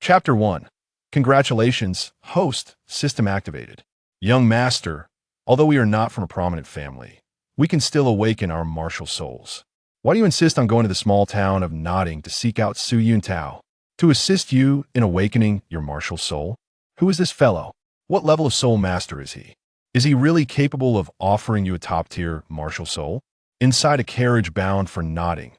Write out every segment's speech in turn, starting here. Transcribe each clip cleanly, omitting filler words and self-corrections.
Chapter 1. Congratulations, host, system activated. Young master, although we are not from a prominent family, we can still awaken our martial souls. Why do you insist on going to the small town of Nodding to seek out Su Yun Tao to assist you in awakening your martial soul? Who is this fellow? What level of soul master is he? Is he really capable of offering you a top-tier martial soul? Inside a carriage bound for Nodding,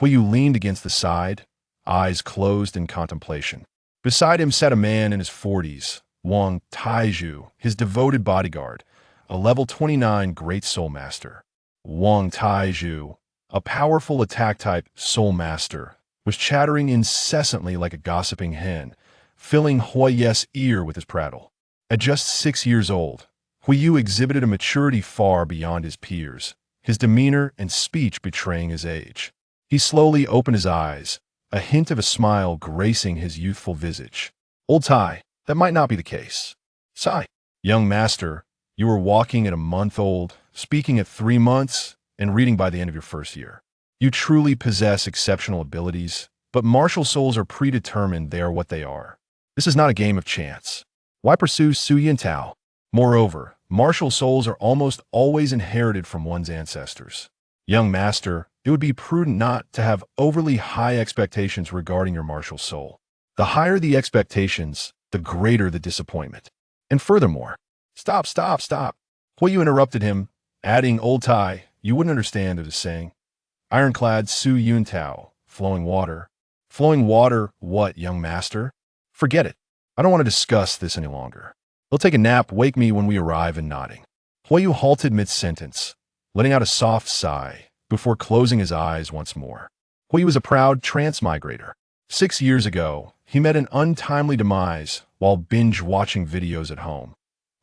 Yu leaned against the side, eyes closed in contemplation. Beside him sat a man in his 40s, Wang Taiju, his devoted bodyguard, a level 29 great soul master. Wang Taiju, a powerful attack-type soul master, was chattering incessantly like a gossiping hen, filling Hui's ear with his prattle. At just 6 years old, Yu exhibited a maturity far beyond his peers, his demeanor and speech betraying his age. He slowly opened his eyes, a hint of a smile gracing his youthful visage. Old Tai, that might not be the case. Sigh. Young master, you were walking at a month old, speaking at 3 months, and reading by the end of your first year. You truly possess exceptional abilities, but martial souls are predetermined. They are what they are. This is not a game of chance. Why pursue Su Yun Tao? Moreover, martial souls are almost always inherited from one's ancestors. Young master, it would be prudent not to have overly high expectations regarding your martial soul. The higher the expectations, the greater the disappointment. And furthermore, stop. Yu interrupted him, adding, Old Tai, you wouldn't understand of the saying. Ironclad Su Yun Tao, flowing water. Flowing water, what, young master? Forget it. I don't want to discuss this any longer. He'll take a nap, wake me when we arrive in Nodding. Yu halted mid-sentence, letting out a soft sigh before closing his eyes once more. Yu was a proud transmigrator. 6 years ago, he met an untimely demise while binge-watching videos at home,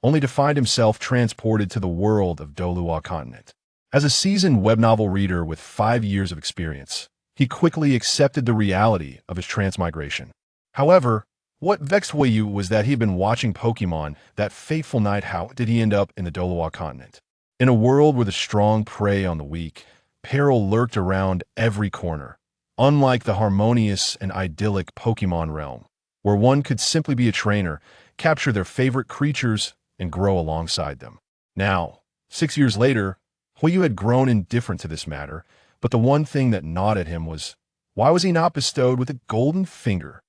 only to find himself transported to the world of Douluo Continent. As a seasoned web novel reader with 5 years of experience, he quickly accepted the reality of his transmigration. However, what vexed Yu was that he had been watching Pokemon that fateful night. How did he end up in the Douluo Continent? In a world where the strong prey on the weak, peril lurked around every corner, unlike the harmonious and idyllic Pokemon realm, where one could simply be a trainer, capture their favorite creatures, and grow alongside them. Now, 6 years later, Yu had grown indifferent to this matter, but the one thing that gnawed at him was, why was he not bestowed with a golden finger?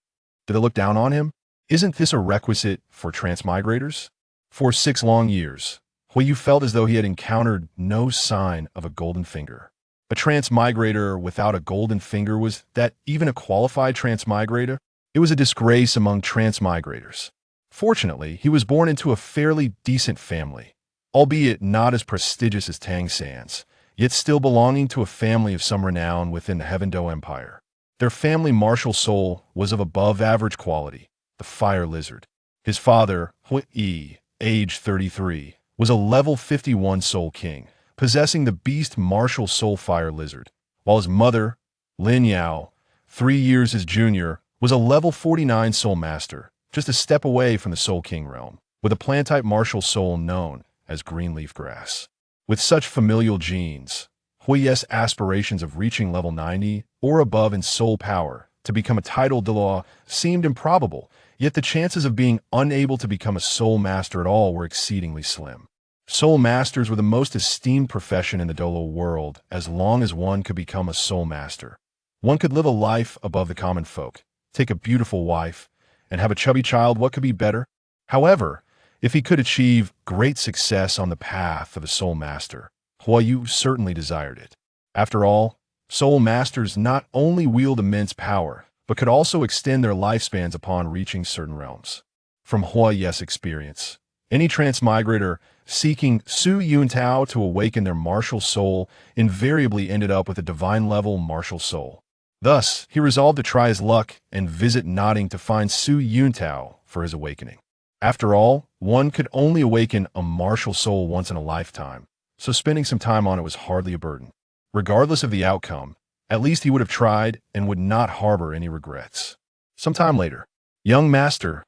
Did they look down on him? Isn't this a requisite for transmigrators? For 6 long years, Yu felt as though he had encountered no sign of a golden finger. A transmigrator without a golden finger, was that even a qualified transmigrator? It was a disgrace among transmigrators. Fortunately, he was born into a fairly decent family, albeit not as prestigious as Tang San's, yet still belonging to a family of some renown within the Heavendo Empire. Their family martial soul was of above-average quality, the fire lizard. His father, Hui, age 33, was a level 51 soul king, possessing the beast martial soul fire lizard, while his mother, Lin Yao, 3 years his junior, was a level 49 soul master, just a step away from the soul king realm, with a plant-type martial soul known as greenleaf grass. With such familial genes, Hui's aspirations of reaching level 90 or above in soul power to become a title Duel seemed improbable, yet the chances of being unable to become a soul master at all were exceedingly slim. Soul masters were the most esteemed profession in the Douluo world as long as one could become a soul master. One could live a life above the common folk, take a beautiful wife, and have a chubby child. What could be better? However, if he could achieve great success on the path of a soul master, Yu certainly desired it. After all, soul masters not only wield immense power, but could also extend their lifespans upon reaching certain realms. From Hui's experience, any transmigrator seeking Su Yun Tao to awaken their martial soul invariably ended up with a divine-level martial soul. Thus, he resolved to try his luck and visit Nodding to find Su Yun Tao for his awakening. After all, one could only awaken a martial soul once in a lifetime, so spending some time on it was hardly a burden. Regardless of the outcome, at least he would have tried and would not harbor any regrets. Some time later, young master.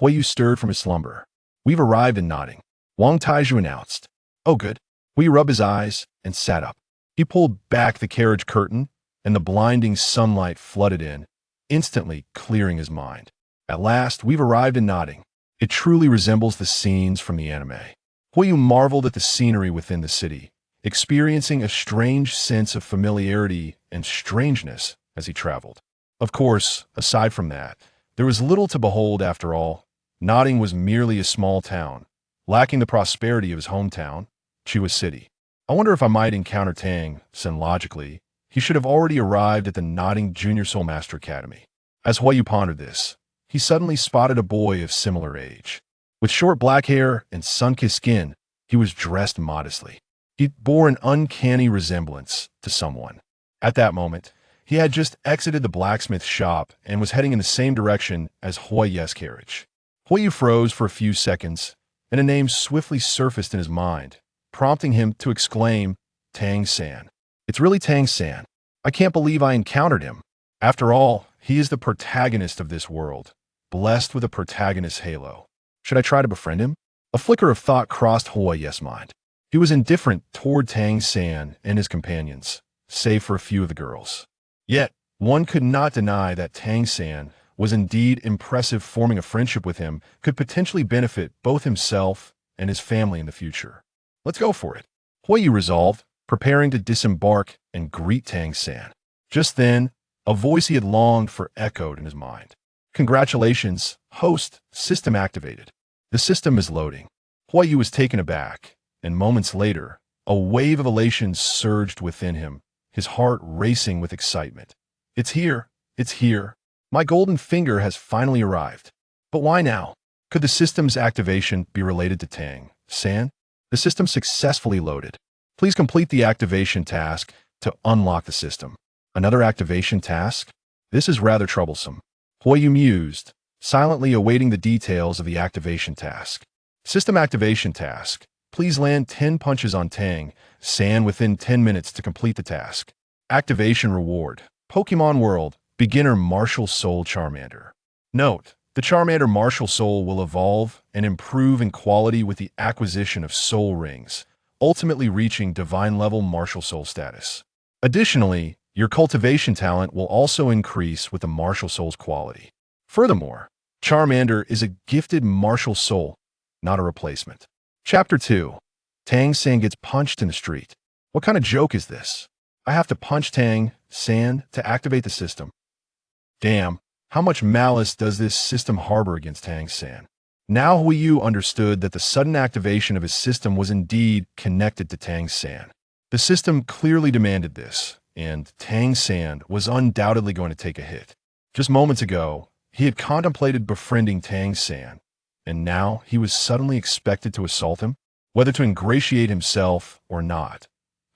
Yu stirred from his slumber. We've arrived in Nodding, Wang Taiju announced. Oh good. Yu rubbed his eyes and sat up. He pulled back the carriage curtain, and the blinding sunlight flooded in, instantly clearing his mind. At last, we've arrived in Notting. It truly resembles the scenes from the anime. Huiyu marveled at the scenery within the city, experiencing a strange sense of familiarity and strangeness as he traveled. Of course, aside from that, there was little to behold after all. Notting was merely a small town, lacking the prosperity of his hometown, Wuhan City. I wonder if I might encounter Tang San logically. He should have already arrived at the Notting Junior Soul Master Academy. As Huiyu pondered this, he suddenly spotted a boy of similar age. With short black hair and sun-kissed skin, he was dressed modestly. He bore an uncanny resemblance to someone. At that moment, he had just exited the blacksmith shop and was heading in the same direction as Huiyu's carriage. Huiyu froze for a few seconds, and a name swiftly surfaced in his mind, prompting him to exclaim, Tang San. It's really Tang San. I can't believe I encountered him. After all, he is the protagonist of this world, blessed with a protagonist halo. Should I try to befriend him? A flicker of thought crossed Huiyu's mind. He was indifferent toward Tang San and his companions, save for a few of the girls. Yet, one could not deny that Tang San was indeed impressive. Forming a friendship with him could potentially benefit both himself and his family in the future. Let's go for it, Huiyu resolved, preparing to disembark and greet Tang San. Just then, a voice he had longed for echoed in his mind. Congratulations, host, system activated. The system is loading. Huiyu was taken aback, and moments later, a wave of elation surged within him, his heart racing with excitement. It's here, it's here. My golden finger has finally arrived. But why now? Could the system's activation be related to Tang San? The system successfully loaded. Please complete the activation task to unlock the system. Another activation task? This is rather troublesome. Huiyu mused, silently awaiting the details of the activation task. System activation task. Please land 10 punches on Tang San within 10 minutes to complete the task. Activation reward. Pokemon World, Beginner Martial Soul Charmander. Note, the Charmander Martial Soul will evolve and improve in quality with the acquisition of Soul Rings, ultimately reaching Divine Level Martial Soul status. Additionally, your cultivation talent will also increase with the Martial Soul's quality. Furthermore, Charmander is a gifted Martial Soul, not a replacement. Chapter 2. Tang San gets punched in the street. What kind of joke is this? I have to punch Tang San to activate the system. Damn, how much malice does this system harbor against Tang San? Now Huiyu understood that the sudden activation of his system was indeed connected to Tang San. The system clearly demanded this, and Tang San was undoubtedly going to take a hit. Just moments ago, he had contemplated befriending Tang San, and now he was suddenly expected to assault him, whether to ingratiate himself or not.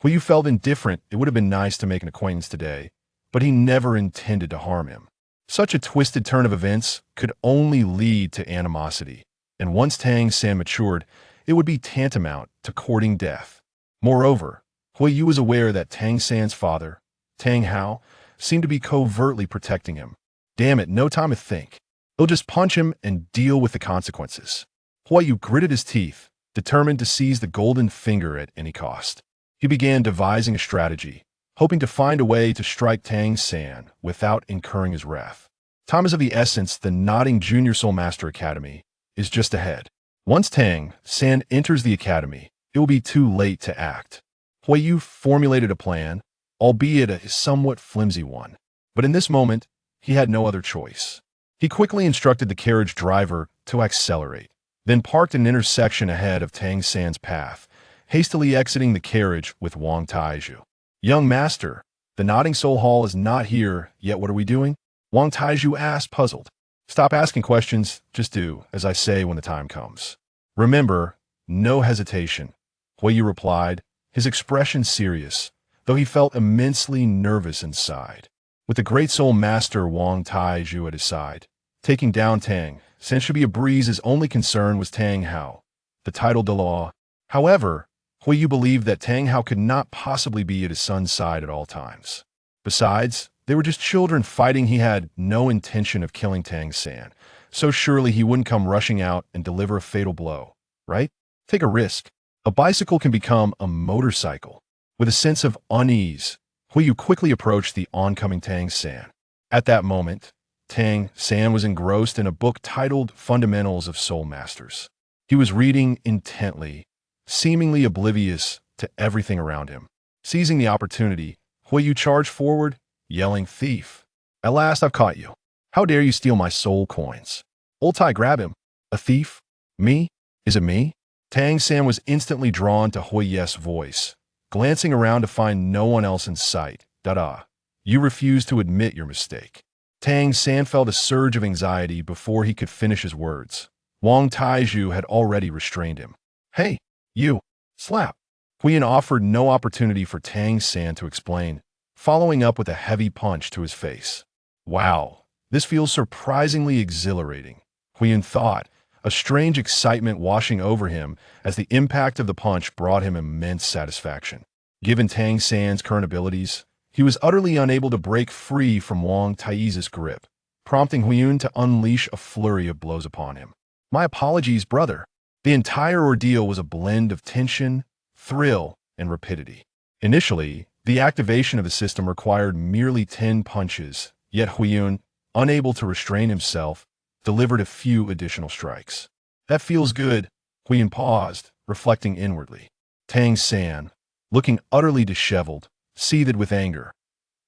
Huiyu felt indifferent. It would have been nice to make an acquaintance today, but he never intended to harm him. Such a twisted turn of events could only lead to animosity, and once Tang San matured, it would be tantamount to courting death. Moreover, Huiyu was aware that Tang San's father, Tang Hao, seemed to be covertly protecting him. Damn it, no time to think. He'll just punch him and deal with the consequences. Huiyu gritted his teeth, determined to seize the golden finger at any cost. He began devising a strategy, hoping to find a way to strike Tang San without incurring his wrath. Time is of the essence. The Notting Junior Soul Master Academy is just ahead. Once Tang San enters the academy, it will be too late to act. Huiyu formulated a plan, albeit a somewhat flimsy one. But in this moment, he had no other choice. He quickly instructed the carriage driver to accelerate, then parked in an intersection ahead of Tang San's path, hastily exiting the carriage with Wang Taiju. Young master, the Notting Soul Hall is not here, yet what are we doing? Wang Taiju asked, puzzled. Stop asking questions, just do as I say when the time comes. Remember, no hesitation, Huiyu replied, his expression serious, though he felt immensely nervous inside. With the great soul master Wang Taiju at his side, taking down Tang San should be a breeze. His only concern was Tang Hao, the title de law. However, Huiyu believed that Tang Hao could not possibly be at his son's side at all times. Besides, they were just children fighting. He had no intention of killing Tang San, so surely he wouldn't come rushing out and deliver a fatal blow, right? Take a risk. A bicycle can become a motorcycle. With a sense of unease, Huiyu quickly approached the oncoming Tang San. At that moment, Tang San was engrossed in a book titled Fundamentals of Soul Masters. He was reading intently, seemingly oblivious to everything around him. Seizing the opportunity, Huiyu charged forward, yelling, "Thief! At last I've caught you. How dare you steal my soul coins?" Old Tai grabbed him. "A thief? Me? Is it me?" Tang San was instantly drawn to Huiyu's voice, glancing around to find no one else in sight. "Da-da. You refuse to admit your mistake." Tang San felt a surge of anxiety before he could finish his words. Wang Taizhu had already restrained him. "Hey, you! Slap!" Huiyan offered no opportunity for Tang San to explain, following up with a heavy punch to his face. "Wow, this feels surprisingly exhilarating," Huiyan thought, a strange excitement washing over him as the impact of the punch brought him immense satisfaction. Given Tang San's current abilities, he was utterly unable to break free from Wang Taizhu's grip, prompting Huiyan to unleash a flurry of blows upon him. "My apologies, brother." The entire ordeal was a blend of tension, thrill, and rapidity. Initially, the activation of the system required merely 10 punches, yet Huiyan, unable to restrain himself, delivered a few additional strikes. "That feels good." Huiyan paused, reflecting inwardly. Tang San, looking utterly disheveled, seethed with anger.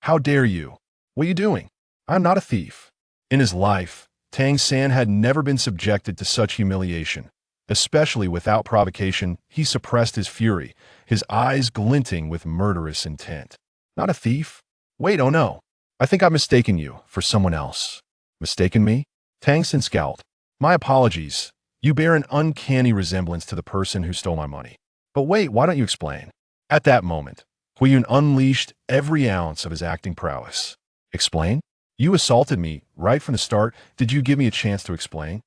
"How dare you? What are you doing? I'm not a thief." In his life, Tang San had never been subjected to such humiliation. Especially without provocation, he suppressed his fury, his eyes glinting with murderous intent. "Not a thief? Wait, oh no. I think I've mistaken you for someone else." "Mistaken me?" Tang San scowled. "My apologies. You bear an uncanny resemblance to the person who stole my money. But wait, why don't you explain?" At that moment, Huiyun unleashed every ounce of his acting prowess. "Explain? You assaulted me right from the start. Did you give me a chance to explain?"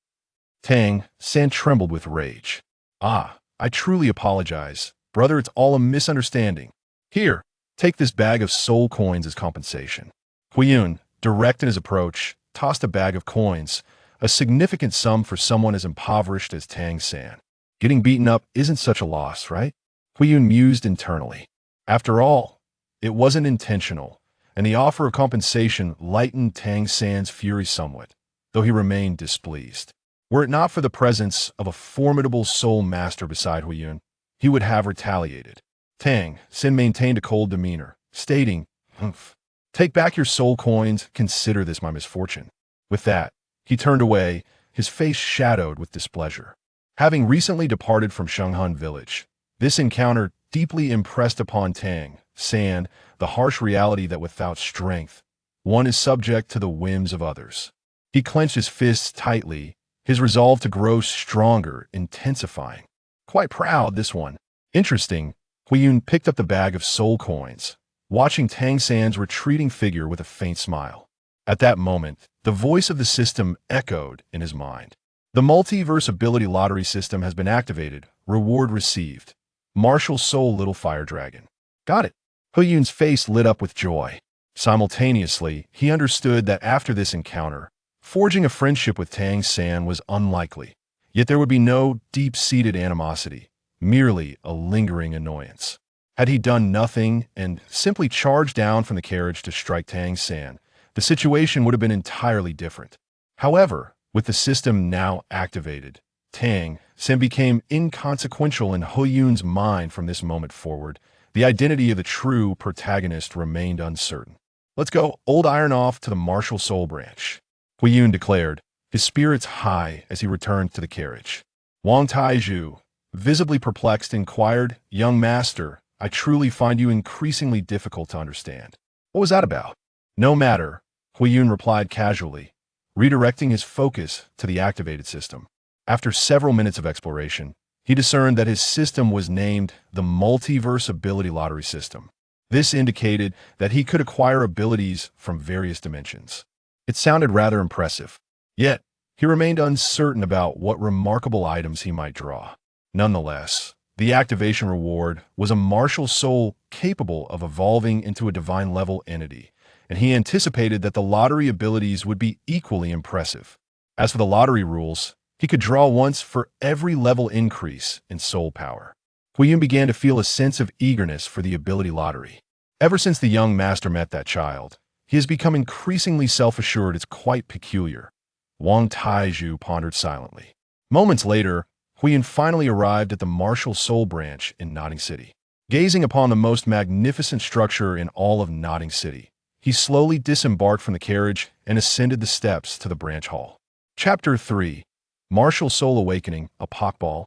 Tang San trembled with rage. I truly apologize. Brother, it's all a misunderstanding. Here, take this bag of soul coins as compensation." Huiyun, direct in his approach, tossed a bag of coins, a significant sum for someone as impoverished as Tang San. Getting beaten up isn't such a loss, right? Huiyun mused internally. After all, it wasn't intentional, and the offer of compensation lightened Tang San's fury somewhat, though he remained displeased. Were it not for the presence of a formidable soul master beside Huiyun, he would have retaliated. Tang San maintained a cold demeanor, stating, "Humph. Take back your soul coins, consider this my misfortune." With that, he turned away, his face shadowed with displeasure. Having recently departed from Shenghan village, this encounter deeply impressed upon Tang San the harsh reality that without strength, one is subject to the whims of others. He clenched his fists tightly, his resolve to grow stronger intensifying. Quite proud, this one. Interesting, Huiyun picked up the bag of soul coins, watching Tang San's retreating figure with a faint smile. At that moment, the voice of the system echoed in his mind. "The multiverse ability lottery system has been activated. Reward received. Martial Soul Little Fire Dragon." "Got it." Huiyun's face lit up with joy. Simultaneously, he understood that after this encounter, forging a friendship with Tang San was unlikely, yet there would be no deep-seated animosity, merely a lingering annoyance. Had he done nothing and simply charged down from the carriage to strike Tang San, the situation would have been entirely different. However, with the system now activated, Tang San became inconsequential in Huiyun's mind from this moment forward. The identity of the true protagonist remained uncertain. "Let's go, old iron off to the martial soul branch," Huiyun declared, his spirits high as he returned to the carriage. Wang Taizhu, visibly perplexed, inquired, "Young master, I truly find you increasingly difficult to understand. What was that about?" "No matter," Huiyun replied casually, redirecting his focus to the activated system. After several minutes of exploration, he discerned that his system was named the Multiverse Ability Lottery System. This indicated that he could acquire abilities from various dimensions. It sounded rather impressive. Yet, he remained uncertain about what remarkable items he might draw. Nonetheless, the activation reward was a martial soul capable of evolving into a divine-level entity, and he anticipated that the lottery abilities would be equally impressive. As for the lottery rules, he could draw once for every level increase in soul power. Huiyun began to feel a sense of eagerness for the ability lottery. Ever since the young master met that child, He has become increasingly self-assured. It's quite peculiar. Wang Taizhu pondered silently. Moments later, Huiyun finally arrived at the Martial Soul branch in Notting City. Gazing upon the most magnificent structure in all of Notting City, he slowly disembarked from the carriage and ascended the steps to the branch hall. Chapter 3. Martial Soul Awakening, a Pokeball.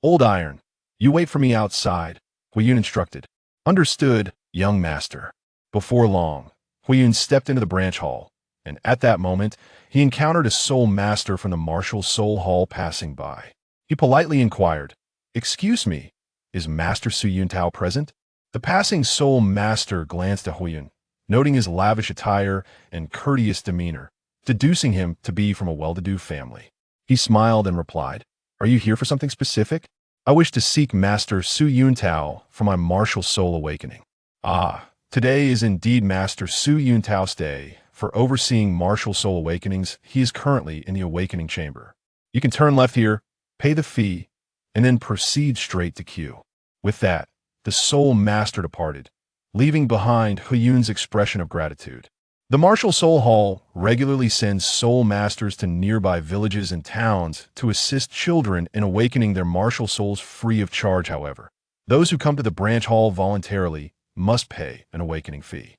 Old Iron, you wait for me outside, Huiyun instructed. Understood, young master. Before long, Huiyun stepped into the branch hall, and at that moment, he encountered a soul master from the Martial Soul Hall passing by. He politely inquired, "Excuse me, is Master Su Yuntao present?" The passing soul master glanced at Huiyun, noting his lavish attire and courteous demeanor, deducing him to be from a well-to-do family. He smiled and replied, "Are you here for something specific?" "I wish to seek Master Su Yuntao for my martial soul awakening." "Ah, today is indeed Master Su Yuntao's day for overseeing martial soul awakenings. He is currently in the awakening chamber. You can turn left here, pay the fee, and then proceed straight to Q." With that, the soul master departed, leaving behind Huiyun's expression of gratitude. The Martial Soul Hall regularly sends soul masters to nearby villages and towns to assist children in awakening their martial souls free of charge. However, those who come to the branch hall voluntarily must pay an awakening fee.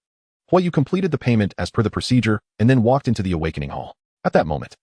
Huiyu completed the payment as per the procedure and then walked into the awakening hall. At that moment,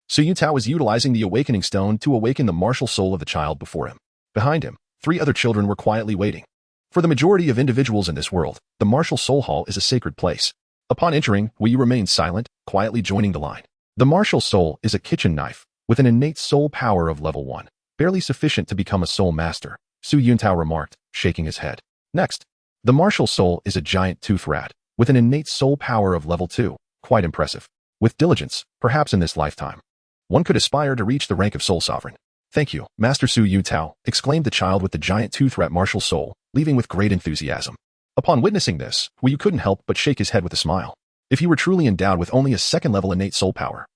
Su Yuntao was utilizing the awakening stone to awaken the martial soul of the child before him. Behind him, 3 other children were quietly waiting. For the majority of individuals in this world, the Martial Soul Hall is a sacred place. Upon entering, Huiyu remained silent, quietly joining the line. The martial soul is a kitchen knife, with an innate soul power of level 1, barely sufficient to become a soul master, Su Yuntao remarked, shaking his head. Next, the martial soul is a giant tooth rat, with an innate soul power of level 2, quite impressive. With diligence, perhaps in this lifetime, one could aspire to reach the rank of soul sovereign. "Thank you, Master Su Yuntao," exclaimed the child with the giant tooth rat martial soul, leaving with great enthusiasm. Upon witnessing this, Huiyu couldn't help but shake his head with a smile. If he were truly endowed with only a second-level innate soul power,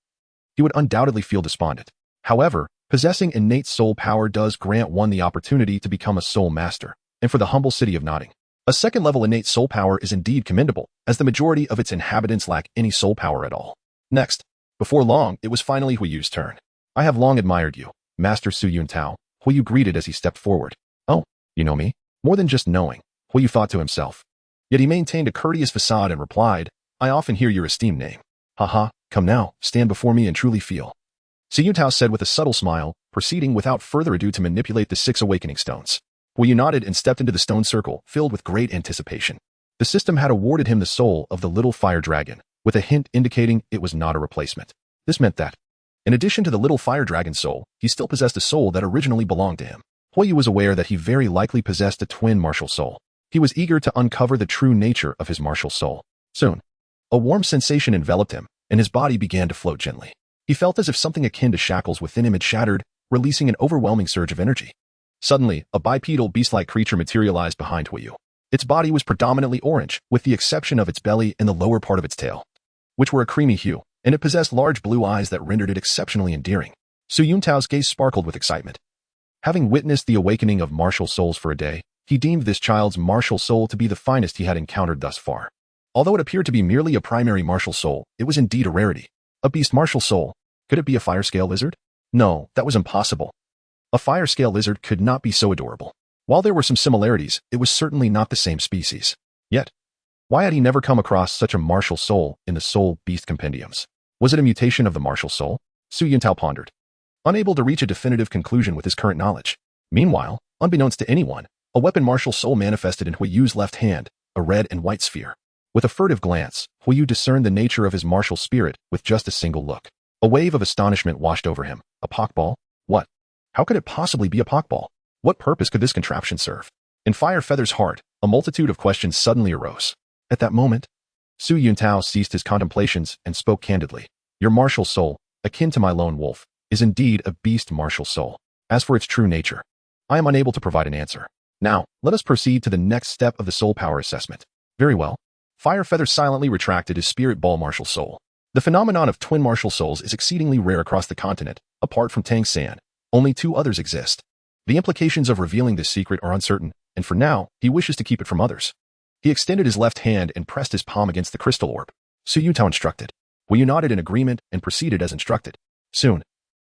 he would undoubtedly feel despondent. However, possessing innate soul power does grant one the opportunity to become a soul master, and for the humble city of Notting, a second-level innate soul power is indeed commendable, as the majority of its inhabitants lack any soul power at all. Next, before long, it was finally Huiyu's turn. "I have long admired you, Master Su Yuntao," Huiyu greeted as he stepped forward. "Oh, you know me?" More than just knowing, Huiyu thought to himself. Yet he maintained a courteous facade and replied, "I often hear your esteemed name." "Haha, come now, stand before me and truly feel," Su Yuntao said with a subtle smile, proceeding without further ado to manipulate the 6 awakening stones. Huiyu nodded and stepped into the stone circle, filled with great anticipation. The system had awarded him the soul of the little fire dragon, with a hint indicating it was not a replacement. This meant that, in addition to the little fire dragon soul, he still possessed a soul that originally belonged to him. Huiyu was aware that he very likely possessed a twin martial soul. He was eager to uncover the true nature of his martial soul. Soon, a warm sensation enveloped him, and his body began to float gently. He felt as if something akin to shackles within him had shattered, releasing an overwhelming surge of energy. Suddenly, a bipedal beast-like creature materialized behind Huiyu. Its body was predominantly orange, with the exception of its belly and the lower part of its tail, which were a creamy hue, and it possessed large blue eyes that rendered it exceptionally endearing. Su Yuntao's gaze sparkled with excitement. Having witnessed the awakening of martial souls for a day, he deemed this child's martial soul to be the finest he had encountered thus far. Although it appeared to be merely a primary martial soul, it was indeed a rarity. A beast martial soul. Could it be a fire-scale lizard? No, that was impossible. A fire-scale lizard could not be so adorable. While there were some similarities, it was certainly not the same species. Yet, why had he never come across such a martial soul in the Soul Beast compendiums? Was it a mutation of the martial soul? Su Yuntao pondered, unable to reach a definitive conclusion with his current knowledge. Meanwhile, unbeknownst to anyone, a weapon martial soul manifested in Huiyu's left hand, a red and white sphere. With a furtive glance, Huiyu discerned the nature of his martial spirit with just a single look. A wave of astonishment washed over him. A Pokeball? What? How could it possibly be a Pokeball? What purpose could this contraption serve? In Fire Feather's heart, a multitude of questions suddenly arose. At that moment, Su Yuntao ceased his contemplations and spoke candidly. Your martial soul, akin to my lone wolf, is indeed a beast martial soul. As for its true nature, I am unable to provide an answer. Now, let us proceed to the next step of the soul power assessment. Very well. Fire Feather silently retracted his spirit ball martial soul. The phenomenon of twin martial souls is exceedingly rare across the continent. Apart from Tang San, only 2 others exist. The implications of revealing this secret are uncertain, and for now, he wishes to keep it from others. He extended his left hand and pressed his palm against the crystal orb. Su Yutao instructed. Hui Yu nodded in agreement and proceeded as instructed. Soon,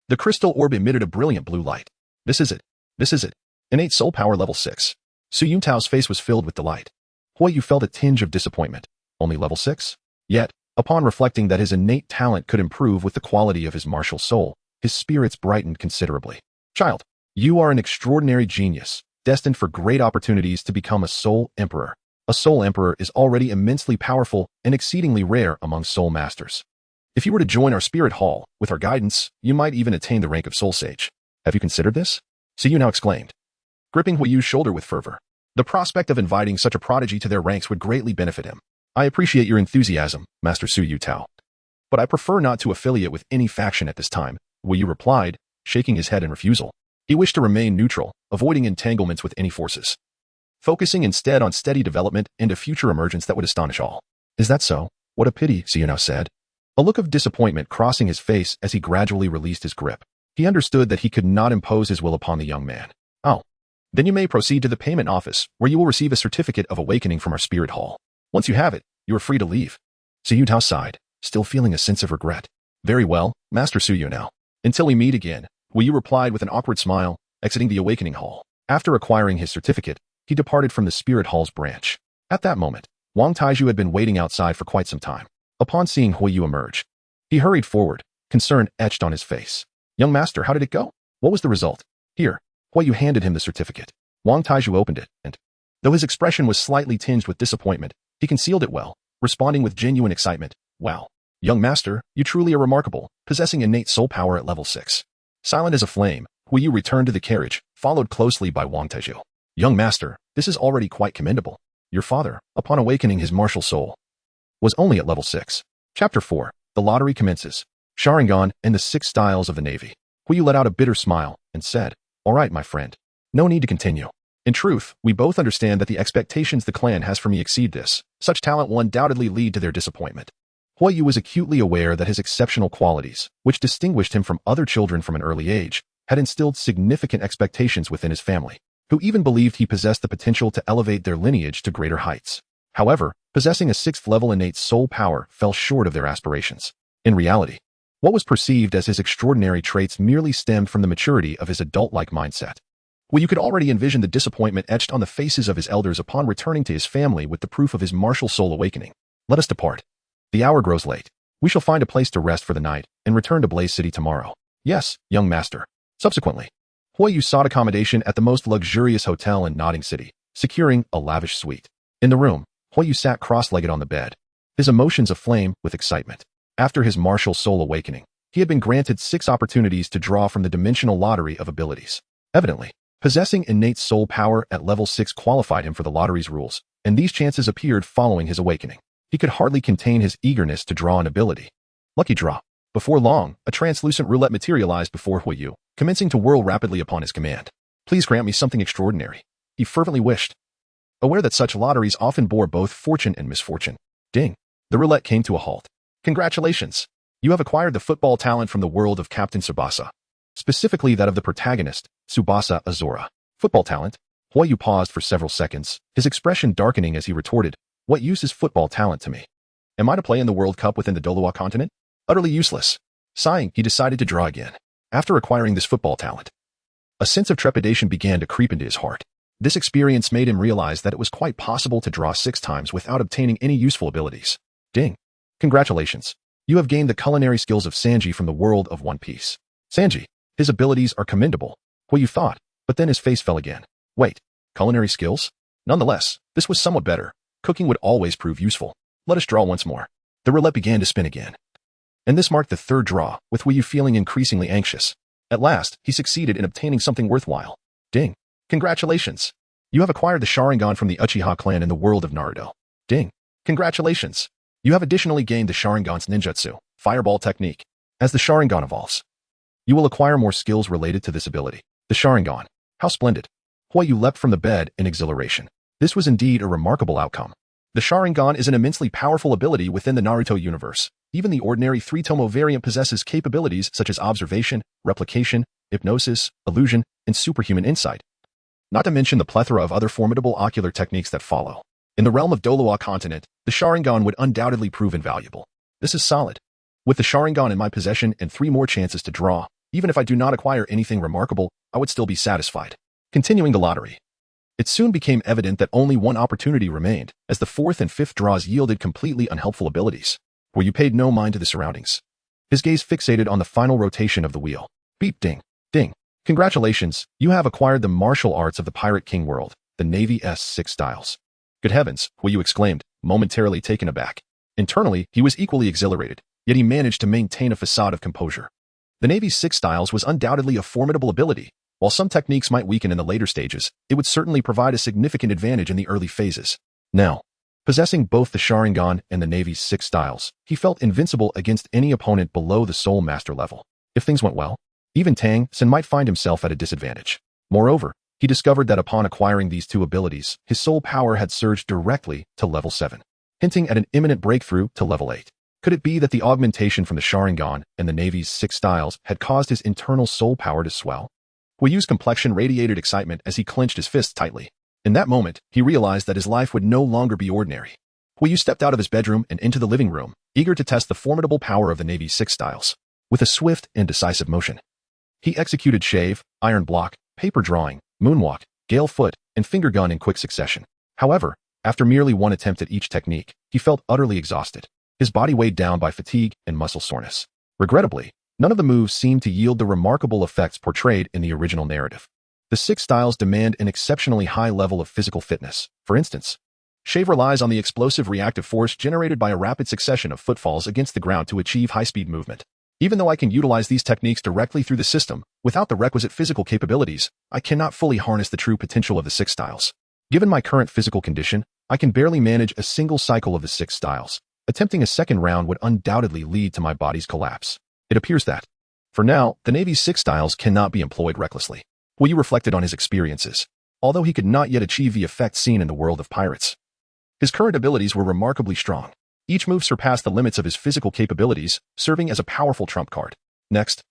the crystal orb emitted a brilliant blue light. This is it. This is it. Innate soul power level 6. Su Yutao's face was filled with delight. Hui Yu felt a tinge of disappointment. Only level 6? Yet, upon reflecting that his innate talent could improve with the quality of his martial soul, his spirits brightened considerably. Child, you are an extraordinary genius, destined for great opportunities to become a soul emperor. A soul emperor is already immensely powerful and exceedingly rare among soul masters. If you were to join our spirit hall, with our guidance, you might even attain the rank of soul sage. Have you considered this? Su Yu now exclaimed, gripping Hui Yu's shoulder with fervor. The prospect of inviting such a prodigy to their ranks would greatly benefit him. I appreciate your enthusiasm, Master Su Yutao, but I prefer not to affiliate with any faction at this time, Hui Yu replied, shaking his head in refusal. He wished to remain neutral, avoiding entanglements with any forces, focusing instead on steady development and a future emergence that would astonish all. Is that so? What a pity, Su Yu now said, a look of disappointment crossing his face as he gradually released his grip. He understood that he could not impose his will upon the young man. Oh. Then you may proceed to the payment office, where you will receive a certificate of awakening from our spirit hall. Once you have it, you are free to leave. Su Yutao sighed, still feeling a sense of regret. Very well, Master Su Yu now. Until we meet again, Hui Yu replied with an awkward smile, exiting the awakening hall. After acquiring his certificate, he departed from the spirit hall's branch. At that moment, Wang Taizhu had been waiting outside for quite some time. Upon seeing Hui Yu emerge, he hurried forward, concern etched on his face. Young master, how did it go? What was the result? Here, Hui Yu handed him the certificate. Wang Taizhu opened it, and, though his expression was slightly tinged with disappointment, he concealed it well, responding with genuine excitement. Wow. Young master, you truly are remarkable, possessing innate soul power at level 6. Silent as a flame, Hui Yu returned to the carriage, followed closely by Wang Taizhu. Young master, this is already quite commendable. Your father, upon awakening his martial soul, was only at level 6. Chapter 4. The lottery commences. Sharingan and the 6 styles of the Navy. Hui Yu let out a bitter smile and said, all right, my friend. No need to continue. In truth, we both understand that the expectations the clan has for me exceed this. Such talent will undoubtedly lead to their disappointment. Hui Yu was acutely aware that his exceptional qualities, which distinguished him from other children from an early age, had instilled significant expectations within his family, who even believed he possessed the potential to elevate their lineage to greater heights. However, possessing a 6th-level innate soul power fell short of their aspirations. In reality, what was perceived as his extraordinary traits merely stemmed from the maturity of his adult-like mindset. Well, you could already envision the disappointment etched on the faces of his elders upon returning to his family with the proof of his martial soul awakening. Let us depart. The hour grows late. We shall find a place to rest for the night and return to Blaze City tomorrow. Yes, young master. Subsequently, Hui Yu sought accommodation at the most luxurious hotel in Nodding City, securing a lavish suite. In the room, Hui Yu sat cross-legged on the bed, his emotions aflame with excitement. After his martial soul awakening, he had been granted 6 opportunities to draw from the dimensional lottery of abilities. Evidently, possessing innate soul power at level 6 qualified him for the lottery's rules, and these chances appeared following his awakening. He could hardly contain his eagerness to draw an ability. Lucky draw. Before long, a translucent roulette materialized before Hui Yu, commencing to whirl rapidly upon his command. Please grant me something extraordinary, he fervently wished, aware that such lotteries often bore both fortune and misfortune. Ding. The roulette came to a halt. Congratulations! You have acquired the football talent from the world of Captain Tsubasa, specifically that of the protagonist, Tsubasa Azora. Football talent? Hui Yu paused for several seconds, his expression darkening as he retorted, what use is football talent to me? Am I to play in the World Cup within the Douluo Continent? Utterly useless. Sighing, he decided to draw again. After acquiring this football talent, a sense of trepidation began to creep into his heart. This experience made him realize that it was quite possible to draw 6 times without obtaining any useful abilities. Ding. Congratulations. You have gained the culinary skills of Sanji from the world of One Piece. Sanji, his abilities are commendable. What you thought, but then his face fell again. Wait, culinary skills? Nonetheless, this was somewhat better. Cooking would always prove useful. Let us draw once more. The roulette began to spin again. And this marked the 3rd draw, with Hui Yu feeling increasingly anxious. At last, he succeeded in obtaining something worthwhile. Ding. Congratulations. You have acquired the Sharingan from the Uchiha clan in the world of Naruto. Ding. Congratulations. You have additionally gained the Sharingan's ninjutsu, fireball technique. As the Sharingan evolves, you will acquire more skills related to this ability. The Sharingan. How splendid. Hui Yu leapt from the bed in exhilaration. This was indeed a remarkable outcome. The Sharingan is an immensely powerful ability within the Naruto universe. Even the ordinary 3-tomo variant possesses capabilities such as observation, replication, hypnosis, illusion, and superhuman insight. Not to mention the plethora of other formidable ocular techniques that follow. In the realm of Douluo Continent, the Sharingan would undoubtedly prove invaluable. This is solid. With the Sharingan in my possession and 3 more chances to draw, even if I do not acquire anything remarkable, I would still be satisfied. Continuing the lottery. It soon became evident that only one opportunity remained, as the 4th and 5th draws yielded completely unhelpful abilities, where you paid no mind to the surroundings. His gaze fixated on the final rotation of the wheel. Beep ding, ding. Congratulations, you have acquired the martial arts of the Pirate King world, the Navy's 6 styles. Good heavens, Wu exclaimed, momentarily taken aback. Internally, he was equally exhilarated, yet he managed to maintain a facade of composure. The Navy's 6 styles was undoubtedly a formidable ability. While some techniques might weaken in the later stages, it would certainly provide a significant advantage in the early phases. Now, possessing both the Sharingan and the Navy's 6 styles, he felt invincible against any opponent below the Soul Master level. If things went well, even Tang San might find himself at a disadvantage. Moreover, he discovered that upon acquiring these 2 abilities, his soul power had surged directly to level 7, hinting at an imminent breakthrough to level 8. Could it be that the augmentation from the Sharingan and the Navy's 6 styles had caused his internal soul power to swell? Wu's complexion radiated excitement as he clenched his fists tightly. In that moment, he realized that his life would no longer be ordinary. Wu stepped out of his bedroom and into the living room, eager to test the formidable power of the Navy's 6 styles. With a swift and decisive motion, he executed shave, iron block, paper drawing, moonwalk, gale foot, and finger gun in quick succession. However, after merely one attempt at each technique, he felt utterly exhausted, his body weighed down by fatigue and muscle soreness. Regrettably, none of the moves seemed to yield the remarkable effects portrayed in the original narrative. The 6 styles demand an exceptionally high level of physical fitness. For instance, shave relies on the explosive reactive force generated by a rapid succession of footfalls against the ground to achieve high-speed movement. Even though I can utilize these techniques directly through the system, without the requisite physical capabilities, I cannot fully harness the true potential of the 6 styles. Given my current physical condition, I can barely manage a single cycle of the 6 styles. Attempting a second round would undoubtedly lead to my body's collapse. It appears that, for now, the Navy's 6 styles cannot be employed recklessly. Wu reflected on his experiences. Although he could not yet achieve the effect seen in the world of pirates, his current abilities were remarkably strong. Each move surpassed the limits of his physical capabilities, serving as a powerful trump card. Next,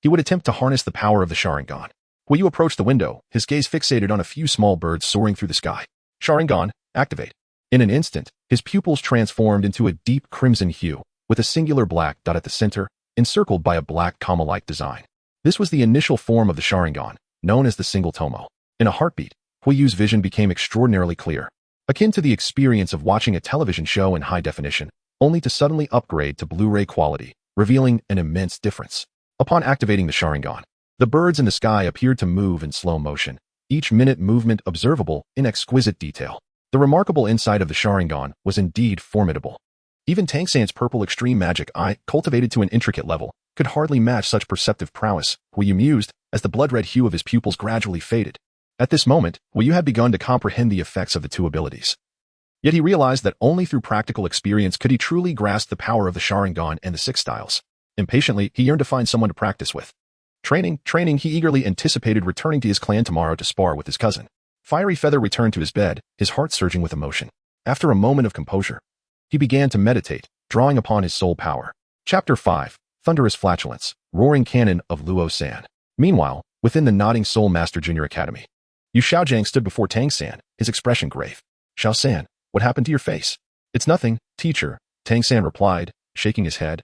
he would attempt to harness the power of the Sharingan. Wu approached the window, his gaze fixated on a few small birds soaring through the sky. Sharingan, activate. In an instant, his pupils transformed into a deep crimson hue, with a singular black dot at the center, encircled by a black comma-like design. This was the initial form of the Sharingan, known as the single tomo. In a heartbeat, Wu's vision became extraordinarily clear, akin to the experience of watching a television show in high definition, only to suddenly upgrade to Blu-ray quality, revealing an immense difference. Upon activating the Sharingan, the birds in the sky appeared to move in slow motion, each minute movement observable in exquisite detail. The remarkable insight of the Sharingan was indeed formidable. Even Tang San's purple extreme magic eye, cultivated to an intricate level, could hardly match such perceptive prowess. Wu mused as the blood-red hue of his pupils gradually faded. At this moment, Wu had begun to comprehend the effects of the 2 abilities. Yet he realized that only through practical experience could he truly grasp the power of the Sharingan and the 6 styles. Impatiently, he yearned to find someone to practice with. Training, he eagerly anticipated returning to his clan tomorrow to spar with his cousin. Fiery Feather returned to his bed, his heart surging with emotion. After a moment of composure, he began to meditate, drawing upon his soul power. Chapter 5, Thunderous Flatulence, Roaring Cannon of Luo San. Meanwhile, within the Nodding Soul Master Junior Academy, Yu Xiaojiang stood before Tang San, his expression grave. Xiao San, what happened to your face? It's nothing, teacher, Tang San replied, shaking his head,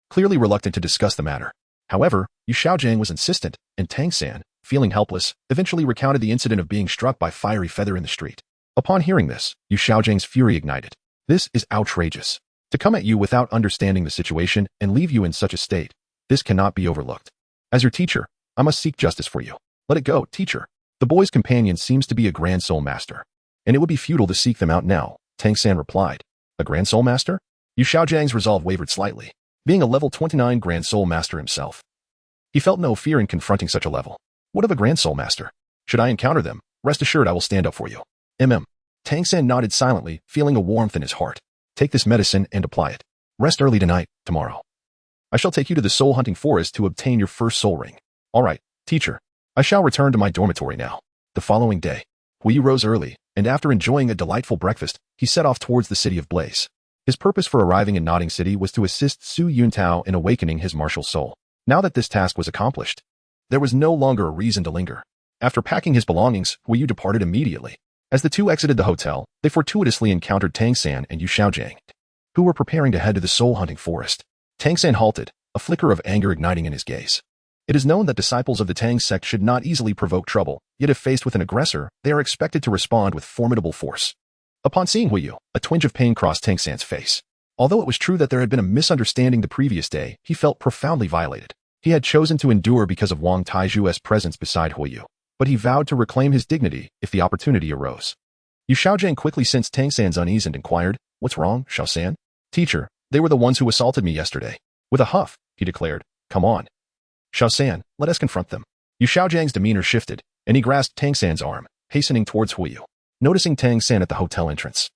clearly reluctant to discuss the matter. However, Yu Xiaojiang was insistent, and Tang San, feeling helpless, eventually recounted the incident of being struck by Fiery Feather in the street. Upon hearing this, Yu Xiaojiang's fury ignited. This is outrageous. To come at you without understanding the situation and leave you in such a state, this cannot be overlooked. As your teacher, I must seek justice for you. Let it go, teacher. The boy's companion seems to be a Grand Soul Master, and it would be futile to seek them out now, Tang San replied. A Grand Soul Master? Yu Xiaojiang's resolve wavered slightly. Being a level 29 Grand Soul Master himself, he felt no fear in confronting such a level. What of a Grand Soul Master? Should I encounter them, rest assured I will stand up for you. Tang San nodded silently, feeling a warmth in his heart. Take this medicine and apply it. Rest early tonight, tomorrow. I shall take you to the soul hunting forest to obtain your first soul ring. All right, teacher. I shall return to my dormitory now. The following day, Wu rose early, and after enjoying a delightful breakfast, he set off towards the city of Blaze. His purpose for arriving in Nodding City was to assist Su Yuntao in awakening his martial soul. Now that this task was accomplished, there was no longer a reason to linger. After packing his belongings, Wu departed immediately. As the two exited the hotel, they fortuitously encountered Tang San and Yu Xiaojiang, who were preparing to head to the soul-hunting forest. Tang San halted, a flicker of anger igniting in his gaze. It is known that disciples of the Tang sect should not easily provoke trouble, yet if faced with an aggressor, they are expected to respond with formidable force. Upon seeing Huiyu, a twinge of pain crossed Tang San's face. Although it was true that there had been a misunderstanding the previous day, he felt profoundly violated. He had chosen to endure because of Wang Taiju's presence beside Huiyu, but he vowed to reclaim his dignity if the opportunity arose. Yu Xiaojiang quickly sensed Tang San's unease and inquired, "What's wrong, Xiao San?" "Teacher, they were the ones who assaulted me yesterday." With a huff, he declared, "Come on, Xiao San, let us confront them." Yu Xiaojiang's demeanor shifted, and he grasped Tang San's arm, hastening towards Huiyu. Noticing Tang San at the hotel entrance,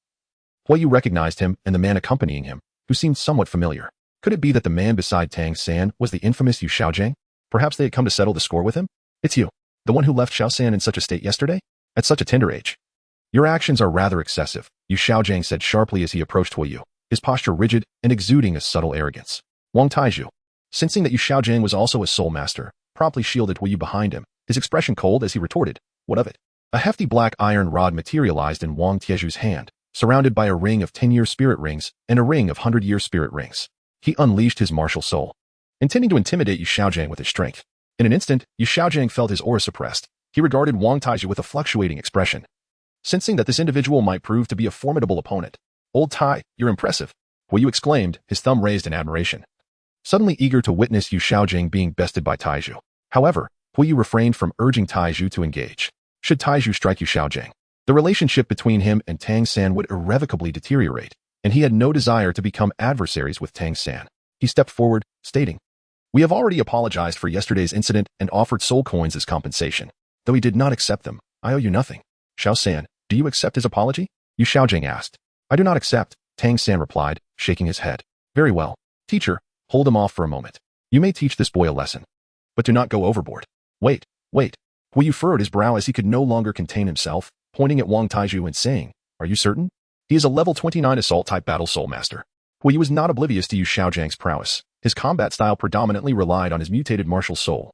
Huiyu recognized him and the man accompanying him, who seemed somewhat familiar. Could it be that the man beside Tang San was the infamous Yu Xiaojiang? Perhaps they had come to settle the score with him? "It's you, the one who left Xiao San in such a state yesterday? At such a tender age? Your actions are rather excessive," Yu Xiaojiang said sharply as he approached Huiyu, his posture rigid and exuding a subtle arrogance. Wang Taiju, sensing that Yu Xiaojiang was also a soul master, promptly shielded Huiyu behind him, his expression cold as he retorted, "What of it?" A hefty black iron rod materialized in Wang Tieju's hand, surrounded by a ring of 10-year spirit rings and a ring of 100-year spirit rings. He unleashed his martial soul, intending to intimidate Yu Xiaojiang with his strength. In an instant, Yu Xiaojiang felt his aura suppressed. He regarded Wang Taiju with a fluctuating expression, sensing that this individual might prove to be a formidable opponent. "Old Tai, you're impressive," Huiyu exclaimed, his thumb raised in admiration, suddenly eager to witness Yu Xiaojiang being bested by Taiju. However, Huiyu refrained from urging Taiju to engage. Should Taiju strike Yu Xiaojiang, the relationship between him and Tang San would irrevocably deteriorate, and he had no desire to become adversaries with Tang San. He stepped forward, stating, "We have already apologized for yesterday's incident and offered soul coins as compensation. Though he did not accept them, I owe you nothing." "Xiao San, do you accept his apology?" Yu Xiaojiang asked. "I do not accept," Tang San replied, shaking his head. "Very well. Teacher, hold him off for a moment. You may teach this boy a lesson, but do not go overboard." Wait. Huiyu furrowed his brow as he could no longer contain himself, pointing at Wang Taiju and saying, "Are you certain?" "He is a level 29 assault-type battle soul master." Huiyu was not oblivious to Yu Xiaojiang's prowess. His combat style predominantly relied on his mutated martial soul,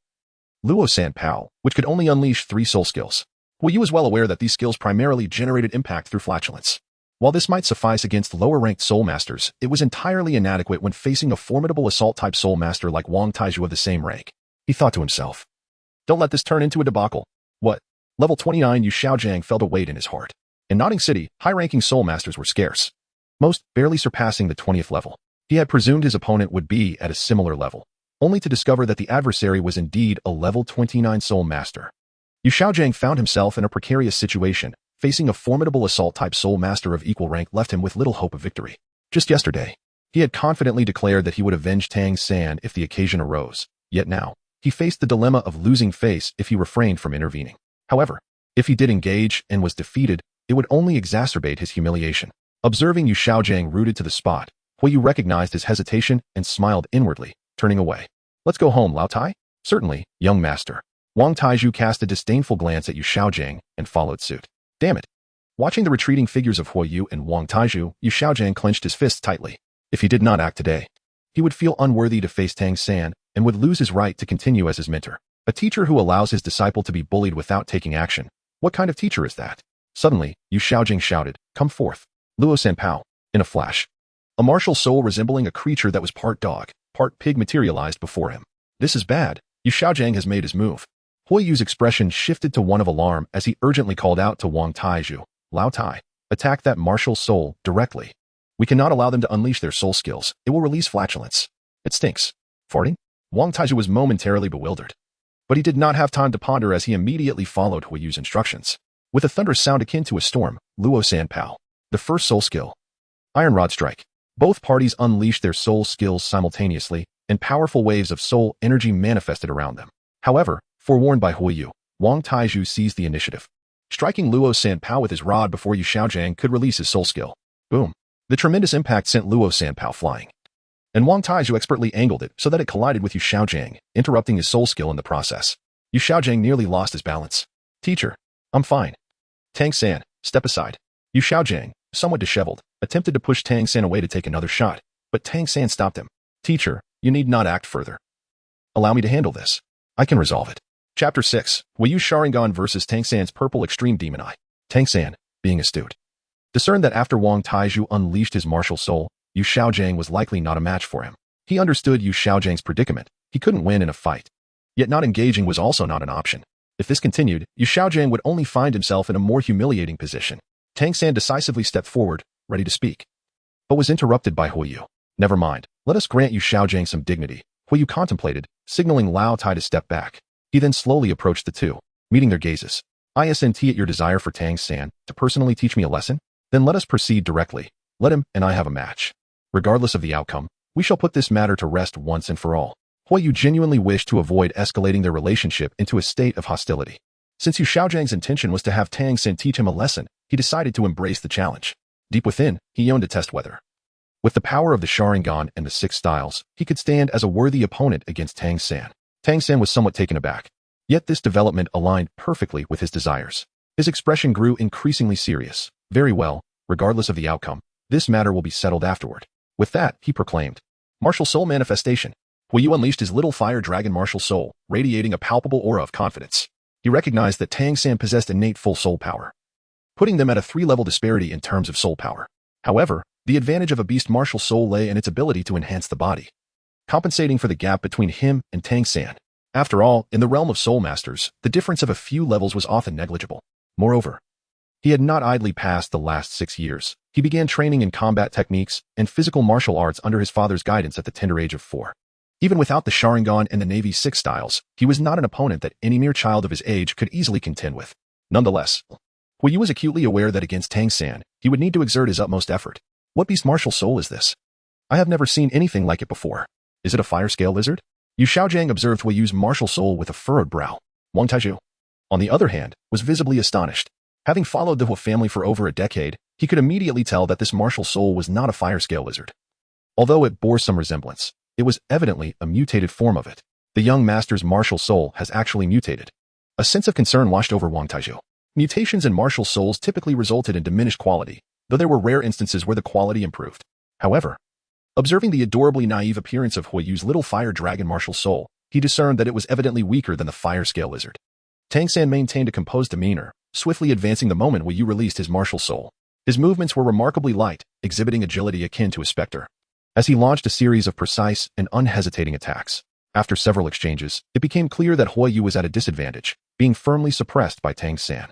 Luo San Pao, which could only unleash 3 soul skills. Huiyu was well aware that these skills primarily generated impact through flatulence. While this might suffice against lower-ranked soul masters, it was entirely inadequate when facing a formidable assault-type soul master like Wang Taiju of the same rank. He thought to himself, "Don't let this turn into a debacle." What? Level 29 Yu Xiaojiang felt a weight in his heart. In Notting City, high-ranking soul masters were scarce, most barely surpassing the 20th level. He had presumed his opponent would be at a similar level, only to discover that the adversary was indeed a level 29 soul master. Yu Xiaojiang found himself in a precarious situation. Facing a formidable assault-type soul master of equal rank left him with little hope of victory. Just yesterday, he had confidently declared that he would avenge Tang San if the occasion arose. Yet now, he faced the dilemma of losing face if he refrained from intervening. However, if he did engage and was defeated, it would only exacerbate his humiliation. Observing Yu Xiaojiang rooted to the spot, Huiyu recognized his hesitation and smiled inwardly, turning away. "Let's go home, Lao Tai?" "Certainly, young master." Wang Taiju cast a disdainful glance at Yu Xiaojiang and followed suit. Damn it. Watching the retreating figures of Huiyu and Wang Taiju, Yu Xiaojiang clenched his fists tightly. If he did not act today, he would feel unworthy to face Tang San and would lose his right to continue as his mentor. A teacher who allows his disciple to be bullied without taking action. What kind of teacher is that? Suddenly, Yu Xiaojiang shouted, "Come forth." Luo San Pao. In a flash, a martial soul resembling a creature that was part dog, part pig materialized before him. This is bad. Yu Xiaojiang has made his move. Huiyu's expression shifted to one of alarm as he urgently called out to Wang Taiju, "Lao Tai, attack that martial soul directly. We cannot allow them to unleash their soul skills. It will release flatulence. It stinks." Farting? Wang Taiju was momentarily bewildered, but he did not have time to ponder as he immediately followed Huiyu's instructions. With a thunderous sound akin to a storm, Luo San Pao. The first soul skill. Iron Rod Strike. Both parties unleashed their soul skills simultaneously, and powerful waves of soul energy manifested around them. However, forewarned by Huiyu, Wang Taiju seized the initiative, striking Luo San Pao with his rod before Yu Xiaojiang could release his soul skill. Boom. The tremendous impact sent Luo San Pao flying, and Wang Taiju expertly angled it so that it collided with Yu Xiaojiang, interrupting his soul skill in the process. Yu Xiaojiang nearly lost his balance. "Teacher, I'm fine." "Tang San, step aside." Yu Xiaojiang, somewhat disheveled, attempted to push Tang San away to take another shot, but Tang San stopped him. "Teacher, you need not act further. Allow me to handle this. I can resolve it." Chapter 6. Wuyu Sharingan vs Tang San's Purple Extreme Demon Eye. Tang San, being astute, discerned that after Wang Taizhu unleashed his martial soul, Yu Xiaojiang was likely not a match for him. He understood Yu Xiaojiang's predicament. He couldn't win in a fight. Yet not engaging was also not an option. If this continued, Yu Xiaojiang would only find himself in a more humiliating position. Tang San decisively stepped forward, ready to speak, but was interrupted by Huiyu. Never mind. Let us grant Yu Xiaojiang some dignity. Huiyu contemplated, signaling Lao Tai to step back. He then slowly approached the two, meeting their gazes. Isn't it your desire for Tang San to personally teach me a lesson? Then let us proceed directly. Let him and I have a match. Regardless of the outcome, we shall put this matter to rest once and for all. Huiyu genuinely wished to avoid escalating their relationship into a state of hostility. Since Yu Xiaojiang's intention was to have Tang San teach him a lesson, he decided to embrace the challenge. Deep within, he yearned to test whether, with the power of the Sharingan and the 6 styles, he could stand as a worthy opponent against Tang San. Tang San was somewhat taken aback. Yet this development aligned perfectly with his desires. His expression grew increasingly serious. Very well, regardless of the outcome, this matter will be settled afterward. With that, he proclaimed, Martial Soul Manifestation. Huiyu unleashed his little fire dragon martial soul, radiating a palpable aura of confidence. He recognized that Tang San possessed innate full soul power, putting them at a 3-level disparity in terms of soul power. However, the advantage of a beast martial soul lay in its ability to enhance the body, compensating for the gap between him and Tang San. After all, in the realm of soul masters, the difference of a few levels was often negligible. Moreover, he had not idly passed the last 6 years. He began training in combat techniques and physical martial arts under his father's guidance at the tender age of 4. Even without the Sharingan and the Navy's 6 styles, he was not an opponent that any mere child of his age could easily contend with. Nonetheless, Huiyu was acutely aware that against Tang San, he would need to exert his utmost effort. What beast martial soul is this? I have never seen anything like it before. Is it a fire scale lizard? Yu Xiaojiang observed Huiyu's martial soul with a furrowed brow. Wang Taizhu, on the other hand, was visibly astonished. Having followed the Hu family for over a decade, he could immediately tell that this martial soul was not a fire scale lizard. Although it bore some resemblance, it was evidently a mutated form of it. The young master's martial soul has actually mutated. A sense of concern washed over Wang Taizhu. Mutations in martial souls typically resulted in diminished quality, though there were rare instances where the quality improved. However, observing the adorably naive appearance of Huiyu's little fire dragon martial soul, he discerned that it was evidently weaker than the fire scale lizard. Tang San maintained a composed demeanor, swiftly advancing the moment Huiyu released his martial soul. His movements were remarkably light, exhibiting agility akin to a specter, as he launched a series of precise and unhesitating attacks. After several exchanges, it became clear that Huiyu was at a disadvantage, being firmly suppressed by Tang San.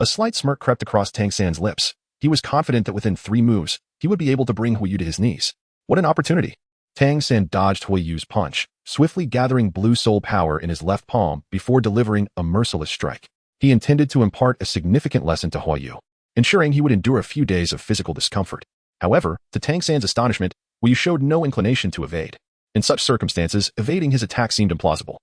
A slight smirk crept across Tang San's lips. He was confident that within 3 moves, he would be able to bring Huiyu to his knees. What an opportunity! Tang San dodged Huiyu's punch, swiftly gathering blue soul power in his left palm before delivering a merciless strike. He intended to impart a significant lesson to Huiyu, ensuring he would endure a few days of physical discomfort. However, to Tang San's astonishment, Huiyu showed no inclination to evade. In such circumstances, evading his attack seemed implausible.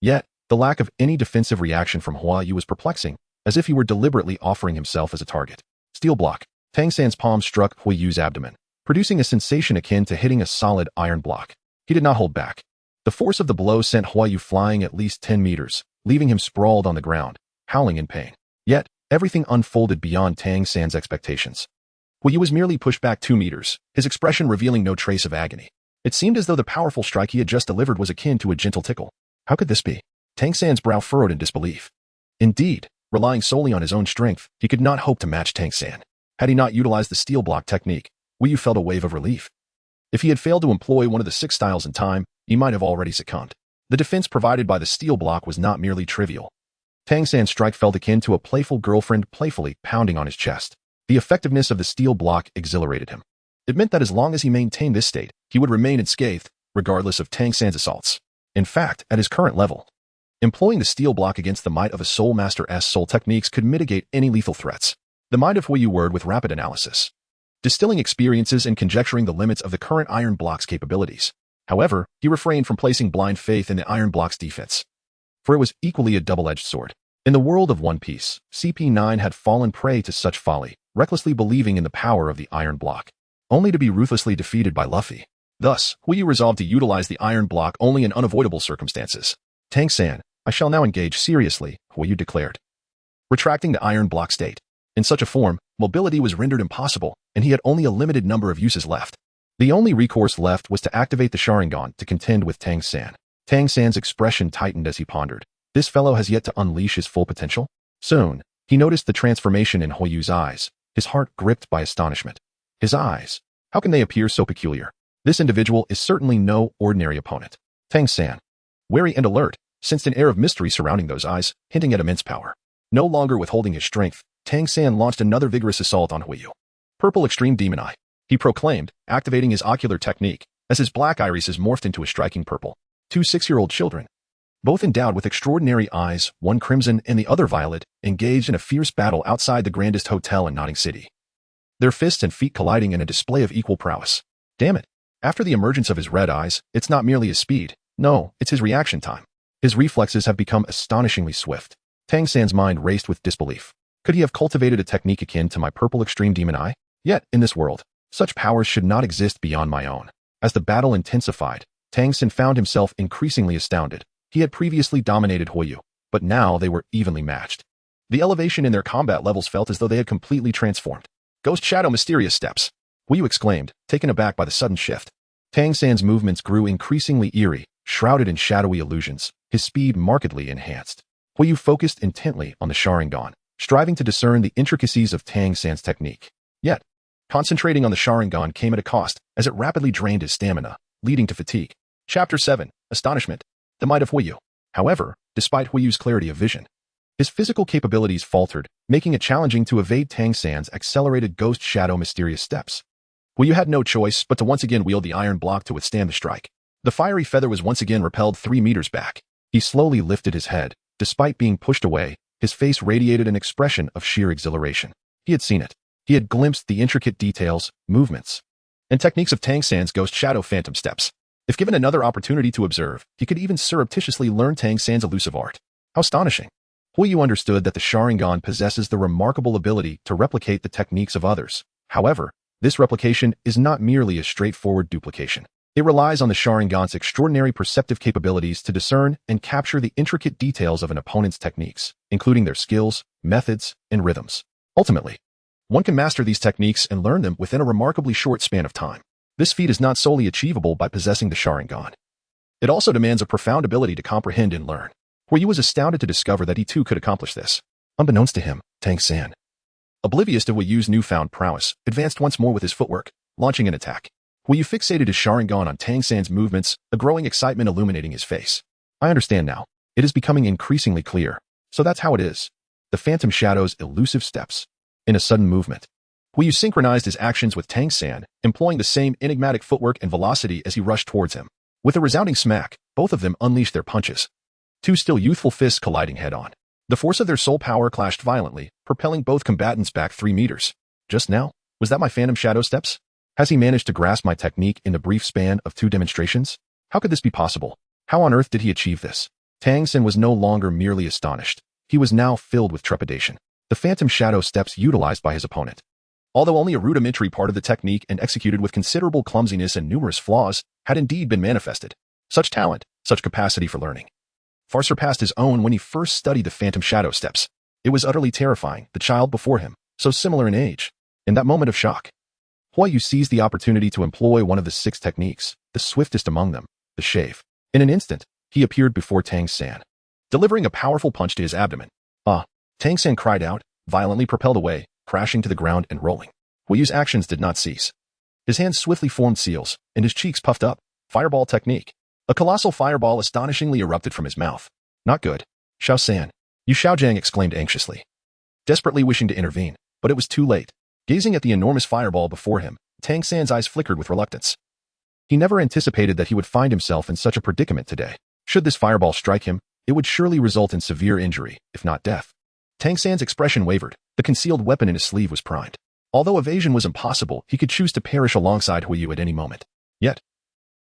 Yet, the lack of any defensive reaction from Huiyu was perplexing, as if he were deliberately offering himself as a target. Steel block. Tang San's palm struck Huiyu's abdomen, producing a sensation akin to hitting a solid iron block. He did not hold back. The force of the blow sent Huiyu flying at least 10 meters, leaving him sprawled on the ground, howling in pain. Yet, everything unfolded beyond Tang San's expectations. Huiyu was merely pushed back 2 meters, his expression revealing no trace of agony. It seemed as though the powerful strike he had just delivered was akin to a gentle tickle. How could this be? Tang San's brow furrowed in disbelief. Indeed, relying solely on his own strength, he could not hope to match Tang San. Had he not utilized the steel block technique, Huiyu felt a wave of relief. If he had failed to employ one of the 6 styles in time, he might have already succumbed. The defense provided by the steel block was not merely trivial. Tang San's strike felt akin to a playful girlfriend playfully pounding on his chest. The effectiveness of the steel block exhilarated him. It meant that as long as he maintained this state, he would remain unscathed, regardless of Tang San's assaults. In fact, at his current level, employing the steel block against the might of a Soul Master's soul techniques could mitigate any lethal threats. The mind of Huiyu whirred with rapid analysis, distilling experiences and conjecturing the limits of the current iron block's capabilities. However, he refrained from placing blind faith in the iron block's defense, for it was equally a double-edged sword. In the world of One Piece, CP9 had fallen prey to such folly, recklessly believing in the power of the iron block, only to be ruthlessly defeated by Luffy. Thus, Huiyu resolved to utilize the iron block only in unavoidable circumstances. Tang San, I shall now engage seriously, Huiyu declared, retracting the iron block state. In such a form, mobility was rendered impossible, and he had only a limited number of uses left. The only recourse left was to activate the Sharingan to contend with Tang San. Tang San's expression tightened as he pondered. This fellow has yet to unleash his full potential? Soon, He noticed the transformation in Huiyu's eyes, his heart gripped by astonishment. His eyes. How can they appear so peculiar? This individual is certainly no ordinary opponent. Tang San, wary and alert, sensed an air of mystery surrounding those eyes, hinting at immense power. No longer withholding his strength, Tang San launched another vigorous assault on Huiyu. Purple Extreme Demon Eye, he proclaimed, activating his ocular technique, as his black irises morphed into a striking purple. Two 6-year-old children, both endowed with extraordinary eyes, one crimson and the other violet, engaged in a fierce battle outside the grandest hotel in Notting City. Their fists and feet colliding in a display of equal prowess. Damn it. After the emergence of his red eyes, it's not merely his speed. No, it's his reaction time. His reflexes have become astonishingly swift. Tang San's mind raced with disbelief. Could he have cultivated a technique akin to my Purple Extreme Demon Eye? Yet, in this world, such powers should not exist beyond my own. As the battle intensified, Tang San found himself increasingly astounded. He had previously dominated Huiyu, but now they were evenly matched. The elevation in their combat levels felt as though they had completely transformed. Ghost Shadow Mysterious Steps, Huiyu exclaimed, taken aback by the sudden shift. Tang San's movements grew increasingly eerie, shrouded in shadowy illusions, his speed markedly enhanced. Huiyu focused intently on the Sharingan, striving to discern the intricacies of Tang San's technique. Yet, concentrating on the Sharingan came at a cost, as it rapidly drained his stamina, leading to fatigue. Chapter 7. Astonishment. The might of Huiyu. However, despite Huiyu's clarity of vision, his physical capabilities faltered, making it challenging to evade Tang San's accelerated Ghost Shadow Mysterious Steps. Huiyu had no choice but to once again wield the iron block to withstand the strike. The fiery feather was once again repelled 3 meters back. He slowly lifted his head. Despite being pushed away, his face radiated an expression of sheer exhilaration. He had seen it. He had glimpsed the intricate details, movements, and techniques of Tang San's Ghost Shadow Phantom Steps. If given another opportunity to observe, he could even surreptitiously learn Tang San's elusive art. How astonishing! Huiyu understood that the Sharingan possesses the remarkable ability to replicate the techniques of others. However, this replication is not merely a straightforward duplication. It relies on the Sharingan's extraordinary perceptive capabilities to discern and capture the intricate details of an opponent's techniques, including their skills, methods, and rhythms. Ultimately, one can master these techniques and learn them within a remarkably short span of time. This feat is not solely achievable by possessing the Sharingan. It also demands a profound ability to comprehend and learn. Huiyu was astounded to discover that he too could accomplish this. Unbeknownst to him, Tang San, oblivious to Huiyu's newfound prowess, advanced once more with his footwork, launching an attack. Huiyu fixated his Sharingan on Tang San's movements, a growing excitement illuminating his face. I understand now. It is becoming increasingly clear. So that's how it is. The Phantom Shadow's elusive steps. In a sudden movement, Huiyu synchronized his actions with Tang San, employing the same enigmatic footwork and velocity as he rushed towards him. With a resounding smack, both of them unleashed their punches. Two still youthful fists colliding head-on. The force of their soul power clashed violently, propelling both combatants back 3 meters. Just now, was that my Phantom Shadow Steps? Has he managed to grasp my technique in the brief span of 2 demonstrations? How could this be possible? How on earth did he achieve this? Tang San was no longer merely astonished. He was now filled with trepidation. The Phantom Shadow Steps utilized by his opponent, although only a rudimentary part of the technique and executed with considerable clumsiness and numerous flaws, had indeed been manifested. Such talent, such capacity for learning, far surpassed his own when he first studied the Phantom Shadow Steps. It was utterly terrifying, the child before him, so similar in age. In that moment of shock, Huiyu seized the opportunity to employ one of the 6 techniques, the swiftest among them, the shave. In an instant, he appeared before Tang San, delivering a powerful punch to his abdomen. Ah! Tang San cried out, violently propelled away, crashing to the ground and rolling. Huiyu's actions did not cease. His hands swiftly formed seals, and his cheeks puffed up. Fireball technique. A colossal fireball astonishingly erupted from his mouth. Not good. Xiao San. Yu Xiaojiang exclaimed anxiously, desperately wishing to intervene, but it was too late. Gazing at the enormous fireball before him, Tang San's eyes flickered with reluctance. He never anticipated that he would find himself in such a predicament today. Should this fireball strike him, it would surely result in severe injury, if not death. Tang San's expression wavered. The concealed weapon in his sleeve was primed. Although evasion was impossible, he could choose to perish alongside Huiyu at any moment. Yet,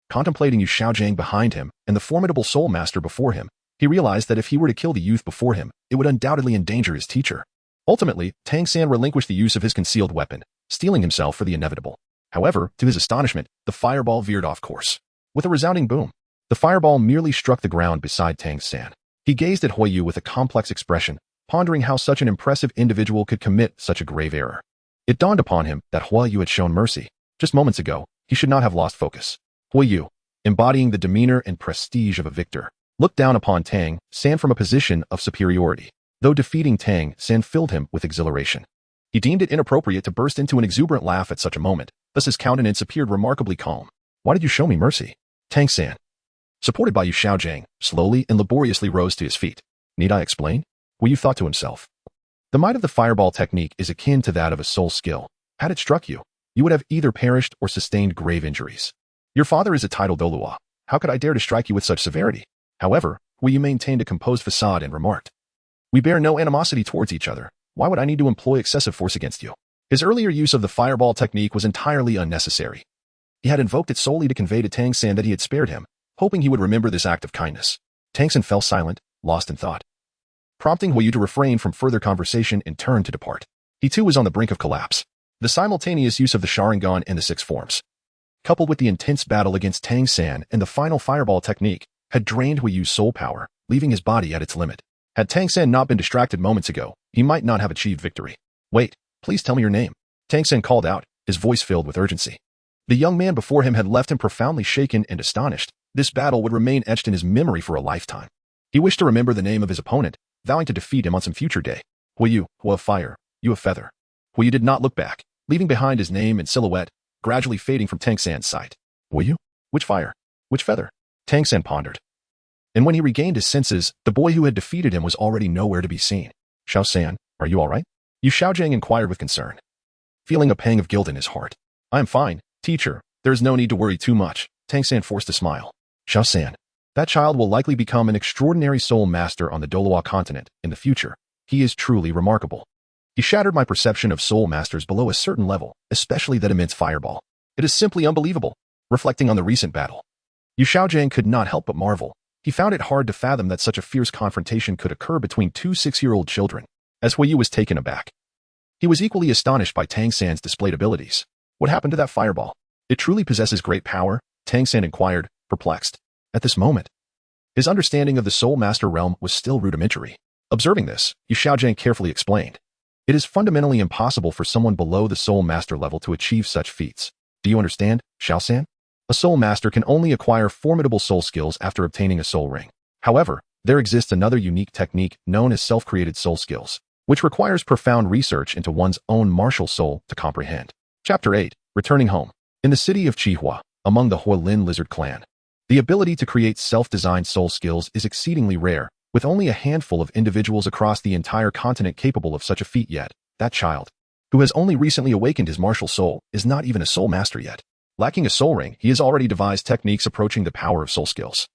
contemplating Yu Xiaojiang behind him and the formidable soul master before him, he realized that if he were to kill the youth before him, it would undoubtedly endanger his teacher. Ultimately, Tang San relinquished the use of his concealed weapon, steeling himself for the inevitable. However, to his astonishment, the fireball veered off course. With a resounding boom, the fireball merely struck the ground beside Tang San. He gazed at Huiyu with a complex expression, pondering how such an impressive individual could commit such a grave error. It dawned upon him that Huiyu had shown mercy. Just moments ago, he should not have lost focus. Huiyu, embodying the demeanor and prestige of a victor, looked down upon Tang San from a position of superiority. though defeating Tang San filled him with exhilaration. He deemed it inappropriate to burst into an exuberant laugh at such a moment, thus his countenance appeared remarkably calm. Why did you show me mercy? Tang San, supported by Yu Xiaojing, slowly and laboriously rose to his feet. Need I explain? Wu Yu thought to himself. The might of the fireball technique is akin to that of a soul skill. Had it struck you, you would have either perished or sustained grave injuries. Your father is a titled Douluo. How could I dare to strike you with such severity? However, Wu Yu maintained a composed facade and remarked. We bear no animosity towards each other. Why would I need to employ excessive force against you? His earlier use of the fireball technique was entirely unnecessary. He had invoked it solely to convey to Tang San that he had spared him, hoping he would remember this act of kindness. Tang San fell silent, lost in thought, prompting Wu Yu to refrain from further conversation and turn to depart. He too was on the brink of collapse. The simultaneous use of the Sharingan and the six forms, coupled with the intense battle against Tang San and the final fireball technique, had drained Wu Yu's soul power, leaving his body at its limit. Had Tang San not been distracted moments ago, he might not have achieved victory. Wait, please tell me your name. Tang San called out, his voice filled with urgency. The young man before him had left him profoundly shaken and astonished. This battle would remain etched in his memory for a lifetime. He wished to remember the name of his opponent, vowing to defeat him on some future day. Wu Yu, Wu of fire, Yu of feather. Wu Yu did not look back, leaving behind his name and silhouette, gradually fading from Tang San's sight. Wu Yu? Which fire? Which feather? Tang San pondered. And when he regained his senses, the boy who had defeated him was already nowhere to be seen. Xiao San, are you all right? Yu Xiaojing inquired with concern, feeling a pang of guilt in his heart. I am fine, teacher. There is no need to worry too much. Tang San forced a smile. Xiao San, that child will likely become an extraordinary soul master on the Douluo Continent in the future. He is truly remarkable. He shattered my perception of soul masters below a certain level, especially that immense fireball. It is simply unbelievable. Reflecting on the recent battle, Yu Xiaojing could not help but marvel. He found it hard to fathom that such a fierce confrontation could occur between two 6-year-old children. As Wu Yu was taken aback, he was equally astonished by Tang San's displayed abilities. What happened to that fireball? It truly possesses great power, Tang San inquired, perplexed. At this moment, his understanding of the Soul Master realm was still rudimentary. Observing this, Yu Xiaojing carefully explained. It is fundamentally impossible for someone below the Soul Master level to achieve such feats. Do you understand, Xiao San? A Soul Master can only acquire formidable soul skills after obtaining a soul ring. However, there exists another unique technique known as self-created soul skills, which requires profound research into one's own martial soul to comprehend. Chapter 8. Returning home. In the city of Chihua, among the Huolin lizard clan, the ability to create self-designed soul skills is exceedingly rare, with only a handful of individuals across the entire continent capable of such a feat yet. That child, who has only recently awakened his martial soul, is not even a soul master yet. Lacking a soul ring, he has already devised techniques approaching the power of soul skills.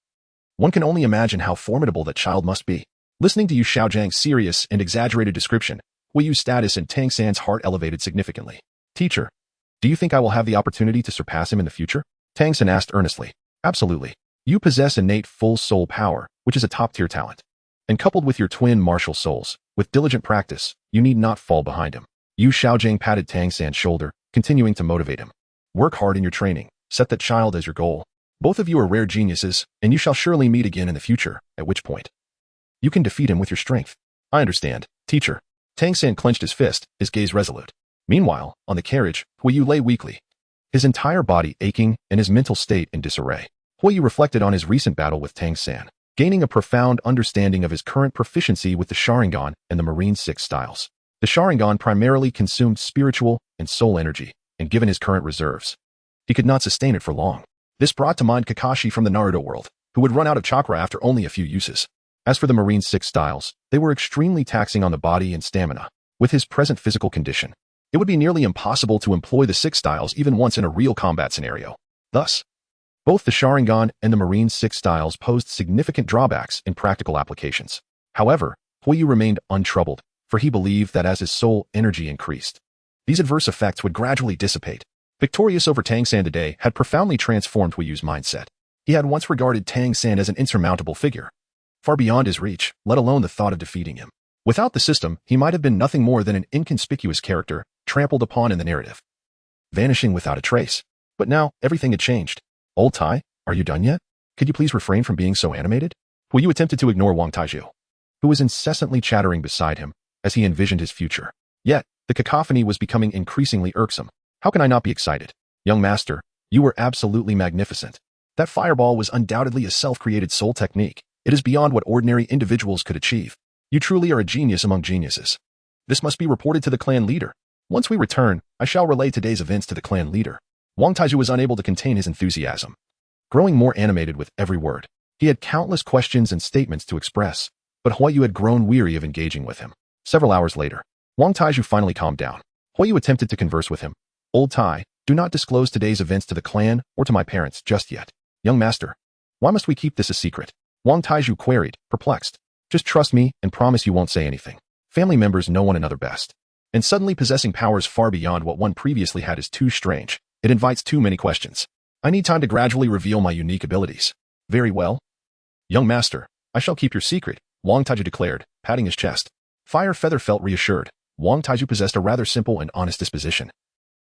One can only imagine how formidable that child must be. Listening to Yu Xiaojing's serious and exaggerated description, Wu Yu's status in Tang San's heart elevated significantly. Teacher, do you think I will have the opportunity to surpass him in the future? Tang San asked earnestly. Absolutely. You possess innate full soul power, which is a top-tier talent. And coupled with your twin martial souls, with diligent practice, you need not fall behind him. Yu Xiaojing patted Tang San's shoulder, continuing to motivate him. Work hard in your training, set that child as your goal. Both of you are rare geniuses, and you shall surely meet again in the future, at which point you can defeat him with your strength. I understand, teacher. Tang San clenched his fist, his gaze resolute. Meanwhile, on the carriage, Wu Yu lay weakly, his entire body aching and his mental state in disarray. Wu Yu reflected on his recent battle with Tang San, gaining a profound understanding of his current proficiency with the Sharingan and the Marine 6 styles. The Sharingan primarily consumed spiritual and soul energy, and given his current reserves, he could not sustain it for long. This brought to mind Kakashi from the Naruto world, who would run out of chakra after only a few uses. As for the Marine 6 styles, they were extremely taxing on the body and stamina. With his present physical condition, it would be nearly impossible to employ the 6 styles even once in a real combat scenario. Thus, both the Sharingan and the Marine 6 styles posed significant drawbacks in practical applications. However, Wu Yu remained untroubled, for he believed that as his soul energy increased, these adverse effects would gradually dissipate. Victorious over Tang San today had profoundly transformed Wu Yu's mindset. He had once regarded Tang San as an insurmountable figure, far beyond his reach, let alone the thought of defeating him. Without the system, he might have been nothing more than an inconspicuous character, trampled upon in the narrative, vanishing without a trace. But now, everything had changed. Old Tai, are you done yet? Could you please refrain from being so animated? Wu Yu attempted to ignore Wang Taizhu, who was incessantly chattering beside him, as he envisioned his future. Yet, the cacophony was becoming increasingly irksome. How can I not be excited? Young master, you were absolutely magnificent. That fireball was undoubtedly a self-created soul technique. It is beyond what ordinary individuals could achieve. You truly are a genius among geniuses. This must be reported to the clan leader. Once we return, I shall relay today's events to the clan leader. Wang Taiju was unable to contain his enthusiasm, growing more animated with every word. He had countless questions and statements to express, but Huayu had grown weary of engaging with him. Several hours later, Wang Taiju finally calmed down. Huayu attempted to converse with him. Old Tai, do not disclose today's events to the clan or to my parents just yet. Young master, why must we keep this a secret? Wang Taiju queried, perplexed. Just trust me and promise you won't say anything. Family members know one another best. And suddenly possessing powers far beyond what one previously had is too strange. It invites too many questions. I need time to gradually reveal my unique abilities. Very well. Young master, I shall keep your secret, Wang Taiju declared, patting his chest. Fire Feather felt reassured. Wang Taiju possessed a rather simple and honest disposition,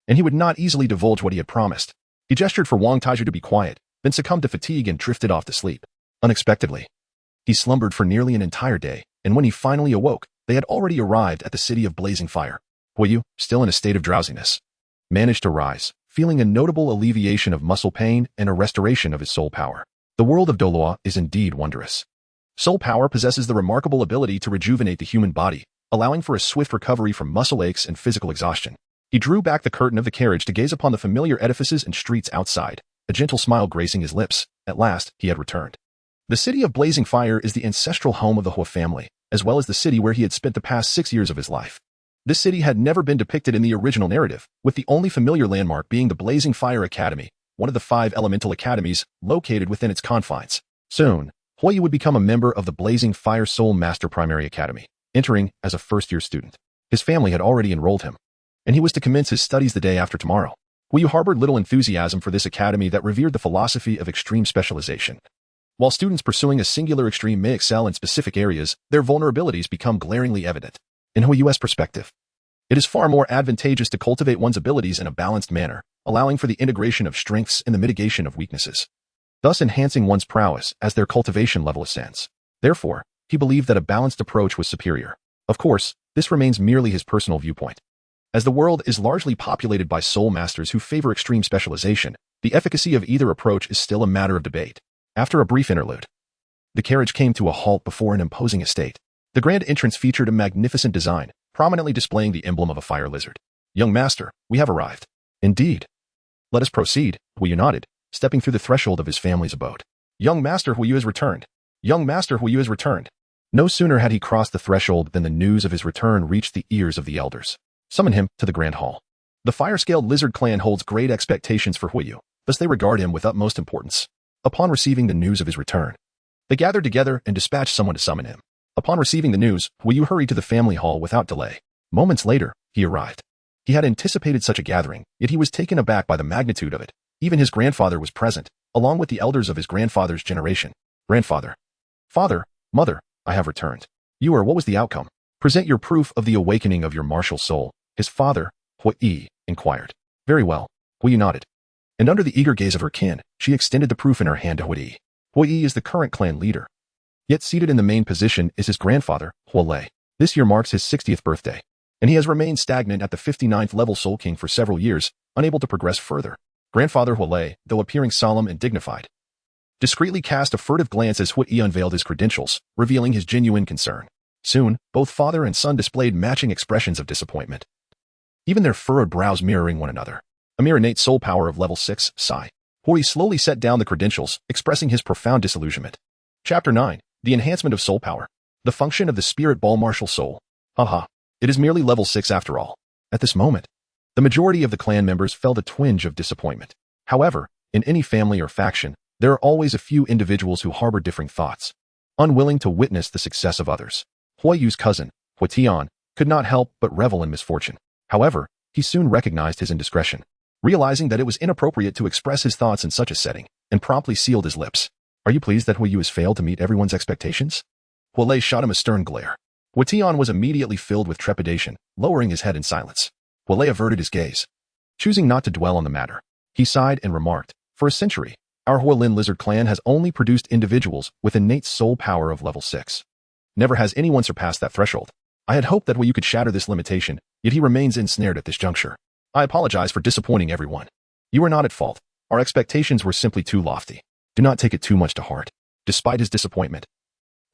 and he would not easily divulge what he had promised. He gestured for Wang Taiju to be quiet, then succumbed to fatigue and drifted off to sleep. Unexpectedly, he slumbered for nearly an entire day, and when he finally awoke, they had already arrived at the city of blazing fire. Huayu, still in a state of drowsiness, managed to rise, feeling a notable alleviation of muscle pain and a restoration of his soul power. The world of Douluo is indeed wondrous. Soul power possesses the remarkable ability to rejuvenate the human body, allowing for a swift recovery from muscle aches and physical exhaustion. He drew back the curtain of the carriage to gaze upon the familiar edifices and streets outside, a gentle smile gracing his lips. At last, he had returned. The city of blazing fire is the ancestral home of the Hua family, as well as the city where he had spent the past 6 years of his life. This city had never been depicted in the original narrative, with the only familiar landmark being the Blazing Fire Academy, one of the 5 elemental academies located within its confines. Soon, Huayu would become a member of the Blazing Fire Soul Master Primary Academy, entering as a first-year student. His family had already enrolled him, and he was to commence his studies the day after tomorrow. Huayu harbored little enthusiasm for this academy that revered the philosophy of extreme specialization. While students pursuing a singular extreme may excel in specific areas, their vulnerabilities become glaringly evident. In Huayu's perspective, it is far more advantageous to cultivate one's abilities in a balanced manner, allowing for the integration of strengths and the mitigation of weaknesses, thus enhancing one's prowess as their cultivation level ascends. Therefore, he believed that a balanced approach was superior. Of course, this remains merely his personal viewpoint. As the world is largely populated by soul masters who favor extreme specialization, the efficacy of either approach is still a matter of debate. After a brief interlude, the carriage came to a halt before an imposing estate. The grand entrance featured a magnificent design, prominently displaying the emblem of a fire lizard. Young master, we have arrived. Indeed. Let us proceed, Huayu nodded, stepping through the threshold of his family's abode. Young master Huayu has returned. Young master Huayu has returned. No sooner had he crossed the threshold than the news of his return reached the ears of the elders. Summon him to the grand hall. The fire-scaled lizard clan holds great expectations for Huayu, thus they regard him with utmost importance. Upon receiving the news of his return, they gathered together and dispatched someone to summon him. Upon receiving the news, Huayu hurried to the family hall without delay. Moments later, he arrived. He had anticipated such a gathering, yet he was taken aback by the magnitude of it. Even his grandfather was present, along with the elders of his grandfather's generation. Grandfather. Father, mother, I have returned. What was the outcome? Present your proof of the awakening of your martial soul. His father, Huayi, inquired. Very well. Huayu nodded. And under the eager gaze of her kin, she extended the proof in her hand to Huayi. Huayi is the current clan leader. Yet seated in the main position is his grandfather, Hualei. This year marks his 60th birthday, and he has remained stagnant at the 59th level Soul King for several years, unable to progress further. Grandfather Hualei, though appearing solemn and dignified, discreetly cast a furtive glance as Huayi unveiled his credentials, revealing his genuine concern. Soon, both father and son displayed matching expressions of disappointment, even their furrowed brows mirroring one another. A mere innate soul power of level 6, sigh. Huayi slowly set down the credentials, expressing his profound disillusionment. Chapter 9. The Enhancement of Soul Power. The Function of the Spirit Ball Martial Soul. Haha. It is merely level 6 after all. At this moment, the majority of the clan members felt a twinge of disappointment. However, in any family or faction, there are always a few individuals who harbor differing thoughts, unwilling to witness the success of others. Huayu's cousin, Huatian, could not help but revel in misfortune. However, he soon recognized his indiscretion, realizing that it was inappropriate to express his thoughts in such a setting, and promptly sealed his lips. Are you pleased that Huayu has failed to meet everyone's expectations? Hualei shot him a stern glare. Huatian was immediately filled with trepidation, lowering his head in silence. Hualei averted his gaze, choosing not to dwell on the matter. He sighed and remarked, for a century, our Hualin lizard clan has only produced individuals with innate soul power of level 6. Never has anyone surpassed that threshold. I had hoped that Huayu could shatter this limitation, yet he remains ensnared at this juncture. I apologize for disappointing everyone. You are not at fault. Our expectations were simply too lofty. Do not take it too much to heart. Despite his disappointment,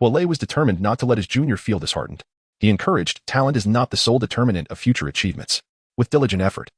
Huolei was determined not to let his junior feel disheartened. He encouraged, talent is not the sole determinant of future achievements. With diligent effort,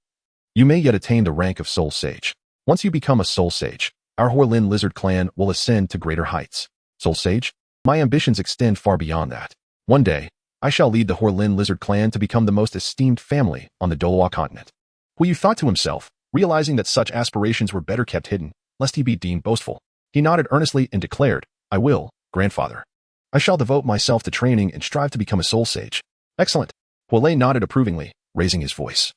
you may yet attain the rank of Soul Sage. Once you become a Soul Sage, our Huolin Lizard clan will ascend to greater heights. Soul Sage? My ambitions extend far beyond that. One day, I shall lead the Huolin Lizard clan to become the most esteemed family on the Douluo Continent. Huoyu thought to himself, realizing that such aspirations were better kept hidden, lest he be deemed boastful. He nodded earnestly and declared, I will, grandfather. I shall devote myself to training and strive to become a Soul Sage. Excellent. Huolei nodded approvingly, raising his voice.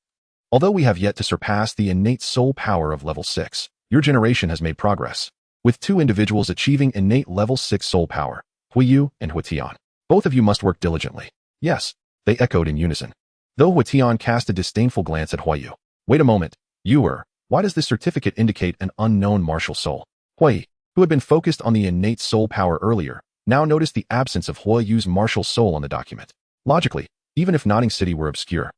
Although we have yet to surpass the innate soul power of level 6, your generation has made progress, with 2 individuals achieving innate level 6 soul power, Huoyu and Huitian. Both of you must work diligently. Yes, they echoed in unison. Though Huitian cast a disdainful glance at Huoyu. Wait a moment, why does this certificate indicate an unknown martial soul? Hui, who had been focused on the innate soul power earlier, now noticed the absence of Huoyu's martial soul on the document. Logically, even if Wuhan City were obscure,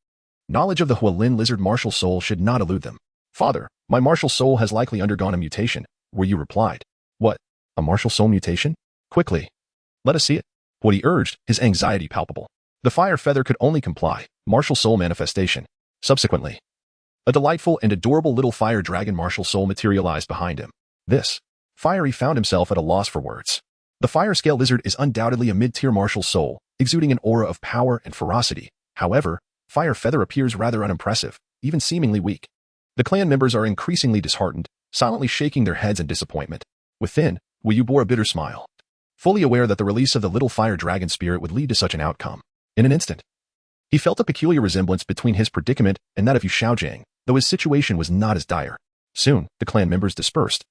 knowledge of the Huolin Lizard martial soul should not elude them. Father, my martial soul has likely undergone a mutation, Huoyu replied. What? A martial soul mutation? Quickly. Let us see it. What he urged, his anxiety palpable. The fire feather could only comply, martial soul manifestation. Subsequently, a delightful and adorable little fire dragon martial soul materialized behind him. This. Fiery found himself at a loss for words. The fire scale lizard is undoubtedly a mid-tier martial soul, exuding an aura of power and ferocity. However, fire feather appears rather unimpressive, even seemingly weak. The clan members are increasingly disheartened, silently shaking their heads in disappointment. Within, Huoyu bore a bitter smile, fully aware that the release of the little fire dragon spirit would lead to such an outcome. In an instant, he felt a peculiar resemblance between his predicament and that of Yu Shaojiang, though his situation was not as dire. Soon, the clan members dispersed,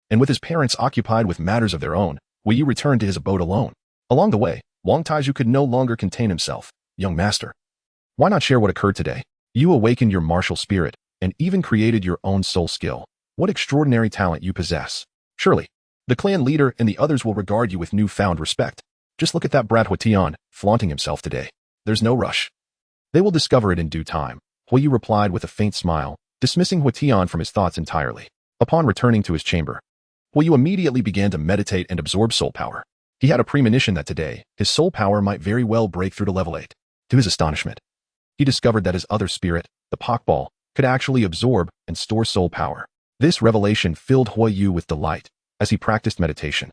and with his parents occupied with matters of their own, Huoyu returned to his abode alone. Along the way, Wang Taizhu could no longer contain himself. Young master, why not share what occurred today? You awakened your martial spirit and even created your own soul skill. What extraordinary talent you possess. Surely, the clan leader and the others will regard you with newfound respect. Just look at that brat Huitian, flaunting himself today. There's no rush. They will discover it in due time, Huoyu replied with a faint smile, dismissing Huitian from his thoughts entirely. Upon returning to his chamber, Huoyu immediately began to meditate and absorb soul power. He had a premonition that today, his soul power might very well break through to level 8. To his astonishment, he discovered that his other spirit, the Pokball, could actually absorb and store soul power. This revelation filled Huoyu with delight as he practiced meditation.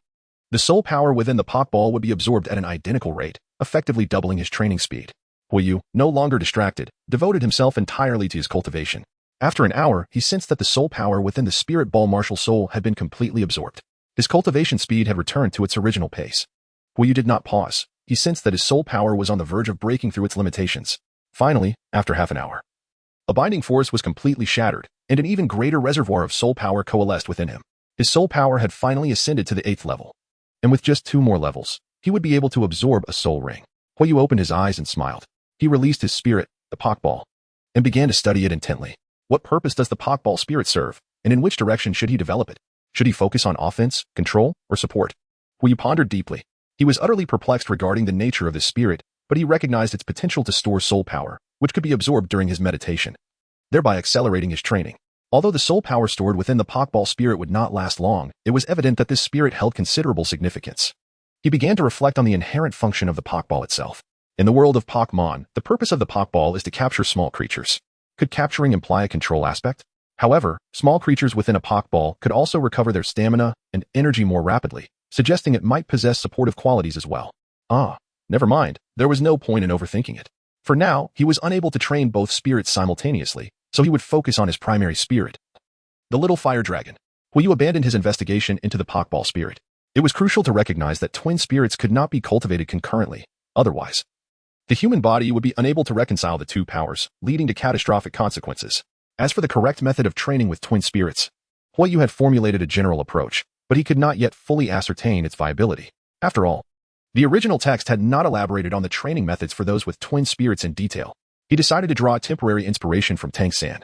The soul power within the Pokball would be absorbed at an identical rate, effectively doubling his training speed. Huoyu, no longer distracted, devoted himself entirely to his cultivation. After an hour, he sensed that the soul power within the spirit ball martial soul had been completely absorbed. His cultivation speed had returned to its original pace. Huoyu did not pause. He sensed that his soul power was on the verge of breaking through its limitations. Finally, after half an hour, a binding force was completely shattered, and an even greater reservoir of soul power coalesced within him. His soul power had finally ascended to the 8th level, and with just 2 more levels, he would be able to absorb a soul ring. Huoyu opened his eyes and smiled. He released his spirit, the Pokball, and began to study it intently. What purpose does the Pokball spirit serve, and in which direction should he develop it? Should he focus on offense, control, or support? Huoyu pondered deeply. He was utterly perplexed regarding the nature of this spirit, but he recognized its potential to store soul power, which could be absorbed during his meditation, thereby accelerating his training. Although the soul power stored within the Pokball spirit would not last long, it was evident that this spirit held considerable significance. He began to reflect on the inherent function of the Pokball itself. In the world of Pokemon, the purpose of the Pokball is to capture small creatures. Could capturing imply a control aspect? However, small creatures within a Pokeball could also recover their stamina and energy more rapidly, suggesting it might possess supportive qualities as well. Never mind, there was no point in overthinking it. For now, he was unable to train both spirits simultaneously, so he would focus on his primary spirit, the little fire dragon. Huoyu abandoned his investigation into the Pokeball spirit. It was crucial to recognize that twin spirits could not be cultivated concurrently, otherwise, the human body would be unable to reconcile the 2 powers, leading to catastrophic consequences. As for the correct method of training with twin spirits, Huoyu had formulated a general approach, but he could not yet fully ascertain its viability. After all, the original text had not elaborated on the training methods for those with twin spirits in detail. He decided to draw a temporary inspiration from Tang San,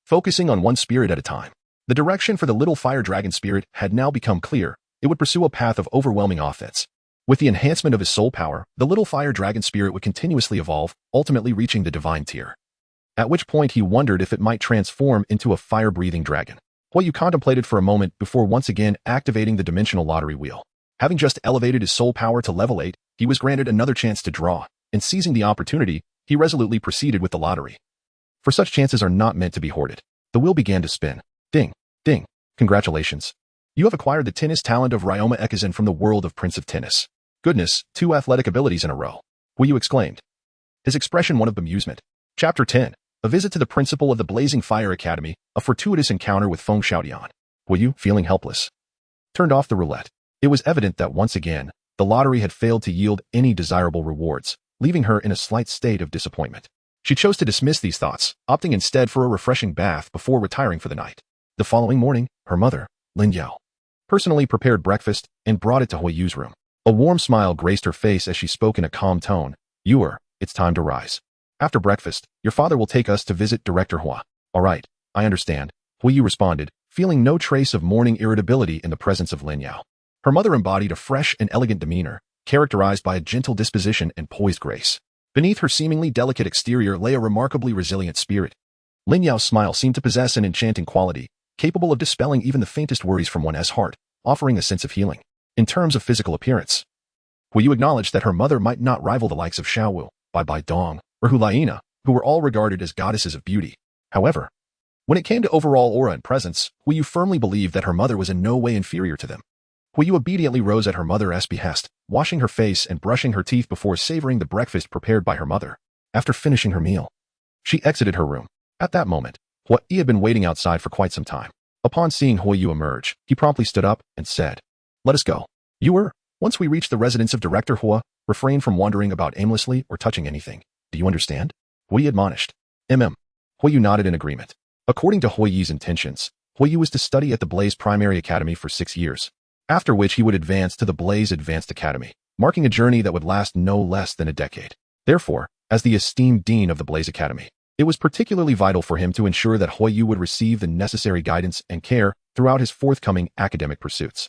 focusing on one spirit at a time. The direction for the little fire dragon spirit had now become clear. It would pursue a path of overwhelming offense. With the enhancement of his soul power, the little fire dragon spirit would continuously evolve, ultimately reaching the divine tier. At which point he wondered if it might transform into a fire-breathing dragon. Huoyu contemplated for a moment before once again activating the dimensional lottery wheel. Having just elevated his soul power to level 8, he was granted another chance to draw, and seizing the opportunity, he resolutely proceeded with the lottery. For such chances are not meant to be hoarded. The wheel began to spin. Ding, ding. Congratulations. You have acquired the tennis talent of Ryoma Ekizan from the world of Prince of Tennis. Goodness, 2 athletic abilities in a row. Wuyu exclaimed. His expression one of bemusement. Chapter 10. A visit to the principal of the Blazing Fire Academy, a fortuitous encounter with Feng Xiaodian. Wuyu, feeling helpless, turned off the roulette. It was evident that once again, the lottery had failed to yield any desirable rewards, leaving her in a slight state of disappointment. She chose to dismiss these thoughts, opting instead for a refreshing bath before retiring for the night. The following morning, her mother, Lin Yao, personally prepared breakfast and brought it to Huiyu's room. A warm smile graced her face as she spoke in a calm tone. It's time to rise. After breakfast, your father will take us to visit Director Hua. All right, I understand, Huiyu responded, feeling no trace of morning irritability in the presence of Lin Yao. Her mother embodied a fresh and elegant demeanor, characterized by a gentle disposition and poised grace. Beneath her seemingly delicate exterior lay a remarkably resilient spirit. Lin Yao's smile seemed to possess an enchanting quality, capable of dispelling even the faintest worries from one's heart, offering a sense of healing. In terms of physical appearance, Huiyu acknowledged that her mother might not rival the likes of Xiaowu, BBDong, or Hulaina, who were all regarded as goddesses of beauty. However, when it came to overall aura and presence, Huiyu firmly believed that her mother was in no way inferior to them. Huiyu obediently rose at her mother's behest, washing her face and brushing her teeth before savoring the breakfast prepared by her mother. After finishing her meal, she exited her room. At that moment, Huiyu had been waiting outside for quite some time. Upon seeing Huiyu emerge, he promptly stood up and said, "Let us go. Once we reach the residence of Director Hua, refrain from wandering about aimlessly or touching anything. Do you understand?" Huiyu admonished. Huiyu nodded in agreement. According to Huiyu's intentions, Huiyu was to study at the Blaze Primary Academy for 6 years, after which he would advance to the Blaze Advanced Academy, marking a journey that would last no less than a decade. Therefore, as the esteemed dean of the Blaze Academy, it was particularly vital for him to ensure that Huiyu would receive the necessary guidance and care throughout his forthcoming academic pursuits.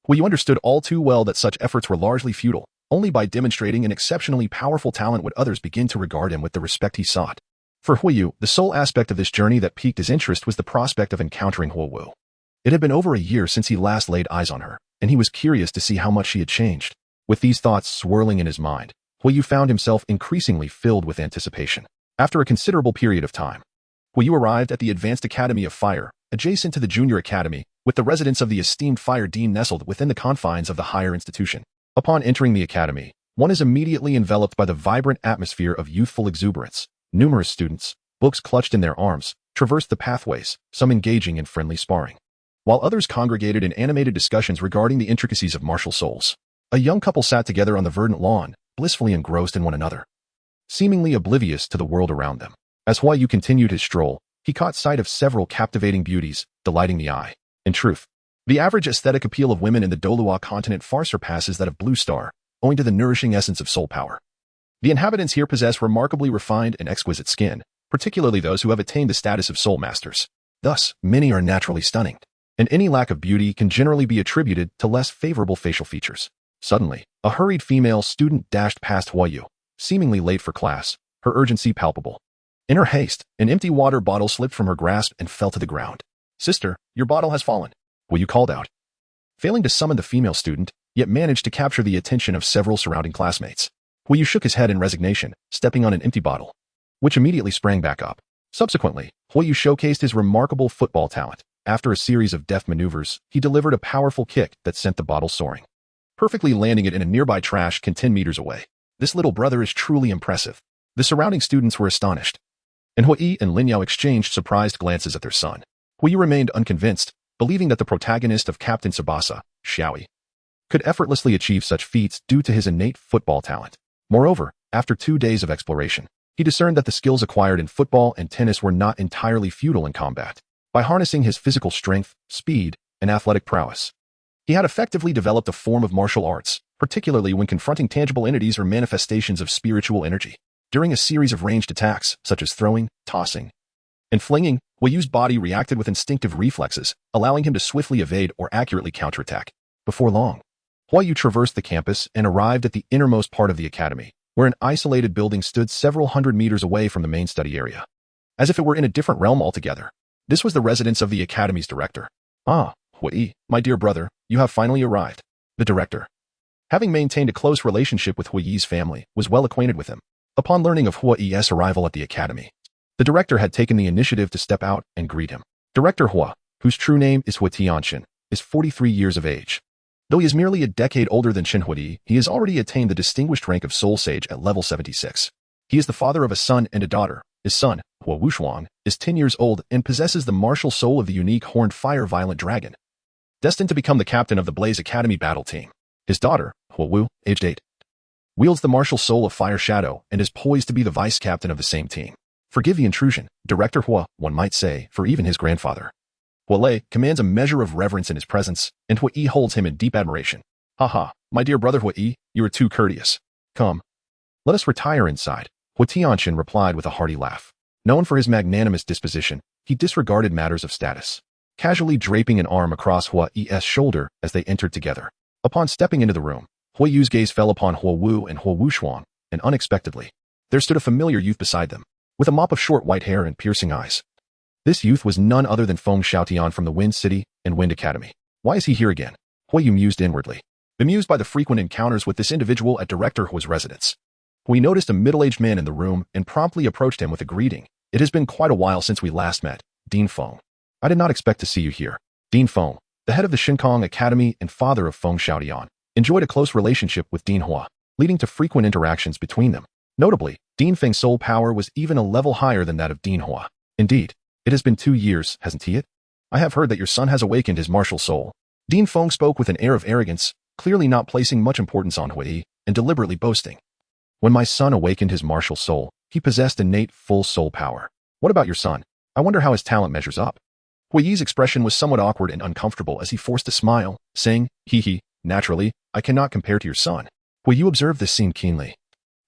Huiyu understood all too well that such efforts were largely futile. Only by demonstrating an exceptionally powerful talent would others begin to regard him with the respect he sought. For Huiyu, the sole aspect of this journey that piqued his interest was the prospect of encountering Huowu. It had been over a year since he last laid eyes on her, and he was curious to see how much she had changed. With these thoughts swirling in his mind, Huiyu found himself increasingly filled with anticipation. After a considerable period of time, Huiyu arrived at the Advanced Academy of Fire, adjacent to the Junior Academy, with the residence of the esteemed Fire Dean nestled within the confines of the higher institution. Upon entering the academy, one is immediately enveloped by the vibrant atmosphere of youthful exuberance. Numerous students, books clutched in their arms, traversed the pathways, some engaging in friendly sparring, while others congregated in animated discussions regarding the intricacies of martial souls. A young couple sat together on the verdant lawn, blissfully engrossed in one another, seemingly oblivious to the world around them. As Huiyu continued his stroll, he caught sight of several captivating beauties, delighting the eye. In truth, the average aesthetic appeal of women in the Douluo Continent far surpasses that of Blue Star, owing to the nourishing essence of soul power. The inhabitants here possess remarkably refined and exquisite skin, particularly those who have attained the status of soul masters. Thus, many are naturally stunning, and any lack of beauty can generally be attributed to less favorable facial features. Suddenly, a hurried female student dashed past Huiyu, seemingly late for class, her urgency palpable. In her haste, an empty water bottle slipped from her grasp and fell to the ground. "Sister, your bottle has fallen," Huiyu called out, failing to summon the female student, yet managed to capture the attention of several surrounding classmates. Huiyu shook his head in resignation, stepping on an empty bottle, which immediately sprang back up. Subsequently, Huiyu showcased his remarkable football talent. After a series of deft maneuvers, he delivered a powerful kick that sent the bottle soaring, perfectly landing it in a nearby trash can 10 meters away. This little brother is truly impressive. The surrounding students were astonished, and Huiyu and Lin Yao exchanged surprised glances at their son. Huiyu remained unconvinced, believing that the protagonist of Captain Tsubasa, Xiaoyi, could effortlessly achieve such feats due to his innate football talent. Moreover, after 2 days of exploration, he discerned that the skills acquired in football and tennis were not entirely futile in combat. By harnessing his physical strength, speed, and athletic prowess, he had effectively developed a form of martial arts, particularly when confronting tangible entities or manifestations of spiritual energy. During a series of ranged attacks, such as throwing, tossing, and flinging, Huiyu's body reacted with instinctive reflexes, allowing him to swiftly evade or accurately counterattack. Before long, Huiyu traversed the campus and arrived at the innermost part of the academy, where an isolated building stood several hundred meters away from the main study area, as if it were in a different realm altogether. This was the residence of the academy's director. "Ah, Huiyu, my dear brother, you have finally arrived," the director, having maintained a close relationship with Hui Yi's family, was well acquainted with him. Upon learning of Hui Yi's arrival at the academy, the director had taken the initiative to step out and greet him. Director Hua, whose true name is Hui Tianxin, is 43 years of age. Though he is merely a decade older than Qin Huidi, he has already attained the distinguished rank of Soul Sage at level 76. He is the father of a son and a daughter. His son, Hua Wushuang, is 10 years old and possesses the martial soul of the unique horned fire violent dragon, destined to become the captain of the Blaze Academy battle team. His daughter, Hua Wu, aged 8, wields the martial soul of Fire Shadow and is poised to be the vice captain of the same team. Forgive the intrusion, Director Hua, one might say, for even his grandfather. Hua Lei commands a measure of reverence in his presence, and Hui Yi holds him in deep admiration. Haha, my dear brother Hui Yi, you are too courteous. Come, let us retire inside. Hui Tianxin replied with a hearty laugh. Known for his magnanimous disposition, he disregarded matters of status, casually draping an arm across Hua Yi's shoulder as they entered together. Upon stepping into the room, Hui Yu's gaze fell upon Hua Wu and Hua Wushuang, and unexpectedly, there stood a familiar youth beside them, with a mop of short white hair and piercing eyes. This youth was none other than Feng Xiaotian from the Wind City and Wind Academy. Why is he here again? Hui Yu mused inwardly, bemused by the frequent encounters with this individual at Director Hua's residence. Hui noticed a middle-aged man in the room and promptly approached him with a greeting. It has been quite a while since we last met, Dean Feng. I did not expect to see you here. Dean Feng, the head of the Shinkong Academy and father of Feng Xiaotian, enjoyed a close relationship with Dean Hua, leading to frequent interactions between them. Notably, Dean Feng's soul power was even a level higher than that of Dean Hua. Indeed, it has been 2 years, hasn't he? I have heard that your son has awakened his martial soul. Dean Feng spoke with an air of arrogance, clearly not placing much importance on Hui Yi, and deliberately boasting. When my son awakened his martial soul, he possessed innate full soul power. What about your son? I wonder how his talent measures up. Hui Yi's expression was somewhat awkward and uncomfortable as he forced a smile, saying, hee, naturally, I cannot compare to your son. Hui Yi observed this scene keenly,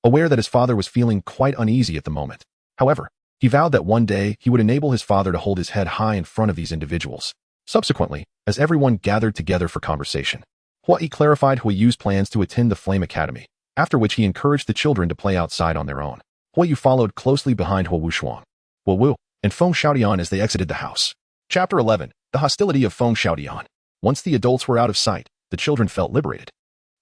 aware that his father was feeling quite uneasy at the moment. However, he vowed that one day he would enable his father to hold his head high in front of these individuals. Subsequently, as everyone gathered together for conversation, Hua Yi clarified Hui Yu's plans to attend the Flame Academy, after which he encouraged the children to play outside on their own. Hui Yu followed closely behind Hua Wushuang, Hua Wu, and Feng Xiaotian as they exited the house. Chapter 11. The Hostility of Feng Xiaotian. Once the adults were out of sight, the children felt liberated.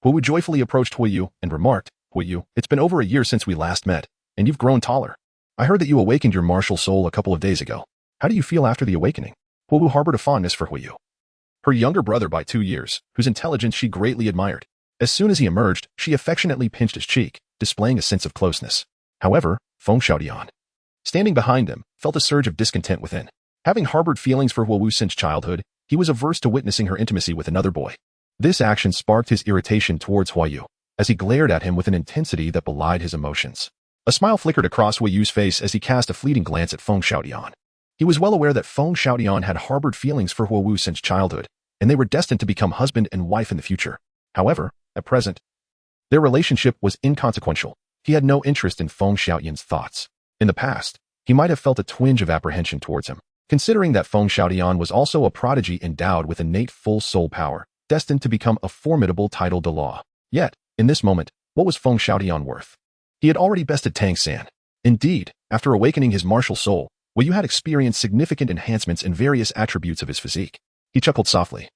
Hua Wu joyfully approached Hui Yu and remarked, Hui Yu, it's been over a year since we last met, and you've grown taller. I heard that you awakened your martial soul a couple of days ago. How do you feel after the awakening? Hua Wu harbored a fondness for Hui Yu, her younger brother by 2 years, whose intelligence she greatly admired. As soon as he emerged, she affectionately pinched his cheek, displaying a sense of closeness. However, Feng Xiaotian, standing behind them, felt a surge of discontent within. Having harbored feelings for Hua Wu since childhood, he was averse to witnessing her intimacy with another boy. This action sparked his irritation towards Hua Yu, as he glared at him with an intensity that belied his emotions. A smile flickered across Hui Yu's face as he cast a fleeting glance at Feng Xiaotian. He was well aware that Feng Xiaotian had harbored feelings for Hua Wu since childhood, and they were destined to become husband and wife in the future. However, at present, their relationship was inconsequential. He had no interest in Feng Xiaotian's thoughts. In the past, he might have felt a twinge of apprehension towards him, considering that Feng Xiaotian was also a prodigy endowed with innate full soul power, destined to become a formidable title de law. Yet, in this moment, what was Feng Xiaotian worth? He had already bested Tang San. Indeed, after awakening his martial soul, Hui Yu had experienced significant enhancements in various attributes of his physique. He chuckled softly,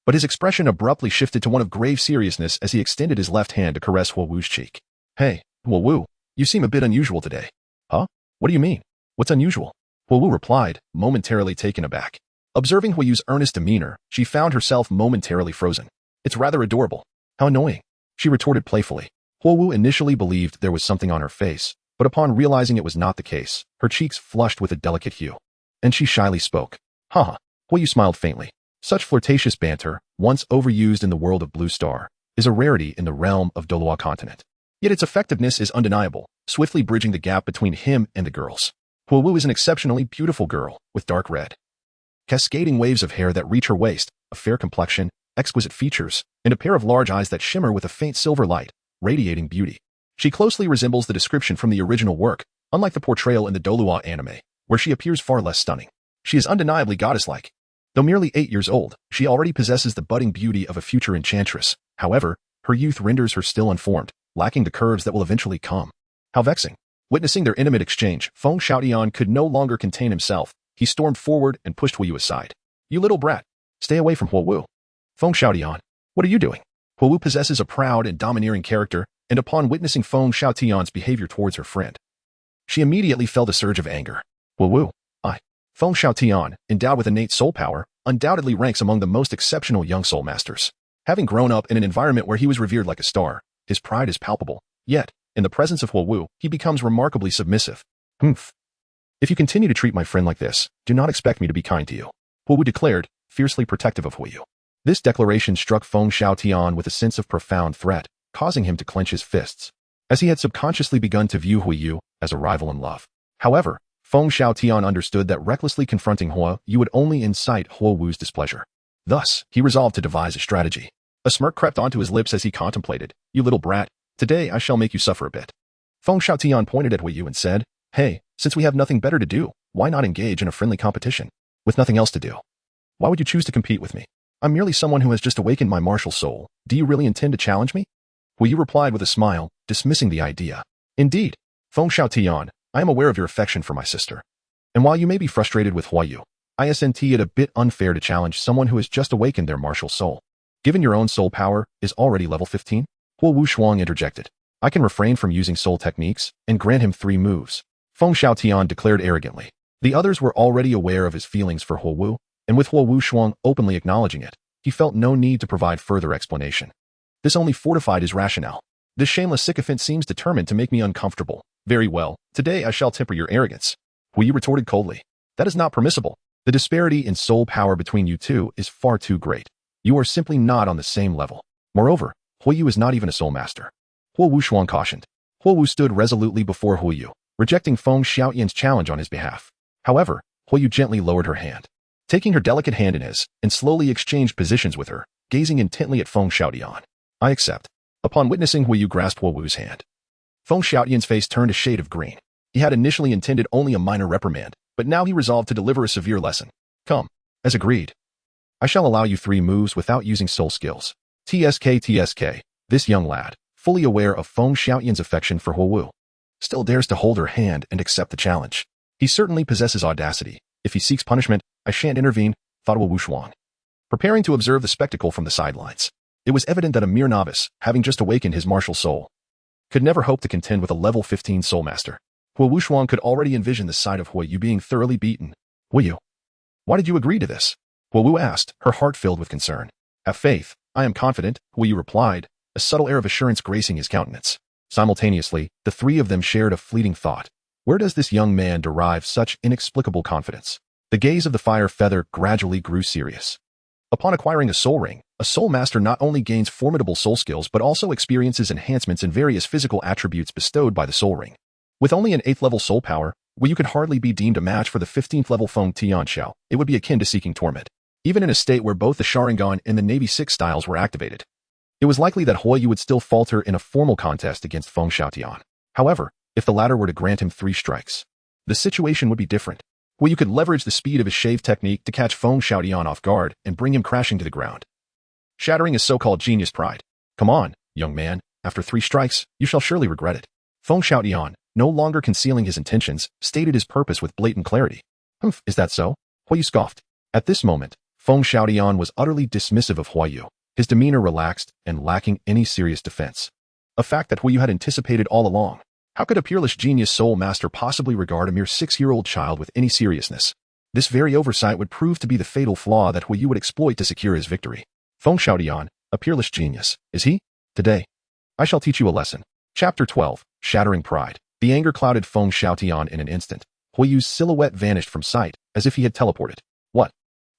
but his expression abruptly shifted to one of grave seriousness as he extended his left hand to caress Hua Wu's cheek. Hey, Hua Wu, you seem a bit unusual today. Huh? What do you mean? What's unusual? Hua Wu replied, momentarily taken aback. Observing Hui Yu's earnest demeanor, she found herself momentarily frozen. It's rather adorable. How annoying, she retorted playfully. Hua Wu initially believed there was something on her face, but upon realizing it was not the case, her cheeks flushed with a delicate hue, and she shyly spoke. Haha, Hua Yu smiled faintly. Such flirtatious banter, once overused in the world of Blue Star, is a rarity in the realm of Douluo Continent. Yet its effectiveness is undeniable, swiftly bridging the gap between him and the girls. Hua Wu is an exceptionally beautiful girl, with dark red, cascading waves of hair that reach her waist, a fair complexion, exquisite features, and a pair of large eyes that shimmer with a faint silver light, radiating beauty. She closely resembles the description from the original work, unlike the portrayal in the Douluo anime, where she appears far less stunning. She is undeniably goddess-like. Though merely 8 years old, she already possesses the budding beauty of a future enchantress. However, her youth renders her still unformed, lacking the curves that will eventually come. How vexing. Witnessing their intimate exchange, Feng Xiaotian could no longer contain himself. He stormed forward and pushed Hui Yu aside. You little brat. Stay away from Hua Wu. Feng Xiaotian, what are you doing? Wu possesses a proud and domineering character, and upon witnessing Feng Xiaotian's behavior towards her friend, she immediately felt a surge of anger. Wu, Feng Xiaotian, endowed with innate soul power, undoubtedly ranks among the most exceptional young soul masters. Having grown up in an environment where he was revered like a star, his pride is palpable. Yet, in the presence of Wu, he becomes remarkably submissive. If you continue to treat my friend like this, do not expect me to be kind to you, Wu declared, fiercely protective of Yu. This declaration struck Feng Xiaotian with a sense of profound threat, causing him to clench his fists, as he had subconsciously begun to view Yu as a rival in love. However, Feng Xiaotian understood that recklessly confronting Yu would only incite Wu's displeasure. Thus, he resolved to devise a strategy. A smirk crept onto his lips as he contemplated. You little brat, today I shall make you suffer a bit. Feng Xiaotian pointed at Yu and said, Hey, since we have nothing better to do, why not engage in a friendly competition? With nothing else to do, why would you choose to compete with me? I'm merely someone who has just awakened my martial soul. Do you really intend to challenge me? Yu replied with a smile, dismissing the idea. Indeed, Feng Xiaotian, I am aware of your affection for my sister. And while you may be frustrated with Yu, I isn't it a bit unfair to challenge someone who has just awakened their martial soul. Given your own soul power is already level 15? Wu Shuang interjected. I can refrain from using soul techniques and grant him 3 moves. Feng Xiaotian declared arrogantly. The others were already aware of his feelings for Wu, and with Wu Shuang openly acknowledging it, he felt no need to provide further explanation. This only fortified his rationale. This shameless sycophant seems determined to make me uncomfortable. Very well, today I shall temper your arrogance. Yu retorted coldly. That is not permissible. The disparity in soul power between you two is far too great. You are simply not on the same level. Moreover, Yu is not even a soul master. Wu Shuang cautioned. Wu stood resolutely before Yu, rejecting Feng Xiaotian's challenge on his behalf. However, Yu gently lowered her hand, taking her delicate hand in his, and slowly exchanged positions with her, gazing intently at Feng Xiaotian. I accept. Upon witnessing Yu grasp Wu's hand, Feng Xiaotian's face turned a shade of green. He had initially intended only a minor reprimand, but now he resolved to deliver a severe lesson. Come, as agreed. I shall allow you 3 moves without using soul skills. TSK. This young lad, fully aware of Feng Xiaotian's affection for Wu, still dares to hold her hand and accept the challenge. He certainly possesses audacity. If he seeks punishment, I shan't intervene, thought Wu Shuang, preparing to observe the spectacle from the sidelines. It was evident that a mere novice, having just awakened his martial soul, could never hope to contend with a level 15 soul master. Wu Shuang could already envision the sight of Yu being thoroughly beaten. Yu, why did you agree to this? Wu asked, her heart filled with concern. Have faith, I am confident, Yu replied, a subtle air of assurance gracing his countenance. Simultaneously, the 3 of them shared a fleeting thought. Where does this young man derive such inexplicable confidence? The gaze of the fire feather gradually grew serious. Upon acquiring a soul ring, a soul master not only gains formidable soul skills but also experiences enhancements in various physical attributes bestowed by the soul ring. With only an 8th level soul power, Yu could hardly be deemed a match for the 15th level Feng Tianxiao. It would be akin to seeking torment. Even in a state where both the Sharingan and the Navy 6 styles were activated, it was likely that Yu would still falter in a formal contest against Feng Xiaotian. However, if the latter were to grant him 3 strikes, the situation would be different. Yu could leverage the speed of his shave technique to catch Feng Xiaotian off guard and bring him crashing to the ground, shattering his so-called genius pride. Come on, young man, after 3 strikes, you shall surely regret it. Feng Xiaotian, no longer concealing his intentions, stated his purpose with blatant clarity. Is that so? Yu scoffed. At this moment, Feng Xiaotian was utterly dismissive of Yu, his demeanor relaxed and lacking any serious defense. A fact that Yu had anticipated all along. How could a peerless genius soul master possibly regard a mere 6-year-old child with any seriousness? This very oversight would prove to be the fatal flaw that Yu would exploit to secure his victory. Feng Xiaotian, a peerless genius, is he? Today, I shall teach you a lesson. Chapter 12, Shattering Pride. The anger clouded Feng Xiaotian in an instant. Yu's silhouette vanished from sight, as if he had teleported. What?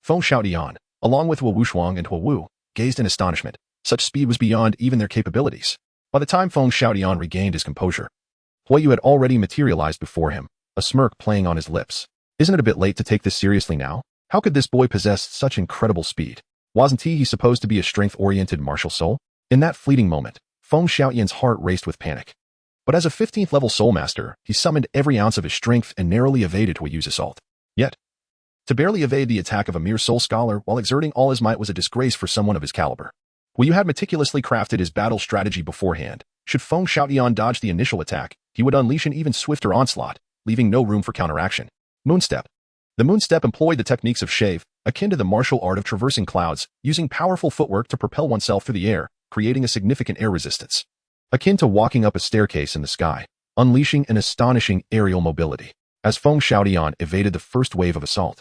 Feng Xiaotian, along with Wu Shuang and Wu, gazed in astonishment. Such speed was beyond even their capabilities. By the time Feng Xiaotian regained his composure, Yu had already materialized before him, a smirk playing on his lips. Isn't it a bit late to take this seriously now? How could this boy possess such incredible speed? Wasn't he supposed to be a strength-oriented martial soul? In that fleeting moment, Feng Xiaotian's heart raced with panic. But as a 15th level soul master, he summoned every ounce of his strength and narrowly evaded Yu's assault. Yet, to barely evade the attack of a mere soul scholar while exerting all his might was a disgrace for someone of his caliber. Yu had meticulously crafted his battle strategy beforehand. Should Feng Xiaotian dodge the initial attack, he would unleash an even swifter onslaught, leaving no room for counteraction. Moonstep. The moonstep employed the techniques of shave, akin to the martial art of traversing clouds, using powerful footwork to propel oneself through the air, creating a significant air resistance, akin to walking up a staircase in the sky, unleashing an astonishing aerial mobility. As Feng Xiaotian evaded the first wave of assault,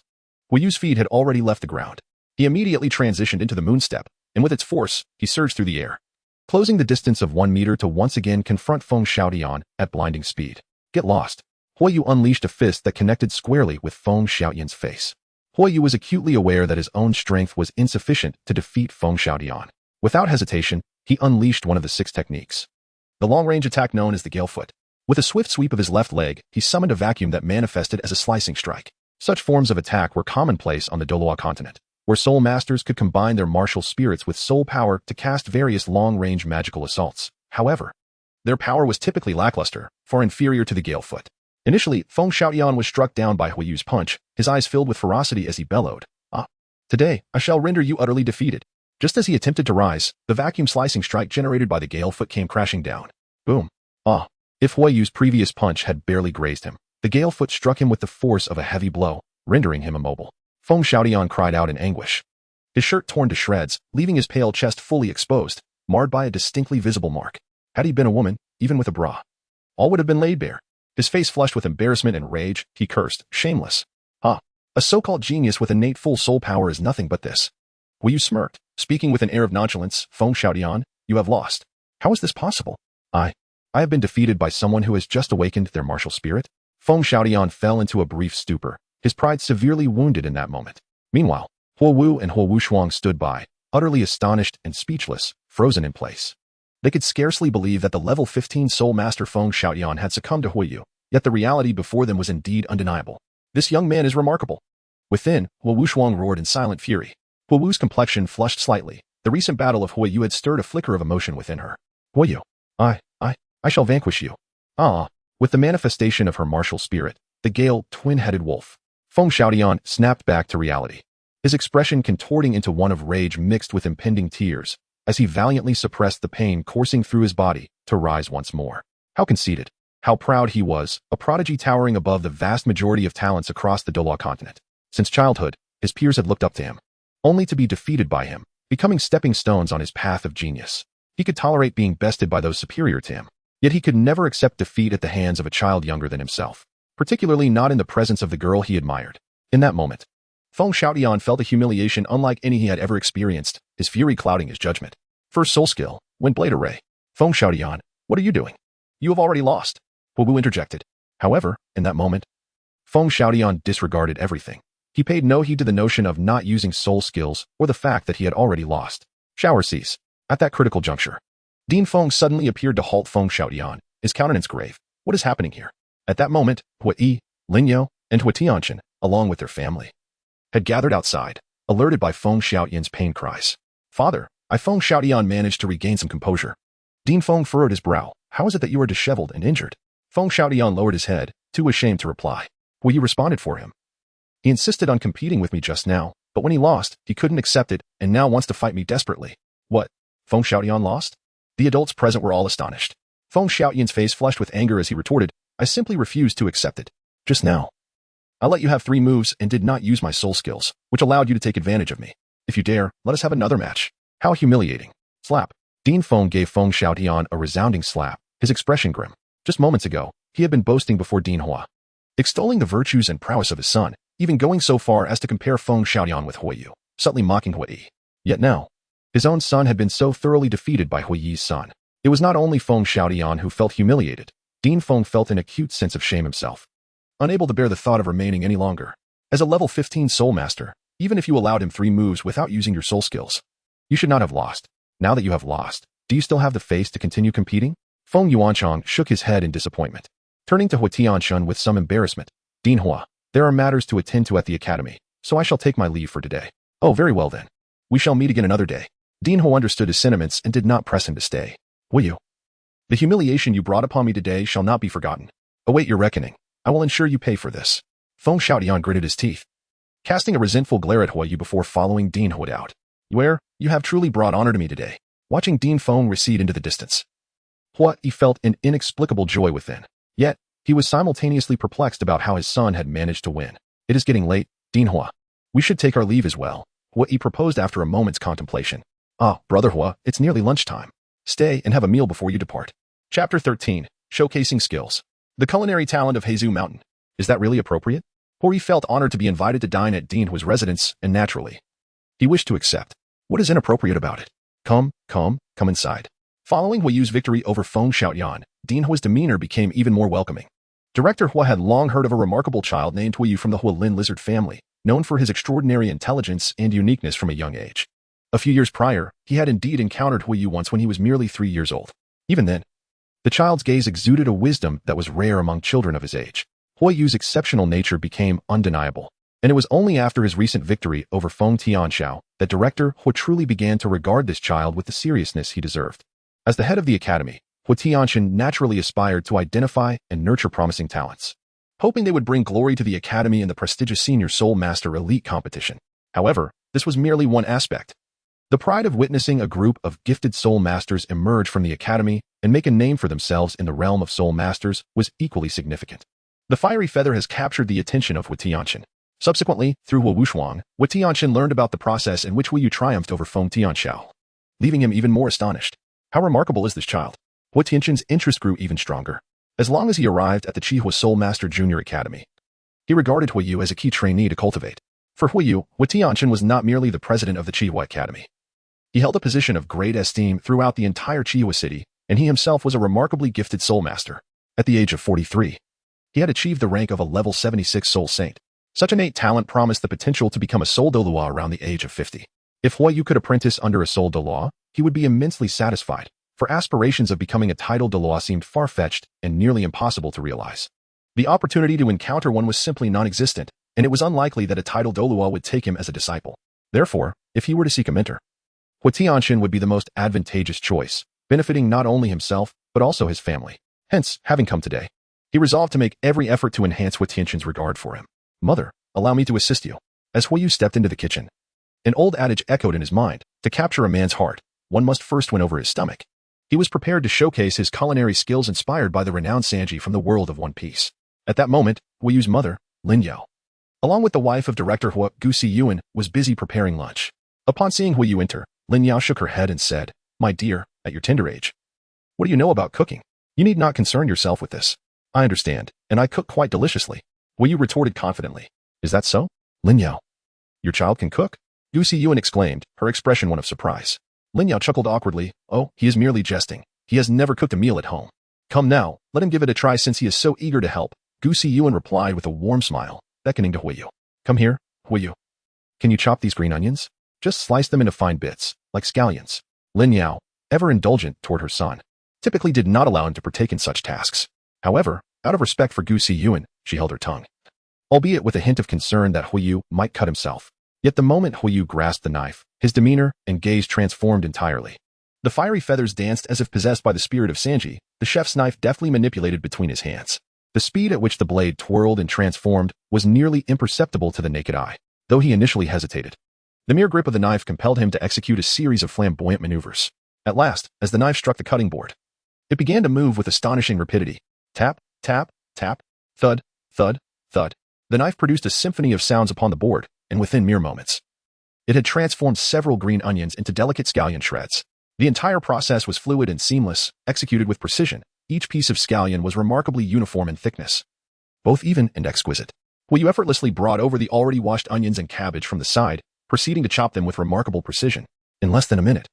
Hu Yu's feet had already left the ground. He immediately transitioned into the moon step, and with its force, he surged through the air, closing the distance of 1 meter to once again confront Feng Xiaotian at blinding speed. Get lost. Hu Yu unleashed a fist that connected squarely with Feng Xiaotian's face. Hu Yu was acutely aware that his own strength was insufficient to defeat Feng Xiaotian. Without hesitation, he unleashed one of the 6 techniques, the long-range attack known as the Gale Foot. With a swift sweep of his left leg, he summoned a vacuum that manifested as a slicing strike. Such forms of attack were commonplace on the Douluo Continent, where soul masters could combine their martial spirits with soul power to cast various long-range magical assaults. However, their power was typically lackluster, far inferior to the Gale Foot. Initially, Feng Xiaotian was struck down by Hu Yu's punch, his eyes filled with ferocity as he bellowed, "Ah! Today, I shall render you utterly defeated." Just as he attempted to rise, the vacuum slicing strike generated by the Gale Foot came crashing down. Boom. Ah! If Hu Yu's previous punch had barely grazed him, the Gale Foot struck him with the force of a heavy blow, rendering him immobile. Feng Xiaotian cried out in anguish, his shirt torn to shreds, leaving his pale chest fully exposed, marred by a distinctly visible mark. Had he been a woman, even with a bra, all would have been laid bare. His face flushed with embarrassment and rage, he cursed, shameless. Ah, a so-called genius with innate full soul power is nothing but this. Hu Yu smirked, speaking with an air of nonchalance. Feng Xiaotian, you have lost. How is this possible? I have been defeated by someone who has just awakened their martial spirit? Feng Xiaotian fell into a brief stupor, his pride severely wounded in that moment. Meanwhile, Hu Wu and Hu Wushuang stood by, utterly astonished and speechless, frozen in place. They could scarcely believe that the level 15 soul master Feng Xiaotian had succumbed to Hu Yu, yet the reality before them was indeed undeniable. This young man is remarkable. Within, Hu Wushuang roared in silent fury. Hu Wu's complexion flushed slightly. The recent battle of Hu Yu had stirred a flicker of emotion within her. Hu Yu, I shall vanquish you. Ah! With the manifestation of her martial spirit, the Gale, twin-headed wolf, Feng Xiaotian snapped back to reality, his expression contorting into one of rage mixed with impending tears, as he valiantly suppressed the pain coursing through his body to rise once more. How conceited, how proud he was, a prodigy towering above the vast majority of talents across the Douluo Continent. Since childhood, his peers had looked up to him, only to be defeated by him, becoming stepping stones on his path of genius. He could tolerate being bested by those superior to him, yet he could never accept defeat at the hands of a child younger than himself, particularly not in the presence of the girl he admired. In that moment, Feng Xiaotian felt a humiliation unlike any he had ever experienced, his fury clouding his judgment. First soul skill, Wind Blade Array. Feng Xiaotian, what are you doing? You have already lost. Hu Wu interjected. However, in that moment, Feng Xiaotian disregarded everything. He paid no heed to the notion of not using soul skills or the fact that he had already lost. Shower cease. At that critical juncture, Dean Feng suddenly appeared to halt Feng Xiaotian, his countenance grave. What is happening here? At that moment, Hu Yi, Lin Yao, and Hu Tianchen, along with their family, had gathered outside, alerted by Feng Xiaotian's pain cries. Father, Feng Xiaotian managed to regain some composure. Dean Feng furrowed his brow. How is it that you are disheveled and injured? Feng Xiaotian lowered his head, too ashamed to reply. Hu Yi responded for him. He insisted on competing with me just now, but when he lost, he couldn't accept it and now wants to fight me desperately. What? Feng Xiaotian lost? The adults present were all astonished. Feng Xiaotian's face flushed with anger as he retorted, I simply refused to accept it. Just now, I let you have 3 moves and did not use my soul skills, which allowed you to take advantage of me. If you dare, let us have another match. How humiliating. Slap. Dean Feng gave Feng Xiaotian a resounding slap, his expression grim. Just moments ago, he had been boasting before Dean Hua, extolling the virtues and prowess of his son, even going so far as to compare Feng Xiaotian with Hu Yu, subtly mocking Hu Yi. Yet now, his own son had been so thoroughly defeated by Hu Yi's son. It was not only Feng Xiaotian who felt humiliated. Dean Feng felt an acute sense of shame himself, unable to bear the thought of remaining any longer. As a level 15 soul master, even if you allowed him 3 moves without using your soul skills, you should not have lost. Now that you have lost, do you still have the face to continue competing? Feng Yuanchang shook his head in disappointment. Turning to Hu Tianchen with some embarrassment, Dean Hua, there are matters to attend to at the academy, so I shall take my leave for today. Oh, very well then. We shall meet again another day. Dean Hua understood his sentiments and did not press him to stay. Will you? The humiliation you brought upon me today shall not be forgotten. Await your reckoning. I will ensure you pay for this. Feng Xiaotian gritted his teeth, casting a resentful glare at Hu Yu before following Dean Hua out. You have truly brought honor to me today. Watching Dean Feng recede into the distance, Hu Yu felt an inexplicable joy within. Yet, he was simultaneously perplexed about how his son had managed to win. It is getting late, Dean Hua. We should take our leave as well, Hu Yu proposed after a moment's contemplation. Ah, Brother Hua, it's nearly lunchtime. Stay and have a meal before you depart. Chapter 13, Showcasing Skills. The culinary talent of Heizu Mountain. Is that really appropriate? Hori felt honored to be invited to dine at Dean Hua's residence, and naturally, he wished to accept. What is inappropriate about it? Come inside. Following Huayu's victory over Feng Xiaoyan, Dean Hua's demeanor became even more welcoming. Director Hua had long heard of a remarkable child named Huayu from the Hualin lizard family, known for his extraordinary intelligence and uniqueness from a young age. A few years prior, he had indeed encountered Huayu once when he was merely 3 years old. Even then, the child's gaze exuded a wisdom that was rare among children of his age. Huayu's exceptional nature became undeniable, and it was only after his recent victory over Feng Tianxiao that Director Hua truly began to regard this child with the seriousness he deserved. As the head of the academy, Hua Tianxian naturally aspired to identify and nurture promising talents, hoping they would bring glory to the academy in the prestigious Senior Soul Master Elite competition. However, this was merely one aspect. The pride of witnessing a group of gifted Soul Masters emerge from the academy and make a name for themselves in the realm of Soul Masters was equally significant. The fiery feather has captured the attention of Hua Tianxian. Subsequently, through Hua Wushuang, Hua Tianxian learned about the process in which Huayu triumphed over Feng Tianxiao, leaving him even more astonished. How remarkable is this child? Hua Tianxian's interest grew even stronger. As long as he arrived at the Qihua Soul Master Junior Academy, he regarded Huayu as a key trainee to cultivate. For Huayu, Hua Tianxian was not merely the president of the Qihua Academy. He held a position of great esteem throughout the entire Qihua city, and he himself was a remarkably gifted soul master. At the age of 43, he had achieved the rank of a level 76 soul saint. Such innate talent promised the potential to become a soul Douluo around the age of 50. If Huayu could apprentice under a soul Douluo, he would be immensely satisfied, for aspirations of becoming a title Douluo seemed far-fetched and nearly impossible to realize. The opportunity to encounter one was simply non-existent, and it was unlikely that a title Douluo would take him as a disciple. Therefore, if he were to seek a mentor, Hua Tianxian would be the most advantageous choice, benefiting not only himself, but also his family. Hence, having come today, he resolved to make every effort to enhance Hua Tianxian's regard for him. Mother, allow me to assist you. As Huayu stepped into the kitchen, an old adage echoed in his mind. To capture a man's heart, one must first win over his stomach. He was prepared to showcase his culinary skills inspired by the renowned Sanji from the world of One Piece. At that moment, Huayu's mother, Lin Yao, along with the wife of Director Hua, Gu Siyuan, was busy preparing lunch. Upon seeing Huayu enter, Lin Yao shook her head and said, "My dear, at your tender age, what do you know about cooking? You need not concern yourself with this. I understand, and I cook quite deliciously." Huayu retorted confidently. "Is that so? Lin Yao, your child can cook?" Gu Siyuan exclaimed, her expression one of surprise. Lin Yao chuckled awkwardly. "Oh, he is merely jesting. He has never cooked a meal at home. Come now, let him give it a try since he is so eager to help." Gu Siyuan replied with a warm smile, beckoning to Huayu. "Come here, Huayu. Can you chop these green onions? Just slice them into fine bits, like scallions." Lin Yao, ever indulgent toward her son, typically did not allow him to partake in such tasks. However, out of respect for Gu Siyuan, she held her tongue, albeit with a hint of concern that Huayu might cut himself. Yet the moment Huayu grasped the knife, his demeanor and gaze transformed entirely. The fiery feathers danced as if possessed by the spirit of Sanji, the chef's knife deftly manipulated between his hands. The speed at which the blade twirled and transformed was nearly imperceptible to the naked eye, though he initially hesitated. The mere grip of the knife compelled him to execute a series of flamboyant maneuvers. At last, as the knife struck the cutting board, it began to move with astonishing rapidity. Tap, tap, tap, thud, thud, thud. The knife produced a symphony of sounds upon the board, and within mere moments, it had transformed several green onions into delicate scallion shreds. The entire process was fluid and seamless, executed with precision. Each piece of scallion was remarkably uniform in thickness, both even and exquisite. Huayu effortlessly brought over the already washed onions and cabbage from the side, proceeding to chop them with remarkable precision. In less than a minute,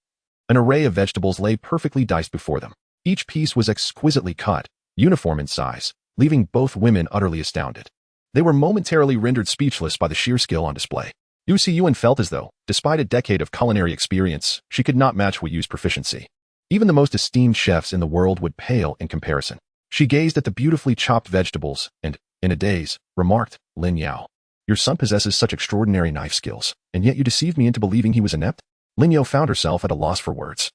an array of vegetables lay perfectly diced before them. Each piece was exquisitely cut, uniform in size, leaving both women utterly astounded. They were momentarily rendered speechless by the sheer skill on display. Gu Siyuan felt as though, despite a decade of culinary experience, she could not match Huayu's proficiency. Even the most esteemed chefs in the world would pale in comparison. She gazed at the beautifully chopped vegetables and, in a daze, remarked, "Lin Yao, your son possesses such extraordinary knife skills, and yet you deceived me into believing he was inept?" Lin Yao found herself at a loss for words,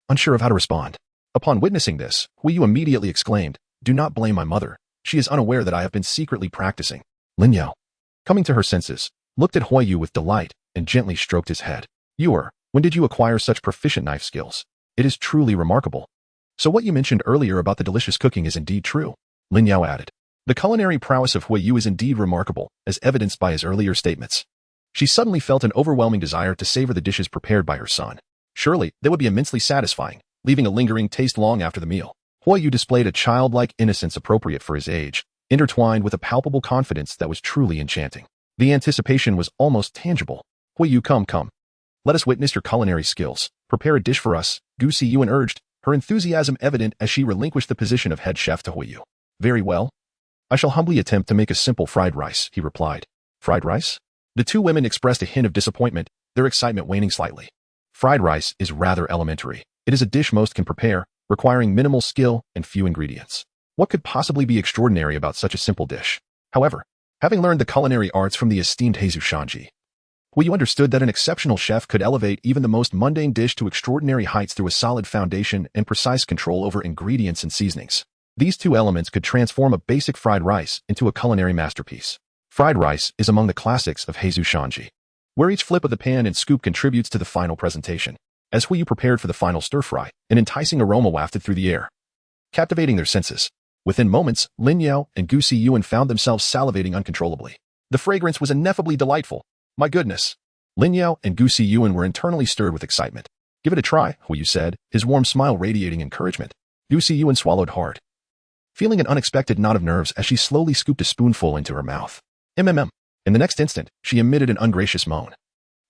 unsure of how to respond. Upon witnessing this, Huayu immediately exclaimed, "Do not blame my mother. She is unaware that I have been secretly practicing." Lin Yao, coming to her senses, looked at Huayu with delight and gently stroked his head. When did you acquire such proficient knife skills? It is truly remarkable." "So what you mentioned earlier about the delicious cooking is indeed true," Lin Yao added. The culinary prowess of Huayu is indeed remarkable, as evidenced by his earlier statements. She suddenly felt an overwhelming desire to savor the dishes prepared by her son. Surely, they would be immensely satisfying, leaving a lingering taste long after the meal. Huoyu displayed a childlike innocence appropriate for his age, intertwined with a palpable confidence that was truly enchanting. The anticipation was almost tangible. Huoyu, come. Let us witness your culinary skills. Prepare a dish for us, Gu Siyuan urged, her enthusiasm evident as she relinquished the position of head chef to Huoyu. Very well. I shall humbly attempt to make a simple fried rice, he replied. Fried rice? The two women expressed a hint of disappointment, their excitement waning slightly. Fried rice is rather elementary. It is a dish most can prepare, requiring minimal skill and few ingredients. What could possibly be extraordinary about such a simple dish? However, having learned the culinary arts from the esteemed Heizu Shanji, Huoyu understood that an exceptional chef could elevate even the most mundane dish to extraordinary heights through a solid foundation and precise control over ingredients and seasonings. These two elements could transform a basic fried rice into a culinary masterpiece. Fried rice is among the classics of Heizu Shanji, where each flip of the pan and scoop contributes to the final presentation. As Huoyu prepared for the final stir-fry, an enticing aroma wafted through the air, captivating their senses. Within moments, Lin Yao and Gu Siyuan found themselves salivating uncontrollably. The fragrance was ineffably delightful. My goodness. Lin Yao and Gu Siyuan were internally stirred with excitement. Give it a try, Huoyu said, his warm smile radiating encouragement. Gu Siyuan swallowed hard, feeling an unexpected knot of nerves as she slowly scooped a spoonful into her mouth. In the next instant, she emitted an ungracious moan,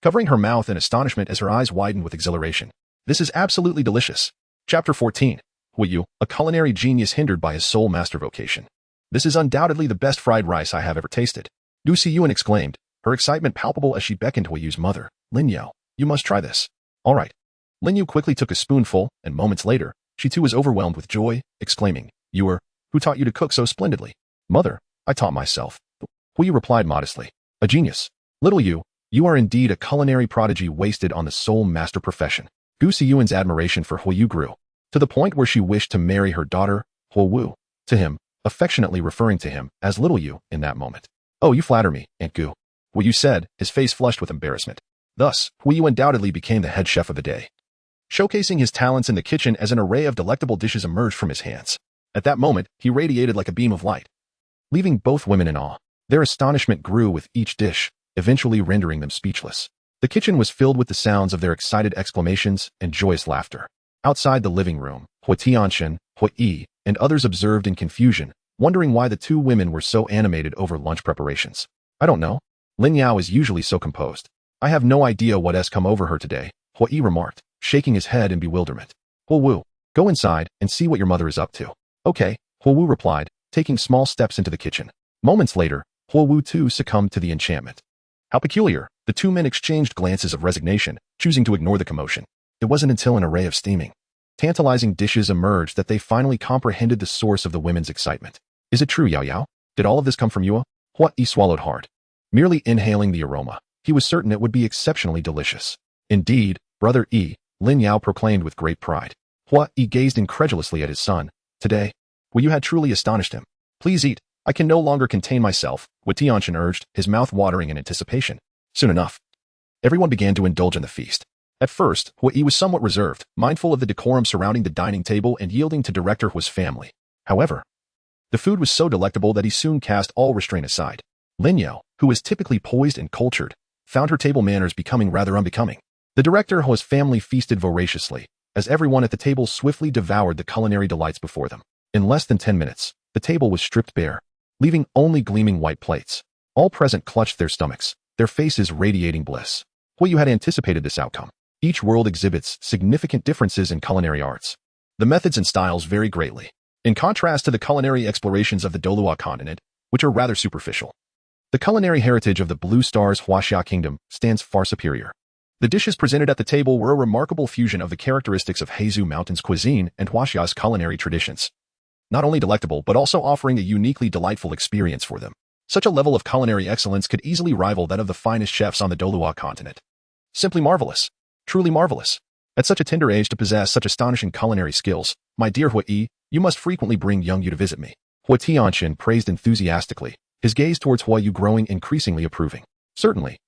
covering her mouth in astonishment as her eyes widened with exhilaration. This is absolutely delicious. Chapter 14. Huoyu, a culinary genius hindered by his sole master vocation. This is undoubtedly the best fried rice I have ever tasted. Gu Siyuan exclaimed, her excitement palpable as she beckoned Huoyu's mother. Lin Yao, you must try this. All right. Lin Yu quickly took a spoonful, and moments later, she too was overwhelmed with joy, exclaiming, who taught you to cook so splendidly? Mother, I taught myself. Huoyu replied modestly. A genius. Little you are indeed a culinary prodigy wasted on the sole master profession. Gu Siyuan's admiration for Huoyu grew, to the point where she wished to marry her daughter, Huowu, to him, affectionately referring to him as Little You in that moment. Oh, you flatter me, Aunt Gu. Huoyu said, his face flushed with embarrassment. Thus, Huoyu undoubtedly became the head chef of the day, showcasing his talents in the kitchen as an array of delectable dishes emerged from his hands. At that moment, he radiated like a beam of light, leaving both women in awe. Their astonishment grew with each dish, eventually rendering them speechless. The kitchen was filled with the sounds of their excited exclamations and joyous laughter. Outside the living room, Hua Tianxian, Hua Yi, and others observed in confusion, wondering why the two women were so animated over lunch preparations. I don't know. Lin Yao is usually so composed. I have no idea what has come over her today, Hua Yi remarked, shaking his head in bewilderment. Huowu, go inside and see what your mother is up to. Okay, Huowu replied, taking small steps into the kitchen. Moments later, Huowu too succumbed to the enchantment. How peculiar. The two men exchanged glances of resignation, choosing to ignore the commotion. It wasn't until an array of steaming, tantalizing dishes emerged that they finally comprehended the source of the women's excitement. Is it true, Yao Yao? Did all of this come from you? Hua Yi swallowed hard, merely inhaling the aroma. He was certain it would be exceptionally delicious. Indeed, brother Yi, Lin Yao proclaimed with great pride. Hua Yi gazed incredulously at his son. Today, you had truly astonished him. Please eat. I can no longer contain myself, Hua Tianxian urged, his mouth watering in anticipation. Soon enough, everyone began to indulge in the feast. At first, Hua Yi was somewhat reserved, mindful of the decorum surrounding the dining table and yielding to Director Hua's family. However, the food was so delectable that he soon cast all restraint aside. Lin Yao, who was typically poised and cultured, found her table manners becoming rather unbecoming. The Director Hua's family feasted voraciously, as everyone at the table swiftly devoured the culinary delights before them. In less than 10 minutes, the table was stripped bare, leaving only gleaming white plates. All present clutched their stomachs, their faces radiating bliss. Huoyu had anticipated this outcome. Each world exhibits significant differences in culinary arts. The methods and styles vary greatly, in contrast to the culinary explorations of the Douluo Continent, which are rather superficial. The culinary heritage of the Blue Star's Huaxia Kingdom stands far superior. The dishes presented at the table were a remarkable fusion of the characteristics of Heizu Mountain's cuisine and Huaxia's culinary traditions. Not only delectable but also offering a uniquely delightful experience for them. Such a level of culinary excellence could easily rival that of the finest chefs on the Douluo Continent. Simply marvelous. Truly marvelous. At such a tender age to possess such astonishing culinary skills, my dear Hua Yi, you must frequently bring young you to visit me. Hua Tianxian praised enthusiastically, his gaze towards Huoyu growing increasingly approving. Certainly,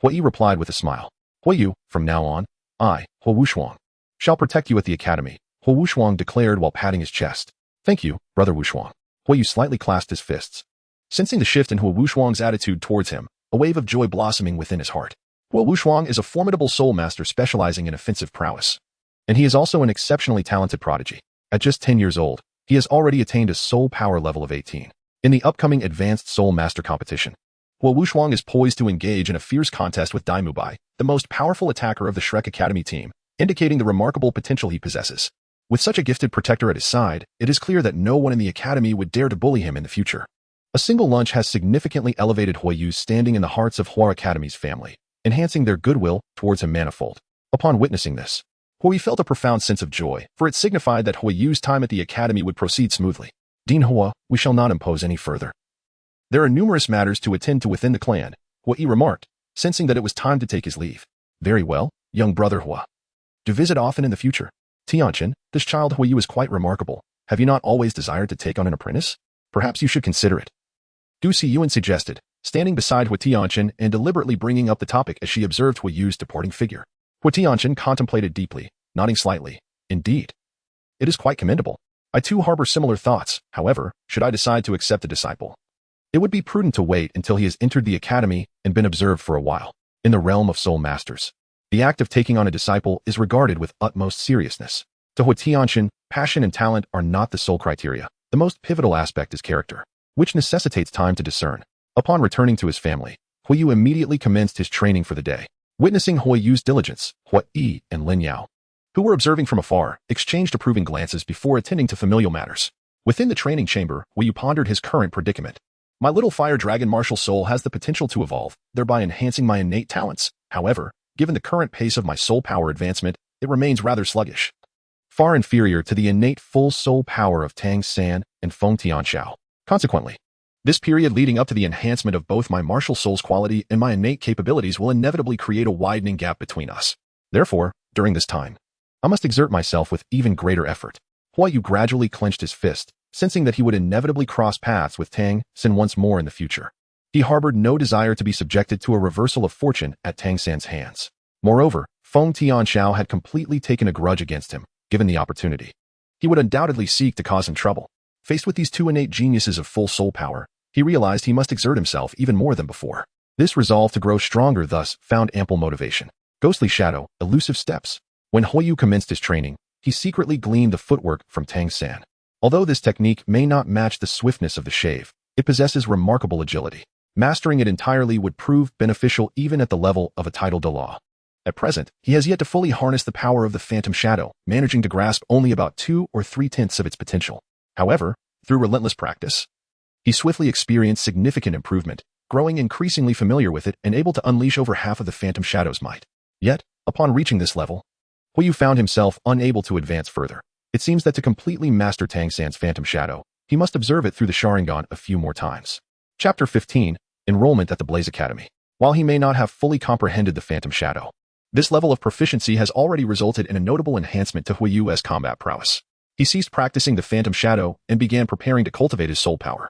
Hua Yi replied with a smile. Huoyu, from now on, I, Hua Wushuang, shall protect you at the academy, Hua Wushuang declared while patting his chest. Thank you, brother Wushuang. Huoyu slightly clasped his fists, sensing the shift in Hua Wushuang's attitude towards him, a wave of joy blossoming within his heart. Well, Wushuang is a formidable soul master specializing in offensive prowess. And he is also an exceptionally talented prodigy. At just 10 years old, he has already attained a soul power level of 18. In the upcoming Advanced Soul Master competition, Hua Wushuang is poised to engage in a fierce contest with Dai Mubai, the most powerful attacker of the Shrek Academy team, indicating the remarkable potential he possesses. With such a gifted protector at his side, it is clear that no one in the academy would dare to bully him in the future. A single lunch has significantly elevated Hua Yu's standing in the hearts of Hua Academy's family, enhancing their goodwill towards him manifold. Upon witnessing this, Hua Yu felt a profound sense of joy, for it signified that Hua Yu's time at the academy would proceed smoothly. Dean Hua, we shall not impose any further. There are numerous matters to attend to within the clan, Hua Yi remarked, sensing that it was time to take his leave. Very well, young brother Hua. Do visit often in the future. Tianchen, this child Hua Yu is quite remarkable. Have you not always desired to take on an apprentice? Perhaps you should consider it. Du Si Yuan suggested, standing beside Hua Tianchen and deliberately bringing up the topic as she observed Hua Yu's departing figure. Hua Tianchen contemplated deeply, nodding slightly. Indeed. It is quite commendable. I too harbor similar thoughts, however, should I decide to accept a disciple. It would be prudent to wait until he has entered the academy and been observed for a while. In the realm of soul masters, the act of taking on a disciple is regarded with utmost seriousness. To Hua Tianchen, passion and talent are not the sole criteria. The most pivotal aspect is character, which necessitates time to discern. Upon returning to his family, Hua Yu immediately commenced his training for the day. Witnessing Hua Yu's diligence, Hua Yi and Lin Yao, who were observing from afar, exchanged approving glances before attending to familial matters. Within the training chamber, Hua Yu pondered his current predicament. My little fire dragon martial soul has the potential to evolve, thereby enhancing my innate talents. However, given the current pace of my soul power advancement, it remains rather sluggish, far inferior to the innate full soul power of Tang San and Feng Tianxiao. Consequently, this period leading up to the enhancement of both my martial soul's quality and my innate capabilities will inevitably create a widening gap between us. Therefore, during this time, I must exert myself with even greater effort. Hua Yu gradually clenched his fist, sensing that he would inevitably cross paths with Tang San once more in the future. He harbored no desire to be subjected to a reversal of fortune at Tang San's hands. Moreover, Feng Tianxiao had completely taken a grudge against him, given the opportunity. He would undoubtedly seek to cause him trouble. Faced with these two innate geniuses of full soul power, he realized he must exert himself even more than before. This resolve to grow stronger thus found ample motivation. Ghostly shadow, elusive steps. When Hua Yu commenced his training, he secretly gleaned the footwork from Tang San. Although this technique may not match the swiftness of the shave, it possesses remarkable agility. Mastering it entirely would prove beneficial even at the level of a title de law. At present, he has yet to fully harness the power of the phantom shadow, managing to grasp only about 2 or 3/10 of its potential. However, through relentless practice, he swiftly experienced significant improvement, growing increasingly familiar with it and able to unleash over half of the phantom shadow's might. Yet, upon reaching this level, Hua Yu found himself unable to advance further. It seems that to completely master Tang San's phantom shadow, he must observe it through the Sharingan a few more times. Chapter 15, Enrollment at the Blaze Academy. While he may not have fully comprehended the phantom shadow, this level of proficiency has already resulted in a notable enhancement to Hua Yu's combat prowess. He ceased practicing the phantom shadow and began preparing to cultivate his soul power.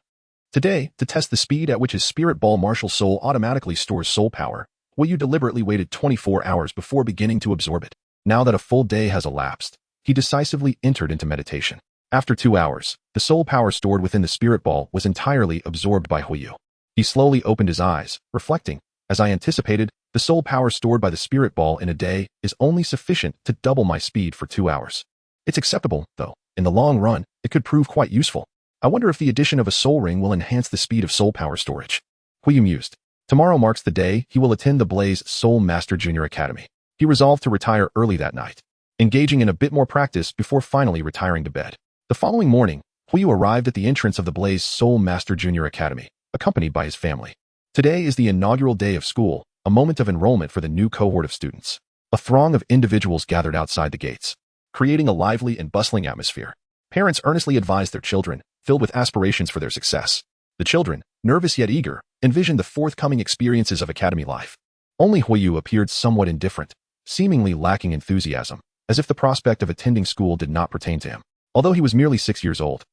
Today, to test the speed at which his spirit ball martial soul automatically stores soul power, Hua Yu deliberately waited 24 hours before beginning to absorb it. Now that a full day has elapsed, he decisively entered into meditation. After 2 hours, the soul power stored within the spirit ball was entirely absorbed by Hua Yu. He slowly opened his eyes, reflecting, as I anticipated, the soul power stored by the spirit ball in a day is only sufficient to double my speed for 2 hours. It's acceptable, though. In the long run, it could prove quite useful. I wonder if the addition of a soul ring will enhance the speed of soul power storage. Hua Yu mused. Tomorrow marks the day he will attend the Blaze Soul Master Junior Academy. He resolved to retire early that night, engaging in a bit more practice before finally retiring to bed. The following morning, Hua Yu arrived at the entrance of the Blaze Soul Master Junior Academy, accompanied by his family. Today is the inaugural day of school, a moment of enrollment for the new cohort of students. A throng of individuals gathered outside the gates, creating a lively and bustling atmosphere. Parents earnestly advised their children, filled with aspirations for their success. The children, nervous yet eager, envisioned the forthcoming experiences of academy life. Only Hua Yu appeared somewhat indifferent, seemingly lacking enthusiasm, as if the prospect of attending school did not pertain to him. Although he was merely 6 years old,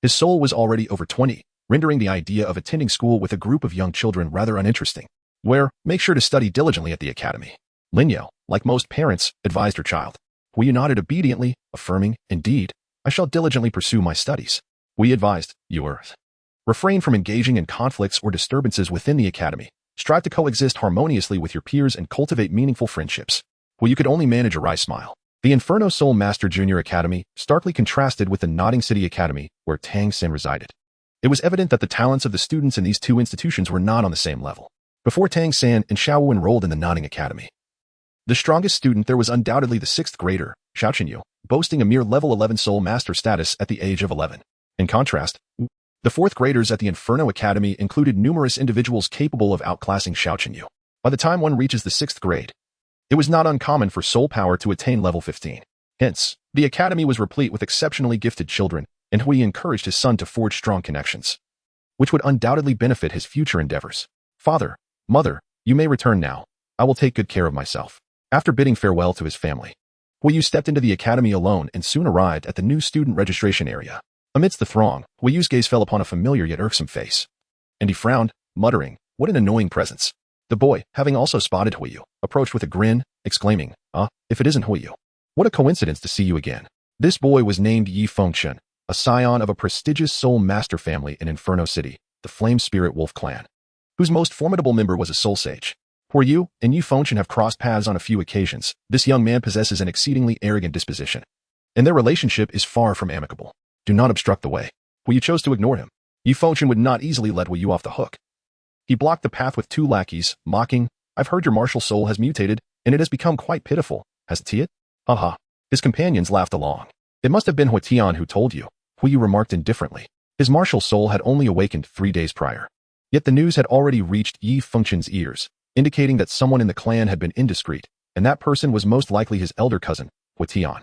his soul was already over 20, rendering the idea of attending school with a group of young children rather uninteresting. Make sure to study diligently at the academy. Lin Yao, like most parents, advised her child. Hua Yu nodded obediently, affirming, indeed, I shall diligently pursue my studies. Hua Yu advised, refrain from engaging in conflicts or disturbances within the academy. Strive to coexist harmoniously with your peers and cultivate meaningful friendships. Well, you could only manage a wry smile. The Inferno Soul Master Junior Academy starkly contrasted with the Nodding City Academy, where Tang San resided. It was evident that the talents of the students in these two institutions were not on the same level. Before Tang San and Xiaowu enrolled in the Nodding Academy, the strongest student there was undoubtedly the 6th grader, Xiao Qinyu, boasting a mere level 11 Soul Master status at the age of 11. In contrast, the 4th graders at the Inferno Academy included numerous individuals capable of outclassing Xiao Qinyu. By the time one reaches the 6th grade, it was not uncommon for soul power to attain level 15. Hence, the academy was replete with exceptionally gifted children, and Hui encouraged his son to forge strong connections, which would undoubtedly benefit his future endeavors. Father, mother, you may return now. I will take good care of myself. After bidding farewell to his family, Huiyu stepped into the academy alone and soon arrived at the new student registration area. Amidst the throng, Huiyu's gaze fell upon a familiar yet irksome face, and he frowned, muttering, "What an annoying presence." The boy, having also spotted Huiyu, approached with a grin, exclaiming, if it isn't Huiyu. What a coincidence to see you again." This boy was named Yi Fengchen, a scion of a prestigious soul master family in Inferno City, the Flame Spirit Wolf clan, whose most formidable member was a soul sage. Huiyu and Yi Fengchen have crossed paths on a few occasions. This young man possesses an exceedingly arrogant disposition, and their relationship is far from amicable. Do not obstruct the way. Huiyu chose to ignore him. Yi Fengchen would not easily let Huiyu off the hook. He blocked the path with 2 lackeys, mocking, "I've heard your martial soul has mutated, and it has become quite pitiful, hasn't it?" Haha. His companions laughed along. "It must have been Huitian who told you," Huiyu remarked indifferently. His martial soul had only awakened 3 days prior. Yet the news had already reached Yi Fengchen's ears, indicating that someone in the clan had been indiscreet, and that person was most likely his elder cousin, Huitian.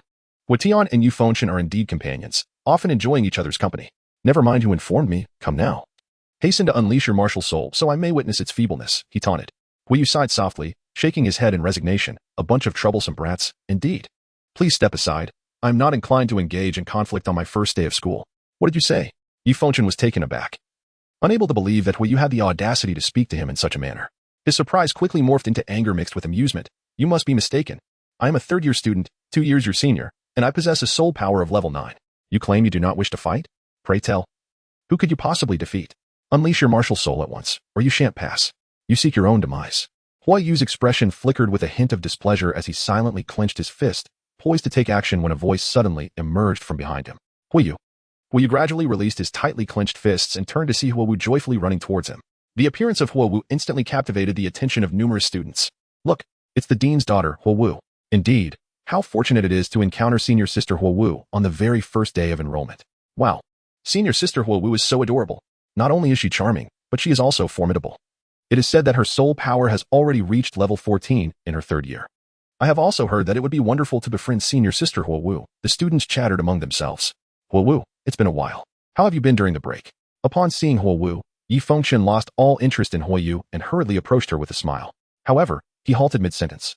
Huitian and Yi Fengchen are indeed companions, often enjoying each other's company. "Never mind who informed me, come now. Hasten to unleash your martial soul so I may witness its feebleness," he taunted. Huiyu sighed softly, shaking his head in resignation. "A bunch of troublesome brats, indeed. Please step aside. I am not inclined to engage in conflict on my first day of school." "What did you say?" Yi Fengchen was taken aback, unable to believe that Huiyu had the audacity to speak to him in such a manner. His surprise quickly morphed into anger mixed with amusement. "You must be mistaken. I am a 3rd-year student, 2 years your senior, and I possess a soul power of level 9. You claim you do not wish to fight? Pray tell. Who could you possibly defeat? Unleash your martial soul at once, or you shan't pass. You seek your own demise." Huiyu's expression flickered with a hint of displeasure as he silently clenched his fist, poised to take action when a voice suddenly emerged from behind him. "Huiyu." Huiyu gradually released his tightly clenched fists and turned to see Huowu joyfully running towards him. The appearance of Huowu instantly captivated the attention of numerous students. "Look, it's the dean's daughter, Huowu. Indeed, how fortunate it is to encounter senior sister Huowu on the very first day of enrollment. Wow, senior sister Huowu is so adorable. Not only is she charming, but she is also formidable. It is said that her soul power has already reached level 14 in her 3rd year. I have also heard that it would be wonderful to befriend senior sister Huowu." The students chattered among themselves. "Huowu, it's been a while. How have you been during the break?" Upon seeing Huowu, Yi Fengchen lost all interest in Huiyu and hurriedly approached her with a smile. However, he halted mid-sentence,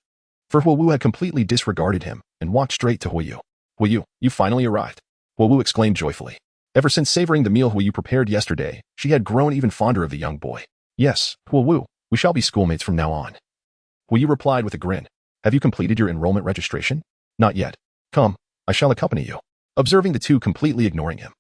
for Huowu had completely disregarded him and walked straight to Huiyu. "Huiyu, you finally arrived," Huowu exclaimed joyfully. Ever since savoring the meal Huiyu prepared yesterday, she had grown even fonder of the young boy. "Yes, Huowu, we shall be schoolmates from now on." Huiyu replied with a grin. "Have you completed your enrollment registration?" "Not yet. Come, I shall accompany you." Observing the two completely ignoring him,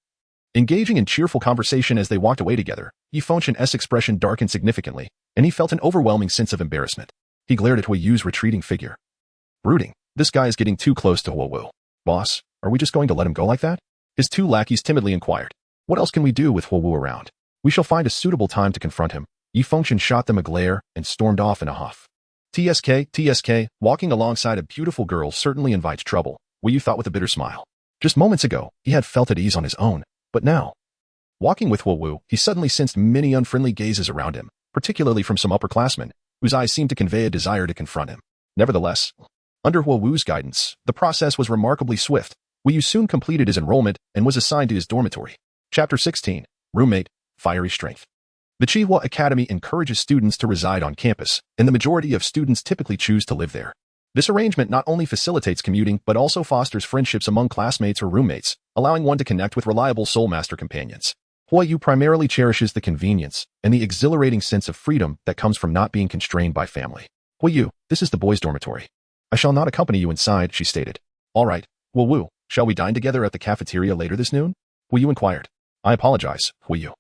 engaging in cheerful conversation as they walked away together, Yi Fengchen's expression darkened significantly, and he felt an overwhelming sense of embarrassment. He glared at Huiyu's retreating figure. Brooding, this guy is getting too close to Huowu. "Boss, are we just going to let him go like that?" His 2 lackeys timidly inquired. "What else can we do with Huowu around? We shall find a suitable time to confront him." Yi Fengchen shot them a glare and stormed off in a huff. TSK, walking alongside a beautiful girl certainly invites trouble, Huiyu thought with a bitter smile. Just moments ago, he had felt at ease on his own, but now, walking with Huowu, he suddenly sensed many unfriendly gazes around him, particularly from some upperclassmen, whose eyes seemed to convey a desire to confront him. Nevertheless, under Huowu's guidance, the process was remarkably swift. Huiyu soon completed his enrollment and was assigned to his dormitory. Chapter 16, Roommate, Fiery Strength. The Chihua Academy encourages students to reside on campus, and the majority of students typically choose to live there. This arrangement not only facilitates commuting but also fosters friendships among classmates or roommates, allowing one to connect with reliable soul master companions. Huiyu primarily cherishes the convenience and the exhilarating sense of freedom that comes from not being constrained by family. "Huiyu, this is the boys' dormitory. I shall not accompany you inside," she stated. "All right, Huowu, shall we dine together at the cafeteria later this noon?" Huiyu inquired. "I apologize, Huiyu.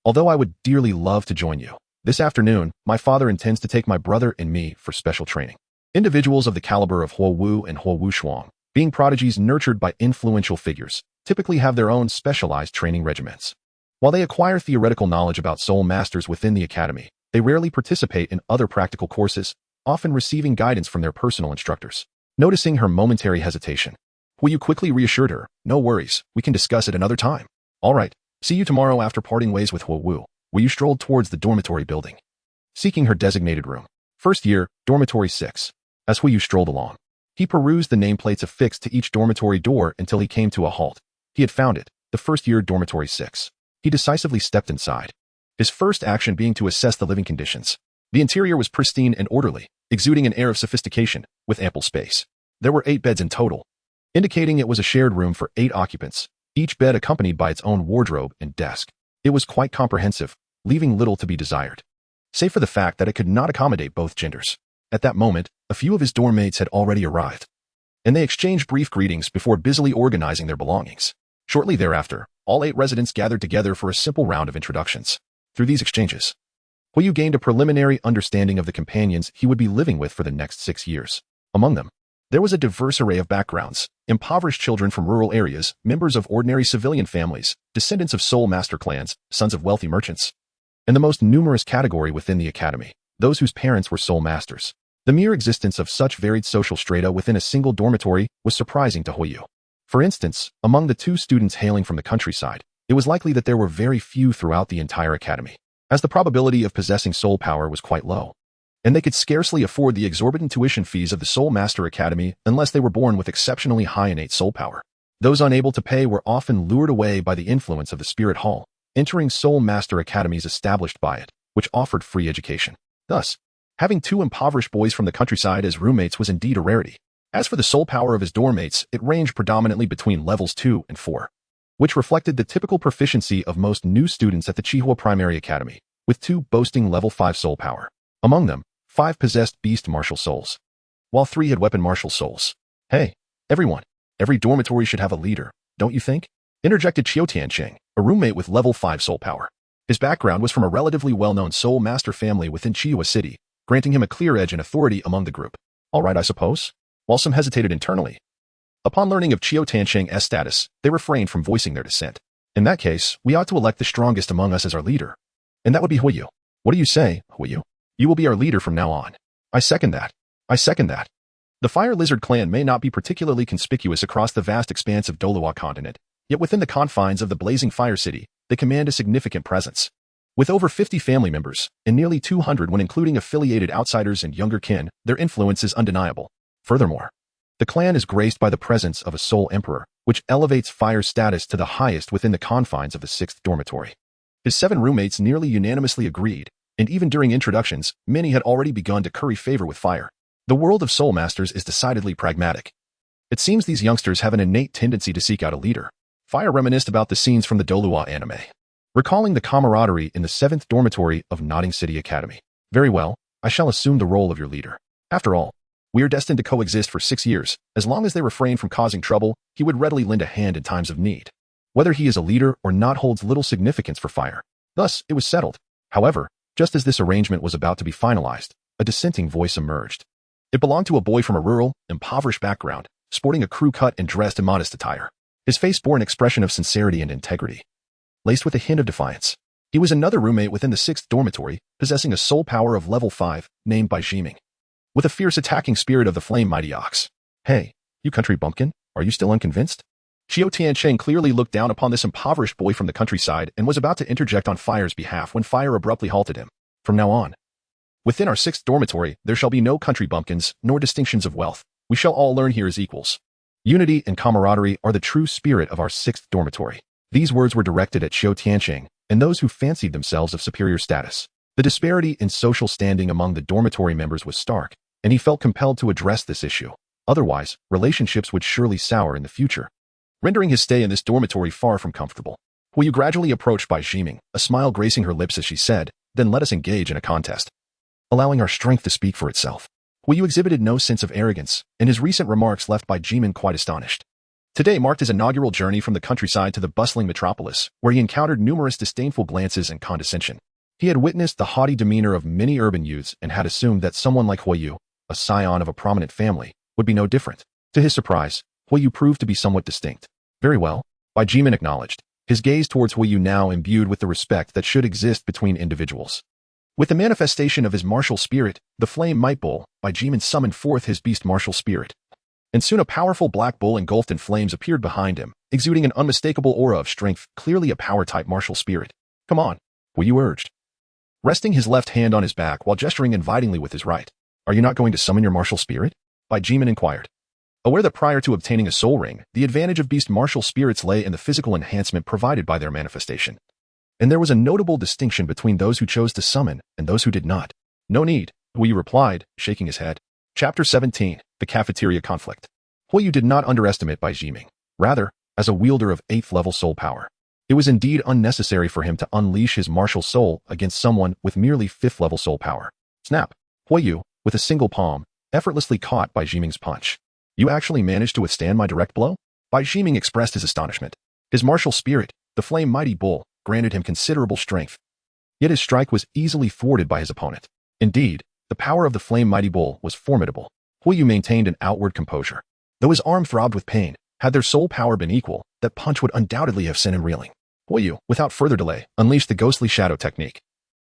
Although I would dearly love to join you, This afternoon, my father intends to take my brother and me for special training. Individuals of the caliber of Huo Wu and Huo Wu Shuang, being prodigies nurtured by influential figures, typically have their own specialized training regimens. While they acquire theoretical knowledge about soul masters within the academy, they rarely participate in other practical courses, often receiving guidance from their personal instructors. Noticing her momentary hesitation, Huo Yu quickly reassured her, "No worries, we can discuss it another time." "All right, see you tomorrow." After parting ways with Huo Wu, Yu strolled towards the dormitory building, seeking her designated room. First year, dormitory 6. As Yu strolled along, he perused the nameplates affixed to each dormitory door until he came to a halt. He had found it, the first year dormitory 6. He decisively stepped inside, his first action being to assess the living conditions. The interior was pristine and orderly, exuding an air of sophistication, with ample space. There were 8 beds in total, indicating it was a shared room for 8 occupants, each bed accompanied by its own wardrobe and desk. It was quite comprehensive, leaving little to be desired, save for the fact that it could not accommodate both genders. At that moment, a few of his dorm mates had already arrived, and they exchanged brief greetings before busily organizing their belongings. Shortly thereafter, all 8 residents gathered together for a simple round of introductions. Through these exchanges, Yu gained a preliminary understanding of the companions he would be living with for the next 6 years. Among them, there was a diverse array of backgrounds: impoverished children from rural areas, members of ordinary civilian families, descendants of soul master clans, sons of wealthy merchants, and the most numerous category within the academy, those whose parents were soul masters. The mere existence of such varied social strata within a single dormitory was surprising to Huo Yu. For instance, among the 2 students hailing from the countryside, it was likely that there were very few throughout the entire academy, as the probability of possessing soul power was quite low, and they could scarcely afford the exorbitant tuition fees of the Soul Master Academy unless they were born with exceptionally high innate soul power. Those unable to pay were often lured away by the influence of the Spirit Hall, entering Soul Master Academies established by it, which offered free education. Thus, having 2 impoverished boys from the countryside as roommates was indeed a rarity. As for the soul power of his dorm mates, it ranged predominantly between levels 2 and 4, which reflected the typical proficiency of most new students at the Chihua Primary Academy, with 2 boasting level 5 soul power. Among them, 5 possessed beast martial souls, while 3 had weapon martial souls. "Hey, everyone, every dormitory should have a leader, don't you think?" interjected Qiu Tiancheng, a roommate with level 5 soul power. His background was from a relatively well-known soul master family within Chihua City, granting him a clear edge and authority among the group. "All right, I suppose," while some hesitated internally. Upon learning of Qiu Tiancheng's status, they refrained from voicing their dissent. "In that case, we ought to elect the strongest among us as our leader. And that would be Huo Yu. What do you say, Huo Yu? You will be our leader from now on." "I second that. I second that." The Fire Lizard clan may not be particularly conspicuous across the vast expanse of Douluo Continent, yet within the confines of the blazing Fire City, they command a significant presence. With over 50 family members, and nearly 200 when including affiliated outsiders and younger kin, their influence is undeniable. Furthermore, the clan is graced by the presence of a Soul Emperor, which elevates Fire's status to the highest within the confines of the 6th dormitory. His 7 roommates nearly unanimously agreed, and even during introductions, many had already begun to curry favor with Fire. The world of Soul Masters is decidedly pragmatic. It seems these youngsters have an innate tendency to seek out a leader. Fire reminisced about the scenes from the Douluo anime, recalling the camaraderie in the 7th dormitory of Nodding City Academy. "Very well, I shall assume the role of your leader. After all, we are destined to coexist for 6 years. As long as they refrain from causing trouble, he would readily lend a hand in times of need. Whether he is a leader or not holds little significance for Fire." Thus, it was settled. However, just as this arrangement was about to be finalized, a dissenting voice emerged. It belonged to a boy from a rural, impoverished background, sporting a crew cut and dressed in modest attire. His face bore an expression of sincerity and integrity, laced with a hint of defiance. He was another roommate within the 6th dormitory, possessing a soul power of level 5, named by Jiming, with a fierce attacking spirit of the flame mighty ox. "Hey, you country bumpkin, are you still unconvinced?" Qiu Tiancheng clearly looked down upon this impoverished boy from the countryside and was about to interject on Fire's behalf when Fire abruptly halted him. "From now on, within our 6th dormitory, there shall be no country bumpkins, nor distinctions of wealth. We shall all learn here as equals. Unity and camaraderie are the true spirit of our 6th dormitory." These words were directed at Qiu Tiancheng and those who fancied themselves of superior status. The disparity in social standing among the dormitory members was stark, and he felt compelled to address this issue. Otherwise, relationships would surely sour in the future, rendering his stay in this dormitory far from comfortable. Huo Yu gradually approached by Jiming, a smile gracing her lips as she said, "Then let us engage in a contest, allowing our strength to speak for itself." Huo Yu exhibited no sense of arrogance, and his recent remarks left by Jiming quite astonished. Today marked his inaugural journey from the countryside to the bustling metropolis, where he encountered numerous disdainful glances and condescension. He had witnessed the haughty demeanor of many urban youths and had assumed that someone like Huiyu, a scion of a prominent family, would be no different. To his surprise, Huiyu proved to be somewhat distinct. Very well, Bai Jimin acknowledged, his gaze towards Huiyu now imbued with the respect that should exist between individuals. With the manifestation of his martial spirit, the flame might bull, Bai Jimin summoned forth his beast martial spirit. And soon a powerful black bull engulfed in flames appeared behind him, exuding an unmistakable aura of strength, clearly a power-type martial spirit. Come on, Huiyu urged, resting his left hand on his back while gesturing invitingly with his right. Are you not going to summon your martial spirit? Bai Jimin inquired. Aware that prior to obtaining a soul ring, the advantage of beast martial spirits lay in the physical enhancement provided by their manifestation. And there was a notable distinction between those who chose to summon and those who did not. No need, Huiyu replied, shaking his head. Chapter 17, The Cafeteria Conflict. Huiyu did not underestimate Bai Jimin. Rather, as a wielder of 8th level soul power, it was indeed unnecessary for him to unleash his martial soul against someone with merely 5th level soul power. Snap! Huiyu, with a single palm, effortlessly caught Bai Jimin's punch. You actually managed to withstand my direct blow? Bai Jimin expressed his astonishment. His martial spirit, the flame mighty bull, granted him considerable strength. Yet his strike was easily thwarted by his opponent. Indeed, the power of the flame mighty bull was formidable. Huiyu maintained an outward composure. Though his arm throbbed with pain, had their soul power been equal, that punch would undoubtedly have sent him reeling. Huiyu, without further delay, unleashed the ghostly shadow technique,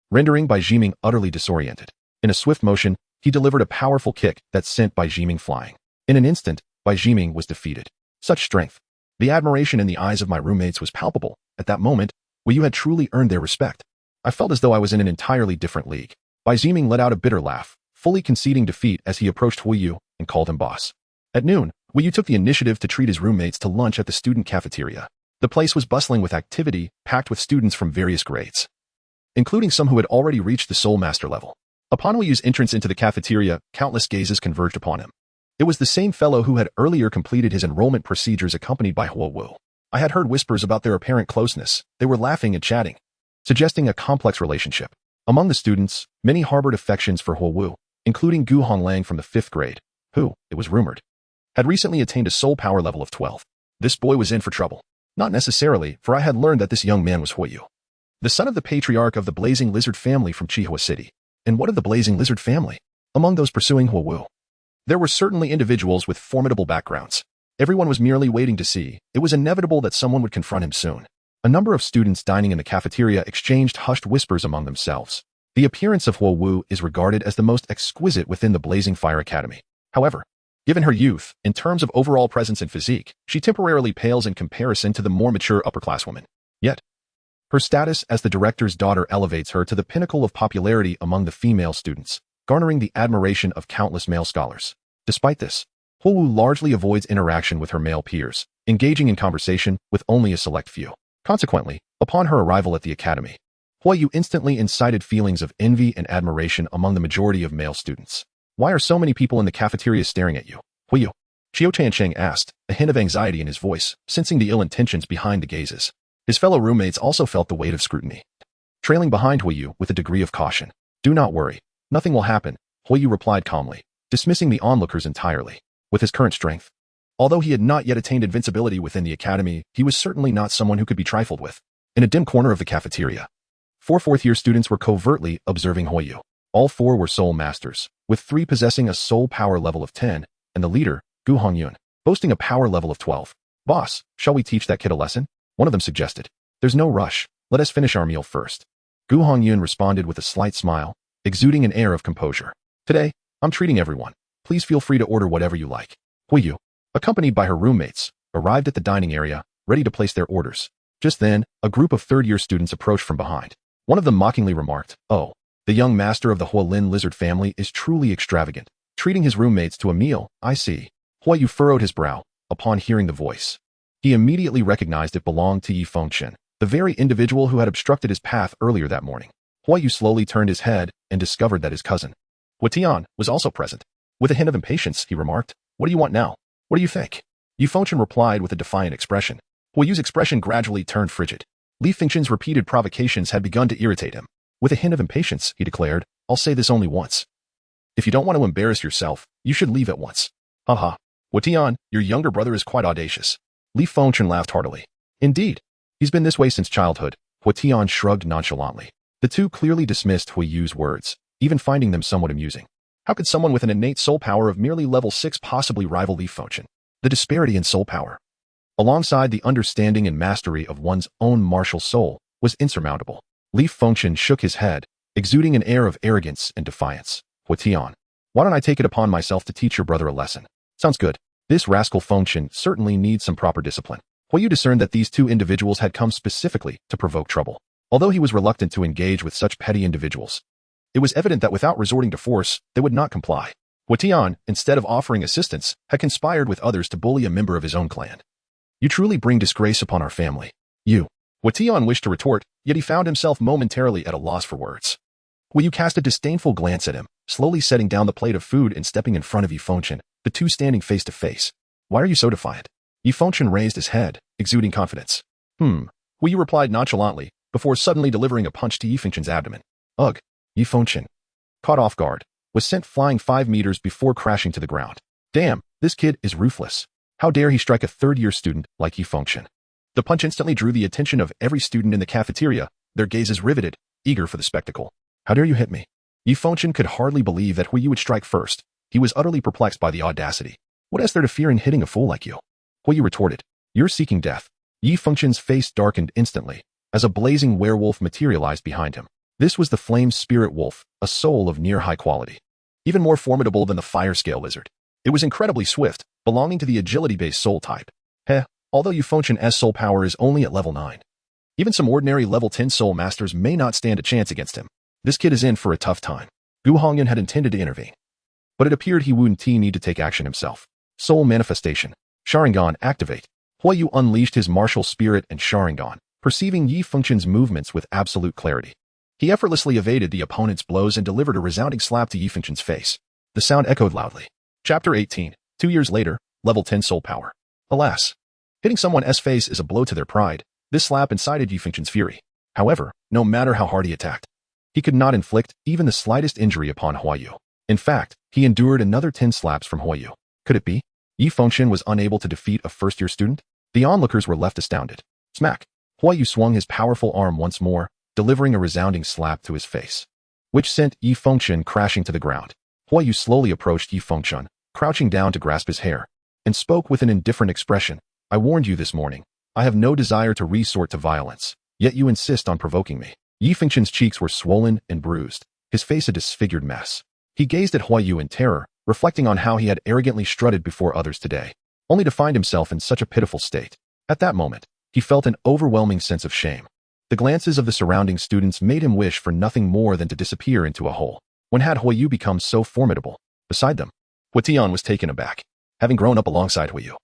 rendering Bai Jimin utterly disoriented. In a swift motion, he delivered a powerful kick that sent Bai Jimin flying. In an instant, Bai Jimin was defeated. Such strength. The admiration in the eyes of my roommates was palpable. At that moment, Huiyu had truly earned their respect. I felt as though I was in an entirely different league. Bai Jimin let out a bitter laugh, fully conceding defeat as he approached Huiyu and called him boss. At noon, Huiyu took the initiative to treat his roommates to lunch at the student cafeteria. The place was bustling with activity, packed with students from various grades, including some who had already reached the Soul Master level. Upon Huiyu's entrance into the cafeteria, countless gazes converged upon him. It was the same fellow who had earlier completed his enrollment procedures accompanied by Huowu. I had heard whispers about their apparent closeness. They were laughing and chatting, suggesting a complex relationship. Among the students, many harbored affections for Huowu, including Gu Honglang from the 5th grade, who, it was rumored, had recently attained a soul power level of 12. This boy was in for trouble. Not necessarily, for I had learned that this young man was Huiyu, the son of the patriarch of the Blazing Lizard family from Wuhan City. And what of the Blazing Lizard family? Among those pursuing Huowu, there were certainly individuals with formidable backgrounds. Everyone was merely waiting to see. It was inevitable that someone would confront him soon. A number of students dining in the cafeteria exchanged hushed whispers among themselves. The appearance of Huowu is regarded as the most exquisite within the Blazing Fire Academy. However, given her youth, in terms of overall presence and physique, she temporarily pales in comparison to the more mature upper-class woman. Yet, her status as the director's daughter elevates her to the pinnacle of popularity among the female students, garnering the admiration of countless male scholars. Despite this, Huowu largely avoids interaction with her male peers, engaging in conversation with only a select few. Consequently, upon her arrival at the academy, Huoyu instantly incited feelings of envy and admiration among the majority of male students. Why are so many people in the cafeteria staring at you, Huiyu? Qiu Tiancheng asked, a hint of anxiety in his voice, sensing the ill intentions behind the gazes. His fellow roommates also felt the weight of scrutiny, trailing behind Huiyu with a degree of caution. Do not worry. Nothing will happen, Huiyu replied calmly, dismissing the onlookers entirely. With his current strength, although he had not yet attained invincibility within the academy, he was certainly not someone who could be trifled with. In a dim corner of the cafeteria, 4 fourth-year students were covertly observing Huiyu. All 4 were soul masters, with 3 possessing a soul power level of 10, and the leader, Gu Hongyun, boasting a power level of 12. Boss, shall we teach that kid a lesson? One of them suggested. There's no rush. Let us finish our meal first. Gu Hongyun responded with a slight smile, exuding an air of composure. Today, I'm treating everyone. Please feel free to order whatever you like. Huiyu, accompanied by her roommates, arrived at the dining area, ready to place their orders. Just then, a group of 3rd-year students approached from behind. One of them mockingly remarked, "Oh, the young master of the Huolin lizard family is truly extravagant, treating his roommates to a meal, I see." Huiyu furrowed his brow upon hearing the voice. He immediately recognized it belonged to Yi Fengchen, the very individual who had obstructed his path earlier that morning. Huiyu slowly turned his head and discovered that his cousin, Huitian, was also present. With a hint of impatience, he remarked, "What do you want now? What do you think?" Yi Fengchen replied with a defiant expression. Huiyu's expression gradually turned frigid. Li Fengchen's repeated provocations had begun to irritate him. With a hint of impatience, he declared, "I'll say this only once. If you don't want to embarrass yourself, you should leave at once." Haha. Huitian, your younger brother is quite audacious. Li Fengchen laughed heartily. Indeed. He's been this way since childhood. Huitian shrugged nonchalantly. The two clearly dismissed Huiyu's words, even finding them somewhat amusing. How could someone with an innate soul power of merely level 6 possibly rival Li Fengchen? The disparity in soul power, alongside the understanding and mastery of one's own martial soul, was insurmountable. Li Fengchen shook his head, exuding an air of arrogance and defiance. Huitian, why don't I take it upon myself to teach your brother a lesson? Sounds good. This rascal Fengchen certainly needs some proper discipline. Huiyu discerned that these two individuals had come specifically to provoke trouble. Although he was reluctant to engage with such petty individuals, it was evident that without resorting to force, they would not comply. Huitian, instead of offering assistance, had conspired with others to bully a member of his own clan. You truly bring disgrace upon our family. You. Huitian wished to retort, yet he found himself momentarily at a loss for words. Huiyu cast a disdainful glance at him, slowly setting down the plate of food and stepping in front of Yi Fengchen, the two standing face to face. Why are you so defiant? Yi Fengchen raised his head, exuding confidence. Huiyu replied nonchalantly, before suddenly delivering a punch to Yi Fengchen's abdomen. Ugh. Yi Fengchen, caught off guard, was sent flying 5 meters before crashing to the ground. Damn, this kid is ruthless. How dare he strike a third-year student like Yi Fengchen? The punch instantly drew the attention of every student in the cafeteria, their gazes riveted, eager for the spectacle. How dare you hit me? Yi Fengchen could hardly believe that Huiyu would strike first. He was utterly perplexed by the audacity. What is there to fear in hitting a fool like you? Huiyu retorted. You're seeking death. Yi Fengchen's face darkened instantly, as a blazing werewolf materialized behind him. This was the flame spirit wolf, a soul of near high quality. Even more formidable than the fire scale lizard. It was incredibly swift, belonging to the agility-based soul type. Although Yi Fengchen's soul power is only at level 9. Even some ordinary level 10 soul masters may not stand a chance against him. This kid is in for a tough time. Gu Hongyan had intended to intervene, but it appeared he wouldn't need to take action himself. Soul manifestation. Sharingan activate. Huiyu unleashed his martial spirit and Sharingan, perceiving Yi Fengchen's movements with absolute clarity. He effortlessly evaded the opponent's blows and delivered a resounding slap to Yi Fengchen's face. The sound echoed loudly. Chapter 18. 2 years later, level 10 soul power. Alas, hitting someone's face is a blow to their pride. This slap incited Yi Fengchen's fury. However, no matter how hard he attacked, he could not inflict even the slightest injury upon Huiyu. In fact, he endured another 10 slaps from Huiyu. Could it be? Yi Fengchen was unable to defeat a first-year student? The onlookers were left astounded. Smack! Huiyu swung his powerful arm once more, delivering a resounding slap to his face, which sent Yi Fengchen crashing to the ground. Huiyu slowly approached Yi Fengchen, crouching down to grasp his hair, and spoke with an indifferent expression. I warned you this morning. I have no desire to resort to violence, yet you insist on provoking me. Yi Fengchen's cheeks were swollen and bruised, his face a disfigured mess. He gazed at Huiyu in terror, reflecting on how he had arrogantly strutted before others today, only to find himself in such a pitiful state. At that moment, he felt an overwhelming sense of shame. The glances of the surrounding students made him wish for nothing more than to disappear into a hole. When had Huiyu become so formidable? Beside them, Huitian was taken aback, having grown up alongside Huiyu.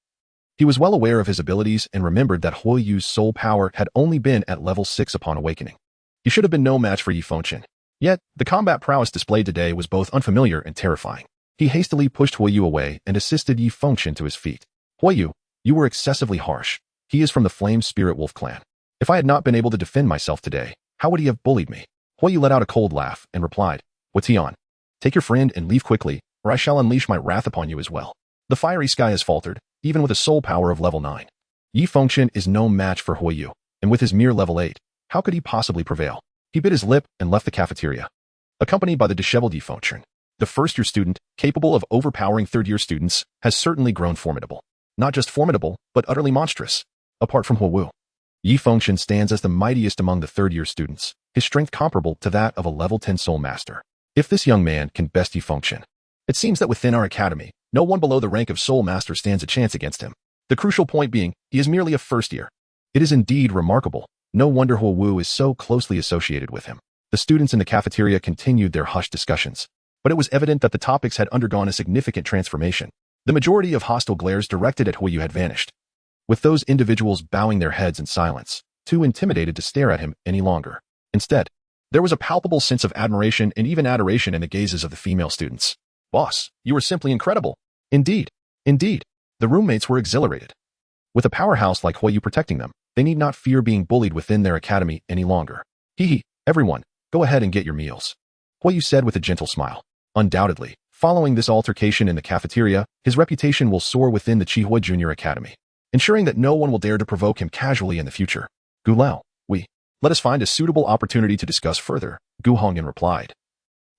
He was well aware of his abilities and remembered that Huiyu's soul power had only been at level 6 upon awakening. He should have been no match for Yi Fengchen. Yet, the combat prowess displayed today was both unfamiliar and terrifying. He hastily pushed Huiyu away and assisted Yi Fengchen to his feet. Huiyu, you were excessively harsh. He is from the Flame Spirit Wolf clan. If I had not been able to defend myself today, how would he have bullied me? Huiyu let out a cold laugh and replied, Huitian, take your friend and leave quickly, or I shall unleash my wrath upon you as well. The fiery sky has faltered, even with a soul power of level 9. Yi Fengchen is no match for Huiyu, and with his mere level 8, how could he possibly prevail? He bit his lip and left the cafeteria, accompanied by the disheveled Yi Fengchen. The first-year student, capable of overpowering third-year students, has certainly grown formidable. Not just formidable, but utterly monstrous. Apart from Huiyu, Yi Fengchen stands as the mightiest among the third-year students, his strength comparable to that of a level 10 soul master. If this young man can best Yi Fengchen, it seems that within our academy, no one below the rank of soul master stands a chance against him. The crucial point being, he is merely a first year. It is indeed remarkable. No wonder Huiyu is so closely associated with him. The students in the cafeteria continued their hushed discussions, but it was evident that the topics had undergone a significant transformation. The majority of hostile glares directed at Huiyu had vanished, with those individuals bowing their heads in silence, too intimidated to stare at him any longer. Instead, there was a palpable sense of admiration and even adoration in the gazes of the female students. Boss, you were simply incredible. Indeed. The roommates were exhilarated. With a powerhouse like Huiyu protecting them, they need not fear being bullied within their academy any longer. Everyone, go ahead and get your meals, Huiyu said with a gentle smile. Undoubtedly, following this altercation in the cafeteria, his reputation will soar within the Qihua Junior Academy, ensuring that no one will dare to provoke him casually in the future. Gulao, Let us find a suitable opportunity to discuss further, Gu Hongyan replied,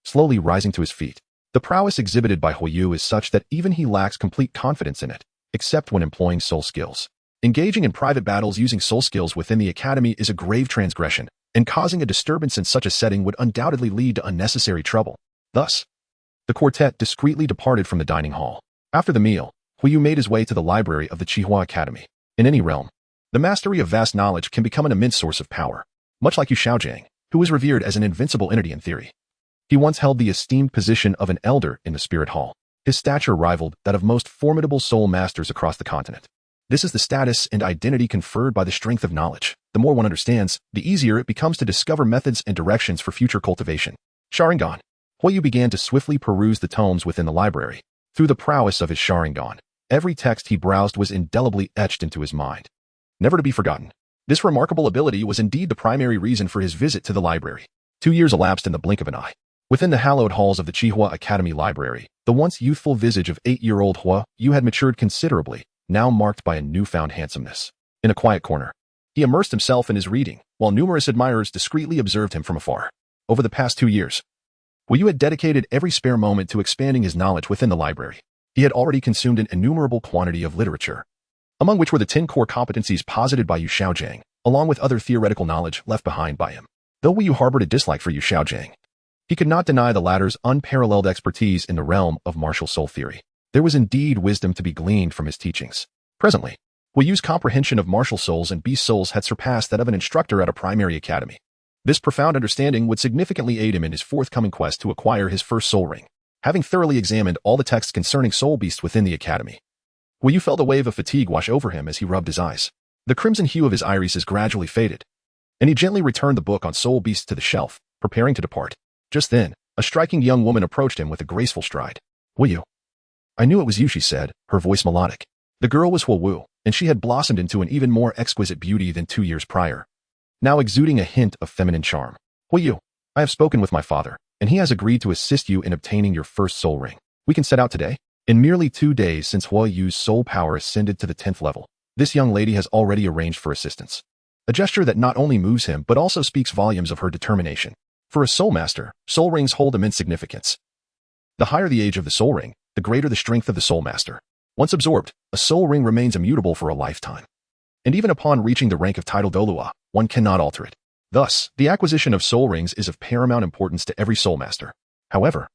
slowly rising to his feet. The prowess exhibited by Huiyu is such that even he lacks complete confidence in it, except when employing soul skills. Engaging in private battles using soul skills within the academy is a grave transgression, and causing a disturbance in such a setting would undoubtedly lead to unnecessary trouble. Thus, the quartet discreetly departed from the dining hall. After the meal, Huiyu made his way to the library of the Qihua Academy. In any realm, the mastery of vast knowledge can become an immense source of power, much like Yu Shaojiang, who was revered as an invincible entity in theory. He once held the esteemed position of an elder in the Spirit Hall. His stature rivaled that of most formidable soul masters across the continent. This is the status and identity conferred by the strength of knowledge. The more one understands, the easier it becomes to discover methods and directions for future cultivation. Sharingan. Huiyu began to swiftly peruse the tomes within the library. Through the prowess of his Sharingan, every text he browsed was indelibly etched into his mind, never to be forgotten. This remarkable ability was indeed the primary reason for his visit to the library. 2 years elapsed in the blink of an eye. Within the hallowed halls of the Qihua Academy Library, the once youthful visage of 8-year-old Huiyu had matured considerably, now marked by a newfound handsomeness. In a quiet corner, he immersed himself in his reading, while numerous admirers discreetly observed him from afar. Over the past 2 years, Huiyu had dedicated every spare moment to expanding his knowledge within the library. He had already consumed an innumerable quantity of literature, among which were the 10 core competencies posited by Yu Shaojiang, along with other theoretical knowledge left behind by him. Though Huiyu harbored a dislike for Yu Shaojiang, he could not deny the latter's unparalleled expertise in the realm of martial soul theory. There was indeed wisdom to be gleaned from his teachings. Presently, Huiyu's comprehension of martial souls and beast souls had surpassed that of an instructor at a primary academy. This profound understanding would significantly aid him in his forthcoming quest to acquire his first soul ring. Having thoroughly examined all the texts concerning soul beasts within the academy, Huiyu felt a wave of fatigue wash over him as he rubbed his eyes. The crimson hue of his irises gradually faded, and he gently returned the book on soul beasts to the shelf, preparing to depart. Just then, a striking young woman approached him with a graceful stride. Huiyu. I knew it was you, she said, her voice melodic. The girl was Huiyu, and she had blossomed into an even more exquisite beauty than 2 years prior, now exuding a hint of feminine charm. Huiyu, I have spoken with my father, and he has agreed to assist you in obtaining your first soul ring. We can set out today. In merely 2 days since Huiyu's soul power ascended to the 10th level, this young lady has already arranged for assistance. A gesture that not only moves him but also speaks volumes of her determination. For a soul master, soul rings hold immense significance. The higher the age of the soul ring, the greater the strength of the soul master. Once absorbed, a soul ring remains immutable for a lifetime. And even upon reaching the rank of title Douluo, one cannot alter it. Thus, the acquisition of soul rings is of paramount importance to every soul master. However,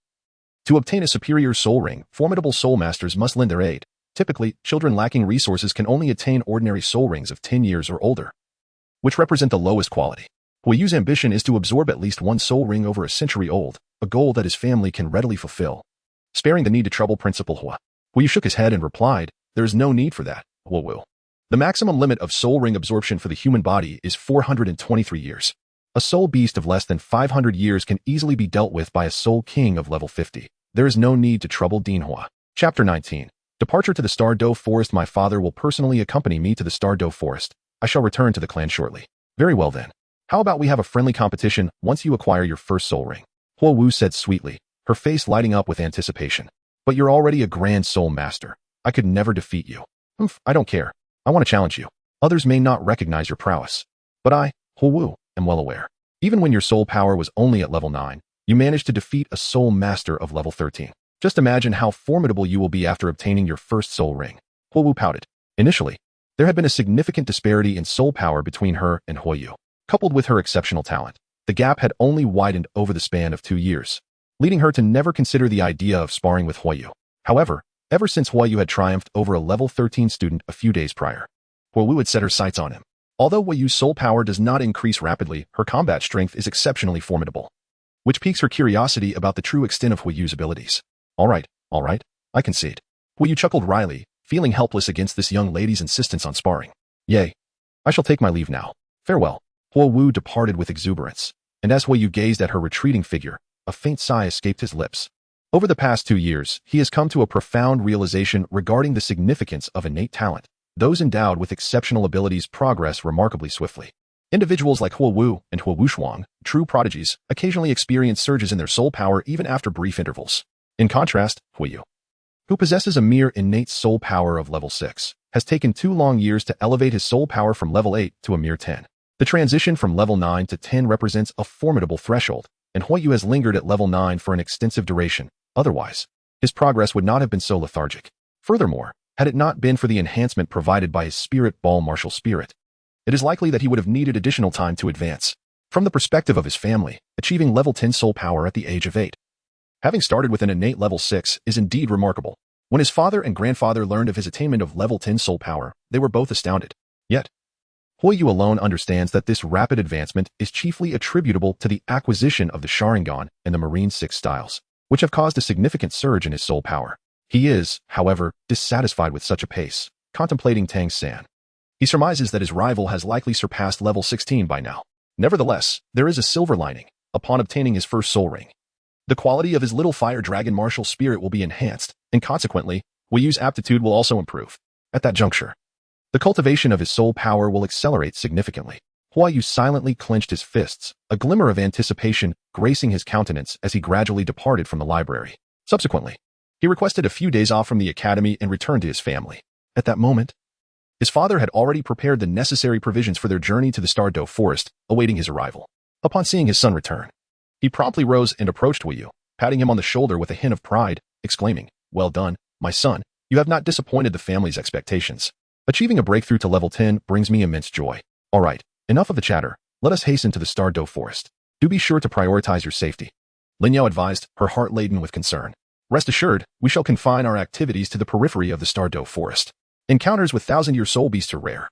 to obtain a superior soul ring, formidable soul masters must lend their aid. Typically, children lacking resources can only attain ordinary soul rings of 10 years or older, which represent the lowest quality. Huiyu's ambition is to absorb at least 1 soul ring over a century old, a goal that his family can readily fulfill, sparing the need to trouble Principal Huiyu shook his head and replied, there is no need for that, Huiyu. The maximum limit of soul ring absorption for the human body is 423 years. A soul beast of less than 500 years can easily be dealt with by a soul king of level 50. There is no need to trouble Dean Hua. Chapter 19. Departure to the Star Doe Forest. My father will personally accompany me to the Star Doe Forest. I shall return to the clan shortly. Very well then. How about we have a friendly competition once you acquire your first soul ring? Huiyu said sweetly, her face lighting up with anticipation. But you're already a grand soul master. I could never defeat you. I don't care. I want to challenge you. Others may not recognize your prowess, but I, Huiyu, am well aware. Even when your soul power was only at level 9, you managed to defeat a soul master of level 13. Just imagine how formidable you will be after obtaining your first soul ring. Huiyu pouted. Initially, there had been a significant disparity in soul power between her and Huiyu. Coupled with her exceptional talent, the gap had only widened over the span of 2 years, leading her to never consider the idea of sparring with Huiyu. However, ever since Huiyu had triumphed over a level 13 student a few days prior, Huiyu had set her sights on him. Although Huiyu's soul power does not increase rapidly, her combat strength is exceptionally formidable, which piques her curiosity about the true extent of Huiyu's abilities. All right, I concede. Huiyu chuckled wryly, feeling helpless against this young lady's insistence on sparring. Yay. I shall take my leave now. Farewell. Huiyu departed with exuberance, and as Huiyu gazed at her retreating figure, a faint sigh escaped his lips. Over the past 2 years, he has come to a profound realization regarding the significance of innate talent. Those endowed with exceptional abilities progress remarkably swiftly. Individuals like Huiyu and Huiyu Shuang, true prodigies, occasionally experience surges in their soul power even after brief intervals. In contrast, Huiyu, who possesses a mere innate soul power of level 6, has taken 2 long years to elevate his soul power from level 8 to a mere 10. The transition from level 9 to 10 represents a formidable threshold, and Huiyu has lingered at level 9 for an extensive duration. Otherwise, his progress would not have been so lethargic. Furthermore, had it not been for the enhancement provided by his spirit ball martial spirit, it is likely that he would have needed additional time to advance. From the perspective of his family, achieving level 10 soul power at the age of 8, having started with an innate level 6, is indeed remarkable. When his father and grandfather learned of his attainment of level 10 soul power, they were both astounded. Yet, Huiyu alone understands that this rapid advancement is chiefly attributable to the acquisition of the Sharingan and the Marine 6 styles, which have caused a significant surge in his soul power. He is, however, dissatisfied with such a pace, contemplating Tang San. He surmises that his rival has likely surpassed level 16 by now. Nevertheless, there is a silver lining. Upon obtaining his first soul ring, the quality of his little fire dragon martial spirit will be enhanced, and consequently, Huiyu's aptitude will also improve. At that juncture, the cultivation of his soul power will accelerate significantly. Huiyu silently clenched his fists, a glimmer of anticipation gracing his countenance as he gradually departed from the library. Subsequently, he requested a few days off from the academy and returned to his family. At that moment, his father had already prepared the necessary provisions for their journey to the Douluo Forest, awaiting his arrival. Upon seeing his son return, he promptly rose and approached Huiyu, patting him on the shoulder with a hint of pride, exclaiming, "Well done, my son, you have not disappointed the family's expectations. Achieving a breakthrough to level 10 brings me immense joy. All right, enough of the chatter, let us hasten to the Douluo Forest. Do be sure to prioritize your safety," Lin Yao advised, her heart laden with concern. "Rest assured, we shall confine our activities to the periphery of the Douluo Forest. Encounters with thousand-year soul beasts are rare,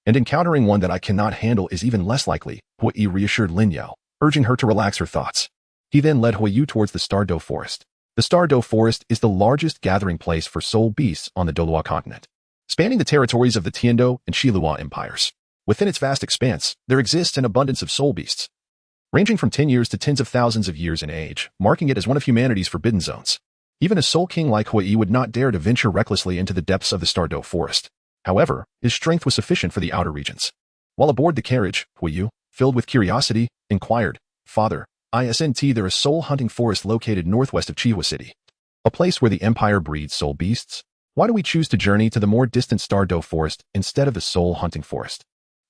and encountering one that I cannot handle is even less likely," Huiyu reassured Lin Yao, urging her to relax her thoughts. He then led Huiyu towards the Douluo Forest. The Douluo Forest is the largest gathering place for soul beasts on the Douluo Continent, spanning the territories of the Tiando and Shilua empires. Within its vast expanse, there exists an abundance of soul beasts, ranging from 10 years to tens of thousands of years in age, marking it as one of humanity's forbidden zones. Even a soul king like Huiyu would not dare to venture recklessly into the depths of the Douluo Forest. However, his strength was sufficient for the outer regions. While aboard the carriage, Huiyu, filled with curiosity, inquired, "Father, isn't there a soul-hunting forest located northwest of Wuhan City? A place where the empire breeds soul beasts? Why do we choose to journey to the more distant Douluo Forest instead of the soul-hunting forest?"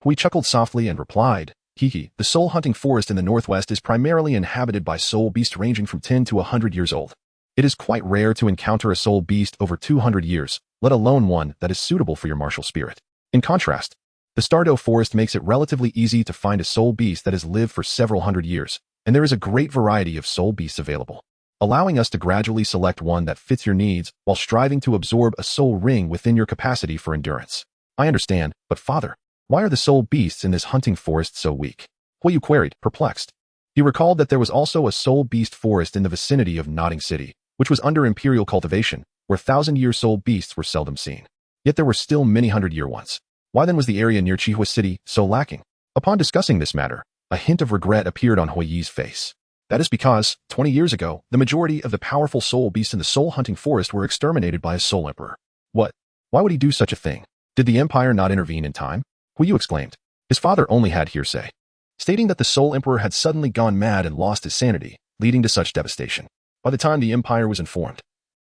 Hui chuckled softly and replied, "The soul-hunting forest in the northwest is primarily inhabited by soul beasts ranging from 10 to 100 years old. It is quite rare to encounter a soul beast over 200 years, let alone one that is suitable for your martial spirit. In contrast, the Douluo Forest makes it relatively easy to find a soul beast that has lived for several hundred years, and there is a great variety of soul beasts available, allowing us to gradually select one that fits your needs while striving to absorb a soul ring within your capacity for endurance." "I understand, but father, why are the soul beasts in this hunting forest so weak?" Huiyu queried, perplexed. He recalled that there was also a soul beast forest in the vicinity of Wuhan City, which was under imperial cultivation, where thousand-year soul beasts were seldom seen. Yet there were still many hundred-year ones. Why then was the area near Wuhan City so lacking? Upon discussing this matter, a hint of regret appeared on Huiyu's face. That is because, 20 years ago, the majority of the powerful soul beasts in the soul-hunting forest were exterminated by a soul emperor. What? Why would he do such a thing? Did the empire not intervene in time? Huiyu exclaimed. His father only had hearsay, stating that the soul emperor had suddenly gone mad and lost his sanity, leading to such devastation. By the time the empire was informed,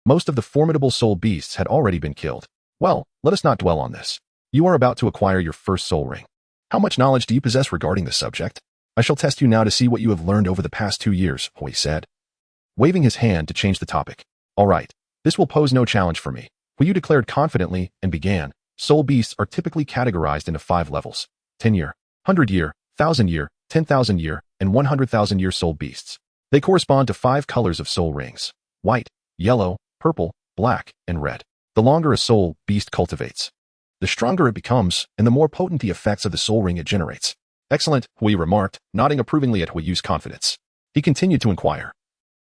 most of the formidable soul beasts had already been killed. Well, let us not dwell on this. You are about to acquire your first soul ring. How much knowledge do you possess regarding the subject? I shall test you now to see what you have learned over the past 2 years, Hui said, waving his hand to change the topic. All right, this will pose no challenge for me, Huiyu declared confidently and began. Soul beasts are typically categorized into 5 levels: 10-year, 100-year, 1,000-year, 10,000-year, and 100,000-year soul beasts. They correspond to 5 colors of soul rings: white, yellow, purple, black, and red. The longer a soul beast cultivates, the stronger it becomes, and the more potent the effects of the soul ring it generates. Excellent, Hui remarked, nodding approvingly at Huiyu's confidence. He continued to inquire.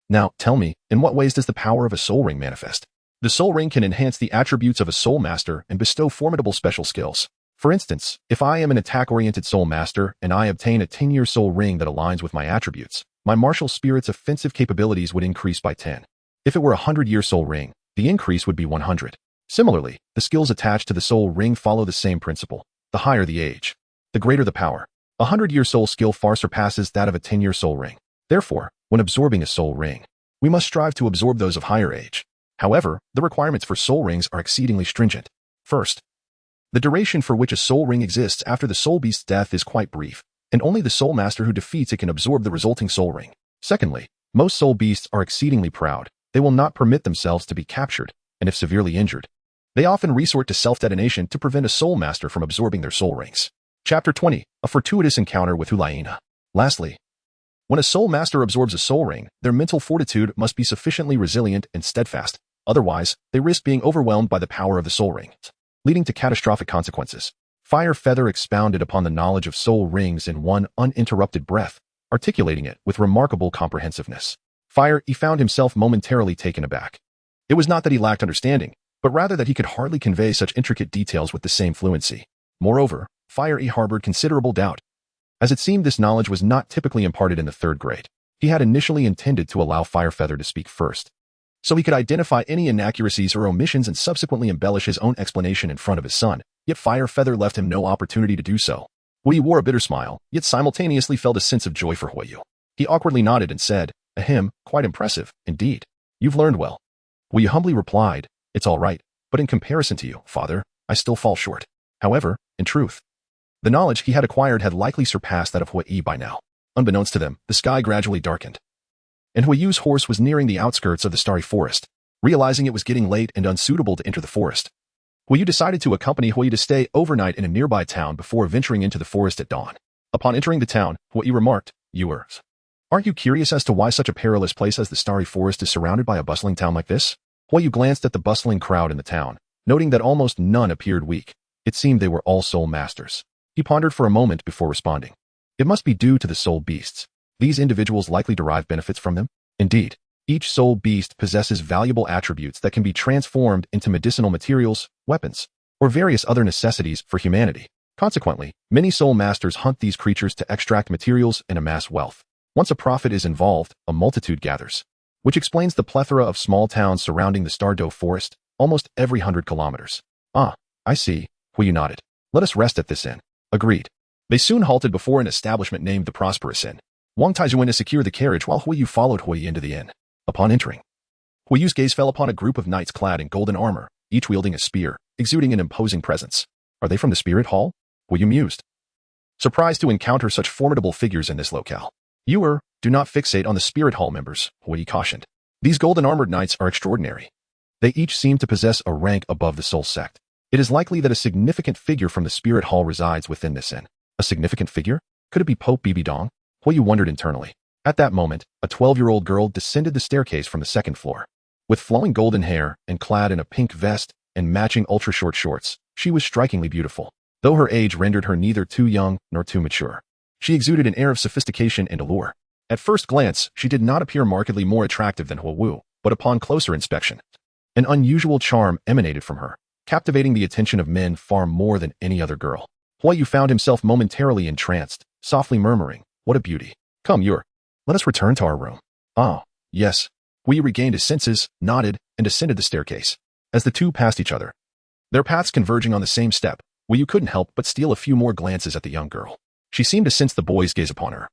Now, tell me, in what ways does the power of a soul ring manifest? The soul ring can enhance the attributes of a soul master and bestow formidable special skills. For instance, if I am an attack-oriented soul master and I obtain a 10-year soul ring that aligns with my attributes, my martial spirit's offensive capabilities would increase by 10. If it were a 100-year soul ring, the increase would be 100. Similarly, the skills attached to the soul ring follow the same principle. The higher the age, the greater the power. A 100-year soul skill far surpasses that of a 10-year soul ring. Therefore, when absorbing a soul ring, we must strive to absorb those of higher age. However, the requirements for soul rings are exceedingly stringent. First, The duration for which a soul ring exists after the soul beast's death is quite brief, and only the soul master who defeats it can absorb the resulting soul ring. Secondly, most soul beasts are exceedingly proud. They will not permit themselves to be captured, and if severely injured, they often resort to self-detonation to prevent a soul master from absorbing their soul rings. Chapter 20. A fortuitous encounter with Hulaina. Lastly, when a soul master absorbs a soul ring, their mental fortitude must be sufficiently resilient and steadfast. Otherwise, they risk being overwhelmed by the power of the soul ring, leading to catastrophic consequences. Fire Feather expounded upon the knowledge of soul rings in one uninterrupted breath, articulating it with remarkable comprehensiveness. He found himself momentarily taken aback. It was not that he lacked understanding, but rather that he could hardly convey such intricate details with the same fluency. Moreover, harbored considerable doubt, as it seemed this knowledge was not typically imparted in the third grade. He had initially intended to allow Fire Feather to speak first, so he could identify any inaccuracies or omissions and subsequently embellish his own explanation in front of his son, yet Fire Feather left him no opportunity to do so. Huiyu wore a bitter smile, yet simultaneously felt a sense of joy for Huiyu. He awkwardly nodded and said, "Ahem, quite impressive, indeed. You've learned well." Huiyu humbly replied, "It's all right, but in comparison to you, father, I still fall short." However, in truth, the knowledge he had acquired had likely surpassed that of Huiyu by now. Unbeknownst to them, the sky gradually darkened, and Huiyu's horse was nearing the outskirts of the starry forest. Realizing it was getting late and unsuitable to enter the forest, Huiyu decided to accompany Huiyu to stay overnight in a nearby town before venturing into the forest at dawn. Upon entering the town, Huiyu remarked, "Aren't you curious as to why such a perilous place as the starry forest is surrounded by a bustling town like this?" Huiyu glanced at the bustling crowd in the town, noting that almost none appeared weak. It seemed they were all soul masters. He pondered for a moment before responding. It must be due to the soul beasts. These individuals likely derive benefits from them. Indeed, each soul beast possesses valuable attributes that can be transformed into medicinal materials, weapons, or various other necessities for humanity. Consequently, many soul masters hunt these creatures to extract materials and amass wealth. Once a profit is involved, a multitude gathers, which explains the plethora of small towns surrounding the Stardow Forest, almost every 100 kilometers. "Ah, I see," Huiyu nodded. "Let us rest at this inn." Agreed. They soon halted before an establishment named the Prosperous Inn. Wang Taizhu went to secure the carriage while Huiyu followed Huiyu into the inn. Upon entering, Huiyu's gaze fell upon a group of knights clad in golden armor, each wielding a spear, exuding an imposing presence. "Are they from the Spirit Hall?" Huiyu mused, surprised to encounter such formidable figures in this locale. "Do not fixate on the Spirit Hall members," Huiyu cautioned. "These golden-armored knights are extraordinary. They each seem to possess a rank above the Soul Sect. It is likely that a significant figure from the Spirit Hall resides within this inn." A significant figure? Could it be Pope BBDong? Huiyu wondered internally. At that moment, a 12-year-old girl descended the staircase from the second floor. With flowing golden hair and clad in a pink vest and matching ultra-short shorts, she was strikingly beautiful. Though her age rendered her neither too young nor too mature, she exuded an air of sophistication and allure. At first glance, she did not appear markedly more attractive than Huiyu, but upon closer inspection, an unusual charm emanated from her, captivating the attention of men far more than any other girl. Huiyu found himself momentarily entranced, softly murmuring, "What a beauty. Come, let us return to our room." "Ah, yes." Huiyu regained his senses, nodded, and ascended the staircase. As the two passed each other, their paths converging on the same step, Huiyu couldn't help but steal a few more glances at the young girl. She seemed to sense the boy's gaze upon her,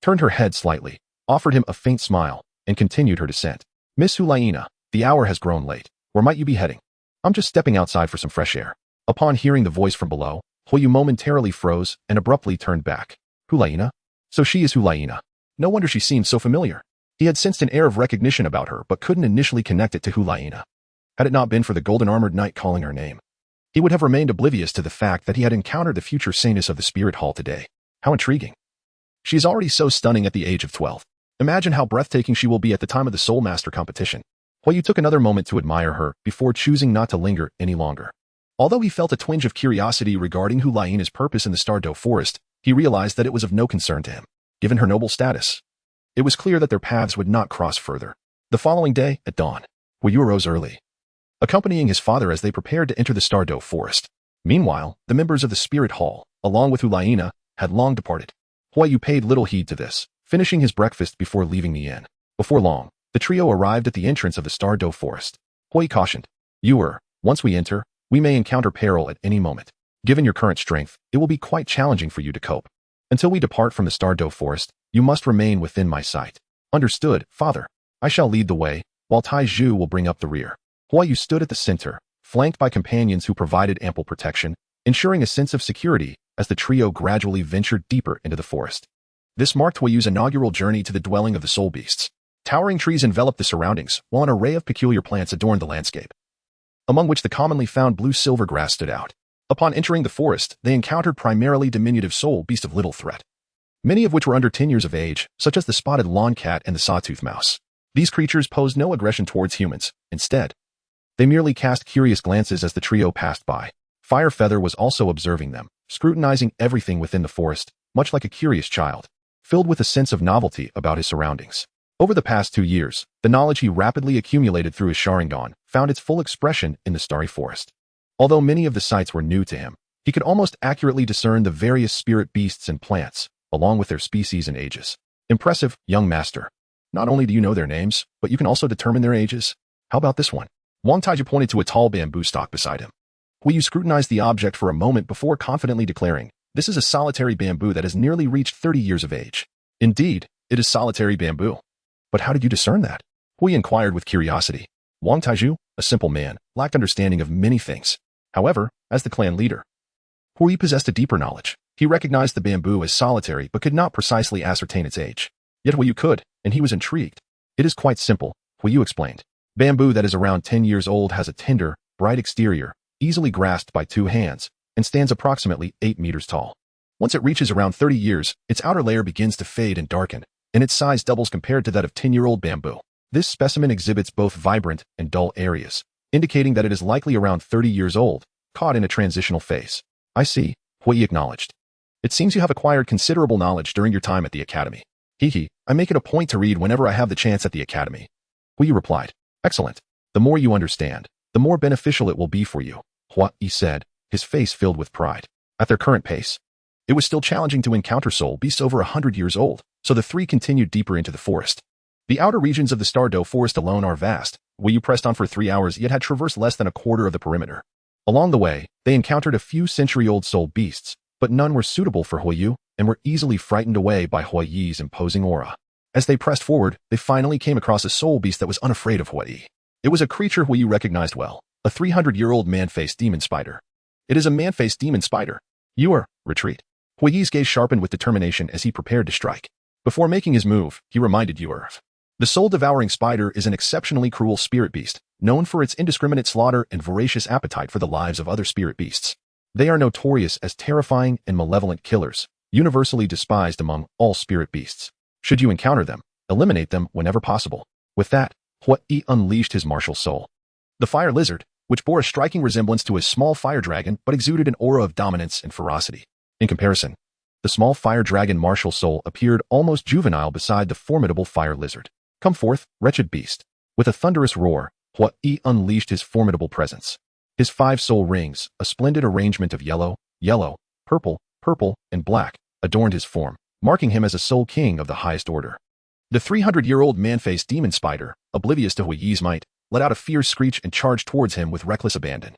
turned her head slightly, offered him a faint smile, and continued her descent. "Miss Hulaina, the hour has grown late. Where might you be heading?" "I'm just stepping outside for some fresh air." Upon hearing the voice from below, Huiyu momentarily froze and abruptly turned back. Hulaina? So she is Hulaina. No wonder she seemed so familiar. He had sensed an air of recognition about her but couldn't initially connect it to Hulaina. Had it not been for the golden-armored knight calling her name, he would have remained oblivious to the fact that he had encountered the future saintess of the Spirit Hall today. How intriguing. She is already so stunning at the age of 12. Imagine how breathtaking she will be at the time of the Soul Master competition. Huiyu took another moment to admire her before choosing not to linger any longer. Although he felt a twinge of curiosity regarding Hulaina's purpose in the Stardow Forest, he realized that it was of no concern to him. Given her noble status, it was clear that their paths would not cross further. The following day, at dawn, Huiyu arose early, accompanying his father as they prepared to enter the Stardow Forest. Meanwhile, the members of the Spirit Hall, along with Hulaina, had long departed. Huiyu paid little heed to this, finishing his breakfast before leaving the inn. Before long, the trio arrived at the entrance of the Stardow Forest. Huiyu cautioned, "Once we enter, we may encounter peril at any moment. Given your current strength, it will be quite challenging for you to cope. Until we depart from the Stardow Forest, you must remain within my sight." "Understood, father. I shall lead the way, while Taizhu will bring up the rear." Huiyu stood at the center, flanked by companions who provided ample protection, ensuring a sense of security as the trio gradually ventured deeper into the forest. This marked Huayu's inaugural journey to the dwelling of the soul beasts. Towering trees enveloped the surroundings, while an array of peculiar plants adorned the landscape, among which the commonly found blue-silver grass stood out. Upon entering the forest, they encountered primarily diminutive soul beasts of little threat, many of which were under 10 years of age, such as the spotted lawn cat and the sawtooth mouse. These creatures posed no aggression towards humans. Instead, they merely cast curious glances as the trio passed by. Firefeather was also observing them, scrutinizing everything within the forest, much like a curious child, filled with a sense of novelty about his surroundings. Over the past 2 years, the knowledge he rapidly accumulated through his Sharingan found its full expression in the starry forest. Although many of the sights were new to him, he could almost accurately discern the various spirit beasts and plants, along with their species and ages. Impressive, young master. Not only do you know their names, but you can also determine their ages. How about this one? Wang Taiju pointed to a tall bamboo stalk beside him. Huayu scrutinized the object for a moment before confidently declaring, "This is a solitary bamboo that has nearly reached 30 years of age." Indeed, it is solitary bamboo. But how did you discern that? Huayu inquired with curiosity. Wang Taiju, a simple man, lacked understanding of many things. However, as the clan leader, Huayu possessed a deeper knowledge. He recognized the bamboo as solitary but could not precisely ascertain its age. Yet Huayu could, and he was intrigued. "It is quite simple," Huayu explained. "Bamboo that is around 10 years old has a tender, bright exterior, easily grasped by 2 hands, and stands approximately 8 meters tall. Once it reaches around 30 years, its outer layer begins to fade and darken, and its size doubles compared to that of 10-year-old bamboo. This specimen exhibits both vibrant and dull areas, indicating that it is likely around 30 years old, caught in a transitional phase." "I see," Huayi acknowledged. "It seems you have acquired considerable knowledge during your time at the academy." "Hehe, I make it a point to read whenever I have the chance at the academy," Huayi replied. "Excellent. The more you understand, the more beneficial it will be for you," Huayi said, his face filled with pride. At their current pace, it was still challenging to encounter soul beasts over 100 years old, so the three continued deeper into the forest. The outer regions of the Stardow Forest alone are vast. Huayu pressed on for 3 hours yet had traversed less than a quarter of the perimeter. Along the way, they encountered a few century-old soul beasts, but none were suitable for Huayu and were easily frightened away by Huayi's imposing aura. As they pressed forward, they finally came across a soul beast that was unafraid of Huayi. It was a creature Huayu recognized well, a 300-year-old man-faced demon spider. "It is a man-faced demon spider. Retreat." Huayi's gaze sharpened with determination as he prepared to strike. Before making his move, he reminded Yuer. The soul-devouring spider is an exceptionally cruel spirit beast, known for its indiscriminate slaughter and voracious appetite for the lives of other spirit beasts. They are notorious as terrifying and malevolent killers, universally despised among all spirit beasts. Should you encounter them, eliminate them whenever possible. With that, Huayi unleashed his martial soul. The fire lizard, which bore a striking resemblance to a small fire dragon but exuded an aura of dominance and ferocity. In comparison, the small fire dragon martial soul appeared almost juvenile beside the formidable fire lizard. "Come forth, wretched beast." With a thunderous roar, Huayi unleashed his formidable presence. His 5 soul rings, a splendid arrangement of yellow, purple, and black, adorned his form, marking him as a soul king of the highest order. The 300-year-old man-faced demon spider, oblivious to Huayi's might, let out a fierce screech and charged towards him with reckless abandon.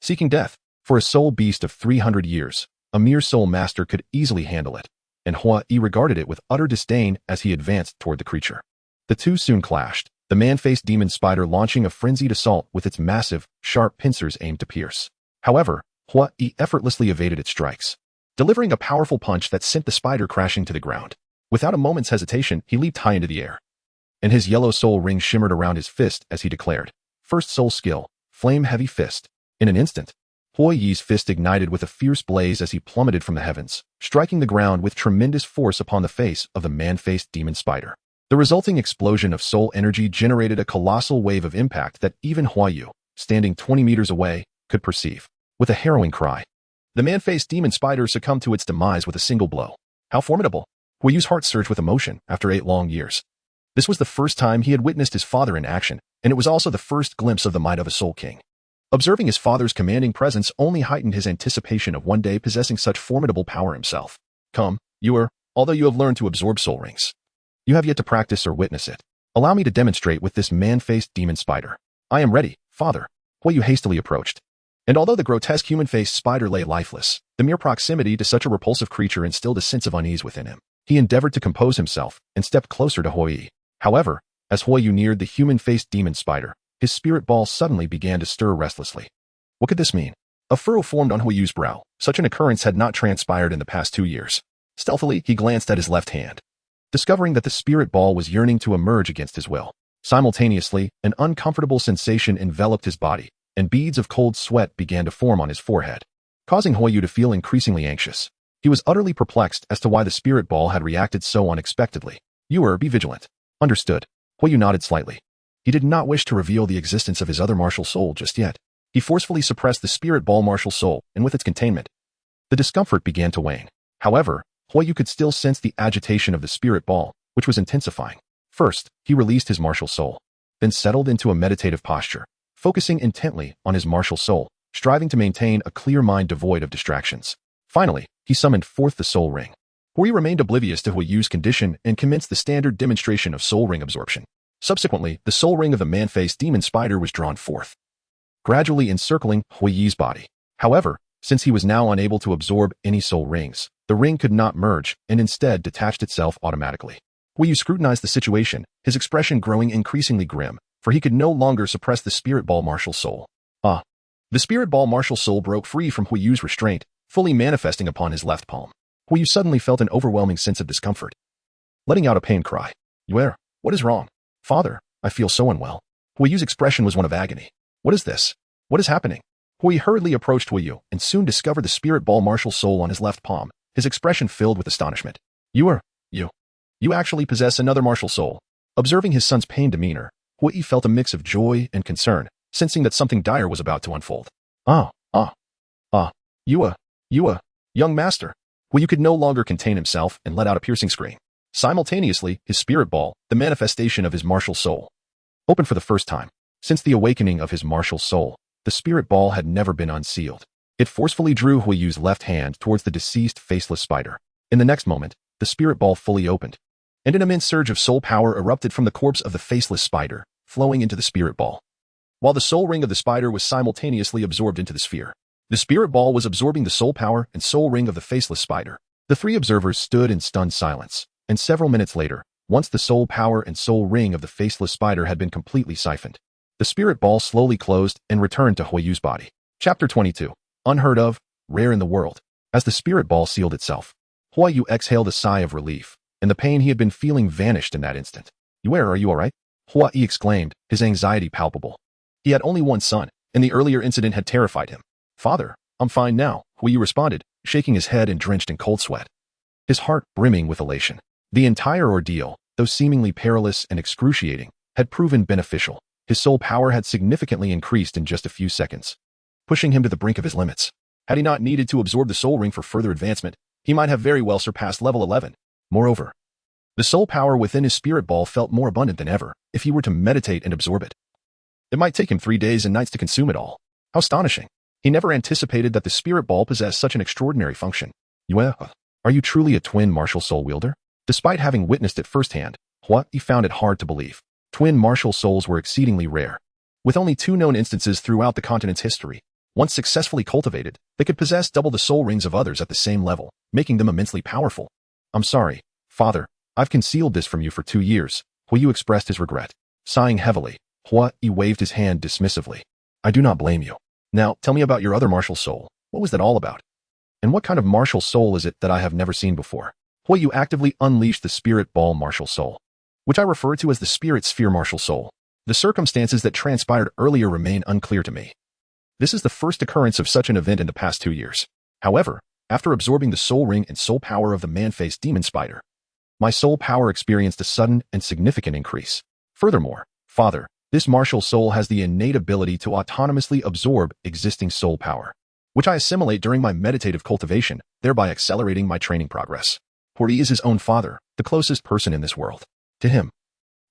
Seeking death. For a soul beast of 300 years, a mere soul master could easily handle it, and Huayi regarded it with utter disdain as he advanced toward the creature. The two soon clashed, the man-faced demon spider launching a frenzied assault with its massive, sharp pincers aimed to pierce. However, Huayi effortlessly evaded its strikes, delivering a powerful punch that sent the spider crashing to the ground. Without a moment's hesitation, he leaped high into the air, and his yellow soul ring shimmered around his fist as he declared, "First soul skill, Flame Heavy Fist." In an instant, Huayi's fist ignited with a fierce blaze as he plummeted from the heavens, striking the ground with tremendous force upon the face of the man-faced demon spider. The resulting explosion of soul energy generated a colossal wave of impact that even Huayu, standing 20 meters away, could perceive. With a harrowing cry, the man-faced demon spider succumbed to its demise with a single blow. How formidable! Huayu's heart surged with emotion after 8 long years. This was the first time he had witnessed his father in action, and it was also the first glimpse of the might of a soul king. Observing his father's commanding presence only heightened his anticipation of one day possessing such formidable power himself. "Come, although you have learned to absorb soul rings, you have yet to practice or witness it. Allow me to demonstrate with this man-faced demon spider." "I am ready, father." Huayu hastily approached. And although the grotesque human-faced spider lay lifeless, the mere proximity to such a repulsive creature instilled a sense of unease within him. He endeavored to compose himself and stepped closer to Huayi. However, as Huayu neared the human-faced demon spider, his spirit ball suddenly began to stir restlessly. What could this mean? A furrow formed on Huiyu's brow. Such an occurrence had not transpired in the past 2 years. Stealthily, he glanced at his left hand, discovering that the spirit ball was yearning to emerge against his will. Simultaneously, an uncomfortable sensation enveloped his body, and beads of cold sweat began to form on his forehead, causing Huiyu to feel increasingly anxious. He was utterly perplexed as to why the spirit ball had reacted so unexpectedly. Be vigilant. Understood. Huiyu nodded slightly. He did not wish to reveal the existence of his other martial soul just yet. He forcefully suppressed the spirit ball martial soul, and with its containment, the discomfort began to wane. However, Huiyu could still sense the agitation of the spirit ball, which was intensifying. First, he released his martial soul, then settled into a meditative posture, focusing intently on his martial soul, striving to maintain a clear mind devoid of distractions. Finally, he summoned forth the soul ring. Huiyu remained oblivious to Huiyu's condition and commenced the standard demonstration of soul ring absorption. Subsequently, the soul ring of the man-faced demon spider was drawn forth, gradually encircling Huiyu's body. However, since he was now unable to absorb any soul rings, the ring could not merge and instead detached itself automatically. Huiyu scrutinized the situation, his expression growing increasingly grim, for he could no longer suppress the spirit ball martial soul. The spirit ball martial soul broke free from Huiyu's restraint, fully manifesting upon his left palm. Huiyu suddenly felt an overwhelming sense of discomfort, letting out a pained cry. What is wrong? Father, I feel so unwell. Huiyu's expression was one of agony. What is this? What is happening? Huiyu hurriedly approached Huiyu and soon discovered the spirit ball martial soul on his left palm, his expression filled with astonishment. You actually possess another martial soul. Observing his son's pained demeanor, Huiyu felt a mix of joy and concern, sensing that something dire was about to unfold. Young master. Huiyu could no longer contain himself and let out a piercing scream. Simultaneously, his spirit ball, the manifestation of his martial soul, opened for the first time. Since the awakening of his martial soul, the spirit ball had never been unsealed. It forcefully drew Huiyu's left hand towards the deceased faceless spider. In the next moment, the spirit ball fully opened, and an immense surge of soul power erupted from the corpse of the faceless spider, flowing into the spirit ball. While the soul ring of the spider was simultaneously absorbed into the sphere, the spirit ball was absorbing the soul power and soul ring of the faceless spider. The three observers stood in stunned silence, and several minutes later, once the soul power and soul ring of the faceless spider had been completely siphoned, the spirit ball slowly closed and returned to Huiyu's body. Chapter 22. Unheard of, rare in the world. As the spirit ball sealed itself, Huiyu exhaled a sigh of relief, and the pain he had been feeling vanished in that instant. Are you alright? Huiyu exclaimed, his anxiety palpable. He had only one son, and the earlier incident had terrified him. Father, I'm fine now, Huiyu responded, shaking his head and drenched in cold sweat, his heart brimming with elation. The entire ordeal, though seemingly perilous and excruciating, had proven beneficial. His soul power had significantly increased in just a few seconds, pushing him to the brink of his limits. Had he not needed to absorb the soul ring for further advancement, he might have very well surpassed level 11. Moreover, the soul power within his spirit ball felt more abundant than ever if he were to meditate and absorb it. It might take him 3 days and nights to consume it all. How astonishing. He never anticipated that the spirit ball possessed such an extraordinary function. Are you truly a twin martial soul wielder? Despite having witnessed it firsthand, Huiyu found it hard to believe. Twin martial souls were exceedingly rare. With only 2 known instances throughout the continent's history, once successfully cultivated, they could possess double the soul rings of others at the same level, making them immensely powerful. I'm sorry, Father, I've concealed this from you for 2 years. Huiyu expressed his regret. Sighing heavily, Huiyu waved his hand dismissively. I do not blame you. Now, tell me about your other martial soul. What was that all about? And what kind of martial soul is it that I have never seen before? Huiyu actively unleashed the spirit ball martial soul, which I refer to as the spirit sphere martial soul. The circumstances that transpired earlier remain unclear to me. This is the first occurrence of such an event in the past 2 years. However, after absorbing the soul ring and soul power of the man-faced demon spider, my soul power experienced a sudden and significant increase. Furthermore, Father, this martial soul has the innate ability to autonomously absorb existing soul power, which I assimilate during my meditative cultivation, thereby accelerating my training progress. Huiyu is his own father, the closest person in this world. To him,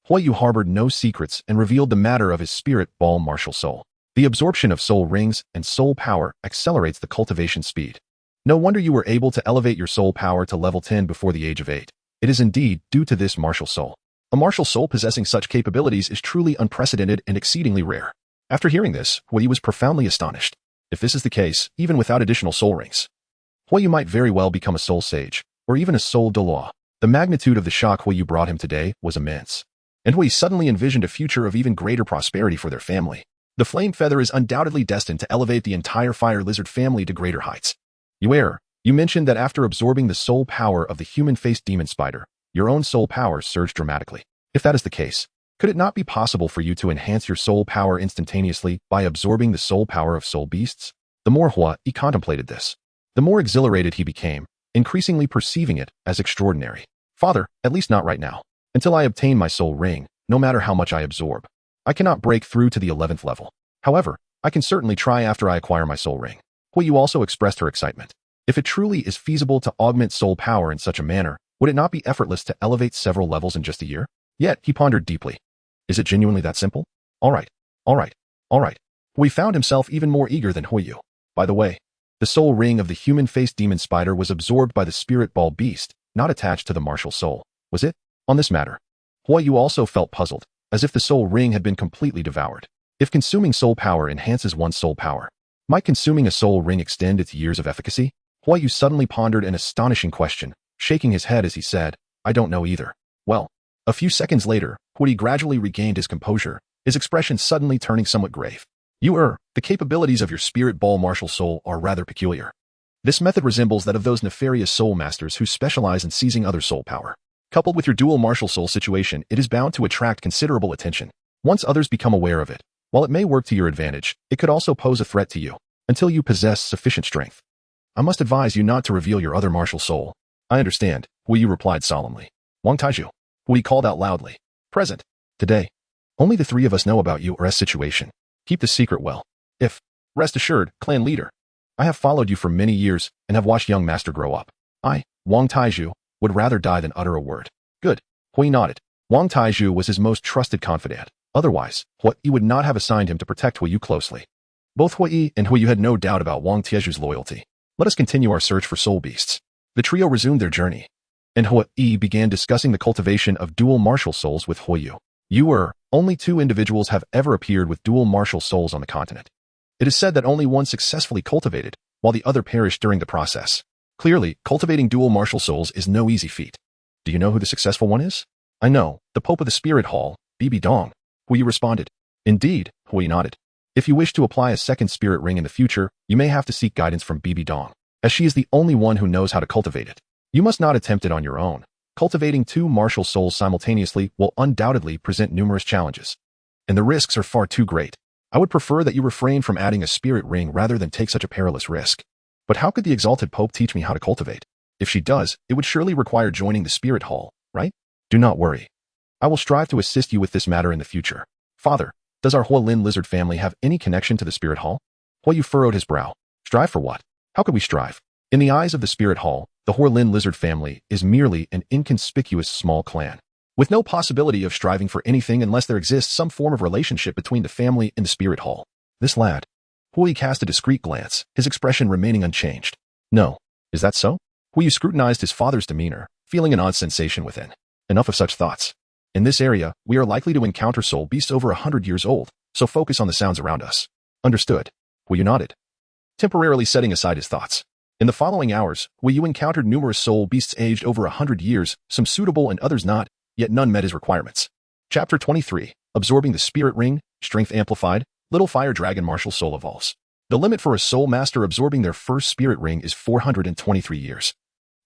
Huiyu harbored no secrets and revealed the matter of his spirit ball martial soul. The absorption of soul rings and soul power accelerates the cultivation speed. No wonder you were able to elevate your soul power to level 10 before the age of 8. It is indeed due to this martial soul. A martial soul possessing such capabilities is truly unprecedented and exceedingly rare. After hearing this, Huiyu was profoundly astonished. If this is the case, even without additional soul rings, Huiyu might very well become a soul sage, or even a soul Douluo. The magnitude of the shock Huiyu brought him today was immense, and Huiyu suddenly envisioned a future of even greater prosperity for their family. The flame feather is undoubtedly destined to elevate the entire fire lizard family to greater heights. You mentioned that after absorbing the soul power of the human-faced demon spider, your own soul power surged dramatically. If that is the case, could it not be possible for you to enhance your soul power instantaneously by absorbing the soul power of soul beasts? The more he contemplated this, the more exhilarated he became, increasingly perceiving it as extraordinary. Father, at least not right now. Until I obtain my soul ring, no matter how much I absorb, I cannot break through to the 11th level. However, I can certainly try after I acquire my soul ring. Yu also expressed her excitement. If it truly is feasible to augment soul power in such a manner, would it not be effortless to elevate several levels in just a year? Yet, he pondered deeply. Is it genuinely that simple? All right. Hui found himself even more eager than Yu. By the way, the soul ring of the human-faced demon spider was absorbed by the spirit ball beast, not attached to the martial soul. Was it? On this matter, Yu also felt puzzled, as if the soul ring had been completely devoured. If consuming soul power enhances one's soul power, might consuming a soul ring extend its years of efficacy? Yu suddenly pondered an astonishing question, shaking his head as he said, I don't know either. Well, a few seconds later, Hui gradually regained his composure, his expression suddenly turning somewhat grave. The capabilities of your spirit ball martial soul are rather peculiar. This method resembles that of those nefarious soul masters who specialize in seizing other soul power. Coupled with your dual martial soul situation, it is bound to attract considerable attention. Once others become aware of it, while it may work to your advantage, it could also pose a threat to you, until you possess sufficient strength. I must advise you not to reveal your other martial soul. I understand, Yu replied solemnly. Wang Taiju, Hui called out loudly. Present. Today, only the three of us know about your situation. Keep the secret well. Rest assured, clan leader, I have followed you for many years and have watched young master grow up. I, Wang Taiju, would rather die than utter a word. Good. Hui nodded. Wang Taiju was his most trusted confidant. Otherwise, Hui would not have assigned him to protect Hui closely. Both Hui and Hui had no doubt about Wang Tieju's loyalty. Let us continue our search for soul beasts. The trio resumed their journey, and Hui began discussing the cultivation of dual martial souls with Hui. Only two individuals have ever appeared with dual martial souls on the continent. It is said that only one successfully cultivated, while the other perished during the process. Clearly, cultivating dual martial souls is no easy feat. Do you know who the successful one is? I know, the Pope of the Spirit Hall, BBDong. Hui responded. Indeed, Hui nodded. If you wish to apply a second spirit ring in the future, you may have to seek guidance from BBDong, as she is the only one who knows how to cultivate it. You must not attempt it on your own. Cultivating two martial souls simultaneously will undoubtedly present numerous challenges, and the risks are far too great. I would prefer that you refrain from adding a spirit ring rather than take such a perilous risk. But how could the exalted Pope teach me how to cultivate? If she does, it would surely require joining the Spirit Hall, right? Do not worry. I will strive to assist you with this matter in the future. Father, does our Huolin lizard family have any connection to the Spirit Hall? Huoyu furrowed his brow. Strive for what? How could we strive? In the eyes of the Spirit Hall, the Huolin lizard family is merely an inconspicuous small clan, with no possibility of striving for anything unless there exists some form of relationship between the family and the Spirit Hall. This lad. Hui cast a discreet glance, his expression remaining unchanged. No. Is that so? Hui scrutinized his father's demeanor, feeling an odd sensation within. Enough of such thoughts. In this area, we are likely to encounter soul beasts over 100 years old, so focus on the sounds around us. Understood. Hui nodded, temporarily setting aside his thoughts. In the following hours, Hui encountered numerous soul beasts aged over 100 years, some suitable and others not, yet none met his requirements. Chapter 23. Absorbing the Spirit Ring, Strength Amplified, Little Fire Dragon Martial Soul Evolves. The limit for a soul master absorbing their first spirit ring is 423 years.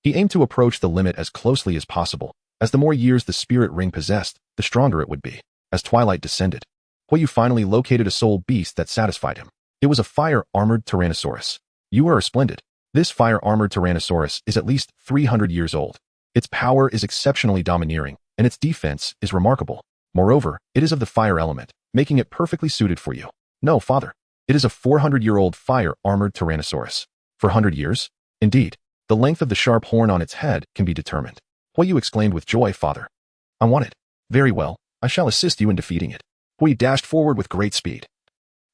He aimed to approach the limit as closely as possible, as the more years the spirit ring possessed, the stronger it would be. As twilight descended, Hui finally located a soul beast that satisfied him. It was a fire-armored Tyrannosaurus. You are splendid. This fire-armored Tyrannosaurus is at least 300 years old. Its power is exceptionally domineering, and its defense is remarkable. Moreover, it is of the fire element, making it perfectly suited for you. No, father. It is a 400-year-old fire-armored Tyrannosaurus. 400 years? Indeed. The length of the sharp horn on its head can be determined. Hui exclaimed with joy, father. I want it. Very well, I shall assist you in defeating it. Hui dashed forward with great speed,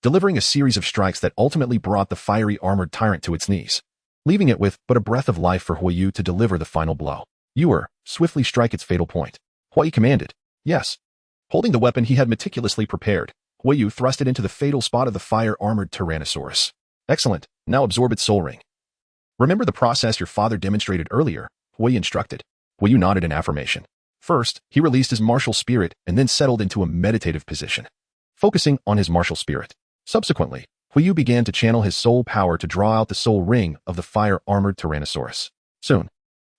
delivering a series of strikes that ultimately brought the fiery armored tyrant to its knees, leaving it with but a breath of life for Hui to deliver the final blow. Swiftly strike its fatal point. Hui commanded. Yes. Holding the weapon he had meticulously prepared, Hui thrust it into the fatal spot of the fire-armored Tyrannosaurus. Excellent. Now absorb its soul ring. Remember the process your father demonstrated earlier, Hui instructed. Hui nodded in affirmation. First, he released his martial spirit and then settled into a meditative position, focusing on his martial spirit. Subsequently, Huiyu began to channel his soul power to draw out the soul ring of the fire-armored Tyrannosaurus. Soon,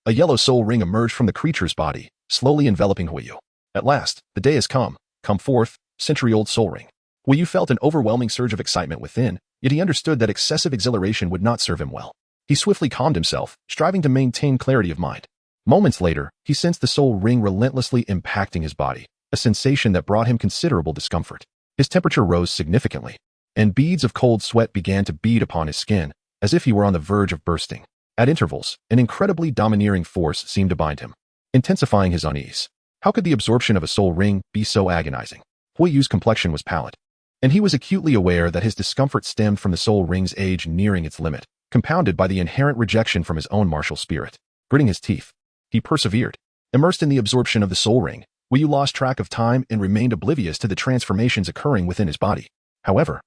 a yellow soul ring emerged from the creature's body, slowly enveloping Huiyu. At last, the day has come. Come forth, century-old soul ring. Huiyu felt an overwhelming surge of excitement within, yet he understood that excessive exhilaration would not serve him well. He swiftly calmed himself, striving to maintain clarity of mind. Moments later, he sensed the soul ring relentlessly impacting his body, a sensation that brought him considerable discomfort. His temperature rose significantly, and beads of cold sweat began to bead upon his skin, as if he were on the verge of bursting. At intervals, an incredibly domineering force seemed to bind him, intensifying his unease. How could the absorption of a soul ring be so agonizing? Huiyu's complexion was pallid, and he was acutely aware that his discomfort stemmed from the soul ring's age nearing its limit, compounded by the inherent rejection from his own martial spirit. Gritting his teeth, he persevered. Immersed in the absorption of the soul ring, Huiyu lost track of time and remained oblivious to the transformations occurring within his body. However,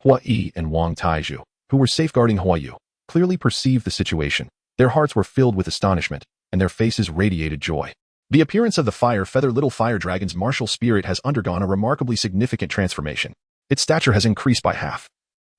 Hua Yi and Wang Taizhu, who were safeguarding Huiyu, clearly perceived the situation. Their hearts were filled with astonishment, and their faces radiated joy. The appearance of the fire feather little fire dragon's martial spirit has undergone a remarkably significant transformation. Its stature has increased by half,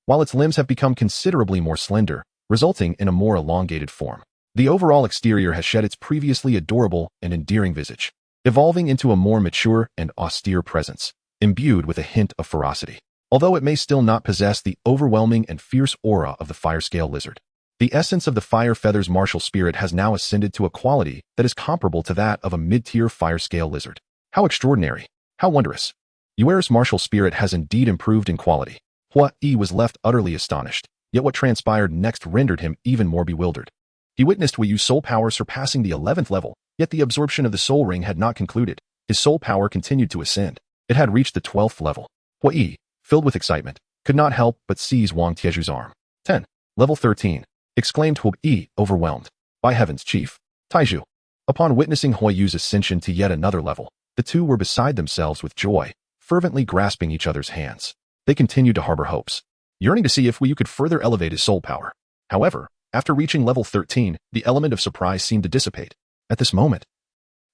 while its limbs have become considerably more slender, resulting in a more elongated form. The overall exterior has shed its previously adorable and endearing visage, evolving into a more mature and austere presence, imbued with a hint of ferocity. Although it may still not possess the overwhelming and fierce aura of the fire-scale lizard, the essence of the fire feather's martial spirit has now ascended to a quality that is comparable to that of a mid-tier fire-scale lizard. How extraordinary! How wondrous! Yuer's martial spirit has indeed improved in quality. Hua Yi was left utterly astonished, yet what transpired next rendered him even more bewildered. He witnessed Huiyu's soul power surpassing the 11th level, yet the absorption of the soul ring had not concluded. His soul power continued to ascend. It had reached the 12th level. Hua Yi, filled with excitement, could not help but seize Wang Tieju's arm. 10. Level 13. Exclaimed Hua Yi, overwhelmed. By heavens, Chief. Taizhu. Upon witnessing Huiyu's ascension to yet another level, the two were beside themselves with joy, fervently grasping each other's hands. They continued to harbor hopes, yearning to see if Huiyu could further elevate his soul power. However, after reaching level 13, the element of surprise seemed to dissipate. At this moment,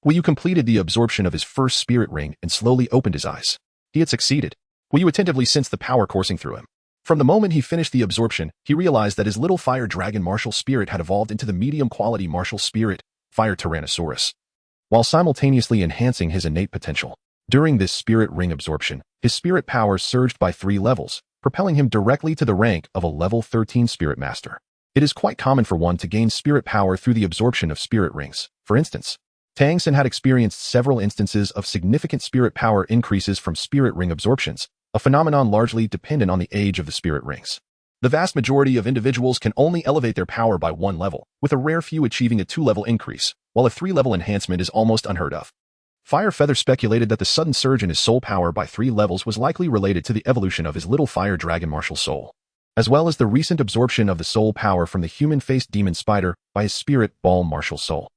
Huiyu completed the absorption of his first spirit ring and slowly opened his eyes. He had succeeded. Huiyu attentively sensed the power coursing through him. From the moment he finished the absorption, he realized that his little fire dragon martial spirit had evolved into the medium-quality martial spirit, Fire Tyrannosaurus, while simultaneously enhancing his innate potential. During this spirit ring absorption, his spirit power surged by 3 levels, propelling him directly to the rank of a level 13 spirit master. It is quite common for one to gain spirit power through the absorption of spirit rings. For instance, Tang San had experienced several instances of significant spirit power increases from spirit ring absorptions, a phenomenon largely dependent on the age of the spirit rings. The vast majority of individuals can only elevate their power by 1 level, with a rare few achieving a 2-level increase, while a 3-level enhancement is almost unheard of. Fire Feather speculated that the sudden surge in his soul power by 3 levels was likely related to the evolution of his little fire dragon martial soul, as well as the recent absorption of the soul power from the human-faced demon spider by his spirit ball martial soul.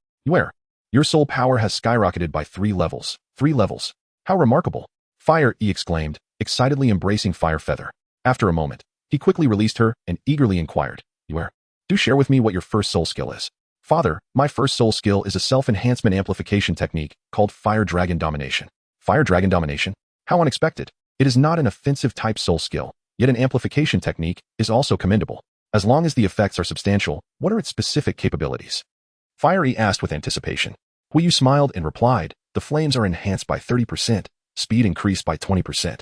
Your soul power has skyrocketed by 3 levels. 3 levels. How remarkable! Fire E exclaimed, excitedly embracing Fire Feather. After a moment, he quickly released her and eagerly inquired, do share with me what your first soul skill is. Father, my first soul skill is a self-enhancement amplification technique called Fire Dragon Domination. Fire Dragon Domination? How unexpected. It is not an offensive type soul skill, yet an amplification technique is also commendable. As long as the effects are substantial, what are its specific capabilities? Fire E asked with anticipation. Huiyu smiled and replied, the flames are enhanced by 30%, speed increased by 20%.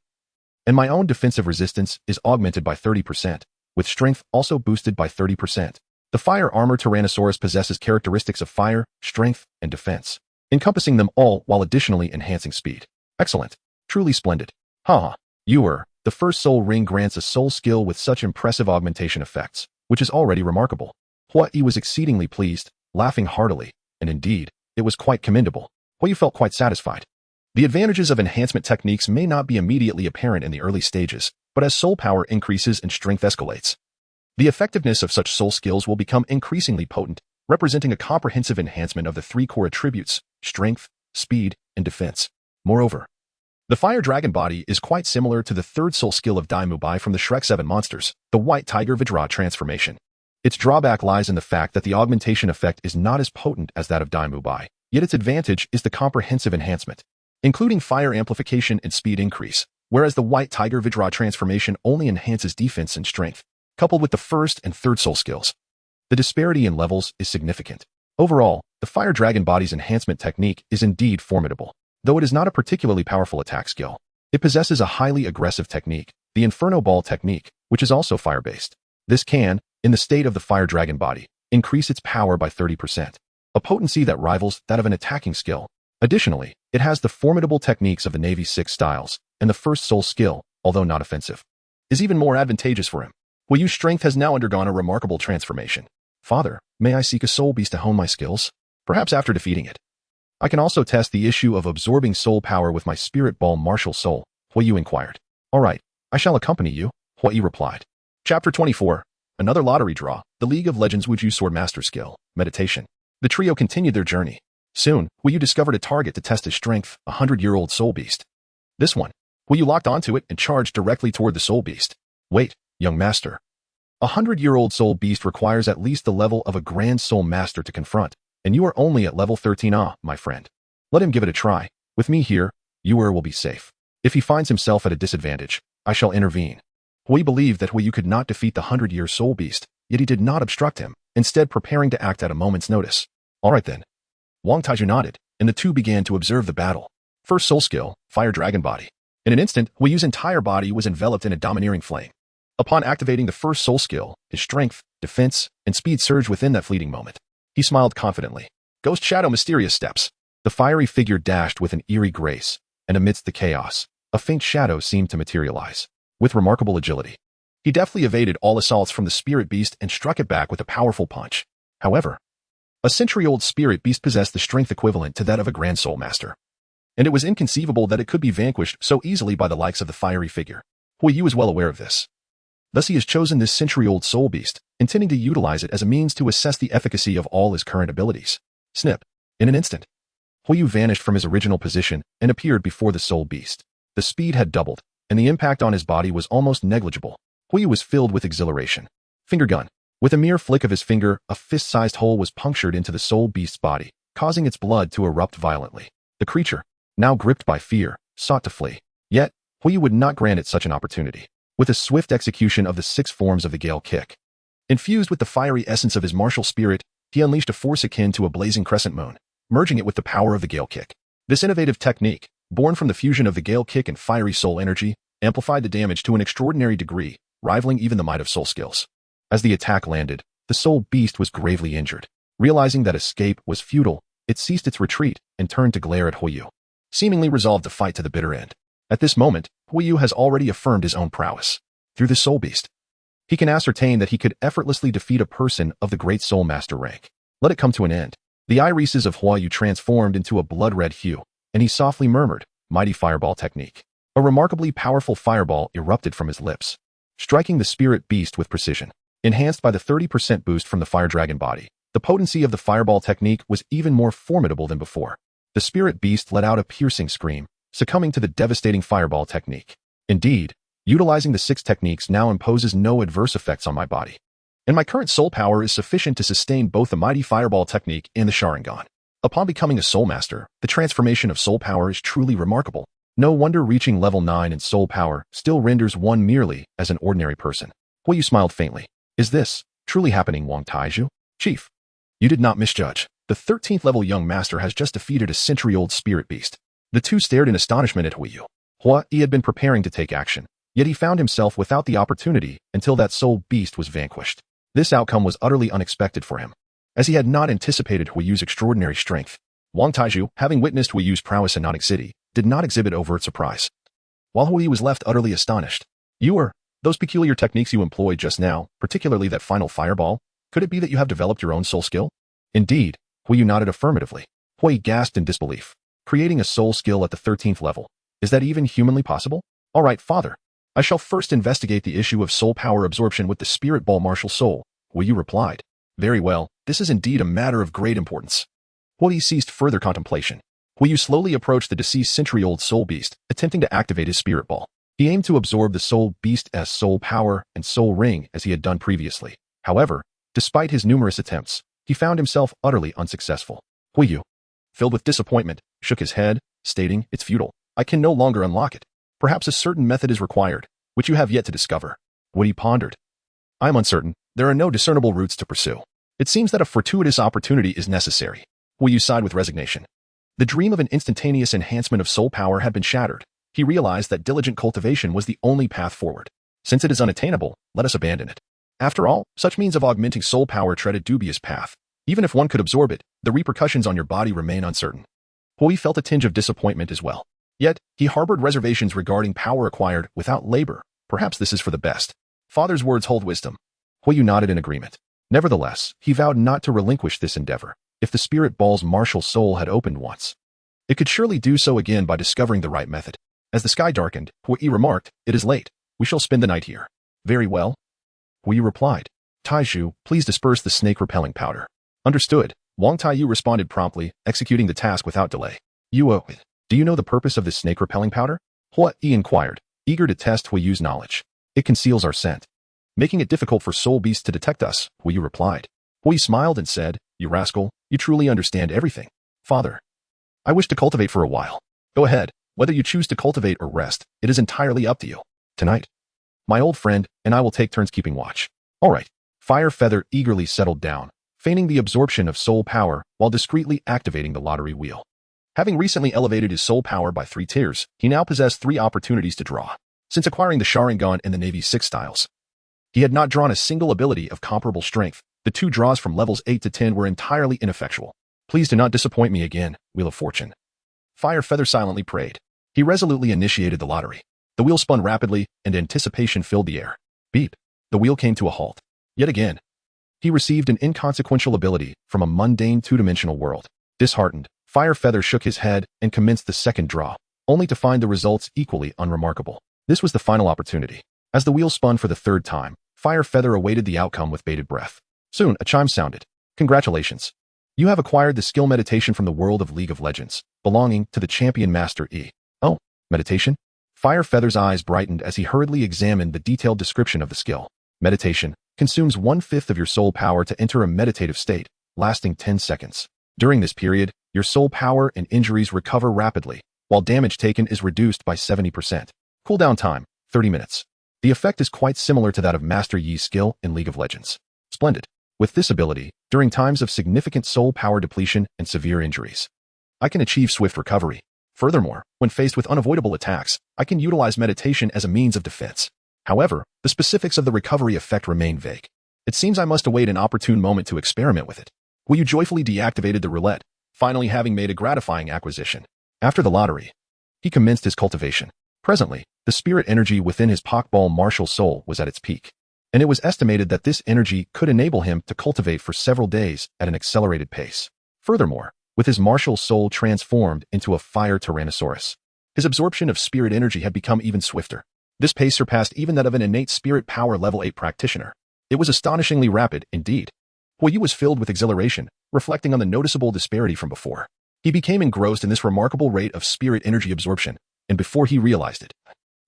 And my own defensive resistance is augmented by 30%, with strength also boosted by 30%. The fire armor Tyrannosaurus possesses characteristics of fire, strength, and defense, encompassing them all while additionally enhancing speed. Excellent. Truly splendid. The first soul ring grants a soul skill with such impressive augmentation effects, which is already remarkable. Hua Yi was exceedingly pleased, laughing heartily, and indeed, it was quite commendable. Huiyu felt quite satisfied. The advantages of enhancement techniques may not be immediately apparent in the early stages, but as soul power increases and strength escalates, the effectiveness of such soul skills will become increasingly potent, representing a comprehensive enhancement of the 3 core attributes, strength, speed, and defense. Moreover, the fire dragon body is quite similar to the 3rd soul skill of Dai Mubai from the Shrek 7 monsters, the White Tiger Vajra transformation. Its drawback lies in the fact that the augmentation effect is not as potent as that of Dai Mubai, yet its advantage is the comprehensive enhancement, including fire amplification and speed increase, whereas the White Tiger Vajra transformation only enhances defense and strength, coupled with the first and third soul skills. The disparity in levels is significant. Overall, the Fire Dragon Body's enhancement technique is indeed formidable. Though it is not a particularly powerful attack skill, it possesses a highly aggressive technique, the Inferno Ball technique, which is also fire-based. This can, in the state of the Fire Dragon Body, increase its power by 30%, a potency that rivals that of an attacking skill. Additionally, it has the formidable techniques of the Navy's 6 styles, and the first soul skill, although not offensive, is even more advantageous for him. Wu's strength has now undergone a remarkable transformation. Father, may I seek a soul beast to hone my skills? Perhaps after defeating it. I can also test the issue of absorbing soul power with my spirit ball martial soul, Wu inquired. All right, I shall accompany you, Wu replied. Chapter 24. Another lottery draw, the League of Legends Wuju Sword Master Skill, Meditation. The trio continued their journey. Soon, Wu discovered a target to test his strength, a 100-year-old soul beast. This one. Wu locked onto it and charged directly toward the soul beast. Wait, young master. A 100-year-old soul beast requires at least the level of a grand soul master to confront, and you are only at level 13. My friend. Let him give it a try. With me here, you will be safe. If he finds himself at a disadvantage, I shall intervene. Wu believed that Wu could not defeat the 100-year soul beast, yet he did not obstruct him, instead preparing to act at a moment's notice. All right then. Wang Taiju nodded, and the two began to observe the battle. First soul skill, Fire Dragon Body. In an instant, Wu's entire body was enveloped in a domineering flame. Upon activating the first soul skill, his strength, defense, and speed surged within that fleeting moment. He smiled confidently. Ghost Shadow Mysterious Steps. The fiery figure dashed with an eerie grace, and amidst the chaos, a faint shadow seemed to materialize. With remarkable agility, he deftly evaded all assaults from the spirit beast and struck it back with a powerful punch. However, a century-old spirit beast possessed the strength equivalent to that of a grand soul master, and it was inconceivable that it could be vanquished so easily by the likes of the fiery figure. Wu is well aware of this. Thus he has chosen this century-old soul beast, intending to utilize it as a means to assess the efficacy of all his current abilities. Snip. In an instant, Wu vanished from his original position and appeared before the soul beast. The speed had doubled, and the impact on his body was almost negligible. Wu was filled with exhilaration. Finger gun. With a mere flick of his finger, a fist-sized hole was punctured into the soul beast's body, causing its blood to erupt violently. The creature, now gripped by fear, sought to flee. Yet, Wu would not grant it such an opportunity. With a swift execution of the 6 forms of the Gale Kick, infused with the fiery essence of his martial spirit, he unleashed a force akin to a blazing crescent moon, merging it with the power of the Gale Kick. This innovative technique, born from the fusion of the Gale Kick and fiery soul energy, amplified the damage to an extraordinary degree, rivaling even the might of soul skills. As the attack landed, the soul beast was gravely injured. Realizing that escape was futile, it ceased its retreat and turned to glare at Wu, seemingly resolved to fight to the bitter end. At this moment, Wu has already affirmed his own prowess. Through the soul beast, he can ascertain that he could effortlessly defeat a person of the great soul master rank. Let it come to an end. The irises of Wu transformed into a blood-red hue, and he softly murmured, "Mighty fireball technique." A remarkably powerful fireball erupted from his lips, striking the spirit beast with precision. Enhanced by the 30% boost from the Fire Dragon Body, the potency of the fireball technique was even more formidable than before. The spirit beast let out a piercing scream, succumbing to the devastating fireball technique. Indeed, utilizing the 6 techniques now imposes no adverse effects on my body, and my current soul power is sufficient to sustain both the mighty fireball technique and the Sharingan. Upon becoming a soul master, the transformation of soul power is truly remarkable. No wonder reaching level 9 in soul power still renders one merely as an ordinary person. Wu smiled faintly. Is this truly happening, Wang Taiju? Chief, you did not misjudge. The 13th level young master has just defeated a century-old spirit beast. The two stared in astonishment at Wu. He had been preparing to take action, yet he found himself without the opportunity until that soul beast was vanquished. This outcome was utterly unexpected for him, as he had not anticipated Wu's extraordinary strength. Wang Taiju, having witnessed Wu's prowess in Nonic City, did not exhibit overt surprise, while Wu was left utterly astonished. Those peculiar techniques you employed just now, particularly that final fireball, could it be that you have developed your own soul skill? Indeed, Wu nodded affirmatively. Wu gasped in disbelief. Creating a soul skill at the 13th level. Is that even humanly possible? All right, father. I shall first investigate the issue of soul power absorption with the spirit ball martial soul, Wu replied. Very well, this is indeed a matter of great importance. Wu ceased further contemplation. Wu slowly approached the deceased century-old soul beast, attempting to activate his spirit ball. He aimed to absorb the soul beast's soul power and soul ring as he had done previously. However, despite his numerous attempts, he found himself utterly unsuccessful. Wu, filled with disappointment, shook his head, stating, "It's futile. I can no longer unlock it." Perhaps a certain method is required, which you have yet to discover. Hui pondered. I am uncertain. There are no discernible routes to pursue. It seems that a fortuitous opportunity is necessary. Hui sighed with resignation. The dream of an instantaneous enhancement of soul power had been shattered. He realized that diligent cultivation was the only path forward. Since it is unattainable, let us abandon it. After all, such means of augmenting soul power tread a dubious path. Even if one could absorb it, the repercussions on your body remain uncertain. Hui felt a tinge of disappointment as well. Yet, he harbored reservations regarding power acquired without labor. Perhaps this is for the best. Father's words hold wisdom. Hui nodded in agreement. Nevertheless, he vowed not to relinquish this endeavor. If the spirit ball's martial soul had opened once, it could surely do so again by discovering the right method. As the sky darkened, Hui remarked, "It is late. We shall spend the night here." "Very well." Hui replied. "Taizhu, please disperse the snake-repelling powder." "Understood." Wang Taiyu responded promptly, executing the task without delay. Do you know the purpose of this snake-repelling powder?" Hui inquired, eager to test Huiyu's knowledge. "It conceals our scent, making it difficult for soul beasts to detect us," Hui replied. Hui smiled and said, "You rascal, you truly understand everything." "Father, I wish to cultivate for a while." "Go ahead. Whether you choose to cultivate or rest, it is entirely up to you. Tonight, my old friend and I will take turns keeping watch." "All right." Fire Feather eagerly settled down, feigning the absorption of soul power while discreetly activating the lottery wheel. Having recently elevated his soul power by 3 tiers, he now possessed 3 opportunities to draw. Since acquiring the Sharingan and the Navy's 6 styles, he had not drawn a single ability of comparable strength. The 2 draws from levels 8 to 10 were entirely ineffectual. "Please do not disappoint me again, Wheel of Fortune." Fire Feather silently prayed. He resolutely initiated the lottery. The wheel spun rapidly, and anticipation filled the air. Beep. The wheel came to a halt. Yet again, he received an inconsequential ability from a mundane 2-dimensional world. Disheartened, Fire Feather shook his head and commenced the second draw, only to find the results equally unremarkable. This was the final opportunity. As the wheel spun for the 3rd time, Fire Feather awaited the outcome with bated breath. Soon, a chime sounded. "Congratulations. You have acquired the skill meditation from the world of League of Legends, belonging to the champion master E." "Oh, meditation?" Fire Feather's eyes brightened as he hurriedly examined the detailed description of the skill. "Meditation consumes 1/5 of your soul power to enter a meditative state, lasting 10 seconds. During this period, your soul power and injuries recover rapidly, while damage taken is reduced by 70%. Cooldown time, 30 minutes. The effect is quite similar to that of Master Yi's skill in League of Legends." "Splendid. With this ability, during times of significant soul power depletion and severe injuries, I can achieve swift recovery. Furthermore, when faced with unavoidable attacks, I can utilize meditation as a means of defense. However, the specifics of the recovery effect remain vague. It seems I must await an opportune moment to experiment with it." Hui joyfully deactivated the roulette, finally having made a gratifying acquisition. After the lottery, he commenced his cultivation. Presently, the spirit energy within his Pokeball martial soul was at its peak, and it was estimated that this energy could enable him to cultivate for several days at an accelerated pace. Furthermore, with his martial soul transformed into a fire Tyrannosaurus, his absorption of spirit energy had become even swifter. This pace surpassed even that of an innate spirit power level 8 practitioner. It was astonishingly rapid, indeed. Hui was filled with exhilaration, reflecting on the noticeable disparity from before. He became engrossed in this remarkable rate of spirit energy absorption, and before he realized it,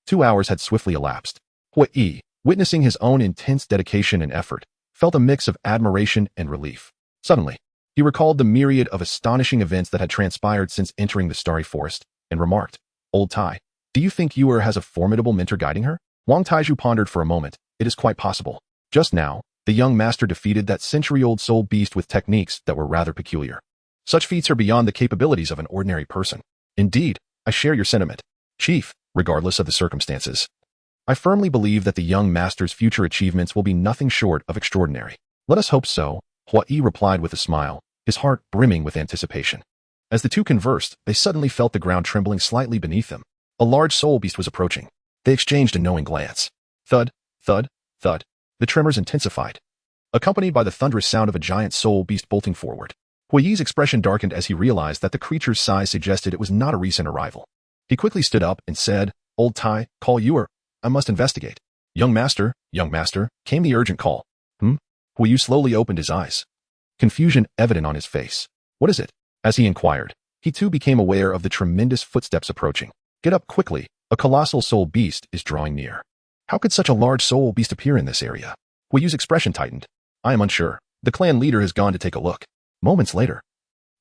2 hours had swiftly elapsed. Hui, witnessing his own intense dedication and effort, felt a mix of admiration and relief. Suddenly, he recalled the myriad of astonishing events that had transpired since entering the Starry Forest, and remarked, "Old Tai, do you think Yuer has a formidable mentor guiding her?" Wang Taizhu pondered for a moment. "It is quite possible. Just now, the young master defeated that century-old soul beast with techniques that were rather peculiar. Such feats are beyond the capabilities of an ordinary person." "Indeed, I share your sentiment, Chief, regardless of the circumstances. I firmly believe that the young master's future achievements will be nothing short of extraordinary." "Let us hope so," Hui replied with a smile, his heart brimming with anticipation. As the two conversed, they suddenly felt the ground trembling slightly beneath them. A large soul beast was approaching. They exchanged a knowing glance. Thud, thud, thud. The tremors intensified, accompanied by the thunderous sound of a giant soul beast bolting forward. Hui's expression darkened as he realized that the creature's size suggested it was not a recent arrival. He quickly stood up and said, "Old Tai, call Yuer. I must investigate." Young master, came the urgent call. Hui slowly opened his eyes, confusion evident on his face. "What is it?" As he inquired, he too became aware of the tremendous footsteps approaching. "Get up quickly, a colossal soul beast is drawing near." How could such a large soul beast appear in this area? Hui's expression tightened. "I am unsure. The clan leader has gone to take a look." Moments later,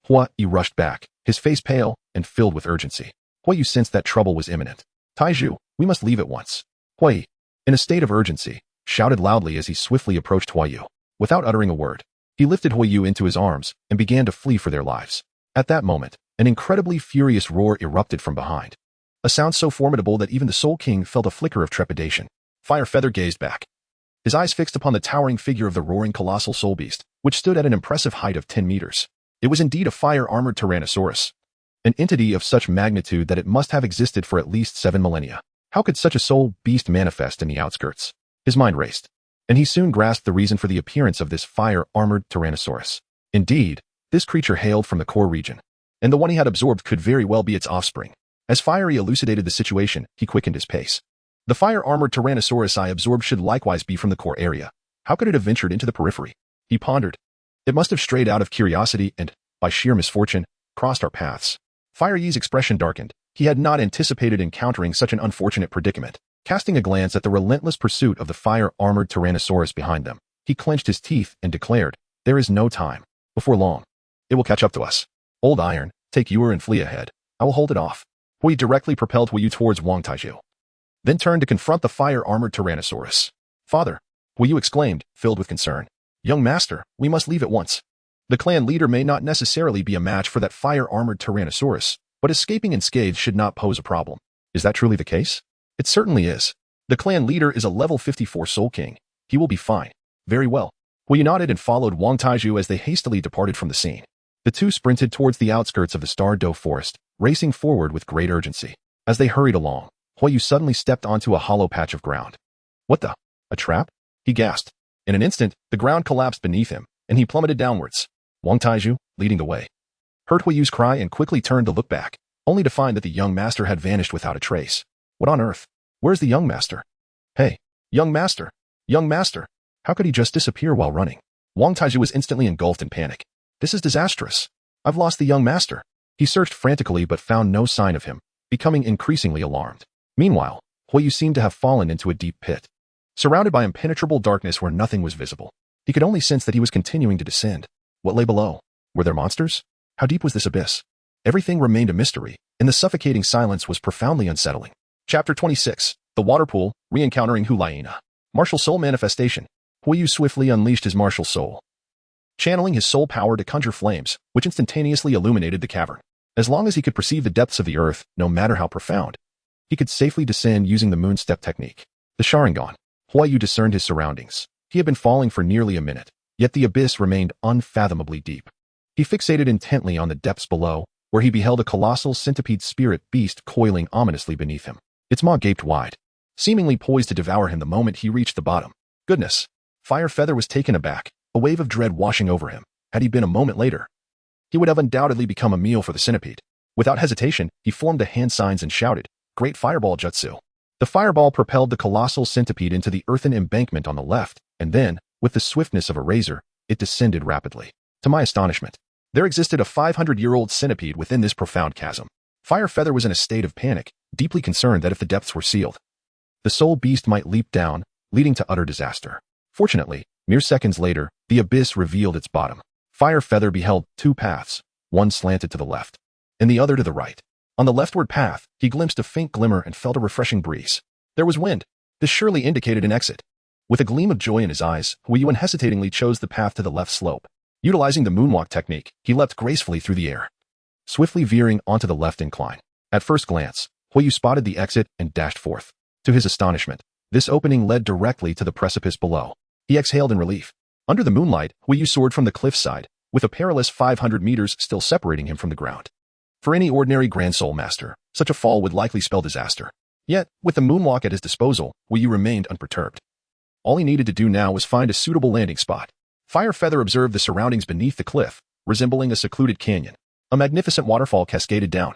Hui rushed back, his face pale and filled with urgency. Hui sensed that trouble was imminent. Taiju, we must leave at once. Hui, in a state of urgency, shouted loudly as he swiftly approached Huiyu. Without uttering a word, he lifted Huiyu into his arms and began to flee for their lives. At that moment, an incredibly furious roar erupted from behind. A sound so formidable that even the Soul King felt a flicker of trepidation. Fire Feather gazed back, his eyes fixed upon the towering figure of the roaring colossal soul beast, which stood at an impressive height of 10 meters. It was indeed a fire-armored Tyrannosaurus, an entity of such magnitude that it must have existed for at least 7 millennia. How could such a soul beast manifest in the outskirts? His mind raced, and he soon grasped the reason for the appearance of this fire-armored Tyrannosaurus. Indeed, this creature hailed from the core region, and the one he had absorbed could very well be its offspring. As Fiery elucidated the situation, he quickened his pace. The fire-armored Tyrannosaurus I absorbed should likewise be from the core area. How could it have ventured into the periphery? He pondered. It must have strayed out of curiosity and, by sheer misfortune, crossed our paths. Fire Yi's expression darkened. He had not anticipated encountering such an unfortunate predicament. Casting a glance at the relentless pursuit of the fire-armored Tyrannosaurus behind them, he clenched his teeth and declared, "There is no time. Before long, it will catch up to us. Old Iron, take Yuer and flee ahead. I will hold it off." Hui directly propelled Huiyu towards Wang Taiju, then turned to confront the fire-armored Tyrannosaurus. "Father," Huiyu exclaimed, filled with concern. "Young master, we must leave at once. The clan leader may not necessarily be a match for that fire-armored Tyrannosaurus, but escaping unscathed should not pose a problem." "Is that truly the case?" "It certainly is. The clan leader is a level 54 Soul King. He will be fine." "Very well." Huiyu nodded and followed Wang Taiju as they hastily departed from the scene. The two sprinted towards the outskirts of the Star Doe forest, racing forward with great urgency. As they hurried along, Huiyu suddenly stepped onto a hollow patch of ground. "What the? A trap?" he gasped. In an instant, the ground collapsed beneath him, and he plummeted downwards. Wang Taiju, leading the way, heard Huiyu's cry and quickly turned to look back, only to find that the young master had vanished without a trace. What on earth? Where's the young master? "Hey, young master! Young master!" How could he just disappear while running? Wang Taiju was instantly engulfed in panic. "This is disastrous. I've lost the young master." He searched frantically but found no sign of him, becoming increasingly alarmed. Meanwhile, Huiyu seemed to have fallen into a deep pit, surrounded by impenetrable darkness where nothing was visible. He could only sense that he was continuing to descend. What lay below? Were there monsters? How deep was this abyss? Everything remained a mystery, and the suffocating silence was profoundly unsettling. Chapter 26. The Water Pool, Re-encountering Hulaina. Martial Soul Manifestation. Huiyu swiftly unleashed his martial soul, channeling his soul power to conjure flames, which instantaneously illuminated the cavern. As long as he could perceive the depths of the earth, no matter how profound, he could safely descend using the moon step technique. The Sharingan. Huiyu discerned his surroundings. He had been falling for nearly a minute, yet the abyss remained unfathomably deep. He fixated intently on the depths below, where he beheld a colossal centipede spirit beast coiling ominously beneath him. Its maw gaped wide, seemingly poised to devour him the moment he reached the bottom. Goodness! Fire Feather was taken aback, a wave of dread washing over him. Had he been a moment later, he would have undoubtedly become a meal for the centipede. Without hesitation, he formed the hand signs and shouted, "Great Fireball Jutsu." The fireball propelled the colossal centipede into the earthen embankment on the left, and then, with the swiftness of a razor, it descended rapidly. To my astonishment, there existed a 500-year-old centipede within this profound chasm. Fire Feather was in a state of panic, deeply concerned that if the depths were sealed, the soul beast might leap down, leading to utter disaster. Fortunately, mere seconds later, the abyss revealed its bottom. Fire Feather beheld two paths, one slanted to the left, and the other to the right. On the leftward path, he glimpsed a faint glimmer and felt a refreshing breeze. There was wind. This surely indicated an exit. With a gleam of joy in his eyes, Huiyu unhesitatingly chose the path to the left slope. Utilizing the moonwalk technique, he leapt gracefully through the air, swiftly veering onto the left incline. At first glance, Huiyu spotted the exit and dashed forth. To his astonishment, this opening led directly to the precipice below. He exhaled in relief. Under the moonlight, Huiyu soared from the cliffside, with a perilous 500 meters still separating him from the ground. For any ordinary Grand Soul Master, such a fall would likely spell disaster. Yet, with the moonwalk at his disposal, Huiyu remained unperturbed. All he needed to do now was find a suitable landing spot. Fire Feather observed the surroundings beneath the cliff, resembling a secluded canyon. A magnificent waterfall cascaded down,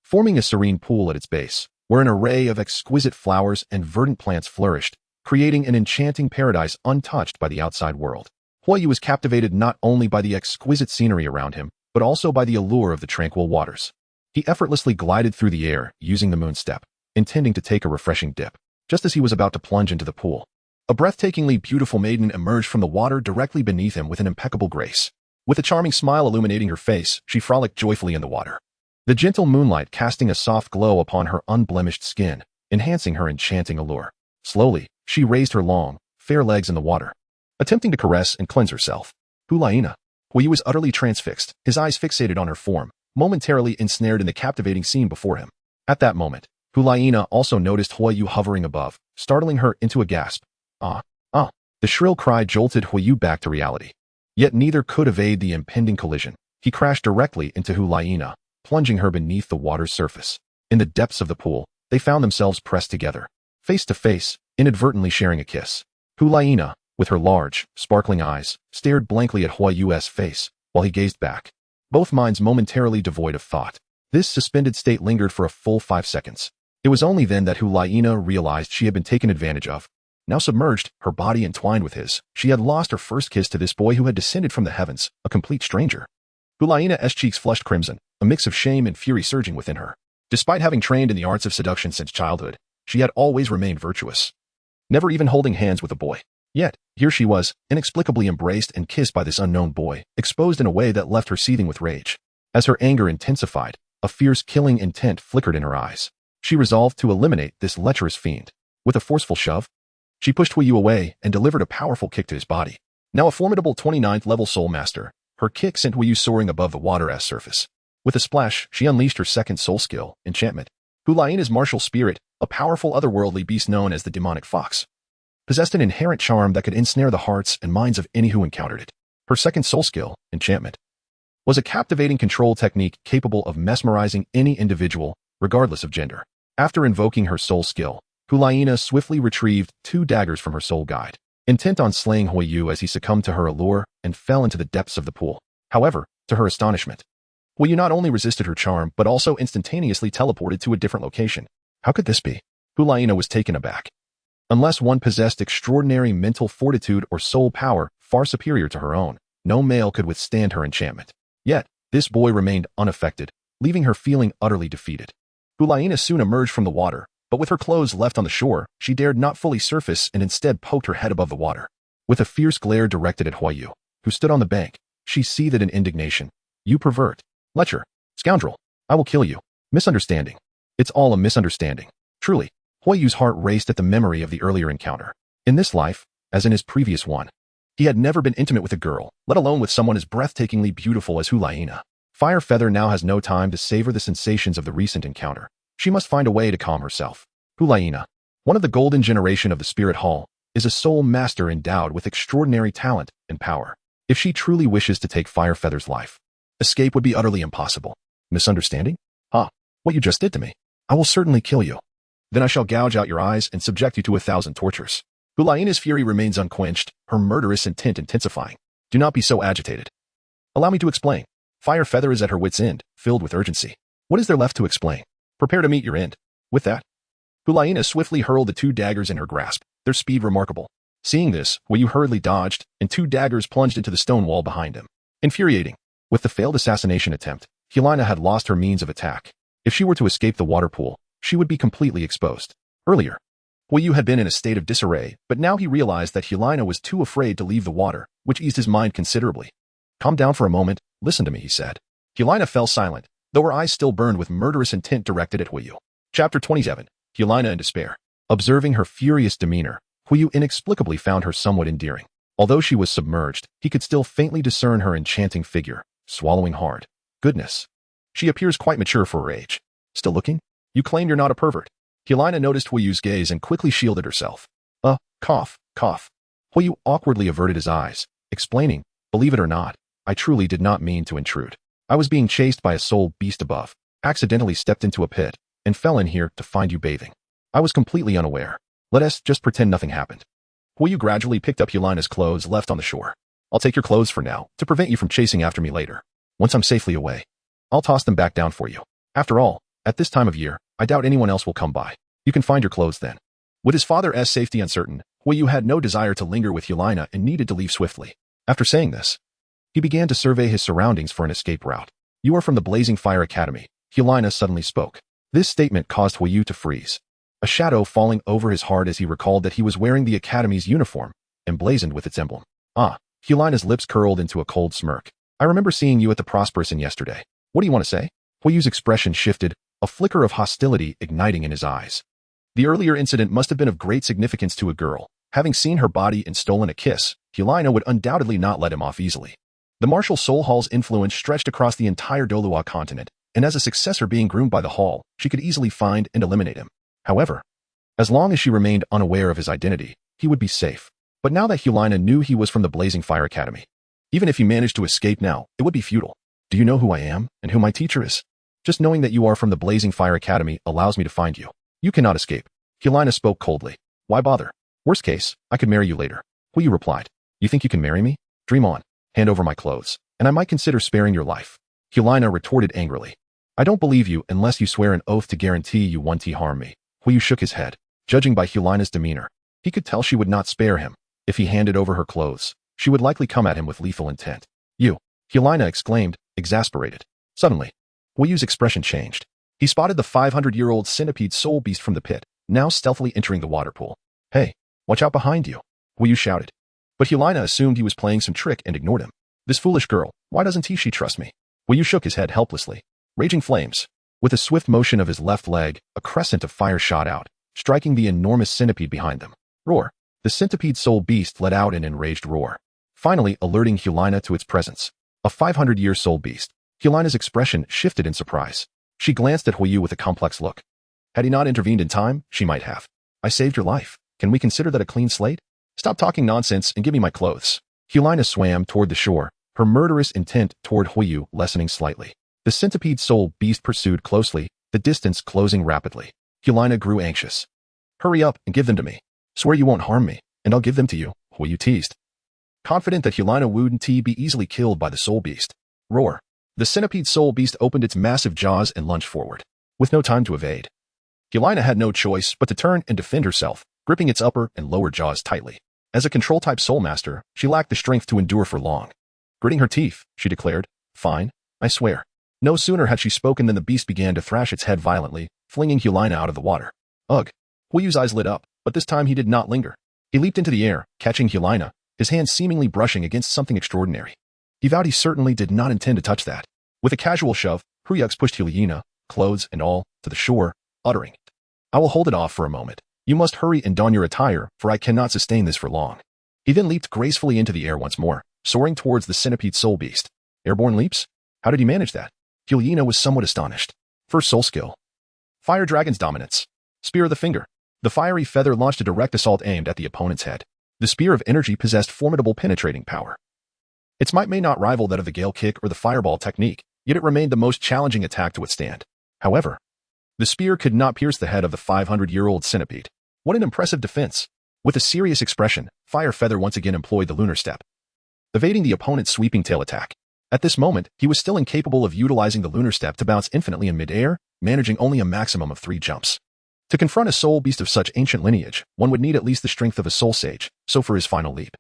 forming a serene pool at its base, where an array of exquisite flowers and verdant plants flourished, creating an enchanting paradise untouched by the outside world. Huiyu was captivated not only by the exquisite scenery around him, but also by the allure of the tranquil waters. He effortlessly glided through the air using the moon step, intending to take a refreshing dip. Just as he was about to plunge into the pool, a breathtakingly beautiful maiden emerged from the water directly beneath him with an impeccable grace. With a charming smile illuminating her face, she frolicked joyfully in the water, the gentle moonlight casting a soft glow upon her unblemished skin, enhancing her enchanting allure. Slowly, she raised her long, fair legs in the water, attempting to caress and cleanse herself. Huaina. Huiyu was utterly transfixed, his eyes fixated on her form, momentarily ensnared in the captivating scene before him. At that moment, Huaina also noticed Huiyu hovering above, startling her into a gasp. Ah, ah. The shrill cry jolted Huiyu back to reality. Yet neither could evade the impending collision. He crashed directly into Huaina, plunging her beneath the water's surface. In the depths of the pool, they found themselves pressed together, face to face, inadvertently sharing a kiss. Huaina, with her large, sparkling eyes, stared blankly at Huayu's face while he gazed back, both minds momentarily devoid of thought. This suspended state lingered for a full 5 seconds. It was only then that Huaina realized she had been taken advantage of. Now submerged, her body entwined with his, she had lost her first kiss to this boy who had descended from the heavens, a complete stranger. Huaina's cheeks flushed crimson, a mix of shame and fury surging within her. Despite having trained in the arts of seduction since childhood, she had always remained virtuous, never even holding hands with a boy. Yet, here she was, inexplicably embraced and kissed by this unknown boy, exposed in a way that left her seething with rage. As her anger intensified, a fierce killing intent flickered in her eyes. She resolved to eliminate this lecherous fiend. With a forceful shove, she pushed Huiyu away and delivered a powerful kick to his body. Now a formidable 29th level soul master, her kick sent Huiyu soaring above the water's surface. With a splash, she unleashed her second soul skill, enchantment. Huaina's martial spirit, a powerful otherworldly beast known as the demonic fox, possessed an inherent charm that could ensnare the hearts and minds of any who encountered it. Her second soul skill, enchantment, was a captivating control technique capable of mesmerizing any individual, regardless of gender. After invoking her soul skill, Huaina swiftly retrieved 2 daggers from her soul guide, intent on slaying Huiyu as he succumbed to her allure and fell into the depths of the pool. However, to her astonishment, Huiyu not only resisted her charm but also instantaneously teleported to a different location. How could this be? Huaina was taken aback. Unless one possessed extraordinary mental fortitude or soul power far superior to her own, no male could withstand her enchantment. Yet, this boy remained unaffected, leaving her feeling utterly defeated. Huaina soon emerged from the water, but with her clothes left on the shore, she dared not fully surface and instead poked her head above the water. With a fierce glare directed at Huiyu, who stood on the bank, she seethed in indignation. You pervert, lecher, scoundrel, I will kill you. Misunderstanding. It's all a misunderstanding. Truly, Huiyu's heart raced at the memory of the earlier encounter. In this life, as in his previous one, he had never been intimate with a girl, let alone with someone as breathtakingly beautiful as Huaina. Fire Feather now has no time to savor the sensations of the recent encounter. She must find a way to calm herself. Huaina, one of the golden generation of the Spirit Hall, is a soul master endowed with extraordinary talent and power. If she truly wishes to take Fire Feather's life, escape would be utterly impossible. Misunderstanding? Ah, what you just did to me. I will certainly kill you. Then I shall gouge out your eyes and subject you to 1,000 tortures. Huaina's fury remains unquenched, her murderous intent intensifying. Do not be so agitated. Allow me to explain. Fire Feather is at her wit's end, filled with urgency. What is there left to explain? Prepare to meet your end. With that, Huaina swiftly hurled the 2 daggers in her grasp, their speed remarkable. Seeing this, Huiyu hurriedly dodged, and 2 daggers plunged into the stone wall behind him. Infuriating. With the failed assassination attempt, Huaina had lost her means of attack. If she were to escape the water pool, she would be completely exposed. Earlier, Huiyu had been in a state of disarray, but now he realized that Huaina was too afraid to leave the water, which eased his mind considerably. Calm down for a moment, listen to me, he said. Huaina fell silent, though her eyes still burned with murderous intent directed at Huiyu. Chapter 27. Huaina in despair. Observing her furious demeanor, Huiyu inexplicably found her somewhat endearing. Although she was submerged, he could still faintly discern her enchanting figure, swallowing hard. Goodness. She appears quite mature for her age. Still looking? You claim you're not a pervert. Huaina noticed Huiyu's gaze and quickly shielded herself. Cough. Huiyu awkwardly averted his eyes, explaining, believe it or not, I truly did not mean to intrude. I was being chased by a soul beast above, accidentally stepped into a pit, and fell in here to find you bathing. I was completely unaware. Let us just pretend nothing happened. Huiyu gradually picked up Huaina's clothes left on the shore. I'll take your clothes for now, to prevent you from chasing after me later. Once I'm safely away, I'll toss them back down for you. After all, at this time of year, I doubt anyone else will come by. You can find your clothes then. With his father's safety uncertain, Huiyu had no desire to linger with Huaina and needed to leave swiftly. After saying this, he began to survey his surroundings for an escape route. You are from the Blazing Fire Academy, Huaina suddenly spoke. This statement caused Huiyu to freeze, a shadow falling over his heart as he recalled that he was wearing the Academy's uniform, emblazoned with its emblem. Huaina's lips curled into a cold smirk. I remember seeing you at the Prosperous Inn yesterday. What do you want to say? Huiyu's expression shifted, a flicker of hostility igniting in his eyes. The earlier incident must have been of great significance to a girl. Having seen her body and stolen a kiss, Helena would undoubtedly not let him off easily. The martial soul hall's influence stretched across the entire Douluo Continent, and as a successor being groomed by the hall, she could easily find and eliminate him. However, as long as she remained unaware of his identity, he would be safe. But now that Helena knew he was from the Blazing Fire Academy, even if he managed to escape now, it would be futile. Do you know who I am and who my teacher is? Just knowing that you are from the Blazing Fire Academy allows me to find you. You cannot escape. Helena spoke coldly. Why bother? Worst case, I could marry you later. Huiyu replied. You think you can marry me? Dream on. Hand over my clothes, and I might consider sparing your life. Helena retorted angrily. I don't believe you unless you swear an oath to guarantee you won't harm me. Huiyu shook his head. Judging by Helena's demeanor, he could tell she would not spare him. If he handed over her clothes, she would likely come at him with lethal intent. You! Helena exclaimed, exasperated. Suddenly, Huiyu's expression changed. He spotted the 500-year-old centipede soul beast from the pit, now stealthily entering the water pool. Hey, watch out behind you, Huiyu shouted. But Helena assumed he was playing some trick and ignored him. This foolish girl, why doesn't she trust me? Huiyu shook his head helplessly. Raging flames. With a swift motion of his left leg, a crescent of fire shot out, striking the enormous centipede behind them. Roar. The centipede soul beast let out an enraged roar, finally alerting Helena to its presence. A 500-year soul beast. Helena's expression shifted in surprise. She glanced at Huiyu with a complex look. Had he not intervened in time, she might have. I saved your life. Can we consider that a clean slate? Stop talking nonsense and give me my clothes. Helena swam toward the shore, her murderous intent toward Huiyu lessening slightly. The centipede soul beast pursued closely, the distance closing rapidly. Helena grew anxious. Hurry up and give them to me. Swear you won't harm me, and I'll give them to you, Huiyu teased. Confident that Helena wouldn't be easily killed by the soul beast. Roar. The centipede soul beast opened its massive jaws and lunged forward, with no time to evade. Helena had no choice but to turn and defend herself, gripping its upper and lower jaws tightly. As a control-type soul master, she lacked the strength to endure for long. Gritting her teeth, she declared, Fine, I swear. No sooner had she spoken than the beast began to thrash its head violently, flinging Helena out of the water. Ugh. Huiyu's eyes lit up, but this time he did not linger. He leaped into the air, catching Helena, his hand seemingly brushing against something extraordinary. He vowed he certainly did not intend to touch that. With a casual shove, Huyux pushed Helena, clothes and all, to the shore, uttering, I will hold it off for a moment. You must hurry and don your attire, for I cannot sustain this for long. He then leaped gracefully into the air once more, soaring towards the centipede soul beast. Airborne leaps? How did he manage that? Helena was somewhat astonished. First soul skill. Fire Dragon's Dominance. Spear of the Finger. The fiery feather launched a direct assault aimed at the opponent's head. The spear of energy possessed formidable penetrating power. Its might may not rival that of the Gale Kick or the Fireball technique, yet it remained the most challenging attack to withstand. However, the spear could not pierce the head of the 500-year-old centipede. What an impressive defense! With a serious expression, Fire Feather once again employed the lunar step, evading the opponent's sweeping tail attack. At this moment, he was still incapable of utilizing the lunar step to bounce infinitely in mid-air, managing only a maximum of 3 jumps. To confront a soul beast of such ancient lineage, one would need at least the strength of a soul sage, so for his final leap,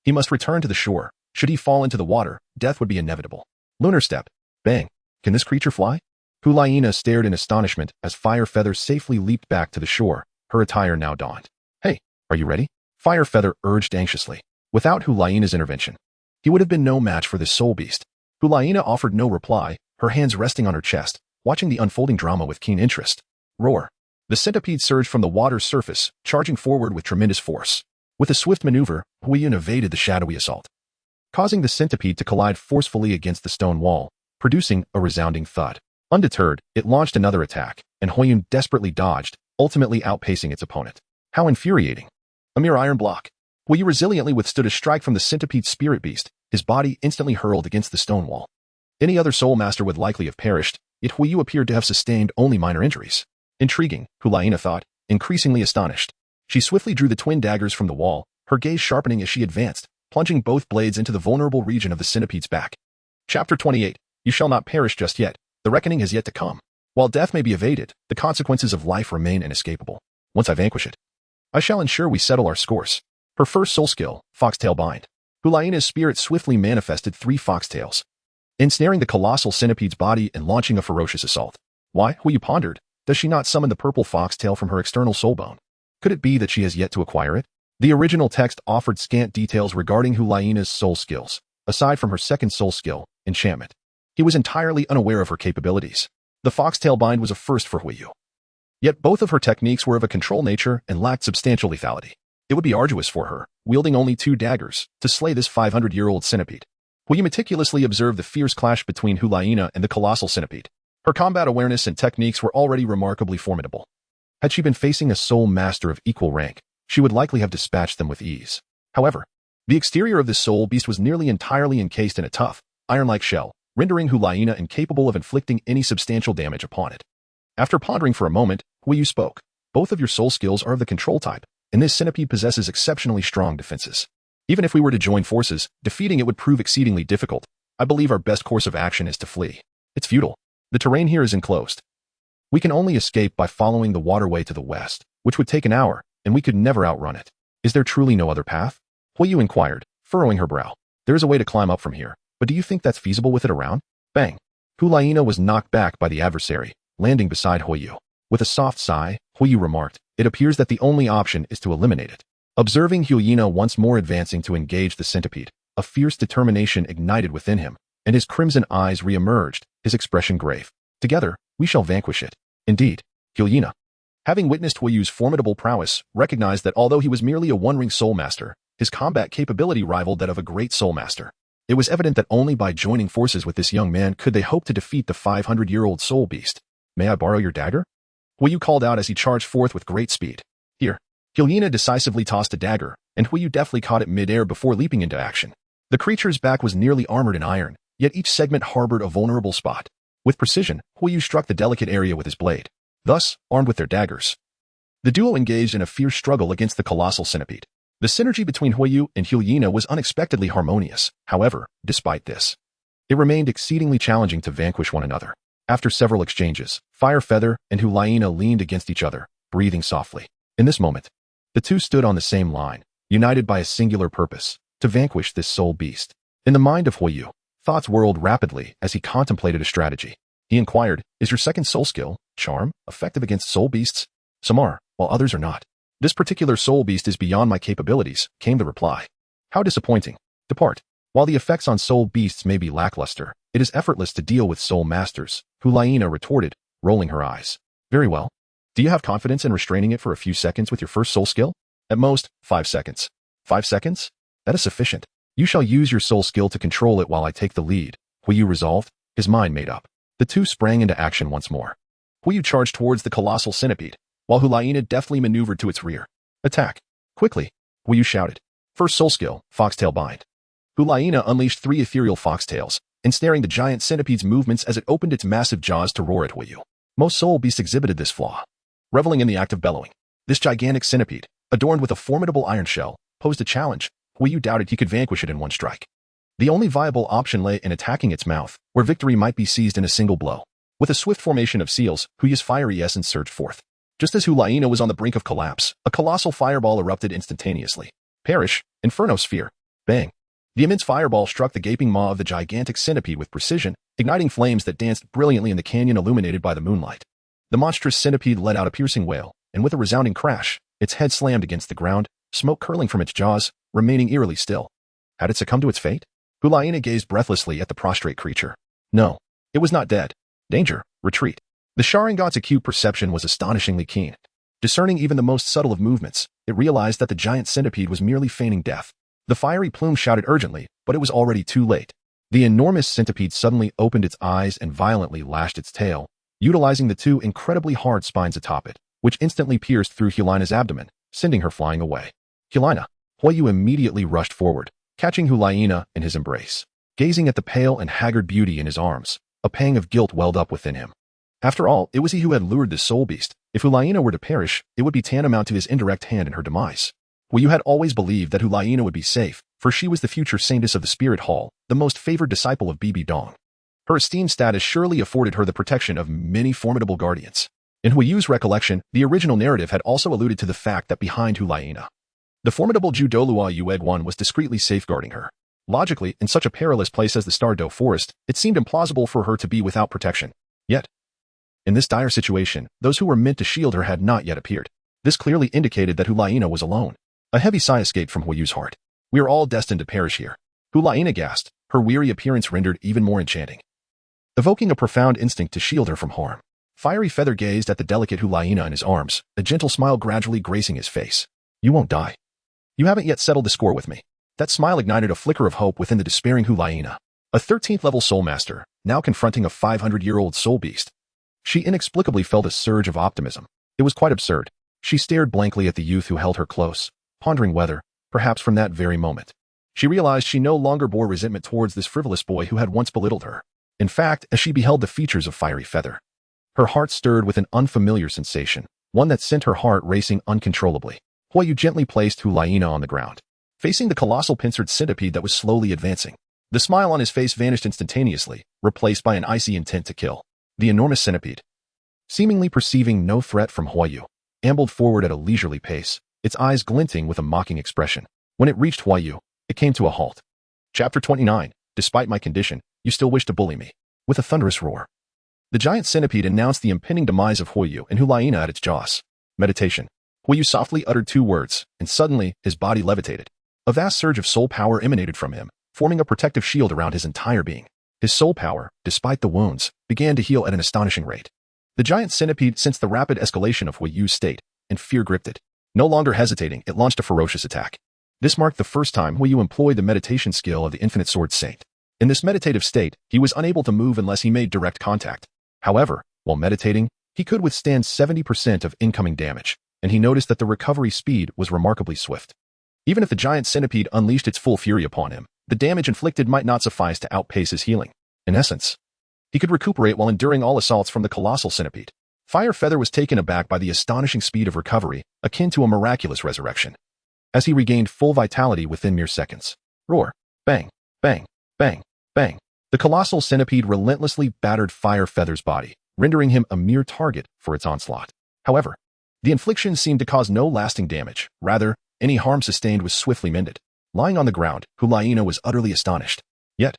he must return to the shore. Should he fall into the water, death would be inevitable. Lunar step. Bang. Can this creature fly? Hulaina stared in astonishment as Fire Feather safely leaped back to the shore, her attire now donned. Hey, are you ready? Fire Feather urged anxiously. Without Hulaina's intervention, he would have been no match for this soul beast. Hulaina offered no reply, her hands resting on her chest, watching the unfolding drama with keen interest. Roar. The centipede surged from the water's surface, charging forward with tremendous force. With a swift maneuver, Huiyun evaded the shadowy assault, causing the centipede to collide forcefully against the stone wall, producing a resounding thud. Undeterred, it launched another attack, and Huiyun desperately dodged, ultimately outpacing its opponent. How infuriating. A mere iron block. Huiyu resiliently withstood a strike from the centipede spirit beast, his body instantly hurled against the stone wall. Any other soul master would likely have perished, yet Huiyu appeared to have sustained only minor injuries. Intriguing, Hulaina thought, increasingly astonished. She swiftly drew the twin daggers from the wall, her gaze sharpening as she advanced, plunging both blades into the vulnerable region of the centipede's back. Chapter 28. You shall not perish just yet. The reckoning has yet to come. While death may be evaded, the consequences of life remain inescapable. Once I vanquish it, I shall ensure we settle our scores. Her first soul skill, Foxtail Bind. Hulaina's spirit swiftly manifested 3 foxtails, ensnaring the colossal centipede's body and launching a ferocious assault. Why, Huiyu pondered, does she not summon the purple foxtail from her external soul bone? Could it be that she has yet to acquire it? The original text offered scant details regarding Hulaina's soul skills, aside from her second soul skill, enchantment. He was entirely unaware of her capabilities. The foxtail bind was a first for Huiyu. Yet both of her techniques were of a control nature and lacked substantial lethality. It would be arduous for her, wielding only 2 daggers, to slay this 500-year-old centipede. Huiyu meticulously observed the fierce clash between Hulaina and the colossal centipede. Her combat awareness and techniques were already remarkably formidable. Had she been facing a soul master of equal rank, she would likely have dispatched them with ease. However, the exterior of this soul beast was nearly entirely encased in a tough, iron-like shell, rendering Hulaina incapable of inflicting any substantial damage upon it. After pondering for a moment, Huiyu spoke. Both of your soul skills are of the control type, and this centipede possesses exceptionally strong defenses. Even if we were to join forces, defeating it would prove exceedingly difficult. I believe our best course of action is to flee. It's futile. The terrain here is enclosed. We can only escape by following the waterway to the west, which would take an hour, and we could never outrun it. Is there truly no other path? Huiyu inquired, furrowing her brow. There is a way to climb up from here, but do you think that's feasible with it around? Bang! Hulaina was knocked back by the adversary, landing beside Huiyu. With a soft sigh, Huiyu remarked, it appears that the only option is to eliminate it. Observing Hulaina once more advancing to engage the centipede, a fierce determination ignited within him, and his crimson eyes re-emerged, his expression grave. Together, we shall vanquish it. Indeed, Hulaina, having witnessed Huiyu's formidable prowess, recognized that although he was merely a one-ring soul master, his combat capability rivaled that of a great soul master. It was evident that only by joining forces with this young man could they hope to defeat the 500-year-old soul beast. May I borrow your dagger? Huiyu called out as he charged forth with great speed. Here. Hulaina decisively tossed a dagger, and Huiyu deftly caught it mid-air before leaping into action. The creature's back was nearly armored in iron, yet each segment harbored a vulnerable spot. With precision, Huiyu struck the delicate area with his blade. Thus, armed with their daggers, the duo engaged in a fierce struggle against the colossal centipede. The synergy between Huiyu and Hulaina was unexpectedly harmonious. However, despite this, it remained exceedingly challenging to vanquish one another. After several exchanges, Fire Feather and Hulaina leaned against each other, breathing softly. In this moment, the two stood on the same line, united by a singular purpose, to vanquish this soul beast. In the mind of Huiyu, thoughts whirled rapidly as he contemplated a strategy. He inquired, is your second soul skill, Charm, effective against soul beasts? Some are, while others are not. This particular soul beast is beyond my capabilities, came the reply. How disappointing. Depart. While the effects on soul beasts may be lackluster, it is effortless to deal with soul masters, Hulaina retorted, rolling her eyes. Very well. Do you have confidence in restraining it for a few seconds with your first soul skill? At most, 5 seconds. 5 seconds? That is sufficient. You shall use your soul skill to control it while I take the lead. Huiyu resolved, his mind made up. The two sprang into action once more. Huiyu charged towards the colossal centipede, while Hulaina deftly maneuvered to its rear. Attack. Quickly, Huiyu shouted. First soul skill, Foxtail Bind. Hulaina unleashed 3 ethereal foxtails, ensnaring the giant centipede's movements as it opened its massive jaws to roar at Huiyu. Most soul beasts exhibited this flaw, reveling in the act of bellowing. This gigantic centipede, adorned with a formidable iron shell, posed a challenge. Huiyu doubted he could vanquish it in one strike. The only viable option lay in attacking its mouth, where victory might be seized in a single blow. With a swift formation of seals, Huyu's fiery essence surged forth. Just as Hulaina was on the brink of collapse, a colossal fireball erupted instantaneously. Perish, Inferno Sphere. Bang. The immense fireball struck the gaping maw of the gigantic centipede with precision, igniting flames that danced brilliantly in the canyon illuminated by the moonlight. The monstrous centipede let out a piercing wail, and with a resounding crash, its head slammed against the ground, smoke curling from its jaws, remaining eerily still. Had it succumbed to its fate? Hulaina gazed breathlessly at the prostrate creature. No, it was not dead. Danger, retreat. The Sharingan's acute perception was astonishingly keen. Discerning even the most subtle of movements, it realized that the giant centipede was merely feigning death. The fiery plume shouted urgently, but it was already too late. The enormous centipede suddenly opened its eyes and violently lashed its tail, utilizing the 2 incredibly hard spines atop it, which instantly pierced through Hulaina's abdomen, sending her flying away. Hulaina. Huiyu immediately rushed forward, catching Hulaina in his embrace. Gazing at the pale and haggard beauty in his arms, a pang of guilt welled up within him. After all, it was he who had lured this soul beast. If Hulaina were to perish, it would be tantamount to his indirect hand in her demise. Huiyu had always believed that Hulaina would be safe, for she was the future saintess of the Spirit Hall, the most favored disciple of BBDong. Her esteemed status surely afforded her the protection of many formidable guardians. In Huiyu's recollection, the original narrative had also alluded to the fact that behind Hulaina, the formidable Ju Douluo Yueg was discreetly safeguarding her. Logically, in such a perilous place as the Star Do Forest, it seemed implausible for her to be without protection. Yet, in this dire situation, those who were meant to shield her had not yet appeared. This clearly indicated that Hulaina was alone. A heavy sigh escaped from Huiyu's heart. We are all destined to perish here. Hulaina gasped, her weary appearance rendered even more enchanting, evoking a profound instinct to shield her from harm. Fiery Feather gazed at the delicate Hulaina in his arms, a gentle smile gradually gracing his face. You won't die. You haven't yet settled the score with me. That smile ignited a flicker of hope within the despairing Hulaina, a 13th-level soul master, now confronting a 500-year-old soul beast. She inexplicably felt a surge of optimism. It was quite absurd. She stared blankly at the youth who held her close, pondering whether, perhaps from that very moment, she realized she no longer bore resentment towards this frivolous boy who had once belittled her. In fact, as she beheld the features of Fiery Feather, her heart stirred with an unfamiliar sensation, one that sent her heart racing uncontrollably. Huayu gently placed Hulaina on the ground, facing the colossal pincered centipede that was slowly advancing. The smile on his face vanished instantaneously, replaced by an icy intent to kill. The enormous centipede, seemingly perceiving no threat from Huayu, ambled forward at a leisurely pace, its eyes glinting with a mocking expression. When it reached Huayu, it came to a halt. Chapter 29. Despite my condition, you still wish to bully me. With a thunderous roar, the giant centipede announced the impending demise of Huayu and Hulaina at its jaws. Meditation. Huayu softly uttered 2 words, and suddenly his body levitated. A vast surge of soul power emanated from him, forming a protective shield around his entire being. His soul power, despite the wounds, began to heal at an astonishing rate. The giant centipede sensed the rapid escalation of Huayu's state, and fear gripped it. No longer hesitating, it launched a ferocious attack. This marked the first time Huayu employed the meditation skill of the Infinite Sword Saint. In this meditative state, he was unable to move unless he made direct contact. However, while meditating, he could withstand 70% of incoming damage, and he noticed that the recovery speed was remarkably swift. Even if the giant centipede unleashed its full fury upon him, the damage inflicted might not suffice to outpace his healing. In essence, he could recuperate while enduring all assaults from the colossal centipede. Fire Feather was taken aback by the astonishing speed of recovery, akin to a miraculous resurrection, as he regained full vitality within mere seconds. Roar! Bang! Bang! Bang! Bang! The colossal centipede relentlessly battered Fire Feather's body, rendering him a mere target for its onslaught. However, the infliction seemed to cause no lasting damage. Rather, any harm sustained was swiftly mended. Lying on the ground, Hulaina was utterly astonished. Yet,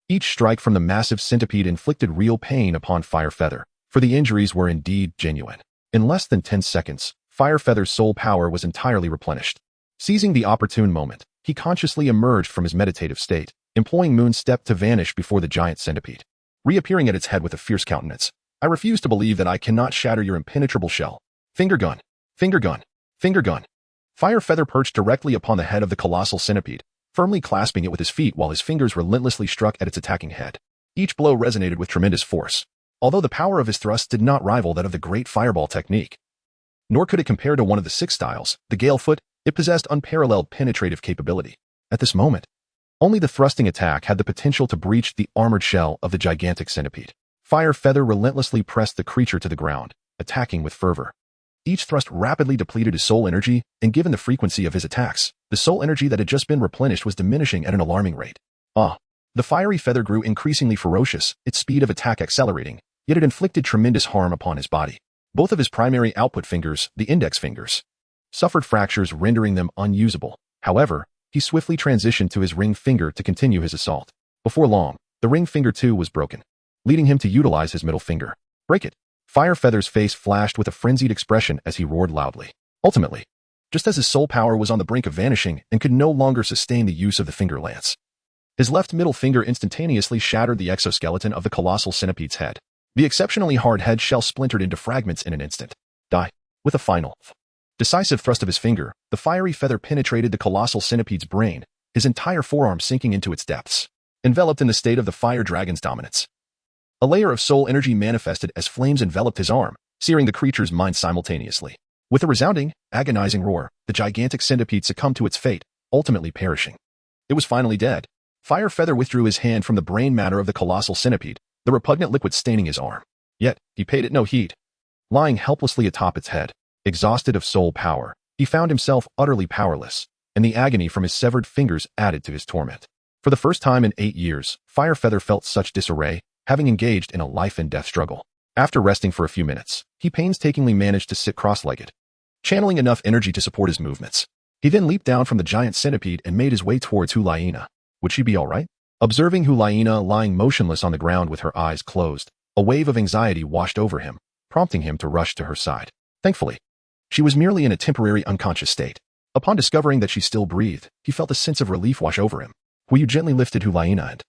each strike from the massive centipede inflicted real pain upon Fire Feather, for the injuries were indeed genuine. In less than 10 seconds, Fire Feather's soul power was entirely replenished. Seizing the opportune moment, he consciously emerged from his meditative state, employing Moon Step to vanish before the giant centipede. Reappearing at its head with a fierce countenance, I refuse to believe that I cannot shatter your impenetrable shell. Finger gun! Finger gun! Finger gun! Fire Feather perched directly upon the head of the colossal centipede, firmly clasping it with his feet while his fingers relentlessly struck at its attacking head. Each blow resonated with tremendous force, although the power of his thrusts did not rival that of the great fireball technique. Nor could it compare to one of the 6 styles, the Gale Foot. It possessed unparalleled penetrative capability. At this moment, only the thrusting attack had the potential to breach the armored shell of the gigantic centipede. Fire Feather relentlessly pressed the creature to the ground, attacking with fervor. Each thrust rapidly depleted his soul energy, and given the frequency of his attacks, the soul energy that had just been replenished was diminishing at an alarming rate. The Fiery Feather grew increasingly ferocious, its speed of attack accelerating, yet it inflicted tremendous harm upon his body. Both of his primary output fingers, the index fingers, suffered fractures rendering them unusable. However, he swiftly transitioned to his ring finger to continue his assault. Before long, the ring finger too was broken, leading him to utilize his middle finger. Break it! Fire Feather's face flashed with a frenzied expression as he roared loudly. Ultimately, just as his soul power was on the brink of vanishing and could no longer sustain the use of the finger lance, his left middle finger instantaneously shattered the exoskeleton of the colossal centipede's head. The exceptionally hard head shell splintered into fragments in an instant. Die! With a final, decisive thrust of his finger, the Fiery Feather penetrated the colossal centipede's brain, his entire forearm sinking into its depths. Enveloped in the state of the fire dragon's dominance, a layer of soul energy manifested as flames enveloped his arm, searing the creature's mind simultaneously. With a resounding, agonizing roar, the gigantic centipede succumbed to its fate, ultimately perishing. It was finally dead. Fire Feather withdrew his hand from the brain matter of the colossal centipede, the repugnant liquid staining his arm. Yet, he paid it no heed. Lying helplessly atop its head, exhausted of soul power, he found himself utterly powerless, and the agony from his severed fingers added to his torment. For the first time in 8 years, Fire Feather felt such disarray, having engaged in a life-and-death struggle. After resting for a few minutes, he painstakingly managed to sit cross-legged, channeling enough energy to support his movements. He then leaped down from the giant centipede and made his way towards Hulaina. Would she be all right? Observing Hulaina lying motionless on the ground with her eyes closed, a wave of anxiety washed over him, prompting him to rush to her side. Thankfully, she was merely in a temporary unconscious state. Upon discovering that she still breathed, he felt a sense of relief wash over him. Huayu gently lifted Hulaina and,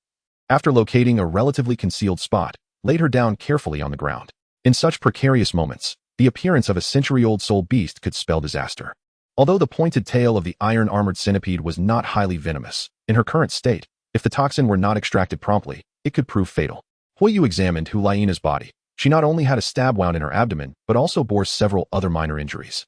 after locating a relatively concealed spot, laid her down carefully on the ground. In such precarious moments, the appearance of a century-old soul beast could spell disaster. Although the pointed tail of the iron-armored centipede was not highly venomous, in her current state, if the toxin were not extracted promptly, it could prove fatal. Huiyu examined Hulaina's body. She not only had a stab wound in her abdomen, but also bore several other minor injuries,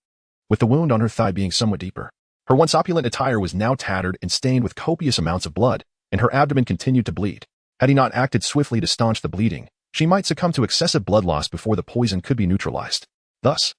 with the wound on her thigh being somewhat deeper. Her once opulent attire was now tattered and stained with copious amounts of blood, and her abdomen continued to bleed. Had he not acted swiftly to staunch the bleeding, she might succumb to excessive blood loss before the poison could be neutralized. Thus,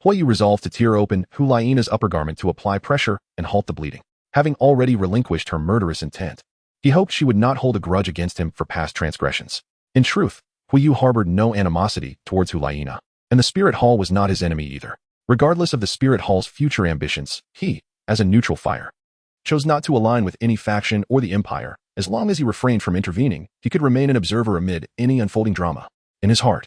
Huiyu resolved to tear open Hulaina's upper garment to apply pressure and halt the bleeding. Having already relinquished her murderous intent, he hoped she would not hold a grudge against him for past transgressions. In truth, Huiyu harbored no animosity towards Hulaina, and the Spirit Hall was not his enemy either. Regardless of the Spirit Hall's future ambitions, he, as a neutral fire, chose not to align with any faction or the Empire. As long as he refrained from intervening, he could remain an observer amid any unfolding drama. In his heart,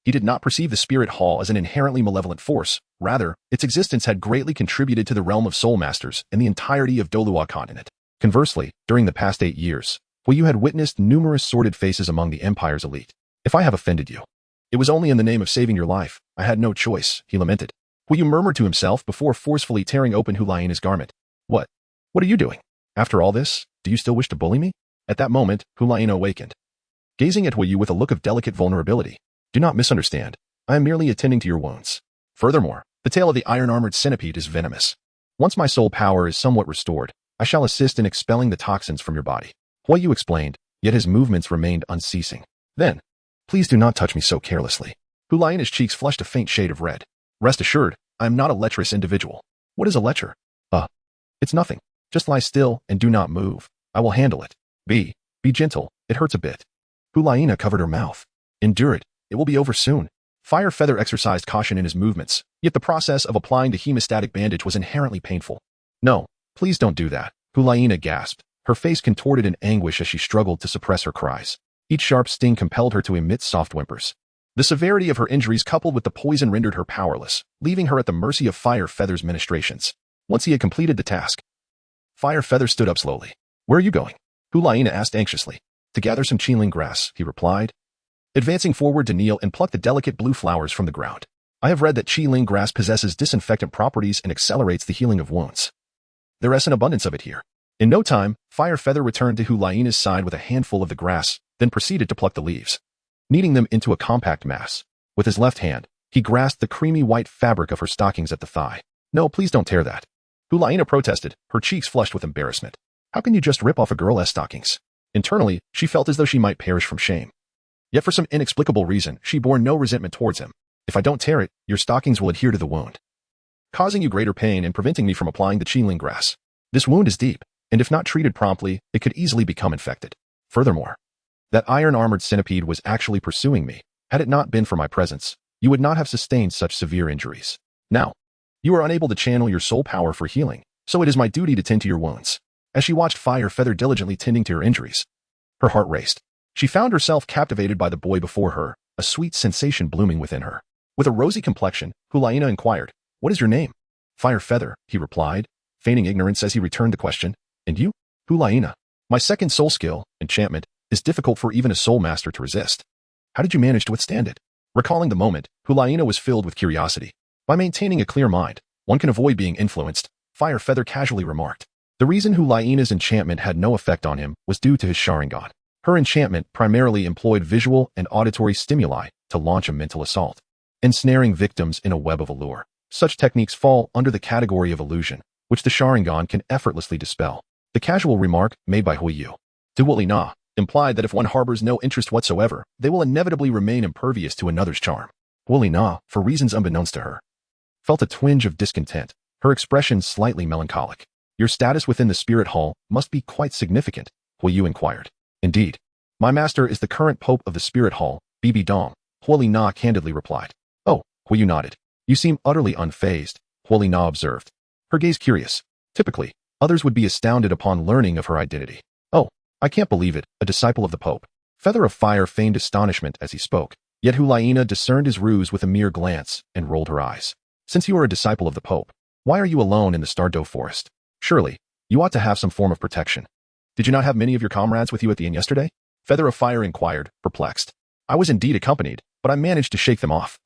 he did not perceive the Spirit Hall as an inherently malevolent force. Rather, its existence had greatly contributed to the realm of soul masters and the entirety of Douluo Continent. Conversely, during the past 8 years, Huiyu had witnessed numerous sordid faces among the Empire's elite. If I have offended you, it was only in the name of saving your life. I had no choice, he lamented. Huiyu murmured to himself before forcefully tearing open Hulaina's garment. What are you doing? After all this, do you still wish to bully me? At that moment, Hulaina awakened, gazing at Huiyu with a look of delicate vulnerability. Do not misunderstand. I am merely attending to your wounds. Furthermore, the tail of the iron-armored centipede is venomous. Once my soul power is somewhat restored, I shall assist in expelling the toxins from your body. Huiyu explained, yet his movements remained unceasing. Then, please do not touch me so carelessly. Hulaina's cheeks flushed a faint shade of red. Rest assured, I am not a lecherous individual. What is a lecher? It's nothing. Just lie still and do not move. I will handle it. Be gentle. It hurts a bit. Hulaina covered her mouth. Endure it. It will be over soon. Fire Feather exercised caution in his movements, yet the process of applying the hemostatic bandage was inherently painful. No, please don't do that. Hulaina gasped, her face contorted in anguish as she struggled to suppress her cries. Each sharp sting compelled her to emit soft whimpers. The severity of her injuries coupled with the poison rendered her powerless, leaving her at the mercy of Fire Feather's ministrations. Once he had completed the task, Fire Feather stood up slowly. Where are you going? Hulaina asked anxiously. To gather some Qingling grass, he replied, advancing forward to kneel and pluck the delicate blue flowers from the ground. I have read that Qingling grass possesses disinfectant properties and accelerates the healing of wounds. There is an abundance of it here. In no time, Fire Feather returned to Hulaina's side with a handful of the grass, then proceeded to pluck the leaves, kneading them into a compact mass. With his left hand, he grasped the creamy white fabric of her stockings at the thigh. No, please don't tear that. Hulaina protested, her cheeks flushed with embarrassment. How can you just rip off a girl's stockings? Internally, she felt as though she might perish from shame. Yet for some inexplicable reason, she bore no resentment towards him. If I don't tear it, your stockings will adhere to the wound, causing you greater pain and preventing me from applying the Qingling grass. This wound is deep, and if not treated promptly, it could easily become infected. Furthermore, that iron-armored centipede was actually pursuing me. Had it not been for my presence, you would not have sustained such severe injuries. Now, you are unable to channel your soul power for healing, so it is my duty to tend to your wounds. As she watched Fire Feather diligently tending to her injuries, her heart raced. She found herself captivated by the boy before her, a sweet sensation blooming within her. With a rosy complexion, Hulaina inquired, "What is your name?" Fire Feather, he replied, feigning ignorance as he returned the question. And you? Hulaina. My second soul skill, enchantment, is difficult for even a soul master to resist. How did you manage to withstand it? Recalling the moment, Hulaina was filled with curiosity. By maintaining a clear mind, one can avoid being influenced, Fire Feather casually remarked. The reason Hulaina's enchantment had no effect on him was due to his Sharingan. Her enchantment primarily employed visual and auditory stimuli to launch a mental assault, ensnaring victims in a web of allure. Such techniques fall under the category of illusion, which the Sharingan can effortlessly dispel. The casual remark made by Huiyu, Duel implied that if one harbors no interest whatsoever, they will inevitably remain impervious to another's charm. Huiyu, for reasons unbeknownst to her, felt a twinge of discontent, her expression slightly melancholic. Your status within the Spirit Hall must be quite significant, Huiyu inquired. Indeed. My master is the current pope of the Spirit Hall, BBDong, Huiyu candidly replied. Oh, Huiyu nodded. You seem utterly unfazed, Huiyu observed, her gaze curious. Typically, others would be astounded upon learning of her identity. Oh, I can't believe it, a disciple of the Pope. Feather of Fire feigned astonishment as he spoke, yet Hulaina discerned his ruse with a mere glance and rolled her eyes. Since you are a disciple of the Pope, why are you alone in the Stardow Forest? Surely, you ought to have some form of protection. Did you not have many of your comrades with you at the inn yesterday? Feather of Fire inquired, perplexed. I was indeed accompanied, but I managed to shake them off.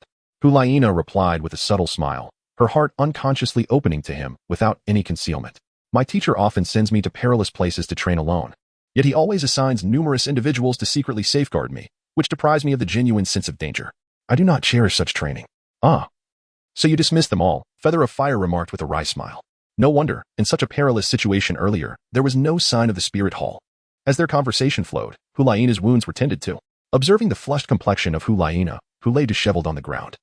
Hulayina replied with a subtle smile, her heart unconsciously opening to him without any concealment. My teacher often sends me to perilous places to train alone. Yet he always assigns numerous individuals to secretly safeguard me, which deprives me of the genuine sense of danger. I do not cherish such training. Ah. So you dismiss them all, Feather of Fire remarked with a wry smile. No wonder, in such a perilous situation earlier, there was no sign of the spirit hall. As their conversation flowed, Hulayina's wounds were tended to. Observing the flushed complexion of Hulayina, who lay disheveled on the ground,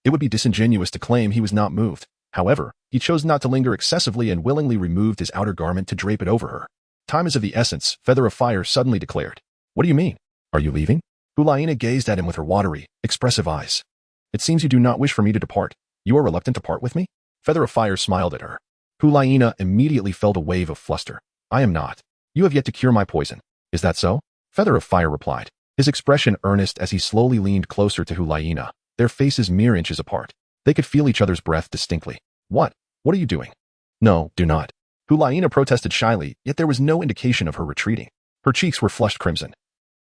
it would be disingenuous to claim he was not moved. However, he chose not to linger excessively and willingly removed his outer garment to drape it over her. Time is of the essence, Feather of Fire suddenly declared. What do you mean? Are you leaving? Hulayina gazed at him with her watery, expressive eyes. It seems you do not wish for me to depart. You are reluctant to part with me? Feather of Fire smiled at her. Hulayina immediately felt a wave of fluster. I am not. You have yet to cure my poison. Is that so? Feather of Fire replied, his expression earnest as he slowly leaned closer to Hulayina, their faces mere inches apart. They could feel each other's breath distinctly. What? What are you doing? No, do not. Hulayina protested shyly, yet there was no indication of her retreating. Her cheeks were flushed crimson.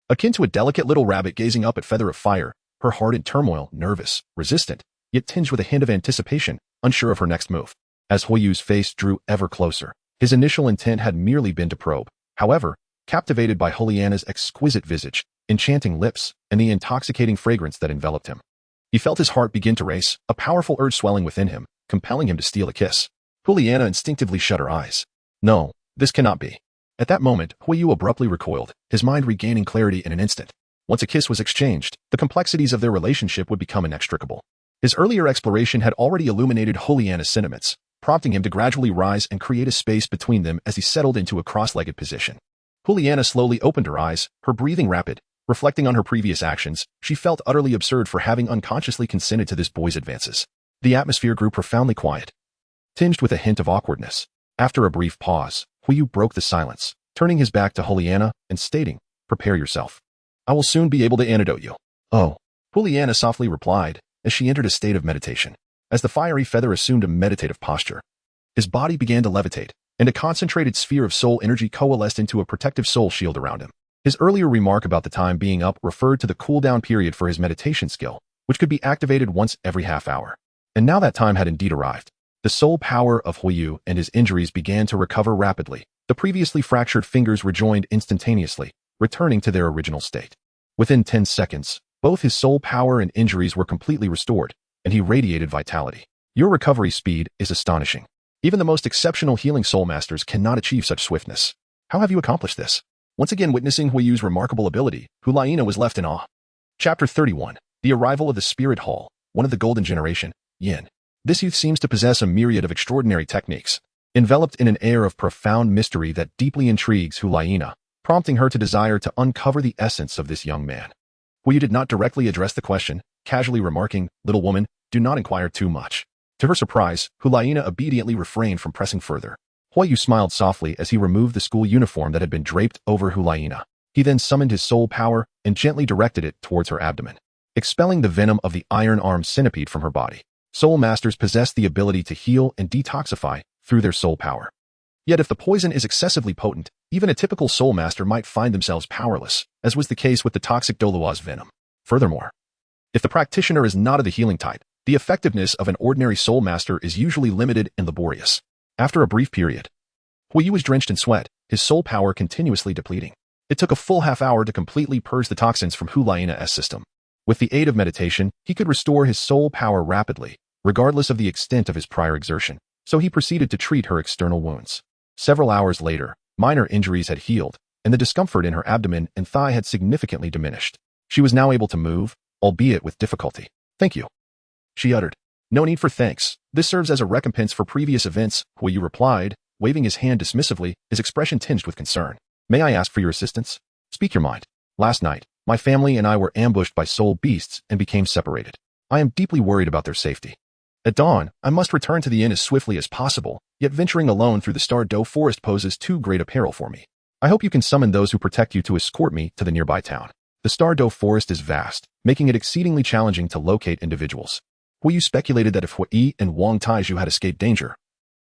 Akin to a delicate little rabbit gazing up at Feather of Fire, her heart in turmoil, nervous, resistant, yet tinged with a hint of anticipation, unsure of her next move. As Huayu's face drew ever closer, his initial intent had merely been to probe. However, captivated by Hulayina's exquisite visage, enchanting lips, and the intoxicating fragrance that enveloped him, he felt his heart begin to race, a powerful urge swelling within him, compelling him to steal a kiss. Hulayina instinctively shut her eyes. No, this cannot be. At that moment, Huayu abruptly recoiled, his mind regaining clarity in an instant. Once a kiss was exchanged, the complexities of their relationship would become inextricable. His earlier exploration had already illuminated Hulayina's sentiments, prompting him to gradually rise and create a space between them as he settled into a cross-legged position. Hulayina slowly opened her eyes, her breathing rapid. Reflecting on her previous actions, she felt utterly absurd for having unconsciously consented to this boy's advances. The atmosphere grew profoundly quiet, tinged with a hint of awkwardness. After a brief pause, Huayu broke the silence, turning his back to Hulayina and stating, "Prepare yourself. I will soon be able to antidote you." Oh, Hulayina softly replied, as she entered a state of meditation. As the fiery feather assumed a meditative posture, his body began to levitate, and a concentrated sphere of soul energy coalesced into a protective soul shield around him. His earlier remark about the time being up referred to the cooldown period for his meditation skill, which could be activated once every half hour. And now that time had indeed arrived. The soul power of Huayu and his injuries began to recover rapidly. The previously fractured fingers rejoined instantaneously, returning to their original state. Within 10 seconds, both his soul power and injuries were completely restored, and he radiated vitality. Your recovery speed is astonishing. Even the most exceptional healing soul masters cannot achieve such swiftness. How have you accomplished this? Once again witnessing Huayu's remarkable ability, Hulayina was left in awe. Chapter 31. The Arrival of the Spirit Hall, one of the Golden Generation, Yin. This youth seems to possess a myriad of extraordinary techniques, enveloped in an air of profound mystery that deeply intrigues Hulayina, prompting her to desire to uncover the essence of this young man. Huayu did not directly address the question, casually remarking, "Little woman, do not inquire too much." To her surprise, Hulayina obediently refrained from pressing further. Huayu smiled softly as he removed the school uniform that had been draped over Hulayina. He then summoned his soul power and gently directed it towards her abdomen, expelling the venom of the iron-armed centipede from her body. Soul masters possess the ability to heal and detoxify through their soul power. Yet if the poison is excessively potent, even a typical soul master might find themselves powerless, as was the case with the toxic Douluo's venom. Furthermore, if the practitioner is not of the healing type, the effectiveness of an ordinary soul master is usually limited and laborious. After a brief period, Huayu was drenched in sweat, his soul power continuously depleting. It took a full half hour to completely purge the toxins from Hulayina's system. With the aid of meditation, he could restore his soul power rapidly, regardless of the extent of his prior exertion, so he proceeded to treat her external wounds. Several hours later, minor injuries had healed, and the discomfort in her abdomen and thigh had significantly diminished. She was now able to move, albeit with difficulty. "Thank you," she uttered. "No need for thanks. This serves as a recompense for previous events," Huayu replied, waving his hand dismissively, his expression tinged with concern. "May I ask for your assistance? Speak your mind. Last night, my family and I were ambushed by soul beasts and became separated. I am deeply worried about their safety. At dawn, I must return to the inn as swiftly as possible, yet venturing alone through the Douluo forest poses too great a peril for me. I hope you can summon those who protect you to escort me to the nearby town. The Douluo forest is vast, making it exceedingly challenging to locate individuals." Huayu speculated that if Huai and Wang Taiju had escaped danger,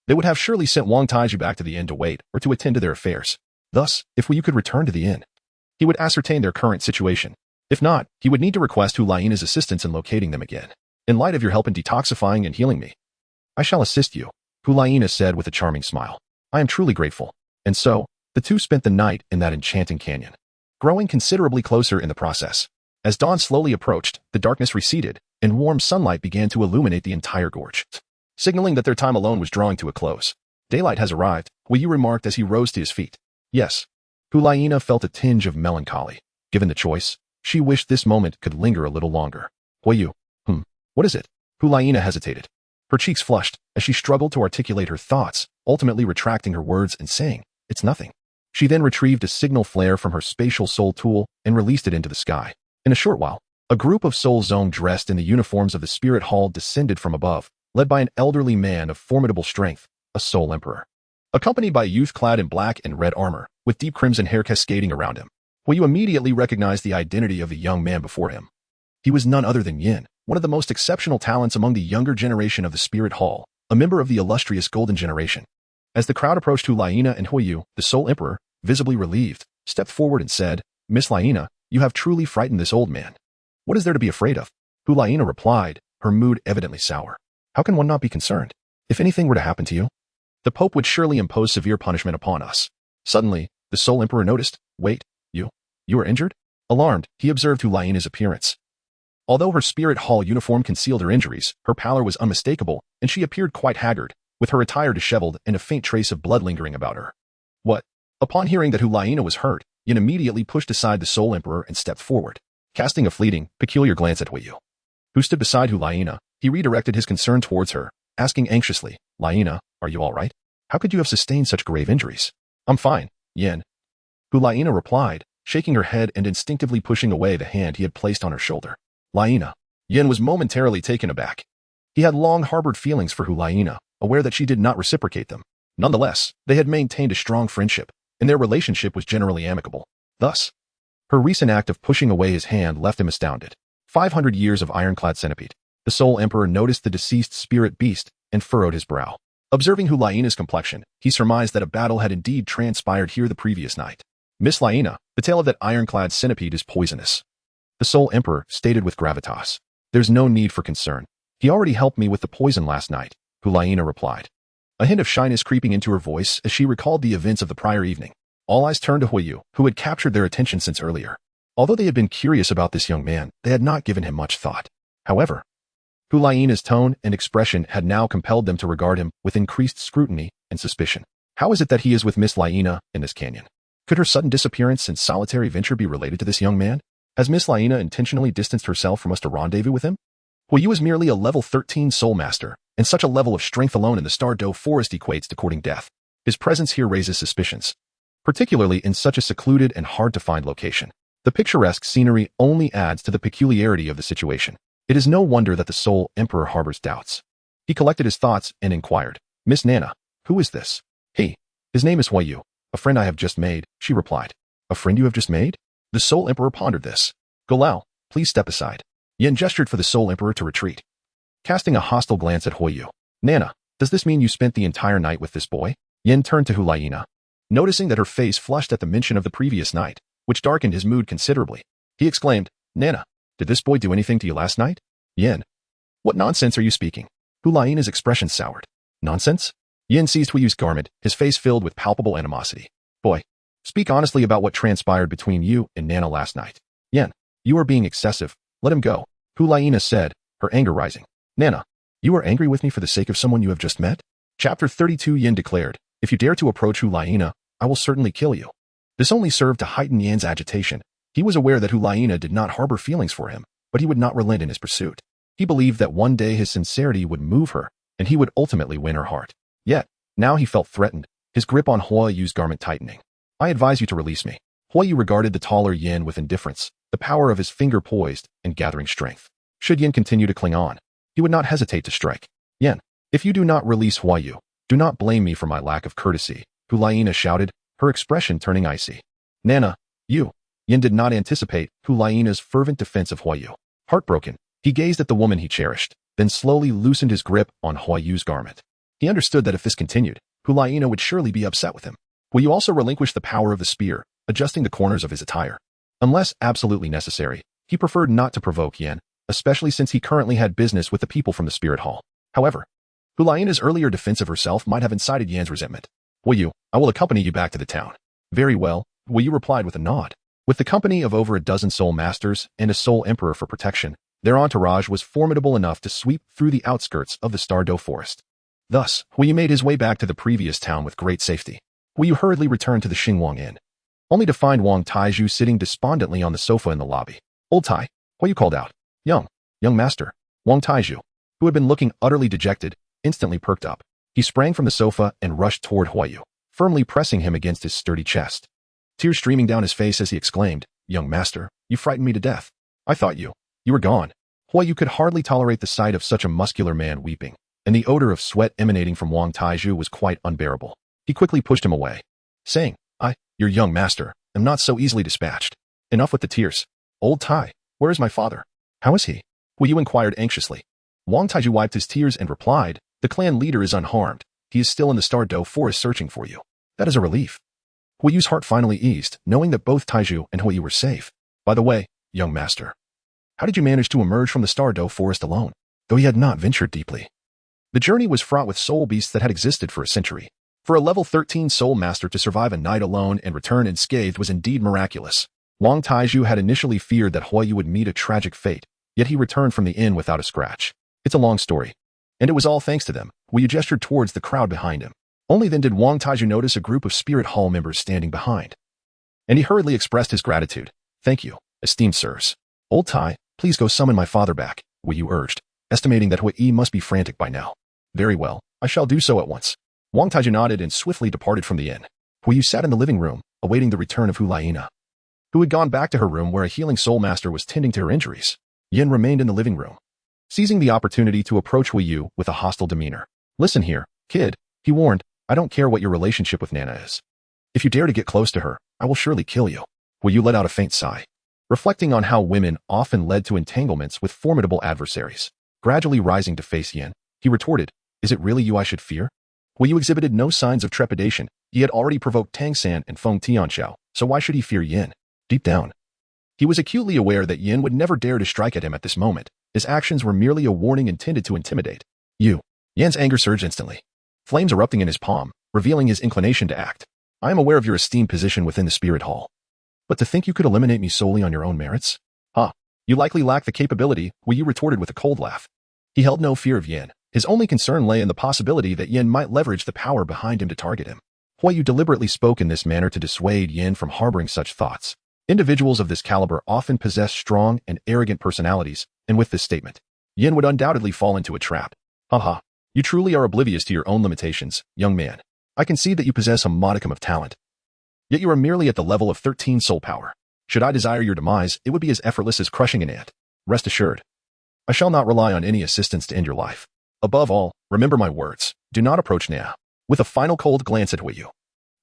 they would have surely sent Wang Taiju back to the inn to wait or to attend to their affairs. Thus, if Huayu could return to the inn, he would ascertain their current situation. If not, he would need to request Hulaina's assistance in locating them again. In light of your help in detoxifying and healing me, I shall assist you, Hulaina said with a charming smile. I am truly grateful. And so, the two spent the night in that enchanting canyon, growing considerably closer in the process. As dawn slowly approached, the darkness receded, and warm sunlight began to illuminate the entire gorge, signaling that their time alone was drawing to a close. Daylight has arrived, Yu remarked as he rose to his feet. Yes. Hulaina felt a tinge of melancholy. Given the choice, she wished this moment could linger a little longer. Yu. What is it? Hulaina hesitated. Her cheeks flushed as she struggled to articulate her thoughts, ultimately retracting her words and saying, it's nothing. She then retrieved a signal flare from her spatial soul tool and released it into the sky. In a short while, a group of soul zone dressed in the uniforms of the spirit hall descended from above, led by an elderly man of formidable strength, a soul emperor. Accompanied by a youth clad in black and red armor, with deep crimson hair cascading around him. Yu immediately recognized the identity of the young man before him. He was none other than Yin, one of the most exceptional talents among the younger generation of the Spirit Hall, a member of the illustrious Golden Generation. As the crowd approached Hulaina and Yu, the Soul Emperor, visibly relieved, stepped forward and said, Miss Laina, you have truly frightened this old man. What is there to be afraid of? Hulaina replied, her mood evidently sour. How can one not be concerned? If anything were to happen to you, the Pope would surely impose severe punishment upon us. Suddenly, the Soul Emperor noticed, wait, you are injured? Alarmed, he observed Hulaina's appearance. Although her Spirit Hall uniform concealed her injuries, her pallor was unmistakable, and she appeared quite haggard, with her attire disheveled and a faint trace of blood lingering about her. What? Upon hearing that Hulaina was hurt, Yin immediately pushed aside the Soul Emperor and stepped forward. Casting a fleeting, peculiar glance at Yu, who stood beside Hulaina, he redirected his concern towards her, asking anxiously, Laina, are you all right? How could you have sustained such grave injuries? I'm fine, Yin. Hulaina replied, shaking her head and instinctively pushing away the hand he had placed on her shoulder. Laina. Yin was momentarily taken aback. He had long harbored feelings for Hulaina, aware that she did not reciprocate them. Nonetheless, they had maintained a strong friendship, and their relationship was generally amicable. Thus, her recent act of pushing away his hand left him astounded. 500 years of ironclad centipede. The Soul Emperor noticed the deceased spirit beast and furrowed his brow. Observing Hulaina's complexion, he surmised that a battle had indeed transpired here the previous night. Miss Laina, the tail of that ironclad centipede is poisonous. The Soul Emperor stated with gravitas. There's no need for concern. He already helped me with the poison last night, Hulaina replied. A hint of shyness creeping into her voice as she recalled the events of the prior evening. All eyes turned to Yu, who had captured their attention since earlier. Although they had been curious about this young man, they had not given him much thought. However, Hulaina's tone and expression had now compelled them to regard him with increased scrutiny and suspicion. How is it that he is with Miss Laina in this canyon? Could her sudden disappearance and solitary venture be related to this young man? Has Miss Laina intentionally distanced herself from us to rendezvous with him? Yu is merely a level 13 soul master, and such a level of strength alone in the Stardow Forest equates to courting death. His presence here raises suspicions, particularly in such a secluded and hard-to-find location. The picturesque scenery only adds to the peculiarity of the situation. It is no wonder that the Soul Emperor harbors doubts. He collected his thoughts and inquired, Miss Nana, who is this? His name is Yu. A friend I have just made, she replied. A friend you have just made? The Soul Emperor pondered this. Golao, please step aside. Yin gestured for the Soul Emperor to retreat. Casting a hostile glance at Yu. Nana, does this mean you spent the entire night with this boy? Yin turned to Hulaina. Noticing that her face flushed at the mention of the previous night, which darkened his mood considerably, he exclaimed, Nana, did this boy do anything to you last night? Yin. What nonsense are you speaking? Hulaina's expression soured. Nonsense? Yin seized Yu's garment, his face filled with palpable animosity. Boy, speak honestly about what transpired between you and Nana last night. Yin, you are being excessive. Let him go. Hulaina said, her anger rising. Nana, you are angry with me for the sake of someone you have just met? Chapter 32 Yin declared, if you dare to approach Hulaina, I will certainly kill you. This only served to heighten Yin's agitation. He was aware that Hulaina did not harbor feelings for him, but he would not relent in his pursuit. He believed that one day his sincerity would move her, and he would ultimately win her heart. Yet, now he felt threatened, his grip on Yu's garment tightening. I advise you to release me. Yu regarded the taller Yin with indifference, the power of his finger poised and gathering strength. Should Yin continue to cling on, he would not hesitate to strike. Yin, if you do not release Yu, do not blame me for my lack of courtesy, Hulaina shouted, her expression turning icy. Nana, you. Yin did not anticipate Hulaina's fervent defense of Yu. Heartbroken, he gazed at the woman he cherished, then slowly loosened his grip on Yu's garment. He understood that if this continued, Hulaina would surely be upset with him. Yu also relinquished the power of the spear, adjusting the corners of his attire. Unless absolutely necessary, he He preferred not to provoke Yin, especially since he currently had business with the people from the spirit hall. However, Hulaina's earlier defense of herself might have incited Yan's resentment. I will accompany you back to the town. Very well, Yu replied with a nod. With the company of over a dozen soul masters and a soul emperor for protection, their entourage was formidable enough to sweep through the outskirts of the Stardow forest. Thus, Yu made his way back to the previous town with great safety. Yu hurriedly returned to the Xingwang Inn, only to find Wang Taizhu sitting despondently on the sofa in the lobby. Old Tai, Yu called out. Young master. Wang Taizhu, who had been looking utterly dejected, instantly perked up. He sprang from the sofa and rushed toward Yu, firmly pressing him against his sturdy chest. Tears streaming down his face as he exclaimed, Young master, you frightened me to death. I thought you were gone. Yu could hardly tolerate the sight of such a muscular man weeping, and the odor of sweat emanating from Wang Taizhu was quite unbearable. He quickly pushed him away, saying, your young master, am not so easily dispatched. Enough with the tears. Old Tai, where is my father? How is he? Yu inquired anxiously. Wang Taizhu wiped his tears and replied, the clan leader is unharmed. He is still in the Stardow forest searching for you. That is a relief. Yu's heart finally eased, knowing that both Taizhu and Yu were safe. By the way, young master, how did you manage to emerge from the Stardow forest alone, though he had not ventured deeply? The journey was fraught with soul beasts that had existed for a century. For a level 13 soul master to survive a night alone and return unscathed was indeed miraculous. Wang Taizhu had initially feared that Yu would meet a tragic fate, yet he returned from the inn without a scratch. It's a long story. And it was all thanks to them. Yu gestured towards the crowd behind him. Only then did Wang Taizhu notice a group of spirit hall members standing behind. And he hurriedly expressed his gratitude. Thank you, esteemed sirs. Old Tai, please go summon my father back, Yu urged, estimating that Hui must be frantic by now. Very well, I shall do so at once. Wang Taizhu nodded and swiftly departed from the inn. Yu sat in the living room, awaiting the return of Hulaina, who had gone back to her room where a healing soul master was tending to her injuries. Yin remained in the living room, seizing the opportunity to approach Yu with a hostile demeanor. Listen here, kid, he warned, I don't care what your relationship with Nana is. If you dare to get close to her, I will surely kill you. Yu let out a faint sigh, reflecting on how women often led to entanglements with formidable adversaries. Gradually rising to face Yin, he retorted, is it really you I should fear? Yu exhibited no signs of trepidation. He had already provoked Tang San and Feng Tianxiao, so why should he fear Yin? Deep down, he was acutely aware that Yin would never dare to strike at him at this moment. His actions were merely a warning intended to intimidate. Yan's anger surged instantly, flames erupting in his palm, revealing his inclination to act. I am aware of your esteemed position within the spirit hall. But to think you could eliminate me solely on your own merits? You likely lack the capability, Yu retorted with a cold laugh. He held no fear of Yin. His only concern lay in the possibility that Yin might leverage the power behind him to target him. Yu deliberately spoke in this manner to dissuade Yin from harboring such thoughts. Individuals of this caliber often possess strong and arrogant personalities, and with this statement, Yin would undoubtedly fall into a trap. You truly are oblivious to your own limitations, young man. I can see that you possess a modicum of talent. Yet you are merely at the level of 13 soul power. Should I desire your demise, it would be as effortless as crushing an ant. Rest assured, I shall not rely on any assistance to end your life. Above all, remember my words. Do not approach Nia. With a final cold glance at Yu,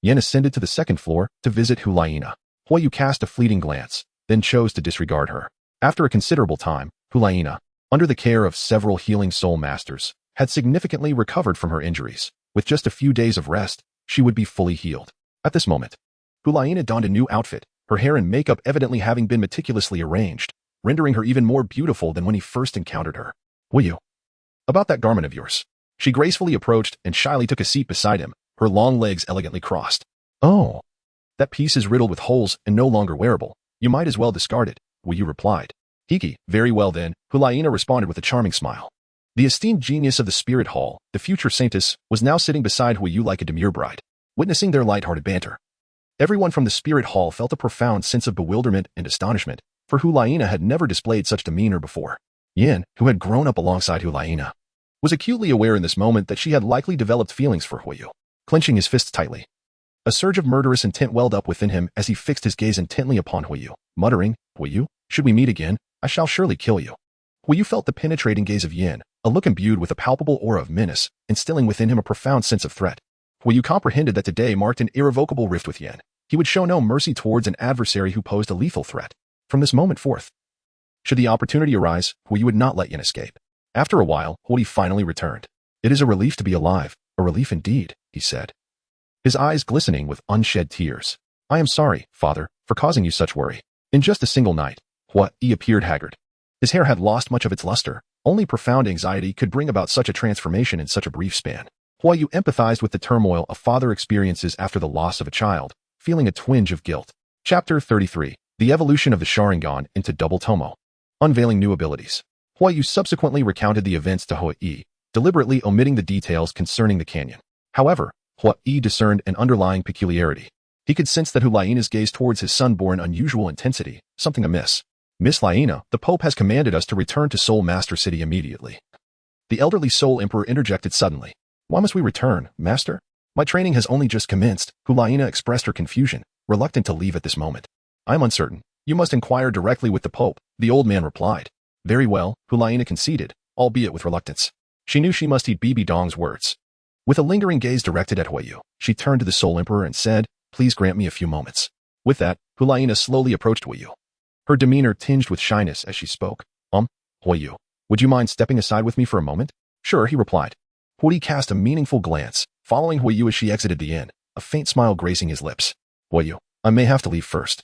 Yin ascended to the second floor to visit Hulaina. Yu cast a fleeting glance, then chose to disregard her. After a considerable time, Hulaina, under the care of several healing soul masters, had significantly recovered from her injuries. With just a few days of rest, she would be fully healed. At this moment, Hulaina donned a new outfit, her hair and makeup evidently having been meticulously arranged, rendering her even more beautiful than when he first encountered her. Yu, about that garment of yours. She gracefully approached and shyly took a seat beside him, her long legs elegantly crossed. Oh, that piece is riddled with holes and no longer wearable. You might as well discard it, Yu replied. Hiki, very well then, Hulaina responded with a charming smile. The esteemed genius of the spirit hall, the future saintess, was now sitting beside Yu like a demure bride, witnessing their light-hearted banter. Everyone from the spirit hall felt a profound sense of bewilderment and astonishment, for Hulaina had never displayed such demeanor before. Yin, who had grown up alongside Hulaina, was acutely aware in this moment that she had likely developed feelings for Yu. Clenching his fists tightly, a surge of murderous intent welled up within him as he fixed his gaze intently upon Yu, muttering, Yu, should we meet again, I shall surely kill you. Yu felt the penetrating gaze of Yin, a look imbued with a palpable aura of menace, instilling within him a profound sense of threat. Yu comprehended that today marked an irrevocable rift with Yin. He would show no mercy towards an adversary who posed a lethal threat. From this moment forth, should the opportunity arise, Yu would not let Yin escape. After a while, Hui finally returned. It is a relief to be alive, a relief indeed, he said, his eyes glistening with unshed tears. I am sorry, father, for causing you such worry. In just a single night, He appeared haggard. His hair had lost much of its luster. Only profound anxiety could bring about such a transformation in such a brief span. Yu empathized with the turmoil a father experiences after the loss of a child, feeling a twinge of guilt. Chapter 33. The Evolution of the Sharingan into Double Tomo. Unveiling New Abilities. Yu subsequently recounted the events to Hui, deliberately omitting the details concerning the canyon. However, Hui discerned an underlying peculiarity. He could sense that Hulaina's gaze towards his son bore an unusual intensity, something amiss. Miss Laina, the Pope has commanded us to return to Soul Master City immediately. The elderly Soul Emperor interjected suddenly. Why must we return, Master? My training has only just commenced. Hulaina expressed her confusion, reluctant to leave at this moment. I am uncertain. You must inquire directly with the Pope, the old man replied. Very well, Hulaina conceded, albeit with reluctance. She knew she must heed BBDong's words. With a lingering gaze directed at Hui, she turned to the Soul Emperor and said, Please grant me a few moments. With that, Hulaina slowly approached Hui. Her demeanor tinged with shyness as she spoke. Hui, would you mind stepping aside with me for a moment? Sure, he replied. Hui cast a meaningful glance, following Hui as she exited the inn, a faint smile gracing his lips. Hui, I may have to leave first.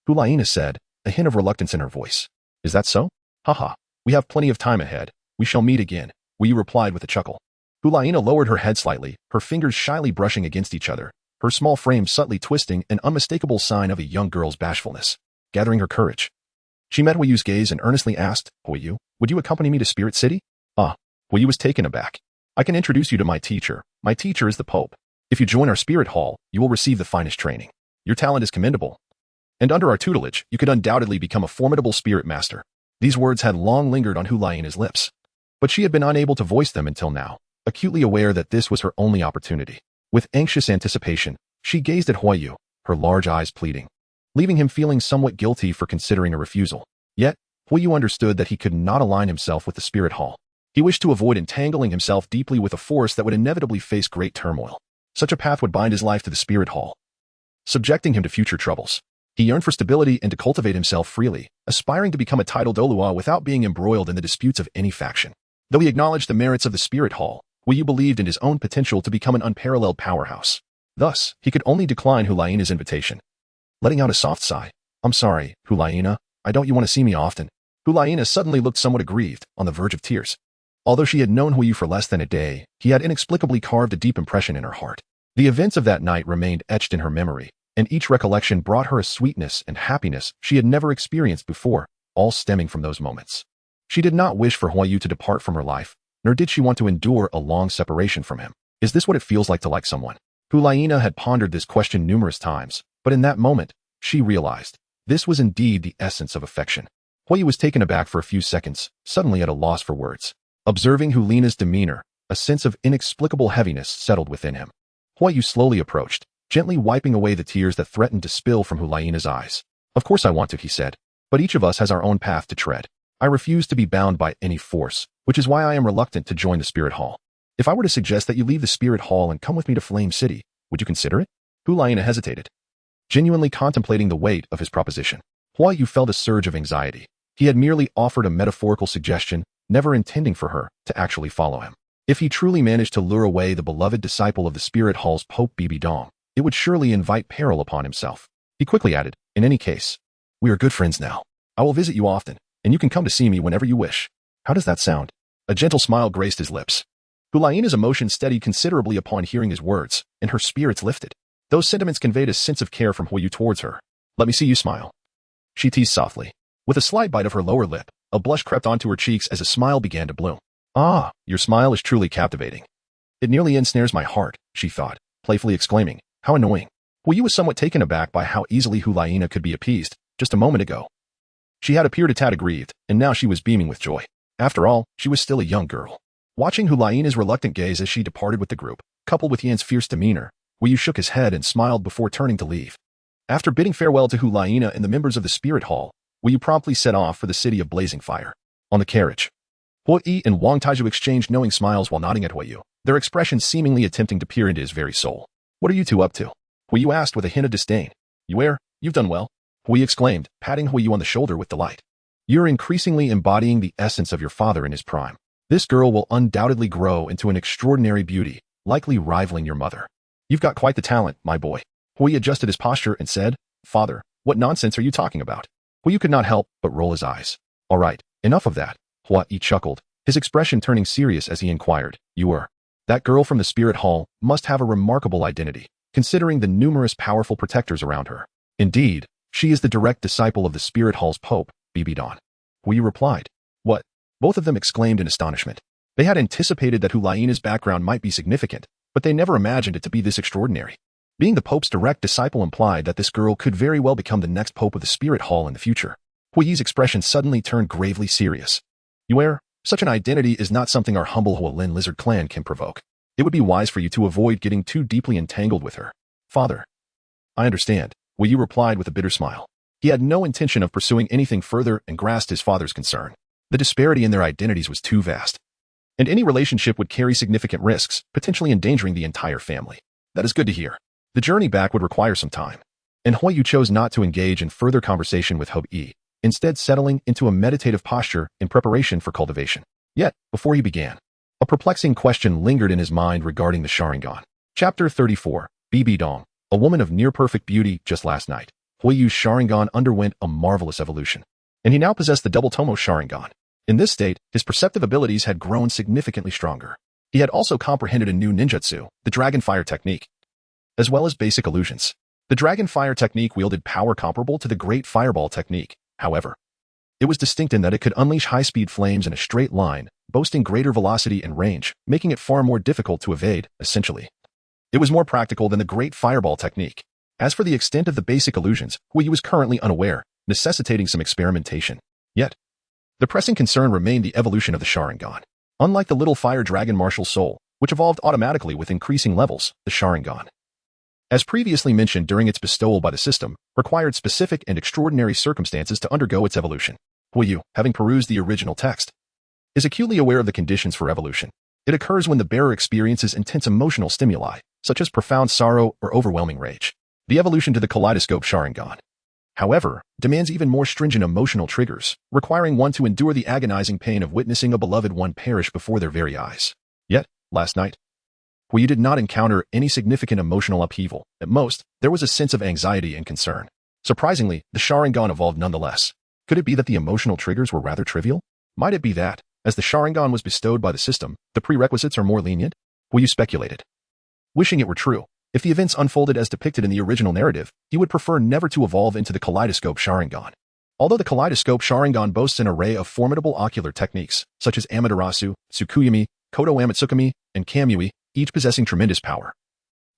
Hulaina said, a hint of reluctance in her voice. Is that so? Haha, we have plenty of time ahead. We shall meet again, Hui replied with a chuckle. Hulaina lowered her head slightly, her fingers shyly brushing against each other, her small frame subtly twisting, an unmistakable sign of a young girl's bashfulness. Gathering her courage, she met Huyu's gaze and earnestly asked, Huiyu, would you accompany me to Spirit City? Huiyu was taken aback. I can introduce you to my teacher. My teacher is the Pope. If you join our Spirit Hall, you will receive the finest training. Your talent is commendable. And under our tutelage, you could undoubtedly become a formidable spirit master. These words had long lingered on Hulaina's lips. But she had been unable to voice them until now, acutely aware that this was her only opportunity. With anxious anticipation, she gazed at Huiyu, her large eyes pleading, leaving him feeling somewhat guilty for considering a refusal. Yet, Huiyu understood that he could not align himself with the Spirit Hall. He wished to avoid entangling himself deeply with a force that would inevitably face great turmoil. Such a path would bind his life to the Spirit Hall, subjecting him to future troubles. He yearned for stability and to cultivate himself freely, aspiring to become a titled Douluo without being embroiled in the disputes of any faction. Though he acknowledged the merits of the Spirit Hall, Huiyu believed in his own potential to become an unparalleled powerhouse. Thus, he could only decline Hulaina's invitation. Letting out a soft sigh. I'm sorry, Hulaina, I don't you want to see me often. Hulaina suddenly looked somewhat aggrieved, on the verge of tears. Although she had known Huiyu for less than a day, he had inexplicably carved a deep impression in her heart. The events of that night remained etched in her memory, and each recollection brought her a sweetness and happiness she had never experienced before, all stemming from those moments. She did not wish for Huiyu to depart from her life, nor did she want to endure a long separation from him. Is this what it feels like to like someone? Hulaina had pondered this question numerous times, but in that moment, she realized this was indeed the essence of affection. Huiyu was taken aback for a few seconds, suddenly at a loss for words. Observing Hulaina's demeanor, a sense of inexplicable heaviness settled within him. Huiyu slowly approached, gently wiping away the tears that threatened to spill from Hulaina's eyes. Of course I want to, he said, but each of us has our own path to tread. I refuse to be bound by any force, which is why I am reluctant to join the Spirit Hall. If I were to suggest that you leave the Spirit Hall and come with me to Flame City, would you consider it? Hulaina hesitated, genuinely contemplating the weight of his proposition. Huiyu felt a surge of anxiety. He had merely offered a metaphorical suggestion, never intending for her to actually follow him. If he truly managed to lure away the beloved disciple of the Spirit Hall's Pope BBDong, it would surely invite peril upon himself. He quickly added, in any case, we are good friends now. I will visit you often, and you can come to see me whenever you wish. How does that sound? A gentle smile graced his lips. Hulaina's emotion steadied considerably upon hearing his words, and her spirits lifted. Those sentiments conveyed a sense of care from Huiyu towards her. Let me see you smile. She teased softly. With a slight bite of her lower lip, a blush crept onto her cheeks as a smile began to bloom. Ah, your smile is truly captivating. It nearly ensnares my heart, she thought, playfully exclaiming, how annoying. Huiyu was somewhat taken aback by how easily Hulaina could be appeased, just a moment ago. She had appeared a tad aggrieved, and now she was beaming with joy. After all, she was still a young girl. Watching Hulaina's reluctant gaze as she departed with the group, coupled with Yan's fierce demeanor, Huiyu shook his head and smiled before turning to leave. After bidding farewell to Hulaina and the members of the Spirit Hall, Huiyu promptly set off for the city of Blazing Fire. On the carriage, Huiyu and Wang Taizhu exchanged knowing smiles while nodding at Huiyu, their expressions seemingly attempting to peer into his very soul. What are you two up to? Huiyu asked with a hint of disdain. You've done well, Huiyu exclaimed, patting Huiyu on the shoulder with delight. You're increasingly embodying the essence of your father in his prime. This girl will undoubtedly grow into an extraordinary beauty, likely rivaling your mother. You've got quite the talent, my boy. Huiyu adjusted his posture and said, Father, what nonsense are you talking about? Hu Yu could not help but roll his eyes. All right, enough of that. Hua Yi chuckled, his expression turning serious as he inquired, you were. That girl from the spirit hall must have a remarkable identity, considering the numerous powerful protectors around her. Indeed, she is the direct disciple of the spirit hall's pope, BBDong. Hu Yu replied. What? Both of them exclaimed in astonishment. They had anticipated that Hulaina's background might be significant, but they never imagined it to be this extraordinary. Being the pope's direct disciple implied that this girl could very well become the next pope of the spirit hall in the future. Hu Yi's expression suddenly turned gravely serious. Yuer, such an identity is not something our humble Hualin lizard clan can provoke. It would be wise for you to avoid getting too deeply entangled with her. Father. I understand, Hu Yi replied with a bitter smile. He had no intention of pursuing anything further and grasped his father's concern. The disparity in their identities was too vast. And any relationship would carry significant risks, potentially endangering the entire family. That is good to hear. The journey back would require some time. And Hu Yu chose not to engage in further conversation with Hu Yi, instead settling into a meditative posture in preparation for cultivation. Yet, before he began, a perplexing question lingered in his mind regarding the Sharingan. Chapter 34, BBDong, a woman of near-perfect beauty just last night. Hu Yu's Sharingan underwent a marvelous evolution, and he now possessed the double Tomo Sharingan. In this state, his perceptive abilities had grown significantly stronger. He had also comprehended a new ninjutsu, the Dragon Fire technique, as well as basic illusions. The Dragon Fire technique wielded power comparable to the Great Fireball technique. However, it was distinct in that it could unleash high-speed flames in a straight line, boasting greater velocity and range, making it far more difficult to evade, essentially. It was more practical than the Great Fireball technique. As for the extent of the basic illusions, Hu Yi was currently unaware, necessitating some experimentation. Yet, the pressing concern remained the evolution of the Sharingan. Unlike the little fire dragon martial soul, which evolved automatically with increasing levels, the Sharingan, as previously mentioned during its bestowal by the system, required specific and extraordinary circumstances to undergo its evolution. Hu Yu, having perused the original text, is acutely aware of the conditions for evolution. It occurs when the bearer experiences intense emotional stimuli, such as profound sorrow or overwhelming rage. The evolution to the kaleidoscope Sharingan, however, demands even more stringent emotional triggers, requiring one to endure the agonizing pain of witnessing a beloved one perish before their very eyes. Yet, last night, Hu Yu did not encounter any significant emotional upheaval. At most, there was a sense of anxiety and concern. Surprisingly, the Sharingan evolved nonetheless. Could it be that the emotional triggers were rather trivial? Might it be that, as the Sharingan was bestowed by the system, the prerequisites are more lenient? Hu Yu speculated. Wishing it were true, if the events unfolded as depicted in the original narrative, he would prefer never to evolve into the kaleidoscope Sharingan. Although the kaleidoscope Sharingan boasts an array of formidable ocular techniques, such as Amaterasu, Tsukuyami, Kodo Amatsukami, and Kamui, each possessing tremendous power,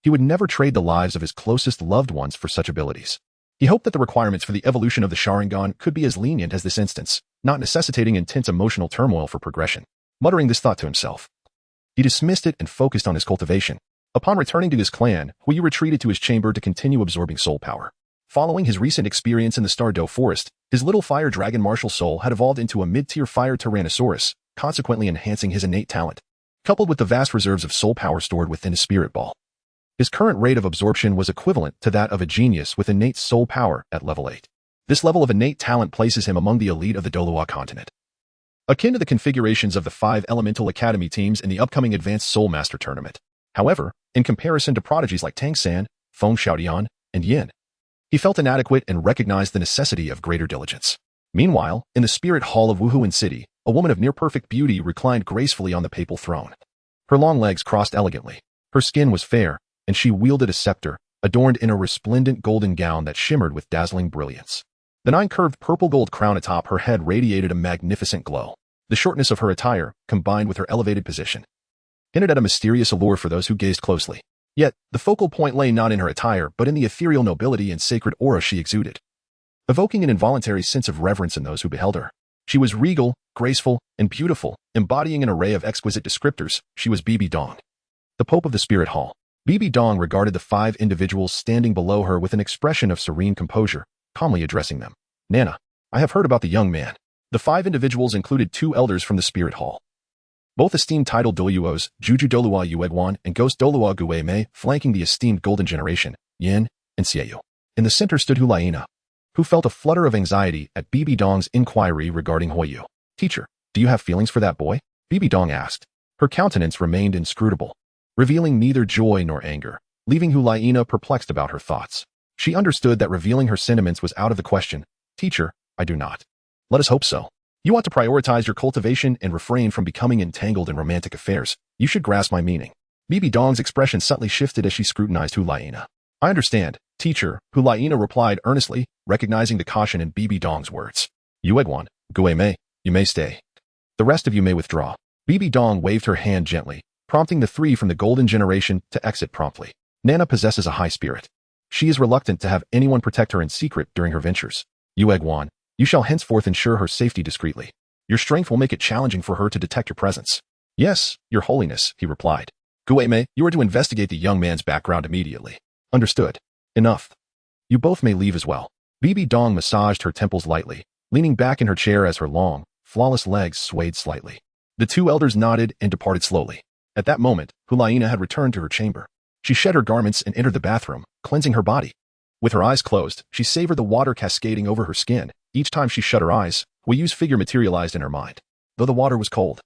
he would never trade the lives of his closest loved ones for such abilities. He hoped that the requirements for the evolution of the Sharingan could be as lenient as this instance, not necessitating intense emotional turmoil for progression. Muttering this thought to himself, he dismissed it and focused on his cultivation. Upon returning to his clan, Hu Yu retreated to his chamber to continue absorbing soul power. Following his recent experience in the Stardow Forest, his little fire dragon martial soul had evolved into a mid-tier fire Tyrannosaurus, consequently enhancing his innate talent, coupled with the vast reserves of soul power stored within his spirit ball. His current rate of absorption was equivalent to that of a genius with innate soul power at level 8. This level of innate talent places him among the elite of the Douluo Continent, akin to the configurations of the 5 Elemental Academy teams in the upcoming Advanced Soul Master Tournament. However, in comparison to prodigies like Tang San, Feng Xiaodian, and Yin, he felt inadequate and recognized the necessity of greater diligence. Meanwhile, in the spirit hall of Wuhan City, a woman of near-perfect beauty reclined gracefully on the papal throne. Her long legs crossed elegantly. Her skin was fair, and she wielded a scepter, adorned in a resplendent golden gown that shimmered with dazzling brilliance. The 9-curved purple-gold crown atop her head radiated a magnificent glow. The shortness of her attire, combined with her elevated position, hinted at a mysterious allure for those who gazed closely. Yet, the focal point lay not in her attire but in the ethereal nobility and sacred aura she exuded, evoking an involuntary sense of reverence in those who beheld her. She was regal, graceful, and beautiful, embodying an array of exquisite descriptors. She was BBDong, the Pope of the Spirit Hall. BBDong regarded the 5 individuals standing below her with an expression of serene composure, calmly addressing them. Nana, I have heard about the young man. The 5 individuals included 2 elders from the Spirit Hall, both esteemed titled Douluos, Juju Douluo Yueguan and Ghost Douluo Gue Mei, flanking the esteemed Golden Generation, Yin, and Xiaoyu. In the center stood Hulaina, who felt a flutter of anxiety at BBDong's inquiry regarding Hu Yu. Teacher, do you have feelings for that boy? BBDong asked. Her countenance remained inscrutable, revealing neither joy nor anger, leaving Hulaina perplexed about her thoughts. She understood that revealing her sentiments was out of the question. Teacher, I do not. Let us hope so. You ought to prioritize your cultivation and refrain from becoming entangled in romantic affairs. You should grasp my meaning. BBDong's expression subtly shifted as she scrutinized Hulaina. I understand, teacher, Hulaina replied earnestly, recognizing the caution in BBDong's words. Yuegwan, Guei-mei, you may stay. The rest of you may withdraw. BBDong waved her hand gently, prompting the three from the golden generation to exit promptly. Nana possesses a high spirit. She is reluctant to have anyone protect her in secret during her ventures. Yuegwan, you shall henceforth ensure her safety discreetly. Your strength will make it challenging for her to detect your presence. Yes, your holiness, he replied. Guei-mei, you are to investigate the young man's background immediately. Understood. Enough. You both may leave as well. BBDong massaged her temples lightly, leaning back in her chair as her long, flawless legs swayed slightly. The two elders nodded and departed slowly. At that moment, Hulaina had returned to her chamber. She shed her garments and entered the bathroom, cleansing her body. With her eyes closed, she savored the water cascading over her skin. Each time she shut her eyes, Huiyu's figure materialized in her mind. Though the water was cold,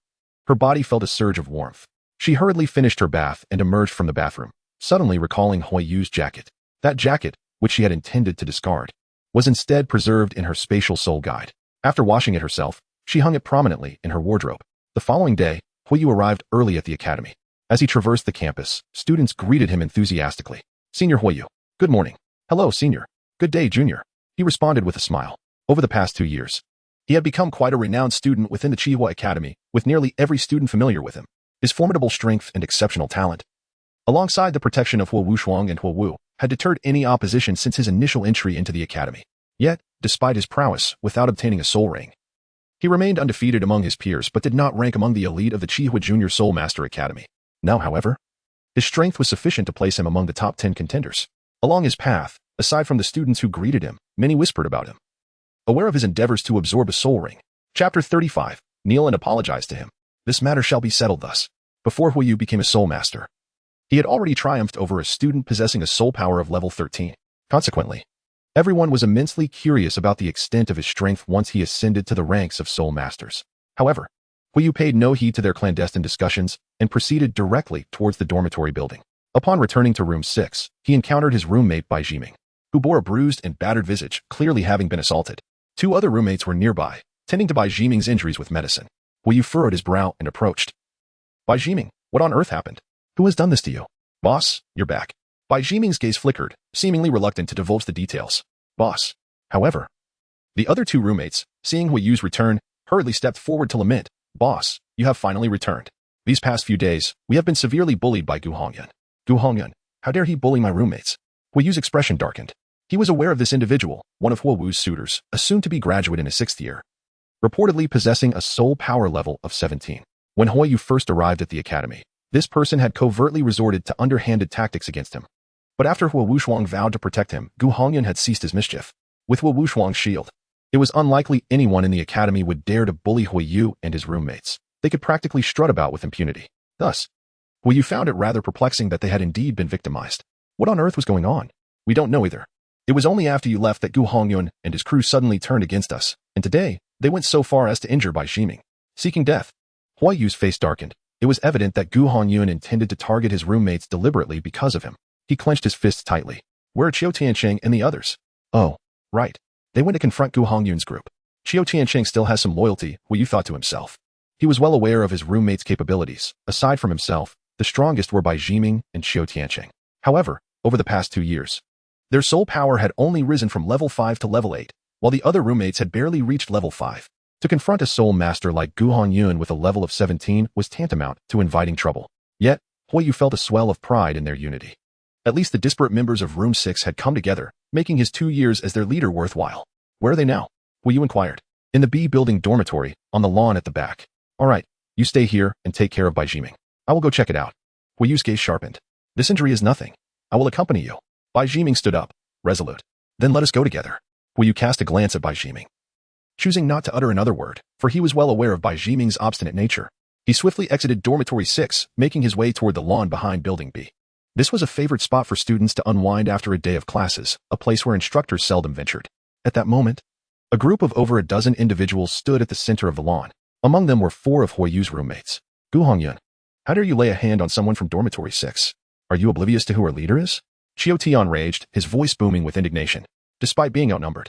her body felt a surge of warmth. She hurriedly finished her bath and emerged from the bathroom, suddenly recalling Huiyu's jacket. That jacket, which she had intended to discard, was instead preserved in her spatial soul guide. After washing it herself, she hung it prominently in her wardrobe. The following day, Huiyu arrived early at the academy. As he traversed the campus, students greeted him enthusiastically. Senior Huiyu. Good morning. Hello, Senior. Good day, Junior. He responded with a smile. Over the past 2 years, he had become quite a renowned student within the Qihua Academy, with nearly every student familiar with him. His formidable strength and exceptional talent, alongside the protection of Huo Wushuang and Huo Wu, had deterred any opposition since his initial entry into the academy. Yet, despite his prowess, without obtaining a soul ring, he remained undefeated among his peers but did not rank among the elite of the Qihua Junior Soul Master Academy. Now, however, his strength was sufficient to place him among the top 10 contenders. Along his path, aside from the students who greeted him, many whispered about him. Aware of his endeavors to absorb a soul ring, Chapter 35, kneel and apologize to him. This matter shall be settled thus. Before Huiyu became a soul master, he had already triumphed over a student possessing a soul power of level 13. Consequently, everyone was immensely curious about the extent of his strength once he ascended to the ranks of soul masters. However, Huiyu paid no heed to their clandestine discussions and proceeded directly towards the dormitory building. Upon returning to room 6, he encountered his roommate Bai Jiming, who bore a bruised and battered visage, clearly having been assaulted. 2 other roommates were nearby, tending to Bai Jiming's injuries with medicine. Huiyu furrowed his brow and approached. Bai Jiming, what on earth happened? Who has done this to you? Boss, you're back. Bai Jiming's gaze flickered, seemingly reluctant to divulge the details. Boss. However, the other 2 roommates, seeing Huiyu's return, hurriedly stepped forward to lament. Boss, you have finally returned. These past few days, we have been severely bullied by Gu Hongyun. Gu Hongyun, how dare he bully my roommates? Huiyu's expression darkened. He was aware of this individual, one of Huo Wu's suitors, a soon-to-be graduate in his 6th year, reportedly possessing a soul power level of 17. When Huiyu first arrived at the academy, this person had covertly resorted to underhanded tactics against him. But after Huo Wushuang vowed to protect him, Gu Hongyun had ceased his mischief. With Huo Wushuang's shield, it was unlikely anyone in the academy would dare to bully Huiyu and his roommates. They could practically strut about with impunity. Thus, Huiyu found it rather perplexing that they had indeed been victimized. What on earth was going on? We don't know either. It was only after you left that Gu Hongyun and his crew suddenly turned against us, and today, they went so far as to injure Bai Jiming. Seeking death. Huiyu's face darkened. It was evident that Gu Hongyun intended to target his roommates deliberately because of him. He clenched his fists tightly. Where are Qiu Tiancheng and the others? Oh, right. They went to confront Gu Hongyun's group. Qiu Tiancheng still has some loyalty, Huiyu thought to himself. He was well aware of his roommates' capabilities. Aside from himself, the strongest were Bai Jiming and Qiu Tiancheng. However, over the past 2 years, their soul power had only risen from level 5 to level 8, while the other roommates had barely reached level 5. To confront a soul master like Gu Hongyun with a level of 17 was tantamount to inviting trouble. Yet, Huiyu felt a swell of pride in their unity. At least the disparate members of Room 6 had come together, making his 2 years as their leader worthwhile. Where are they now? Huiyu inquired. In the B building dormitory, on the lawn at the back. All right, you stay here and take care of Bai Jiming. I will go check it out. Huiyu's gaze sharpened. This injury is nothing. I will accompany you. Bai Jiming stood up, resolute. Then let us go together. Huiyu cast a glance at Bai Jiming, choosing not to utter another word, for he was well aware of Bai Jiming's obstinate nature. He swiftly exited dormitory 6, making his way toward the lawn behind building B. This was a favorite spot for students to unwind after a day of classes, a place where instructors seldom ventured. At that moment, a group of over a dozen individuals stood at the center of the lawn. Among them were 4 of Huiyu's roommates. Gu Hongyun, how dare you lay a hand on someone from dormitory 6? Are you oblivious to who our leader is? Qiu Tian raged, his voice booming with indignation. Despite being outnumbered,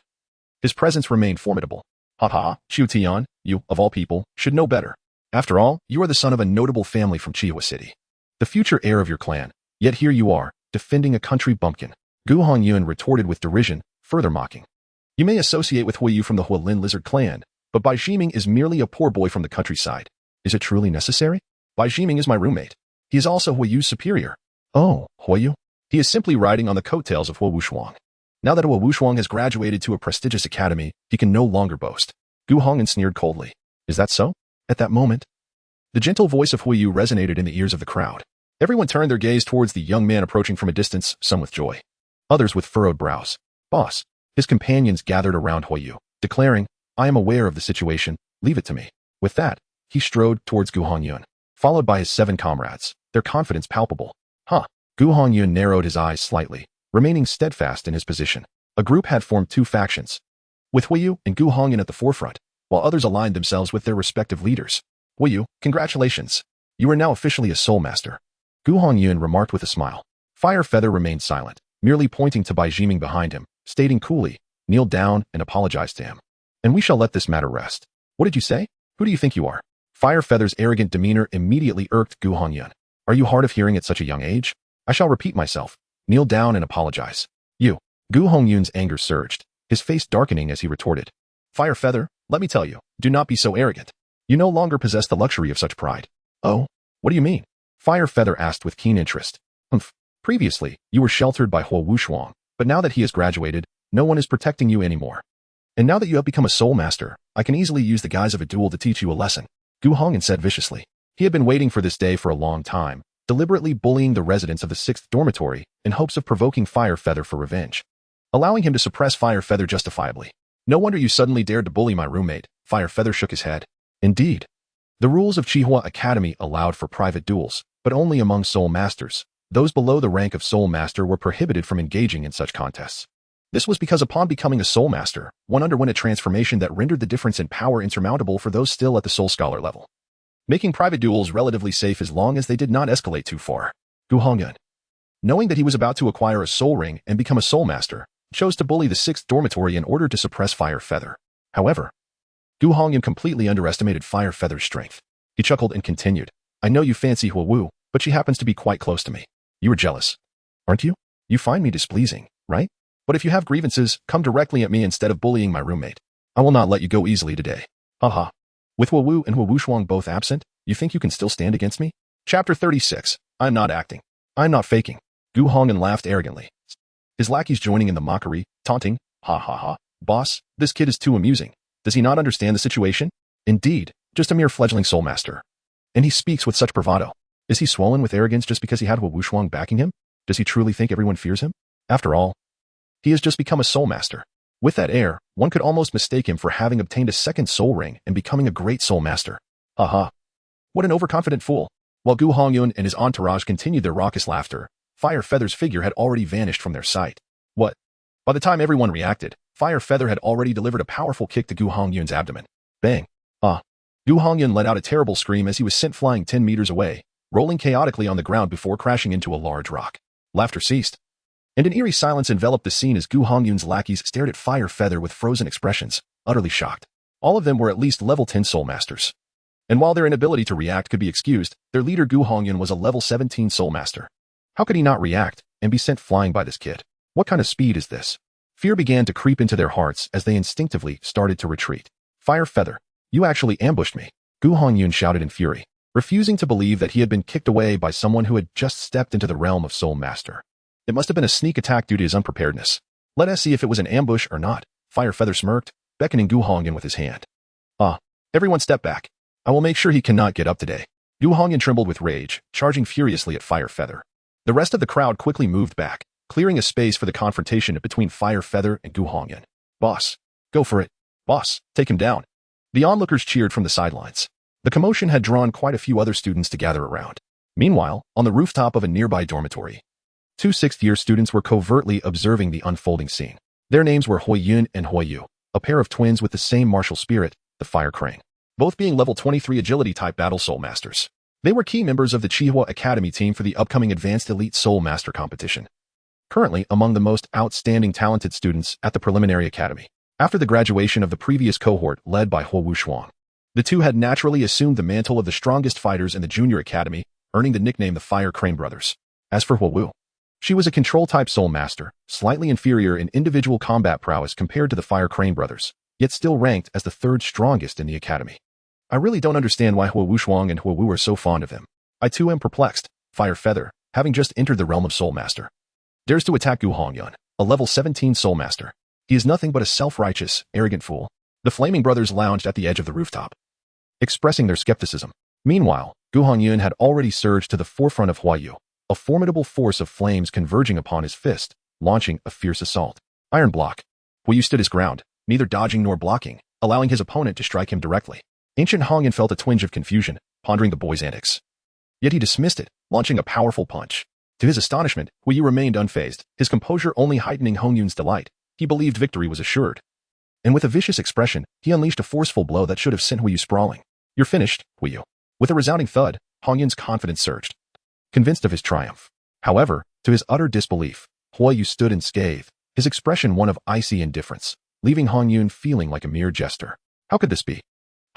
His presence remained formidable. Ha, Xiu Tian, you, of all people, should know better. After all, you are the son of a notable family from Wuhan City, the future heir of your clan. Yet here you are, defending a country bumpkin. Gu Hongyun retorted with derision, further mocking. You may associate with Huiyu from the Hualin lizard clan, but Bai Jiming is merely a poor boy from the countryside. Is it truly necessary? Bai Jiming is my roommate. He is also Huiyu's superior. Oh, Huiyu? He is simply riding on the coattails of Huo Wushuang. Now that Huo Wushuang has graduated to a prestigious academy, he can no longer boast. Gu Hongyun sneered coldly. Is that so? At that moment, the gentle voice of Huiyu resonated in the ears of the crowd. Everyone turned their gaze towards the young man approaching from a distance, some with joy, others with furrowed brows. Boss. His companions gathered around Huiyu, declaring, I am aware of the situation, leave it to me. With that, he strode towards Gu Hongyun, followed by his 7 comrades, their confidence palpable. Gu Hongyun narrowed his eyes slightly, remaining steadfast in his position. A group had formed 2 factions, with Huiyu and Gu Hongyun at the forefront, while others aligned themselves with their respective leaders. Huiyu, congratulations. You are now officially a soul master. Gu Hongyun remarked with a smile. Fire Feather remained silent, merely pointing to Bai Jiming behind him, stating coolly, kneel down and apologize to him. And we shall let this matter rest. What did you say? Who do you think you are? Fire Feather's arrogant demeanor immediately irked Gu Hongyun. Are you hard of hearing at such a young age? I shall repeat myself. Kneel down and apologize. You. Gu Hongyun's anger surged, his face darkening as he retorted. Fire Feather, let me tell you, do not be so arrogant. You no longer possess the luxury of such pride. Oh? What do you mean? Fire Feather asked with keen interest. Previously, you were sheltered by Huo Wushuang, but now that he has graduated, no one is protecting you anymore. And now that you have become a soul master, I can easily use the guise of a duel to teach you a lesson. Gu Hongyun said viciously. He had been waiting for this day for a long time, deliberately bullying the residents of the 6th dormitory in hopes of provoking Fire Feather for revenge, allowing him to suppress Fire Feather justifiably. No wonder you suddenly dared to bully my roommate. Fire Feather shook his head. Indeed. The rules of Qihua Academy allowed for private duels, but only among soul masters. Those below the rank of soul master were prohibited from engaging in such contests. This was because upon becoming a soul master, one underwent a transformation that rendered the difference in power insurmountable for those still at the soul scholar level, making private duels relatively safe as long as they did not escalate too far. Gu Hongyun, knowing that he was about to acquire a soul ring and become a soul master, chose to bully the 6th dormitory in order to suppress Fire Feather. However, Gu Hongyun completely underestimated Fire Feather's strength. He chuckled and continued, I know you fancy Huo Wu, but she happens to be quite close to me. You are jealous, aren't you? You find me displeasing, right? But if you have grievances, come directly at me instead of bullying my roommate. I will not let you go easily today. Haha. With Huo Wu and Huo Wushuang both absent, you think you can still stand against me? Chapter 36. I'm not acting. I'm not faking. Gu Hongyun laughed arrogantly, his lackeys joining in the mockery, taunting, ha. Boss, this kid is too amusing. Does he not understand the situation? Indeed, just a mere fledgling soul master. And he speaks with such bravado. Is he swollen with arrogance just because he had Huo Wushuang backing him? Does he truly think everyone fears him? After all, he has just become a soul master. With that air, one could almost mistake him for having obtained a 2nd soul ring and becoming a great soul master. Haha. What an overconfident fool. While Gu Hongyun and his entourage continued their raucous laughter, Fire Feather's figure had already vanished from their sight. What? By the time everyone reacted, Fire Feather had already delivered a powerful kick to Gu Hongyun's abdomen. Bang. Gu Hongyun let out a terrible scream as he was sent flying 10 meters away, rolling chaotically on the ground before crashing into a large rock. Laughter ceased, and an eerie silence enveloped the scene as Gu Hongyun's lackeys stared at Fire Feather with frozen expressions, utterly shocked. All of them were at least level 10 soul masters. And while their inability to react could be excused, their leader Gu Hongyun was a level 17 soul master. How could he not react and be sent flying by this kid? What kind of speed is this? Fear began to creep into their hearts as they instinctively started to retreat. Fire Feather, you actually ambushed me, Gu Hongyun shouted in fury, refusing to believe that he had been kicked away by someone who had just stepped into the realm of soul master. It must have been a sneak attack due to his unpreparedness. Let us see if it was an ambush or not. Fire Feather smirked, beckoning Gu Hongyun with his hand. Everyone step back. I will make sure he cannot get up today. Gu Hongyun trembled with rage, charging furiously at Fire Feather. The rest of the crowd quickly moved back, clearing a space for the confrontation between Fire Feather and Gu Hongyun. Boss, go for it. Boss, take him down. The onlookers cheered from the sidelines. The commotion had drawn quite a few other students to gather around. Meanwhile, on the rooftop of a nearby dormitory, 2 6th-year students were covertly observing the unfolding scene. Their names were Huiyun and Huiyu, a pair of twins with the same martial spirit, the Fire Crane, both being level 23 agility-type battle soul masters. They were key members of the Qihua Academy team for the upcoming Advanced Elite Soul Master competition, currently among the most outstanding talented students at the preliminary academy. After the graduation of the previous cohort led by Huo Wuxuang, the two had naturally assumed the mantle of the strongest fighters in the junior academy, earning the nickname the Fire Crane Brothers. As for Huo Wu, she was a control-type soul master, slightly inferior in individual combat prowess compared to the Fire Crane Brothers, yet still ranked as the third strongest in the academy. I really don't understand why Huo Wuxuang and Huo Wu are so fond of him. I too am perplexed. Fire Feather, having just entered the realm of Soul Master, dares to attack Gu Hongyun, a level 17 Soul Master. He is nothing but a self-righteous, arrogant fool. The Flaming Brothers lounged at the edge of the rooftop, expressing their skepticism. Meanwhile, Gu Hongyun had already surged to the forefront of Huayu, a formidable force of flames converging upon his fist, launching a fierce assault. Iron block. Huayu stood his ground, neither dodging nor blocking, allowing his opponent to strike him directly. Ancient Hongyun felt a twinge of confusion, pondering the boy's antics. Yet he dismissed it, launching a powerful punch. To his astonishment, Huayu remained unfazed, his composure only heightening Hongyun's delight. He believed victory was assured. And with a vicious expression, he unleashed a forceful blow that should have sent Huayu sprawling. You're finished, Huayu. With a resounding thud, Hongyun's confidence surged, convinced of his triumph. However, to his utter disbelief, Huayu stood unscathed, his expression one of icy indifference, leaving Hongyun feeling like a mere jester. How could this be?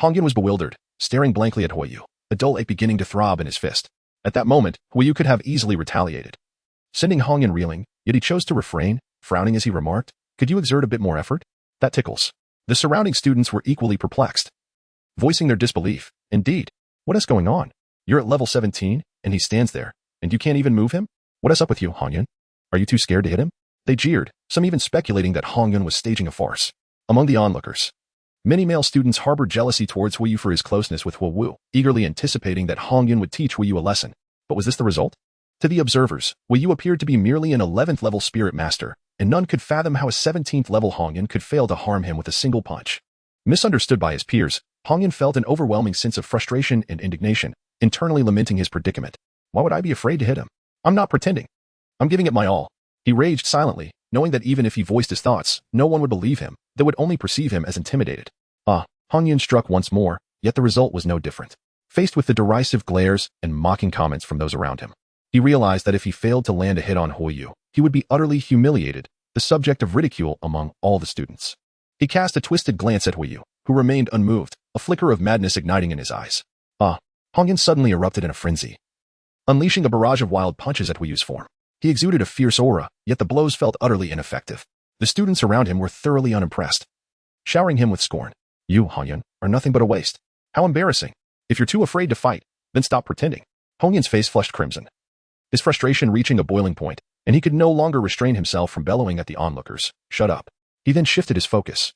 Hongyun was bewildered, staring blankly at Huayu, a dull ache beginning to throb in his fist. At that moment, Huayu could have easily retaliated, sending Hongyun reeling, yet he chose to refrain, frowning as he remarked, "Could you exert a bit more effort? That tickles." The surrounding students were equally perplexed, voicing their disbelief. Indeed, what is going on? You're at level 17, and he stands there, and you can't even move him? What is up with you, Hongyun? Are you too scared to hit him? They jeered, some even speculating that Hongyun was staging a farce. Among the onlookers, many male students harbored jealousy towards Huayu for his closeness with Huo Wu, eagerly anticipating that Hongyun would teach Huayu a lesson. But was this the result? To the observers, Huayu appeared to be merely an 11th level spirit master, and none could fathom how a 17th level Hongyun could fail to harm him with a single punch. Misunderstood by his peers, Hongyun felt an overwhelming sense of frustration and indignation, internally lamenting his predicament. Why would I be afraid to hit him? I'm not pretending. I'm giving it my all. He raged silently, knowing that even if he voiced his thoughts, no one would believe him. They would only perceive him as intimidated. Hongyun struck once more, yet the result was no different. Faced with the derisive glares and mocking comments from those around him, he realized that if he failed to land a hit on Huayu, he would be utterly humiliated, the subject of ridicule among all the students. He cast a twisted glance at Huayu, who remained unmoved, a flicker of madness igniting in his eyes. Hongyun suddenly erupted in a frenzy, unleashing a barrage of wild punches at Huyu's form. He exuded a fierce aura, yet the blows felt utterly ineffective. The students around him were thoroughly unimpressed, showering him with scorn. You, Hongyun, are nothing but a waste. How embarrassing. If you're too afraid to fight, then stop pretending. Hongyun's face flushed crimson, his frustration reaching a boiling point, and he could no longer restrain himself from bellowing at the onlookers. Shut up. He then shifted his focus,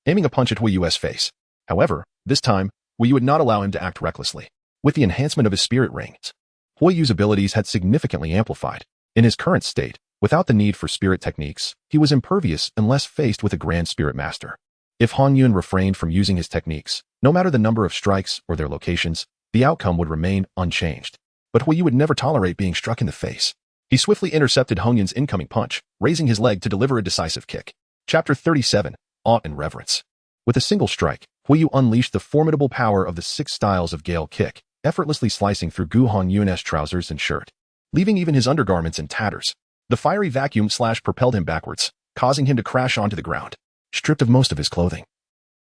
aiming a punch at Huayu's face. However, this time, Huayu would not allow him to act recklessly. With the enhancement of his spirit rings, Huayu's abilities had significantly amplified. In his current state, without the need for spirit techniques, he was impervious unless faced with a grand spirit master. If Hongyun refrained from using his techniques, no matter the number of strikes or their locations, the outcome would remain unchanged. But Huayu would never tolerate being struck in the face. He swiftly intercepted Hongyun's incoming punch, raising his leg to deliver a decisive kick. Chapter 37, Awe and Reverence. With a single strike, Huayu unleashed the formidable power of the 6 styles of Gale Kick, effortlessly slicing through Gu Hongyun's trousers and shirt, leaving even his undergarments in tatters. The fiery vacuum slash propelled him backwards, causing him to crash onto the ground, stripped of most of his clothing.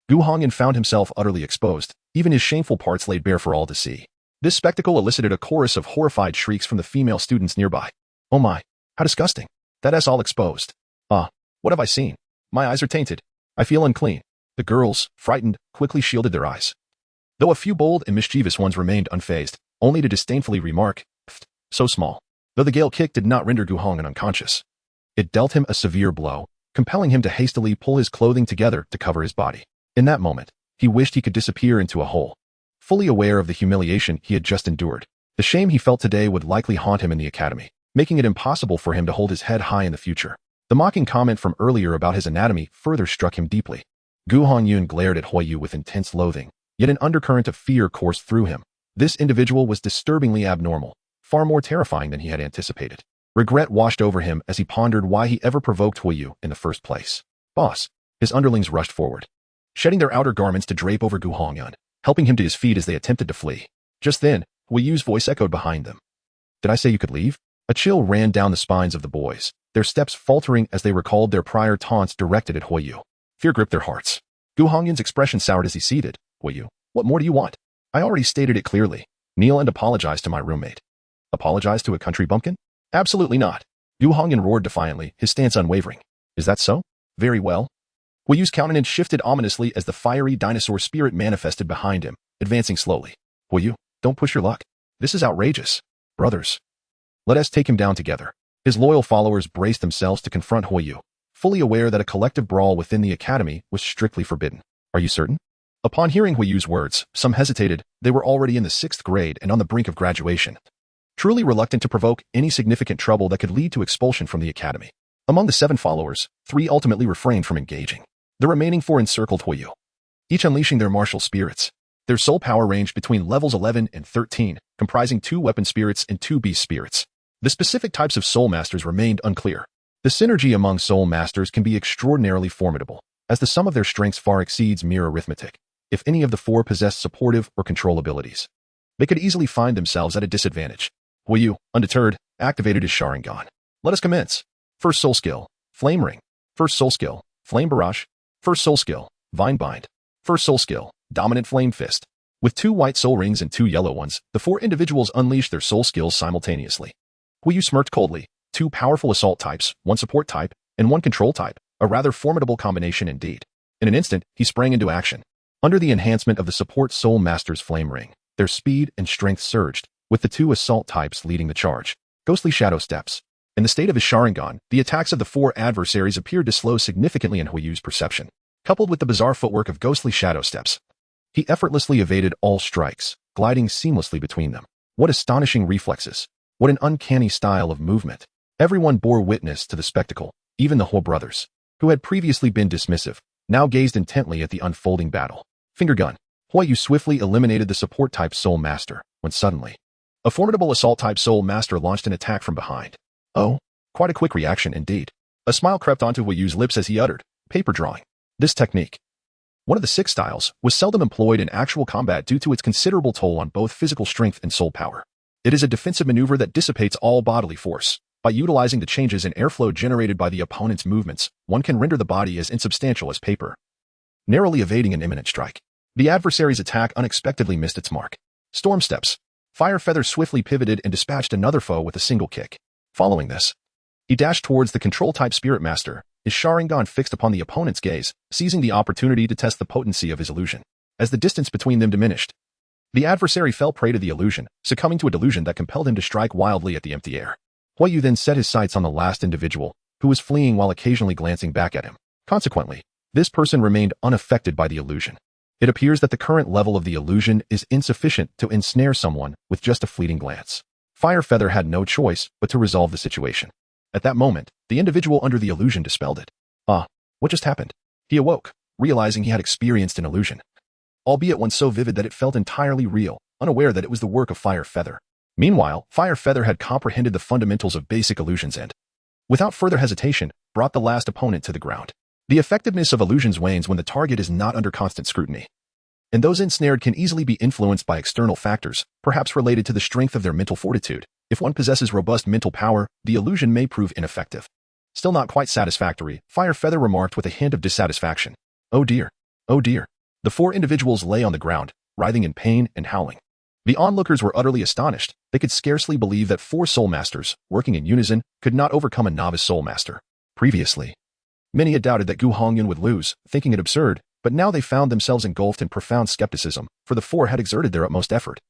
Gu Hongyun found himself utterly exposed, even his shameful parts laid bare for all to see. This spectacle elicited a chorus of horrified shrieks from the female students nearby. Oh my, how disgusting. That ass all exposed. What have I seen? My eyes are tainted. I feel unclean. The girls, frightened, quickly shielded their eyes, though a few bold and mischievous ones remained unfazed, only to disdainfully remark, so small. Though the Gale Kick did not render Gu Hongyun unconscious, it dealt him a severe blow, compelling him to hastily pull his clothing together to cover his body. In that moment, he wished he could disappear into a hole. Fully aware of the humiliation he had just endured, the shame he felt today would likely haunt him in the academy, making it impossible for him to hold his head high in the future. The mocking comment from earlier about his anatomy further struck him deeply. Gu Hongyun glared at Huayu with intense loathing, yet an undercurrent of fear coursed through him. This individual was disturbingly abnormal, far more terrifying than he had anticipated. Regret washed over him as he pondered why he ever provoked Huayu in the first place. Boss. His underlings rushed forward, shedding their outer garments to drape over Gu Hongyun, helping him to his feet as they attempted to flee. Just then, Huayu's voice echoed behind them. Did I say you could leave? A chill ran down the spines of the boys, their steps faltering as they recalled their prior taunts directed at Huayu. Fear gripped their hearts. Gu Hongyun's expression soured as he ceded. Huiyu, what more do you want? I already stated it clearly. Kneel and apologize to my roommate. Apologize to a country bumpkin? Absolutely not. Gu Hongyun roared defiantly, his stance unwavering. Is that so? Very well. Huiyu's countenance shifted ominously as the fiery dinosaur spirit manifested behind him, advancing slowly. Huiyu, don't push your luck. This is outrageous. Brothers, let us take him down together. His loyal followers braced themselves to confront Huiyu, fully aware that a collective brawl within the academy was strictly forbidden. Are you certain? Upon hearing Huiyu's words, some hesitated. They were already in the 6th grade and on the brink of graduation, truly reluctant to provoke any significant trouble that could lead to expulsion from the academy. Among the 7 followers, 3 ultimately refrained from engaging. The remaining 4 encircled Huiyu, each unleashing their martial spirits. Their soul power ranged between levels 11 and 13, comprising 2 weapon spirits and 2 beast spirits. The specific types of soul masters remained unclear. The synergy among soul masters can be extraordinarily formidable, as the sum of their strengths far exceeds mere arithmetic. If any of the 4 possessed supportive or control abilities, they could easily find themselves at a disadvantage. Huiyu, undeterred, activated his Sharingan. Let us commence. First soul skill, Flame Ring. First soul skill, Flame Barrage. First soul skill, Vine Bind. First soul skill, Dominant Flame Fist. With 2 white soul rings and 2 yellow ones, the 4 individuals unleashed their soul skills simultaneously. Huiyu smirked coldly. 2 powerful assault types, 1 support type, and 1 control type, a rather formidable combination indeed. In an instant, he sprang into action. Under the enhancement of the support soul master's flame ring, their speed and strength surged, with the 2 assault types leading the charge. Ghostly shadow steps. In the state of his Sharingan, the attacks of the 4 adversaries appeared to slow significantly in Huiyu's perception. Coupled with the bizarre footwork of ghostly shadow steps, he effortlessly evaded all strikes, gliding seamlessly between them. What astonishing reflexes! What an uncanny style of movement! Everyone bore witness to the spectacle. Even the Huo brothers, who had previously been dismissive, now gazed intently at the unfolding battle. Finger gun. Huiyu swiftly eliminated the support-type soul master, when suddenly, a formidable assault-type soul master launched an attack from behind. Oh, quite a quick reaction indeed. A smile crept onto Huiyu's lips as he uttered, paper drawing. This technique, one of the 6 styles, was seldom employed in actual combat due to its considerable toll on both physical strength and soul power. It is a defensive maneuver that dissipates all bodily force. By utilizing the changes in airflow generated by the opponent's movements, one can render the body as insubstantial as paper, narrowly evading an imminent strike. The adversary's attack unexpectedly missed its mark. Storm steps. Fire Feather swiftly pivoted and dispatched another foe with a single kick. Following this, he dashed towards the control-type Spirit Master, his Sharingan fixed upon the opponent's gaze, seizing the opportunity to test the potency of his illusion. As the distance between them diminished, the adversary fell prey to the illusion, succumbing to a delusion that compelled him to strike wildly at the empty air. Huiyu then set his sights on the last individual, who was fleeing while occasionally glancing back at him. Consequently, this person remained unaffected by the illusion. It appears that the current level of the illusion is insufficient to ensnare someone with just a fleeting glance. Fire Feather had no choice but to resolve the situation. At that moment, the individual under the illusion dispelled it. Ah, what just happened? He awoke, realizing he had experienced an illusion, albeit one so vivid that it felt entirely real, unaware that it was the work of Fire Feather. Meanwhile, Fire Feather had comprehended the fundamentals of basic illusions and, without further hesitation, brought the last opponent to the ground. The effectiveness of illusions wanes when the target is not under constant scrutiny, and those ensnared can easily be influenced by external factors, perhaps related to the strength of their mental fortitude. If one possesses robust mental power, the illusion may prove ineffective. Still not quite satisfactory, Fire Feather remarked with a hint of dissatisfaction. Oh dear. Oh dear. The 4 individuals lay on the ground, writhing in pain and howling. The onlookers were utterly astonished. They could scarcely believe that 4 soul masters, working in unison, could not overcome a novice soul master. Previously, many had doubted that Gu Hongyun would lose, thinking it absurd, but now they found themselves engulfed in profound skepticism, for the 4 had exerted their utmost effort,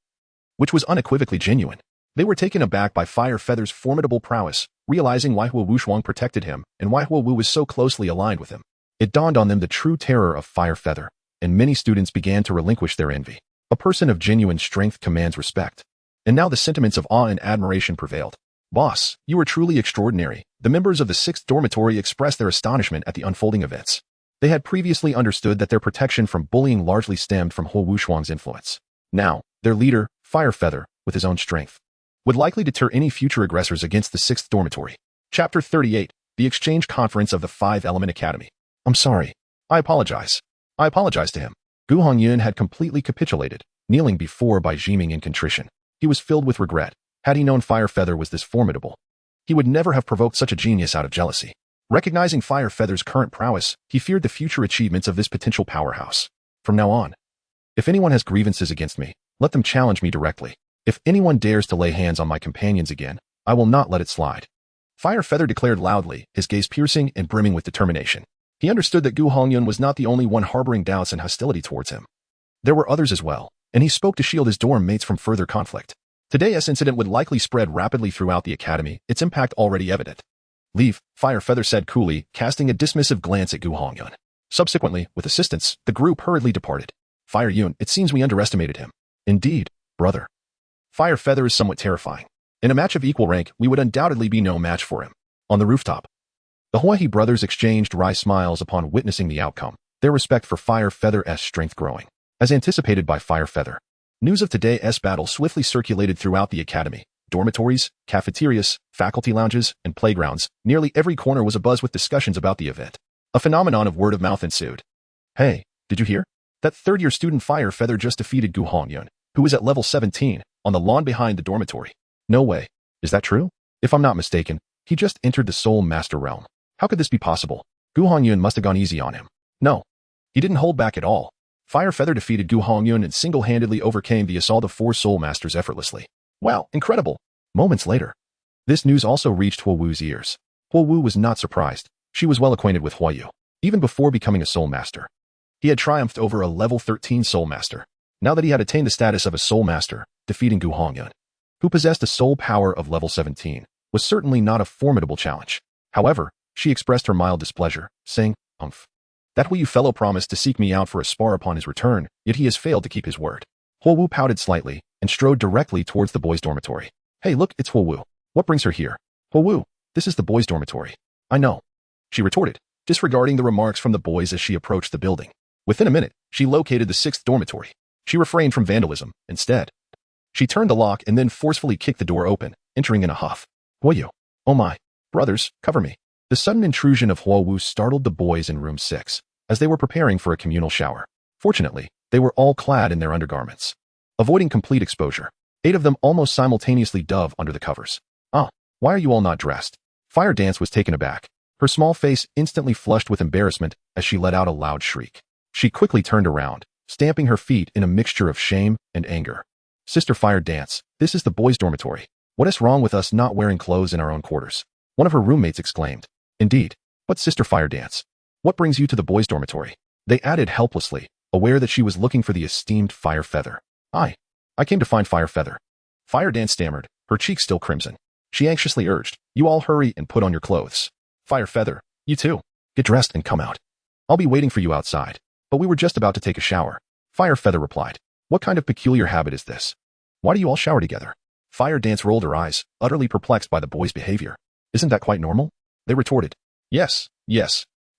which was unequivocally genuine. They were taken aback by Fire Feather's formidable prowess, realizing why Huo Wuxuang protected him and why Huo Wu was so closely aligned with him. It dawned on them the true terror of Fire Feather, and many students began to relinquish their envy. A person of genuine strength commands respect. And now the sentiments of awe and admiration prevailed. Boss, you are truly extraordinary. The members of the 6th dormitory expressed their astonishment at the unfolding events. They had previously understood that their protection from bullying largely stemmed from Huo Wuxuang's influence. Now, their leader, Fire Feather, with his own strength, would likely deter any future aggressors against the 6th dormitory. Chapter 38, The Exchange Conference of the 5-Element Academy. I'm sorry. I apologize. I apologize to him. Gu Hongyun had completely capitulated, kneeling before Bai Jiming in contrition. He was filled with regret. Had he known Fire Feather was this formidable, he would never have provoked such a genius out of jealousy. Recognizing Fire Feather's current prowess, he feared the future achievements of this potential powerhouse. From now on, if anyone has grievances against me, let them challenge me directly. If anyone dares to lay hands on my companions again, I will not let it slide. Fire Feather declared loudly, his gaze piercing and brimming with determination. He understood that Gu Hongyun was not the only one harboring doubts and hostility towards him. There were others as well, and he spoke to shield his dorm mates from further conflict. Today's incident would likely spread rapidly throughout the academy, its impact already evident. Leave, Fire Feather said coolly, casting a dismissive glance at Gu Hongyun. Subsequently, with assistance, the group hurriedly departed. Fire Yun, it seems we underestimated him. Indeed, brother. Fire Feather is somewhat terrifying. In a match of equal rank, we would undoubtedly be no match for him. On the rooftop, the Huahe brothers exchanged wry smiles upon witnessing the outcome, their respect for Fire Feather's strength growing. As anticipated by Fire Feather, news of today's battle swiftly circulated throughout the academy. Dormitories, cafeterias, faculty lounges, and playgrounds, nearly every corner was abuzz with discussions about the event. A phenomenon of word of mouth ensued. Hey, did you hear? That third-year student Fire Feather just defeated Gu Hongyun, who is at level 17, on the lawn behind the dormitory. No way. Is that true? If I'm not mistaken, he just entered the Soul Master realm. How could this be possible? Gu Hongyun must have gone easy on him. No. He didn't hold back at all. Fire Feather defeated Gu Hongyun and single-handedly overcame the assault of 4 Soul Masters effortlessly. Wow, incredible! Moments later, this news also reached Huo Wu's ears. Huo Wu was not surprised. She was well acquainted with Huo Yu, even before becoming a Soul Master. He had triumphed over a level 13 Soul Master. Now that he had attained the status of a Soul Master, defeating Gu Hongyun, who possessed a soul power of level 17, was certainly not a formidable challenge. However, she expressed her mild displeasure, saying, That Huo Yu fellow promised to seek me out for a spar upon his return, yet he has failed to keep his word. Huo Wu pouted slightly and strode directly towards the boys' dormitory. Hey look, it's Huo Wu. What brings her here? Huo Wu, this is the boys' dormitory. I know, she retorted, disregarding the remarks from the boys as she approached the building. Within a minute, she located the 6th dormitory. She refrained from vandalism, instead. She turned the lock and then forcefully kicked the door open, entering in a huff. Huo Yu. Oh my. Brothers, cover me. The sudden intrusion of Huo Wu startled the boys in room 6, as they were preparing for a communal shower. Fortunately, they were all clad in their undergarments. Avoiding complete exposure, 8 of them almost simultaneously dove under the covers. Why are you all not dressed? Fire Dance was taken aback. Her small face instantly flushed with embarrassment as she let out a loud shriek. She quickly turned around, stamping her feet in a mixture of shame and anger. Sister Fire Dance, this is the boys' dormitory. What is wrong with us not wearing clothes in our own quarters? One of her roommates exclaimed. Indeed. But Sister Fire Dance, what brings you to the boys' dormitory? They added helplessly, aware that she was looking for the esteemed Fire Feather. I came to find Fire Feather. Fire Dance stammered, her cheeks still crimson. She anxiously urged, you all hurry and put on your clothes. Fire Feather, you too. Get dressed and come out. I'll be waiting for you outside. But we were just about to take a shower. Fire Feather replied. What kind of peculiar habit is this? Why do you all shower together? Fire Dance rolled her eyes, utterly perplexed by the boys' behavior. Isn't that quite normal? They retorted. Yes.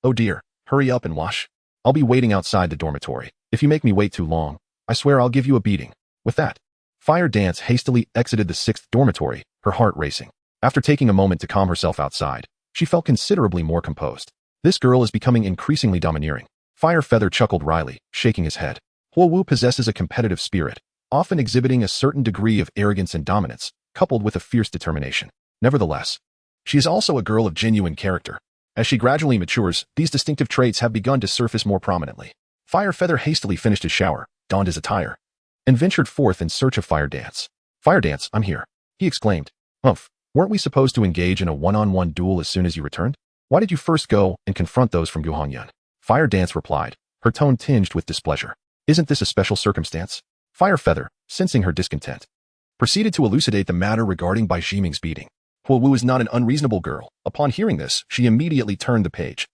Oh dear, hurry up and wash. I'll be waiting outside the dormitory. If you make me wait too long, I swear I'll give you a beating. With that, Fire Dance hastily exited the 6th dormitory, her heart racing. After taking a moment to calm herself outside, she felt considerably more composed. This girl is becoming increasingly domineering. Fire Feather chuckled wryly, shaking his head. Huo Wu possesses a competitive spirit, often exhibiting a certain degree of arrogance and dominance, coupled with a fierce determination. Nevertheless, she is also a girl of genuine character. As she gradually matures, these distinctive traits have begun to surface more prominently. Fire Feather hastily finished his shower, donned his attire, and ventured forth in search of Fire Dance. Fire Dance, I'm here, he exclaimed. Weren't we supposed to engage in a one-on-one duel as soon as you returned? Why did you first go and confront those from Gu Hongyun? Fire Dance replied, her tone tinged with displeasure. Isn't this a special circumstance? Fire Feather, sensing her discontent, proceeded to elucidate the matter regarding Bai Jiming's beating. Huo Wu is not an unreasonable girl. Upon hearing this, she immediately turned the page,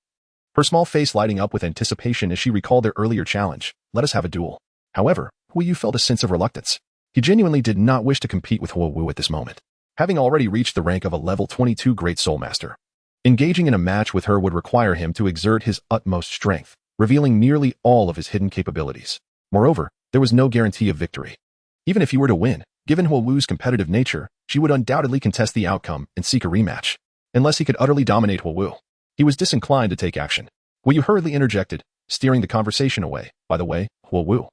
her small face lighting up with anticipation as she recalled their earlier challenge. Let us have a duel. However, Huo Yu felt a sense of reluctance. He genuinely did not wish to compete with Huo Wu at this moment, having already reached the rank of a level 22 Great Soul Master. Engaging in a match with her would require him to exert his utmost strength, revealing nearly all of his hidden capabilities. Moreover, there was no guarantee of victory. Even if he were to win, given Huo Wu's competitive nature, she would undoubtedly contest the outcome and seek a rematch. Unless he could utterly dominate Huo Wu, he was disinclined to take action. Huo Yu hurriedly interjected, steering the conversation away. By the way, Huo Wu,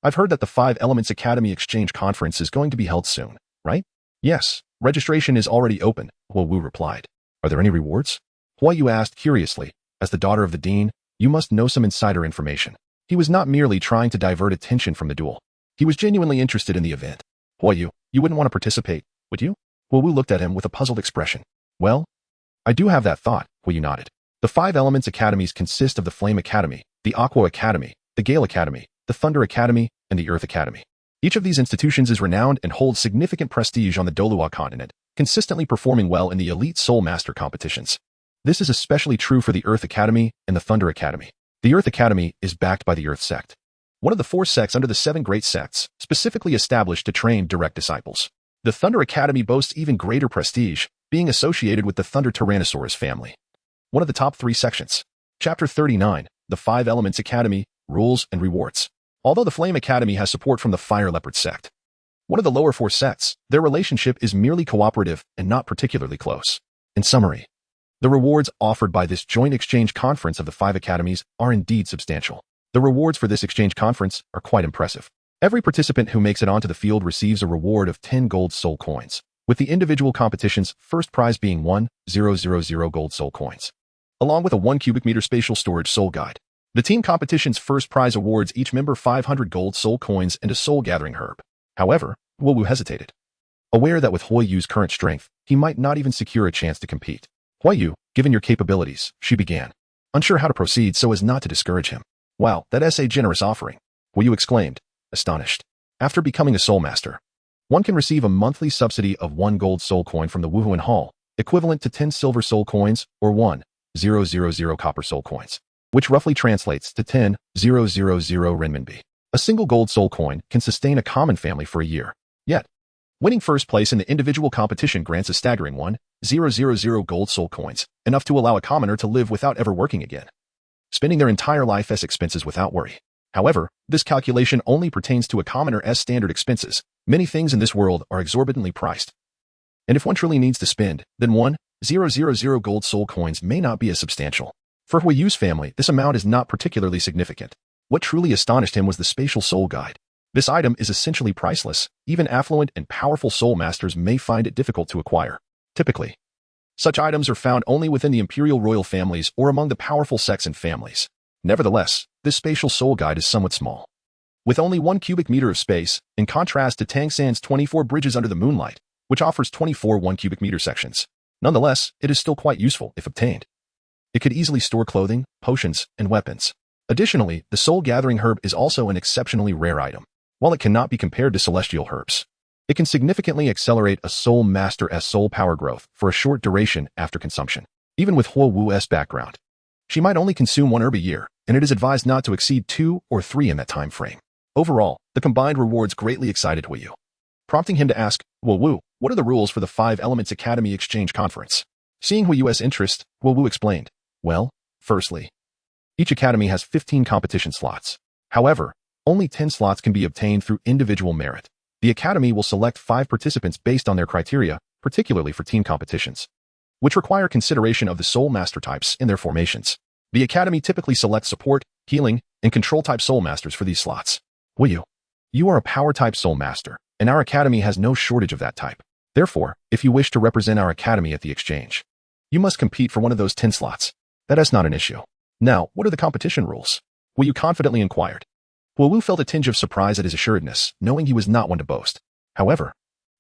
I've heard that the 5 Elements Academy Exchange Conference is going to be held soon, right? Yes, registration is already open, Huo Wu replied. Are there any rewards? Huayu asked curiously. As the daughter of the dean, you must know some insider information. He was not merely trying to divert attention from the duel. He was genuinely interested in the event. Huayu, you wouldn't want to participate, would you? Huayu looked at him with a puzzled expression. Well, I do have that thought, Huayu nodded. The 5 Elements Academies consist of the Flame Academy, the Aqua Academy, the Gale Academy, the Thunder Academy, and the Earth Academy. Each of these institutions is renowned and holds significant prestige on the Douluo Continent, consistently performing well in the elite Soul Master competitions. This is especially true for the Earth Academy and the Thunder Academy. The Earth Academy is backed by the Earth Sect, one of the 4 sects under the 7 great sects, specifically established to train direct disciples. The Thunder Academy boasts even greater prestige, being associated with the Thunder Tyrannosaurus family. One of the top 3 sections. Chapter 39, the 5 Elements Academy, Rules and Rewards. Although the Flame Academy has support from the Fire Leopard sect, one of the lower 4 sects, their relationship is merely cooperative and not particularly close. In summary, the rewards offered by this joint exchange conference of the 5 academies are indeed substantial. The rewards for this exchange conference are quite impressive. Every participant who makes it onto the field receives a reward of 10 gold soul coins, with the individual competition's first prize being 1,000 gold soul coins, along with a 1 cubic meter spatial storage soul guide. The team competition's first prize awards each member 500 gold soul coins and a soul gathering herb. However, Wuwu hesitated. Aware that with Huayu's current strength, he might not even secure a chance to compete. Huayu, given your capabilities, she began, unsure how to proceed so as not to discourage him. Wow, that's a generous offering, Huayu exclaimed, astonished. After becoming a soul master, one can receive a monthly subsidy of 1 gold soul coin from the Wuhan Hall, equivalent to 10 silver soul coins or 1,000 copper soul coins, which roughly translates to 10,000 renminbi. A single gold soul coin can sustain a common family for a year. Yet, winning first place in the individual competition grants a staggering 1,000 gold soul coins, enough to allow a commoner to live without ever working again, spending their entire life as expenses without worry. However, this calculation only pertains to a commoner's standard expenses. Many things in this world are exorbitantly priced. And if one truly needs to spend, then 1,000 gold soul coins may not be as substantial. For Huayu's family, this amount is not particularly significant. What truly astonished him was the spatial soul guide. This item is essentially priceless. Even affluent and powerful soul masters may find it difficult to acquire. Typically, such items are found only within the imperial royal families or among the powerful sects and families. Nevertheless, this spatial soul guide is somewhat small. With only 1 cubic meter of space, in contrast to Tang San's 24 bridges under the moonlight, which offers 24 1 cubic meter sections. Nonetheless, it is still quite useful if obtained. It could easily store clothing, potions, and weapons. Additionally, the soul gathering herb is also an exceptionally rare item. While it cannot be compared to celestial herbs, it can significantly accelerate a soul master's soul power growth for a short duration after consumption. Even with Huo Wu's background, she might only consume 1 herb a year, and it is advised not to exceed 2 or 3 in that time frame. Overall, the combined rewards greatly excited Huayu, prompting him to ask, Wu, what are the rules for the 5 Elements Academy Exchange Conference? Seeing Huayu's interest, Wu explained, well, firstly, each academy has 15 competition slots. However, only 10 slots can be obtained through individual merit. The academy will select 5 participants based on their criteria, particularly for team competitions, which require consideration of the soul master types in their formations. The academy typically selects support, healing, and control type soul masters for these slots. Huayu, you are a power type soul master, and our academy has no shortage of that type. Therefore, if you wish to represent our academy at the exchange, you must compete for one of those 10 slots. That is not an issue. Now, what are the competition rules? Huayu confidently inquired. Huayu felt a tinge of surprise at his assuredness, knowing he was not one to boast. However,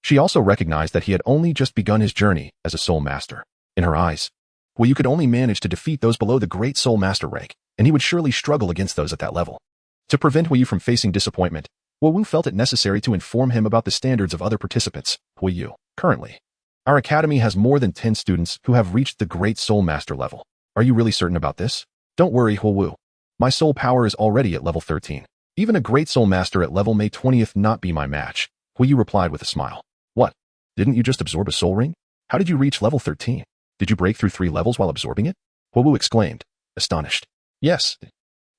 she also recognized that he had only just begun his journey as a soul master. In her eyes, Huayu could only manage to defeat those below the great soul master rank, and he would surely struggle against those at that level. To prevent Huayu from facing disappointment, Huayu felt it necessary to inform him about the standards of other participants. Huayu, currently, our academy has more than 10 students who have reached the great soul master level. Are you really certain about this? Don't worry, Huayu. My soul power is already at level 13. Even a great soul master at level May 20th not be my match, Huayu replied with a smile. What? Didn't you just absorb a soul ring? How did you reach level 13? Did you break through 3 levels while absorbing it? Huayu exclaimed, astonished. Yes.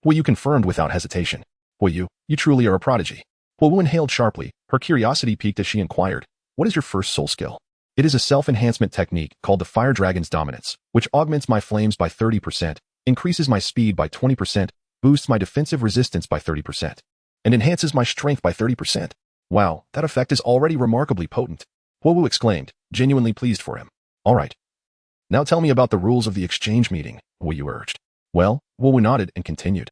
Huayu confirmed without hesitation. Huayu, you truly are a prodigy. Huayu inhaled sharply, her curiosity piqued as she inquired, what is your first soul skill? It is a self-enhancement technique called the Fire Dragon's Dominance, which augments my flames by 30%, increases my speed by 20%, boosts my defensive resistance by 30%, and enhances my strength by 30%. Wow, that effect is already remarkably potent, Huayu exclaimed, genuinely pleased for him. All right. Now tell me about the rules of the exchange meeting, Wu urged. Well, Wu nodded and continued.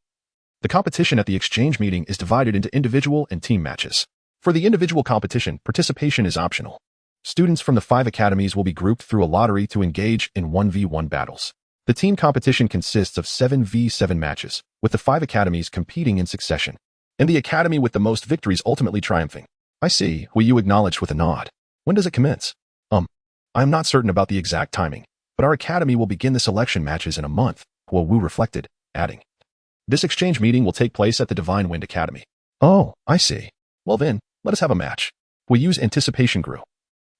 The competition at the exchange meeting is divided into individual and team matches. For the individual competition, participation is optional. Students from the 5 academies will be grouped through a lottery to engage in 1v1 battles. The team competition consists of 7v7 matches, with the 5 academies competing in succession, and the academy with the most victories ultimately triumphing. I see, Wu acknowledged with a nod. When does it commence? I am not certain about the exact timing, but our academy will begin the selection matches in a month, Wu reflected, adding. This exchange meeting will take place at the Divine Wind Academy. Oh, I see. Well then, let us have a match. Wu's anticipation grew.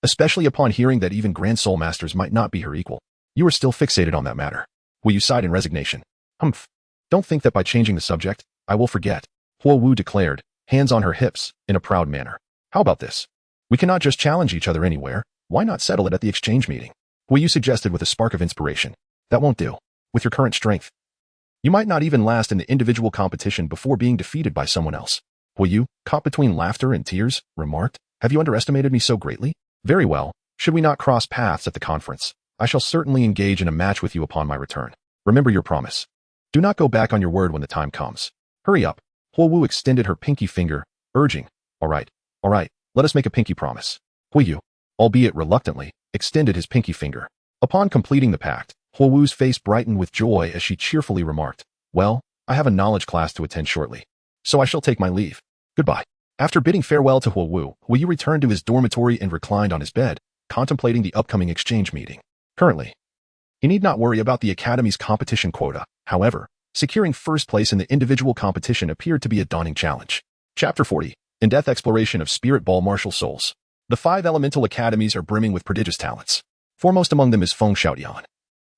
Especially upon hearing that even Grand Soul Masters might not be her equal. You are still fixated on that matter. Wu sighed in resignation. Humph. Don't think that by changing the subject, I will forget, Wu declared, hands on her hips, in a proud manner. How about this? We cannot just challenge each other anywhere. Why not settle it at the exchange meeting? Wu suggested with a spark of inspiration. That won't do. With your current strength, you might not even last in the individual competition before being defeated by someone else. Wu, caught between laughter and tears, remarked, have you underestimated me so greatly? Very well. Should we not cross paths at the conference, I shall certainly engage in a match with you upon my return. Remember your promise. Do not go back on your word when the time comes. Hurry up. Wu extended her pinky finger, urging, all right, let us make a pinky promise. Wu, albeit reluctantly, extended his pinky finger. Upon completing the pact, Wu's face brightened with joy as she cheerfully remarked, well, I have a knowledge class to attend shortly, so I shall take my leave. Goodbye. After bidding farewell to Wu returned to his dormitory and reclined on his bed, contemplating the upcoming exchange meeting. Currently, he need not worry about the Academy's competition quota. However, securing first place in the individual competition appeared to be a daunting challenge. Chapter 40. In-depth exploration of Spirit Ball Martial Souls. The 5 elemental academies are brimming with prodigious talents. Foremost among them is Feng Xiaotian,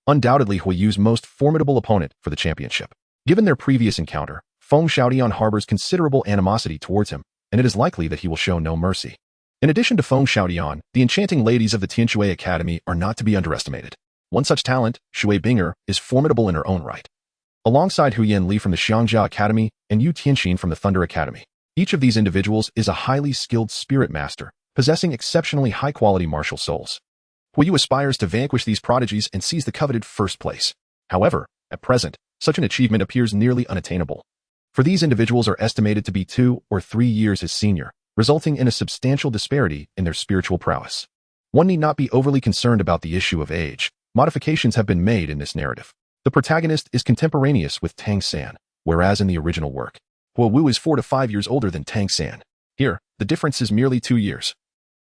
undoubtedly Huiyu's most formidable opponent for the championship. Given their previous encounter, Feng Xiaotian harbors considerable animosity towards him, and it is likely that he will show no mercy. In addition to Feng Xiaotian, the enchanting ladies of the Tianshui Academy are not to be underestimated. One such talent, Shui Binger, is formidable in her own right. Alongside Hu Yan Li from the Xiangjia Academy and Yu Tianxin from the Thunder Academy, each of these individuals is a highly skilled spirit master, possessing exceptionally high-quality martial souls. Yu aspires to vanquish these prodigies and seize the coveted first place. However, at present, such an achievement appears nearly unattainable. For these individuals are estimated to be 2 or 3 years his senior, resulting in a substantial disparity in their spiritual prowess. One need not be overly concerned about the issue of age. Modifications have been made in this narrative. The protagonist is contemporaneous with Tang San, whereas in the original work, Wu is 4 to 5 years older than Tang San. Here, the difference is merely 2 years.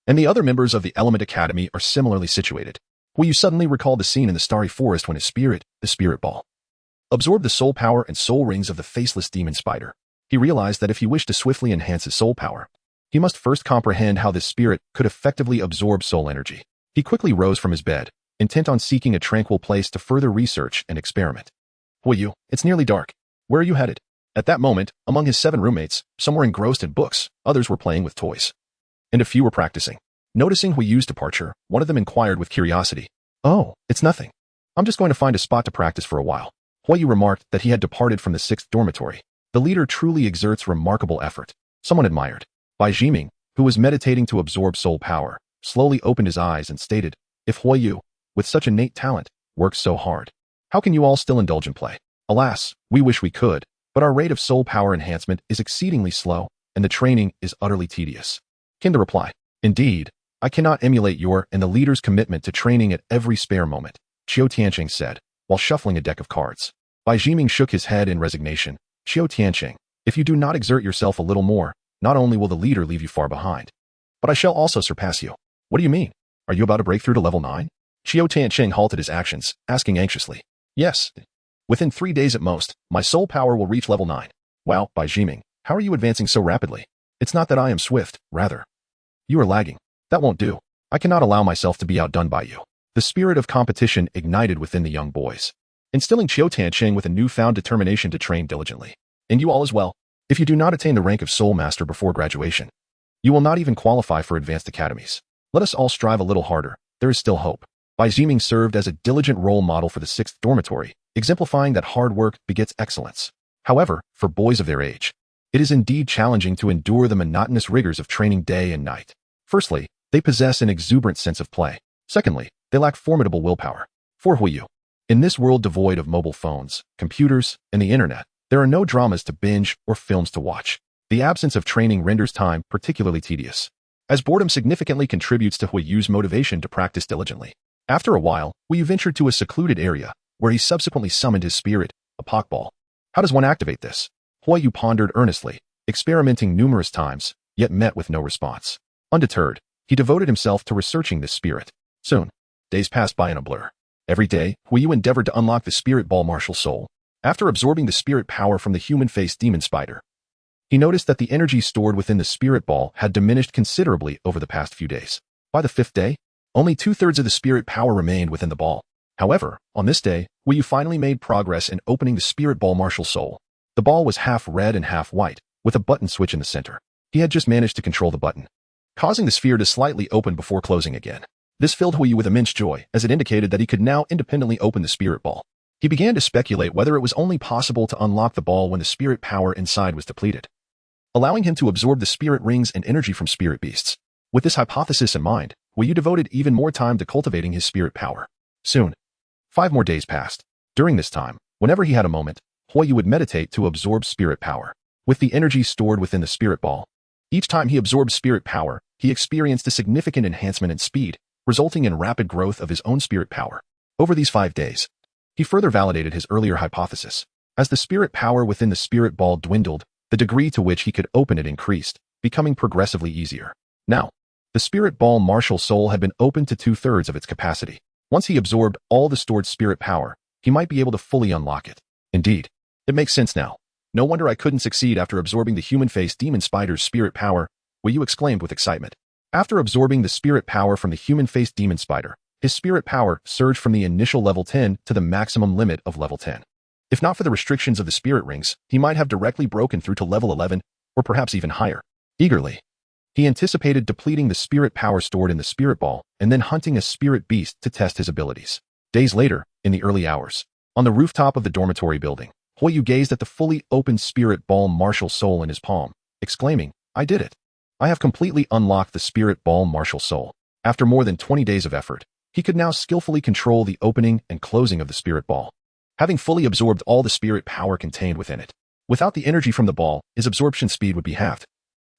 And the other members of the Element Academy are similarly situated. Wu suddenly recalled the scene in the Starry Forest when his spirit, the Spirit Ball, absorbed the soul power and soul rings of the faceless demon spider. He realized that if he wished to swiftly enhance his soul power, he must first comprehend how this spirit could effectively absorb soul energy. He quickly rose from his bed, intent on seeking a tranquil place to further research and experiment. Wu, it's nearly dark. Where are you headed? At that moment, among his 7 roommates, some were engrossed in books, others were playing with toys, and a few were practicing. Noticing Huiyu's departure, one of them inquired with curiosity. Oh, it's nothing. I'm just going to find a spot to practice for a while. Huiyu remarked that he had departed from the 6th dormitory. The leader truly exerts remarkable effort. Someone admired. Bai Jiming, who was meditating to absorb soul power, slowly opened his eyes and stated, if Huiyu, with such innate talent, works so hard, how can you all still indulge in play? Alas, we wish we could, but our rate of soul power enhancement is exceedingly slow, and the training is utterly tedious. Came the reply. Indeed, I cannot emulate your and the leader's commitment to training at every spare moment, Qiu Tianqing said, while shuffling a deck of cards. Bai Jiming shook his head in resignation. Qiu Tianqing, if you do not exert yourself a little more, not only will the leader leave you far behind, but I shall also surpass you. What do you mean? Are you about to break through to level 9? Qiu Tianqing halted his actions, asking anxiously. Yes. Within 3 days at most, my soul power will reach level 9. Wow, Bai Jiming, how are you advancing so rapidly? It's not that I am swift, rather. You are lagging. That won't do. I cannot allow myself to be outdone by you. The spirit of competition ignited within the young boys, instilling Qiu Tianqing with a newfound determination to train diligently. And you all as well. If you do not attain the rank of Soul Master before graduation, you will not even qualify for advanced academies. Let us all strive a little harder. There is still hope. Bai Jiming served as a diligent role model for the 6th dormitory, exemplifying that hard work begets excellence. However, for boys of their age, it is indeed challenging to endure the monotonous rigors of training day and night. Firstly, they possess an exuberant sense of play. Secondly, they lack formidable willpower. For Huiyu. In this world devoid of mobile phones, computers, and the internet, there are no dramas to binge or films to watch. The absence of training renders time particularly tedious, as boredom significantly contributes to Huiyu's motivation to practice diligently. After a while, Huiyu ventured to a secluded area, where he subsequently summoned his spirit, a Pokeball. How does one activate this? Huiyu pondered earnestly, experimenting numerous times, yet met with no response. Undeterred, he devoted himself to researching this spirit. Soon, days passed by in a blur. Every day, Huiyu endeavored to unlock the Spirit Ball martial soul. After absorbing the spirit power from the human-faced demon spider, he noticed that the energy stored within the spirit ball had diminished considerably over the past few days. By the 5th day, only 2/3 of the spirit power remained within the ball. However, on this day, Huiyu finally made progress in opening the Spirit Ball martial soul. The ball was half red and half white, with a button switch in the center. He had just managed to control the button, causing the sphere to slightly open before closing again. This filled Huiyu with immense joy, as it indicated that he could now independently open the spirit ball. He began to speculate whether it was only possible to unlock the ball when the spirit power inside was depleted, allowing him to absorb the spirit rings and energy from spirit beasts. With this hypothesis in mind, Huiyu devoted even more time to cultivating his spirit power. Soon, 5 more days passed. During this time, whenever he had a moment, Huiyu would meditate to absorb spirit power. With the energy stored within the spirit ball, each time he absorbed spirit power, he experienced a significant enhancement in speed, resulting in rapid growth of his own spirit power. Over these 5 days, he further validated his earlier hypothesis. As the spirit power within the spirit ball dwindled, the degree to which he could open it increased, becoming progressively easier. Now, the spirit ball martial soul had been opened to 2/3 of its capacity. Once he absorbed all the stored spirit power, he might be able to fully unlock it. Indeed, it makes sense now. No wonder I couldn't succeed after absorbing the human-faced demon spider's spirit power, Huiyu exclaimed with excitement. After absorbing the spirit power from the human-faced demon spider, his spirit power surged from the initial level 10 to the maximum limit of level 10. If not for the restrictions of the spirit rings, he might have directly broken through to level 11, or perhaps even higher. Eagerly, he anticipated depleting the spirit power stored in the spirit ball and then hunting a spirit beast to test his abilities. Days later, in the early hours, on the rooftop of the dormitory building, Huiyu gazed at the fully opened spirit ball martial soul in his palm, exclaiming, "I did it. I have completely unlocked the spirit ball martial soul." After more than 20 days of effort, he could now skillfully control the opening and closing of the spirit ball, having fully absorbed all the spirit power contained within it. Without the energy from the ball, his absorption speed would be halved,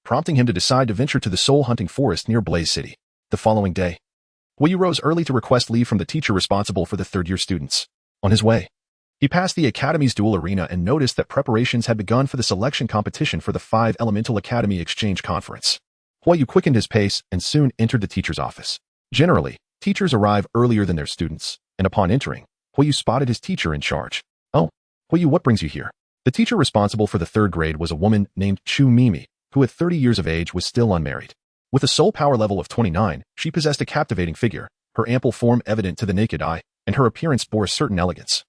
prompting him to decide to venture to the soul-hunting forest near Blaze City. The following day, Huiyu rose early to request leave from the teacher responsible for the third-year students. On his way, he passed the academy's duel arena and noticed that preparations had begun for the selection competition for the 5 Elemental Academy Exchange Conference. Huiyu quickened his pace and soon entered the teacher's office. Generally, teachers arrive earlier than their students, and upon entering, Huiyu spotted his teacher in charge. "Oh, Huiyu, what brings you here?" The teacher responsible for the 3rd grade was a woman named Chu Mimi, who at 30 years of age was still unmarried. With a soul power level of 29, she possessed a captivating figure, her ample form evident to the naked eye, and her appearance bore a certain elegance,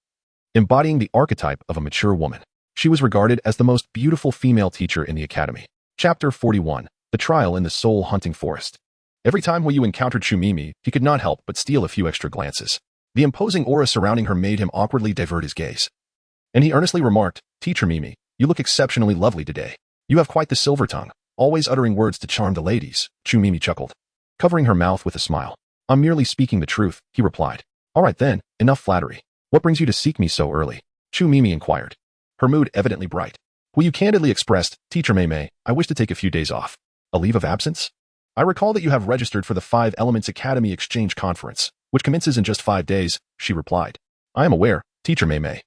embodying the archetype of a mature woman. She was regarded as the most beautiful female teacher in the academy. Chapter 41. The Trial in the Soul-Hunting Forest. Every time Huiyu encountered Chu Mimi, he could not help but steal a few extra glances. The imposing aura surrounding her made him awkwardly divert his gaze, and he earnestly remarked, "Teacher Mimi, you look exceptionally lovely today. You have quite the silver tongue, always uttering words to charm the ladies." Chu Mimi chuckled, covering her mouth with a smile. "I'm merely speaking the truth," he replied. "All right then, enough flattery. What brings you to seek me so early?" Chu Mimi inquired, her mood evidently bright. Huiyu candidly expressed, "Teacher Mei, I wish to take a few days off." "A leave of absence? I recall that you have registered for the 5 Elements Academy Exchange Conference, which commences in just 5 days, she replied. "I am aware, Teacher Mei.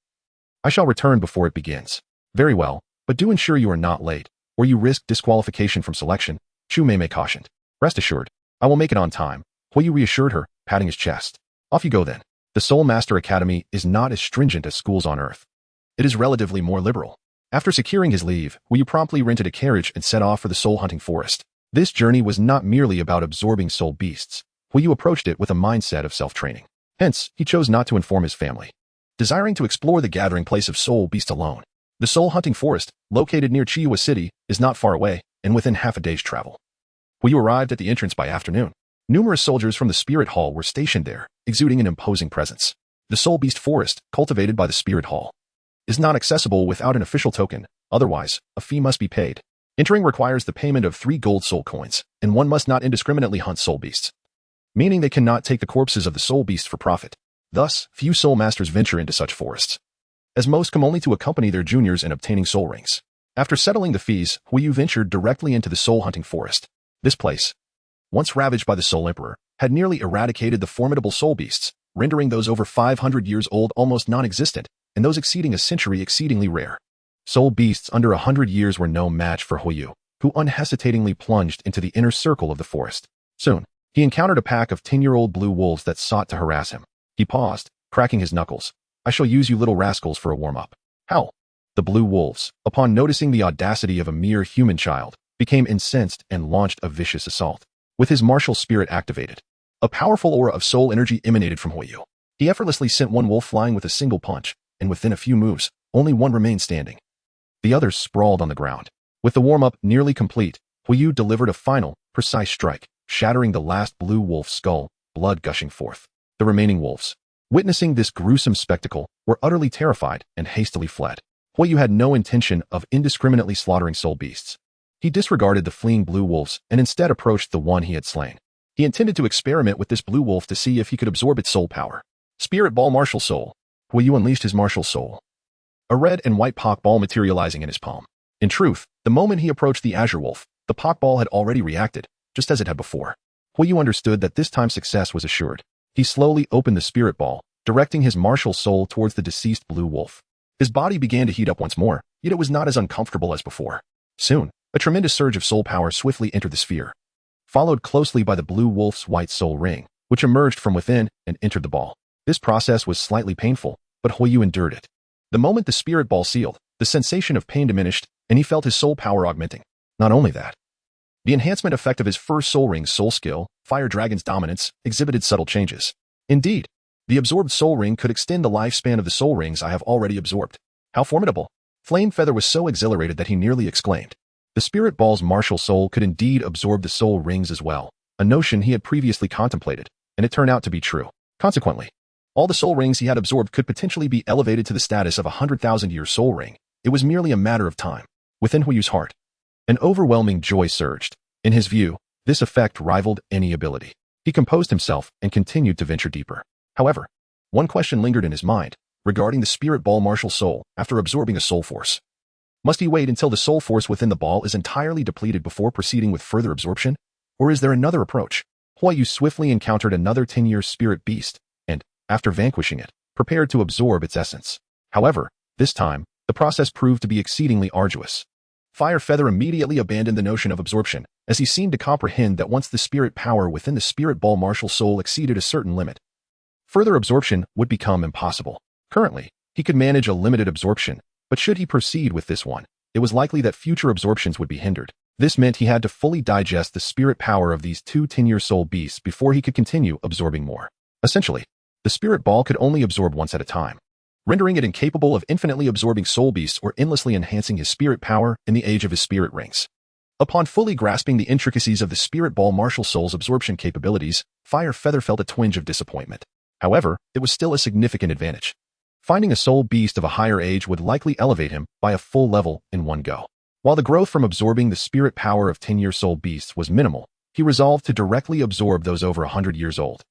I shall return before it begins." "Very well, but do ensure you are not late, or you risk disqualification from selection," Chu Mei cautioned. "Rest assured, I will make it on time," Huiyu reassured her, patting his chest. "Off you go then." The Soul Master Academy is not as stringent as schools on Earth. It is relatively more liberal. After securing his leave, Huiyu promptly rented a carriage and set off for the soul-hunting forest. This journey was not merely about absorbing soul beasts. Huiyu approached it with a mindset of self-training. Hence, he chose not to inform his family, desiring to explore the gathering place of soul beasts alone. The soul-hunting forest, located near Chihuahua City, is not far away and within half a day's travel. Huiyu arrived at the entrance by afternoon. Numerous soldiers from the Spirit Hall were stationed there, exuding an imposing presence. The Soul Beast Forest, cultivated by the Spirit Hall, is not accessible without an official token. Otherwise, a fee must be paid. Entering requires the payment of 3 gold soul coins, and one must not indiscriminately hunt soul beasts, meaning they cannot take the corpses of the soul beasts for profit. Thus, few soul masters venture into such forests, as most come only to accompany their juniors in obtaining soul rings. After settling the fees, Huiyu ventured directly into the soul-hunting forest. This place, once ravaged by the Soul Emperor, had nearly eradicated the formidable soul beasts, rendering those over 500 years old almost non-existent, and those exceeding a century exceedingly rare. Soul beasts under 100 years were no match for Huiyu, who unhesitatingly plunged into the inner circle of the forest. Soon, he encountered a pack of 10-year-old blue wolves that sought to harass him. He paused, cracking his knuckles. "I shall use you little rascals for a warm-up." "How?" The blue wolves, upon noticing the audacity of a mere human child, became incensed and launched a vicious assault. With his martial spirit activated, a powerful aura of soul energy emanated from Huiyu. He effortlessly sent one wolf flying with a single punch, and within a few moves, only one remained standing. The others sprawled on the ground. With the warm-up nearly complete, Huiyu delivered a final, precise strike, shattering the last blue wolf's skull, blood gushing forth. The remaining wolves, witnessing this gruesome spectacle, were utterly terrified and hastily fled. Huiyu had no intention of indiscriminately slaughtering soul beasts. He disregarded the fleeing blue wolves and instead approached the one he had slain. He intended to experiment with this blue wolf to see if he could absorb its soul power. Spirit Ball Martial Soul. Huiyu unleashed his martial soul, a red and white Pak ball materializing in his palm. In truth, the moment he approached the azure wolf, the Pak ball had already reacted, just as it had before. Huiyu understood that this time success was assured. He slowly opened the spirit ball, directing his martial soul towards the deceased blue wolf. His body began to heat up once more, yet it was not as uncomfortable as before. Soon, a tremendous surge of soul power swiftly entered the sphere, followed closely by the blue wolf's white soul ring, which emerged from within and entered the ball. This process was slightly painful, but Huiyu endured it. The moment the spirit ball sealed, the sensation of pain diminished, and he felt his soul power augmenting. Not only that, the enhancement effect of his first soul ring's soul skill, Fire Dragon's Dominance, exhibited subtle changes. Indeed, the absorbed soul ring could extend the lifespan of the soul rings I have already absorbed. How formidable! Flame Feather was so exhilarated that he nearly exclaimed. The spirit ball's martial soul could indeed absorb the soul rings as well, a notion he had previously contemplated, and it turned out to be true. Consequently, all the soul rings he had absorbed could potentially be elevated to the status of a 100,000-year soul ring. It was merely a matter of time. Within Huiyu's heart, an overwhelming joy surged. In his view, this effect rivaled any ability. He composed himself and continued to venture deeper. However, one question lingered in his mind, regarding the spirit ball martial soul after absorbing a soul force. Must he wait until the soul force within the ball is entirely depleted before proceeding with further absorption? Or is there another approach? Huiyu swiftly encountered another 10-year spirit beast, and, after vanquishing it, prepared to absorb its essence. However, this time, the process proved to be exceedingly arduous. Fire Feather immediately abandoned the notion of absorption, as he seemed to comprehend that once the spirit power within the spirit ball martial soul exceeded a certain limit, further absorption would become impossible. Currently, he could manage a limited absorption, but should he proceed with this one, it was likely that future absorptions would be hindered. This meant he had to fully digest the spirit power of these two 10-year soul beasts before he could continue absorbing more. Essentially, the spirit ball could only absorb once at a time, rendering it incapable of infinitely absorbing soul beasts or endlessly enhancing his spirit power in the age of his spirit rings. Upon fully grasping the intricacies of the spirit ball martial soul's absorption capabilities, Fire Feather felt a twinge of disappointment. However, it was still a significant advantage. Finding a soul beast of a higher age would likely elevate him by a full level in one go. While the growth from absorbing the spirit power of 10-year soul beasts was minimal, he resolved to directly absorb those over 100 years old,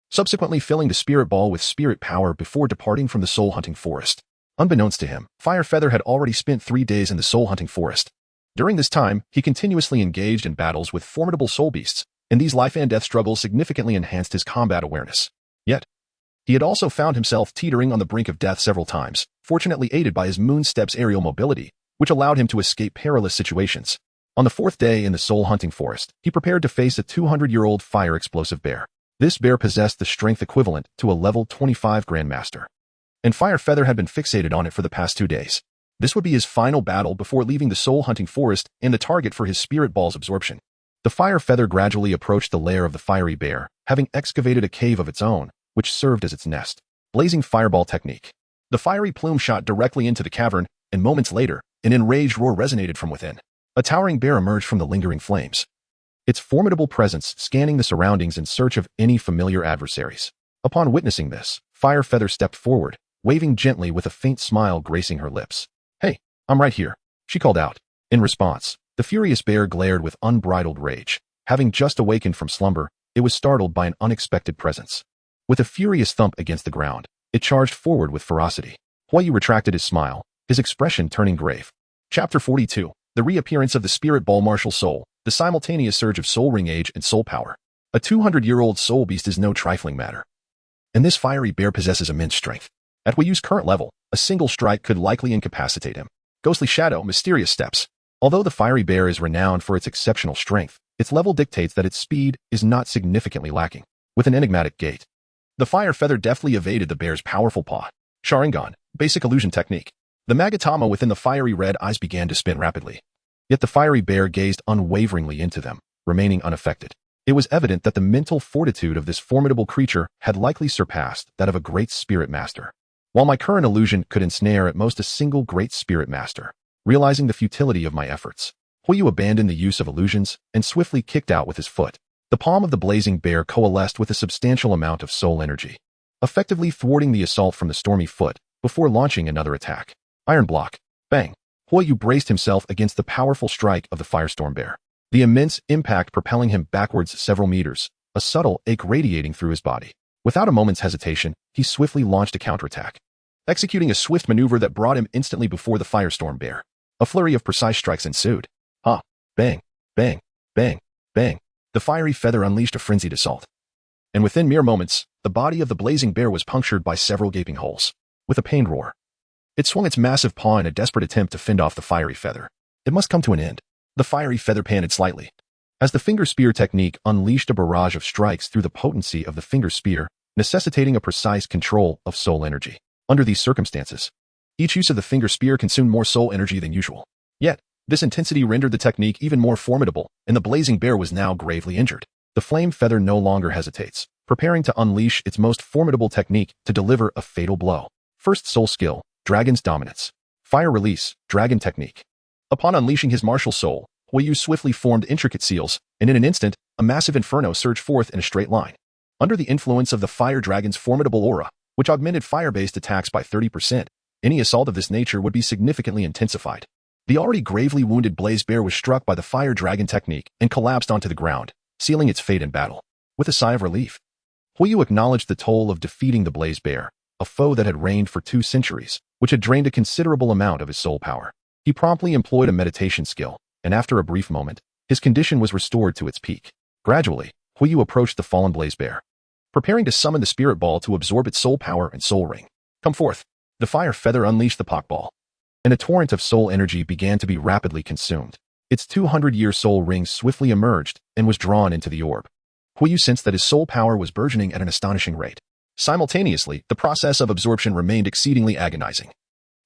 subsequently filling the spirit ball with spirit power before departing from the soul-hunting forest. Unbeknownst to him, Fire Feather had already spent 3 days in the soul-hunting forest. During this time, he continuously engaged in battles with formidable soul beasts, and these life-and-death struggles significantly enhanced his combat awareness. Yet, he had also found himself teetering on the brink of death several times, fortunately aided by his Moon Steps aerial mobility, which allowed him to escape perilous situations. On the 4th day in the soul-hunting forest, he prepared to face a 200-year-old fire explosive bear. This bear possessed the strength equivalent to a level 25 Grandmaster, and Fire Feather had been fixated on it for the past 2 days. This would be his final battle before leaving the soul-hunting forest and the target for his spirit ball's absorption. The Fire Feather gradually approached the lair of the fiery bear, having excavated a cave of its own, which served as its nest. Blazing Fireball Technique. The fiery plume shot directly into the cavern, and moments later, an enraged roar resonated from within. A towering bear emerged from the lingering flames, its formidable presence scanning the surroundings in search of any familiar adversaries. Upon witnessing this, Fire Feather stepped forward, waving gently with a faint smile gracing her lips. "Hey, I'm right here," she called out. In response, the furious bear glared with unbridled rage. Having just awakened from slumber, it was startled by an unexpected presence. With a furious thump against the ground, it charged forward with ferocity. Huiyu retracted his smile, his expression turning grave. Chapter 42. The reappearance of the spirit ball martial soul, the simultaneous surge of soul ring age and soul power. A 200-year-old soul beast is no trifling matter. And this fiery bear possesses immense strength. At Huiyu's current level, a single strike could likely incapacitate him. Ghostly shadow, mysterious steps. Although the fiery bear is renowned for its exceptional strength, its level dictates that its speed is not significantly lacking. With an enigmatic gait, the fire feather deftly evaded the bear's powerful paw. Sharingan, basic illusion technique. The magatama within the fiery red eyes began to spin rapidly. Yet the fiery bear gazed unwaveringly into them, remaining unaffected. It was evident that the mental fortitude of this formidable creature had likely surpassed that of a great spirit master. While my current illusion could ensnare at most a single great spirit master, realizing the futility of my efforts, Huiyu abandoned the use of illusions and swiftly kicked out with his foot. The palm of the blazing bear coalesced with a substantial amount of soul energy, effectively thwarting the assault from the stormy foot before launching another attack. Iron block. Bang. Huiyu braced himself against the powerful strike of the firestorm bear, the immense impact propelling him backwards several meters, a subtle ache radiating through his body. Without a moment's hesitation, he swiftly launched a counterattack, executing a swift maneuver that brought him instantly before the firestorm bear. A flurry of precise strikes ensued. Ha! Bang! Bang! Bang! Bang! The fiery feather unleashed a frenzied assault. And within mere moments, the body of the blazing bear was punctured by several gaping holes. With a pained roar, it swung its massive paw in a desperate attempt to fend off the fiery feather. It must come to an end. The fiery feather panted slightly, as the finger spear technique unleashed a barrage of strikes through the potency of the finger spear, necessitating a precise control of soul energy. Under these circumstances, each use of the finger spear consumed more soul energy than usual. Yet, this intensity rendered the technique even more formidable, and the blazing bear was now gravely injured. The flame feather no longer hesitates, preparing to unleash its most formidable technique to deliver a fatal blow. First soul skill, Dragon's Dominance. Fire release, Dragon technique. Upon unleashing his martial soul, Huiyu swiftly formed intricate seals, and in an instant, a massive inferno surged forth in a straight line. Under the influence of the fire dragon's formidable aura, which augmented fire-based attacks by 30%, any assault of this nature would be significantly intensified. The already gravely wounded blaze bear was struck by the fire dragon technique and collapsed onto the ground, sealing its fate in battle. With a sigh of relief, Huiyu acknowledged the toll of defeating the blaze bear, a foe that had reigned for 2 centuries, which had drained a considerable amount of his soul power. He promptly employed a meditation skill, and after a brief moment, his condition was restored to its peak. Gradually, Huiyu approached the fallen blaze bear, preparing to summon the spirit ball to absorb its soul power and soul ring. Come forth. The fire feather unleashed the Pokeball, and a torrent of soul energy began to be rapidly consumed. Its 200-year soul ring swiftly emerged and was drawn into the orb. Huiyu sensed that his soul power was burgeoning at an astonishing rate. Simultaneously, the process of absorption remained exceedingly agonizing.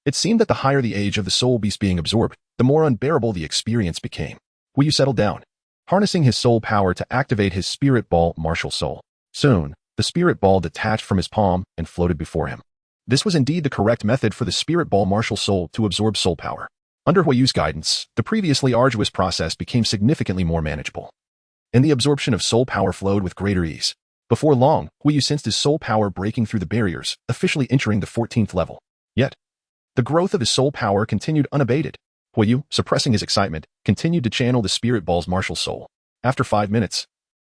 It seemed that the higher the age of the soul beast being absorbed, the more unbearable the experience became. Huiyu settled down, harnessing his soul power to activate his spirit ball martial soul. Soon, the spirit ball detached from his palm and floated before him. This was indeed the correct method for the spirit ball martial soul to absorb soul power. Under Huiyu's guidance, the previously arduous process became significantly more manageable, and the absorption of soul power flowed with greater ease. Before long, Huiyu sensed his soul power breaking through the barriers, officially entering the 14th level. Yet, the growth of his soul power continued unabated. Huiyu, suppressing his excitement, continued to channel the spirit ball's martial soul. After 5 minutes,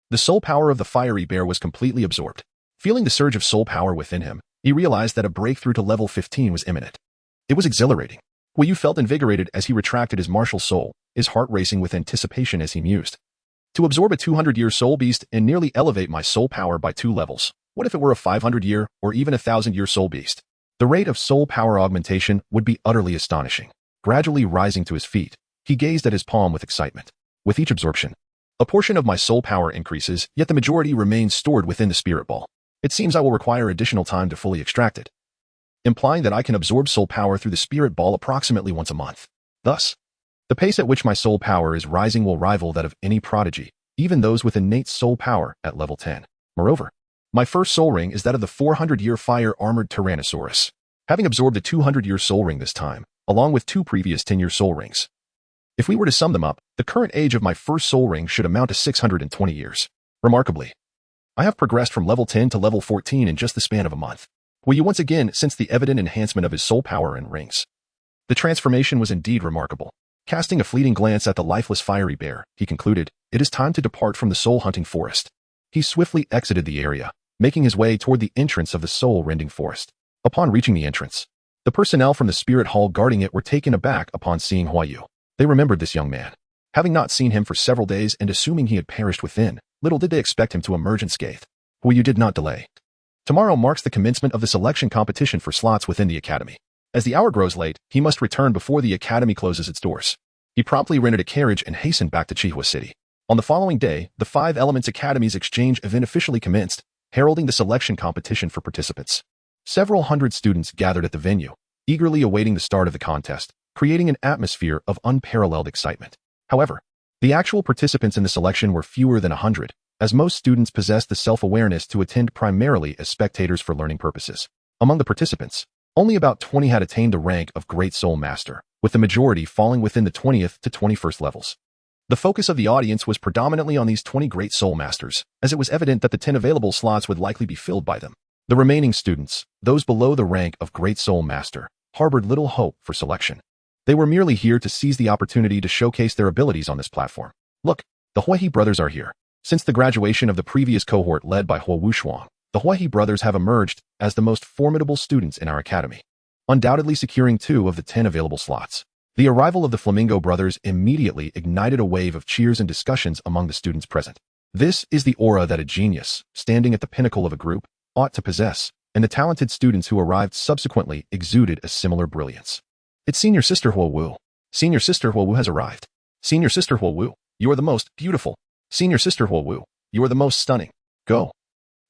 the soul power of the fiery bear was completely absorbed. Feeling the surge of soul power within him, he realized that a breakthrough to level 15 was imminent. It was exhilarating. Huiyu felt invigorated as he retracted his martial soul, his heart racing with anticipation as he mused. To absorb a 200-year soul beast and nearly elevate my soul power by 2 levels. What if it were a 500-year or even a 1,000-year soul beast? The rate of soul power augmentation would be utterly astonishing. Gradually rising to his feet, he gazed at his palm with excitement. With each absorption, a portion of my soul power increases, yet the majority remains stored within the spirit ball. It seems I will require additional time to fully extract it, implying that I can absorb soul power through the spirit ball approximately once a month. Thus, the pace at which my soul power is rising will rival that of any prodigy, even those with innate soul power at level 10. Moreover, my first soul ring is that of the 400-year fire-armored Tyrannosaurus, having absorbed a 200-year soul ring this time, along with 2 previous 10-year soul rings. If we were to sum them up, the current age of my first soul ring should amount to 620 years. Remarkably, I have progressed from level 10 to level 14 in just the span of a month. Huiyu once again sensed the evident enhancement of his soul power and rings. The transformation was indeed remarkable. Casting a fleeting glance at the lifeless fiery bear, he concluded, it is time to depart from the soul-hunting forest. He swiftly exited the area, making his way toward the entrance of the soul-rending forest. Upon reaching the entrance, the personnel from the spirit hall guarding it were taken aback upon seeing Huayu. They remembered this young man. Having not seen him for several days and assuming he had perished within, little did they expect him to emerge unscathed. Huayu did not delay. Tomorrow marks the commencement of the selection competition for slots within the academy. As the hour grows late, he must return before the academy closes its doors. He promptly rented a carriage and hastened back to Wuhan City. On the following day, the Five Elements Academy's exchange event officially commenced, heralding the selection competition for participants. Several hundred students gathered at the venue, eagerly awaiting the start of the contest, creating an atmosphere of unparalleled excitement. However, the actual participants in the selection were fewer than 100, as most students possessed the self-awareness to attend primarily as spectators for learning purposes. Among the participants, only about 20 had attained the rank of Great Soul Master, with the majority falling within the 20th to 21st levels. The focus of the audience was predominantly on these 20 Great Soul Masters, as it was evident that the 10 available slots would likely be filled by them. The remaining students, those below the rank of Great Soul Master, harbored little hope for selection. They were merely here to seize the opportunity to showcase their abilities on this platform. Look, the Huayi brothers are here. Since the graduation of the previous cohort led by Huo Wushuang, the Huayi brothers have emerged as the most formidable students in our academy, undoubtedly securing 2 of the 10 available slots. The arrival of the Flamingo brothers immediately ignited a wave of cheers and discussions among the students present. This is the aura that a genius, standing at the pinnacle of a group, ought to possess, and the talented students who arrived subsequently exuded a similar brilliance. It's Senior Sister Huo Wu. Senior Sister Huo Wu has arrived. Senior Sister Huo Wu, you are the most beautiful. Senior Sister Huo Wu, you are the most stunning. Go.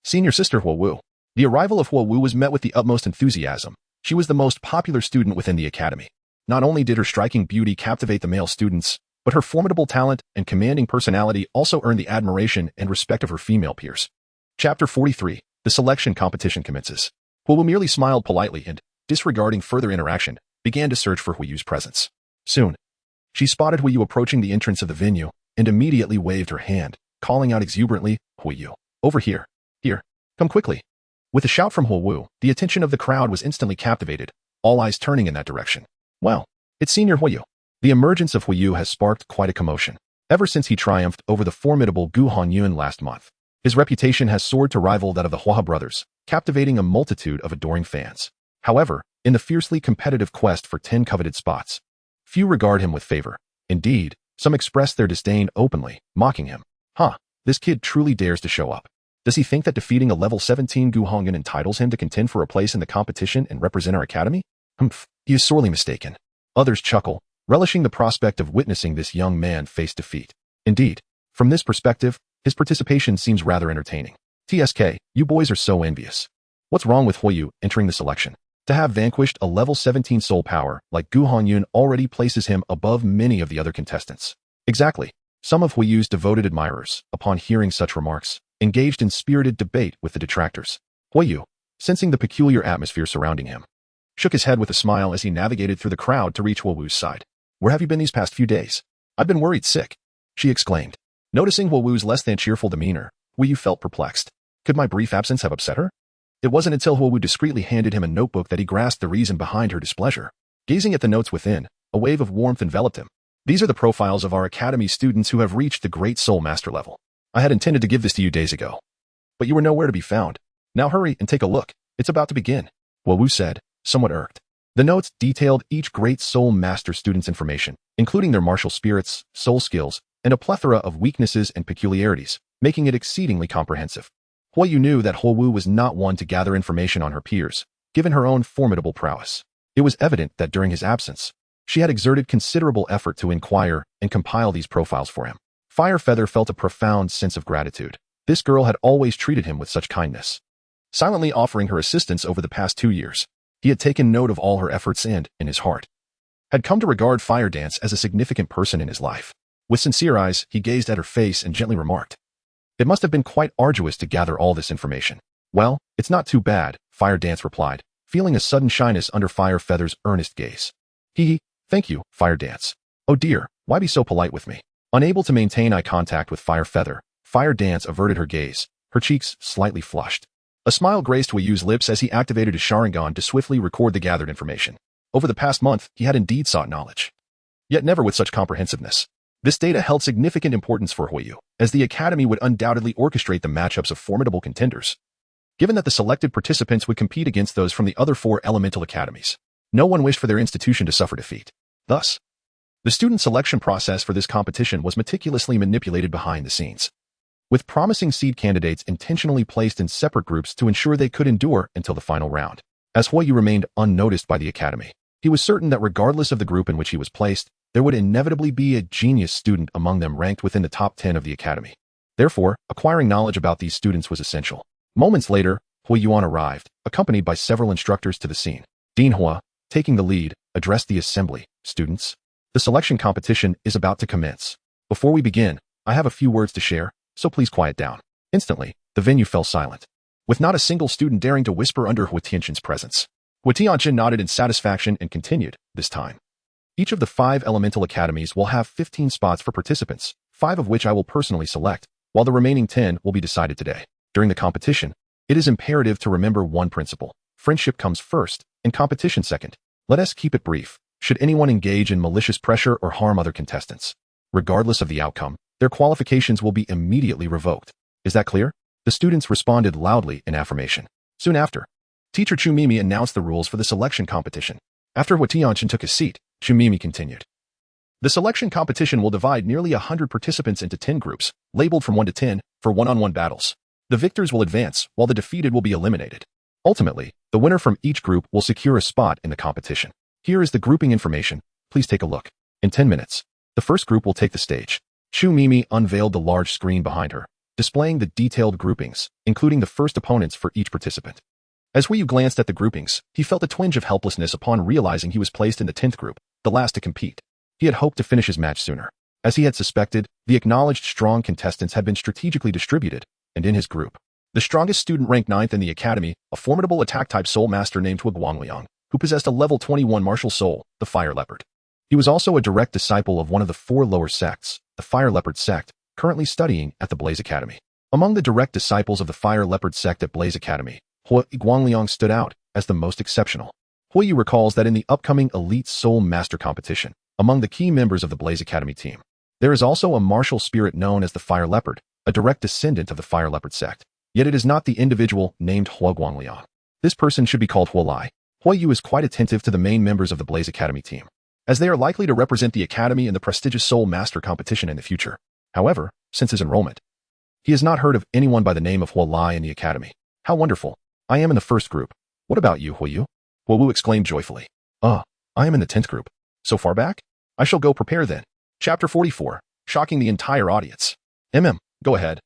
Senior Sister Huo Wu. The arrival of Huo Wu was met with the utmost enthusiasm. She was the most popular student within the academy. Not only did her striking beauty captivate the male students, but her formidable talent and commanding personality also earned the admiration and respect of her female peers. Chapter 43. The selection competition commences. Huo Wu merely smiled politely and, disregarding further interaction, began to search for Huiyu's presence. Soon, she spotted Huiyu approaching the entrance of the venue and immediately waved her hand, calling out exuberantly, "Huiyu, over here. Here, come quickly." With a shout from Huo Wu, the attention of the crowd was instantly captivated, all eyes turning in that direction. Well, it's Senior Huiyu. The emergence of Huiyu has sparked quite a commotion. Ever since he triumphed over the formidable Gu Hanyun last month, his reputation has soared to rival that of the Hua brothers, captivating a multitude of adoring fans. However, in the fiercely competitive quest for 10 coveted spots, few regard him with favor. Indeed, some express their disdain openly, mocking him. This kid truly dares to show up. Does he think that defeating a level 17 Gu Hongyan entitles him to contend for a place in the competition and represent our academy? He is sorely mistaken. Others chuckle, relishing the prospect of witnessing this young man face defeat. Indeed, from this perspective, his participation seems rather entertaining. TSK, you boys are so envious. What's wrong with Huiyu entering the selection? To have vanquished a level 17 soul power like Gu Honyun already places him above many of the other contestants. Exactly. Some of Huiyu's devoted admirers, upon hearing such remarks, engaged in spirited debate with the detractors. Huiyu, sensing the peculiar atmosphere surrounding him, shook his head with a smile as he navigated through the crowd to reach Huo Wu's side. "Where have you been these past few days? I've been worried sick," she exclaimed. Noticing Huo Wu's less than cheerful demeanor, Huiyu felt perplexed. Could my brief absence have upset her? It wasn't until Huo Wu discreetly handed him a notebook that he grasped the reason behind her displeasure. Gazing at the notes within, a wave of warmth enveloped him. "These are the profiles of our academy students who have reached the Great Soul Master level. I had intended to give this to you days ago, but you were nowhere to be found. Now hurry and take a look. It's about to begin," Huo Wu said, somewhat irked. The notes detailed each Great Soul Master student's information, including their martial spirits, soul skills, and a plethora of weaknesses and peculiarities, making it exceedingly comprehensive. Huiyu knew that Huo Wu was not one to gather information on her peers, given her own formidable prowess. It was evident that during his absence, she had exerted considerable effort to inquire and compile these profiles for him. Firefeather felt a profound sense of gratitude. This girl had always treated him with such kindness, silently offering her assistance over the past 2 years. He had taken note of all her efforts and, in his heart, had come to regard Fire Dance as a significant person in his life. With sincere eyes, he gazed at her face and gently remarked, "It must have been quite arduous to gather all this information." "Well, it's not too bad," Fire Dance replied, feeling a sudden shyness under Firefeather's earnest gaze. Thank you, Fire Dance. Oh dear, why be so polite with me?" Unable to maintain eye contact with Firefeather, Fire Dance averted her gaze, her cheeks slightly flushed. A smile graced Huiyu's lips as he activated his Sharingan to swiftly record the gathered information. Over the past month, he had indeed sought knowledge, yet never with such comprehensiveness. This data held significant importance for Huiyu, as the Academy would undoubtedly orchestrate the matchups of formidable contenders. given that the selected participants would compete against those from the other 4 elemental academies. No one wished for their institution to suffer defeat. Thus, the student selection process for this competition was meticulously manipulated behind the scenes, with promising seed candidates intentionally placed in separate groups to ensure they could endure until the final round. As Huoyu remained unnoticed by the academy, he was certain that regardless of the group in which he was placed, there would inevitably be a genius student among them ranked within the top 10 of the academy. Therefore, acquiring knowledge about these students was essential. Moments later, Huoyuan arrived, accompanied by several instructors to the scene. Dean Hua, taking the lead, addressed the assembly. Students, the selection competition is about to commence. Before we begin, I have a few words to share, so please quiet down. Instantly, the venue fell silent, with not a single student daring to whisper under Hua Tianqin's presence. Hua Tianqin nodded in satisfaction and continued, this time. Each of the 5 elemental academies will have 15 spots for participants, 5 of which I will personally select, while the remaining 10 will be decided today. During the competition, it is imperative to remember one principle. Friendship comes first, and competition second. Let us keep it brief. Should anyone engage in malicious pressure or harm other contestants, regardless of the outcome, their qualifications will be immediately revoked. Is that clear? The students responded loudly in affirmation. Soon after, Teacher Chu Mimi announced the rules for the selection competition. After Hua Tianqin took his seat, Chu Mimi continued. The selection competition will divide nearly 100 participants into 10 groups, labeled from 1 to 10, for one-on-one battles. The victors will advance, while the defeated will be eliminated. Ultimately, the winner from each group will secure a spot in the competition. Here is the grouping information. Please take a look. In 10 minutes, the first group will take the stage. Chu Mimi unveiled the large screen behind her, displaying the detailed groupings, including the first opponents for each participant. As Huoyu glanced at the groupings, he felt a twinge of helplessness upon realizing he was placed in the 10th group, the last to compete. He had hoped to finish his match sooner. As he had suspected, the acknowledged strong contestants had been strategically distributed, and in his group, the strongest student ranked 9th in the academy, a formidable attack-type soul master named Hua Guangliang, who possessed a level 21 martial soul, the Fire Leopard. He was also a direct disciple of one of the 4 lower sects, the Fire Leopard sect, currently studying at the Blaze Academy. Among the direct disciples of the Fire Leopard sect at Blaze Academy, Hua Guangliang stood out as the most exceptional. Huoyu recalls that in the upcoming Elite Soul Master competition, among the key members of the Blaze Academy team, there is also a martial spirit known as the Fire Leopard, a direct descendant of the Fire Leopard sect. Yet it is not the individual named Hua Guangliang. This person should be called Hua Lai. Huoyu is quite attentive to the main members of the Blaze Academy team, as they are likely to represent the Academy in the prestigious Soul Master competition in the future. However, since his enrollment, he has not heard of anyone by the name of Hua Lai in the Academy. How wonderful. I am in the first group. What about you, Huoyu? Huowu exclaimed joyfully. I am in the 10th group. So far back? I shall go prepare then. Chapter 44, shocking the entire audience. Go ahead.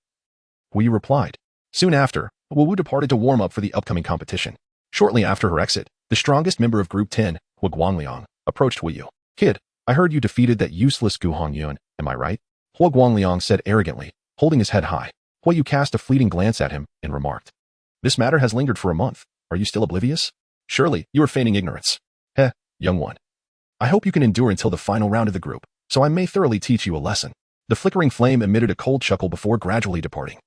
Huoyu replied. Soon after, Huowu departed to warm up for the upcoming competition. Shortly after her exit, the strongest member of Group 10, Hua Guangliang, approached Huoyu. Kid, I heard you defeated that useless Gu Hongyun, am I right? Hua Guangliang said arrogantly, holding his head high. Huoyu cast a fleeting glance at him and remarked. This matter has lingered for a month. Are you still oblivious? Surely, you are feigning ignorance. Young one. I hope you can endure until the final round of the group, so I may thoroughly teach you a lesson. The flickering flame emitted a cold chuckle before gradually departing.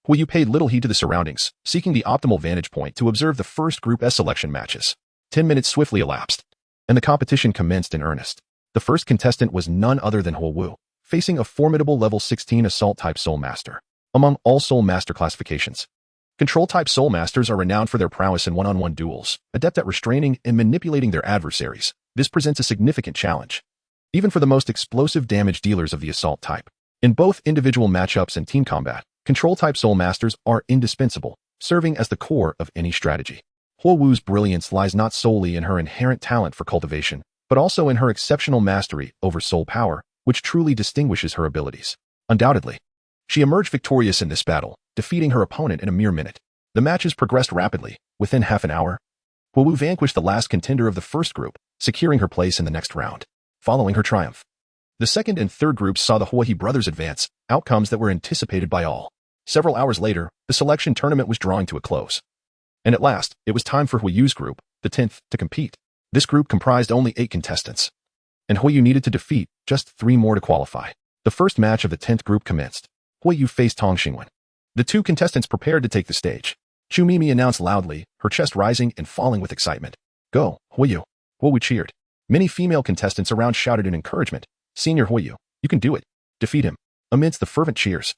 Huoyu paid little heed to the surroundings, seeking the optimal vantage point to observe the first Group S selection matches. 10 minutes swiftly elapsed, and the competition commenced in earnest. The first contestant was none other than Huowu, facing a formidable level 16 Assault-type Soul Master. Among all Soul Master classifications, Control-type Soul Masters are renowned for their prowess in one-on-one duels, adept at restraining and manipulating their adversaries. This presents a significant challenge, even for the most explosive damage dealers of the Assault type. In both individual matchups and team combat, Control-type Soul Masters are indispensable, serving as the core of any strategy. Huowu's brilliance lies not solely in her inherent talent for cultivation, but also in her exceptional mastery over soul power, which truly distinguishes her abilities. Undoubtedly, she emerged victorious in this battle, defeating her opponent in a mere minute. The matches progressed rapidly. Within half an hour, Huowu vanquished the last contender of the first group, securing her place in the next round. Following her triumph, the second and third groups saw the Huohi brothers advance, outcomes that were anticipated by all. Several hours later, the selection tournament was drawing to a close. And at last, it was time for Huoyu's group, the 10th, to compete. This group comprised only 8 contestants, and Huoyu needed to defeat just 3 more to qualify. The first match of the 10th group commenced. Huoyu faced Tong Xingwen. The 2 contestants prepared to take the stage. Chu Mimi announced loudly, her chest rising and falling with excitement. Go, Huoyu. Huoyu cheered. Many female contestants around shouted in encouragement. Senior Huoyu, you can do it. Defeat him. Amidst the fervent cheers,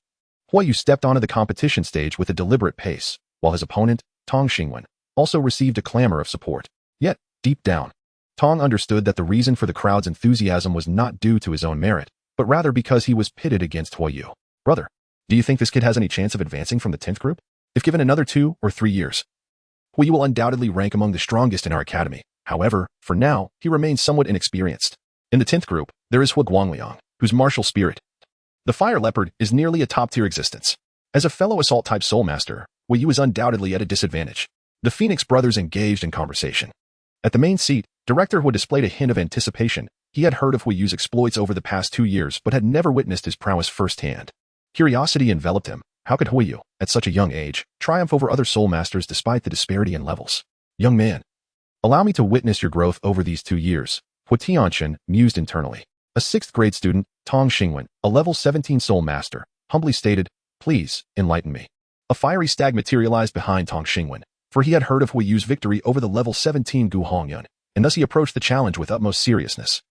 Huoyu stepped onto the competition stage with a deliberate pace, while his opponent, Tang Xingwen, also received a clamor of support. Yet, deep down, Tang understood that the reason for the crowd's enthusiasm was not due to his own merit, but rather because he was pitted against Huoyu. Brother, do you think this kid has any chance of advancing from the 10th group? If given another 2 or 3 years, Huoyu will undoubtedly rank among the strongest in our academy. However, for now, he remains somewhat inexperienced. In the 10th group, there is Hua Guangliang, whose martial spirit, the Fire Leopard, is nearly a top-tier existence. As a fellow Assault-type Soul Master, Huoyu is undoubtedly at a disadvantage. The Phoenix brothers engaged in conversation. At the main seat, Director Hua displayed a hint of anticipation. He had heard of Huoyu's exploits over the past 2 years, but had never witnessed his prowess firsthand. Curiosity enveloped him. How could Huoyu, at such a young age, triumph over other Soul Masters despite the disparity in levels? Young man, allow me to witness your growth over these 2 years, Hua Tianchen mused internally. A 6th grade student, Tang Xingwen, a level 17 Soul Master, humbly stated, "Please, enlighten me." A fiery stag materialized behind Tang Xingwen, for he had heard of Huoyu's victory over the level 17 Gu Hongyun, and thus he approached the challenge with utmost seriousness.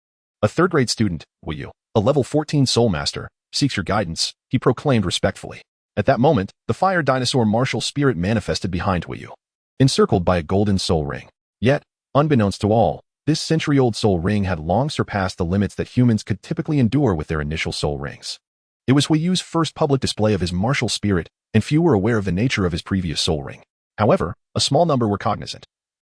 A 3rd grade student, Huoyu, a level 14 Soul Master, seeks your guidance, he proclaimed respectfully. At that moment, the fire dinosaur martial spirit manifested behind Huoyu, encircled by a golden soul ring. Yet, unbeknownst to all, this century-old soul ring had long surpassed the limits that humans could typically endure with their initial soul rings. It was Huoyu's first public display of his martial spirit, and few were aware of the nature of his previous soul ring. However, a small number were cognizant,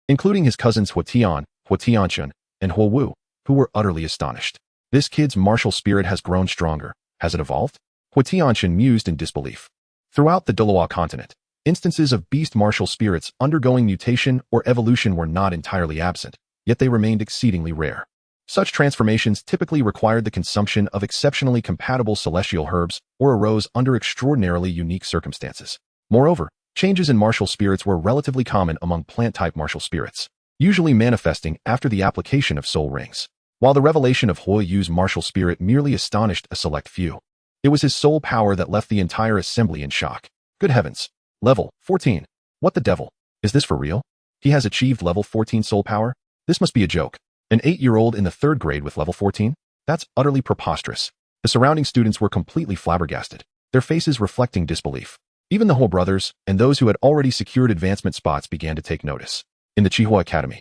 including his cousins Hua Tian, Hua Tianchen, and Hua Wu, who were utterly astonished. This kid's martial spirit has grown stronger. Has it evolved? Hua Tianchen mused in disbelief. Throughout the Douluo Continent, instances of beast martial spirits undergoing mutation or evolution were not entirely absent, yet they remained exceedingly rare. Such transformations typically required the consumption of exceptionally compatible celestial herbs or arose under extraordinarily unique circumstances. Moreover, changes in martial spirits were relatively common among plant-type martial spirits, usually manifesting after the application of soul rings. While the revelation of Huoyu's martial spirit merely astonished a select few, it was his soul power that left the entire assembly in shock. Good heavens! Level 14. What the devil? Is this for real? He has achieved level 14 soul power? This must be a joke. An 8-year-old in the 3rd grade with level 14? That's utterly preposterous. The surrounding students were completely flabbergasted, their faces reflecting disbelief. Even the Hua brothers and those who had already secured advancement spots began to take notice. In the Qihua Academy,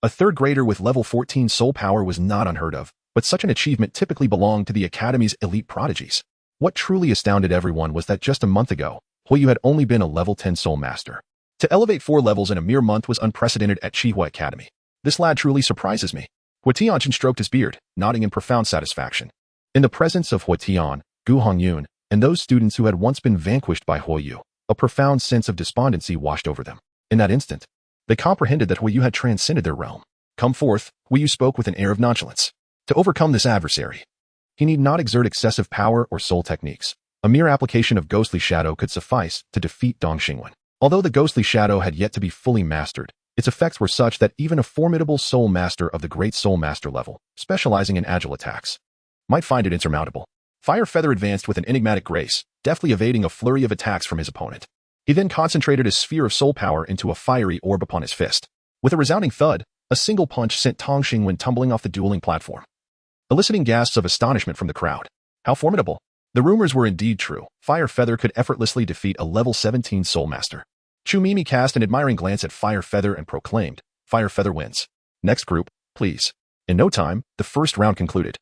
a 3rd grader with level 14 soul power was not unheard of, but such an achievement typically belonged to the Academy's elite prodigies. What truly astounded everyone was that just a month ago, Huoyu had only been a level 10 Soul Master. To elevate 4 levels in a mere month was unprecedented at Qihua Academy. This lad truly surprises me. Hua Tianchen stroked his beard, nodding in profound satisfaction. In the presence of Hua Tian, Gu Hongyun, and those students who had once been vanquished by Huoyu, a profound sense of despondency washed over them. In that instant, they comprehended that Huoyu had transcended their realm. Come forth, Huoyu spoke with an air of nonchalance. To overcome this adversary, he need not exert excessive power or soul techniques. A mere application of ghostly shadow could suffice to defeat Dong Xingwen. Although the ghostly shadow had yet to be fully mastered, its effects were such that even a formidable soul master of the great soul master level, specializing in agile attacks, might find it insurmountable. Fire Feather advanced with an enigmatic grace, deftly evading a flurry of attacks from his opponent. He then concentrated his sphere of soul power into a fiery orb upon his fist. With a resounding thud, a single punch sent Tang Xingwen tumbling off the dueling platform, eliciting gasps of astonishment from the crowd. How formidable! The rumors were indeed true. Fire Feather could effortlessly defeat a level 17 Soul Master. Chu Mimi cast an admiring glance at Fire Feather and proclaimed, "Fire Feather wins. Next group, please." In no time, the first round concluded,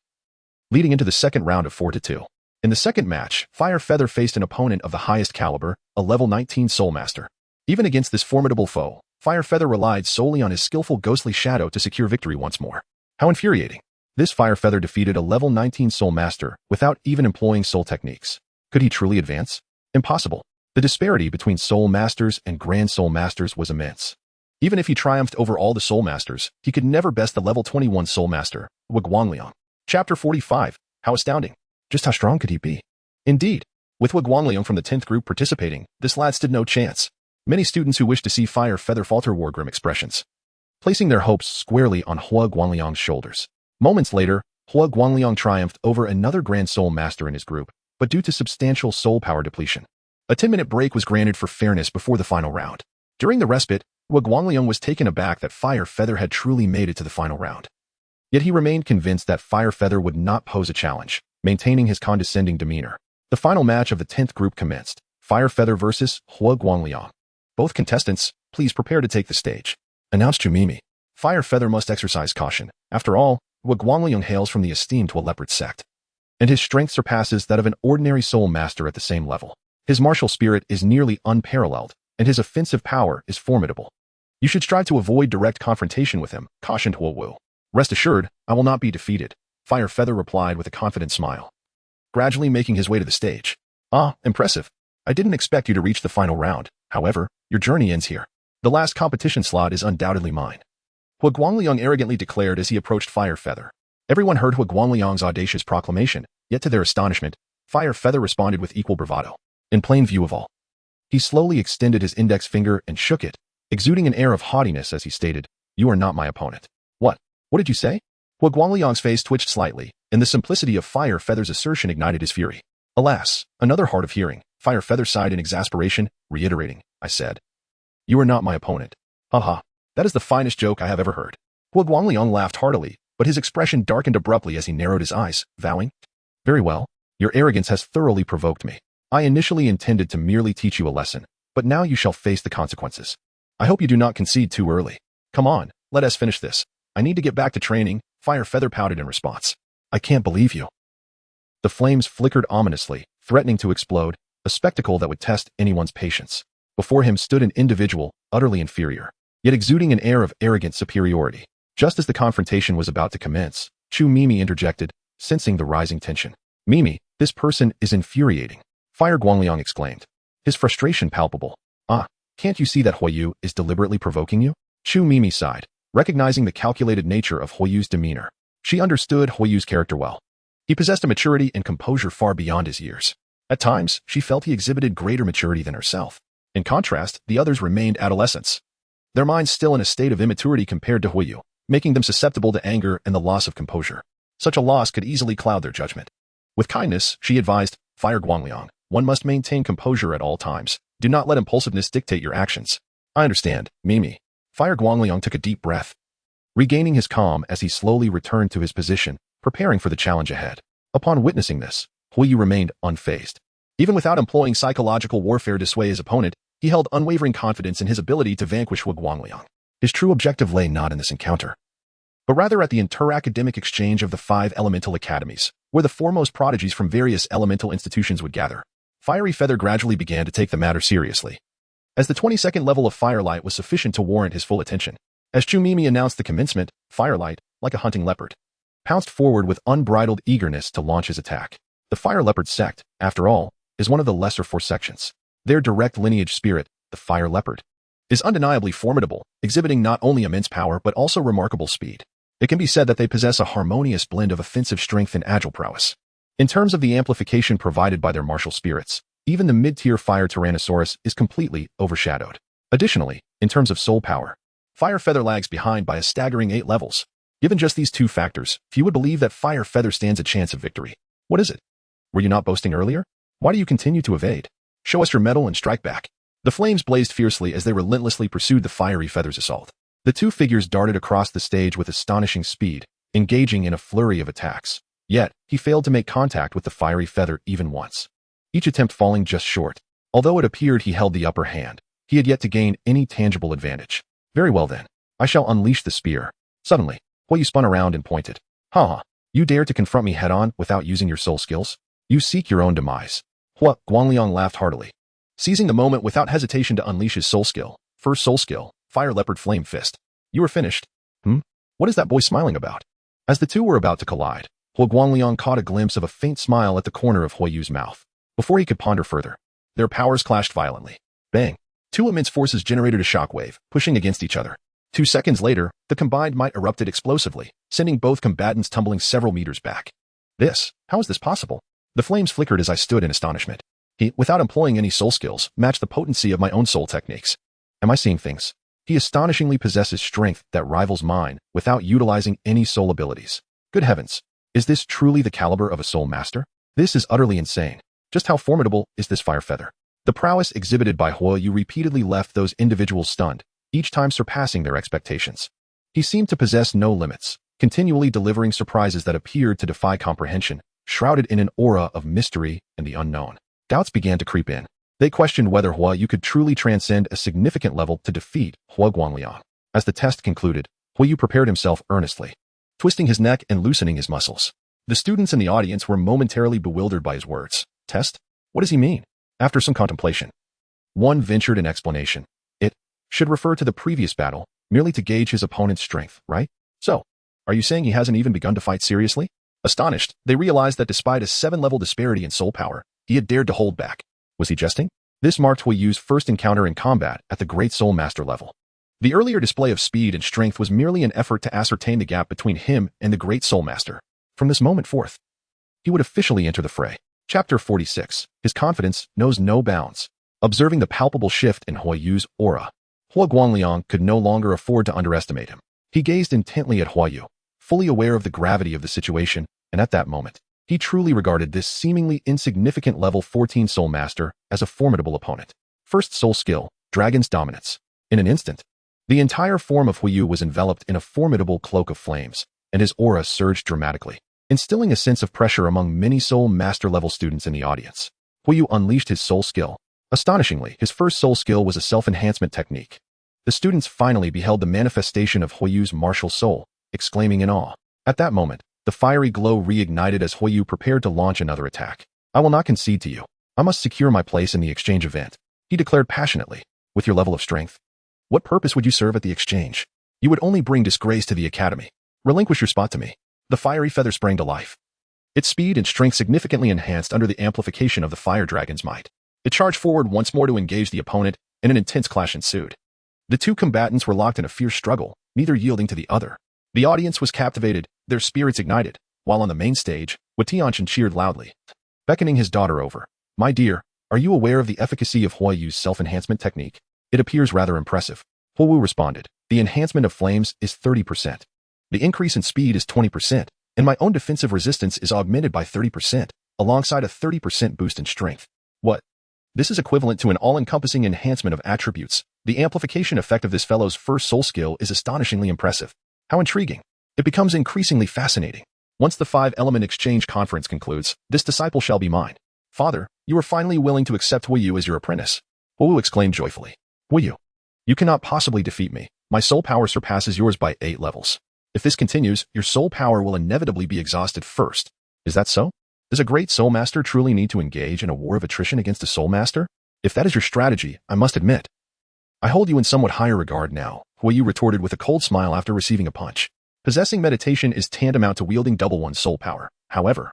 leading into the second round of 4-2. In the second match, Fire Feather faced an opponent of the highest caliber, a level 19 Soul Master. Even against this formidable foe, Fire Feather relied solely on his skillful ghostly shadow to secure victory once more. How infuriating! This Fire Feather defeated a level 19 Soul Master without even employing soul techniques. Could he truly advance? Impossible. The disparity between Soul Masters and Grand Soul Masters was immense. Even if he triumphed over all the Soul Masters, he could never best the level 21 Soul Master, Hua Guangliang. Chapter 45. How astounding. Just how strong could he be? Indeed, with Hua Guangliang from the 10th group participating, this lad stood no chance. Many students who wished to see Fire Feather falter wore grim expressions, placing their hopes squarely on Hua Guangliang's shoulders. Moments later, Hua Guangliang triumphed over another Grand Soul Master in his group, but due to substantial soul power depletion, a 10-minute break was granted for fairness before the final round. During the respite, Hua Guangliang was taken aback that Fire Feather had truly made it to the final round. Yet he remained convinced that Fire Feather would not pose a challenge, maintaining his condescending demeanor. The final match of the 10th group commenced, Fire Feather versus Hua Guangliang. Both contestants, please prepare to take the stage," announced Mimi. Fire Feather must exercise caution. After all, Guangliang hails from the esteemed Duel leopard sect, and his strength surpasses that of an ordinary soul master at the same level. His martial spirit is nearly unparalleled, and his offensive power is formidable. You should strive to avoid direct confrontation with him, cautioned Wu. Rest assured, I will not be defeated, Fire Feather replied with a confident smile, gradually making his way to the stage. Ah, impressive. I didn't expect you to reach the final round. However, your journey ends here. The last competition slot is undoubtedly mine, Guangliang arrogantly declared as he approached Fire Feather. Everyone heard Guangliang's audacious proclamation, yet to their astonishment, Fire Feather responded with equal bravado. In plain view of all, he slowly extended his index finger and shook it, exuding an air of haughtiness as he stated, "You are not my opponent." What? What did you say? Guangliang's face twitched slightly, and the simplicity of Fire Feather's assertion ignited his fury. Alas, another hard of hearing. Fire Feather sighed in exasperation, reiterating, "I said, you are not my opponent." Haha, that is the finest joke I have ever heard. Guangliang laughed heartily, but his expression darkened abruptly as he narrowed his eyes, vowing, "Very well, your arrogance has thoroughly provoked me. I initially intended to merely teach you a lesson, but now you shall face the consequences. I hope you do not concede too early. Come on, let us finish this. I need to get back to training," Fire Feather pouted in response. "I can't believe you." The flames flickered ominously, threatening to explode, a spectacle that would test anyone's patience. Before him stood an individual, utterly inferior, yet exuding an air of arrogant superiority. Just as the confrontation was about to commence, Mimi interjected, sensing the rising tension. "Mimi, this person is infuriating," Fire Guangliang exclaimed, his frustration palpable. "Ah, can't you see that Huoyu is deliberately provoking you?" Mimi sighed, recognizing the calculated nature of Huoyu's demeanor. She understood Huoyu's character well. He possessed a maturity and composure far beyond his years. At times, she felt he exhibited greater maturity than herself. In contrast, the others remained adolescents, their minds still in a state of immaturity compared to Huoyu, making them susceptible to anger and the loss of composure. Such a loss could easily cloud their judgment. With kindness, she advised, "Fire Guangliang, one must maintain composure at all times. Do not let impulsiveness dictate your actions." "I understand, Mimi." Fire Guangliang took a deep breath, regaining his calm as he slowly returned to his position, preparing for the challenge ahead. Upon witnessing this, Huoyu remained unfazed. Even without employing psychological warfare to sway his opponent, he held unwavering confidence in his ability to vanquish Guangliang. His true objective lay not in this encounter, but rather at the inter-academic exchange of the 5 elemental academies, where the foremost prodigies from various elemental institutions would gather. Fiery Feather gradually began to take the matter seriously, as the 22nd level of Firelight was sufficient to warrant his full attention. As Mimi announced the commencement, Firelight, like a hunting leopard, pounced forward with unbridled eagerness to launch his attack. The Fire Leopard sect, after all, is one of the lesser 4 sections. Their direct lineage spirit, the Fire Leopard, is undeniably formidable, exhibiting not only immense power but also remarkable speed. It can be said that they possess a harmonious blend of offensive strength and agile prowess. In terms of the amplification provided by their martial spirits, even the mid-tier Fire Tyrannosaurus is completely overshadowed. Additionally, in terms of soul power, Fire Feather lags behind by a staggering 8 levels. Given just these 2 factors, few would believe that Fire Feather stands a chance of victory. What is it? Were you not boasting earlier? Why do you continue to evade? Show us your mettle and strike back. The flames blazed fiercely as they relentlessly pursued the Fiery Feather's assault. The 2 figures darted across the stage with astonishing speed, engaging in a flurry of attacks. Yet, he failed to make contact with the Fiery Feather even once, each attempt falling just short. Although it appeared he held the upper hand, he had yet to gain any tangible advantage. Very well then, I shall unleash the spear. Suddenly, Huoyu spun around and pointed. "Ha! You dare to confront me head-on without using your soul skills? You seek your own demise." Guangliang laughed heartily, seizing the moment without hesitation to unleash his soul skill. First soul skill, Fire Leopard Flame Fist. "You are finished." What is that boy smiling about?" As the 2 were about to collide, Guangliang caught a glimpse of a faint smile at the corner of Huoyu's mouth. Before he could ponder further, their powers clashed violently. Bang! 2 immense forces generated a shockwave, pushing against each other. 2 seconds later, the combined might erupted explosively, sending both combatants tumbling several meters back. How is this possible? The flames flickered as I stood in astonishment. He, without employing any soul skills, matched the potency of my own soul techniques. Am I seeing things? He astonishingly possesses strength that rivals mine without utilizing any soul abilities. Good heavens! Is this truly the caliber of a soul master? This is utterly insane. Just how formidable is this Fire Feather? The prowess exhibited by Huoyu repeatedly left those individuals stunned, each time surpassing their expectations. He seemed to possess no limits, continually delivering surprises that appeared to defy comprehension, shrouded in an aura of mystery and the unknown. Doubts began to creep in. They questioned whether Huayu could truly transcend a significant level to defeat Hua Guangliang. As the test concluded, Huayu prepared himself earnestly, twisting his neck and loosening his muscles. The students in the audience were momentarily bewildered by his words. Test? What does he mean? After some contemplation, one ventured an explanation. It should refer to the previous battle, merely to gauge his opponent's strength, right? So, are you saying he hasn't even begun to fight seriously? Astonished, they realized that despite a 7-level disparity in soul power, he had dared to hold back. Was he jesting? This marked Huayu's first encounter in combat at the Great Soul Master level. The earlier display of speed and strength was merely an effort to ascertain the gap between him and the Great Soul Master. From this moment forth, he would officially enter the fray. Chapter 46. His confidence knows no bounds. Observing the palpable shift in Huayu's aura, Hua Guangliang could no longer afford to underestimate him. He gazed intently at Huayu, fully aware of the gravity of the situation, and at that moment, he truly regarded this seemingly insignificant level 14 Soul Master as a formidable opponent. First soul skill, Dragon's Dominance. In an instant, the entire form of Huayu was enveloped in a formidable cloak of flames, and his aura surged dramatically, instilling a sense of pressure among many Soul Master level students in the audience. Huayu unleashed his soul skill. Astonishingly, his first soul skill was a self-enhancement technique. The students finally beheld the manifestation of Huayu's martial soul, exclaiming in awe. At that moment, the fiery glow reignited as Huayu prepared to launch another attack. I will not concede to you. I must secure my place in the exchange event, he declared passionately. With your level of strength, what purpose would you serve at the exchange? You would only bring disgrace to the academy. Relinquish your spot to me. The fiery feather sprang to life. Its speed and strength significantly enhanced under the amplification of the fire dragon's might. It charged forward once more to engage the opponent, and an intense clash ensued. The two combatants were locked in a fierce struggle, neither yielding to the other. The audience was captivated, their spirits ignited, while on the main stage, Tianchen cheered loudly, beckoning his daughter over. My dear, are you aware of the efficacy of Huayu's self-enhancement technique? It appears rather impressive. Huayu responded. The enhancement of flames is 30%. The increase in speed is 20%, and my own defensive resistance is augmented by 30%, alongside a 30% boost in strength. What? This is equivalent to an all-encompassing enhancement of attributes. The amplification effect of this fellow's first soul skill is astonishingly impressive. How intriguing. It becomes increasingly fascinating. Once the 5-element exchange conference concludes, this disciple shall be mine. Father, you are finally willing to accept Huayu as your apprentice. Huayu exclaimed joyfully. Huayu, you cannot possibly defeat me. My soul power surpasses yours by 8 levels. If this continues, your soul power will inevitably be exhausted first. Is that so? Does a great soul master truly need to engage in a war of attrition against a soul master? If that is your strategy, I must admit, I hold you in somewhat higher regard now, Huayu retorted with a cold smile after receiving a punch. Possessing meditation is tantamount to wielding double one's soul power. However,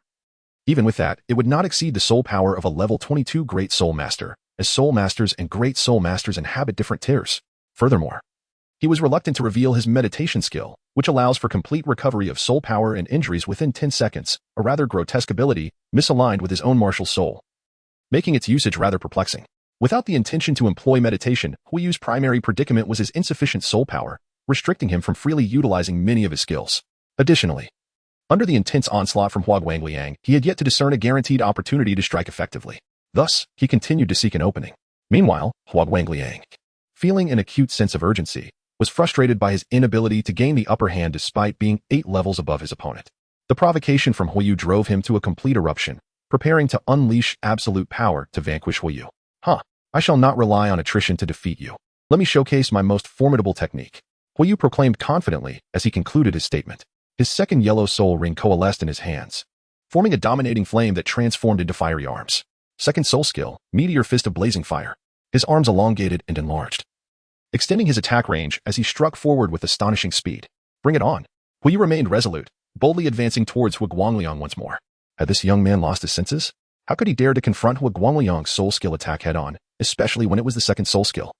even with that, it would not exceed the soul power of a level 22 Great Soul Master, as Soul Masters and Great Soul Masters inhabit different tiers. Furthermore, he was reluctant to reveal his meditation skill, which allows for complete recovery of soul power and injuries within 10 seconds, a rather grotesque ability, misaligned with his own martial soul, making its usage rather perplexing. Without the intention to employ meditation, Huayu's primary predicament was his insufficient soul power, restricting him from freely utilizing many of his skills. Additionally, under the intense onslaught from Hua Guangliang, he had yet to discern a guaranteed opportunity to strike effectively. Thus, he continued to seek an opening. Meanwhile, Hua Guangliang, feeling an acute sense of urgency, was frustrated by his inability to gain the upper hand despite being 8 levels above his opponent. The provocation from Huayu drove him to a complete eruption, preparing to unleash absolute power to vanquish Huayu. I shall not rely on attrition to defeat you. Let me showcase my most formidable technique. Huayu proclaimed confidently as he concluded his statement. His second yellow soul ring coalesced in his hands, forming a dominating flame that transformed into fiery arms. Second soul skill, Meteor Fist of Blazing Fire. His arms elongated and enlarged, extending his attack range as he struck forward with astonishing speed. Bring it on. Huayu remained resolute, boldly advancing towards Hua Guangliang once more. Had this young man lost his senses? How could he dare to confront Hua Guangliang's soul skill attack head-on, especially when it was the second soul skill?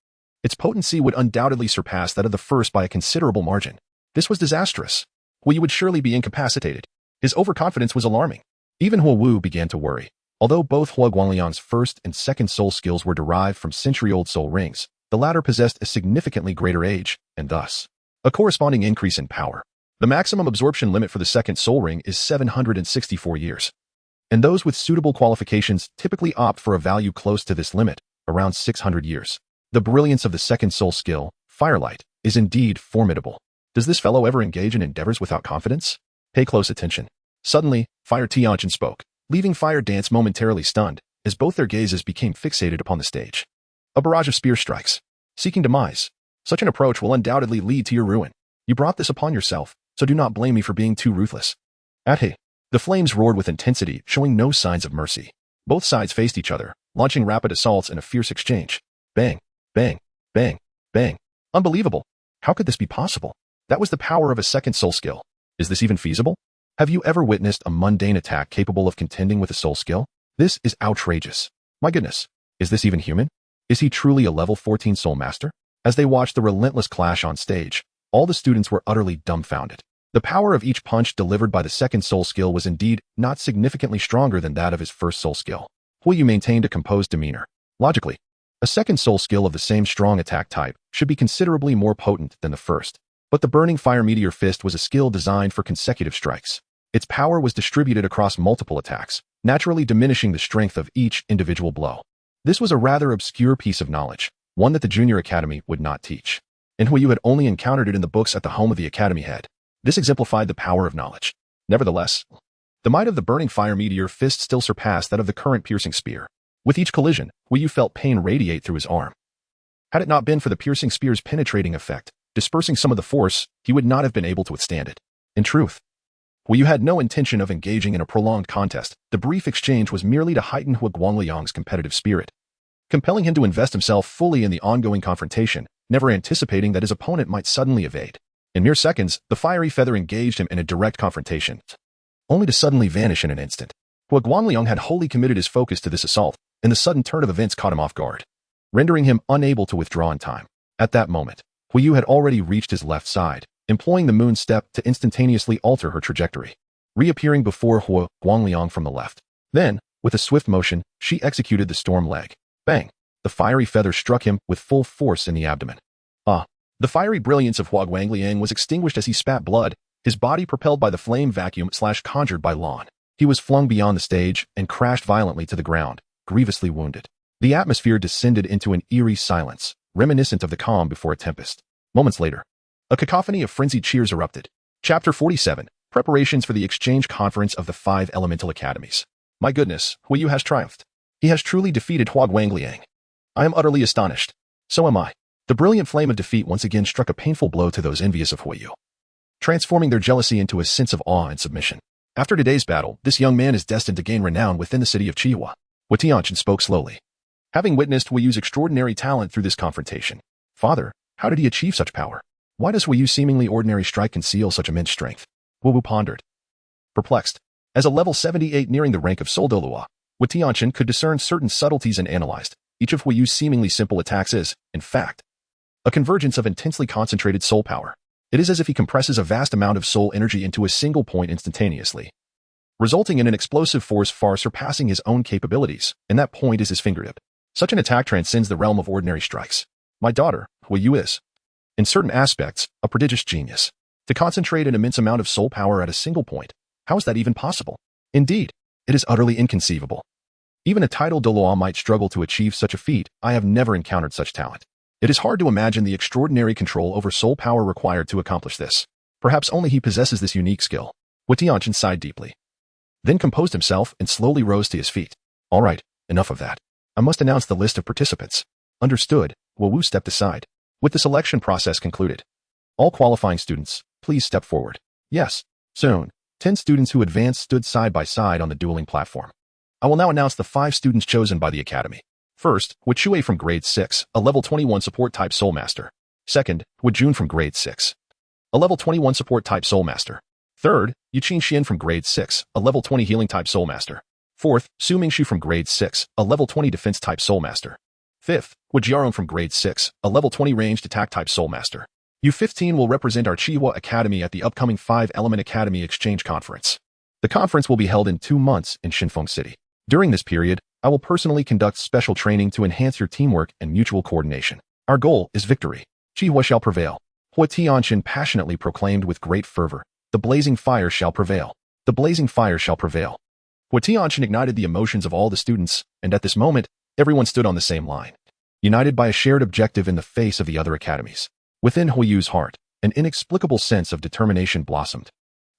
Its potency would undoubtedly surpass that of the first by a considerable margin. This was disastrous. Huayu would surely be incapacitated. His overconfidence was alarming. Even Huayu began to worry. Although both Hua Guangliang's first and second soul skills were derived from century-old soul rings, the latter possessed a significantly greater age, and thus, a corresponding increase in power. The maximum absorption limit for the second soul ring is 764 years. And those with suitable qualifications typically opt for a value close to this limit, around 600 years. The brilliance of the second soul skill, Firelight, is indeed formidable. Does this fellow ever engage in endeavors without confidence? Pay close attention. Suddenly, Fire Tianchen spoke, leaving Fire Dance momentarily stunned, as both their gazes became fixated upon the stage. A barrage of spear strikes, seeking demise. Such an approach will undoubtedly lead to your ruin. You brought this upon yourself, so do not blame me for being too ruthless. Athe. The flames roared with intensity, showing no signs of mercy. Both sides faced each other, launching rapid assaults in a fierce exchange. Bang, bang, bang, bang. Unbelievable. How could this be possible? That was the power of a second soul skill. Is this even feasible? Have you ever witnessed a mundane attack capable of contending with a soul skill? This is outrageous. My goodness. Is this even human? Is he truly a level 14 soul master? As they watched the relentless clash on stage, all the students were utterly dumbfounded. The power of each punch delivered by the second soul skill was indeed not significantly stronger than that of his first soul skill. Huiyu maintained a composed demeanor. Logically, a second soul skill of the same strong attack type should be considerably more potent than the first. But the Burning Fire Meteor Fist was a skill designed for consecutive strikes. Its power was distributed across multiple attacks, naturally diminishing the strength of each individual blow. This was a rather obscure piece of knowledge, one that the Junior Academy would not teach. And Huiyu had only encountered it in the books at the home of the Academy head. This exemplified the power of knowledge. Nevertheless, the might of the Burning Fire Meteor Fist still surpassed that of the current piercing spear. With each collision, Huiyu felt pain radiate through his arm. Had it not been for the piercing spear's penetrating effect, dispersing some of the force, he would not have been able to withstand it. In truth, Huiyu had no intention of engaging in a prolonged contest. The brief exchange was merely to heighten Hua Guangliang's competitive spirit, compelling him to invest himself fully in the ongoing confrontation, never anticipating that his opponent might suddenly evade. In mere seconds, the fiery feather engaged him in a direct confrontation, only to suddenly vanish in an instant. Hua Guangliang had wholly committed his focus to this assault, and the sudden turn of events caught him off guard, rendering him unable to withdraw in time. At that moment, Huiyu had already reached his left side, employing the moon step to instantaneously alter her trajectory, reappearing before Hua Guangliang from the left. Then, with a swift motion, she executed the storm leg. Bang! The fiery feather struck him with full force in the abdomen. The fiery brilliance of Hua Guangliang was extinguished as he spat blood, his body propelled by the flame vacuum/conjured by Lan. He was flung beyond the stage and crashed violently to the ground, grievously wounded. The atmosphere descended into an eerie silence, reminiscent of the calm before a tempest. Moments later, a cacophony of frenzied cheers erupted. Chapter 47, Preparations for the Exchange Conference of the 5 Elemental Academies. My goodness, Huiyu has triumphed. He has truly defeated Hua Guangliang. I am utterly astonished. So am I. The brilliant flame of defeat once again struck a painful blow to those envious of Huiyu, transforming their jealousy into a sense of awe and submission. After today's battle, this young man is destined to gain renown within the city of Qihua. Tianqian spoke slowly, having witnessed Huiyu's extraordinary talent through this confrontation. Father, how did he achieve such power? Why does Huiyu's seemingly ordinary strike conceal such immense strength? Wu pondered, perplexed. As a level 78 nearing the rank of Soul Douluo, Tianqian could discern certain subtleties and analyzed. Each of Huiyu's seemingly simple attacks is, in fact, a convergence of intensely concentrated soul power. It is as if he compresses a vast amount of soul energy into a single point instantaneously, resulting in an explosive force far surpassing his own capabilities, and that point is his fingertip. Such an attack transcends the realm of ordinary strikes. My daughter, Huiyu is, in certain aspects, a prodigious genius. To concentrate an immense amount of soul power at a single point, how is that even possible? Indeed, it is utterly inconceivable. Even a titled Douluo might struggle to achieve such a feat. I have never encountered such talent. It is hard to imagine the extraordinary control over soul power required to accomplish this. Perhaps only he possesses this unique skill. Tianqian sighed deeply, then composed himself and slowly rose to his feet. All right, enough of that. I must announce the list of participants. Understood. Wu stepped aside. With the selection process concluded, all qualifying students, please step forward. Yes, soon. 10 students who advanced stood side by side on the dueling platform. I will now announce the 5 students chosen by the Academy. First, Chue from Grade 6, a Level 21 Support Type Soul Master. Second, Jun from Grade 6, a Level 21 Support Type Soul Master. Third, Yuqin Xian from Grade 6, a Level 20 Healing Type Soul Master. Fourth, Su Mingshu from Grade 6, a Level 20 Defense Type Soul Master. Fifth, Jiarong from Grade 6, a Level 20 Ranged Attack Type Soul Master. U15 will represent our Qihua Academy at the upcoming 5 Element Academy Exchange Conference. The conference will be held in 2 months in Shinfeng City. During this period, I will personally conduct special training to enhance your teamwork and mutual coordination. Our goal is victory. Qihua shall prevail. Tianqian passionately proclaimed with great fervor. The blazing fire shall prevail. The blazing fire shall prevail. Tianqian ignited the emotions of all the students, and at this moment, everyone stood on the same line, united by a shared objective in the face of the other academies. Within Huiyu's heart, an inexplicable sense of determination blossomed,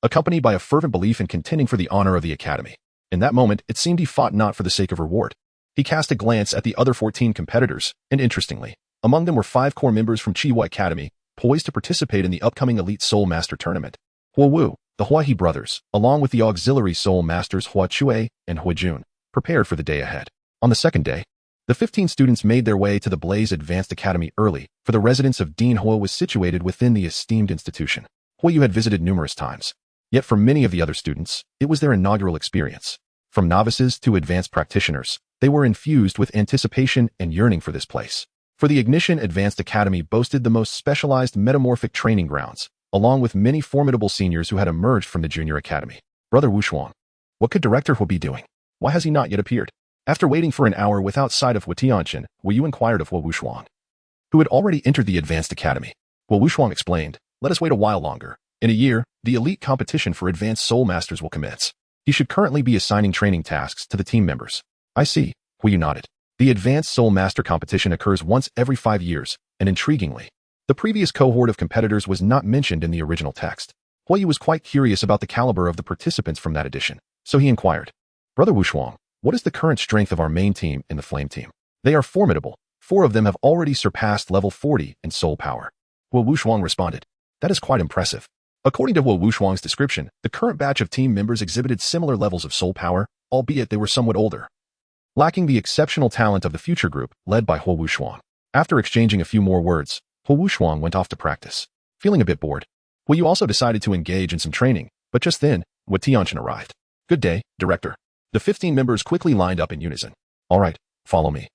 accompanied by a fervent belief in contending for the honor of the academy. In that moment, it seemed he fought not for the sake of reward, He cast a glance at the other 14 competitors, and interestingly, among them were 5 core members from Chiwa Academy, poised to participate in the upcoming Elite Soul Master Tournament. Hua Wu, the Huahe brothers, along with the auxiliary Soul Masters Hua Chue and Hua Jun, prepared for the day ahead. On the second day, the 15 students made their way to the Blaze Advanced Academy early, for the residence of Dean Hua was situated within the esteemed institution. Hua Yu had visited numerous times. Yet for many of the other students, it was their inaugural experience. From novices to advanced practitioners, they were infused with anticipation and yearning for this place. For the Ignition Advanced Academy boasted the most specialized metamorphic training grounds, along with many formidable seniors who had emerged from the Junior Academy. Brother Wu Shuang, what could Director Hua be doing? Why has he not yet appeared? After waiting for an hour without sight of Hua Tianqian, Wu Yu inquired of Hua Wushuang, who had already entered the Advanced Academy. Hua Wushuang explained, let us wait a while longer. In a year, the elite competition for Advanced Soul Masters will commence. He should currently be assigning training tasks to the team members. I see, Hua Yu nodded. The Advanced Soul Master competition occurs once every 5 years, and intriguingly, the previous cohort of competitors was not mentioned in the original text. Hua Yu was quite curious about the caliber of the participants from that edition, so he inquired, Brother Wushuang, what is the current strength of our main team and the Flame team? They are formidable. 4 of them have already surpassed level 40 in soul power. Hua Wushuang responded, that is quite impressive. According to Hua Wushuang's description, the current batch of team members exhibited similar levels of soul power, albeit they were somewhat older, lacking the exceptional talent of the future group led by Hua Wushuang. After exchanging a few more words, Hua Wushuang went off to practice. Feeling a bit bored, Hua Yu also decided to engage in some training, but just then, Hua Tianqian arrived. Good day, Director. The 15 members quickly lined up in unison. All right, follow me.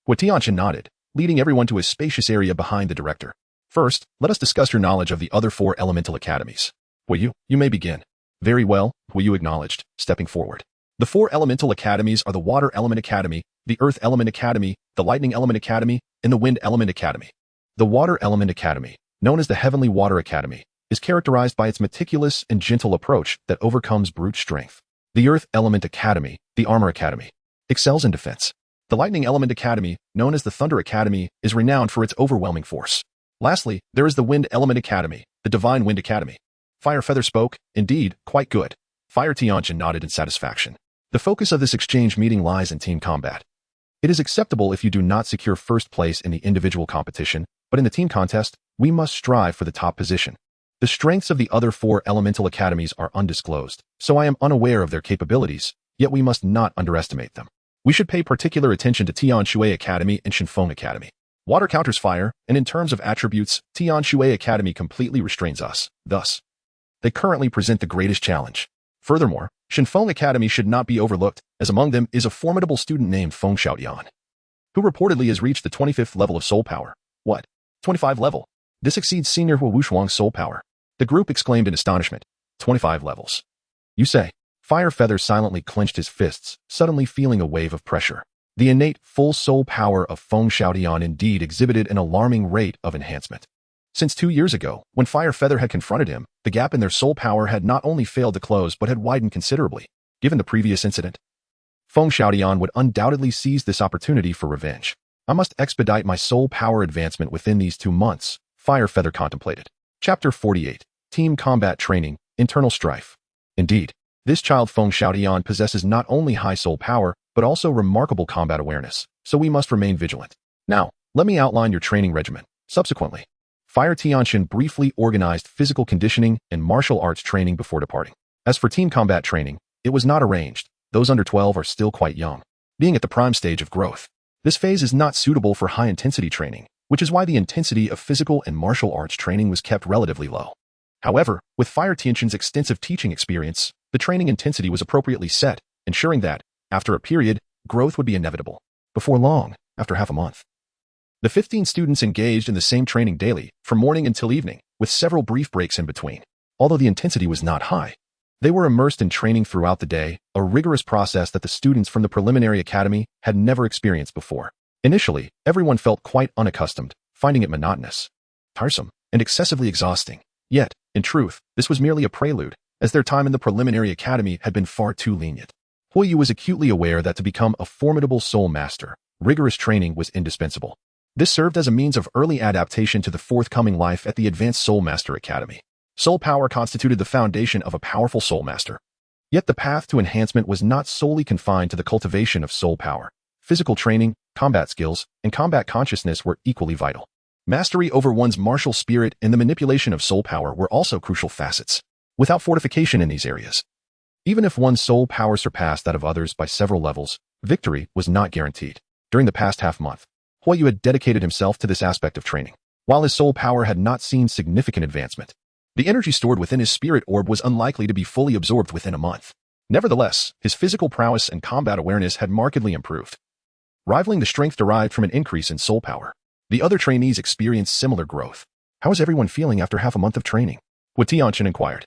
Hua Tianqian nodded, leading everyone to a spacious area behind the director. First, let us discuss your knowledge of the other 4 elemental academies. Hua Yu, you may begin. Very well, Hua Yu acknowledged, stepping forward. The 4 elemental academies are the Water Element Academy, the Earth Element Academy, the Lightning Element Academy, and the Wind Element Academy. The Water Element Academy, known as the Heavenly Water Academy, is characterized by its meticulous and gentle approach that overcomes brute strength. The Earth Element Academy, the Armor Academy, excels in defense. The Lightning Element Academy, known as the Thunder Academy, is renowned for its overwhelming force. Lastly, there is the Wind Element Academy, the Divine Wind Academy. Fire Feather spoke, indeed, quite good. Fire Tianqian nodded in satisfaction. The focus of this exchange meeting lies in team combat. It is acceptable if you do not secure first place in the individual competition, but in the team contest, we must strive for the top position. The strengths of the other 4 elemental academies are undisclosed, so I am unaware of their capabilities, yet we must not underestimate them. We should pay particular attention to Tian Shui Academy and Shinfeng Academy. Water counters fire, and in terms of attributes, Tian Shui Academy completely restrains us. Thus, they currently present the greatest challenge. Furthermore, Shinfeng Academy should not be overlooked, as among them is a formidable student named Feng Xiaoyan, who reportedly has reached the 25th level of soul power. What? 25 level? This exceeds Senior Hua Wushuang's soul power. The group exclaimed in astonishment. 25 levels. You say. Fire Feather silently clenched his fists, suddenly feeling a wave of pressure. The innate, full soul power of Feng Xiaoyan indeed exhibited an alarming rate of enhancement. Since 2 years ago, when Fire Feather had confronted him, the gap in their soul power had not only failed to close but had widened considerably. Given the previous incident, Feng Xiaoyan would undoubtedly seize this opportunity for revenge. I must expedite my soul power advancement within these 2 months, Fire Feather contemplated. Chapter 48. Team Combat Training, Internal Strife. Indeed, this child Feng Xiaoyan possesses not only high soul power, but also remarkable combat awareness, so we must remain vigilant. Now, let me outline your training regimen. Subsequently, Fire Tianqian briefly organized physical conditioning and martial arts training before departing. As for team combat training, it was not arranged. Those under 12 are still quite young, being at the prime stage of growth. This phase is not suitable for high-intensity training, which is why the intensity of physical and martial arts training was kept relatively low. However, with Fire Tianqian's extensive teaching experience, the training intensity was appropriately set, ensuring that, after a period, growth would be inevitable. Before long, after half a month, the 15 students engaged in the same training daily, from morning until evening, with several brief breaks in between. Although the intensity was not high, they were immersed in training throughout the day, a rigorous process that the students from the preliminary academy had never experienced before. Initially, everyone felt quite unaccustomed, finding it monotonous, tiresome, and excessively exhausting. Yet, in truth, this was merely a prelude, as their time in the preliminary academy had been far too lenient. Hua Yu was acutely aware that to become a formidable soul master, rigorous training was indispensable. This served as a means of early adaptation to the forthcoming life at the Advanced Soul Master Academy. Soul power constituted the foundation of a powerful soul master. Yet the path to enhancement was not solely confined to the cultivation of soul power. Physical training, combat skills, and combat consciousness were equally vital. Mastery over one's martial spirit and the manipulation of soul power were also crucial facets. Without fortification in these areas, even if one's soul power surpassed that of others by several levels, victory was not guaranteed. During the past half-month, Huoyu had dedicated himself to this aspect of training. While his soul power had not seen significant advancement, the energy stored within his spirit orb was unlikely to be fully absorbed within a month. Nevertheless, his physical prowess and combat awareness had markedly improved, rivaling the strength derived from an increase in soul power. The other trainees experienced similar growth. How is everyone feeling after half a month of training? Tianqian inquired,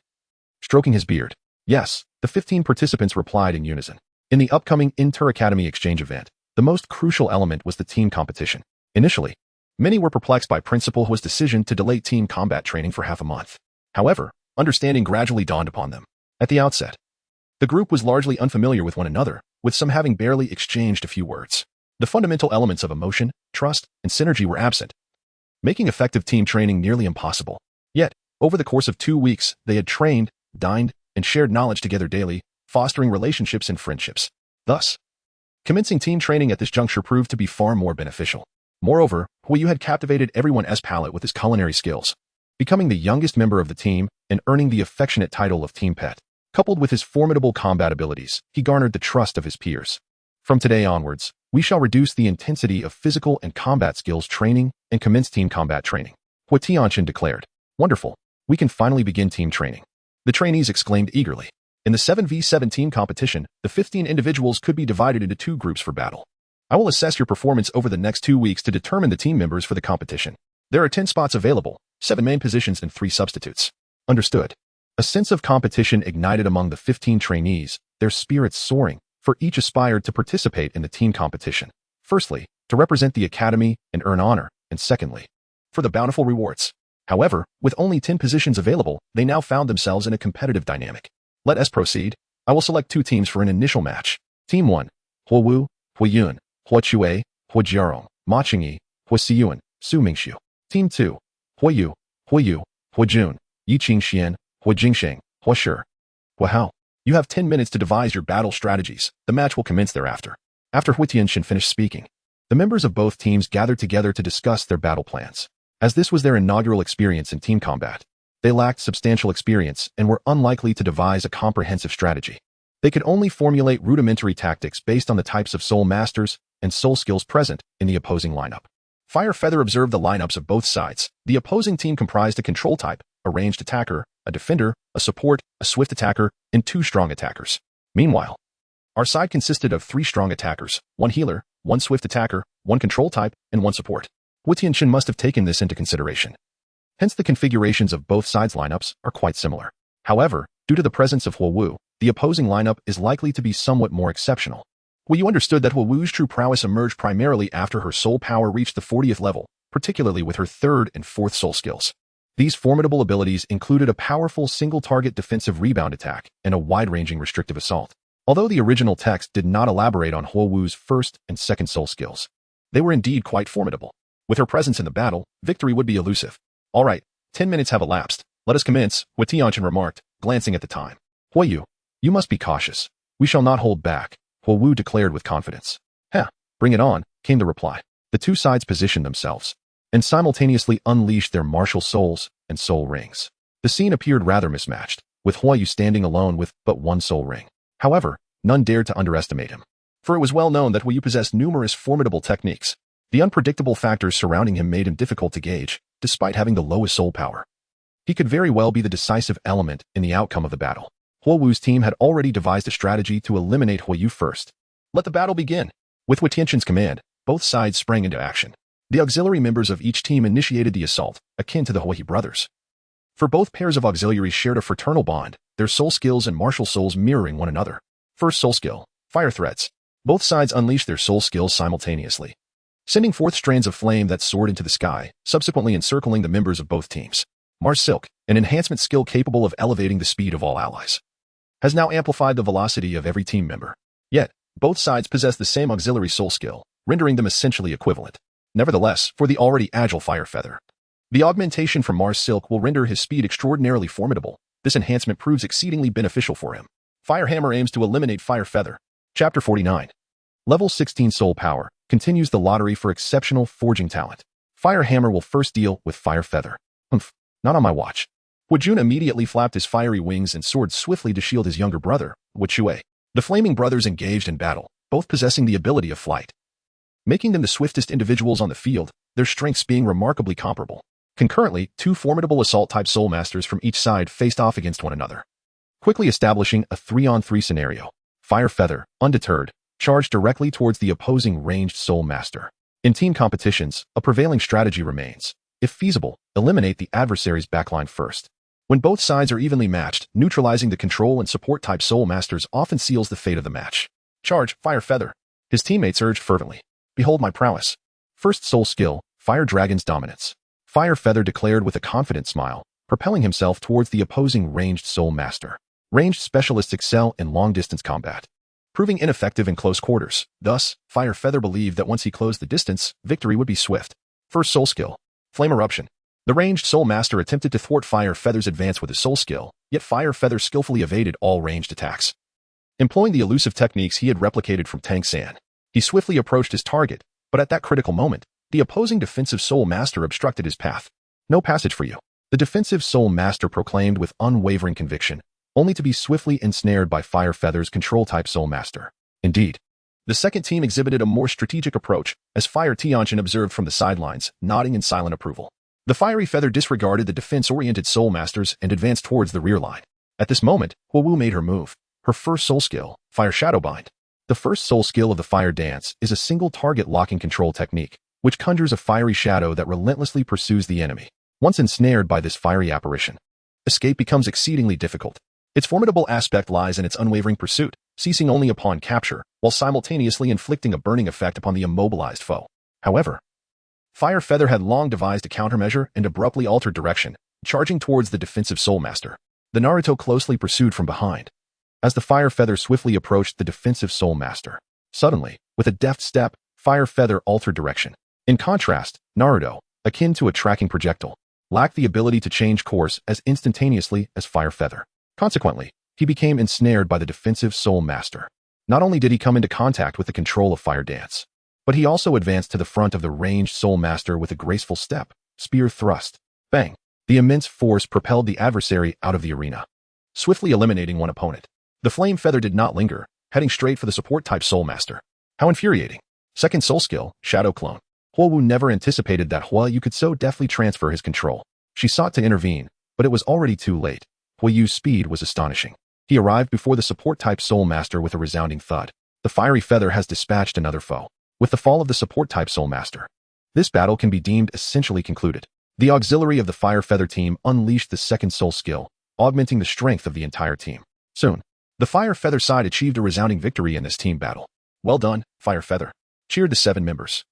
stroking his beard. Yes, the 15 participants replied in unison. In the upcoming inter-academy exchange event, the most crucial element was the team competition. Initially, many were perplexed by Principal Huo's decision to delay team combat training for half a month. However, understanding gradually dawned upon them. At the outset, the group was largely unfamiliar with one another, with some having barely exchanged a few words. The fundamental elements of emotion, trust, and synergy were absent, making effective team training nearly impossible. Yet, over the course of 2 weeks, they had trained, dined, and shared knowledge together daily, fostering relationships and friendships. Thus, commencing team training at this juncture proved to be far more beneficial. Moreover, Huoyu had captivated everyone's palate with his culinary skills, becoming the youngest member of the team and earning the affectionate title of Team Pet. Coupled with his formidable combat abilities, he garnered the trust of his peers. From today onwards, we shall reduce the intensity of physical and combat skills training and commence team combat training. Tianqian declared. Wonderful. We can finally begin team training. The trainees exclaimed eagerly. In the 7v7 team competition, the 15 individuals could be divided into 2 groups for battle. I will assess your performance over the next 2 weeks to determine the team members for the competition. There are 10 spots available, 7 main positions and 3 substitutes. Understood. A sense of competition ignited among the 15 trainees, their spirits soaring, for each aspired to participate in the team competition. Firstly, to represent the academy and earn honor, and secondly, for the bountiful rewards. However, with only 10 positions available, they now found themselves in a competitive dynamic. Let us proceed. I will select 2 teams for an initial match. Team 1, Huowu, Huoyun, Huochue, Huojiarong, Ma Qingyi, Huosiyuan, Su Mingxiu. Team 2, Huoyu, Huoyu, Huojun, Yiqingxian, Huojingsheng, Huoshi, Huahao. You have 10 minutes to devise your battle strategies. The match will commence thereafter. After Tianqian finished speaking, the members of both teams gathered together to discuss their battle plans. As this was their inaugural experience in team combat, they lacked substantial experience and were unlikely to devise a comprehensive strategy. They could only formulate rudimentary tactics based on the types of soul masters and soul skills present in the opposing lineup. Fire Feather observed the lineups of both sides. The opposing team comprised a control type, a ranged attacker, a defender, a support, a swift attacker, and 2 strong attackers. Meanwhile, our side consisted of 3 strong attackers, 1 healer, 1 swift attacker, 1 control type, and 1 support. Tianqian must have taken this into consideration. Hence the configurations of both sides' lineups are quite similar. However, due to the presence of Huowu, the opposing lineup is likely to be somewhat more exceptional. You understood that Huowu's true prowess emerged primarily after her soul power reached the 40th level, particularly with her 3rd and 4th soul skills. These formidable abilities included a powerful single-target defensive rebound attack and a wide-ranging restrictive assault. Although the original text did not elaborate on Huowu's 1st and 2nd soul skills, they were indeed quite formidable. With her presence in the battle, victory would be elusive. All right, 10 minutes have elapsed. Let us commence, Tianqian remarked, glancing at the time. Huoyu, you must be cautious. We shall not hold back, Huowu declared with confidence. Bring it on, came the reply. The 2 sides positioned themselves and simultaneously unleashed their martial souls and soul rings. The scene appeared rather mismatched, with Huoyu standing alone with but 1 soul ring. However, none dared to underestimate him, for it was well known that Huoyu possessed numerous formidable techniques. The unpredictable factors surrounding him made him difficult to gauge, despite having the lowest soul power. He could very well be the decisive element in the outcome of the battle. Huowu's team had already devised a strategy to eliminate Huoyu first. Let the battle begin. With Tianqian's command, both sides sprang into action. The auxiliary members of each team initiated the assault, akin to the Huoyu brothers. For both pairs of auxiliaries shared a fraternal bond, their soul skills and martial souls mirroring one another. First soul skill, fire threads. Both sides unleashed their soul skills simultaneously, sending forth strands of flame that soared into the sky, subsequently encircling the members of both teams. Mars Silk, an enhancement skill capable of elevating the speed of all allies, has now amplified the velocity of every team member. Yet, both sides possess the same auxiliary soul skill, rendering them essentially equivalent. Nevertheless, for the already agile Fire Feather, the augmentation from Mars Silk will render his speed extraordinarily formidable. This enhancement proves exceedingly beneficial for him. Fire Hammer aims to eliminate Fire Feather. Chapter 49. Level 16 Soul Power continues the lottery for exceptional forging talent. Fire Hammer will first deal with Fire Feather. Not on my watch. Wujun immediately flapped his fiery wings and soared swiftly to shield his younger brother, Wuchui. The flaming brothers engaged in battle, both possessing the ability of flight, making them the swiftest individuals on the field, their strengths being remarkably comparable. Concurrently, two formidable assault-type Soul Masters from each side faced off against one another, quickly establishing a 3-on-3 scenario. Fire Feather, undeterred, charged directly towards the opposing ranged Soul Master. In team competitions, a prevailing strategy remains. If feasible, eliminate the adversary's backline first. When both sides are evenly matched, neutralizing the control and support-type Soul Masters often seals the fate of the match. Charge, Fire Feather. His teammates urged fervently. Behold my prowess. First Soul Skill, Fire Dragon's Dominance. Fire Feather declared with a confident smile, propelling himself towards the opposing ranged Soul Master. Ranged specialists excel in long-distance combat, proving ineffective in close quarters. Thus, Fire Feather believed that once he closed the distance, victory would be swift. First Soul Skill, Flame Eruption. The ranged Soul Master attempted to thwart Fire Feather's advance with his Soul Skill, yet Fire Feather skillfully evaded all ranged attacks. Employing the elusive techniques he had replicated from Tang San, he swiftly approached his target, but at that critical moment, the opposing defensive Soul Master obstructed his path. No passage for you. The defensive Soul Master proclaimed with unwavering conviction, only to be swiftly ensnared by Fire Feather's control-type Soul Master. Indeed, the second team exhibited a more strategic approach, as Fire Tianqian observed from the sidelines, nodding in silent approval. The Fiery Feather disregarded the defense-oriented Soul Masters and advanced towards the rear line. At this moment, Huowu made her move. Her first Soul Skill, Fire Shadowbind. The first Soul Skill of the Fire Dance is a single target locking control technique, which conjures a fiery shadow that relentlessly pursues the enemy. Once ensnared by this fiery apparition, escape becomes exceedingly difficult. Its formidable aspect lies in its unwavering pursuit, ceasing only upon capture, while simultaneously inflicting a burning effect upon the immobilized foe. However, Fire Feather had long devised a countermeasure and abruptly altered direction, charging towards the defensive Soul Master. The Naruto closely pursued from behind, as the Fire Feather swiftly approached the defensive Soul Master. Suddenly, with a deft step, Fire Feather altered direction. In contrast, Naruto, akin to a tracking projectile, lacked the ability to change course as instantaneously as Fire Feather. Consequently, he became ensnared by the defensive Soul Master. Not only did he come into contact with the control of Fire Dance, but he also advanced to the front of the ranged Soul Master with a graceful step, spear thrust. Bang! The immense force propelled the adversary out of the arena, swiftly eliminating one opponent. The Flame Feather did not linger, heading straight for the support-type Soul Master. How infuriating! Second Soul Skill, Shadow Clone. Huowu never anticipated that Huoyu could so deftly transfer his control. She sought to intervene, but it was already too late. Huoyu's speed was astonishing. He arrived before the support-type Soul Master with a resounding thud. The Fiery Feather has dispatched another foe. With the fall of the support-type Soul Master, this battle can be deemed essentially concluded. The auxiliary of the Fire Feather team unleashed the second Soul Skill, augmenting the strength of the entire team. Soon, the Fire Feather side achieved a resounding victory in this team battle. Well done, Fire Feather, cheered the 7 members.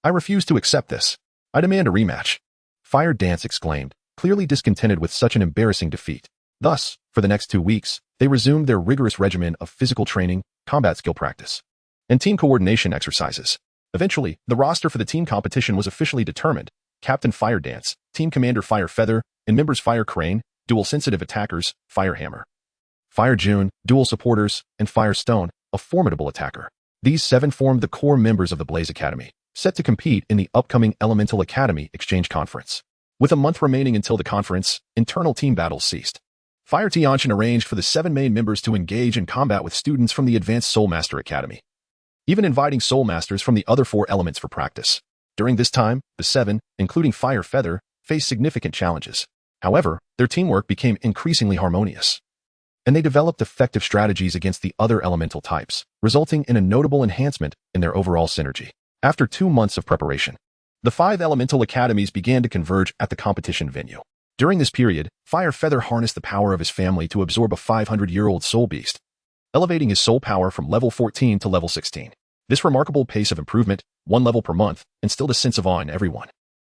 I refuse to accept this. I demand a rematch. Fire Dance exclaimed, clearly discontented with such an embarrassing defeat. Thus, for the next 2 weeks, they resumed their rigorous regimen of physical training, combat skill practice, and team coordination exercises. Eventually, the roster for the team competition was officially determined. Captain Fire Dance, Team Commander Fire Feather, and members Fire Crane, Dual Sensitive Attackers, Fire Hammer, Fire June, Dual Supporters, and Fire Stone, a formidable attacker. These 7 formed the core members of the Blaze Academy, set to compete in the upcoming Elemental Academy Exchange Conference. With a month remaining until the conference, internal team battles ceased. Fire Tianqian arranged for the 7 main members to engage in combat with students from the Advanced Soul Master Academy, even inviting Soul Masters from the other 4 elements for practice. During this time, the 7, including Fire Feather, faced significant challenges. However, their teamwork became increasingly harmonious, and they developed effective strategies against the other elemental types, resulting in a notable enhancement in their overall synergy. After 2 months of preparation, the 5 elemental academies began to converge at the competition venue. During this period, Fire Feather harnessed the power of his family to absorb a 500-year-old soul beast, elevating his soul power from level 14 to level 16. This remarkable pace of improvement, 1 level per month, instilled a sense of awe in everyone.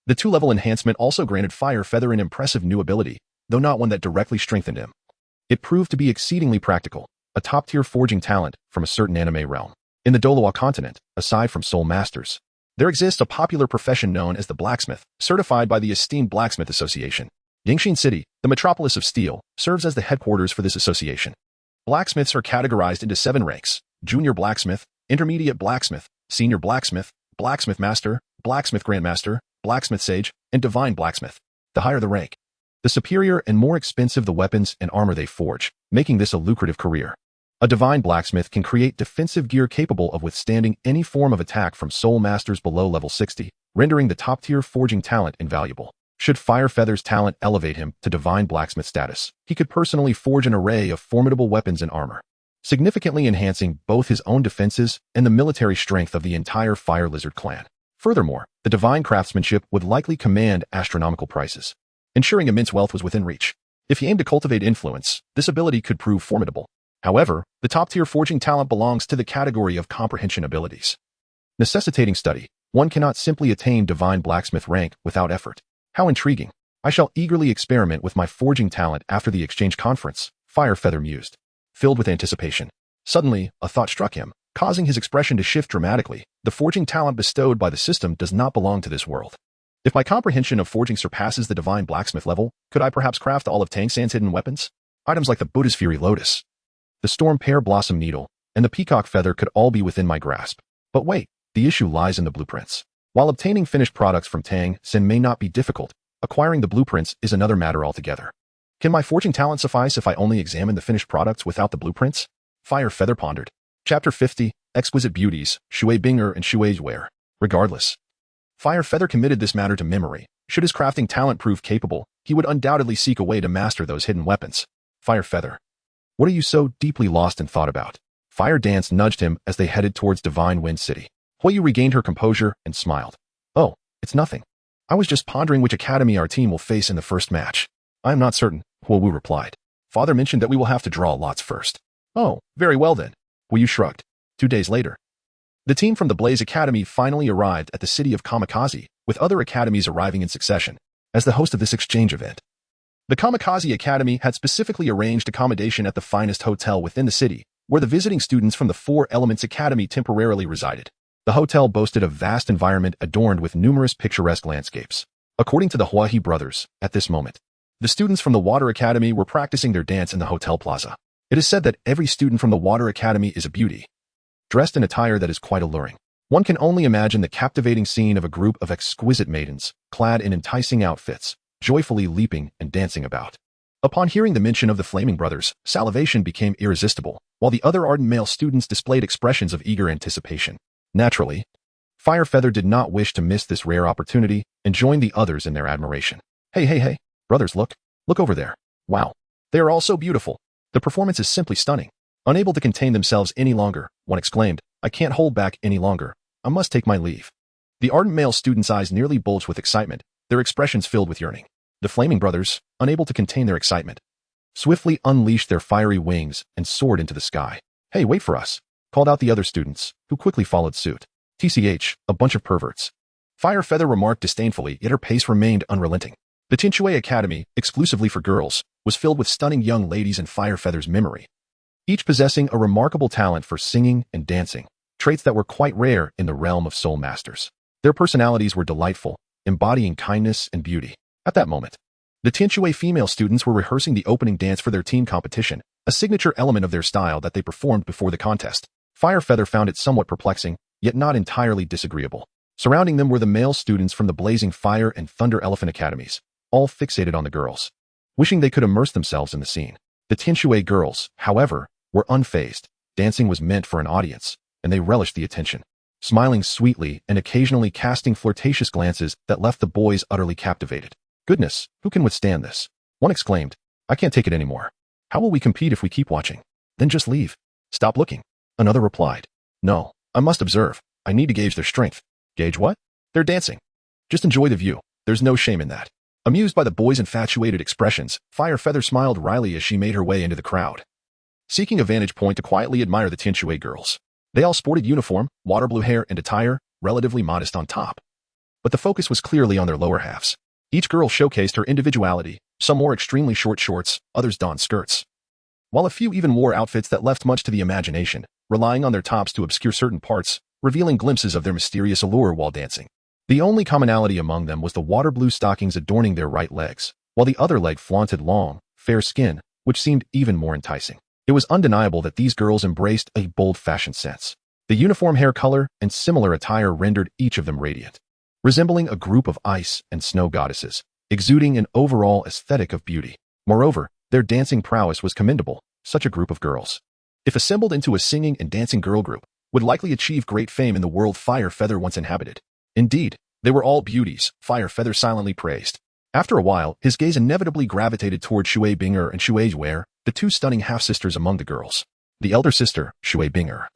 The 2-level enhancement also granted Fire Feather an impressive new ability, though not one that directly strengthened him. It proved to be exceedingly practical, a top-tier forging talent from a certain anime realm. In the Douluo Continent, aside from Soul Masters, there exists a popular profession known as the blacksmith, certified by the esteemed Blacksmith Association. Wuhan City, the metropolis of steel, serves as the headquarters for this association. Blacksmiths are categorized into 7 ranks: Junior Blacksmith, intermediate blacksmith, senior blacksmith, blacksmith master, blacksmith grandmaster, blacksmith sage, and divine blacksmith. The higher the rank, the superior and more expensive the weapons and armor they forge, making this a lucrative career. A divine blacksmith can create defensive gear capable of withstanding any form of attack from soul masters below level 60, rendering the top-tier forging talent invaluable. Should Firefeather's talent elevate him to divine blacksmith status, he could personally forge an array of formidable weapons and armor, significantly enhancing both his own defenses and the military strength of the entire Fire Lizard clan. Furthermore, the divine craftsmanship would likely command astronomical prices, ensuring immense wealth was within reach. If he aimed to cultivate influence, this ability could prove formidable. However, the top-tier forging talent belongs to the category of comprehension abilities, necessitating study. One cannot simply attain divine blacksmith rank without effort. How intriguing. I shall eagerly experiment with my forging talent after the exchange conference, Firefeather mused, filled with anticipation. Suddenly, a thought struck him, causing his expression to shift dramatically. The forging talent bestowed by the system does not belong to this world. If my comprehension of forging surpasses the divine blacksmith level, could I perhaps craft all of Tang San's hidden weapons? Items like the Buddha's Fury Lotus, the Storm Pear Blossom Needle, and the Peacock Feather could all be within my grasp. But wait, the issue lies in the blueprints. While obtaining finished products from Tang San may not be difficult, acquiring the blueprints is another matter altogether. Can my forging talent suffice if I only examine the finished products without the blueprints? Firefeather pondered. Chapter 50, Exquisite Beauties, Shui Binger and Shui Ware. Regardless, Firefeather committed this matter to memory. Should his crafting talent prove capable, he would undoubtedly seek a way to master those hidden weapons. Firefeather, what are you so deeply lost in thought about? Fire Dance nudged him as they headed towards Divine Wind City. Huoyu regained her composure and smiled. Oh, it's nothing. I was just pondering which academy our team will face in the first match. I am not certain, Huoyu replied. Father mentioned that we will have to draw lots first. Oh, very well then. Huoyu shrugged. 2 days later, the team from the Blaze Academy finally arrived at the city of Kamikaze, with other academies arriving in succession, as the host of this exchange event. The Kamikaze Academy had specifically arranged accommodation at the finest hotel within the city, where the visiting students from the Four Elements Academy temporarily resided. The hotel boasted a vast environment adorned with numerous picturesque landscapes. According to the Huahi brothers, at this moment, the students from the Water Academy were practicing their dance in the hotel plaza. It is said that every student from the Water Academy is a beauty, dressed in attire that is quite alluring. One can only imagine the captivating scene of a group of exquisite maidens, clad in enticing outfits, joyfully leaping and dancing about. Upon hearing the mention of the Flaming Brothers, salivation became irresistible, while the other ardent male students displayed expressions of eager anticipation. Naturally, Firefeather did not wish to miss this rare opportunity and joined the others in their admiration. Hey, brothers, look over there. Wow, they are all so beautiful. The performance is simply stunning. Unable to contain themselves any longer, one exclaimed, I can't hold back any longer. I must take my leave. The ardent male students' eyes nearly bulged with excitement, their expressions filled with yearning. The Flaming Brothers, unable to contain their excitement, swiftly unleashed their fiery wings and soared into the sky. Hey, wait for us, called out the other students, who quickly followed suit. TCH, a bunch of perverts. Firefeather remarked disdainfully, yet her pace remained unrelenting. The Tinshui Academy, exclusively for girls, was filled with stunning young ladies in Firefeather's memory, each possessing a remarkable talent for singing and dancing, traits that were quite rare in the realm of soul masters. Their personalities were delightful, embodying kindness and beauty. At that moment, the Tinshui female students were rehearsing the opening dance for their team competition, a signature element of their style that they performed before the contest. Firefeather found it somewhat perplexing, yet not entirely disagreeable. Surrounding them were the male students from the Blazing Fire and Thunder Elephant Academies, all fixated on the girls, wishing they could immerse themselves in the scene. The Tinshui girls, however, were unfazed. Dancing was meant for an audience, and they relished the attention, smiling sweetly and occasionally casting flirtatious glances that left the boys utterly captivated. Goodness, who can withstand this? One exclaimed, I can't take it anymore. How will we compete if we keep watching? Then just leave. Stop looking. Another replied, no, I must observe. I need to gauge their strength. Gauge what? They're dancing. Just enjoy the view. There's no shame in that. Amused by the boys' infatuated expressions, Firefeather smiled wryly as she made her way into the crowd, seeking a vantage point to quietly admire the Tinshui girls. They all sported uniform, water blue hair and attire, relatively modest on top, but the focus was clearly on their lower halves. Each girl showcased her individuality. Some wore extremely short shorts, others donned skirts, while a few even wore outfits that left much to the imagination, relying on their tops to obscure certain parts, revealing glimpses of their mysterious allure while dancing. The only commonality among them was the water blue stockings adorning their right legs, while the other leg flaunted long, fair skin, which seemed even more enticing. It was undeniable that these girls embraced a bold fashion sense. The uniform hair color and similar attire rendered each of them radiant, resembling a group of ice and snow goddesses, exuding an overall aesthetic of beauty. Moreover, their dancing prowess was commendable. Such a group of girls, if assembled into a singing and dancing girl group, would likely achieve great fame in the world Fire Feather once inhabited. Indeed, they were all beauties, Fire Feather silently praised. After a while, his gaze inevitably gravitated toward Shui Binger and Shui Yuer, the two stunning half-sisters among the girls. The elder sister, Shui Binger,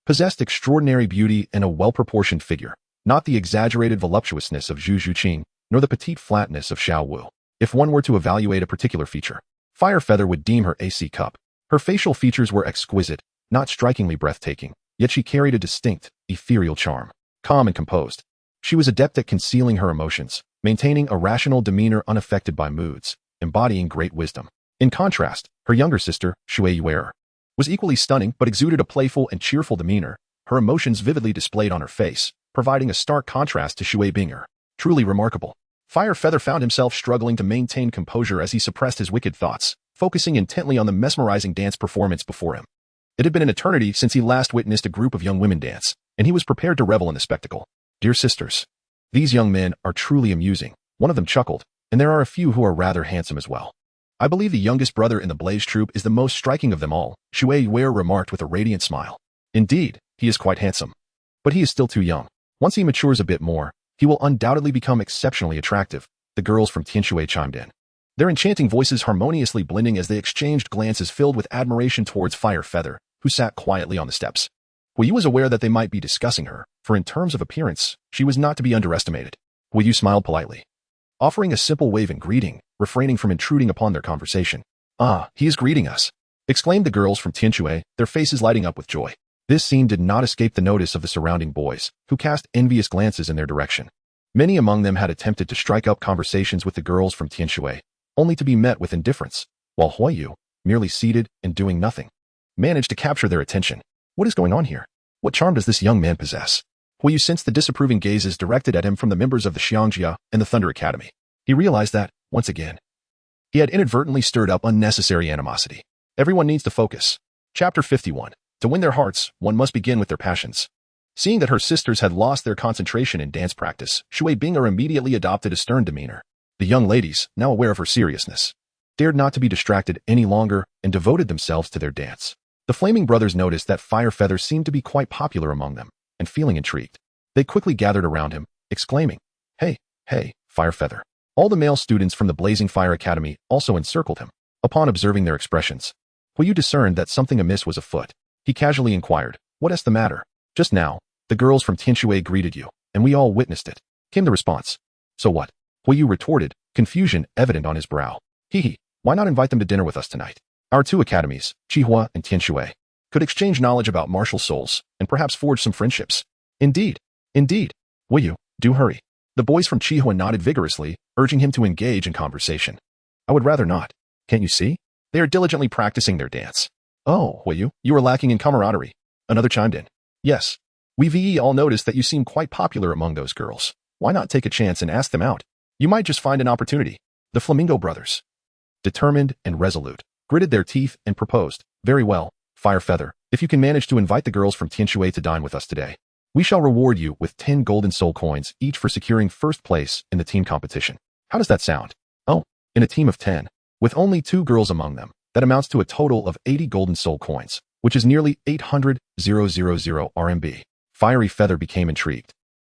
possessed extraordinary beauty and a well-proportioned figure, not the exaggerated voluptuousness of Zhu Zhuqing, nor the petite flatness of Xiao Wu. If one were to evaluate a particular feature, Fire Feather would deem her a C cup. Her facial features were exquisite, not strikingly breathtaking, yet she carried a distinct, ethereal charm. Calm and composed, she was adept at concealing her emotions, maintaining a rational demeanor unaffected by moods, embodying great wisdom. In contrast, her younger sister, Shui Yuer, was equally stunning but exuded a playful and cheerful demeanor, her emotions vividly displayed on her face, providing a stark contrast to Shui Binger. Truly remarkable. Fire Feather found himself struggling to maintain composure as he suppressed his wicked thoughts, focusing intently on the mesmerizing dance performance before him. It had been an eternity since he last witnessed a group of young women dance, and he was prepared to revel in the spectacle. Dear sisters, these young men are truly amusing. One of them chuckled, and there are a few who are rather handsome as well. I believe the youngest brother in the Blaze Troop is the most striking of them all, Shui Yuer remarked with a radiant smile. Indeed, he is quite handsome. But he is still too young. Once he matures a bit more, he will undoubtedly become exceptionally attractive, the girls from Tianshui chimed in, their enchanting voices harmoniously blending as they exchanged glances filled with admiration towards Fire Feather, who sat quietly on the steps. Hui Yu was aware that they might be discussing her, for in terms of appearance, she was not to be underestimated. Hui Yu smiled politely, offering a simple wave in greeting, refraining from intruding upon their conversation. Ah, he is greeting us, exclaimed the girls from Tianshui, their faces lighting up with joy. This scene did not escape the notice of the surrounding boys, who cast envious glances in their direction. Many among them had attempted to strike up conversations with the girls from Tianshui, only to be met with indifference, while Hui Yu, merely seated and doing nothing, managed to capture their attention. What is going on here? What charm does this young man possess? Hui Yu sensed the disapproving gazes directed at him from the members of the Xiangjia and the Thunder Academy. He realized that, once again, he had inadvertently stirred up unnecessary animosity. Everyone needs to focus. Chapter 51. To win their hearts, one must begin with their passions. Seeing that her sisters had lost their concentration in dance practice, Shui Binger immediately adopted a stern demeanor. The young ladies, now aware of her seriousness, dared not to be distracted any longer and devoted themselves to their dance. The Flaming Brothers noticed that Fire Feather seemed to be quite popular among them, and feeling intrigued, they quickly gathered around him, exclaiming, Hey, Fire Feather. All the male students from the Blazing Fire Academy also encircled him. Upon observing their expressions, Hui Yu discerned that something amiss was afoot. He casually inquired, What is the matter? Just now, the girls from Tianshui greeted you, and we all witnessed it, came the response. So what? Hui Yu retorted, confusion evident on his brow. Why not invite them to dinner with us tonight? Our two academies, Qihua and Tianshui, could exchange knowledge about martial souls and perhaps forge some friendships. Indeed. Hui Yu, do hurry. The boys from Qihua nodded vigorously, urging him to engage in conversation. I would rather not. Can't you see? They are diligently practicing their dance. Oh, Hui Yu, you are lacking in camaraderie. Another chimed in. Yes. We all noticed that you seem quite popular among those girls. Why not take a chance and ask them out? You might just find an opportunity. The Flamingo Brothers, determined and resolute, gritted their teeth and proposed. Very well, Fire Feather, if you can manage to invite the girls from Tianshui to dine with us today, we shall reward you with 10 golden soul coins each for securing first place in the team competition. How does that sound? Oh, in a team of 10, with only 2 girls among them, that amounts to a total of 80 golden soul coins, which is nearly 800,000 RMB. Fiery Feather became intrigued.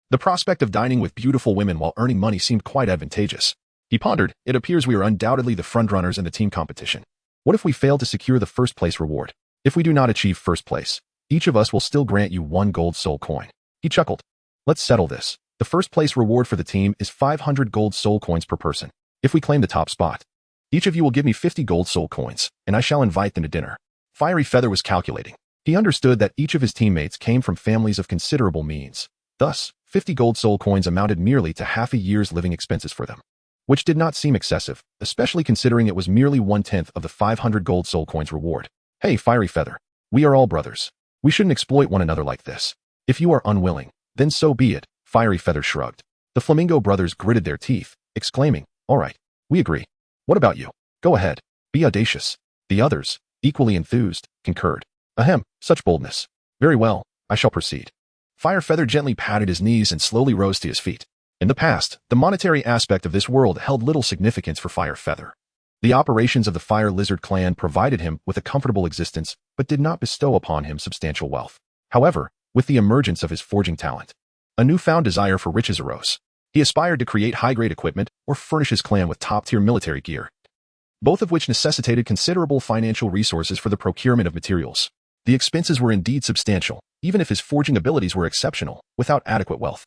The prospect of dining with beautiful women while earning money seemed quite advantageous. He pondered, it appears we are undoubtedly the frontrunners in the team competition. What if we fail to secure the first place reward? If we do not achieve first place, each of us will still grant you 1 gold soul coin. He chuckled. Let's settle this. The first place reward for the team is 500 gold soul coins per person. If we claim the top spot, each of you will give me 50 gold soul coins, and I shall invite them to dinner. Fiery Feather was calculating. He understood that each of his teammates came from families of considerable means. Thus, 50 gold soul coins amounted merely to half a year's living expenses for them, which did not seem excessive, especially considering it was merely 1/10 of the 500 gold soul coins reward. Hey, Fiery Feather, we are all brothers. We shouldn't exploit one another like this. If you are unwilling, then so be it, Fiery Feather shrugged. The Flamingo Brothers gritted their teeth, exclaiming, All right, we agree. What about you? Go ahead, be audacious. The others, equally enthused, concurred. Ahem, such boldness. Very well, I shall proceed. Firefeather gently patted his knees and slowly rose to his feet. In the past, the monetary aspect of this world held little significance for Firefeather. The operations of the Fire Lizard clan provided him with a comfortable existence, but did not bestow upon him substantial wealth. However, with the emergence of his forging talent, a newfound desire for riches arose. He aspired to create high-grade equipment or furnish his clan with top-tier military gear, both of which necessitated considerable financial resources for the procurement of materials. The expenses were indeed substantial, even if his forging abilities were exceptional, without adequate wealth.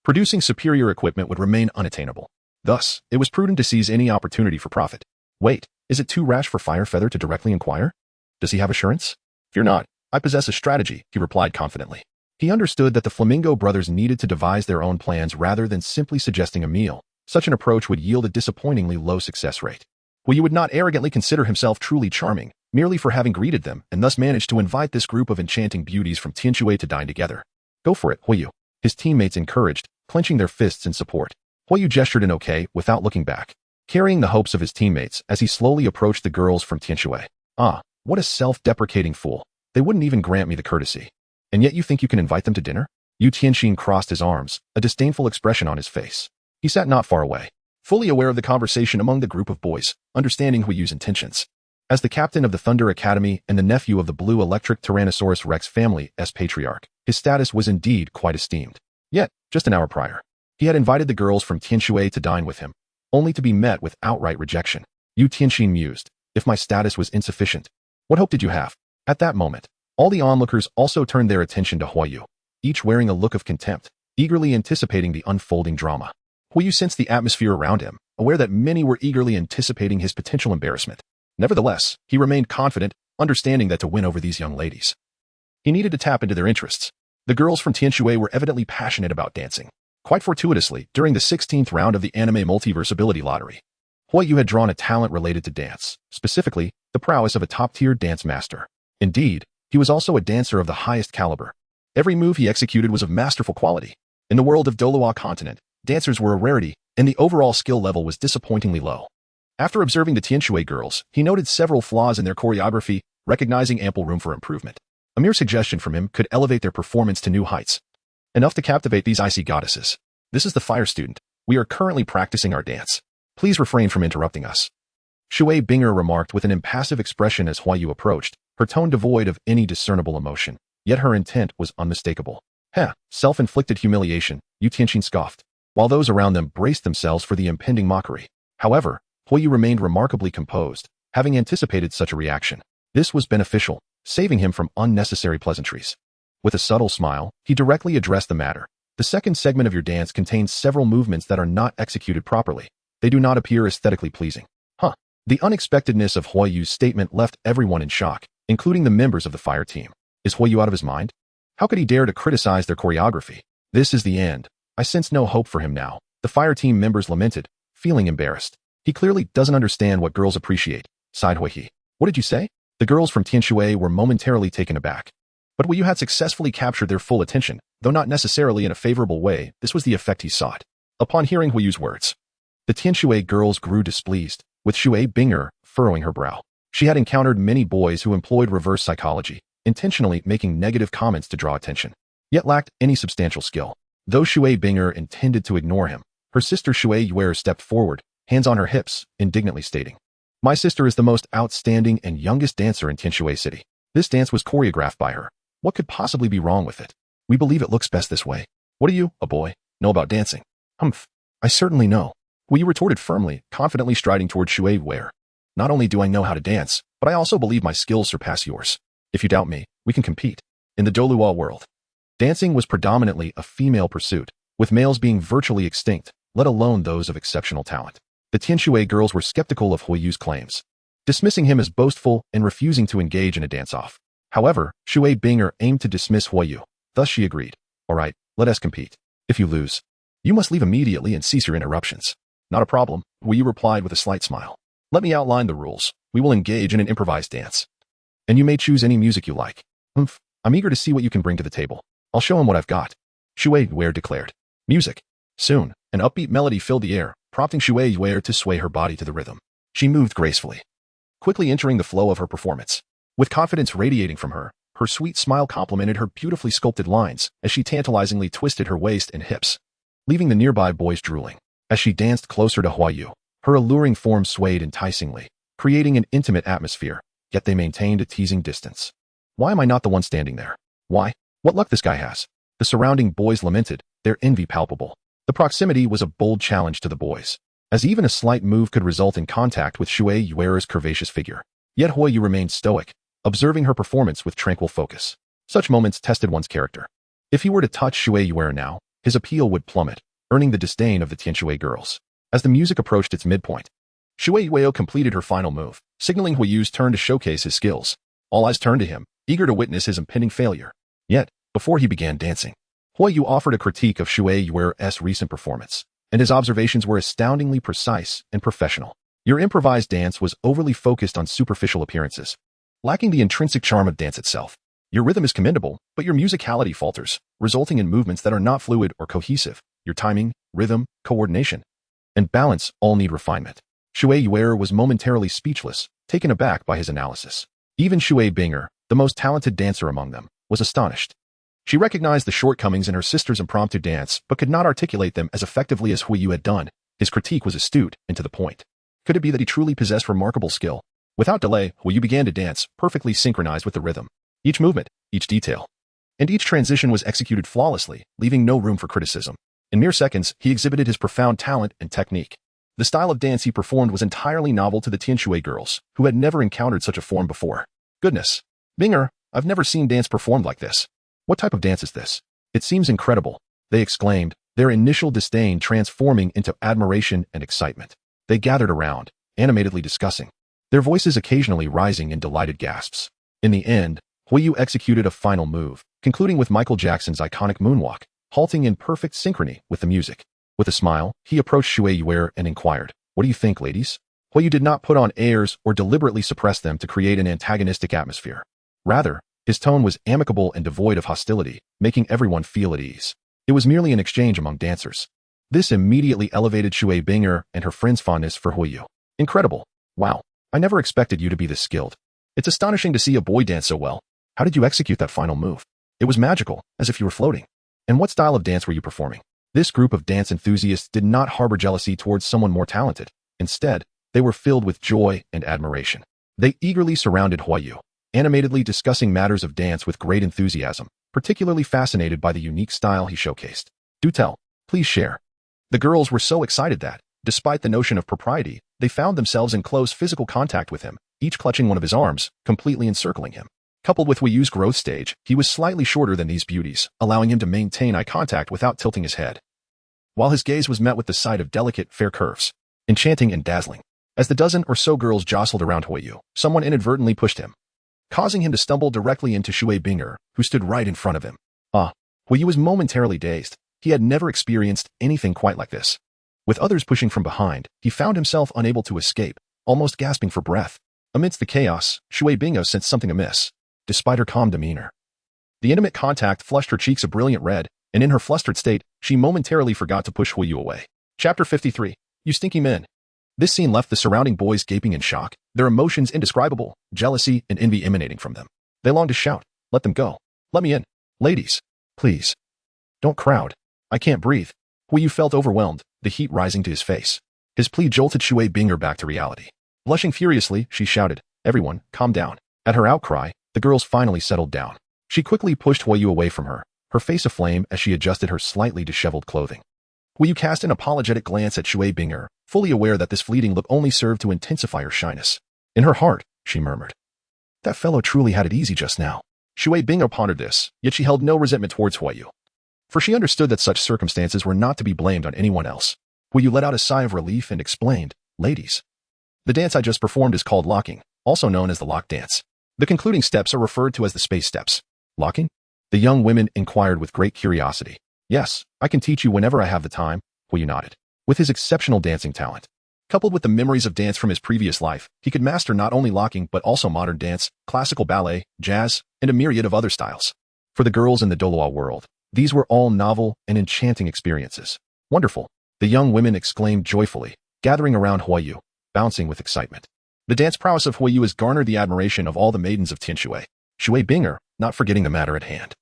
Producing superior equipment would remain unattainable. Thus, it was prudent to seize any opportunity for profit. Wait, is it too rash for Firefeather to directly inquire? Does he have assurance? Fear not, I possess a strategy, he replied confidently. He understood that the Flamingo brothers needed to devise their own plans rather than simply suggesting a meal. Such an approach would yield a disappointingly low success rate. Huiyu would not arrogantly consider himself truly charming, merely for having greeted them and thus managed to invite this group of enchanting beauties from Tianshui to dine together. Go for it, Huiyu. His teammates encouraged, clenching their fists in support. Huiyu gestured an okay without looking back, carrying the hopes of his teammates as he slowly approached the girls from Tianshui. Ah, what a self-deprecating fool. They wouldn't even grant me the courtesy. And yet you think you can invite them to dinner? Yu Tianxin crossed his arms, a disdainful expression on his face. He sat not far away, fully aware of the conversation among the group of boys, understanding Huiyu's intentions. As the captain of the Thunder Academy and the nephew of the Blue Electric Tyrannosaurus Rex family as patriarch, his status was indeed quite esteemed. Yet, just an hour prior, he had invited the girls from Tianshui to dine with him, only to be met with outright rejection. Yu Tianxin mused, if my status was insufficient, what hope did you have? At that moment, all the onlookers also turned their attention to Huiyu, each wearing a look of contempt, eagerly anticipating the unfolding drama. Huiyu sensed the atmosphere around him, aware that many were eagerly anticipating his potential embarrassment. Nevertheless, he remained confident, understanding that to win over these young ladies, he needed to tap into their interests. The girls from Tianshui were evidently passionate about dancing. Quite fortuitously, during the 16th round of the anime multiverse ability lottery, Huiyu had drawn a talent related to dance, specifically, the prowess of a top-tier dance master. Indeed, he was also a dancer of the highest caliber. Every move he executed was of masterful quality. In the world of Douluo Continent, dancers were a rarity, and the overall skill level was disappointingly low. After observing the Tianshui girls, he noted several flaws in their choreography, recognizing ample room for improvement. A mere suggestion from him could elevate their performance to new heights. Enough to captivate these icy goddesses. This is the fire student. We are currently practicing our dance. Please refrain from interrupting us. Shui Binger remarked with an impassive expression as Huiyu approached, her tone devoid of any discernible emotion, yet her intent was unmistakable. Heh, self-inflicted humiliation, Yu Tianxin scoffed, while those around them braced themselves for the impending mockery. However, Huiyu remained remarkably composed, having anticipated such a reaction. This was beneficial, saving him from unnecessary pleasantries. With a subtle smile, he directly addressed the matter. The second segment of your dance contains several movements that are not executed properly. They do not appear aesthetically pleasing. Huh. The unexpectedness of Huiyu's statement left everyone in shock, including the members of the fire team. Is Huiyu out of his mind? How could he dare to criticize their choreography? This is the end. I sense no hope for him now. The fire team members lamented, feeling embarrassed. He clearly doesn't understand what girls appreciate, sighed Huiyi. What did you say? The girls from Tianshui were momentarily taken aback. But Huiyu had successfully captured their full attention, though not necessarily in a favorable way. This was the effect he sought. Upon hearing Huiyu's words, the Tianshui girls grew displeased, with Shui Binger furrowing her brow. She had encountered many boys who employed reverse psychology, intentionally making negative comments to draw attention, yet lacked any substantial skill. Though Shui Binger intended to ignore him, her sister Shui Yuer stepped forward, hands on her hips, indignantly stating, my sister is the most outstanding and youngest dancer in Tianshui City. This dance was choreographed by her. What could possibly be wrong with it? We believe it looks best this way. What do you, a boy, know about dancing? Humph. I certainly know. Huiyu retorted firmly, confidently striding toward Shui Yuer. Not only do I know how to dance, but I also believe my skills surpass yours. If you doubt me, we can compete. In the Douluo world, dancing was predominantly a female pursuit, with males being virtually extinct, let alone those of exceptional talent. The Tianshui girls were skeptical of Huiyu's claims, dismissing him as boastful and refusing to engage in a dance-off. However, Shui Binger aimed to dismiss Huiyu, thus she agreed. All right, let us compete. If you lose, you must leave immediately and cease your interruptions. Not a problem, Huiyu replied with a slight smile. Let me outline the rules. We will engage in an improvised dance. And you may choose any music you like. Humph, I'm eager to see what you can bring to the table. I'll show him what I've got. Shui Yuer declared. Music. Soon, an upbeat melody filled the air, prompting Shui Yuer to sway her body to the rhythm. She moved gracefully, quickly entering the flow of her performance. With confidence radiating from her, Her sweet smile complemented her beautifully sculpted lines as she tantalizingly twisted her waist and hips, leaving the nearby boys drooling. As she danced closer to Huayu, her alluring form swayed enticingly, creating an intimate atmosphere, yet they maintained a teasing distance. Why am I not the one standing there? Why? What luck this guy has? The surrounding boys lamented, their envy palpable. The proximity was a bold challenge to the boys, as even a slight move could result in contact with Shui Yuer's curvaceous figure. Yet Huayu remained stoic, observing her performance with tranquil focus. Such moments tested one's character. If he were to touch Shui Yuer now, his appeal would plummet, earning the disdain of the Tianshui girls. As the music approached its midpoint, Shui Yueo completed her final move, signaling Huayu's turn to showcase his skills. All eyes turned to him, eager to witness his impending failure. Yet, before he began dancing, Huayu offered a critique of Shui Yuer's recent performance, and his observations were astoundingly precise and professional. Your improvised dance was overly focused on superficial appearances, lacking the intrinsic charm of dance itself. Your rhythm is commendable, but your musicality falters, resulting in movements that are not fluid or cohesive. Your timing, rhythm, coordination, and balance all need refinement. Shui Yuer was momentarily speechless, taken aback by his analysis. Even Shui Binger, the most talented dancer among them, was astonished. She recognized the shortcomings in her sister's impromptu dance, but could not articulate them as effectively as Huayu had done. His critique was astute and to the point. Could it be that he truly possessed remarkable skill? Without delay, Huayu began to dance, perfectly synchronized with the rhythm. Each movement, each detail, and each transition was executed flawlessly, leaving no room for criticism. In mere seconds, he exhibited his profound talent and technique. The style of dance he performed was entirely novel to the Tianshui girls, who had never encountered such a form before. Goodness! Binger, I've never seen dance performed like this. What type of dance is this? It seems incredible, they exclaimed, their initial disdain transforming into admiration and excitement. They gathered around, animatedly discussing, their voices occasionally rising in delighted gasps. In the end, Huayu executed a final move, concluding with Michael Jackson's iconic moonwalk, halting in perfect synchrony with the music. With a smile, he approached Shui Yuer and inquired, "What do you think, ladies?" Huayu did not put on airs or deliberately suppress them to create an antagonistic atmosphere. Rather, his tone was amicable and devoid of hostility, making everyone feel at ease. It was merely an exchange among dancers. This immediately elevated Shui Binger and her friend's fondness for Huayu. Incredible. Wow. I never expected you to be this skilled. It's astonishing to see a boy dance so well. How did you execute that final move? It was magical, as if you were floating. And what style of dance were you performing? This group of dance enthusiasts did not harbor jealousy towards someone more talented. Instead, they were filled with joy and admiration. They eagerly surrounded Huayu, animatedly discussing matters of dance with great enthusiasm, particularly fascinated by the unique style he showcased. Do tell. Please share. The girls were so excited that, despite the notion of propriety, they found themselves in close physical contact with him, each clutching one of his arms, completely encircling him. Coupled with Huayu's growth stage, he was slightly shorter than these beauties, allowing him to maintain eye contact without tilting his head, while his gaze was met with the sight of delicate, fair curves, enchanting and dazzling. As the dozen or so girls jostled around Huayu, someone inadvertently pushed him, causing him to stumble directly into Shui Binger, who stood right in front of him. Huayu was momentarily dazed. He had never experienced anything quite like this. With others pushing from behind, he found himself unable to escape, almost gasping for breath. Amidst the chaos, Shui Binger sensed something amiss. Despite her calm demeanor, the intimate contact flushed her cheeks a brilliant red, and in her flustered state, she momentarily forgot to push Huayu away. Chapter 53. You stinky men. This scene left the surrounding boys gaping in shock, their emotions indescribable, jealousy and envy emanating from them. They longed to shout, "Let them go. Let me in. Ladies. Please. Don't crowd. I can't breathe." Huayu felt overwhelmed, the heat rising to his face. His plea jolted Shui Binger back to reality. Blushing furiously, she shouted, "Everyone, calm down." At her outcry, the girls finally settled down. She quickly pushed Huayu away from her, her face aflame as she adjusted her slightly disheveled clothing. Huayu cast an apologetic glance at Shui Binger, fully aware that this fleeting look only served to intensify her shyness. In her heart, she murmured, "That fellow truly had it easy just now." Shui Binger pondered this, yet she held no resentment towards Huayu, for she understood that such circumstances were not to be blamed on anyone else. Huayu let out a sigh of relief and explained, "Ladies, the dance I just performed is called locking, also known as the lock dance. The concluding steps are referred to as the space steps." "Locking?" The young women inquired with great curiosity. "Yes, I can teach you whenever I have the time," Huayu nodded. With his exceptional dancing talent, coupled with the memories of dance from his previous life, he could master not only locking but also modern dance, classical ballet, jazz, and a myriad of other styles. For the girls in the Douluo world, these were all novel and enchanting experiences. "Wonderful," the young women exclaimed joyfully, gathering around Huayu, bouncing with excitement. The dance prowess of Huayu has garnered the admiration of all the maidens of Tianshui. Shui Binger, not forgetting the matter at hand.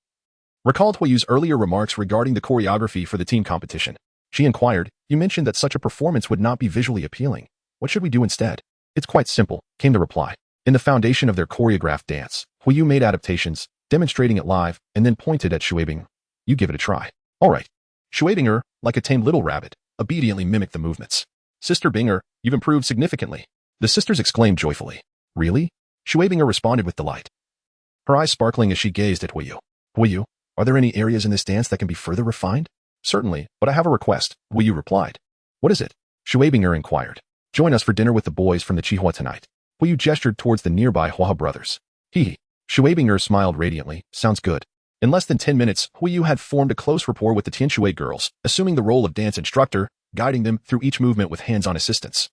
Recalled Huiyu's earlier remarks regarding the choreography for the team competition. She inquired, "You mentioned that such a performance would not be visually appealing. What should we do instead?" "It's quite simple," came the reply. In the foundation of their choreographed dance, Huiyu made adaptations, demonstrating it live, and then pointed at Shuibing. "You give it a try." "All right." Shuibing, like a tame little rabbit, obediently mimicked the movements. "Sister Binger, you've improved significantly." The sisters exclaimed joyfully. "Really?" Shuibing responded with delight, her eyes sparkling as she gazed at Huiyu. "Huiyu, are there any areas in this dance that can be further refined?" "Certainly, but I have a request," Huiyu replied. "What is it?" Shuibing inquired. "Join us for dinner with the boys from the Chihua tonight." Huiyu gestured towards the nearby Hua brothers. Hee. Shuibing smiled radiantly. "Sounds good." In less than 10 minutes, Huiyu had formed a close rapport with the Tianshui girls, assuming the role of dance instructor, guiding them through each movement with hands-on assistance.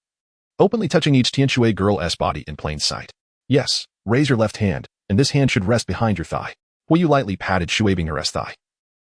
Openly touching each Tianshui girl's body in plain sight. "Yes, raise your left hand, and this hand should rest behind your thigh." Huiyu lightly patted Shuibing's thigh,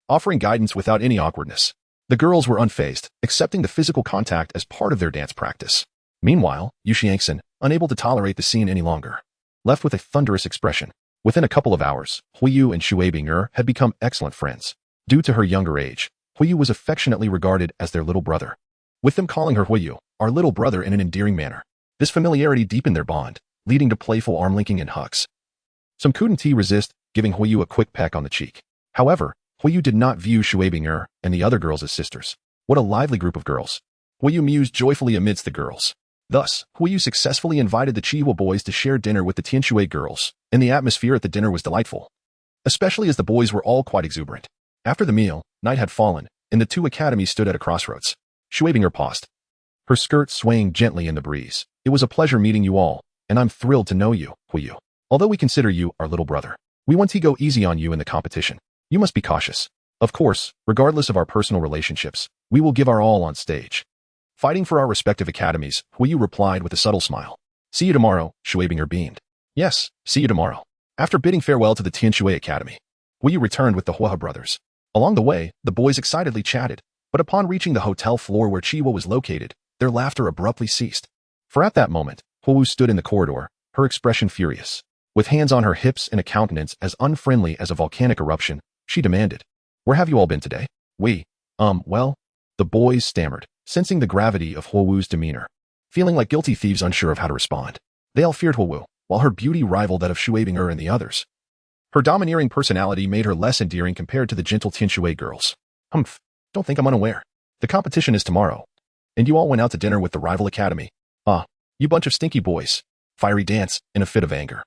offering guidance without any awkwardness. The girls were unfazed, accepting the physical contact as part of their dance practice. Meanwhile, Yu Xiangxin, unable to tolerate the scene any longer, left with a thunderous expression. Within a couple of hours, Huiyu and Shuibing had become excellent friends. Due to her younger age, Huiyu was affectionately regarded as their little brother, with them calling her Huiyu, our little brother, in an endearing manner. This familiarity deepened their bond, leading to playful arm-linking and hugs. Some couldn't resist giving Huiyu a quick peck on the cheek. However, Huiyu did not view Shuibing and the other girls as sisters. What a lively group of girls. Huiyu mused joyfully amidst the girls. Thus, Huiyu successfully invited the Chihua boys to share dinner with the Tianshui girls, and the atmosphere at the dinner was delightful, especially as the boys were all quite exuberant. After the meal, night had fallen, and the two academies stood at a crossroads. Shuibing paused, her skirt swaying gently in the breeze. "It was a pleasure meeting you all, and I'm thrilled to know you, Huiyu. Although we consider you our little brother, we want to go easy on you in the competition. You must be cautious. Of course, regardless of our personal relationships, we will give our all on stage. Fighting for our respective academies," Huiyu replied with a subtle smile. "See you tomorrow," Shuibing beamed. "Yes, see you tomorrow." After bidding farewell to the Tianshui Academy, Huiyu returned with the Hua brothers. Along the way, the boys excitedly chatted, but upon reaching the hotel floor where Chihua was located, their laughter abruptly ceased. For at that moment, Huiyu stood in the corridor, her expression furious. With hands on her hips and a countenance as unfriendly as a volcanic eruption, she demanded, "Where have you all been today?" Well," the boys stammered, sensing the gravity of Huiyu's demeanor. Feeling like guilty thieves unsure of how to respond, they all feared Huiyu, while her beauty rivaled that of Shuibing and the others. Her domineering personality made her less endearing compared to the gentle Tianshui girls. "Humph, don't think I'm unaware. The competition is tomorrow, and you all went out to dinner with the rival academy. Ah, you bunch of stinky boys." Fiery Dance, in a fit of anger,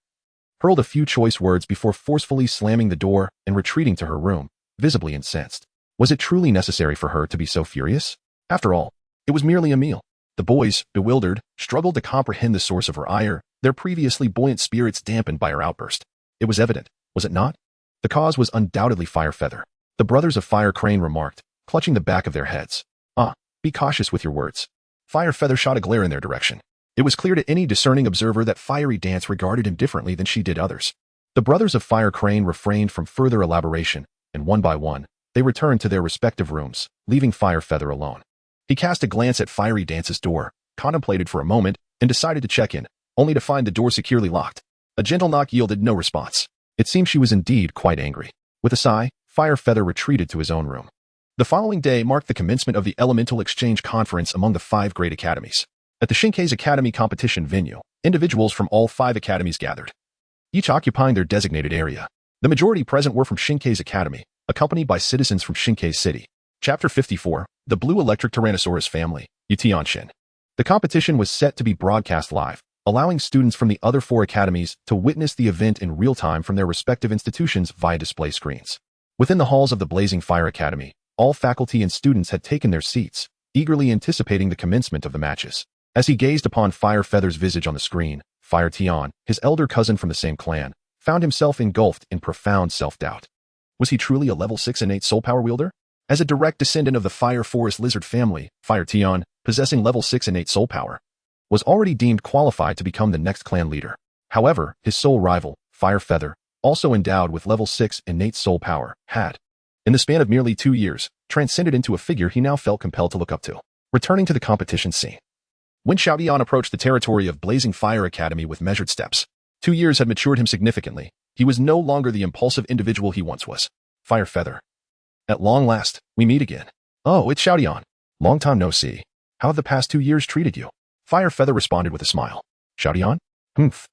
hurled a few choice words before forcefully slamming the door and retreating to her room, visibly incensed. Was it truly necessary for her to be so furious? After all, it was merely a meal. The boys, bewildered, struggled to comprehend the source of her ire, their previously buoyant spirits dampened by her outburst. It was evident, was it not? The cause was undoubtedly Fire Feather. The brothers of Fire Crane remarked, clutching the back of their heads. "Ah, be cautious with your words." Fire Feather shot a glare in their direction. It was clear to any discerning observer that Fiery Dance regarded him differently than she did others. The brothers of Fire Crane refrained from further elaboration, and one by one, they returned to their respective rooms, leaving Fire Feather alone. He cast a glance at Fiery Dance's door, contemplated for a moment, and decided to check in, only to find the door securely locked. A gentle knock yielded no response. It seemed she was indeed quite angry. With a sigh, Fire Feather retreated to his own room. The following day marked the commencement of the Elemental Exchange Conference among the 5 great academies. At the Shinkei's Academy competition venue, individuals from all 5 academies gathered, each occupying their designated area. The majority present were from Shinkei's Academy, accompanied by citizens from Shinkei City. Chapter 54, The Blue Electric Tyrannosaurus Family, Yutianshin. The competition was set to be broadcast live, allowing students from the other 4 academies to witness the event in real time from their respective institutions via display screens. Within the halls of the Blazing Fire Academy, all faculty and students had taken their seats, eagerly anticipating the commencement of the matches. As he gazed upon Fire Feather's visage on the screen, Fire Tian, his elder cousin from the same clan, found himself engulfed in profound self-doubt. Was he truly a level 6 innate soul power wielder? As a direct descendant of the Fire Forest Lizard family, Fire Tian, possessing level 6 innate soul power, was already deemed qualified to become the next clan leader. However, his sole rival, Fire Feather, also endowed with level 6 innate soul power, had, in the span of merely 2 years, transcended into a figure he now felt compelled to look up to. Returning to the competition scene. When Xiaodian approached the territory of Blazing Fire Academy with measured steps, 2 years had matured him significantly, He was no longer the impulsive individual he once was. Fire Feather. At long last, we meet again. Oh, it's Xiaodian. Long time no see. How have the past 2 years treated you? Fire Feather responded with a smile. Xiaodian? Humph.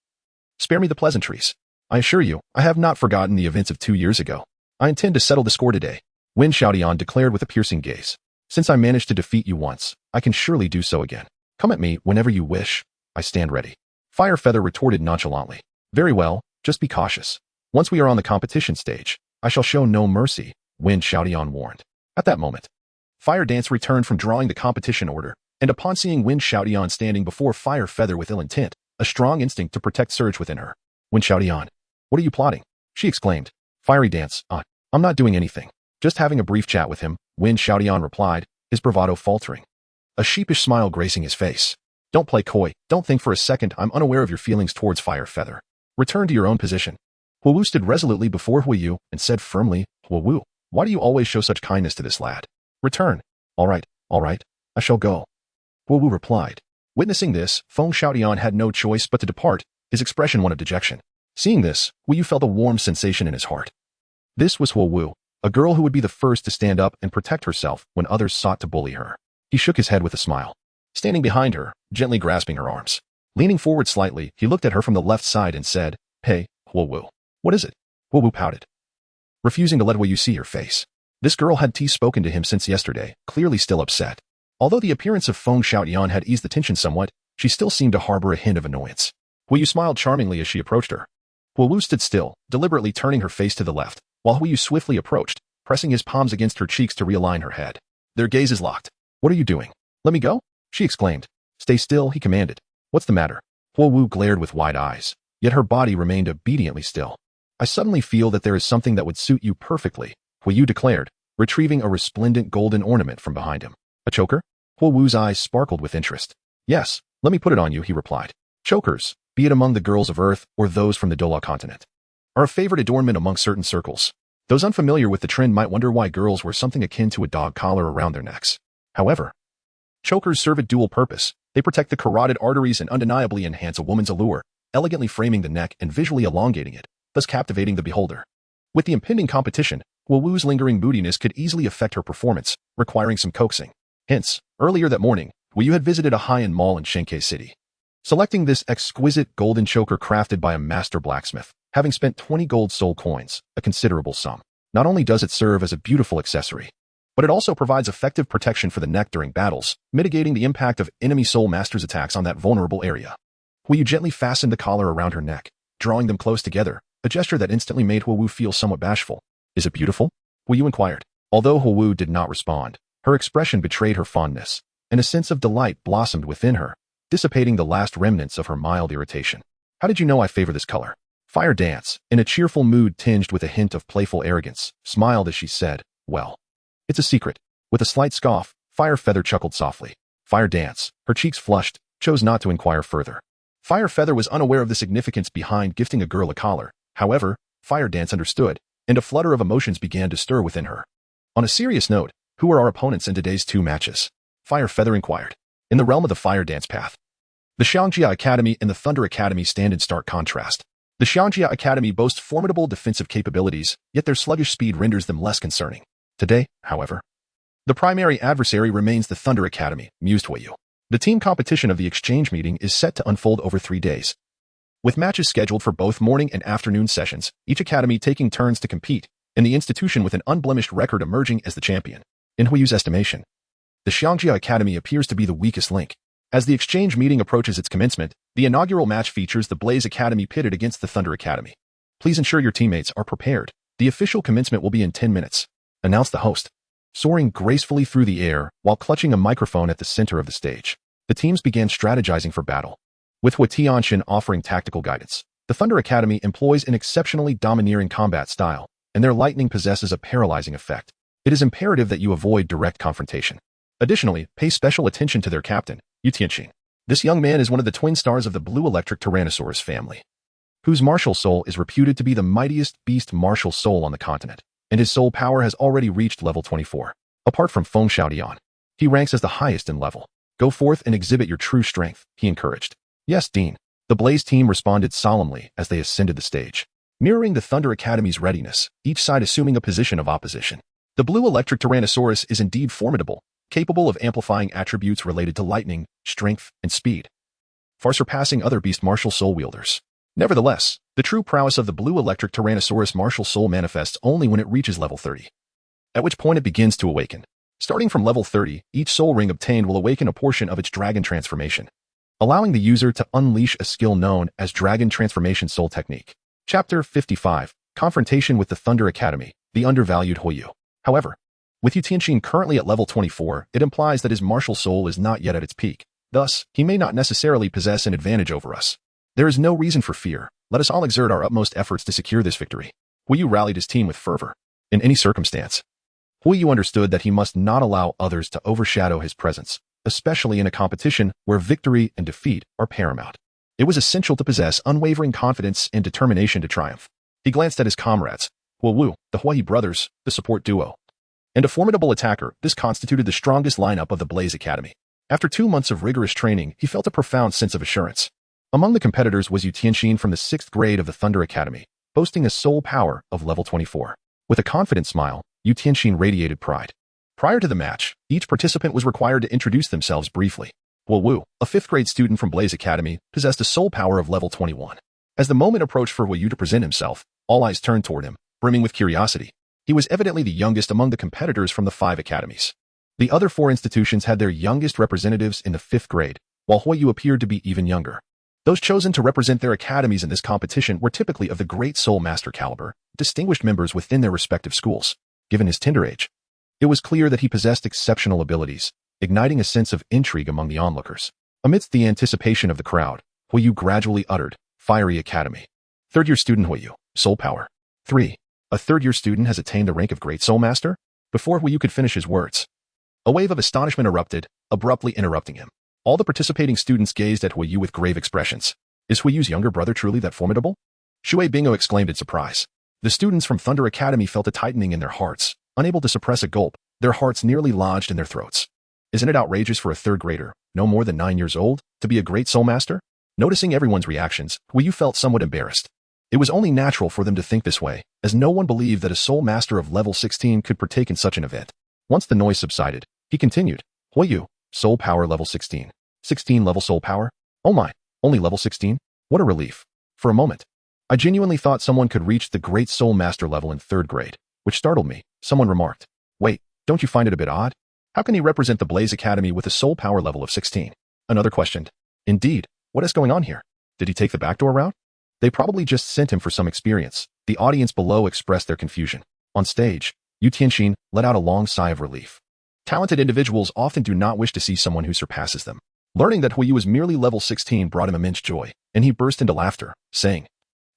Spare me the pleasantries. I assure you, I have not forgotten the events of 2 years ago. I intend to settle the score today. Wen Xiaodian declared with a piercing gaze. Since I managed to defeat you once, I can surely do so again. Come at me whenever you wish. I stand ready. Fire Feather retorted nonchalantly. Very well, just be cautious. Once we are on the competition stage, I shall show no mercy, Wen Xiaodian warned. At that moment, Fire Dance returned from drawing the competition order, and upon seeing Wen Xiaodian standing before Fire Feather with ill intent, a strong instinct to protect surged within her. Wen Xiaodian, what are you plotting? She exclaimed. Fiery Dance, I'm not doing anything. Just having a brief chat with him, Wen Xiaodian replied, his bravado faltering. A sheepish smile gracing his face. Don't play coy. Don't think for a second I'm unaware of your feelings towards Fire Feather. Return to your own position. Huowu stood resolutely before Huoyu and said firmly, Huowu, why do you always show such kindness to this lad? Return. All right, I shall go. Huowu replied. Witnessing this, Feng Xiaodian had no choice but to depart, his expression one of dejection. Seeing this, Huoyu felt a warm sensation in his heart. This was Huowu, a girl who would be the first to stand up and protect herself when others sought to bully her. He shook his head with a smile. Standing behind her, gently grasping her arms. Leaning forward slightly, he looked at her from the left side and said, Hey, Huowu. What is it? Huowu pouted, refusing to let Huoyu see her face. This girl had spoken to him since yesterday, clearly still upset. Although the appearance of Feng Xiaodian had eased the tension somewhat, she still seemed to harbor a hint of annoyance. Huoyu smiled charmingly as she approached her. Huowu stood still, deliberately turning her face to the left, while Huoyu swiftly approached, pressing his palms against her cheeks to realign her head. Their gazes locked. What are you doing? Let me go? She exclaimed. Stay still, he commanded. What's the matter? Huowu glared with wide eyes, yet her body remained obediently still. I suddenly feel that there is something that would suit you perfectly, Huoyu declared, retrieving a resplendent golden ornament from behind him. A choker? Huowu's eyes sparkled with interest. Yes, let me put it on you, he replied. Chokers, be it among the girls of Earth or those from the Douluo Continent, are a favorite adornment among certain circles. Those unfamiliar with the trend might wonder why girls wear something akin to a dog collar around their necks. However, chokers serve a dual purpose. They protect the carotid arteries and undeniably enhance a woman's allure, elegantly framing the neck and visually elongating it, thus captivating the beholder. With the impending competition, Huowu's lingering moodiness could easily affect her performance, requiring some coaxing. Hence, earlier that morning, Huoyu had visited a high-end mall in Sharingan City, selecting this exquisite golden choker crafted by a master blacksmith, having spent 20 gold soul coins, a considerable sum. Not only does it serve as a beautiful accessory, but it also provides effective protection for the neck during battles, mitigating the impact of enemy soul masters' attacks on that vulnerable area. Huoyu gently fastened the collar around her neck, drawing them close together, a gesture that instantly made Huowu feel somewhat bashful. Is it beautiful? Huoyu inquired. Although Huowu did not respond, her expression betrayed her fondness, and a sense of delight blossomed within her, dissipating the last remnants of her mild irritation. How did you know I favor this color? Fire Dance, in a cheerful mood tinged with a hint of playful arrogance, smiled as she said, Well, it's a secret. With a slight scoff, Fire Feather chuckled softly. Fire Dance, her cheeks flushed, chose not to inquire further. Fire Feather was unaware of the significance behind gifting a girl a collar. However, Fire Dance understood, and a flutter of emotions began to stir within her. On a serious note, who are our opponents in today's 2 matches? Fire Feather inquired. In the realm of the Fire Dance path, the Xiangjia Academy and the Thunder Academy stand in stark contrast. The Xiangjia Academy boasts formidable defensive capabilities, yet their sluggish speed renders them less concerning. Today, however, the primary adversary remains the Thunder Academy, mused Huoyu. The team competition of the exchange meeting is set to unfold over 3 days, with matches scheduled for both morning and afternoon sessions, each academy taking turns to compete, and the institution with an unblemished record emerging as the champion. In Huoyu's estimation, the Xiangjia Academy appears to be the weakest link. As the exchange meeting approaches its commencement, the inaugural match features the Blaze Academy pitted against the Thunder Academy. Please ensure your teammates are prepared. The official commencement will be in 10 minutes, announced the host, soaring gracefully through the air while clutching a microphone at the center of the stage. The teams began strategizing for battle, with Hua Tianxin offering tactical guidance. The Thunder Academy employs an exceptionally domineering combat style, and their lightning possesses a paralyzing effect. It is imperative that you avoid direct confrontation. Additionally, pay special attention to their captain, Yu Tianxin. This young man is one of the twin stars of the blue electric Tyrannosaurus family, whose martial soul is reputed to be the mightiest beast martial soul on the continent, and his soul power has already reached level 24. Apart from Feng Xiaodian, he ranks as the highest in level. Go forth and exhibit your true strength, he encouraged. Yes, Dean. The Blaze team responded solemnly as they ascended the stage. mirroring the Thunder Academy's readiness, each side assuming a position of opposition. The blue electric Tyrannosaurus is indeed formidable, capable of amplifying attributes related to lightning, strength, and speed, far surpassing other beast martial soul wielders. Nevertheless, the true prowess of the blue electric Tyrannosaurus martial soul manifests only when it reaches level 30, at which point it begins to awaken. Starting from level 30, each soul ring obtained will awaken a portion of its dragon transformation, allowing the user to unleash a skill known as Dragon Transformation Soul Technique. Chapter 55, Confrontation with the Thunder Academy, the undervalued Huoyu. However, with Yu Tianxin currently at level 24, it implies that his martial soul is not yet at its peak. Thus, he may not necessarily possess an advantage over us. There is no reason for fear. Let us all exert our utmost efforts to secure this victory. Huoyu rallied his team with fervor. In any circumstance, Huoyu understood that he must not allow others to overshadow his presence, especially in a competition where victory and defeat are paramount. It was essential to possess unwavering confidence and determination to triumph. He glanced at his comrades, Huowu, the Huoyi brothers, the support duo, and a formidable attacker. This constituted the strongest lineup of the Blaze Academy. After 2 months of rigorous training, he felt a profound sense of assurance. Among the competitors was Yu Tianxin from the 6th grade of the Thunder Academy, boasting a soul power of level 24. With a confident smile, Yu Tianxin radiated pride. Prior to the match, each participant was required to introduce themselves briefly. Huowu, a 5th grade student from Blaze Academy, possessed a soul power of level 21. As the moment approached for Huoyu to present himself, all eyes turned toward him, brimming with curiosity. He was evidently the youngest among the competitors from the 5 academies. The other 4 institutions had their youngest representatives in the 5th grade, while Huoyu appeared to be even younger. Those chosen to represent their academies in this competition were typically of the great soul master caliber, distinguished members within their respective schools. Given his tender age, it was clear that he possessed exceptional abilities, igniting a sense of intrigue among the onlookers. Amidst the anticipation of the crowd, Huoyu gradually uttered, "Fiery Academy. 3rd-year student Huoyu, soul power. 3. A 3rd-year student has attained the rank of Great Soul Master?" Before Huoyu could finish his words, a wave of astonishment erupted, abruptly interrupting him. All the participating students gazed at Huoyu with grave expressions. Is Huoyu's younger brother truly that formidable? Shui Bingo exclaimed in surprise. The students from Thunder Academy felt a tightening in their hearts, unable to suppress a gulp, their hearts nearly lodged in their throats. Isn't it outrageous for a 3rd grader, no more than 9 years old, to be a great soul master? Noticing everyone's reactions, Huoyu felt somewhat embarrassed. It was only natural for them to think this way, as no one believed that a soul master of level 16 could partake in such an event. Once the noise subsided, he continued, "Huoyu, soul power level 16. 16 level soul power? Oh my, only level 16? What a relief." For a moment, I genuinely thought someone could reach the great soul master level in 3rd grade, which startled me. Someone remarked, "Wait, don't you find it a bit odd? How can he represent the Blaze Academy with a soul power level of 16? Another questioned, "Indeed, what is going on here? Did he take the backdoor route? They probably just sent him for some experience." The audience below expressed their confusion. On stage, Yu Tianxin let out a long sigh of relief. Talented individuals often do not wish to see someone who surpasses them. Learning that Huoyu was merely level 16 brought him immense joy, and he burst into laughter, saying,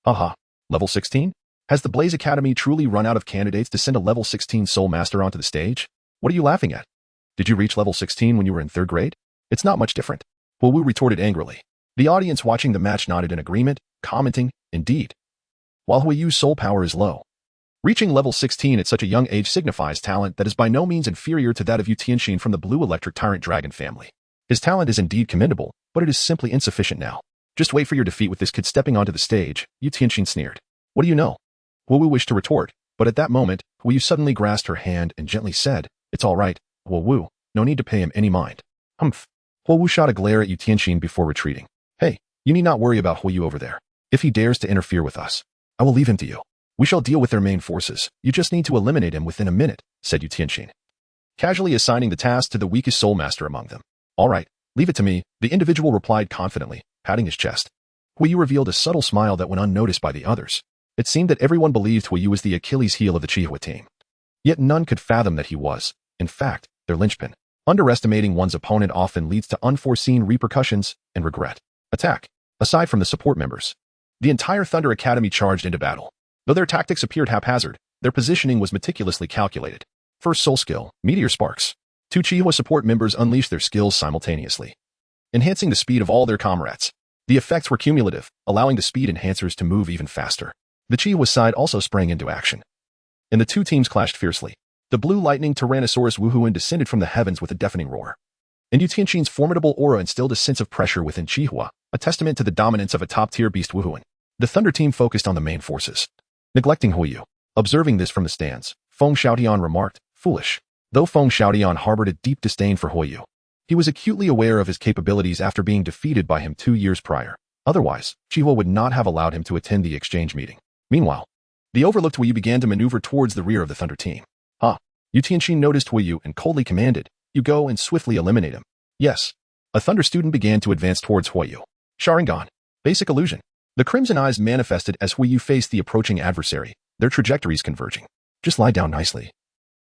"Haha, level 16? Has the Blaze Academy truly run out of candidates to send a level 16 soul master onto the stage? What are you laughing at? Did you reach level 16 when you were in 3rd grade? It's not much different." Huoyu retorted angrily. The audience watching the match nodded in agreement, commenting, "Indeed. While Huoyu's soul power is low, reaching level 16 at such a young age signifies talent that is by no means inferior to that of Yu Tianxin from the Blue Electric Tyrant Dragon family. His talent is indeed commendable, but it is simply insufficient now. Just wait for your defeat with this kid stepping onto the stage," Yu Tianxin sneered. "What do you know?" Huoyu wished to retort, but at that moment, Huoyu suddenly grasped her hand and gently said, "It's all right, Huoyu, no need to pay him any mind." Humph. Huoyu shot a glare at Yu Tianxin before retreating. "Hey, you need not worry about Huoyu over there. If he dares to interfere with us, I will leave him to you. We shall deal with their main forces. You just need to eliminate him within a minute," said Yu Tianxin, casually assigning the task to the weakest soul master among them. "All right, leave it to me," the individual replied confidently, patting his chest. Huoyu revealed a subtle smile that went unnoticed by the others. It seemed that everyone believed Huoyu was the Achilles heel of the Chihua team. Yet none could fathom that he was, in fact, their linchpin. Underestimating one's opponent often leads to unforeseen repercussions and regret. Attack. Aside from the support members, the entire Thunder Academy charged into battle. Though their tactics appeared haphazard, their positioning was meticulously calculated. First soul skill, Meteor Sparks. 2 Chihua support members unleashed their skills simultaneously, enhancing the speed of all their comrades. The effects were cumulative, allowing the speed enhancers to move even faster. The Chihua side also sprang into action, and the 2 teams clashed fiercely. The blue lightning Tyrannosaurus Wuhan descended from the heavens with a deafening roar, and Yu Tianxin's formidable aura instilled a sense of pressure within Chihua, a testament to the dominance of a top-tier beast Wuhan. The Thunder team focused on the main forces. neglecting Huiyu. Observing this from the stands, Feng Xiaotian remarked, foolish. Though Feng Xiaotian harbored a deep disdain for Huiyu, he was acutely aware of his capabilities after being defeated by him 2 years prior. Otherwise, Chihua would not have allowed him to attend the exchange meeting. Meanwhile, the overlooked Huiyu began to maneuver towards the rear of the Thunder team. Yu Tianxin noticed Huiyu and coldly commanded, you go and swiftly eliminate him. Yes. A Thunder student began to advance towards Huiyu. Sharingan. Basic illusion. The crimson eyes manifested as Huiyu faced the approaching adversary, their trajectories converging. Just lie down nicely.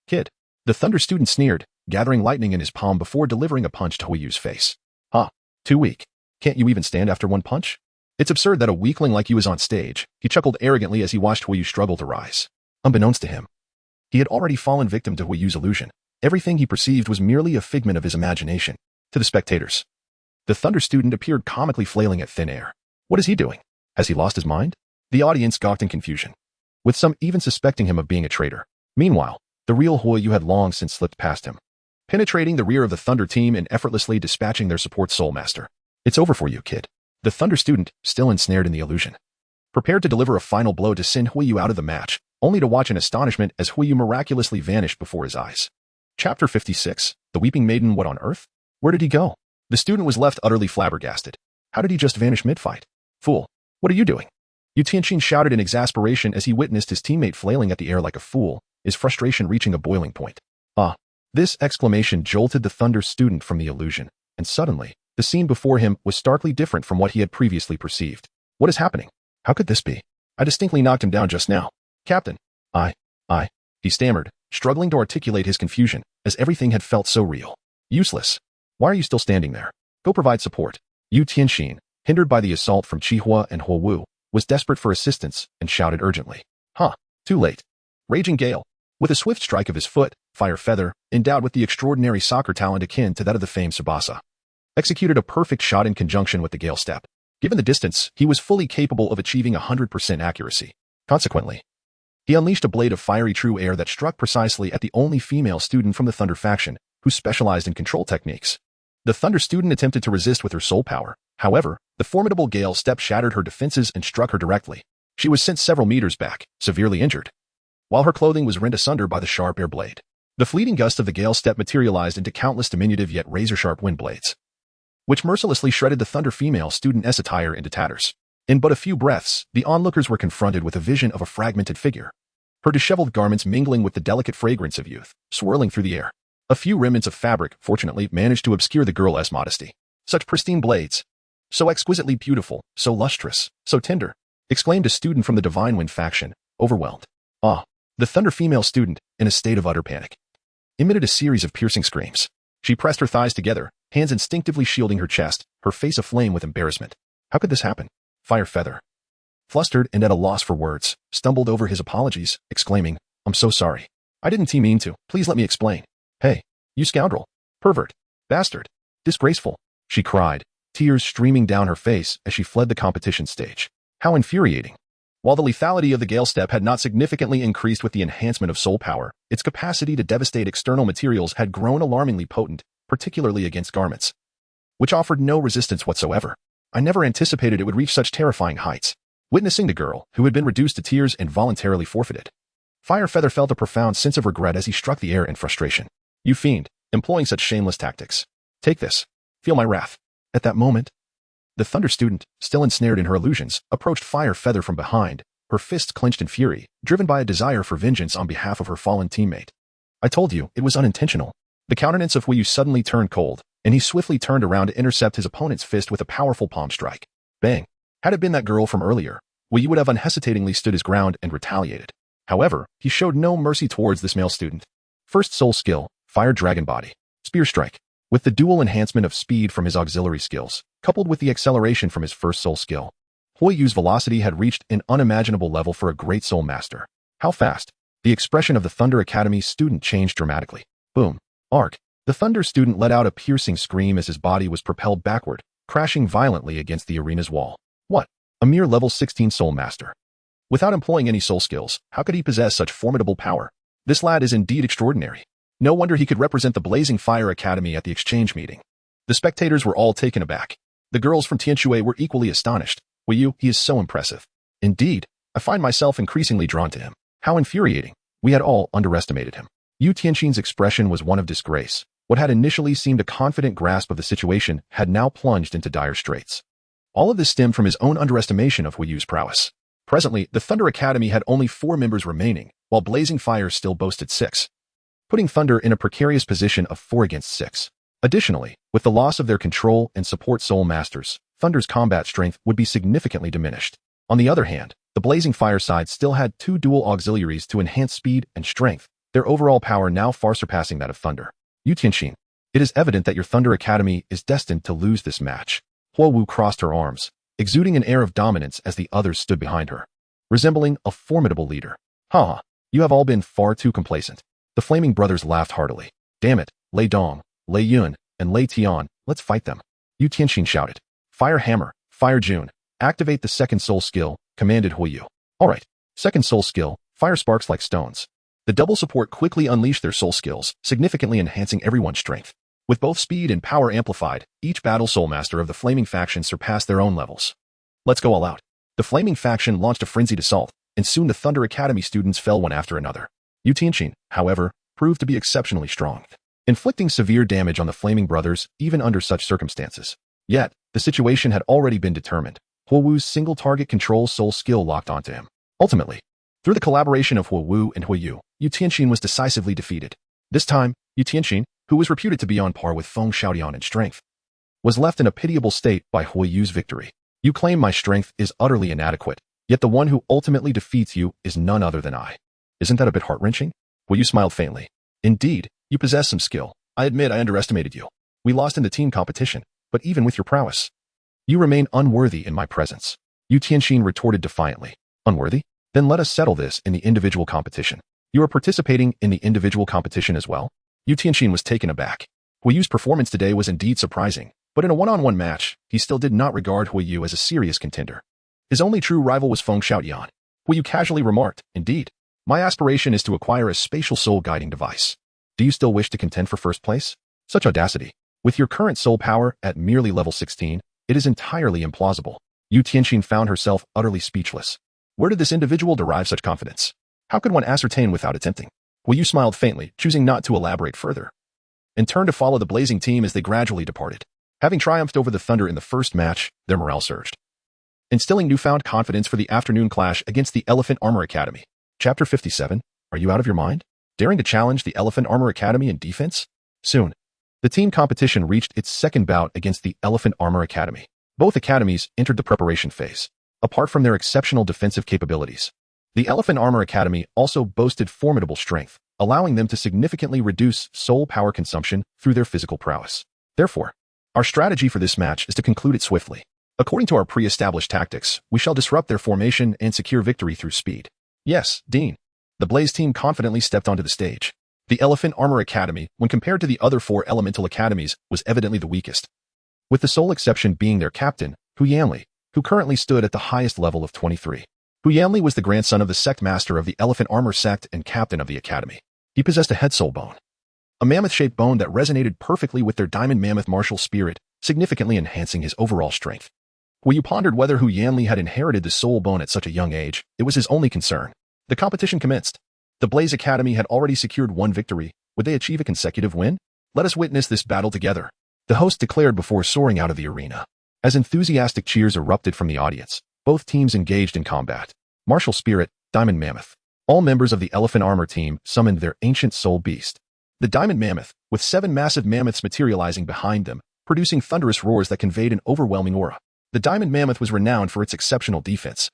Kid. The Thunder student sneered, gathering lightning in his palm before delivering a punch to Huiyu's face. Too weak. Can't you even stand after one punch? It's absurd that a weakling like you is on stage, he chuckled arrogantly as he watched Huiyu struggle to rise. Unbeknownst to him, he had already fallen victim to Huiyu's illusion. Everything he perceived was merely a figment of his imagination. To the spectators, the Thunder student appeared comically flailing at thin air. What is he doing? Has he lost his mind? The audience gawked in confusion, with some even suspecting him of being a traitor. Meanwhile, the real Huiyu had long since slipped past him, penetrating the rear of the Thunder team and effortlessly dispatching their support Soul Master. It's over for you, kid. The Thunder student, still ensnared in the illusion, prepared to deliver a final blow to send Huiyu out of the match, only to watch in astonishment as Huiyu miraculously vanished before his eyes. Chapter 56. The Weeping Maiden. What on earth? Where did he go? The student was left utterly flabbergasted. How did he just vanish mid-fight? Fool. What are you doing? Yu Tianxin shouted in exasperation as he witnessed his teammate flailing at the air like a fool, his frustration reaching a boiling point. This exclamation jolted the Thunder student from the illusion, and suddenly, the scene before him was starkly different from what he had previously perceived. What is happening? How could this be? I distinctly knocked him down just now. Captain. He stammered, struggling to articulate his confusion, as everything had felt so real. Useless. Why are you still standing there? Go provide support. Yu Tianxin, hindered by the assault from Chihua and Huowu, was desperate for assistance and shouted urgently. Too late. Raging Gale. With a swift strike of his foot, Fire Feather, endowed with the extraordinary soccer talent akin to that of the famed Tsubasa, executed a perfect shot in conjunction with the Gale Step. Given the distance, he was fully capable of achieving 100% accuracy. Consequently, he unleashed a blade of fiery true air that struck precisely at the only female student from the Thunder faction, who specialized in control techniques. The Thunder student attempted to resist with her soul power. However, the formidable Gale Step shattered her defenses and struck her directly. She was sent several meters back, severely injured, while her clothing was rent asunder by the sharp air blade. The fleeting gust of the Gale Step materialized into countless diminutive yet razor-sharp wind blades, which mercilessly shredded the Thunder female student's attire into tatters. In but a few breaths, the onlookers were confronted with a vision of a fragmented figure, her disheveled garments mingling with the delicate fragrance of youth, swirling through the air. A few remnants of fabric, fortunately, managed to obscure the girl's modesty. Such pristine blades, so exquisitely beautiful, so lustrous, so tender, exclaimed a student from the Divine Wind faction, overwhelmed. The Thunder female student, in a state of utter panic, emitted a series of piercing screams. She pressed her thighs together, hands instinctively shielding her chest, her face aflame with embarrassment. How could this happen? Fire Feather, flustered and at a loss for words, stumbled over his apologies, exclaiming, I'm so sorry. I didn't mean to. Please let me explain. Hey, you scoundrel, pervert, bastard, disgraceful, she cried, tears streaming down her face as she fled the competition stage. How infuriating. While the lethality of the Gale Step had not significantly increased with the enhancement of soul power, its capacity to devastate external materials had grown alarmingly potent, particularly against garments, which offered no resistance whatsoever. I never anticipated it would reach such terrifying heights. Witnessing the girl, who had been reduced to tears and voluntarily forfeited, Fire Feather felt a profound sense of regret as he struck the air in frustration. You fiend, employing such shameless tactics. Take this. Feel my wrath. At that moment, the Thunder student, still ensnared in her illusions, approached Fire Feather from behind, her fists clenched in fury, driven by a desire for vengeance on behalf of her fallen teammate. I told you, it was unintentional. The countenance of Huiyu suddenly turned cold, and he swiftly turned around to intercept his opponent's fist with a powerful palm strike. Bang! Had it been that girl from earlier, Huiyu would have unhesitatingly stood his ground and retaliated. However, he showed no mercy towards this male student. First soul skill, Fire Dragon Body, Spear Strike. With the dual enhancement of speed from his auxiliary skills, coupled with the acceleration from his first soul skill, Huiyu's velocity had reached an unimaginable level for a great soul master. How fast? The expression of the Thunder Academy student changed dramatically. Boom. Arc. The Thunder student let out a piercing scream as his body was propelled backward, crashing violently against the arena's wall. What? A mere level 16 soul master. Without employing any soul skills, how could he possess such formidable power? This lad is indeed extraordinary. No wonder he could represent the Blazing Fire Academy at the exchange meeting. The spectators were all taken aback. The girls from Tianxue were equally astonished. Huiyu, he is so impressive. Indeed, I find myself increasingly drawn to him. How infuriating. We had all underestimated him. Yu Tianxin's expression was one of disgrace. What had initially seemed a confident grasp of the situation had now plunged into dire straits. All of this stemmed from his own underestimation of Hu Yu's prowess. Presently, the Thunder Academy had only 4 members remaining, while Blazing Fire still boasted 6, putting Thunder in a precarious position of 4 against 6. Additionally, with the loss of their control and support soul masters, Thunder's combat strength would be significantly diminished. On the other hand, the Blazing Fire side still had 2 dual auxiliaries to enhance speed and strength, their overall power now far surpassing that of Thunder. Yu Tianxin, it is evident that your Thunder Academy is destined to lose this match. Huo Wu crossed her arms, exuding an air of dominance as the others stood behind her, resembling a formidable leader. Ha! You have all been far too complacent. The Flaming Brothers laughed heartily. Damn it, Lei Dong, Lei Yun, and Lei Tian, let's fight them. Yu Tianxin shouted. Fire Hammer, Fire June, activate the second soul skill, commanded Hu Yu. Alright, second soul skill, fire sparks like stones. The double support quickly unleashed their soul skills, significantly enhancing everyone's strength. With both speed and power amplified, each battle soul master of the Flaming faction surpassed their own levels. Let's go all out. The Flaming faction launched a frenzied assault, and soon the Thunder Academy students fell one after another. Yu Tianxin, however, proved to be exceptionally strong, inflicting severe damage on the Flaming Brothers even under such circumstances. Yet, the situation had already been determined. Huo Wu's single target control soul skill locked onto him. Ultimately, through the collaboration of Huo Wu and Hu Yu, Yu Tianxin was decisively defeated. This time, Yu Tianxin, who was reputed to be on par with Feng Xiaodian in strength, was left in a pitiable state by Hu Yu's victory. You claim my strength is utterly inadequate, yet the one who ultimately defeats you is none other than I. Isn't that a bit heart-wrenching? Hu Yu smiled faintly. Indeed, you possess some skill. I admit I underestimated you. We lost in the team competition, but even with your prowess, you remain unworthy in my presence. Yu Tianxin retorted defiantly. Unworthy? Then let us settle this in the individual competition. You are participating in the individual competition as well? Yu Tianxin was taken aback. Hu Yu's performance today was indeed surprising, but in a one-on-one match, he still did not regard Hu Yu as a serious contender. His only true rival was Feng Xiaodian. Hu Yu casually remarked, Indeed, my aspiration is to acquire a spatial soul guiding device. Do you still wish to contend for first place? Such audacity. With your current soul power at merely level 16, it is entirely implausible. Yu Tianxin found herself utterly speechless. Where did this individual derive such confidence? How could one ascertain without attempting? Hu Yu smiled faintly, choosing not to elaborate further, and turned to follow the Blazing team as they gradually departed. Having triumphed over the Thunder in the first match, their morale surged, instilling newfound confidence for the afternoon clash against the Elephant Armor Academy. Chapter 57. Are you out of your mind? Daring to challenge the Elephant Armor Academy in defense? Soon, the team competition reached its second bout against the Elephant Armor Academy. Both academies entered the preparation phase. Apart from their exceptional defensive capabilities, the Elephant Armor Academy also boasted formidable strength, allowing them to significantly reduce soul power consumption through their physical prowess. Therefore, our strategy for this match is to conclude it swiftly. According to our pre-established tactics, we shall disrupt their formation and secure victory through speed. Yes, Dean. The Blaze team confidently stepped onto the stage. The Elephant Armor Academy, when compared to the other 4 elemental academies, was evidently the weakest, with the sole exception being their captain, Hu Yanli, who currently stood at the highest level of 23. Hu Yanli was the grandson of the sect master of the Elephant Armor sect and captain of the academy. He possessed a head soul bone, a mammoth-shaped bone that resonated perfectly with their diamond mammoth martial spirit, significantly enhancing his overall strength. When you pondered whether Hu Yanli had inherited the soul bone at such a young age, it was his only concern. The competition commenced. The Blaze Academy had already secured 1 victory. Would they achieve a consecutive win? Let us witness this battle together, the host declared before soaring out of the arena. As enthusiastic cheers erupted from the audience, both teams engaged in combat. Martial Spirit, Diamond Mammoth. All members of the Elephant Armor team summoned their ancient soul beast, the Diamond Mammoth, with 7 massive mammoths materializing behind them, producing thunderous roars that conveyed an overwhelming aura. The Diamond Mammoth was renowned for its exceptional defense,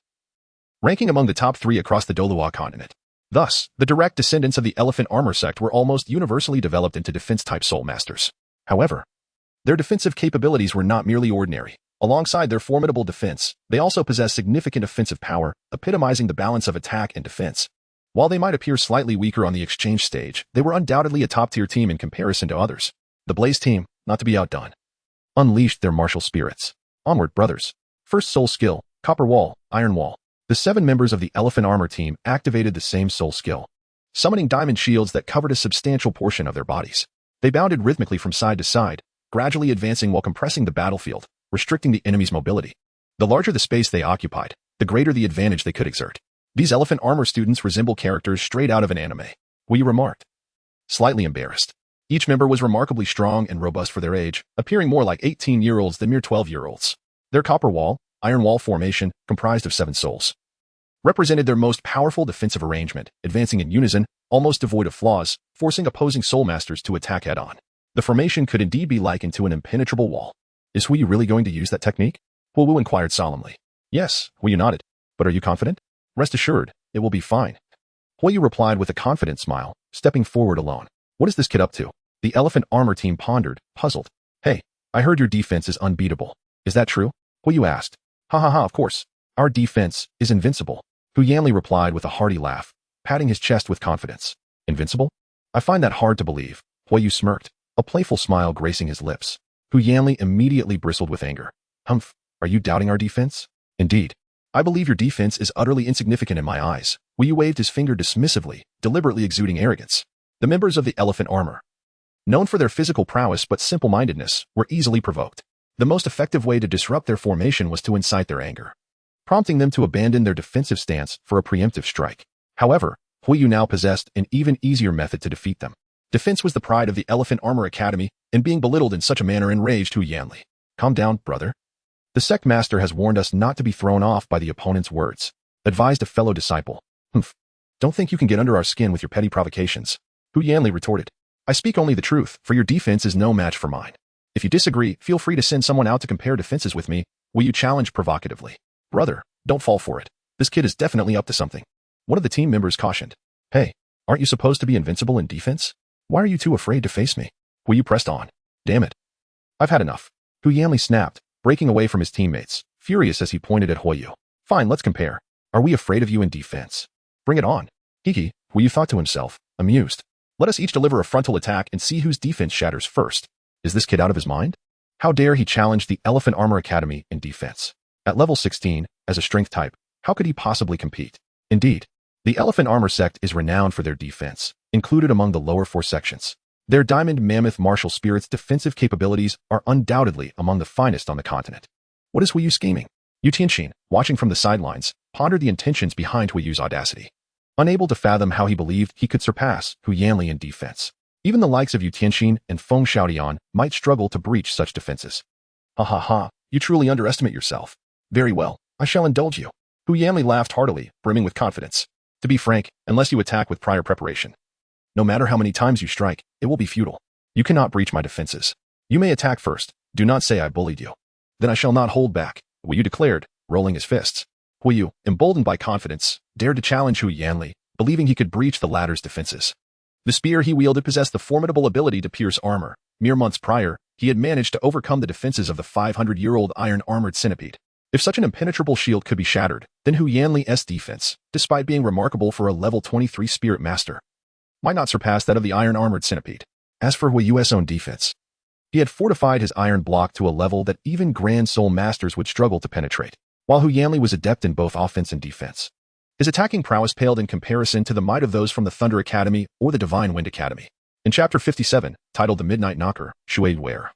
ranking among the top 3 across the Douluo Continent. Thus, the direct descendants of the Elephant Armor sect were almost universally developed into defense-type soul masters. However, their defensive capabilities were not merely ordinary. Alongside their formidable defense, they also possessed significant offensive power, epitomizing the balance of attack and defense. While they might appear slightly weaker on the exchange stage, they were undoubtedly a top-tier team in comparison to others. The Blaze team, not to be outdone, unleashed their martial spirits. Onward, brothers. First soul skill, Copper Wall, Iron Wall. The 7 members of the Elephant Armor team activated the same soul skill, summoning diamond shields that covered a substantial portion of their bodies. They bounded rhythmically from side to side, gradually advancing while compressing the battlefield, restricting the enemy's mobility. The larger the space they occupied, the greater the advantage they could exert. These elephant armor students resemble characters straight out of an anime. Hui Yu remarked, slightly embarrassed. Each member was remarkably strong and robust for their age, appearing more like 18-year-olds than mere 12-year-olds. Their copper wall, iron wall formation, comprised of 7 souls, represented their most powerful defensive arrangement, advancing in unison, almost devoid of flaws, forcing opposing soul masters to attack head-on. The formation could indeed be likened to an impenetrable wall. Is Hui Yu really going to use that technique? Hu Wu inquired solemnly. Yes, Hui Yu nodded. But are you confident? Rest assured, it will be fine. Hui Yu replied with a confident smile, stepping forward alone. What is this kid up to? The elephant armor team pondered, puzzled. Hey, I heard your defense is unbeatable. Is that true? Hui Yu asked. Ha ha ha, of course. Our defense is invincible. Hu Yanli replied with a hearty laugh, patting his chest with confidence. Invincible? I find that hard to believe. Hui Yu smirked, a playful smile gracing his lips. Hu Yanli immediately bristled with anger. Humph, are you doubting our defense? Indeed. I believe your defense is utterly insignificant in my eyes. Hui Yu waved his finger dismissively, deliberately exuding arrogance. The members of the elephant armor, known for their physical prowess but simple-mindedness, were easily provoked. The most effective way to disrupt their formation was to incite their anger, prompting them to abandon their defensive stance for a preemptive strike. However, Hui Yu now possessed an even easier method to defeat them. Defense was the pride of the Elephant Armor Academy, and being belittled in such a manner enraged Hu Yanli. Calm down, brother. The sect master has warned us not to be thrown off by the opponent's words, advised a fellow disciple. Humph. Don't think you can get under our skin with your petty provocations. Hu Yanli retorted. I speak only the truth, for your defense is no match for mine. If you disagree, feel free to send someone out to compare defenses with me. Hui Yu challenged provocatively. Brother, don't fall for it. This kid is definitely up to something. One of the team members cautioned. Hey, aren't you supposed to be invincible in defense? Why are you too afraid to face me? Hui Yu pressed on. Damn it. I've had enough. Hu Yanli snapped, breaking away from his teammates, furious as he pointed at Hui Yu. Fine, let's compare. Are we afraid of you in defense? Bring it on. Hiki, Hui Yu thought to himself, amused. Let us each deliver a frontal attack and see whose defense shatters first. Is this kid out of his mind? How dare he challenge the Elephant Armor Academy in defense? At level 16, as a strength type, how could he possibly compete? Indeed, the Elephant Armor sect is renowned for their defense, included among the lower 4 sections. Their Diamond Mammoth Martial Spirit's defensive capabilities are undoubtedly among the finest on the continent. What is Hui Yu scheming? Yu Tianxin, watching from the sidelines, pondered the intentions behind Hui Yu's audacity. Unable to fathom how he believed he could surpass Hu Yanli in defense. Even the likes of Yu Tianxin and Feng Xiaodian might struggle to breach such defenses. Ha ha ha, you truly underestimate yourself. Very well, I shall indulge you. Hu Yanli laughed heartily, brimming with confidence. To be frank, unless you attack with prior preparation, no matter how many times you strike, it will be futile. You cannot breach my defenses. You may attack first. Do not say I bullied you. Then I shall not hold back, Hui Yu declared, rolling his fists. Hui Yu, emboldened by confidence, dared to challenge Hu Yanli, believing he could breach the latter's defenses. The spear he wielded possessed the formidable ability to pierce armor. Mere months prior, he had managed to overcome the defenses of the 500-year-old iron-armored centipede. If such an impenetrable shield could be shattered, then Hu Yanli's defense, despite being remarkable for a level 23 spirit master, might not surpass that of the iron-armored centipede. As for Hui Yu's own defense, he had fortified his iron block to a level that even Grand Soul Masters would struggle to penetrate, while Hu Yanli was adept in both offense and defense. His attacking prowess paled in comparison to the might of those from the Thunder Academy or the Divine Wind Academy. In Chapter 57, titled The Midnight Knocker, Shui Ware,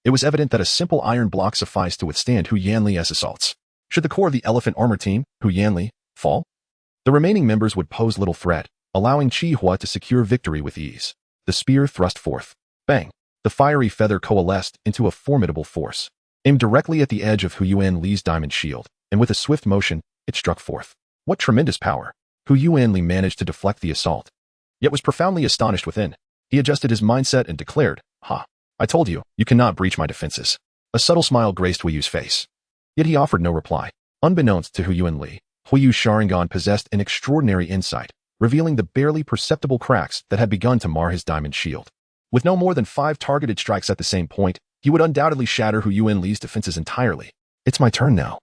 it was evident that a simple iron block sufficed to withstand Hu Yanli's assaults. Should the core of the Elephant Armor team, Hu Yanli, fall, the remaining members would pose little threat, allowing Qi Hua to secure victory with ease. The spear thrust forth. Bang! The fiery feather coalesced into a formidable force, aimed directly at the edge of Hu Yanli's diamond shield, and with a swift motion, it struck forth. What tremendous power! Hu Yanli managed to deflect the assault, yet was profoundly astonished within. He adjusted his mindset and declared, Ha! I told you, you cannot breach my defenses. A subtle smile graced Hui Yu's face. Yet he offered no reply. Unbeknownst to Hu Yanli, Hui Yu's Sharingan possessed an extraordinary insight, revealing the barely perceptible cracks that had begun to mar his diamond shield. With no more than 5 targeted strikes at the same point, he would undoubtedly shatter Hu Yanli's defenses entirely. It's my turn now.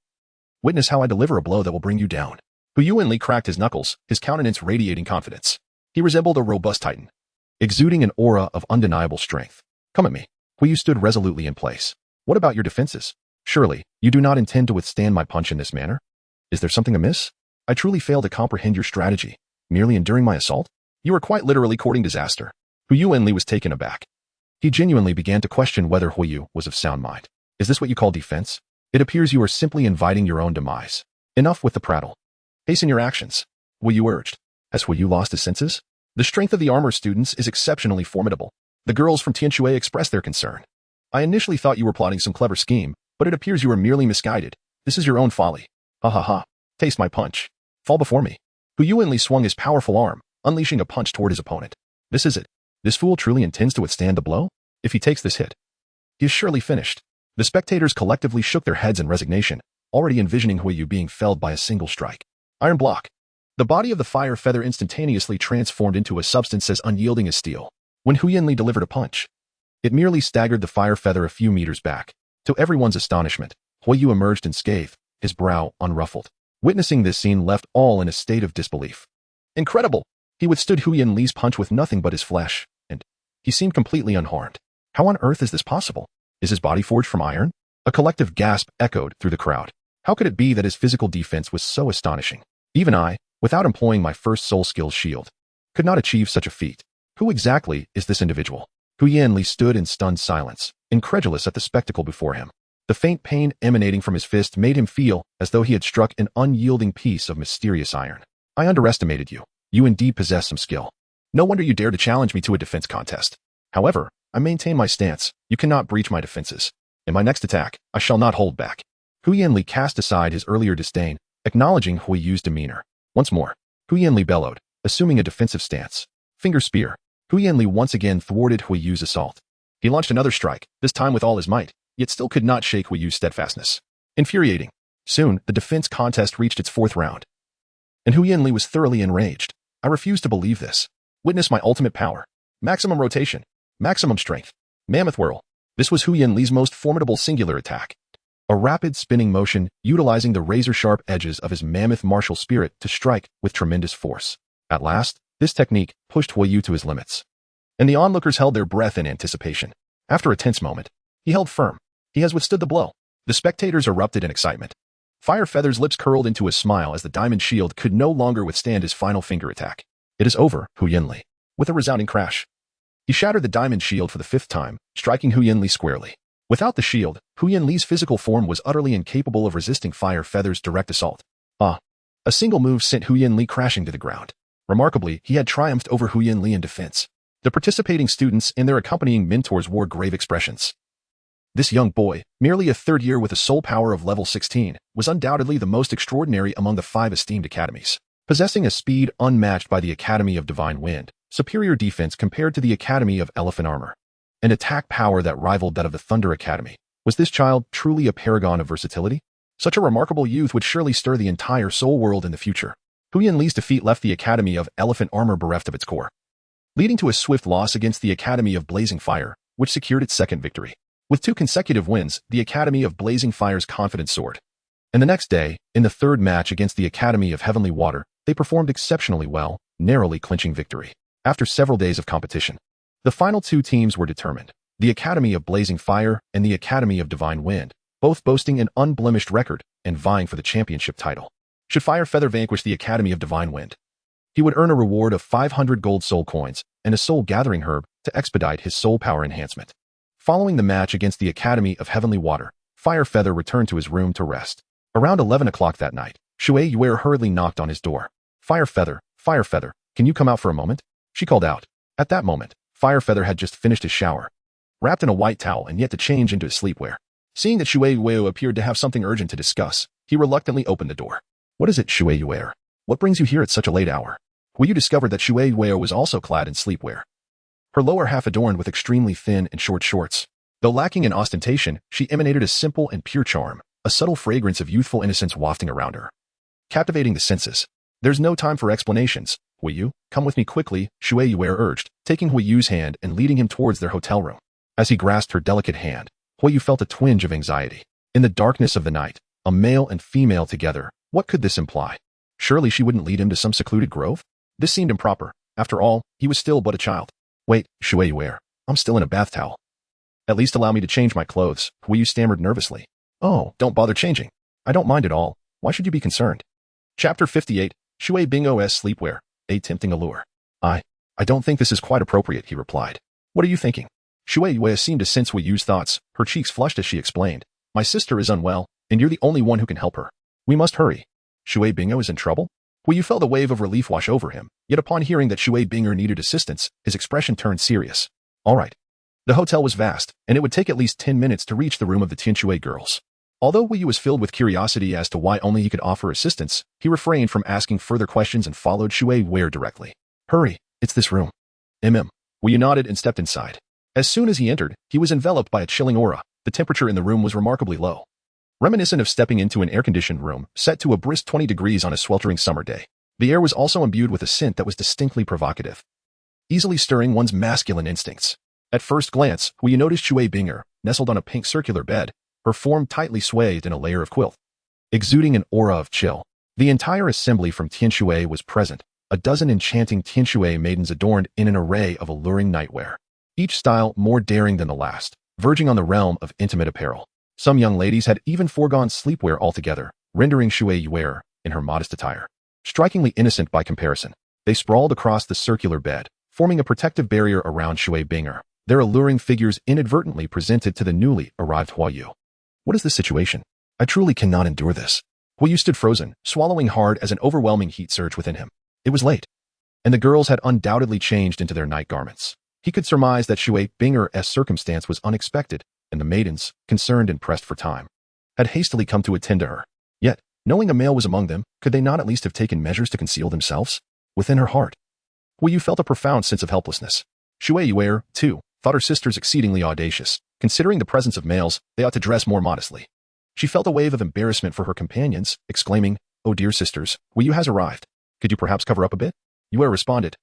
Witness how I deliver a blow that will bring you down. Hu Yanli cracked his knuckles, his countenance radiating confidence. He resembled a robust titan, exuding an aura of undeniable strength. Come at me. Hui Yu stood resolutely in place. What about your defenses? Surely, you do not intend to withstand my punch in this manner? Is there something amiss? I truly fail to comprehend your strategy. Merely enduring my assault? You are quite literally courting disaster. Hu Yanli was taken aback. He genuinely began to question whether Hui Yu was of sound mind. Is this what you call defense? It appears you are simply inviting your own demise. Enough with the prattle. Hasten your actions. Wu Yu urged. Has Wu Yu lost his senses? The strength of the armor students is exceptionally formidable. The girls from Tianshui expressed their concern. I initially thought you were plotting some clever scheme, but it appears you were merely misguided. This is your own folly. Ha ha ha. Taste my punch. Fall before me. Hu Yuanli swung his powerful arm, unleashing a punch toward his opponent. This is it. This fool truly intends to withstand the blow? If he takes this hit, he is surely finished. The spectators collectively shook their heads in resignation, already envisioning Hu Yu being felled by a single strike. Iron block. The body of the fire feather instantaneously transformed into a substance as unyielding as steel. When Hu Yanli delivered a punch, it merely staggered the fire feather a few meters back. To everyone's astonishment, Hu Yu emerged unscathed, his brow unruffled. Witnessing this scene left all in a state of disbelief. Incredible! He withstood Hu Yanli's punch with nothing but his flesh, and he seemed completely unharmed. How on earth is this possible? Is his body forged from iron? A collective gasp echoed through the crowd. How could it be that his physical defense was so astonishing? Even I, without employing my first soul skills shield, could not achieve such a feat. Who exactly is this individual? Hu Yanli stood in stunned silence, incredulous at the spectacle before him. The faint pain emanating from his fist made him feel as though he had struck an unyielding piece of mysterious iron. I underestimated you. You indeed possess some skill. No wonder you dare to challenge me to a defense contest. However, I maintain my stance. You cannot breach my defenses. In my next attack, I shall not hold back. Hu Yanli cast aside his earlier disdain, acknowledging Hu Yu's demeanor. Once more, Hu Yanli bellowed, assuming a defensive stance. Finger spear. Hu Yanli once again thwarted Hu Yu's assault. He launched another strike, this time with all his might, yet still could not shake Hu Yu's steadfastness. Infuriating. Soon, the defense contest reached its fourth round. And Hu Yanli was thoroughly enraged. I refuse to believe this. Witness my ultimate power. Maximum rotation. Maximum strength. Mammoth whirl. This was Hu Yanli's most formidable singular attack. A rapid spinning motion, utilizing the razor-sharp edges of his mammoth martial spirit to strike with tremendous force. At last, this technique pushed Hu Yu to his limits. And the onlookers held their breath in anticipation. After a tense moment, he held firm. He has withstood the blow. The spectators erupted in excitement. Fire Feather's lips curled into a smile as the diamond shield could no longer withstand his final finger attack. It is over, Hu Yanli. With a resounding crash, he shattered the diamond shield for the fifth time, striking Hu Yanli squarely. Without the shield, Hu Yanli's physical form was utterly incapable of resisting Fire Feather's direct assault. A single move sent Hu Yanli crashing to the ground. Remarkably, he had triumphed over Hu Yanli in defense. The participating students and their accompanying mentors wore grave expressions. This young boy, merely a third year with a soul power of level 16, was undoubtedly the most extraordinary among the 5 esteemed academies. Possessing a speed unmatched by the Academy of Divine Wind, superior defense compared to the Academy of Elephant Armor, an attack power that rivaled that of the Thunder Academy. Was this child truly a paragon of versatility? Such a remarkable youth would surely stir the entire soul world in the future. Hu Yanli's defeat left the Academy of Elephant Armor bereft of its core, leading to a swift loss against the Academy of Blazing Fire, which secured its second victory. With 2 consecutive wins, the Academy of Blazing Fire's confidence soared. And the next day, in the third match against the Academy of Heavenly Water, they performed exceptionally well, narrowly clinching victory. After several days of competition, the final 2 teams were determined. The Academy of Blazing Fire and the Academy of Divine Wind, both boasting an unblemished record and vying for the championship title. Should Fire Feather vanquish the Academy of Divine Wind, he would earn a reward of 500 gold soul coins and a soul gathering herb to expedite his soul power enhancement. Following the match against the Academy of Heavenly Water, Fire Feather returned to his room to rest. Around 11 o'clock that night, Shui Yuer hurriedly knocked on his door. Fire Feather, can you come out for a moment? She called out. At that moment, Fire Feather had just finished his shower, wrapped in a white towel and yet to change into his sleepwear. Seeing that Shui Yuer appeared to have something urgent to discuss, he reluctantly opened the door. What is it, Shui Yuer? What brings you here at such a late hour? Yu discovered that Shui Yuer was also clad in sleepwear, her lower half adorned with extremely thin and short shorts. Though lacking in ostentation, she emanated a simple and pure charm, a subtle fragrance of youthful innocence wafting around her, captivating the senses. There's no time for explanations. Hu Yu, come with me quickly, Shui Yuer urged, taking Hu Yu's hand and leading him towards their hotel room. As he grasped her delicate hand, Hu Yu felt a twinge of anxiety. In the darkness of the night, a male and female together, what could this imply? Surely she wouldn't lead him to some secluded grove? This seemed improper. After all, he was still but a child. Wait, Shui Yuer, I'm still in a bath towel. At least allow me to change my clothes, Hu Yu stammered nervously. Oh, don't bother changing. I don't mind at all. Why should you be concerned? Chapter 58, Shui Bingos Sleepwear, a tempting allure. I don't think this is quite appropriate, he replied. What are you thinking? Shui Yuer seemed to sense Hu Yu's thoughts. Her cheeks flushed as she explained. My sister is unwell, and you're the only one who can help her. We must hurry. Shui Bingo is in trouble? Wu Yu felt a wave of relief wash over him, yet upon hearing that Shui Binger needed assistance, his expression turned serious. All right. The hotel was vast, and it would take at least 10 minutes to reach the room of the Tianshui girls. Although Wu Yu was filled with curiosity as to why only he could offer assistance, he refrained from asking further questions and followed Shui Ware directly. Hurry, it's this room. Wu Yu nodded and stepped inside. As soon as he entered, he was enveloped by a chilling aura. The temperature in the room was remarkably low, reminiscent of stepping into an air-conditioned room set to a brisk 20 degrees on a sweltering summer day. The air was also imbued with a scent that was distinctly provocative, easily stirring one's masculine instincts. At first glance, Wu Yu noticed Shui Binger, nestled on a pink circular bed, her form tightly swathed in a layer of quilt, exuding an aura of chill. The entire assembly from Tianshui was present, a dozen enchanting Tianshui maidens adorned in an array of alluring nightwear, each style more daring than the last, verging on the realm of intimate apparel. Some young ladies had even foregone sleepwear altogether, rendering Shui Ware, in her modest attire, strikingly innocent by comparison. They sprawled across the circular bed, forming a protective barrier around Shui Binger, their alluring figures inadvertently presented to the newly arrived Wu Yu. What is the situation? I truly cannot endure this. Wu Yu stood frozen, swallowing hard as an overwhelming heat surged within him. It was late, and the girls had undoubtedly changed into their night garments. He could surmise that Shui Binger's circumstance was unexpected, and the maidens, concerned and pressed for time, had hastily come to attend to her. Yet, knowing a male was among them, could they not at least have taken measures to conceal themselves? Within her heart, Wu Yu felt a profound sense of helplessness. Shui Ware, too, thought her sisters exceedingly audacious. Considering the presence of males, they ought to dress more modestly. She felt a wave of embarrassment for her companions, exclaiming, "Oh dear sisters, Wu Yu has arrived. Could you perhaps cover up a bit?" Yue responded,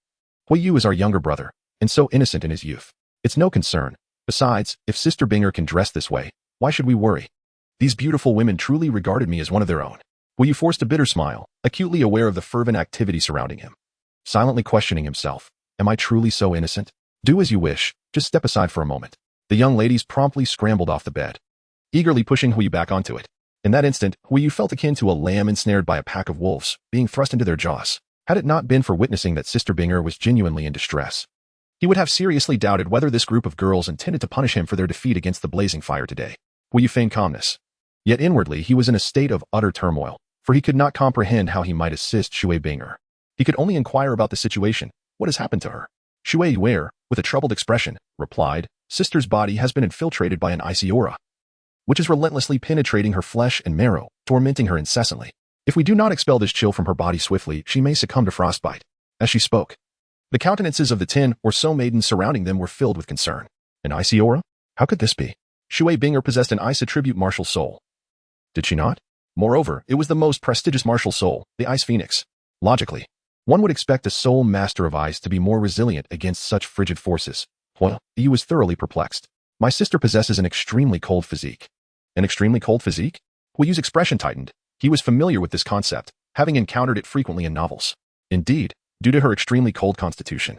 "Wu Yu is our younger brother, and so innocent in his youth. It's no concern. Besides, if Sister Binger can dress this way, why should we worry? These beautiful women truly regarded me as one of their own." Wu Yu forced a bitter smile, acutely aware of the fervent activity surrounding him, silently questioning himself. Am I truly so innocent? Do as you wish, just step aside for a moment. The young ladies promptly scrambled off the bed, eagerly pushing Wu Yu back onto it. In that instant, Wu Yu felt akin to a lamb ensnared by a pack of wolves, being thrust into their jaws. Had it not been for witnessing that Sister Binger was genuinely in distress, he would have seriously doubted whether this group of girls intended to punish him for their defeat against the blazing fire today. Wu Yu feigned calmness. Yet inwardly he was in a state of utter turmoil, for he could not comprehend how he might assist Shui Binger. He could only inquire about the situation. What has happened to her? Shui Ware, with a troubled expression, replied, Sister's body has been infiltrated by an icy aura, which is relentlessly penetrating her flesh and marrow, tormenting her incessantly. If we do not expel this chill from her body swiftly, she may succumb to frostbite. As she spoke, the countenances of the 10 or so maidens surrounding them were filled with concern. An icy aura? How could this be? Shui Binger possessed an ice attribute martial soul. Did she not? Moreover, it was the most prestigious martial soul, the Ice Phoenix. Logically, one would expect a soul master of ice to be more resilient against such frigid forces. Well, he was thoroughly perplexed. My sister possesses an extremely cold physique. An extremely cold physique? Wu Yu's expression tightened. He was familiar with this concept, having encountered it frequently in novels. Indeed, due to her extremely cold constitution,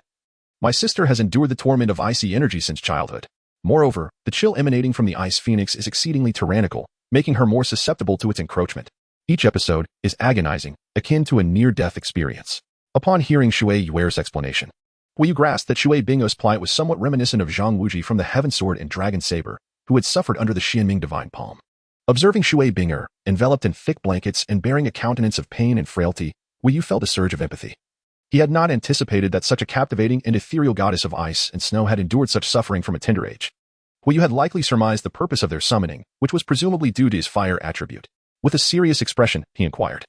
my sister has endured the torment of icy energy since childhood. Moreover, the chill emanating from the Ice Phoenix is exceedingly tyrannical, making her more susceptible to its encroachment. Each episode is agonizing, akin to a near-death experience. Upon hearing Shui Yue's explanation, Wu Yu grasped that Shui Bingo's plight was somewhat reminiscent of Zhang Wuji from the Heaven Sword and Dragon Saber, who had suffered under the Xianming Divine Palm. Observing Shui Binger, enveloped in thick blankets and bearing a countenance of pain and frailty, Wu Yu felt a surge of empathy. He had not anticipated that such a captivating and ethereal goddess of ice and snow had endured such suffering from a tender age. Wu Yu had likely surmised the purpose of their summoning, which was presumably due to his fire attribute. With a serious expression, he inquired,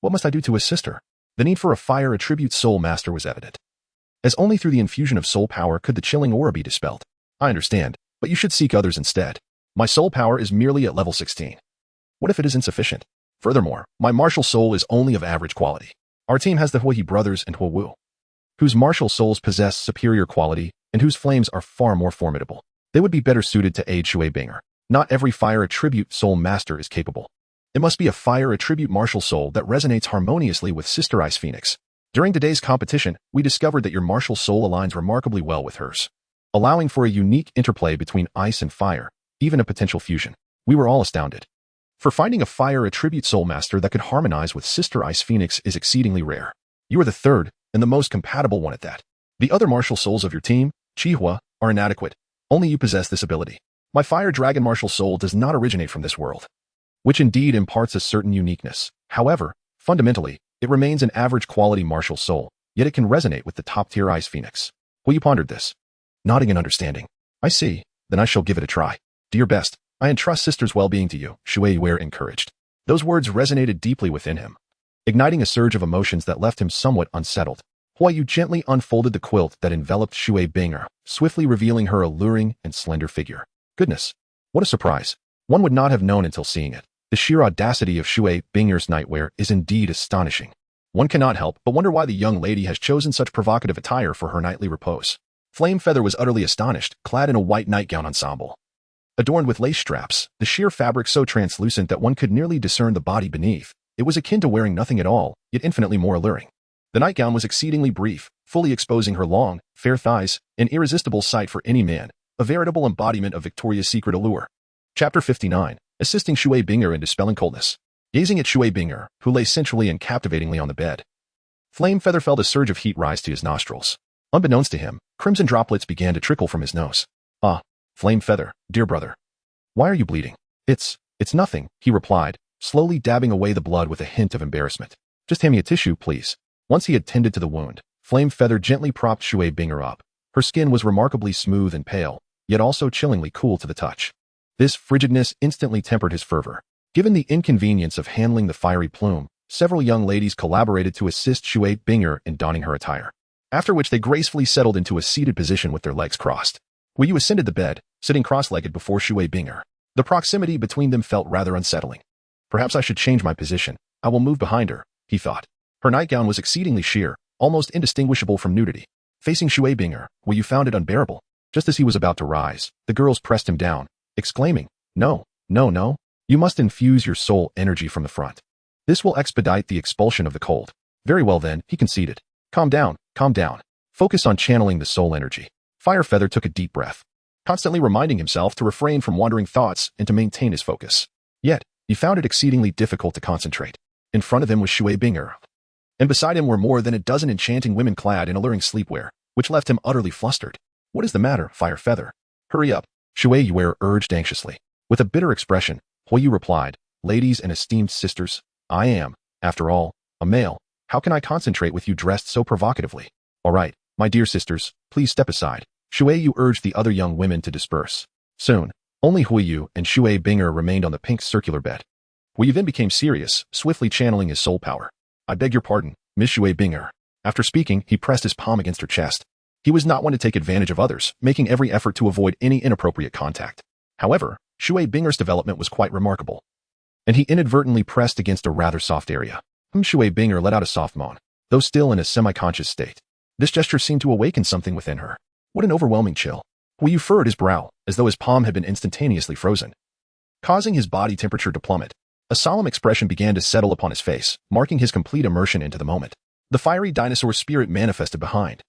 "What must I do to assist her?" The need for a fire attribute soul master was evident, as only through the infusion of soul power could the chilling aura be dispelled. I understand, but you should seek others instead. My soul power is merely at level 16. What if it is insufficient? Furthermore, my martial soul is only of average quality. Our team has the Hui brothers and Hu Wu, whose martial souls possess superior quality and whose flames are far more formidable. They would be better suited to aid Shui Binger. Not every fire attribute soul master is capable. It must be a fire attribute martial soul that resonates harmoniously with Sister Ice Phoenix. During today's competition, we discovered that your martial soul aligns remarkably well with hers, allowing for a unique interplay between ice and fire, even a potential fusion. We were all astounded. For finding a fire attribute soul master that could harmonize with Sister Ice Phoenix is exceedingly rare. You are the third, and the most compatible one at that. The other martial souls of your team, Chihua, are inadequate. Only you possess this ability. My fire dragon martial soul does not originate from this world, which indeed imparts a certain uniqueness. However, fundamentally, It remains an average quality martial soul, yet it can resonate with the top-tier ice phoenix. Will you pondered this? Nodding in understanding. I see. Then I shall give it a try. Do your best. I entrust sister's well-being to you, Shui Wei encouraged. Those words resonated deeply within him, igniting a surge of emotions that left him somewhat unsettled. Huayu gently unfolded the quilt that enveloped Shui Binger, swiftly revealing her alluring and slender figure. Goodness! What a surprise! One would not have known until seeing it. The sheer audacity of Shui Binger's nightwear is indeed astonishing. One cannot help but wonder why the young lady has chosen such provocative attire for her nightly repose. Flame Feather was utterly astonished, clad in a white nightgown ensemble. Adorned with lace straps, the sheer fabric so translucent that one could nearly discern the body beneath. It was akin to wearing nothing at all, yet infinitely more alluring. The nightgown was exceedingly brief, fully exposing her long, fair thighs, an irresistible sight for any man, a veritable embodiment of Victoria's Secret allure. Chapter 59. Assisting Shui Binger in dispelling coldness. Gazing at Shui Binger, who lay sensually and captivatingly on the bed, Flame Feather felt a surge of heat rise to his nostrils. Unbeknownst to him, crimson droplets began to trickle from his nose. Ah, Flame Feather, dear brother. Why are you bleeding? It's nothing, he replied, slowly dabbing away the blood with a hint of embarrassment. Just hand me a tissue, please. Once he had tended to the wound, Flame Feather gently propped Shui Binger up. Her skin was remarkably smooth and pale, yet also chillingly cool to the touch. This frigidness instantly tempered his fervor. Given the inconvenience of handling the fiery plume, several young ladies collaborated to assist Shui Binger in donning her attire, after which they gracefully settled into a seated position with their legs crossed. Huiyu ascended the bed, sitting cross-legged before Shui Binger. The proximity between them felt rather unsettling. Perhaps I should change my position. I will move behind her, he thought. Her nightgown was exceedingly sheer, almost indistinguishable from nudity. Facing Shui Binger, Huiyu found it unbearable. Just as he was about to rise, the girls pressed him down, exclaiming, No, no, no. You must infuse your soul energy from the front. This will expedite the expulsion of the cold. Very well then, he conceded. Calm down, calm down. Focus on channeling the soul energy. Fire Feather took a deep breath, constantly reminding himself to refrain from wandering thoughts and to maintain his focus. Yet, he found it exceedingly difficult to concentrate. In front of him was Shui Binger, and beside him were more than a dozen enchanting women clad in alluring sleepwear, which left him utterly flustered. What is the matter, Fire Feather? Hurry up, Shui Binger urged anxiously. With a bitter expression, Huiyu replied, Ladies and esteemed sisters, I am, after all, a male. How can I concentrate with you dressed so provocatively? All right, my dear sisters, please step aside. Shui urged the other young women to disperse. Soon, only Huiyu and Shui Binger remained on the pink circular bed. Huiyu then became serious, swiftly channeling his soul power. I beg your pardon, Miss Shui Binger. After speaking, he pressed his palm against her chest. He was not one to take advantage of others, making every effort to avoid any inappropriate contact. However, Shui Binger's development was quite remarkable, and he inadvertently pressed against a rather soft area. Shui Binger let out a soft moan, though still in a semi-conscious state. This gesture seemed to awaken something within her. What an overwhelming chill. Huiyu furrowed his brow, as though his palm had been instantaneously frozen, causing his body temperature to plummet. A solemn expression began to settle upon his face, marking his complete immersion into the moment. The fiery dinosaur spirit manifested behind,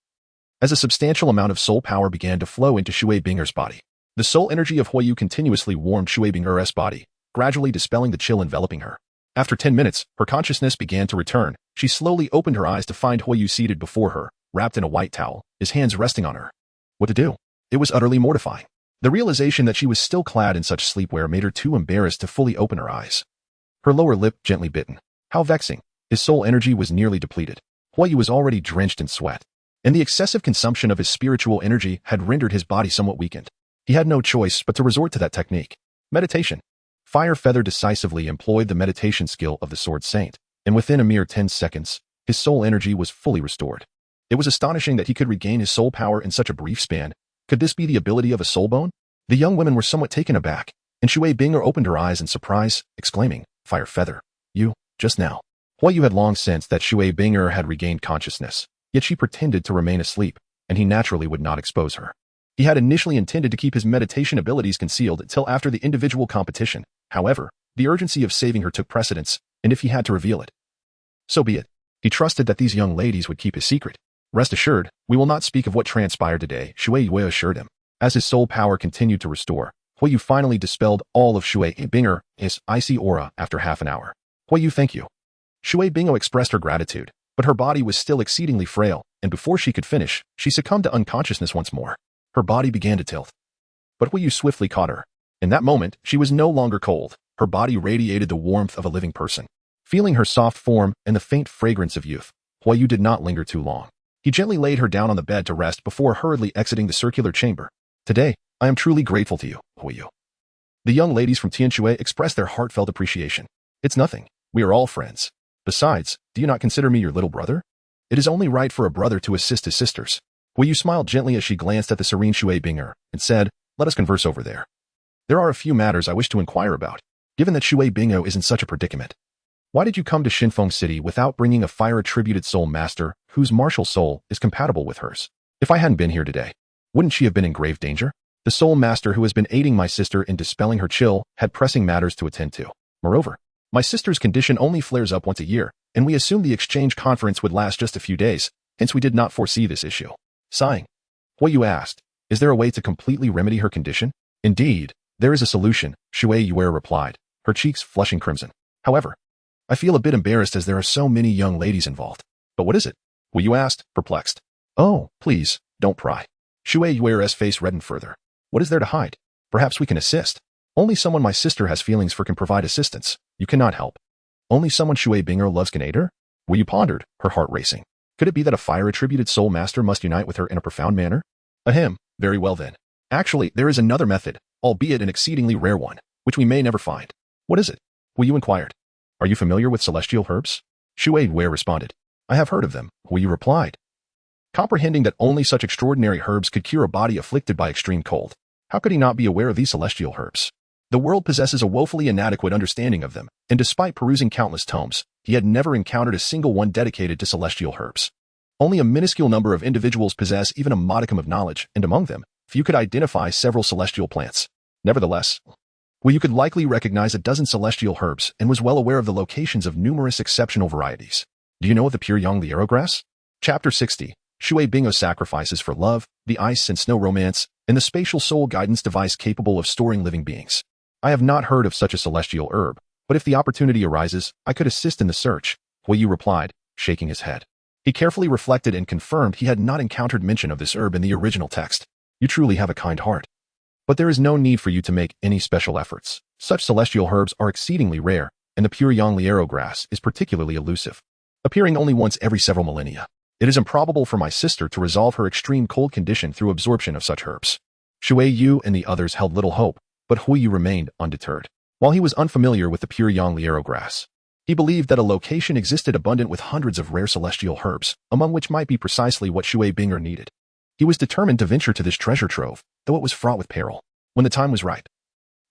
as a substantial amount of soul power began to flow into Shui Binger's body. The soul energy of Huiyu continuously warmed Shui Binger's body, gradually dispelling the chill enveloping her. After 10 minutes, her consciousness began to return. She slowly opened her eyes to find Huiyu seated before her, wrapped in a white towel, his hands resting on her. What to do? It was utterly mortifying. The realization that she was still clad in such sleepwear made her too embarrassed to fully open her eyes. Her lower lip gently bitten. How vexing. His soul energy was nearly depleted. Huiyu was already drenched in sweat, and the excessive consumption of his spiritual energy had rendered his body somewhat weakened. He had no choice but to resort to that technique. Meditation. Fire Feather decisively employed the meditation skill of the Sword Saint, and within a mere 10 seconds, his soul energy was fully restored. It was astonishing that he could regain his soul power in such a brief span. Could this be the ability of a soul bone? The young women were somewhat taken aback, and Shui Binger opened her eyes in surprise, exclaiming, Fire Feather, you, just now. Huiyu had long sensed that Shui Binger had regained consciousness, yet she pretended to remain asleep, and he naturally would not expose her. He had initially intended to keep his meditation abilities concealed until after the individual competition. However, the urgency of saving her took precedence, and if he had to reveal it, so be it. He trusted that these young ladies would keep his secret. Rest assured, we will not speak of what transpired today, Shui Binger assured him. As his soul power continued to restore, Huiyu finally dispelled all of Shui Binger's icy aura after half an hour. Huiyu, thank you. Shui Binger expressed her gratitude, but her body was still exceedingly frail, and before she could finish, she succumbed to unconsciousness once more. Her body began to tilt, but Huiyu swiftly caught her. In that moment, she was no longer cold. Her body radiated the warmth of a living person. Feeling her soft form and the faint fragrance of youth, Huayu did not linger too long. He gently laid her down on the bed to rest before hurriedly exiting the circular chamber. Today, I am truly grateful to you, Huayu. The young ladies from Tianshui expressed their heartfelt appreciation. It's nothing. We are all friends. Besides, do you not consider me your little brother? It is only right for a brother to assist his sisters. Huayu smiled gently as she glanced at the serene Shui Binger and said, let us converse over there. There are a few matters I wish to inquire about, given that Shui Bingo is in such a predicament. Why did you come to Shinfeng City without bringing a fire-attributed soul master whose martial soul is compatible with hers? If I hadn't been here today, wouldn't she have been in grave danger? The soul master who has been aiding my sister in dispelling her chill had pressing matters to attend to. Moreover, my sister's condition only flares up once a year, and we assumed the exchange conference would last just a few days, hence we did not foresee this issue. Sighing, Huayu asked, is there a way to completely remedy her condition? Indeed, there is a solution, Shui Yue replied, her cheeks flushing crimson. However, I feel a bit embarrassed as there are so many young ladies involved. But what is it? Huayu asked, perplexed. Oh, please, don't pry. Shui Yue's face reddened further. What is there to hide? Perhaps we can assist. Only someone my sister has feelings for can provide assistance. You cannot help. Only someone Shui Binger loves can aid her? Huayu pondered, her heart racing. Could it be that a fire-attributed soul master must unite with her in a profound manner? Ahem, very well then. Actually, there is another method, albeit an exceedingly rare one, which we may never find. What is it? Huayu inquired. Are you familiar with celestial herbs? Shui Yue responded. I have heard of them, Huayu replied. Comprehending that only such extraordinary herbs could cure a body afflicted by extreme cold, how could he not be aware of these celestial herbs? The world possesses a woefully inadequate understanding of them, and despite perusing countless tomes, he had never encountered a single one dedicated to celestial herbs. Only a minuscule number of individuals possess even a modicum of knowledge, and among them, few could identify several celestial plants. Nevertheless, Huayu could likely recognize a dozen celestial herbs and was well aware of the locations of numerous exceptional varieties. Do you know of the pure yang liero grass? Chapter 60. Shui Bingo sacrifices for love, the ice and snow romance, and the spatial soul guidance device capable of storing living beings. I have not heard of such a celestial herb, but if the opportunity arises, I could assist in the search, Huayu replied, shaking his head. He carefully reflected and confirmed he had not encountered mention of this herb in the original text. You truly have a kind heart. But there is no need for you to make any special efforts. Such celestial herbs are exceedingly rare, and the pure yang liero grass is particularly elusive, appearing only once every several millennia. It is improbable for my sister to resolve her extreme cold condition through absorption of such herbs. Shui Yu and the others held little hope, but Huayu remained undeterred. While he was unfamiliar with the pure yang liero grass, he believed that a location existed abundant with hundreds of rare celestial herbs, among which might be precisely what Shui Binger needed. He was determined to venture to this treasure trove, though it was fraught with peril. When the time was ripe,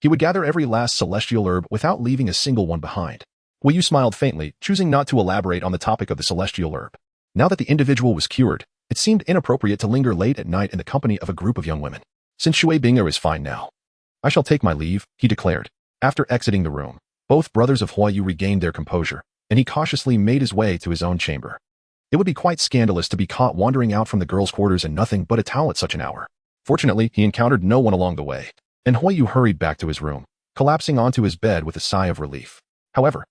he would gather every last celestial herb without leaving a single one behind. Huayu smiled faintly, choosing not to elaborate on the topic of the celestial herb. Now that the individual was cured, it seemed inappropriate to linger late at night in the company of a group of young women. Since Shui Binger is fine now, I shall take my leave, he declared. After exiting the room, both brothers of Huayu regained their composure, and he cautiously made his way to his own chamber. It would be quite scandalous to be caught wandering out from the girls' quarters in nothing but a towel at such an hour. Fortunately, he encountered no one along the way, and Huayu hurried back to his room, collapsing onto his bed with a sigh of relief. However,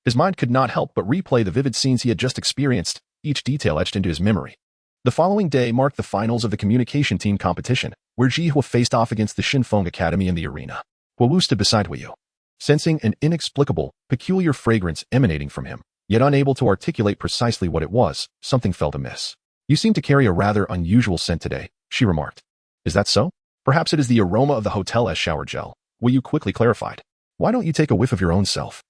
his mind could not help but replay the vivid scenes he had just experienced, each detail etched into his memory. The following day marked the finals of the communication team competition, where Jihua faced off against the Shinfeng Academy in the arena. Huayu stood beside Huayu, sensing an inexplicable, peculiar fragrance emanating from him, yet unable to articulate precisely what it was. Something felt amiss. You seem to carry a rather unusual scent today, she remarked. Is that so? Perhaps it is the aroma of the hotel as shower gel, Huayu quickly clarified. Why don't you take a whiff of your own self?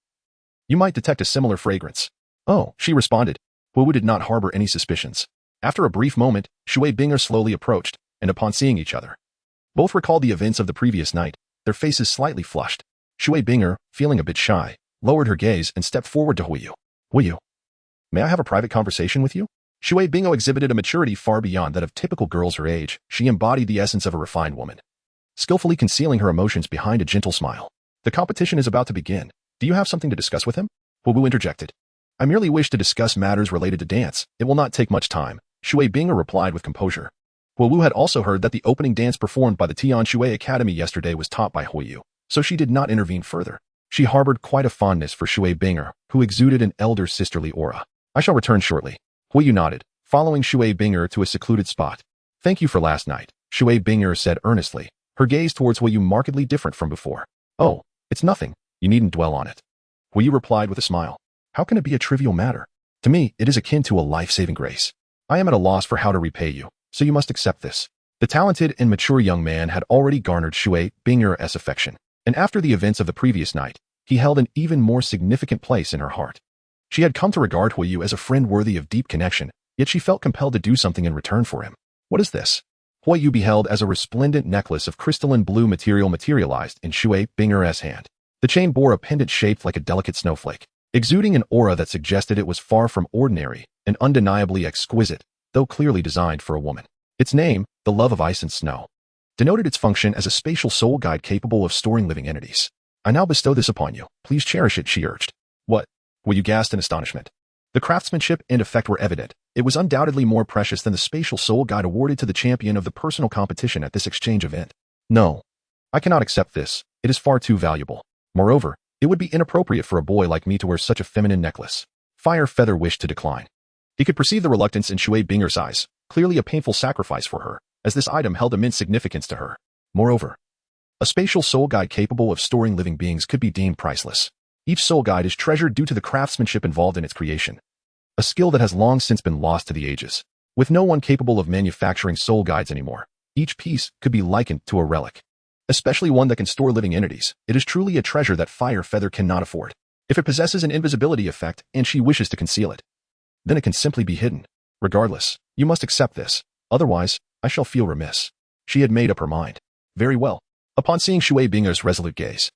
You might detect a similar fragrance. Oh, she responded. Huayu did not harbor any suspicions. After a brief moment, Shui Binger slowly approached, and upon seeing each other, both recalled the events of the previous night, their faces slightly flushed. Shui Binger, feeling a bit shy, lowered her gaze and stepped forward to Huayu. Huayu, may I have a private conversation with you? Shui Bingo exhibited a maturity far beyond that of typical girls her age. She embodied the essence of a refined woman, skillfully concealing her emotions behind a gentle smile. The competition is about to begin. Do you have something to discuss with him? Huayu interjected. I merely wish to discuss matters related to dance. It will not take much time, Shui Binger replied with composure. Huayu had also heard that the opening dance performed by the Tianshui Academy yesterday was taught by Huayu, so she did not intervene further. She harbored quite a fondness for Shui Binger, who exuded an elder sisterly aura. I shall return shortly. Huayu nodded, following Shui Binger to a secluded spot. Thank you for last night, Shui Binger said earnestly, her gaze towards Huayu markedly different from before. Oh, it's nothing. You needn't dwell on it. Huayu replied with a smile. How can it be a trivial matter? To me, it is akin to a life-saving grace. I am at a loss for how to repay you, so you must accept this. The talented and mature young man had already garnered Shui Bing'er's affection, and after the events of the previous night, he held an even more significant place in her heart. She had come to regard Huiyu as a friend worthy of deep connection, yet she felt compelled to do something in return for him. What is this? Huiyu beheld as a resplendent necklace of crystalline blue material materialized in Shui Bing'er's hand. The chain bore a pendant shaped like a delicate snowflake, exuding an aura that suggested it was far from ordinary and undeniably exquisite, though clearly designed for a woman. Its name, the love of ice and snow, denoted its function as a spatial soul guide capable of storing living entities. I now bestow this upon you. Please cherish it, she urged. What? Huiyu gasped in astonishment. The craftsmanship and effect were evident. It was undoubtedly more precious than the spatial soul guide awarded to the champion of the personal competition at this exchange event. No, I cannot accept this. It is far too valuable. Moreover, it would be inappropriate for a boy like me to wear such a feminine necklace. Fire Feather wished to decline. He could perceive the reluctance in Shui Bing'er's eyes, clearly a painful sacrifice for her, as this item held immense significance to her. Moreover, a spatial soul guide capable of storing living beings could be deemed priceless. Each soul guide is treasured due to the craftsmanship involved in its creation, a skill that has long since been lost to the ages. With no one capable of manufacturing soul guides anymore, each piece could be likened to a relic, especially one that can store living entities. It is truly a treasure that Fire Feather cannot afford. If it possesses an invisibility effect and she wishes to conceal it, then it can simply be hidden. Regardless, you must accept this. Otherwise, I shall feel remiss. She had made up her mind. Very well. Upon seeing Shui Bing'er's resolute gaze,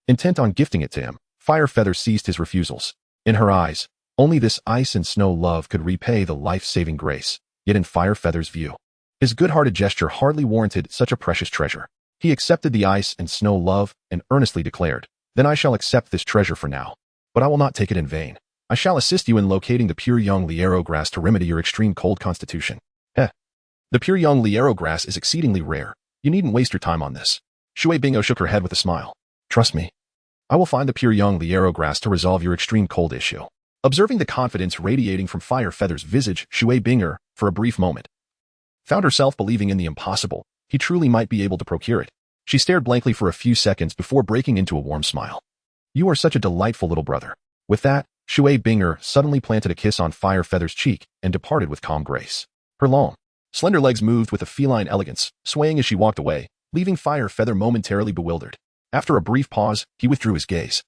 intent on gifting it to him, Fire Feather ceased his refusals. In her eyes, only this ice and snow love could repay the life-saving grace. Yet in Fire Feather's view, his good-hearted gesture hardly warranted such a precious treasure. He accepted the ice and snow love and earnestly declared, "Then I shall accept this treasure for now. But I will not take it in vain. I shall assist you in locating the pure young Liero grass to remedy your extreme cold constitution." The pure young Liero grass is exceedingly rare. You needn't waste your time on this. Shui Bing'er shook her head with a smile. Trust me. I will find the pure young Liero grass to resolve your extreme cold issue. Observing the confidence radiating from Fire Feather's visage, Shui Bing'er, for a brief moment, found herself believing in the impossible. He truly might be able to procure it. She stared blankly for a few seconds before breaking into a warm smile. You are such a delightful little brother. With that, Shui Bing'er suddenly planted a kiss on Fire Feather's cheek and departed with calm grace. Her long, slender legs moved with a feline elegance, swaying as she walked away, leaving Fire Feather momentarily bewildered. After a brief pause, he withdrew his gaze,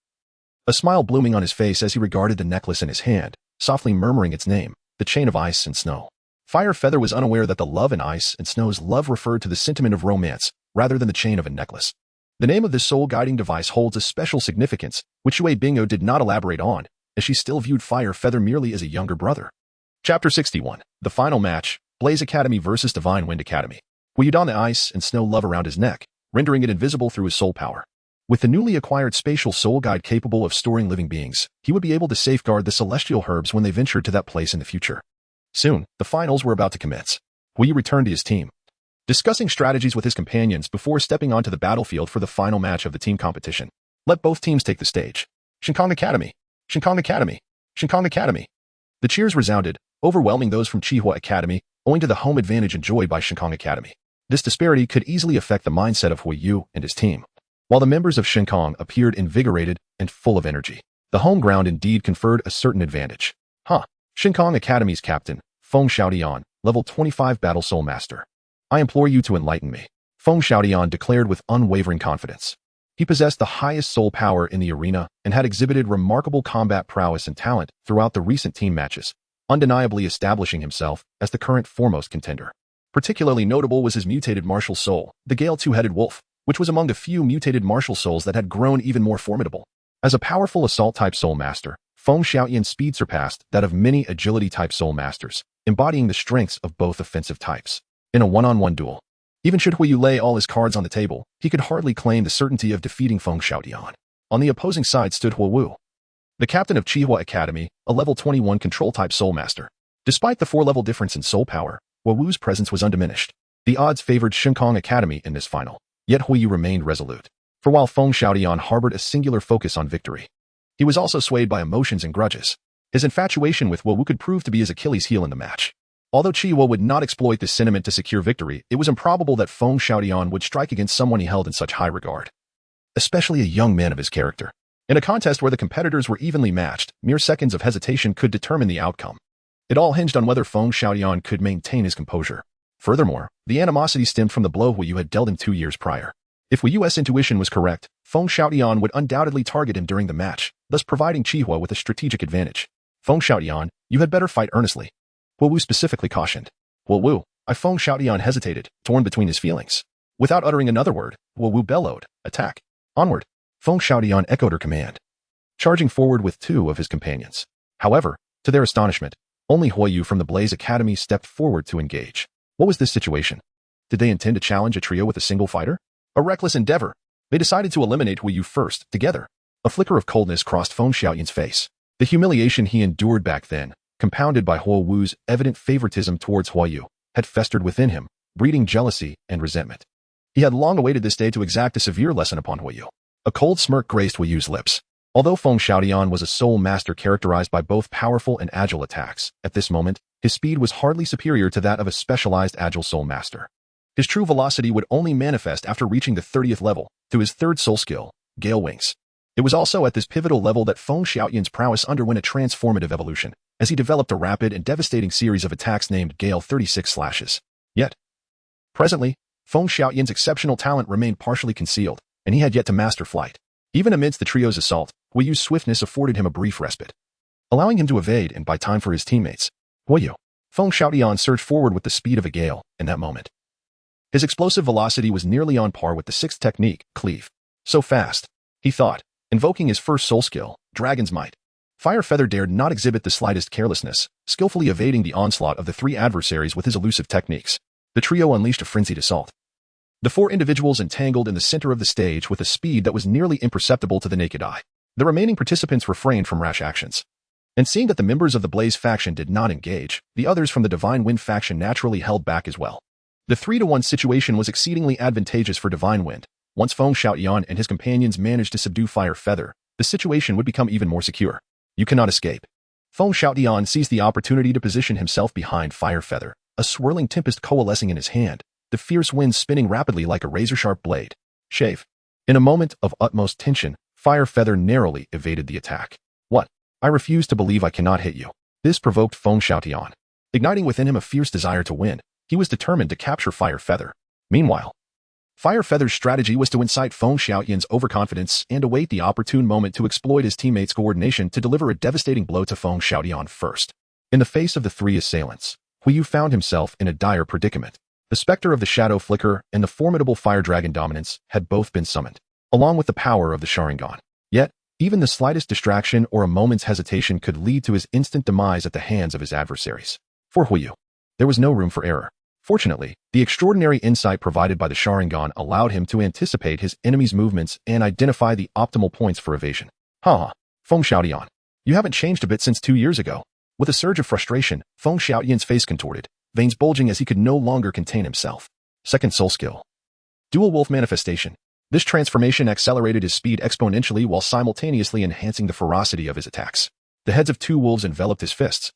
a smile blooming on his face as he regarded the necklace in his hand, softly murmuring its name, the chain of ice and snow. Fire Feather was unaware that the love in ice and snow's love referred to the sentiment of romance, rather than the chain of a necklace. The name of this soul-guiding device holds a special significance, which Shui Bing'er did not elaborate on, as she still viewed Fire Feather merely as a younger brother. Chapter 61. The Final Match, Blaze Academy vs. Divine Wind Academy. Huiyu donned the ice and snow love around his neck, rendering it invisible through his soul power. With the newly acquired spatial soul guide capable of storing living beings, he would be able to safeguard the celestial herbs when they ventured to that place in the future. Soon, the finals were about to commence. Huiyu returned to his team, discussing strategies with his companions before stepping onto the battlefield for the final match of the team competition. Let both teams take the stage. Shinkong Academy! Shinkong Academy! Shinkong Academy! The cheers resounded, overwhelming those from Chihua Academy, owing to the home advantage enjoyed by Shinkong Academy. This disparity could easily affect the mindset of Huiyu and his team. While the members of Shinkong appeared invigorated and full of energy, the home ground indeed conferred a certain advantage. Shinkong Academy's captain, Feng Xiaotian, level 25 Battle Soul Master. I implore you to enlighten me, Feng Xiaotian declared with unwavering confidence. He possessed the highest soul power in the arena and had exhibited remarkable combat prowess and talent throughout the recent team matches, undeniably establishing himself as the current foremost contender. Particularly notable was his mutated martial soul, the Gale Two-Headed Wolf, which was among the few mutated martial souls that had grown even more formidable. As a powerful assault-type soul master, Feng Xiaotian's speed surpassed that of many agility-type soul masters, embodying the strengths of both offensive types. In a one-on-one duel, even should Huiyu lay all his cards on the table, he could hardly claim the certainty of defeating Feng Xiaotian. On the opposing side stood Huiyu, the captain of Chihua Academy, a level 21 control-type soul master. Despite the 4-level difference in soul power, Huiyu's presence was undiminished. The odds favored Shinkong Academy in this final, yet Huiyu remained resolute. For while Feng Xiaotian harbored a singular focus on victory, he was also swayed by emotions and grudges. His infatuation with Huiyu could prove to be his Achilles heel in the match. Although Chihua would not exploit this sentiment to secure victory, it was improbable that Feng Xiaotian would strike against someone he held in such high regard, especially a young man of his character. In a contest where the competitors were evenly matched, mere seconds of hesitation could determine the outcome. It all hinged on whether Feng Xiaoyan could maintain his composure. Furthermore, the animosity stemmed from the blow Hu Yu had dealt him 2 years prior. If Hu Yu's intuition was correct, Feng Xiaoyan would undoubtedly target him during the match, thus providing Qihua with a strategic advantage. Feng Xiaoyan, you had better fight earnestly. Hu Yu specifically cautioned. Hu, Feng Xiaoyan hesitated, torn between his feelings. Without uttering another word, Hu Yu bellowed, attack. Onward. Feng Xiaoyan echoed her command, charging forward with 2 of his companions. However, to their astonishment, only Hu Yu from the Blaze Academy stepped forward to engage. What was this situation? Did they intend to challenge a trio with a single fighter? A reckless endeavor. They decided to eliminate Hu Yu first, together. A flicker of coldness crossed Feng Xiaoyan's face. The humiliation he endured back then, compounded by Hu Yu's evident favoritism towards Hu Yu, had festered within him, breeding jealousy and resentment. He had long awaited this day to exact a severe lesson upon Hu Yu. A cold smirk graced Hu Yu's lips. Although Feng Xiaoyan was a soul master characterized by both powerful and agile attacks, at this moment, his speed was hardly superior to that of a specialized agile soul master. His true velocity would only manifest after reaching the 30th level, through his 3rd soul skill, Gale Wings. It was also at this pivotal level that Feng Xiaoyan's prowess underwent a transformative evolution, as he developed a rapid and devastating series of attacks named Gale 36 Slashes. Yet, presently, Feng Xiaoyan's exceptional talent remained partially concealed, and he had yet to master flight. Even amidst the trio's assault, Hu Yu's swiftness afforded him a brief respite, allowing him to evade and buy time for his teammates. Hu Yu. Feng Xiaoyan surged forward with the speed of a gale in that moment. His explosive velocity was nearly on par with the 6th technique, Cleave. So fast, he thought, invoking his first soul skill, Dragon's Might. Fire Feather dared not exhibit the slightest carelessness, skillfully evading the onslaught of the 3 adversaries with his elusive techniques. The trio unleashed a frenzied assault. The 4 individuals entangled in the center of the stage with a speed that was nearly imperceptible to the naked eye. The remaining participants refrained from rash actions. And seeing that the members of the Blaze faction did not engage, the others from the Divine Wind faction naturally held back as well. The 3-to-1 situation was exceedingly advantageous for Divine Wind. Once Feng Xiaoyan and his companions managed to subdue Fire Feather, the situation would become even more secure. You cannot escape. Feng Xiaoyan seized the opportunity to position himself behind Fire Feather, a swirling tempest coalescing in his hand, the fierce wind spinning rapidly like a razor-sharp blade. Shave. In a moment of utmost tension, Fire Feather narrowly evaded the attack. What? I refuse to believe I cannot hit you. This provoked Feng Xiaoyan. Igniting within him a fierce desire to win, he was determined to capture Fire Feather. Meanwhile, Fire Feather's strategy was to incite Feng Xiaoyan's overconfidence and await the opportune moment to exploit his teammates' coordination to deliver a devastating blow to Feng Xiaoyan first. In the face of the 3 assailants, Hu Yu found himself in a dire predicament. The Spectre of the Shadow Flicker and the formidable Fire Dragon Dominance had both been summoned, along with the power of the Sharingan. Yet, even the slightest distraction or a moment's hesitation could lead to his instant demise at the hands of his adversaries. For Hu Yu, there was no room for error. Fortunately, the extraordinary insight provided by the Sharingan allowed him to anticipate his enemy's movements and identify the optimal points for evasion. Feng Xiaoyan, you haven't changed a bit since 2 years ago. With a surge of frustration, Feng Xiaoyan's face contorted, veins bulging as he could no longer contain himself. 2nd soul skill. Dual Wolf Manifestation. This transformation accelerated his speed exponentially while simultaneously enhancing the ferocity of his attacks. The heads of 2 wolves enveloped his fists,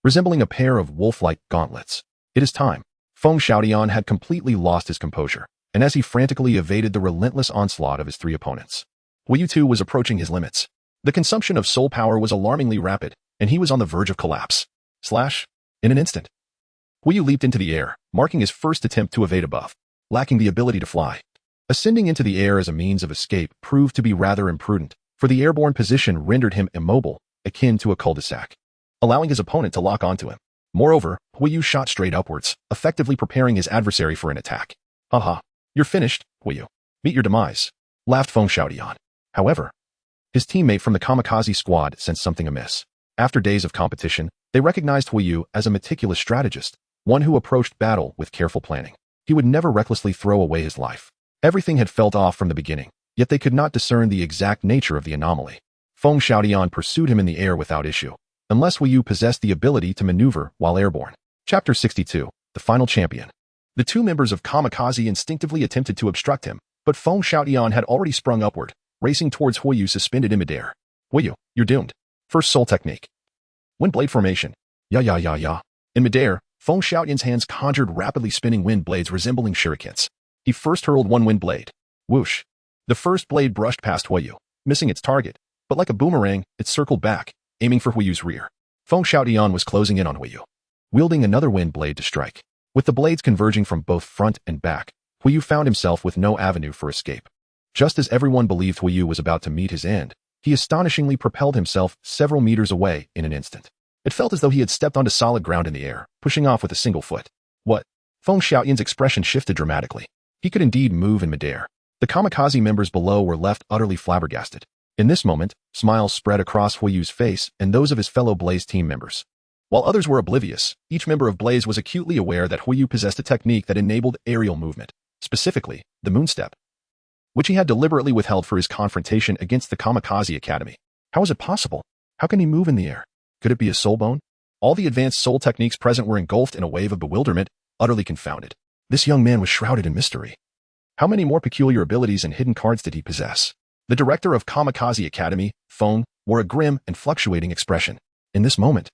resembling a pair of wolf-like gauntlets. It is time. Feng Xiaoyan had completely lost his composure, and as he frantically evaded the relentless onslaught of his 3 opponents, Hu Yu too was approaching his limits. The consumption of soul power was alarmingly rapid, and he was on the verge of collapse. In an instant, Hu Yu leaped into the air, marking his first attempt to evade above, lacking the ability to fly. Ascending into the air as a means of escape proved to be rather imprudent, for the airborne position rendered him immobile, akin to a cul-de-sac, allowing his opponent to lock onto him. Moreover, Hu Yu shot straight upwards, effectively preparing his adversary for an attack. You're finished, Hu Yu. Meet your demise, laughed Feng Xiaoyan. However, his teammate from the kamikaze squad sensed something amiss. After days of competition, they recognized Hu Yu as a meticulous strategist, one who approached battle with careful planning. He would never recklessly throw away his life. Everything had felt off from the beginning, yet they could not discern the exact nature of the anomaly. Feng Xiaoyan pursued him in the air without issue, unless Hu Yu possessed the ability to maneuver while airborne. Chapter 62. The Final Champion. The 2 members of Kamikaze instinctively attempted to obstruct him, but Feng Xiaoyan had already sprung upward, racing towards Hu Yu suspended in midair. Hu Yu, you're doomed. First soul technique. Wind blade formation. Ya. In midair, Feng Xiaoyan's hands conjured rapidly spinning wind blades resembling shurikens. He first hurled one wind blade. Whoosh. The first blade brushed past Hu Yu, missing its target, but like a boomerang, it circled back, aiming for Huiyu's rear. Feng Xiaotian was closing in on Huiyu, wielding another wind blade to strike. With the blades converging from both front and back, Huiyu found himself with no avenue for escape. Just as everyone believed Huiyu was about to meet his end, he astonishingly propelled himself several meters away in an instant. It felt as though he had stepped onto solid ground in the air, pushing off with a single foot. What? Feng Xiaotian's expression shifted dramatically. He could indeed move in midair. The kamikaze members below were left utterly flabbergasted. In this moment, smiles spread across Huiyu's face and those of his fellow Blaze team members. While others were oblivious, each member of Blaze was acutely aware that Huiyu possessed a technique that enabled aerial movement, specifically, the moonstep, which he had deliberately withheld for his confrontation against the Kamikaze Academy. How is it possible? How can he move in the air? Could it be a soul bone? All the advanced soul techniques present were engulfed in a wave of bewilderment, utterly confounded. This young man was shrouded in mystery. How many more peculiar abilities and hidden cards did he possess? The director of Kamikaze Academy, Feng, wore a grim and fluctuating expression. In this moment,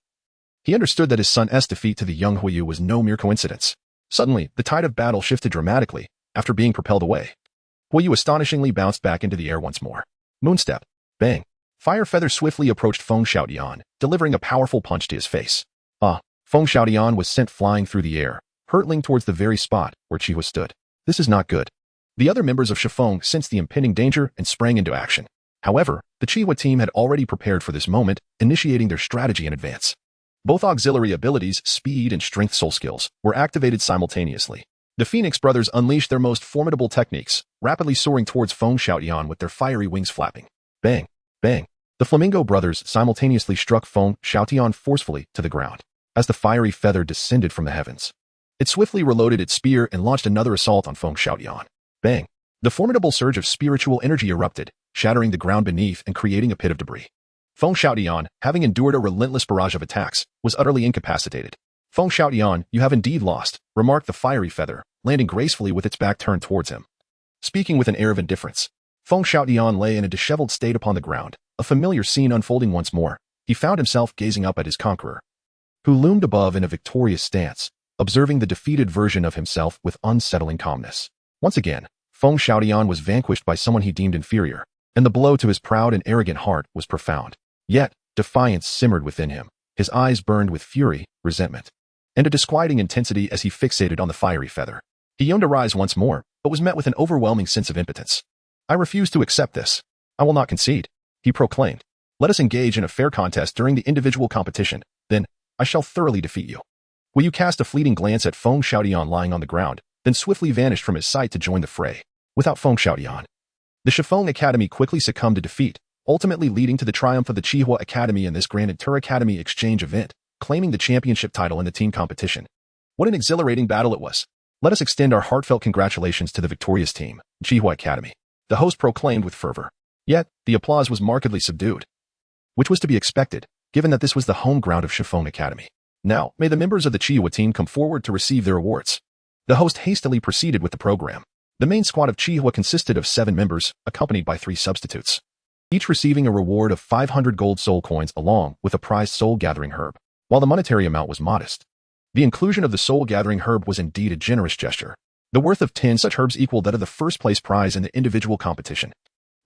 he understood that his son's defeat to the young Huiyu was no mere coincidence. Suddenly, the tide of battle shifted dramatically, after being propelled away. Huiyu astonishingly bounced back into the air once more. Moonstep. Bang. Fire Feather swiftly approached Feng Xiaotian, delivering a powerful punch to his face. Feng Xiaotian was sent flying through the air, hurtling towards the very spot where Qihua stood. This is not good. The other members of Shifeng sensed the impending danger and sprang into action. However, the Qihua team had already prepared for this moment, initiating their strategy in advance. Both auxiliary abilities, speed and strength soul skills, were activated simultaneously. The Phoenix brothers unleashed their most formidable techniques, rapidly soaring towards Feng Xiaotian with their fiery wings flapping. Bang! Bang! The Flamingo brothers simultaneously struck Feng Xiaotian forcefully to the ground. As the fiery feather descended from the heavens, it swiftly reloaded its spear and launched another assault on Feng Xiaotian. Bang! The formidable surge of spiritual energy erupted, shattering the ground beneath and creating a pit of debris. Feng Xiaotian, having endured a relentless barrage of attacks, was utterly incapacitated. Feng Xiaotian, you have indeed lost, remarked the fiery feather, landing gracefully with its back turned towards him. Speaking with an air of indifference, Feng Xiaotian lay in a disheveled state upon the ground, a familiar scene unfolding once more. He found himself gazing up at his conqueror, who loomed above in a victorious stance, observing the defeated version of himself with unsettling calmness. Once again, Feng Xiaotian was vanquished by someone he deemed inferior, and the blow to his proud and arrogant heart was profound. Yet, defiance simmered within him. His eyes burned with fury, resentment, and a disquieting intensity as he fixated on the fiery feather. He yearned to rise once more, but was met with an overwhelming sense of impotence. I refuse to accept this. I will not concede, he proclaimed. Let us engage in a fair contest during the individual competition, then I shall thoroughly defeat you. Huiyu cast a fleeting glance at Feng Xiaotian lying on the ground, then swiftly vanished from his sight to join the fray. Without Feng Xiaotian, the Shifeng Academy quickly succumbed to defeat, ultimately leading to the triumph of the Qihua Academy in this Grand Inter-Academy exchange event, claiming the championship title in the team competition. What an exhilarating battle it was. Let us extend our heartfelt congratulations to the victorious team, Qihua Academy, the host proclaimed with fervor. Yet, the applause was markedly subdued, which was to be expected, given that this was the home ground of Shifeng Academy. Now, may the members of the Qihua team come forward to receive their awards. The host hastily proceeded with the program. The main squad of Qihua consisted of 7 members, accompanied by 3 substitutes, each receiving a reward of 500 gold soul coins along with a prized soul-gathering herb. While the monetary amount was modest, the inclusion of the soul-gathering herb was indeed a generous gesture. The worth of 10 such herbs equaled that of the first-place prize in the individual competition.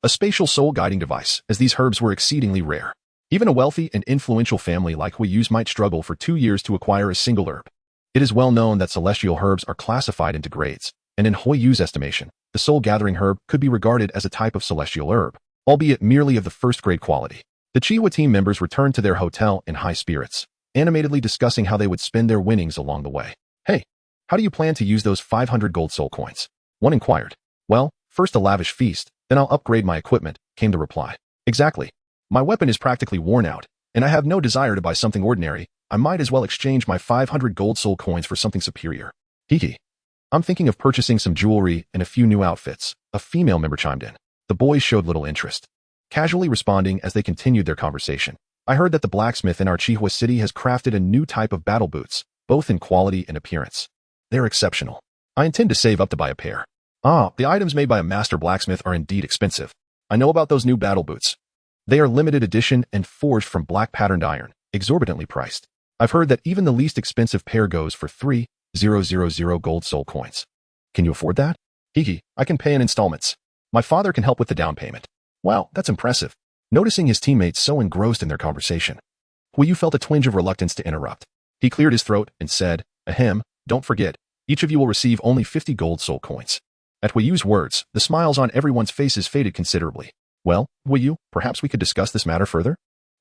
A spatial soul-guiding device, as these herbs were exceedingly rare. Even a wealthy and influential family like Huiyu's might struggle for 2 years to acquire a single herb. It is well known that celestial herbs are classified into grades, and in Huiyu's estimation, the soul-gathering herb could be regarded as a type of celestial herb, albeit merely of the first-grade quality. The Qihua team members returned to their hotel in high spirits, animatedly discussing how they would spend their winnings along the way. Hey, how do you plan to use those 500 gold soul coins? One inquired. Well, first a lavish feast, then I'll upgrade my equipment, came the reply. Exactly. My weapon is practically worn out, and I have no desire to buy something ordinary. I might as well exchange my 500 gold soul coins for something superior. Hee. I'm thinking of purchasing some jewelry and a few new outfits, a female member chimed in. The boys showed little interest, casually responding as they continued their conversation. I heard that the blacksmith in our Qihua City has crafted a new type of battle boots, both in quality and appearance. They're exceptional. I intend to save up to buy a pair. The items made by a master blacksmith are indeed expensive. I know about those new battle boots. They are limited edition and forged from black patterned iron, exorbitantly priced. I've heard that even the least expensive pair goes for 3,000 gold soul coins. Can you afford that? Hee, I can pay in installments. My father can help with the down payment. Wow, that's impressive. Noticing his teammates so engrossed in their conversation, Yu felt a twinge of reluctance to interrupt. He cleared his throat and said, "Ahem, don't forget, each of you will receive only 50 gold soul coins." At Yu's words, the smiles on everyone's faces faded considerably. "Well, Yu, perhaps we could discuss this matter further?"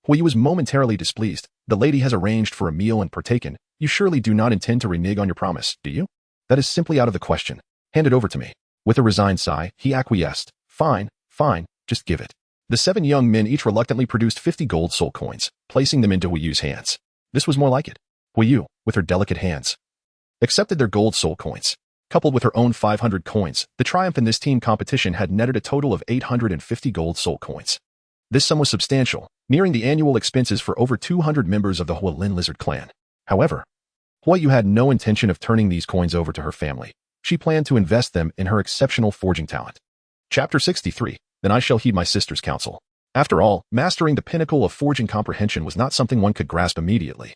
Yu was momentarily displeased. "The lady has arranged for a meal and partaken. You surely do not intend to renege on your promise, do you?" "That is simply out of the question. Hand it over to me." With a resigned sigh, he acquiesced. Fine, just give it." The 7 young men each reluctantly produced 50 gold soul coins, placing them into Yu's hands. This was more like it. Yu, with her delicate hands, accepted their gold soul coins. Coupled with her own 500 coins, the triumph in this team competition had netted a total of 850 gold soul coins. This sum was substantial, nearing the annual expenses for over 200 members of the Hualin Lizard clan. However, Yu had no intention of turning these coins over to her family. She planned to invest them in her exceptional forging talent. Chapter 63. Then I shall heed my sister's counsel. After all, mastering the pinnacle of forging comprehension was not something one could grasp immediately.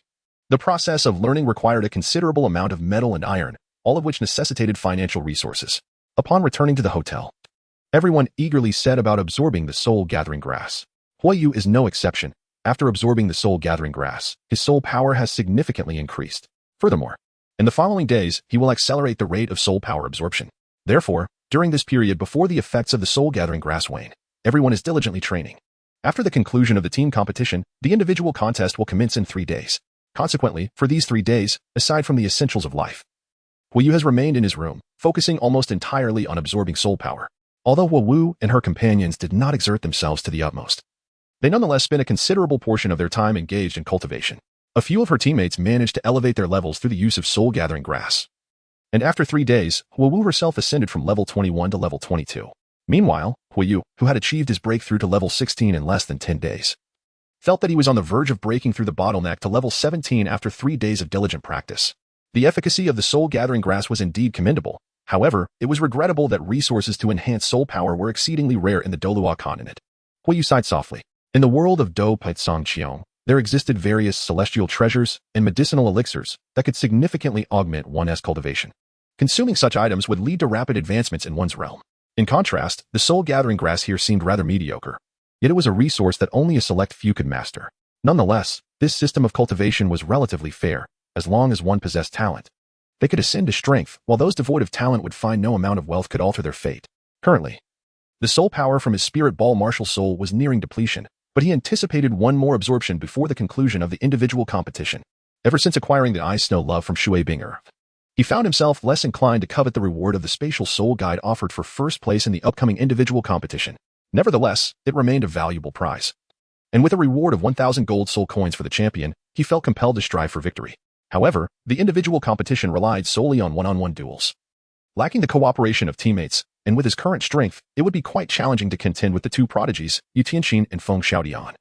The process of learning required a considerable amount of metal and iron, all of which necessitated financial resources. Upon returning to the hotel, everyone eagerly set about absorbing the soul-gathering grass. Yu is no exception. After absorbing the soul-gathering grass, his soul power has significantly increased. Furthermore, in the following days, he will accelerate the rate of soul power absorption. Therefore, during this period before the effects of the soul-gathering grass wane, everyone is diligently training. After the conclusion of the team competition, the individual contest will commence in 3 days. Consequently, for these 3 days, aside from the essentials of life, Yu has remained in his room, focusing almost entirely on absorbing soul power. Although Wu and her companions did not exert themselves to the utmost, they nonetheless spent a considerable portion of their time engaged in cultivation. A few of her teammates managed to elevate their levels through the use of soul-gathering grass. And after 3 days, Wu herself ascended from level 21 to level 22. Meanwhile, Yu, who had achieved his breakthrough to level 16 in less than 10 days, felt that he was on the verge of breaking through the bottleneck to level 17 after 3 days of diligent practice. The efficacy of the soul-gathering grass was indeed commendable. However, it was regrettable that resources to enhance soul power were exceedingly rare in the Douluo Continent. Yu sighed softly. In the world of Do Paitsong Qiong, there existed various celestial treasures and medicinal elixirs that could significantly augment one's cultivation. Consuming such items would lead to rapid advancements in one's realm. In contrast, the soul-gathering grass here seemed rather mediocre. Yet it was a resource that only a select few could master. Nonetheless, this system of cultivation was relatively fair, as long as one possessed talent. They could ascend to strength, while those devoid of talent would find no amount of wealth could alter their fate. Currently, the soul power from his spirit ball martial soul was nearing depletion, but he anticipated one more absorption before the conclusion of the individual competition. Ever since acquiring the ice snow love from Shui Binger, he found himself less inclined to covet the reward of the spatial soul guide offered for first place in the upcoming individual competition. Nevertheless, it remained a valuable prize. And with a reward of 1,000 gold soul coins for the champion, he felt compelled to strive for victory. However, the individual competition relied solely on one-on-one duels. Lacking the cooperation of teammates, and with his current strength, it would be quite challenging to contend with the 2 prodigies, Yu Tianxin and Feng Xiaodian.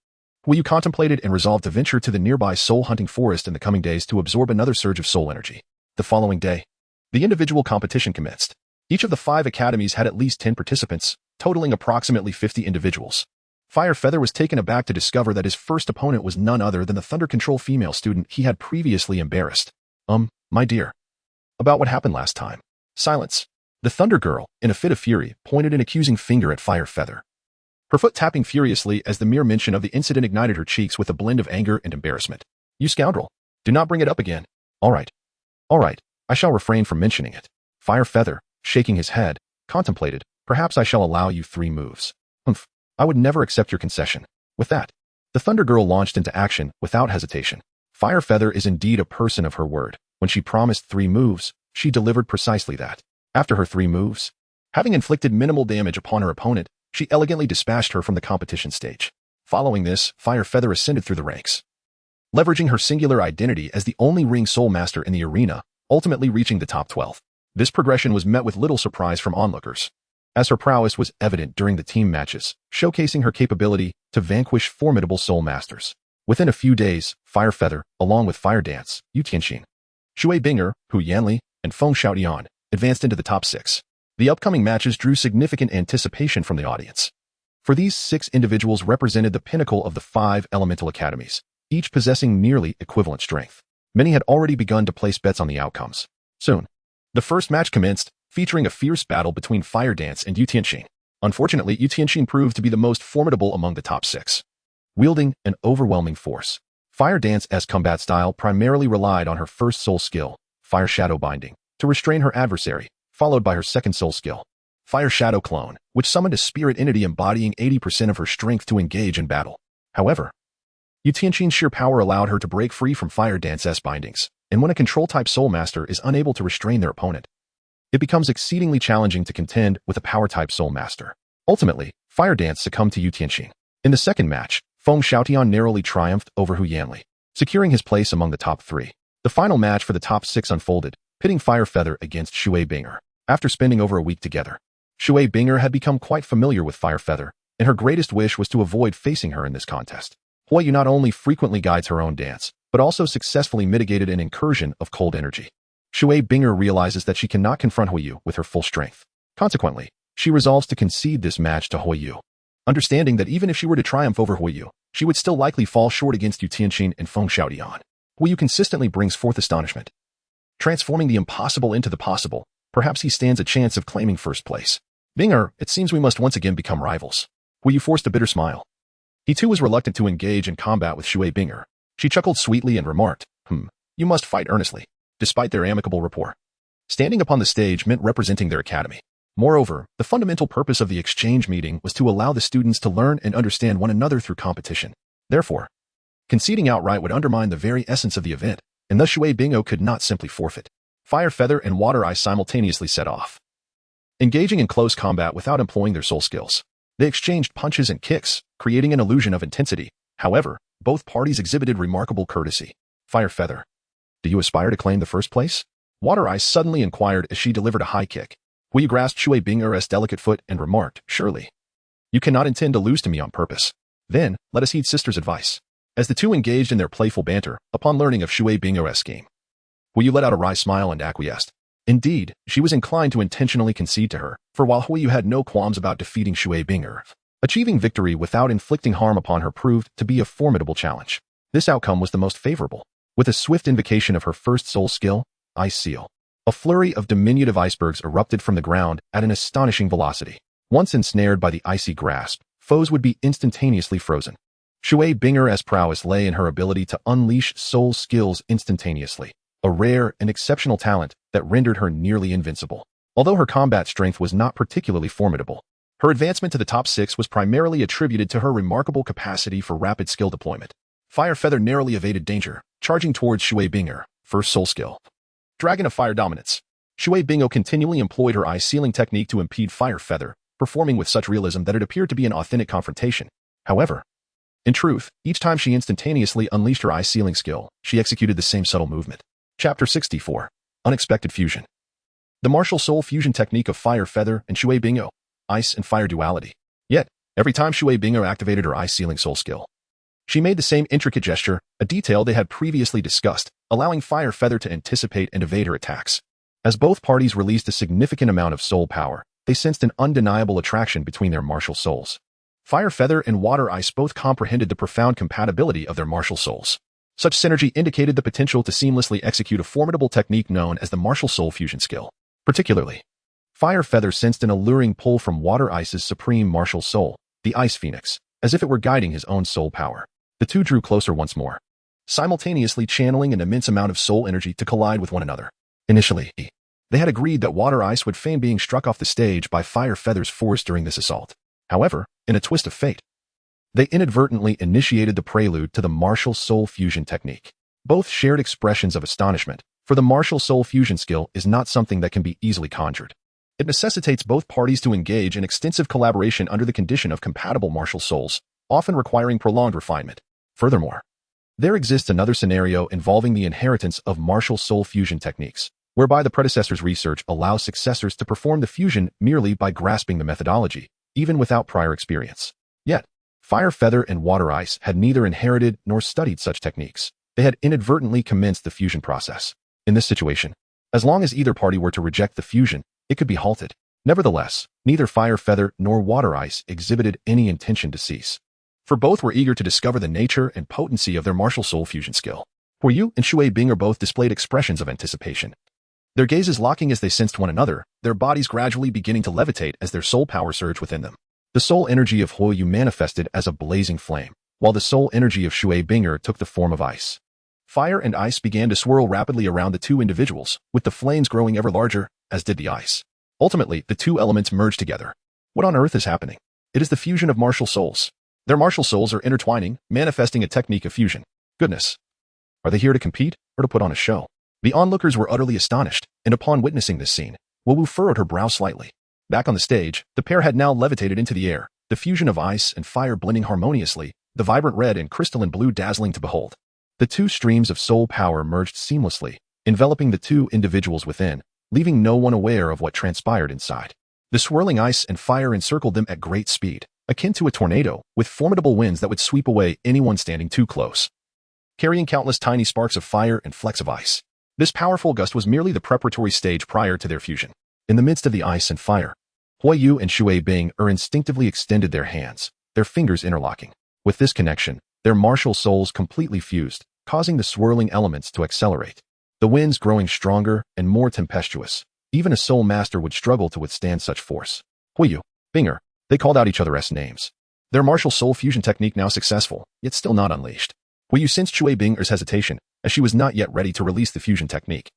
Yu contemplated and resolved to venture to the nearby soul-hunting forest in the coming days to absorb another surge of soul energy. The following day, the individual competition commenced. Each of the 5 academies had at least 10 participants, totaling approximately 50 individuals. Fire Feather was taken aback to discover that his first opponent was none other than the Thunder Control female student he had previously embarrassed. My dear. About what happened last time. Silence. The Thunder Girl, in a fit of fury, pointed an accusing finger at Fire Feather, her foot tapping furiously as the mere mention of the incident ignited her cheeks with a blend of anger and embarrassment. You scoundrel. Do not bring it up again. All right, I shall refrain from mentioning it. Fire Feather, shaking his head, contemplated, perhaps I shall allow you 3 moves. I would never accept your concession. With that, the Thunder Girl launched into action without hesitation. Fire Feather is indeed a person of her word. When she promised 3 moves, she delivered precisely that. After her 3 moves, having inflicted minimal damage upon her opponent, she elegantly dispatched her from the competition stage. Following this, Fire Feather ascended through the ranks, leveraging her singular identity as the only ring soul master in the arena, ultimately reaching the top 12. This progression was met with little surprise from onlookers, as her prowess was evident during the team matches, showcasing her capability to vanquish formidable soul masters. Within a few days, Fire Feather, along with Fire Dance, Yu Tianxin, Shui Binger, Hu Yanli, and Feng Xiaodian, advanced into the top 6. The upcoming matches drew significant anticipation from the audience. For these 6 individuals represented the pinnacle of the 5 elemental academies, each possessing nearly equivalent strength. Many had already begun to place bets on the outcomes. Soon, the first match commenced, featuring a fierce battle between Fire Dance and Yu Tianxin. Unfortunately, Yu Tianqing proved to be the most formidable among the top 6. Wielding an overwhelming force, Fire Dance's combat style primarily relied on her first soul skill, Fire Shadow Binding, to restrain her adversary, followed by her second soul skill, Fire Shadow Clone, which summoned a spirit entity embodying 80% of her strength to engage in battle. However, Yu Tianqing's sheer power allowed her to break free from Fire Dance's bindings, and when a control-type soul master is unable to restrain their opponent, it becomes exceedingly challenging to contend with a power-type soul master. Ultimately, Fire Dance succumbed to Yu Tianqing. In the second match, Feng Xiaotian narrowly triumphed over Hu Yanli, securing his place among the top 3. The final match for the top 6 unfolded, pitting Fire Feather against Shui Binger. After spending over a week together, Shui Binger had become quite familiar with Fire Feather, and her greatest wish was to avoid facing her in this contest. Huoyu not only frequently guides her own dance, but also successfully mitigated an incursion of cold energy. Shui Binger realizes that she cannot confront Huoyu with her full strength. Consequently, she resolves to concede this match to Huoyu, understanding that even if she were to triumph over Huoyu, she would still likely fall short against Yu Tianqing and Feng Xiaotian. Huoyu consistently brings forth astonishment, transforming the impossible into the possible. Perhaps he stands a chance of claiming first place. Binger, it seems we must once again become rivals. Huoyu forced a bitter smile. He too was reluctant to engage in combat with Shui Binger. She chuckled sweetly and remarked, you must fight earnestly, despite their amicable rapport. Standing upon the stage meant representing their academy. Moreover, the fundamental purpose of the exchange meeting was to allow the students to learn and understand one another through competition. Therefore, conceding outright would undermine the very essence of the event, and thus Shui Bingo could not simply forfeit. Fire Feather and Water Ice simultaneously set off, engaging in close combat without employing their soul skills. They exchanged punches and kicks, creating an illusion of intensity. However, both parties exhibited remarkable courtesy. Fire Feather, do you aspire to claim the first place? Water Ice suddenly inquired as she delivered a high kick. Huoyu grasped Shui Binger's delicate foot and remarked, surely, you cannot intend to lose to me on purpose. Then, let us heed sister's advice. As the two engaged in their playful banter, upon learning of Shui Binger's scheme, Huoyu let out a wry smile and acquiesced. Indeed, she was inclined to intentionally concede to her, for while Huoyu had no qualms about defeating Shui Binger, achieving victory without inflicting harm upon her proved to be a formidable challenge. This outcome was the most favorable. With a swift invocation of her first soul skill, Ice Seal, a flurry of diminutive icebergs erupted from the ground at an astonishing velocity. Once ensnared by the icy grasp, foes would be instantaneously frozen. Shui Binger's prowess lay in her ability to unleash soul skills instantaneously, a rare and exceptional talent that rendered her nearly invincible. Although her combat strength was not particularly formidable, her advancement to the top 6 was primarily attributed to her remarkable capacity for rapid skill deployment. Fire Feather narrowly evaded danger, charging towards Shui Binger, first soul skill, Dragon of Fire Dominance. Shui Bingo continually employed her ice sealing technique to impede Fire Feather, performing with such realism that it appeared to be an authentic confrontation. However, in truth, each time she instantaneously unleashed her ice sealing skill, she executed the same subtle movement. Chapter 64. Unexpected Fusion. The martial soul fusion technique of Fire Feather and Shui Bingo, ice and fire duality. Yet, every time Shui Bingo activated her ice sealing soul skill, she made the same intricate gesture, a detail they had previously discussed, allowing Fire Feather to anticipate and evade her attacks. As both parties released a significant amount of soul power, they sensed an undeniable attraction between their martial souls. Fire Feather and Water Ice both comprehended the profound compatibility of their martial souls. Such synergy indicated the potential to seamlessly execute a formidable technique known as the martial soul fusion skill. Particularly, Fire Feather sensed an alluring pull from Water Ice's supreme martial soul, the Ice Phoenix, as if it were guiding his own soul power. The two drew closer once more, simultaneously channeling an immense amount of soul energy to collide with one another. Initially, they had agreed that Water Ice would feign being struck off the stage by Fire Feather's force during this assault. However, in a twist of fate, they inadvertently initiated the prelude to the martial soul fusion technique. Both shared expressions of astonishment, for the martial soul fusion skill is not something that can be easily conjured. It necessitates both parties to engage in extensive collaboration under the condition of compatible martial souls, often requiring prolonged refinement. Furthermore, there exists another scenario involving the inheritance of martial soul fusion techniques, whereby the predecessor's research allows successors to perform the fusion merely by grasping the methodology, even without prior experience. Yet, Fire Feather and Water Ice had neither inherited nor studied such techniques. They had inadvertently commenced the fusion process. In this situation, as long as either party were to reject the fusion, it could be halted. Nevertheless, neither Fire Feather nor Water Ice exhibited any intention to cease, for both were eager to discover the nature and potency of their martial soul fusion skill. Huoyu and Shui Binger both displayed expressions of anticipation, their gazes locking as they sensed one another, their bodies gradually beginning to levitate as their soul power surged within them. The soul energy of Huoyu manifested as a blazing flame, while the soul energy of Shui Binger took the form of ice. Fire and ice began to swirl rapidly around the two individuals, with the flames growing ever larger, as did the ice. Ultimately, the two elements merged together. What on earth is happening? It is the fusion of martial souls. Their martial souls are intertwining, manifesting a technique of fusion. Goodness. Are they here to compete, or to put on a show? The onlookers were utterly astonished, and upon witnessing this scene, Wuwu furrowed her brow slightly. Back on the stage, the pair had now levitated into the air, the fusion of ice and fire blending harmoniously, the vibrant red and crystalline blue dazzling to behold. The two streams of soul power merged seamlessly, enveloping the two individuals within, leaving no one aware of what transpired inside. The swirling ice and fire encircled them at great speed, akin to a tornado, with formidable winds that would sweep away anyone standing too close, carrying countless tiny sparks of fire and flecks of ice. This powerful gust was merely the preparatory stage prior to their fusion. In the midst of the ice and fire, Huoyu and Shui Bing instinctively extended their hands, their fingers interlocking. With this connection, their martial souls completely fused, causing the swirling elements to accelerate. The winds growing stronger and more tempestuous. Even a soul master would struggle to withstand such force. Huoyu, Binger, they called out each other's names. Their martial soul fusion technique now successful, yet still not unleashed. Huoyu sensed Shui Binger's hesitation, as she was not yet ready to release the fusion technique.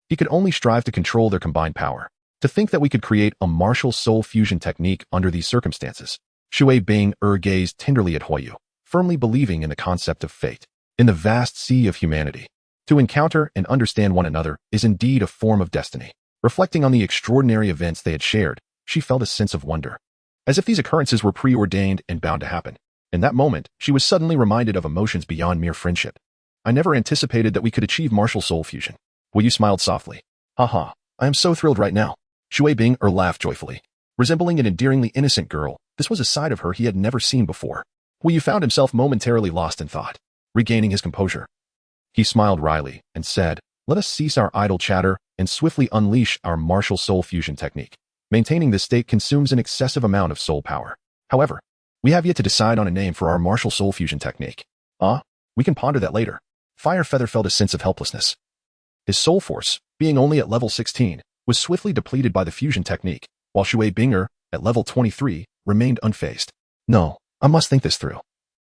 He could only strive to control their combined power. To think that we could create a martial soul fusion technique under these circumstances. Shui Binger gazed tenderly at Huoyu, firmly believing in the concept of fate. In the vast sea of humanity, to encounter and understand one another is indeed a form of destiny. Reflecting on the extraordinary events they had shared, she felt a sense of wonder, as if these occurrences were preordained and bound to happen. In that moment, she was suddenly reminded of emotions beyond mere friendship. I never anticipated that we could achieve martial soul fusion. Huoyu smiled softly. Haha, I am so thrilled right now. Shui Binger laughed joyfully. Resembling an endearingly innocent girl, this was a side of her he had never seen before. Huoyu found himself momentarily lost in thought. Regaining his composure, he smiled wryly and said, let us cease our idle chatter and swiftly unleash our martial soul fusion technique. Maintaining this state consumes an excessive amount of soul power. However, we have yet to decide on a name for our martial soul fusion technique. We can ponder that later. Firefeather felt a sense of helplessness. His soul force, being only at level 16, was swiftly depleted by the fusion technique, while Shui Binger, at level 23, remained unfazed. No, I must think this through.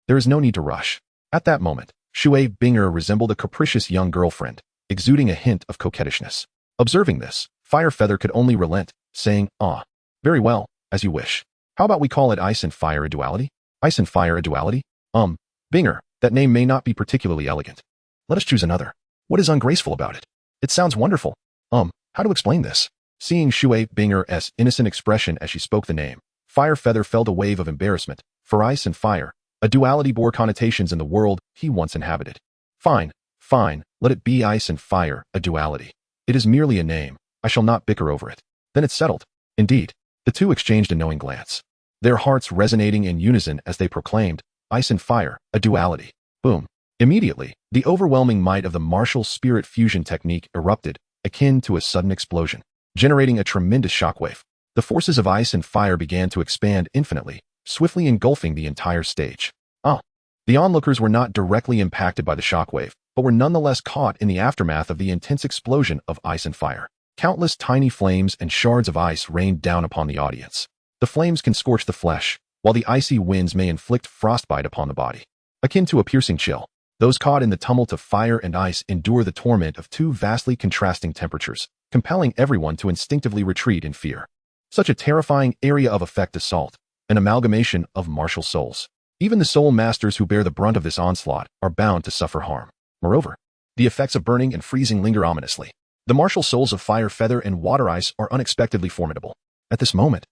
There is no need to rush. At that moment, Shui Binger resembled a capricious young girlfriend, exuding a hint of coquettishness. Observing this, Firefeather could only relent, saying, very well, as you wish. How about we call it Ice and Fire a duality? Ice and Fire a duality? Binger, that name may not be particularly elegant. Let us choose another. What is ungraceful about it? It sounds wonderful. How to explain this? Seeing Shui Binger's innocent expression as she spoke the name, Firefeather felt a wave of embarrassment. For Ice and Fire, a duality bore connotations in the world he once inhabited. Fine, let it be Ice and Fire, a duality. It is merely a name. I shall not bicker over it. Then it's settled. Indeed, the two exchanged a knowing glance, their hearts resonating in unison as they proclaimed, Ice and Fire, a duality. Boom. Immediately, the overwhelming might of the martial spirit fusion technique erupted, akin to a sudden explosion, generating a tremendous shockwave. The forces of ice and fire began to expand infinitely, swiftly engulfing the entire stage. The onlookers were not directly impacted by the shockwave, but were nonetheless caught in the aftermath of the intense explosion of ice and fire. Countless tiny flames and shards of ice rained down upon the audience. The flames can scorch the flesh, while the icy winds may inflict frostbite upon the body, akin to a piercing chill. Those caught in the tumult of fire and ice endure the torment of two vastly contrasting temperatures, compelling everyone to instinctively retreat in fear. Such a terrifying area of effect assault, an amalgamation of martial souls. Even the soul masters who bear the brunt of this onslaught are bound to suffer harm. Moreover, the effects of burning and freezing linger ominously. The martial souls of fire, feather, and water ice are unexpectedly formidable. At this moment,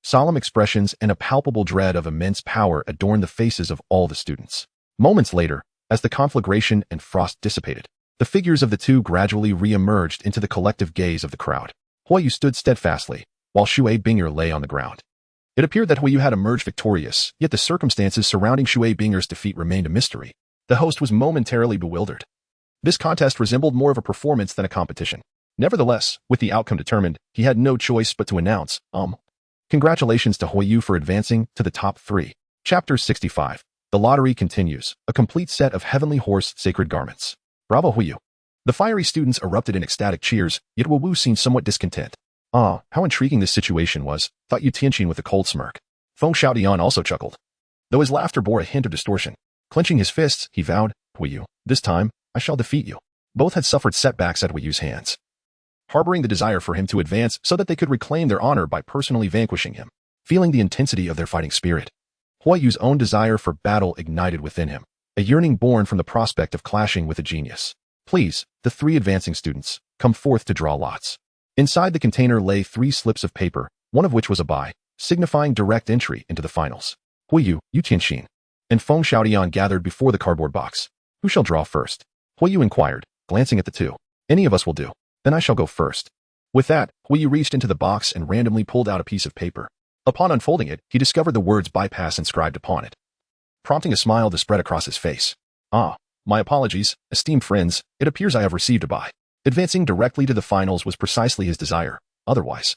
solemn expressions and a palpable dread of immense power adorned the faces of all the students. Moments later, as the conflagration and frost dissipated, the figures of the two gradually re-emerged into the collective gaze of the crowd. Huoyu stood steadfastly, while Shui Binger lay on the ground. It appeared that Huoyu had emerged victorious, yet the circumstances surrounding Shui Binger's defeat remained a mystery. The host was momentarily bewildered. This contest resembled more of a performance than a competition. Nevertheless, with the outcome determined, he had no choice but to announce, Congratulations to Huoyu for advancing to the top 3. Chapter 65. The lottery continues, a complete set of heavenly horse sacred garments. Bravo Huoyu. The fiery students erupted in ecstatic cheers, yet Wu seemed somewhat discontent. Ah, how intriguing this situation was, thought Yu Tianqin with a cold smirk. Feng Xiaodian also chuckled, though his laughter bore a hint of distortion. Clenching his fists, he vowed, Wu, this time, I shall defeat you. Both had suffered setbacks at Wu's hands, harboring the desire for him to advance so that they could reclaim their honor by personally vanquishing him. Feeling the intensity of their fighting spirit, Huayu's own desire for battle ignited within him, a yearning born from the prospect of clashing with a genius. Please, the 3 advancing students, come forth to draw lots. Inside the container lay 3 slips of paper, one of which was a bye, signifying direct entry into the finals. Huayu, Yu Tianqin, and Feng Xiaodian gathered before the cardboard box. Who shall draw first? Huayu inquired, glancing at the 2. Any of us will do. Then I shall go first. With that, Huayu reached into the box and randomly pulled out a piece of paper. Upon unfolding it, he discovered the words bypass inscribed upon it, prompting a smile to spread across his face. Ah, my apologies, esteemed friends, it appears I have received a bye. Advancing directly to the finals was precisely his desire, otherwise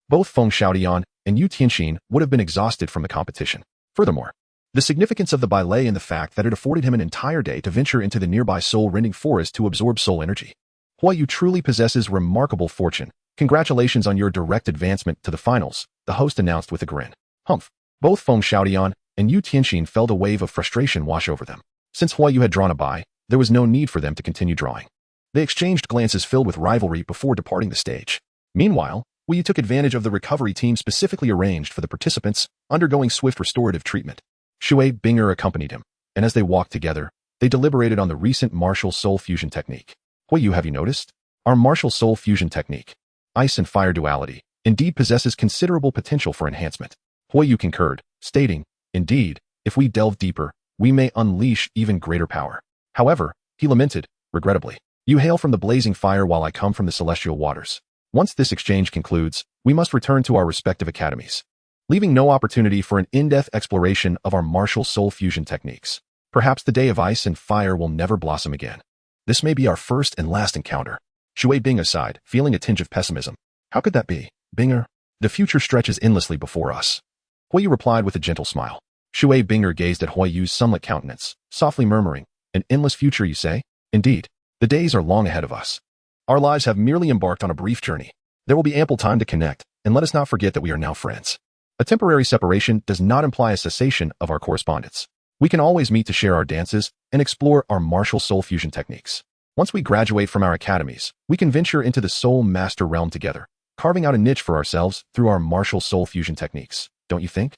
both Feng Xiaodian and Yu Tianqin would have been exhausted from the competition. Furthermore, the significance of the bye lay in the fact that it afforded him an entire day to venture into the nearby soul-rending forest to absorb soul energy. Huayu truly possesses remarkable fortune. Congratulations on your direct advancement to the finals, the host announced with a grin. Humph. Both Feng Xiaodian and Yu Tianqin felt a wave of frustration wash over them. Since Huayu had drawn a bye, there was no need for them to continue drawing. They exchanged glances filled with rivalry before departing the stage. Meanwhile, Huayu took advantage of the recovery team specifically arranged for the participants undergoing swift restorative treatment. Shui Binger accompanied him, and as they walked together, they deliberated on the recent martial soul fusion technique. Huayu, have you noticed? Our martial soul fusion technique, ice and fire duality, indeed possesses considerable potential for enhancement. Huayu concurred, stating, indeed, if we delve deeper, we may unleash even greater power. However, he lamented, regrettably, you hail from the blazing fire while I come from the celestial waters. Once this exchange concludes, we must return to our respective academies, leaving no opportunity for an in-depth exploration of our martial soul fusion techniques. Perhaps the day of ice and fire will never blossom again. This may be our first and last encounter. Shui Bing sighed, feeling a tinge of pessimism. How could that be, Binger? The future stretches endlessly before us. Huayu replied with a gentle smile. Shui Binger gazed at Huayu's sunlit countenance, softly murmuring, an endless future, you say? Indeed, the days are long ahead of us. Our lives have merely embarked on a brief journey. There will be ample time to connect, and let us not forget that we are now friends. A temporary separation does not imply a cessation of our correspondence. We can always meet to share our dances and explore our martial soul fusion techniques. Once we graduate from our academies, we can venture into the soul master realm together, carving out a niche for ourselves through our martial soul fusion techniques. Don't you think?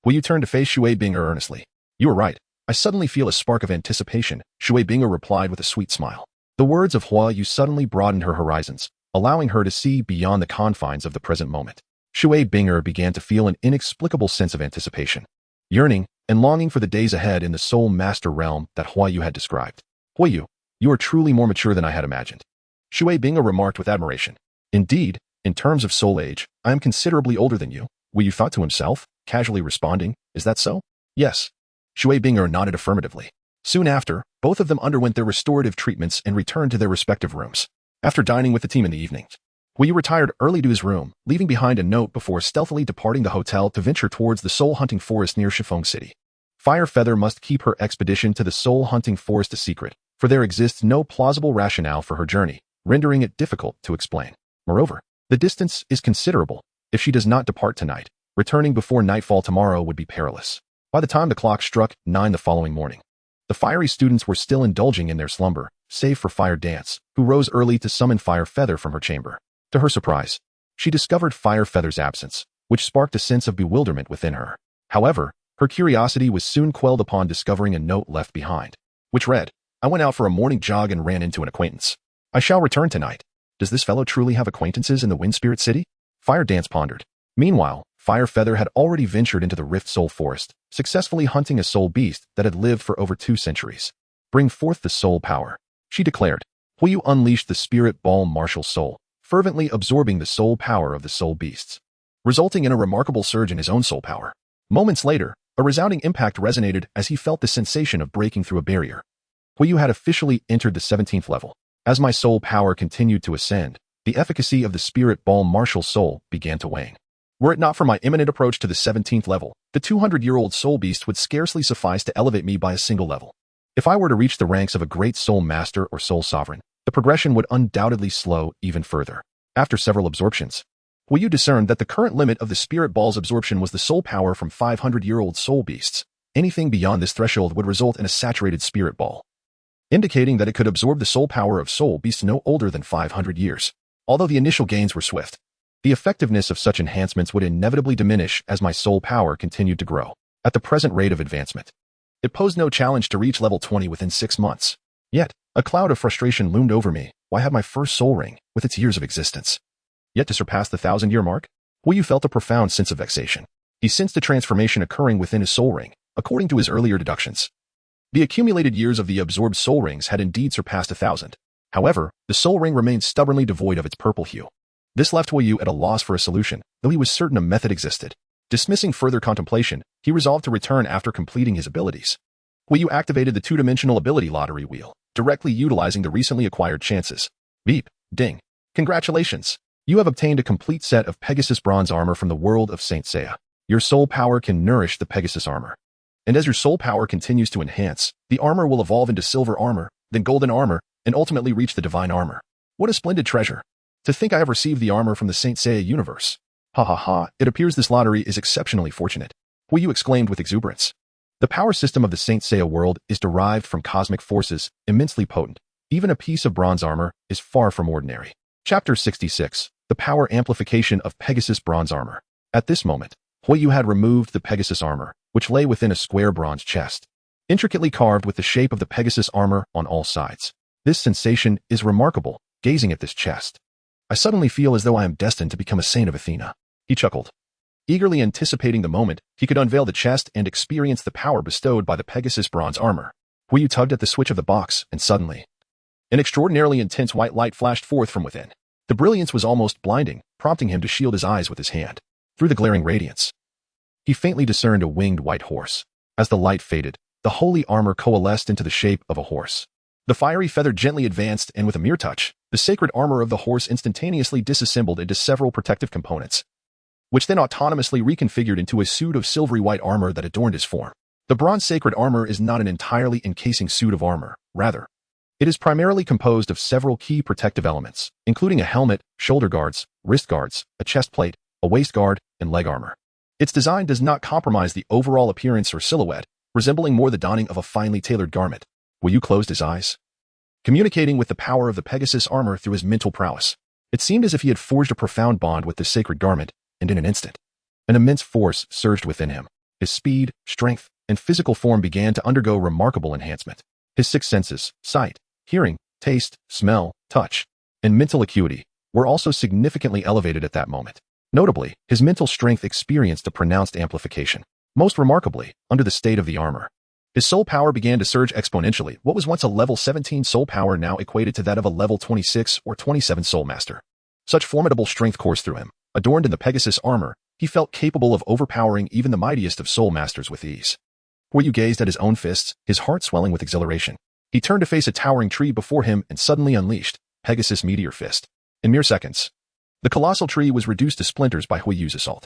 Will you turn to face Shui Binger earnestly? You are right. I suddenly feel a spark of anticipation, Shui Binger replied with a sweet smile. The words of Huayu suddenly broadened her horizons, allowing her to see beyond the confines of the present moment. Shui Binger began to feel an inexplicable sense of anticipation, yearning, and longing for the days ahead in the soul master realm that Huayu had described. Huayu, you are truly more mature than I had imagined. Shui Binger remarked with admiration. Indeed, in terms of soul age, I am considerably older than you. Huayu thought to himself, casually responding, is that so? Yes. Shui Binger nodded affirmatively. Soon after, both of them underwent their restorative treatments and returned to their respective rooms. After dining with the team in the evening, Huayu retired early to his room, leaving behind a note before stealthily departing the hotel to venture towards the soul-hunting forest near Shifeng City. Fire Feather must keep her expedition to the soul-hunting forest a secret, for there exists no plausible rationale for her journey, rendering it difficult to explain. Moreover, the distance is considerable. If she does not depart tonight, returning before nightfall tomorrow would be perilous. By the time the clock struck 9 the following morning, the fiery students were still indulging in their slumber, save for Fire Dance, who rose early to summon Fire Feather from her chamber. To her surprise, she discovered Fire Feather's absence, which sparked a sense of bewilderment within her. However, her curiosity was soon quelled upon discovering a note left behind, which read, I went out for a morning jog and ran into an acquaintance. I shall return tonight. Does this fellow truly have acquaintances in the Wind Spirit City? Fire Dance pondered. Meanwhile, Fire Feather had already ventured into the Rift Soul Forest, successfully hunting a soul beast that had lived for over 2 centuries. Bring forth the soul power, she declared. Huayu unleashed the spirit ball martial soul, fervently absorbing the soul power of the soul beasts, resulting in a remarkable surge in his own soul power. Moments later, a resounding impact resonated as he felt the sensation of breaking through a barrier. Huayu had officially entered the 17th level. As my soul power continued to ascend, the efficacy of the spirit ball martial soul began to wane. Were it not for my imminent approach to the 17th level, the 200-year-old soul beast would scarcely suffice to elevate me by a single level. If I were to reach the ranks of a great soul master or soul sovereign, the progression would undoubtedly slow even further. After several absorptions, Yu discerned that the current limit of the spirit ball's absorption was the soul power from 500-year-old soul beasts. Anything beyond this threshold would result in a saturated spirit ball, indicating that it could absorb the soul power of soul beasts no older than 500 years. Although the initial gains were swift, the effectiveness of such enhancements would inevitably diminish as my soul power continued to grow. At the present rate of advancement, it posed no challenge to reach level 20 within 6 months. Yet, a cloud of frustration loomed over me. Why had my first soul ring, with its years of existence, yet to surpass the 1,000-year mark? Yu felt a profound sense of vexation. He sensed a transformation occurring within his soul ring, according to his earlier deductions. The accumulated years of the absorbed soul rings had indeed surpassed 1,000. However, the soul ring remained stubbornly devoid of its purple hue. This left Yu at a loss for a solution, though he was certain a method existed. Dismissing further contemplation, he resolved to return after completing his abilities. Yu activated the two-dimensional ability lottery wheel, directly utilizing the recently acquired chances. Beep, ding. Congratulations! You have obtained a complete set of Pegasus bronze armor from the world of Saint Seiya. Your soul power can nourish the Pegasus armor. And as your soul power continues to enhance, the armor will evolve into silver armor, then golden armor, and ultimately reach the divine armor. What a splendid treasure! To think I have received the armor from the Saint Seiya universe. Ha ha ha, it appears this lottery is exceptionally fortunate. Yu exclaimed with exuberance. The power system of the Saint Seiya world is derived from cosmic forces, immensely potent. Even a piece of bronze armor is far from ordinary. Chapter 66. The Power Amplification of Pegasus Bronze Armor. At this moment, Yu had removed the Pegasus armor, which lay within a square bronze chest, intricately carved with the shape of the Pegasus armor on all sides. This sensation is remarkable. Gazing at this chest, I suddenly feel as though I am destined to become a saint of Athena. He chuckled, eagerly anticipating the moment he could unveil the chest and experience the power bestowed by the Pegasus bronze armor. Yu tugged at the switch of the box, and suddenly, an extraordinarily intense white light flashed forth from within. The brilliance was almost blinding, prompting him to shield his eyes with his hand. Through the glaring radiance, he faintly discerned a winged white horse. As the light faded, the holy armor coalesced into the shape of a horse. The fiery feather gently advanced, and with a mere touch, the sacred armor of the horse instantaneously disassembled into several protective components, which then autonomously reconfigured into a suit of silvery white armor that adorned his form. The bronze sacred armor is not an entirely encasing suit of armor. Rather, it is primarily composed of several key protective elements, including a helmet, shoulder guards, wrist guards, a chest plate, a waist guard, and leg armor. Its design does not compromise the overall appearance or silhouette, resembling more the donning of a finely tailored garment. Yu closed his eyes, communicating with the power of the Pegasus armor through his mental prowess. It seemed as if he had forged a profound bond with this sacred garment, and in an instant, an immense force surged within him. His speed, strength, and physical form began to undergo remarkable enhancement. His six senses, sight, hearing, taste, smell, touch, and mental acuity, were also significantly elevated at that moment. Notably, his mental strength experienced a pronounced amplification. Most remarkably, under the state of the armor, his soul power began to surge exponentially. What was once a level 17 soul power now equated to that of a level 26 or 27 soul master. Such formidable strength coursed through him. Adorned in the Pegasus armor, he felt capable of overpowering even the mightiest of soul masters with ease. Yu gazed at his own fists, his heart swelling with exhilaration. He turned to face a towering tree before him and suddenly unleashed Pegasus Meteor Fist. In mere seconds, the colossal tree was reduced to splinters by Yu's assault.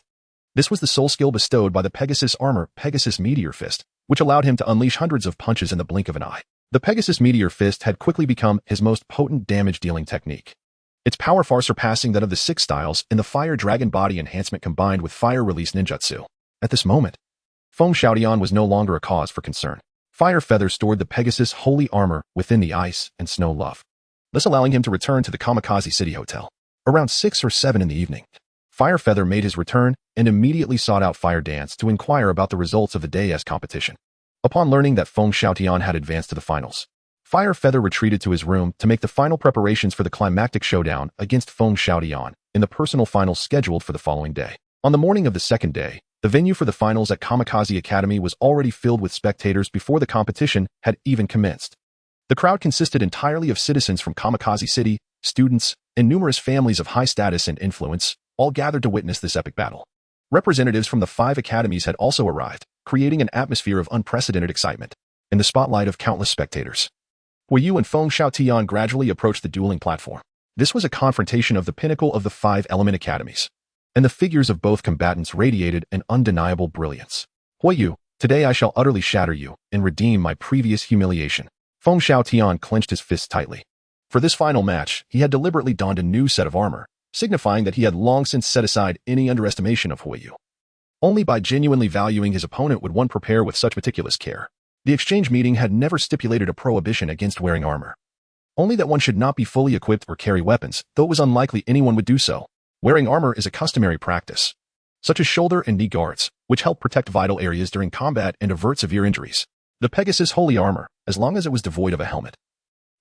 This was the soul skill bestowed by the Pegasus armor, Pegasus Meteor Fist, which allowed him to unleash hundreds of punches in the blink of an eye. The Pegasus Meteor Fist had quickly become his most potent damage-dealing technique, its power far surpassing that of the six styles in the Fire Dragon Body Enhancement combined with Fire Release Ninjutsu. At this moment, Feng Xiaotian was no longer a cause for concern. Fire Feather stored the Pegasus holy armor within the ice and snow love, thus allowing him to return to the Kamikaze City Hotel. Around 6 or 7 in the evening, Fire Feather made his return and immediately sought out Fire Dance to inquire about the results of the day's competition. Upon learning that Feng Xiaotian had advanced to the finals, Fire Feather retreated to his room to make the final preparations for the climactic showdown against Feng Xiaotian in the personal finals scheduled for the following day. On the morning of the second day, the venue for the finals at Kamikaze Academy was already filled with spectators before the competition had even commenced. The crowd consisted entirely of citizens from Kamikaze City, students, and numerous families of high status and influence, all gathered to witness this epic battle. Representatives from the 5 academies had also arrived, creating an atmosphere of unprecedented excitement. In the spotlight of countless spectators, Yu and Feng Xiaotian gradually approached the dueling platform. This was a confrontation of the pinnacle of the 5 element academies, and the figures of both combatants radiated an undeniable brilliance. Yu, today I shall utterly shatter you and redeem my previous humiliation. Feng Xiaotian clenched his fists tightly, For this final match, he had deliberately donned a new set of armor, signifying that he had long since set aside any underestimation of Huiyu. Only by genuinely valuing his opponent would one prepare with such meticulous care. The exchange meeting had never stipulated a prohibition against wearing armor. Only that one should not be fully equipped or carry weapons, though it was unlikely anyone would do so. Wearing armor is a customary practice, such as shoulder and knee guards, which help protect vital areas during combat and avert severe injuries. The Pegasus Holy Armor, as long as it was devoid of a helmet,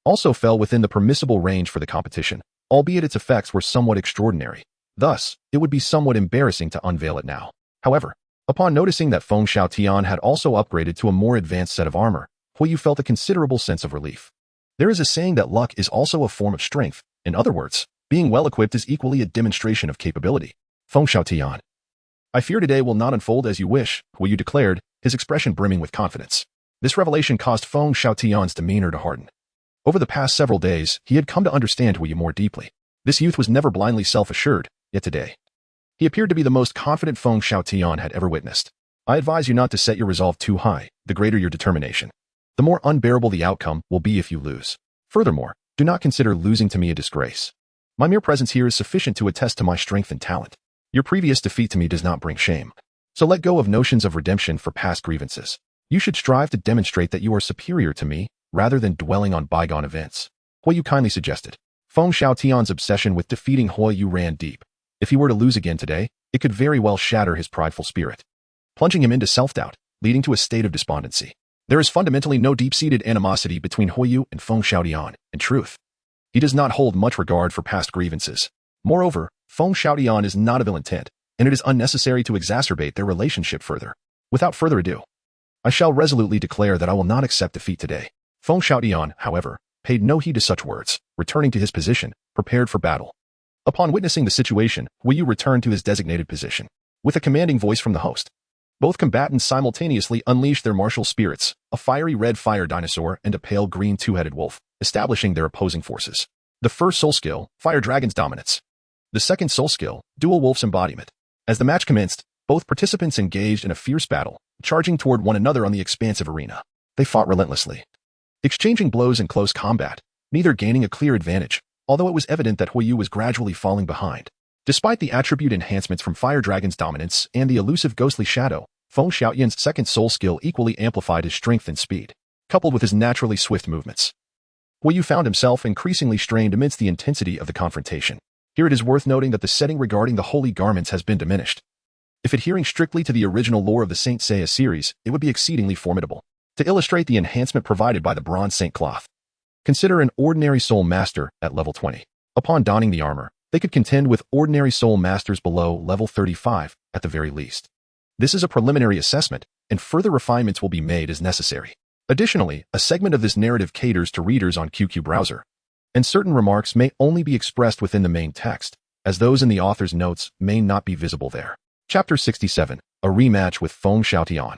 also fell within the permissible range for the competition, albeit its effects were somewhat extraordinary. Thus, it would be somewhat embarrassing to unveil it now. However, upon noticing that Feng Xiaotian had also upgraded to a more advanced set of armor, Huiyu felt a considerable sense of relief. There is a saying that luck is also a form of strength. In other words, being well-equipped is equally a demonstration of capability. Feng Xiaotian. I fear today will not unfold as you wish, Huiyu declared, his expression brimming with confidence. This revelation caused Feng Xiaotian's demeanor to harden. Over the past several days, he had come to understand Huiyu more deeply. This youth was never blindly self-assured, yet today, he appeared to be the most confident Feng Xiaotian had ever witnessed. I advise you not to set your resolve too high. The greater your determination, the more unbearable the outcome will be if you lose. Furthermore, do not consider losing to me a disgrace. My mere presence here is sufficient to attest to my strength and talent. Your previous defeat to me does not bring shame. So let go of notions of redemption for past grievances. You should strive to demonstrate that you are superior to me, rather than dwelling on bygone events. Huiyu kindly suggested. Feng Xiaotian's obsession with defeating Huiyu ran deep. If he were to lose again today, it could very well shatter his prideful spirit, plunging him into self-doubt, leading to a state of despondency. There is fundamentally no deep-seated animosity between Huiyu and Feng Xiaotian. In truth, he does not hold much regard for past grievances. Moreover, Feng Xiaotian is not of ill intent, and it is unnecessary to exacerbate their relationship further. Without further ado, I shall resolutely declare that I will not accept defeat today. Feng Xiaotian, however, paid no heed to such words, returning to his position, prepared for battle. Upon witnessing the situation, Huiyu returned to his designated position. With a commanding voice from the host, both combatants simultaneously unleashed their martial spirits, a fiery red fire dinosaur and a pale green two-headed wolf, establishing their opposing forces. The first soul skill, Fire Dragon's Dominance. The second soul skill, Dual Wolf's Embodiment. As the match commenced, both participants engaged in a fierce battle, charging toward one another on the expansive arena. They fought relentlessly, exchanging blows in close combat, neither gaining a clear advantage, although it was evident that Huiyu was gradually falling behind. Despite the attribute enhancements from Fire Dragon's Dominance and the elusive Ghostly Shadow, Feng Xiaotian's second soul skill equally amplified his strength and speed, coupled with his naturally swift movements. Huiyu found himself increasingly strained amidst the intensity of the confrontation. Here it is worth noting that the setting regarding the holy garments has been diminished. If adhering strictly to the original lore of the Saint Seiya series, it would be exceedingly formidable. To illustrate the enhancement provided by the Bronze Saint Cloth, consider an ordinary soul master at level 20. Upon donning the armor, they could contend with ordinary soul masters below level 35, at the very least. This is a preliminary assessment, and further refinements will be made as necessary. Additionally, a segment of this narrative caters to readers on QQ Browser, and certain remarks may only be expressed within the main text, as those in the author's notes may not be visible there. Chapter 67, A Rematch with Feng Xiaotian.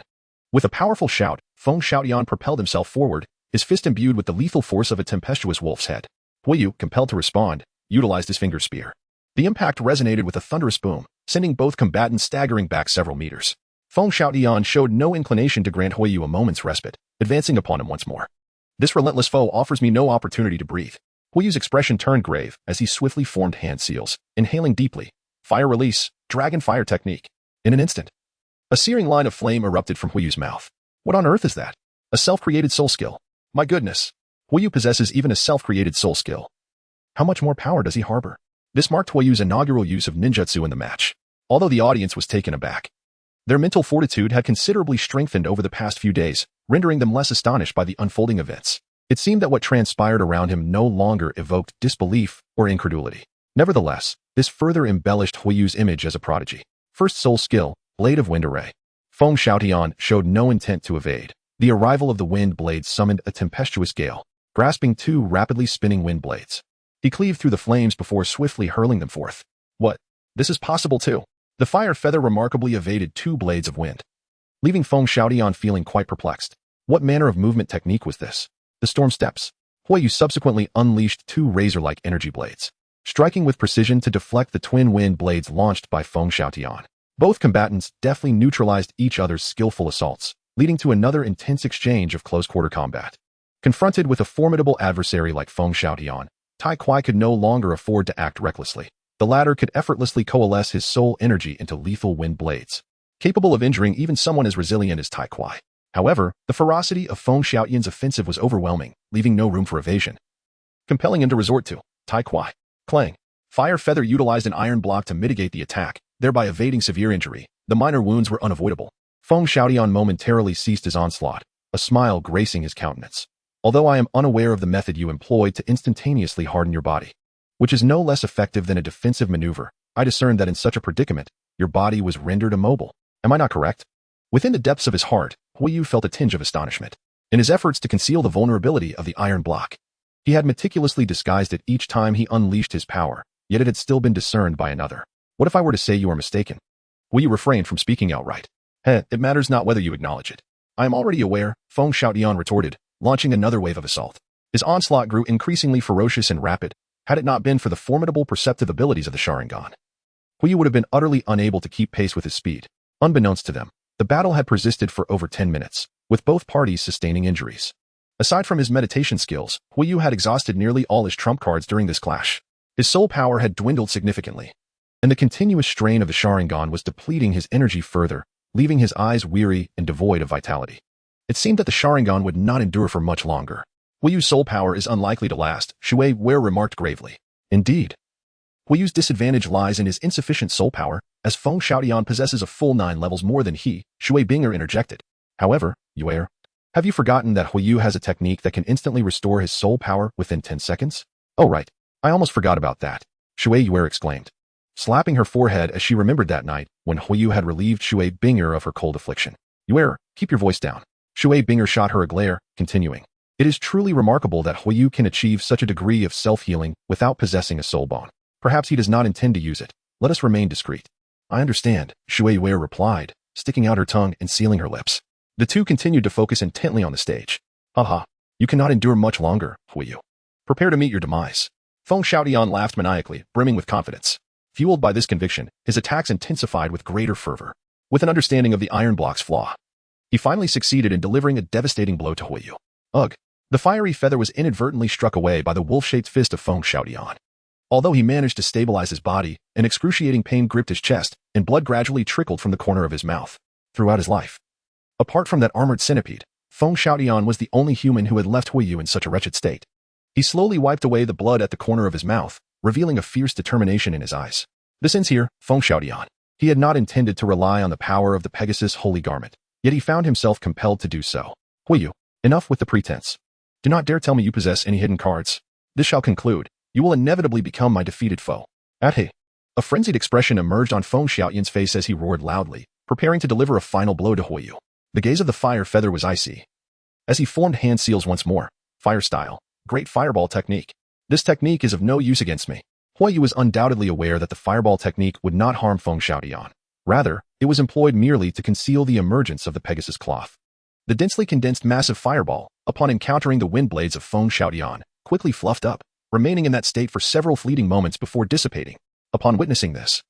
With a powerful shout, Feng Xiaotian propelled himself forward, his fist imbued with the lethal force of a tempestuous wolf's head. Huiyu, compelled to respond, utilized his finger spear. The impact resonated with a thunderous boom, sending both combatants staggering back several meters. Feng Xiaotian showed no inclination to grant Huiyu a moment's respite, advancing upon him once more. This relentless foe offers me no opportunity to breathe. Huiyu's expression turned grave as he swiftly formed hand seals, inhaling deeply. Fire release, dragon fire technique. In an instant, a searing line of flame erupted from Huiyu's mouth. What on earth is that? A self-created soul skill. My goodness. Huiyu possesses even a self-created soul skill. How much more power does he harbor? This marked Huiyu's inaugural use of ninjutsu in the match. Although the audience was taken aback, their mental fortitude had considerably strengthened over the past few days, rendering them less astonished by the unfolding events. It seemed that what transpired around him no longer evoked disbelief or incredulity. Nevertheless, this further embellished Huiyu's image as a prodigy. First soul skill, Blade of Wind Array. Feng Xiaotian showed no intent to evade. The arrival of the wind blades summoned a tempestuous gale, grasping two rapidly spinning wind blades. He cleaved through the flames before swiftly hurling them forth. What? This is possible too. The fire feather remarkably evaded two blades of wind, leaving Feng Xiaotian feeling quite perplexed. What manner of movement technique was this? The storm steps. Huiyu subsequently unleashed two razor-like energy blades, striking with precision to deflect the twin wind blades launched by Feng Xiaotian. Both combatants deftly neutralized each other's skillful assaults, leading to another intense exchange of close-quarter combat. Confronted with a formidable adversary like Feng Xiaotian, Tai Kwai could no longer afford to act recklessly. The latter could effortlessly coalesce his soul energy into lethal wind blades, capable of injuring even someone as resilient as Tai Kwai. However, the ferocity of Feng Xiaoyan's offensive was overwhelming, leaving no room for evasion, compelling him to resort to Tai Kwai. Clang. Fire Feather utilized an iron block to mitigate the attack, thereby evading severe injury. The minor wounds were unavoidable. Feng Xiaoyan momentarily ceased his onslaught, a smile gracing his countenance. Although I am unaware of the method you employed to instantaneously harden your body, which is no less effective than a defensive maneuver, I discerned that in such a predicament, your body was rendered immobile. Am I not correct? Within the depths of his heart, Huiyu felt a tinge of astonishment. In his efforts to conceal the vulnerability of the iron block, he had meticulously disguised it each time he unleashed his power, yet it had still been discerned by another. What if I were to say you are mistaken? Huiyu refrained from speaking outright. It matters not whether you acknowledge it. I am already aware, Feng Xiaoyan retorted, launching another wave of assault. His onslaught grew increasingly ferocious and rapid, had it not been for the formidable perceptive abilities of the Sharingan. Huiyu would have been utterly unable to keep pace with his speed. Unbeknownst to them, the battle had persisted for over 10 minutes, with both parties sustaining injuries. Aside from his meditation skills, Huiyu had exhausted nearly all his trump cards during this clash. His soul power had dwindled significantly, and the continuous strain of the Sharingan was depleting his energy further, leaving his eyes weary and devoid of vitality. It seemed that the Sharingan would not endure for much longer. Huiyu's soul power is unlikely to last, Shui Wei remarked gravely. Indeed. Huiyu's disadvantage lies in his insufficient soul power, as Feng Xiaoyan possesses a full 9 levels more than he, Shui Binger interjected. However, Yue, have you forgotten that Huiyu has a technique that can instantly restore his soul power within 10 seconds? Oh right, I almost forgot about that, Shui Yue exclaimed, slapping her forehead as she remembered that night when Huiyu had relieved Shui Binger of her cold affliction. Yue, keep your voice down. Shui Binger shot her a glare, continuing. It is truly remarkable that Huiyu can achieve such a degree of self-healing without possessing a soul bone. Perhaps he does not intend to use it. Let us remain discreet. I understand, Shui Wei replied, sticking out her tongue and sealing her lips. The two continued to focus intently on the stage. Haha, you cannot endure much longer, Huiyu. Prepare to meet your demise. Feng Xiaoyan laughed maniacally, brimming with confidence. Fueled by this conviction, his attacks intensified with greater fervor. With an understanding of the iron block's flaw, he finally succeeded in delivering a devastating blow to Huiyu. Ugh! The fiery feather was inadvertently struck away by the wolf-shaped fist of Feng Xiaoyan. Although he managed to stabilize his body, an excruciating pain gripped his chest, and blood gradually trickled from the corner of his mouth. Throughout his life, apart from that armored centipede, Feng Xiaoyan was the only human who had left Huiyu in such a wretched state. He slowly wiped away the blood at the corner of his mouth, revealing a fierce determination in his eyes. This ends here, Feng Xiaoyan. He had not intended to rely on the power of the Pegasus Holy Garment, yet he found himself compelled to do so. Huiyu, enough with the pretense. Do not dare tell me you possess any hidden cards. This shall conclude. You will inevitably become my defeated foe. Athe. A frenzied expression emerged on Feng Xiaoyan's face as he roared loudly, preparing to deliver a final blow to Huiyu. The gaze of the fire feather was icy, as he formed hand seals once more. Fire style. Great fireball technique. This technique is of no use against me. Huiyu was undoubtedly aware that the fireball technique would not harm Feng Xiaoyan. Rather, it was employed merely to conceal the emergence of the Pegasus cloth. The densely condensed massive fireball, upon encountering the wind blades of Feng Xiaoyan, quickly fluffed up, remaining in that state for several fleeting moments before dissipating. Upon witnessing this,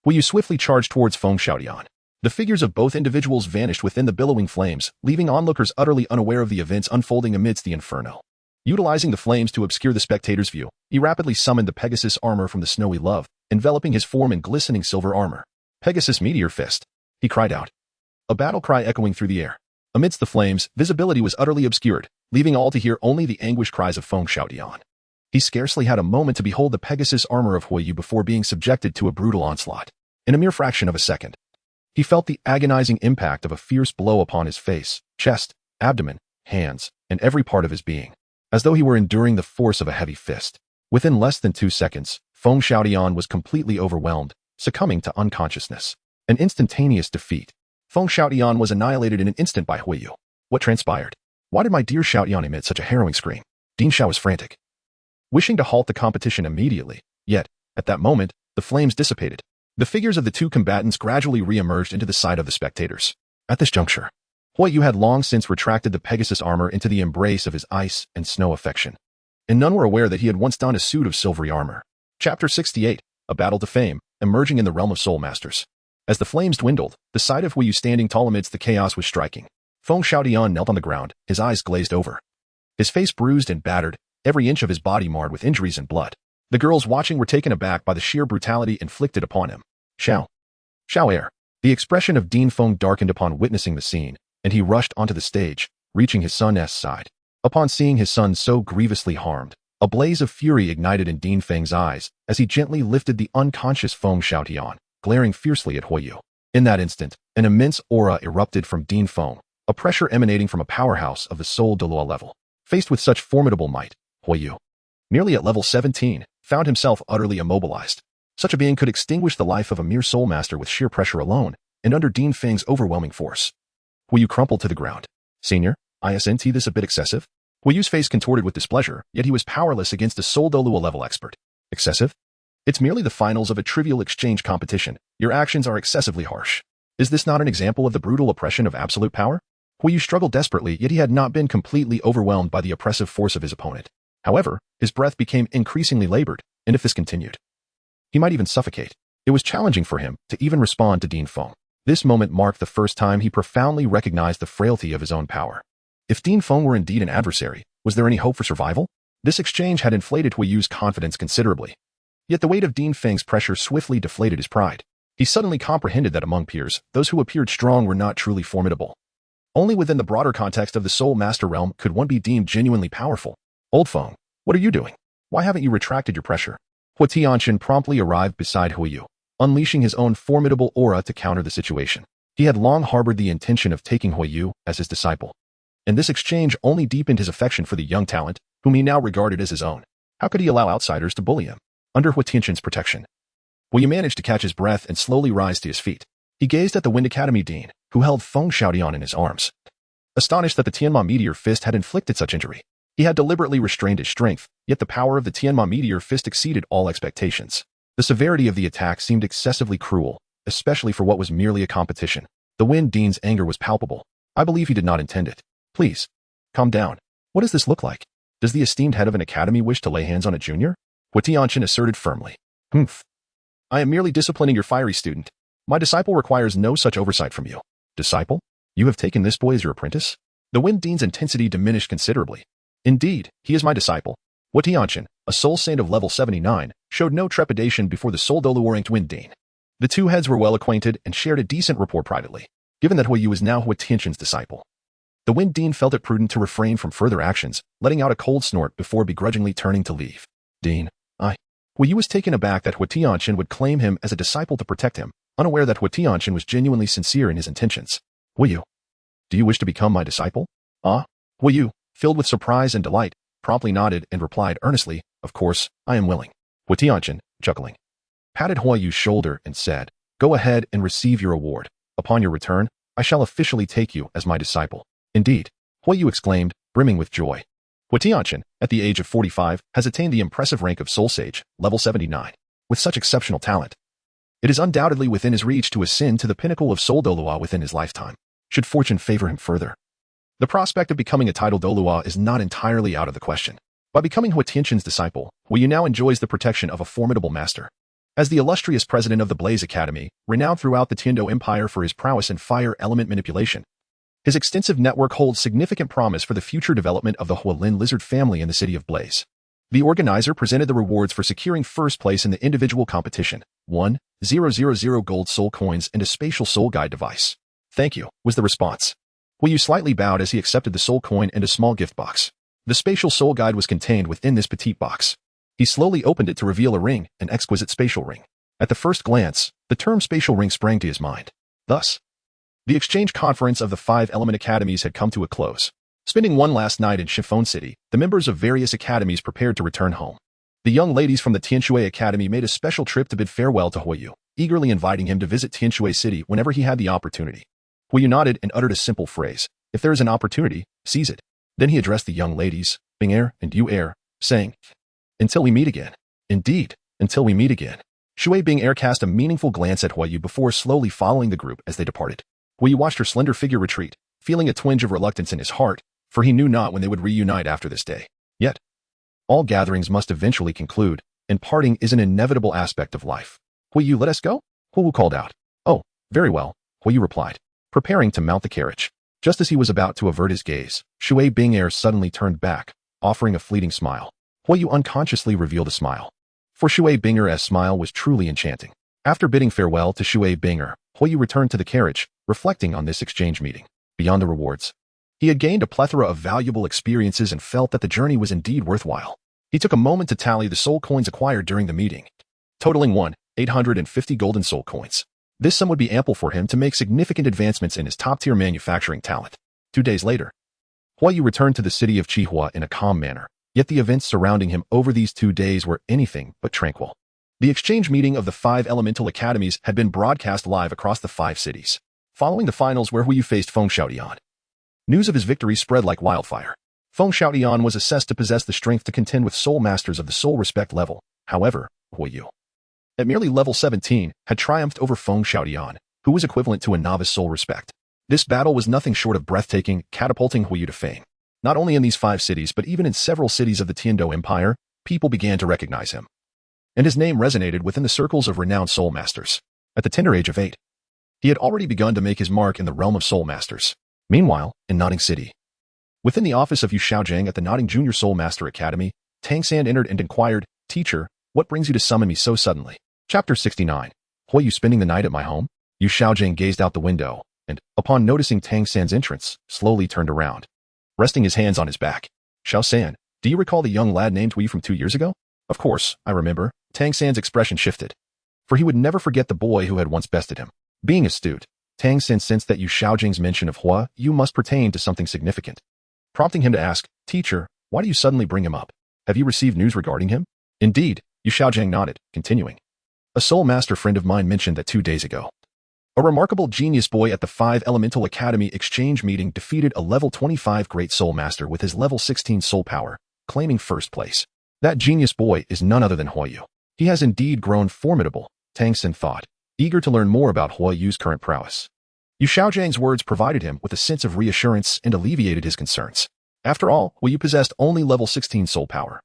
Huiyu swiftly charged towards Feng Xiaoyan. The figures of both individuals vanished within the billowing flames, leaving onlookers utterly unaware of the events unfolding amidst the inferno. Utilizing the flames to obscure the spectator's view, he rapidly summoned the Pegasus armor from the snowy love, enveloping his form in glistening silver armor. Pegasus Meteor Fist, he cried out, a battle cry echoing through the air. Amidst the flames, visibility was utterly obscured, leaving all to hear only the anguished cries of Feng Xiaoyan. He scarcely had a moment to behold the Pegasus armor of Huiyu before being subjected to a brutal onslaught. In a mere fraction of a second, he felt the agonizing impact of a fierce blow upon his face, chest, abdomen, hands, and every part of his being, as though he were enduring the force of a heavy fist. Within less than 2 seconds, Feng Xiaoyan was completely overwhelmed, succumbing to unconsciousness. An instantaneous defeat. Feng Xiaoyan was annihilated in an instant by Huiyu. What transpired? Why did my dear Xiaoyan emit such a harrowing scream? Ding Xiao was frantic, wishing to halt the competition immediately, yet, at that moment, the flames dissipated. The figures of the two combatants gradually re-emerged into the sight of the spectators. At this juncture, Huiyu had long since retracted the Pegasus armor into the embrace of his ice and snow affection, and none were aware that he had once donned a suit of silvery armor. Chapter 68, A Battle to Fame, Emerging in the Realm of Soul Masters. As the flames dwindled, the sight of Huiyu standing tall amidst the chaos was striking. Feng Xiaoyan knelt on the ground, his eyes glazed over, his face bruised and battered, every inch of his body marred with injuries and blood. The girls watching were taken aback by the sheer brutality inflicted upon him. Xiao air. The expression of Dean Feng darkened upon witnessing the scene, and he rushed onto the stage, reaching his son's side. Upon seeing his son so grievously harmed, a blaze of fury ignited in Dean Feng's eyes as he gently lifted the unconscious Feng Xiaotian, glaring fiercely at Huiyu. In that instant, an immense aura erupted from Dean Feng, a pressure emanating from a powerhouse of the soul Douluo level. Faced with such formidable might, Huiyu, nearly at level 17, found himself utterly immobilized. Such a being could extinguish the life of a mere soul master with sheer pressure alone, and under Dean Feng's overwhelming force. Huiyu crumpled to the ground. Senior, isn't this a bit excessive? Huiyu's face contorted with displeasure, yet he was powerless against a soul Douluo level expert. Excessive? It's merely the finals of a trivial exchange competition. Your actions are excessively harsh. Is this not an example of the brutal oppression of absolute power? Huiyu struggled desperately, yet he had not been completely overwhelmed by the oppressive force of his opponent. However, his breath became increasingly labored, and if this continued, he might even suffocate. It was challenging for him to even respond to Dean Feng. This moment marked the first time he profoundly recognized the frailty of his own power. If Dean Feng were indeed an adversary, was there any hope for survival? This exchange had inflated Huiyu's confidence considerably. Yet the weight of Dean Feng's pressure swiftly deflated his pride. He suddenly comprehended that among peers, those who appeared strong were not truly formidable. Only within the broader context of the Soul Master realm could one be deemed genuinely powerful. Old Feng, what are you doing? Why haven't you retracted your pressure? Hua Tianqian promptly arrived beside Huiyu, unleashing his own formidable aura to counter the situation. He had long harbored the intention of taking Huiyu as his disciple, and this exchange only deepened his affection for the young talent, whom he now regarded as his own. How could he allow outsiders to bully him? Under Hua Tianqian's protection, Huiyu managed to catch his breath and slowly rise to his feet. He gazed at the Wind Academy Dean, who held Feng Xiaotian in his arms. Astonished that the Tianma Meteor Fist had inflicted such injury, he had deliberately restrained his strength, yet the power of the Tianma Meteor Fist exceeded all expectations. The severity of the attack seemed excessively cruel, especially for what was merely a competition. The Wind Dean's anger was palpable. I believe he did not intend it. Please, calm down. What does this look like? Does the esteemed head of an academy wish to lay hands on a junior? Hua Tianqian asserted firmly. Humph. I am merely disciplining your fiery student. My disciple requires no such oversight from you. Disciple? You have taken this boy as your apprentice? The Wind Dean's intensity diminished considerably. Indeed, he is my disciple. Hua Tianqian, a soul saint of level 79, showed no trepidation before the soul Douluo-ranked Wind Dean. The two heads were well acquainted and shared a decent rapport privately. Given that Huiyu was now Hua Tianqian's disciple, the Wind Dean felt it prudent to refrain from further actions, letting out a cold snort before begrudgingly turning to leave. Dean, Huiyu was taken aback that Hua Tianqian would claim him as a disciple to protect him, unaware that Hua Tianqian was genuinely sincere in his intentions. Huiyu, do you wish to become my disciple? Huiyu, filled with surprise and delight, promptly nodded and replied earnestly, of course, I am willing. Hua Tianqian, chuckling, patted Huiyu's shoulder and said, go ahead and receive your award. Upon your return, I shall officially take you as my disciple. Indeed, Huiyu exclaimed, brimming with joy. Hua Tianqian, at the age of 45, has attained the impressive rank of Soul Sage, level 79. With such exceptional talent, it is undoubtedly within his reach to ascend to the pinnacle of Soul Douluo within his lifetime, should fortune favor him further. The prospect of becoming a title Douluo is not entirely out of the question. By becoming Hua Tianqian's disciple, Huiyu now enjoys the protection of a formidable master. As the illustrious president of the Blaze Academy, renowned throughout the Tiando Empire for his prowess in fire element manipulation, his extensive network holds significant promise for the future development of the Hualin lizard family in the city of Blaze. The organizer presented the rewards for securing first place in the individual competition, 1,000 gold soul coins and a spatial soul guide device. Thank you, was the response. Huiyu slightly bowed as he accepted the soul coin and a small gift box. The spatial soul guide was contained within this petite box. He slowly opened it to reveal a ring, an exquisite spatial ring. At the first glance, the term spatial ring sprang to his mind. Thus, the exchange conference of the 5 element academies had come to a close. Spending one last night in Chiffon City, the members of various academies prepared to return home. The young ladies from the Tianshui Academy made a special trip to bid farewell to Huiyu, eagerly inviting him to visit Tianshui City whenever he had the opportunity. Huiyu nodded and uttered a simple phrase, if there is an opportunity, seize it. Then he addressed the young ladies, Bing Er and Yu Er, saying, until we meet again. Indeed, until we meet again. Shui Bing Er cast a meaningful glance at Huiyu before slowly following the group as they departed. Huiyu watched her slender figure retreat, feeling a twinge of reluctance in his heart, for he knew not when they would reunite after this day. Yet, all gatherings must eventually conclude, and parting is an inevitable aspect of life. Huiyu, let us go? Huiyu called out. Oh, very well, Huiyu replied, preparing to mount the carriage. Just as he was about to avert his gaze, Shui Bing Er suddenly turned back, offering a fleeting smile. Huoyu unconsciously revealed a smile. For Shui Binger's smile was truly enchanting. After bidding farewell to Shui Binger, Huoyu returned to the carriage, reflecting on this exchange meeting. Beyond the rewards, he had gained a plethora of valuable experiences and felt that the journey was indeed worthwhile. He took a moment to tally the soul coins acquired during the meeting, totaling 850 golden soul coins. This sum would be ample for him to make significant advancements in his top-tier manufacturing talent. 2 days later, Huoyu returned to the city of Chihua in a calm manner, yet the events surrounding him over these 2 days were anything but tranquil. The exchange meeting of the 5 elemental academies had been broadcast live across the 5 cities. Following the finals where Huoyu faced Feng Xiaotian, news of his victory spread like wildfire. Feng Xiaotian was assessed to possess the strength to contend with soul masters of the soul respect level. However, Huoyu, at merely level 17, had triumphed over Feng Xiaotian, who was equivalent to a novice soul respect. This battle was nothing short of breathtaking, catapulting Huoyu to fame. Not only in these 5 cities but even in several cities of the Tiando Empire, people began to recognize him, and his name resonated within the circles of renowned soul masters. At the tender age of 8, he had already begun to make his mark in the realm of soul masters. Meanwhile, in Notting City, within the office of Yu Xiaojing at the Notting Junior Soul Master Academy, Tang San entered and inquired, "Teacher, what brings you to summon me so suddenly?" Chapter 69. Huoyu spending the night at my home? Yu Xiaojing gazed out the window, and, upon noticing Tang San's entrance, slowly turned around, resting his hands on his back. "Xiao San, do you recall the young lad named Huoyu from 2 years ago?" "Of course, I remember." Tang San's expression shifted, for he would never forget the boy who had once bested him. Being astute, Tang San sensed that Yu Xiaojing's mention of Huoyu must pertain to something significant, prompting him to ask, "Teacher, why do you suddenly bring him up? Have you received news regarding him?" "Indeed," Yu Xiaojing nodded, continuing. "A soul master friend of mine mentioned that 2 days ago, a remarkable genius boy at the 5 Elemental Academy exchange meeting defeated a level 25 great soul master with his level 16 soul power, claiming first place. That genius boy is none other than Huoyu. He has indeed grown formidable," Tang San thought, eager to learn more about Huoyu's current prowess. Yu Xiaojing's words provided him with a sense of reassurance and alleviated his concerns. After all, Huoyu possessed only level 16 soul power,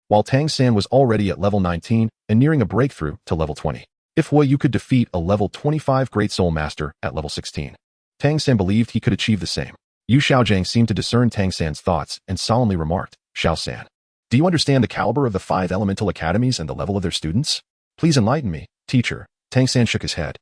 while Tang San was already at level 19 and nearing a breakthrough to level 20. If Huoyu could defeat a level 25 great soul master at level 16, Tang San believed he could achieve the same. Yu Xiaojing seemed to discern Tang San's thoughts and solemnly remarked, "Xiao San, do you understand the caliber of the 5 elemental academies and the level of their students?" "Please enlighten me, teacher." Tang San shook his head,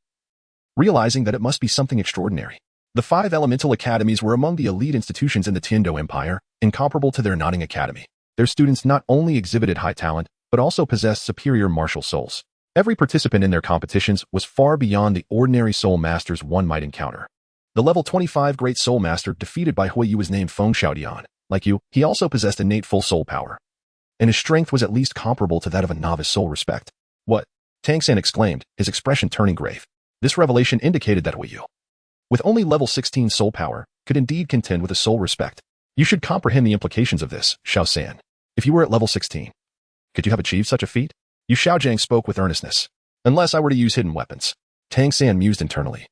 realizing that it must be something extraordinary. The 5 elemental academies were among the elite institutions in the Tiando Empire, incomparable to their Notting Academy. Their students not only exhibited high talent, but also possessed superior martial souls. Every participant in their competitions was far beyond the ordinary soul masters one might encounter. The level 25 great soul master defeated by Huoyu was named Feng Xiaotian. Like you, he also possessed innate full soul power, and his strength was at least comparable to that of a novice soul respect. "What?" Tang San exclaimed, his expression turning grave. This revelation indicated that Huoyu, with only level 16 soul power, could indeed contend with a soul respect. "You should comprehend the implications of this, Xiao San. If you were at level 16, could you have achieved such a feat?" Yu Xiaojing spoke with earnestness. "Unless I were to use hidden weapons." Tang San mused internally,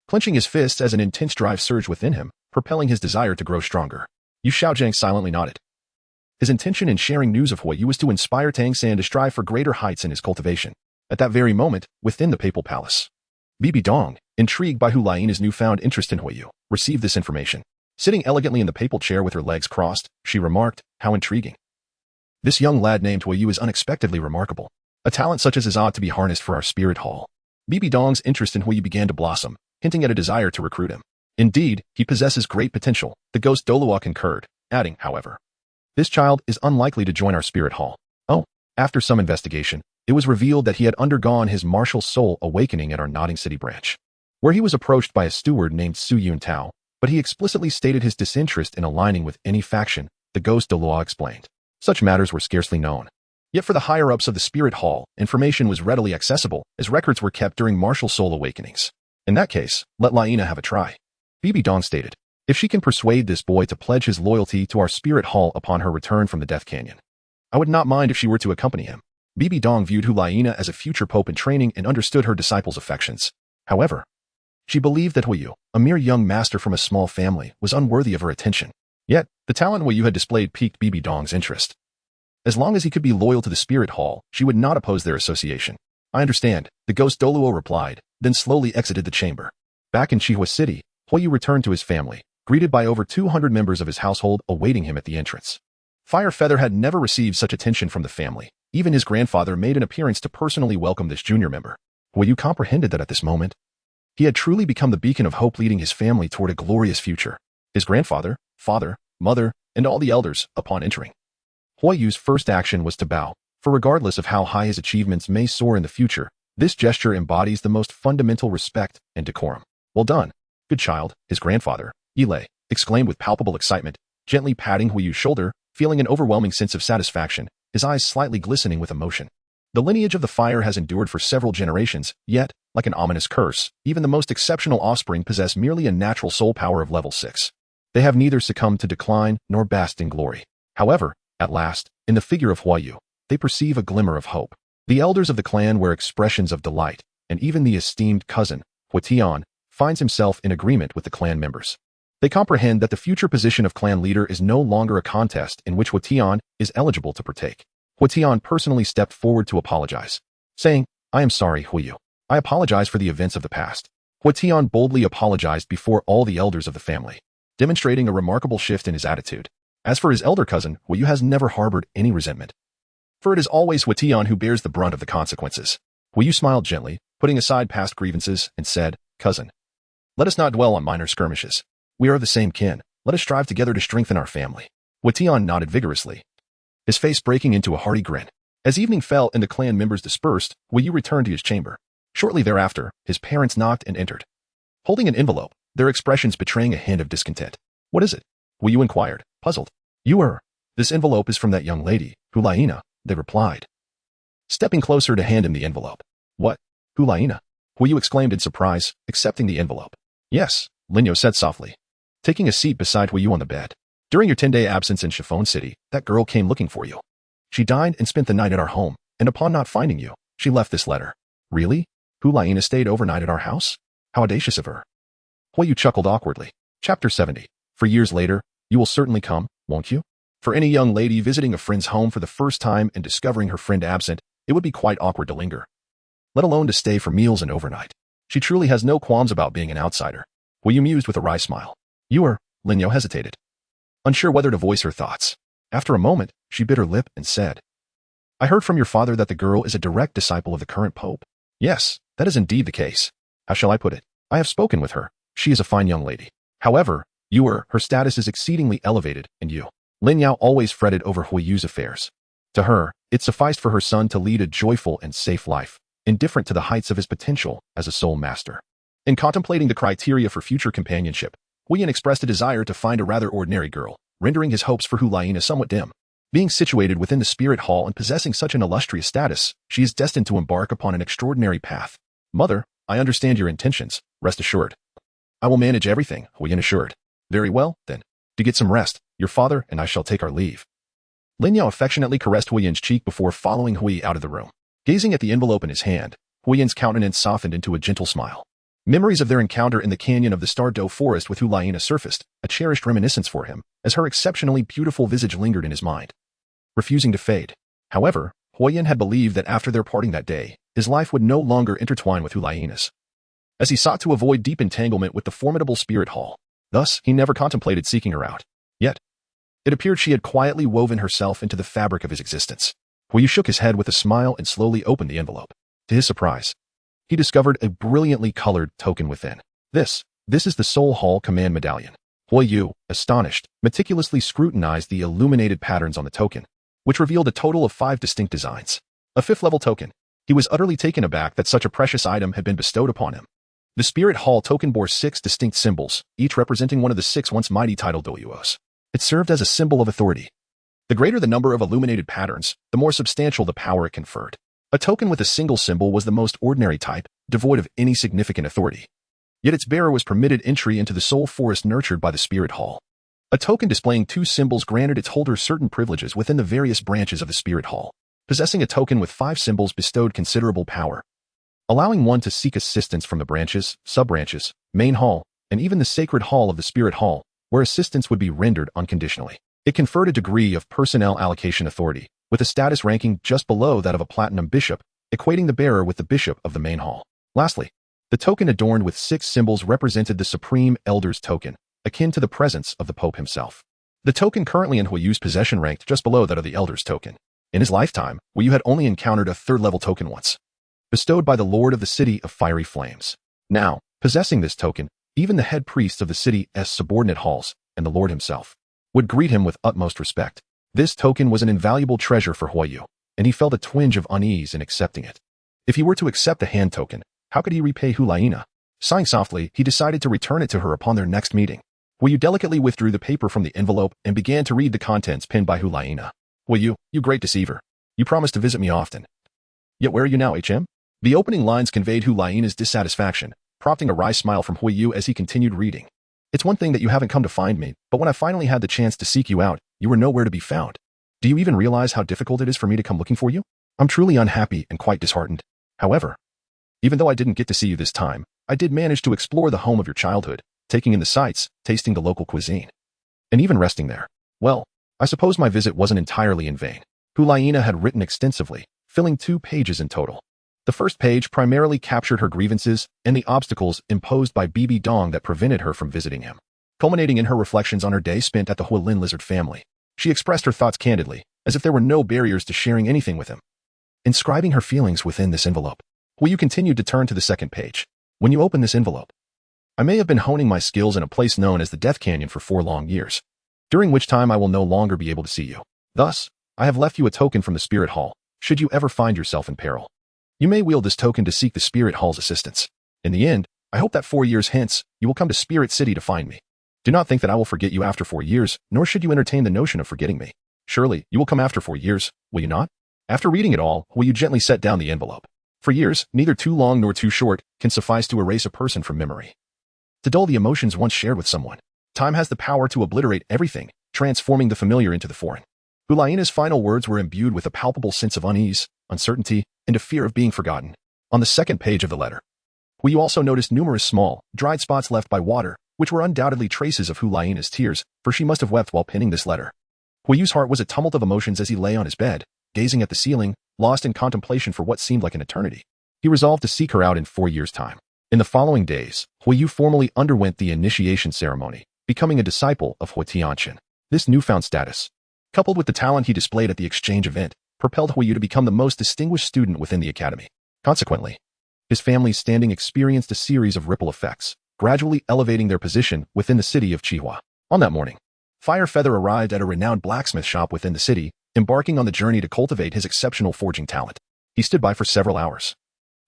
clenching his fists as an intense drive surged within him, propelling his desire to grow stronger. Yu Xiaojing silently nodded. His intention in sharing news of Huoyu was to inspire Tang San to strive for greater heights in his cultivation. At that very moment, within the papal palace, BBDong, intrigued by Hu Laina's newfound interest in Huoyu, received this information. Sitting elegantly in the papal chair with her legs crossed, she remarked, "How intriguing. This young lad named Huoyu is unexpectedly remarkable. A talent such as his ought to be harnessed for our spirit hall." BBDong's interest in Huoyu began to blossom, hinting at a desire to recruit him. "Indeed, he possesses great potential," the ghost Douluo concurred, adding, "However, this child is unlikely to join our spirit hall." Oh, after some investigation, it was revealed that he had undergone his martial soul awakening at our Notting City branch, where he was approached by a steward named Su Yun Tao, but he explicitly stated his disinterest in aligning with any faction, the ghost Douluo explained. Such matters were scarcely known. Yet for the higher-ups of the spirit hall, information was readily accessible, as records were kept during martial soul awakenings. "In that case, let Laina have a try," BBDong stated. "If she can persuade this boy to pledge his loyalty to our spirit hall upon her return from the Death Canyon, I would not mind if she were to accompany him." BBDong viewed Hu Laina as a future pope in training and understood her disciple's affections. However, she believed that Huoyu, a mere young master from a small family, was unworthy of her attention. Yet, the talent Huoyu had displayed piqued BBDong's interest. As long as he could be loyal to the spirit hall, she would not oppose their association. "I understand," the ghost Douluo replied, then slowly exited the chamber. Back in Chihua City, Huoyu returned to his family, greeted by over 200 members of his household awaiting him at the entrance. Fire Feather had never received such attention from the family. Even his grandfather made an appearance to personally welcome this junior member. Yu comprehended that at this moment, he had truly become the beacon of hope leading his family toward a glorious future. His grandfather, father, mother, and all the elders, upon entering, Yu's first action was to bow, for regardless of how high his achievements may soar in the future, this gesture embodies the most fundamental respect and decorum. Well done, good child, his grandfather, Yilei, exclaimed with palpable excitement, gently patting Yu's shoulder, feeling an overwhelming sense of satisfaction, his eyes slightly glistening with emotion. The lineage of the fire has endured for several generations, yet, like an ominous curse, even the most exceptional offspring possess merely a natural soul power of level 6. They have neither succumbed to decline nor basked in glory. However, at last, in the figure of Yu, they perceive a glimmer of hope. The elders of the clan wear expressions of delight, and even the esteemed cousin, Tian, finds himself in agreement with the clan members. They comprehend that the future position of clan leader is no longer a contest in which Tian is eligible to partake. Tian personally stepped forward to apologize, saying, "I am sorry, Yu. I apologize for the events of the past." Tian boldly apologized before all the elders of the family, demonstrating a remarkable shift in his attitude. As for his elder cousin, Yu has never harbored any resentment, for it is always Tian who bears the brunt of the consequences. Yu smiled gently, putting aside past grievances, and said, "Cousin, let us not dwell on minor skirmishes. We are of the same kin. Let us strive together to strengthen our family." Tian nodded vigorously, his face breaking into a hearty grin. As evening fell and the clan members dispersed, Yu returned to his chamber. Shortly thereafter, his parents knocked and entered, holding an envelope, their expressions betraying a hint of discontent. "What is it?" Yu inquired, puzzled. "This envelope is from that young lady, Hulaina," they replied, stepping closer to hand him the envelope. "What? Hulaina?" Yu exclaimed in surprise, accepting the envelope. "Yes," Linyo said softly, taking a seat beside Yu on the bed. "During your 10-day absence in Chiffon City, that girl came looking for you. She dined and spent the night at our home, and upon not finding you, she left this letter." "Really? Hulaina stayed overnight at our house? How audacious of her." Yu chuckled awkwardly. Chapter 70. For years later, you will certainly come, won't you? For any young lady visiting a friend's home for the first time and discovering her friend absent, it would be quite awkward to linger, let alone to stay for meals and overnight. She truly has no qualms about being an outsider. Yu mused with a wry smile. Linyo hesitated, unsure whether to voice her thoughts. After a moment, she bit her lip and said, "I heard from your father that the girl is a direct disciple of the current pope." "Yes, that is indeed the case. How shall I put it? I have spoken with her. She is a fine young lady. However, her status is exceedingly elevated, and Lin Yao always fretted over Yu's affairs. To her, it sufficed for her son to lead a joyful and safe life, indifferent to the heights of his potential as a soul master. In contemplating the criteria for future companionship, Huiyan expressed a desire to find a rather ordinary girl, rendering his hopes for Hulaina somewhat dim. Being situated within the spirit hall and possessing such an illustrious status, she is destined to embark upon an extraordinary path. "Mother, I understand your intentions, rest assured." "I will manage everything," Huiyan assured. "Very well, then. To get some rest, your father and I shall take our leave." Lin Yao affectionately caressed Huiyan's cheek before following Hui out of the room. Gazing at the envelope in his hand, Huiyan's countenance softened into a gentle smile. Memories of their encounter in the canyon of the Star-Doe forest with Hulaina surfaced, a cherished reminiscence for him, as her exceptionally beautiful visage lingered in his mind, refusing to fade. However, Huiyan had believed that after their parting that day, his life would no longer intertwine with Hulaina's, as he sought to avoid deep entanglement with the formidable spirit hall. Thus, he never contemplated seeking her out. Yet, it appeared she had quietly woven herself into the fabric of his existence. Hui shook his head with a smile and slowly opened the envelope. To his surprise, he discovered a brilliantly colored token within. This is the Soul Hall Command Medallion. Hui, astonished, meticulously scrutinized the illuminated patterns on the token, which revealed a total of 5 distinct designs. A 5th-level token. He was utterly taken aback that such a precious item had been bestowed upon him. The Spirit Hall token bore 6 distinct symbols, each representing one of the 6 once mighty title Douluos. It served as a symbol of authority. The greater the number of illuminated patterns, the more substantial the power it conferred. A token with a single symbol was the most ordinary type, devoid of any significant authority. Yet its bearer was permitted entry into the soul forest nurtured by the Spirit Hall. A token displaying 2 symbols granted its holder certain privileges within the various branches of the Spirit Hall. Possessing a token with 5 symbols bestowed considerable power, allowing one to seek assistance from the branches, sub-branches, main hall, and even the sacred hall of the Spirit Hall, where assistance would be rendered unconditionally. It conferred a degree of personnel allocation authority, with a status ranking just below that of a platinum bishop, equating the bearer with the bishop of the main hall. Lastly, the token adorned with 6 symbols represented the Supreme Elder's token, akin to the presence of the Pope himself. The token currently in Huiyu's possession ranked just below that of the Elder's token. In his lifetime, Huiyu had only encountered a third-level token once, bestowed by the Lord of the City of Fiery Flames. Now, possessing this token, even the head priests of the city's subordinate halls, and the Lord himself, would greet him with utmost respect. This token was an invaluable treasure for Huiyu, and he felt a twinge of unease in accepting it. If he were to accept the hand token, how could he repay Hulaina? Sighing softly, he decided to return it to her upon their next meeting. Huiyu delicately withdrew the paper from the envelope and began to read the contents pinned by Hulaina. Huiyu, you great deceiver. You promised to visit me often. Yet where are you now, HM? The opening lines conveyed Hulaina's dissatisfaction, prompting a wry smile from Huiyu as he continued reading. It's one thing that you haven't come to find me, but when I finally had the chance to seek you out, you were nowhere to be found. Do you even realize how difficult it is for me to come looking for you? I'm truly unhappy and quite disheartened. However, even though I didn't get to see you this time, I did manage to explore the home of your childhood, taking in the sights, tasting the local cuisine, and even resting there. Well, I suppose my visit wasn't entirely in vain. Hulaina had written extensively, filling 2 pages in total. The first page primarily captured her grievances and the obstacles imposed by BBDong that prevented her from visiting him. Culminating in her reflections on her day spent at the Hualin lizard family, she expressed her thoughts candidly, as if there were no barriers to sharing anything with him. Inscribing her feelings within this envelope, Huiyu continued to turn to the second page. When you open this envelope, I may have been honing my skills in a place known as the Death Canyon for 4 long years, during which time I will no longer be able to see you. Thus, I have left you a token from the Spirit Hall, should you ever find yourself in peril. You may wield this token to seek the Spirit Hall's assistance. In the end, I hope that 4 years hence, you will come to Spirit City to find me. Do not think that I will forget you after 4 years, nor should you entertain the notion of forgetting me. Surely, you will come after 4 years, will you not? After reading it all, Huiyu gently set down the envelope. For years, neither too long nor too short, can suffice to erase a person from memory. To dull the emotions once shared with someone, time has the power to obliterate everything, transforming the familiar into the foreign. Hulaina's final words were imbued with a palpable sense of unease, uncertainty, and a fear of being forgotten. On the second page of the letter, Huiyu also noticed numerous small, dried spots left by water, which were undoubtedly traces of Hulaina's tears, for she must have wept while penning this letter. Huiyu's heart was a tumult of emotions as he lay on his bed, gazing at the ceiling, lost in contemplation for what seemed like an eternity. He resolved to seek her out in 4 years' time. In the following days, Huiyu formally underwent the initiation ceremony, becoming a disciple of Hua Tianqian. This newfound status, coupled with the talent he displayed at the exchange event, propelled Huiyu to become the most distinguished student within the academy. Consequently, his family's standing experienced a series of ripple effects, gradually elevating their position within the city of Qihua. On that morning, Fire Feather arrived at a renowned blacksmith shop within the city, embarking on the journey to cultivate his exceptional forging talent. He stood by for several hours,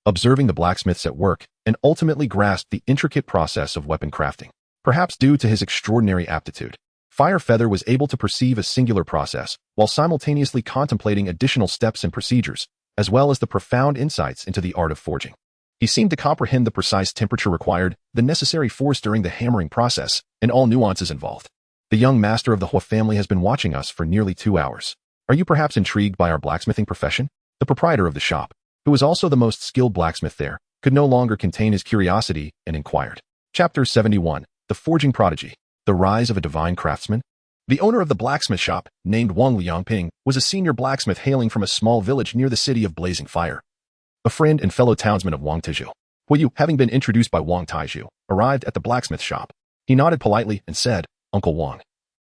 observing the blacksmiths at work, and ultimately grasped the intricate process of weapon crafting. Perhaps due to his extraordinary aptitude, Fire Feather was able to perceive a singular process, while simultaneously contemplating additional steps and procedures, as well as the profound insights into the art of forging. He seemed to comprehend the precise temperature required, the necessary force during the hammering process, and all nuances involved. The young master of the Hua family has been watching us for nearly 2 hours. Are you perhaps intrigued by our blacksmithing profession? The proprietor of the shop, who was also the most skilled blacksmith there, could no longer contain his curiosity and inquired. Chapter 71. The Forging Prodigy. The Rise of a Divine Craftsman. The owner of the blacksmith shop, named Wang Liangping, was a senior blacksmith hailing from a small village near the city of Blazing Fire. A friend and fellow townsman of Wang Taizhu. Huiyu, having been introduced by Wang Taizhu, arrived at the blacksmith shop. He nodded politely and said, "Uncle Wang,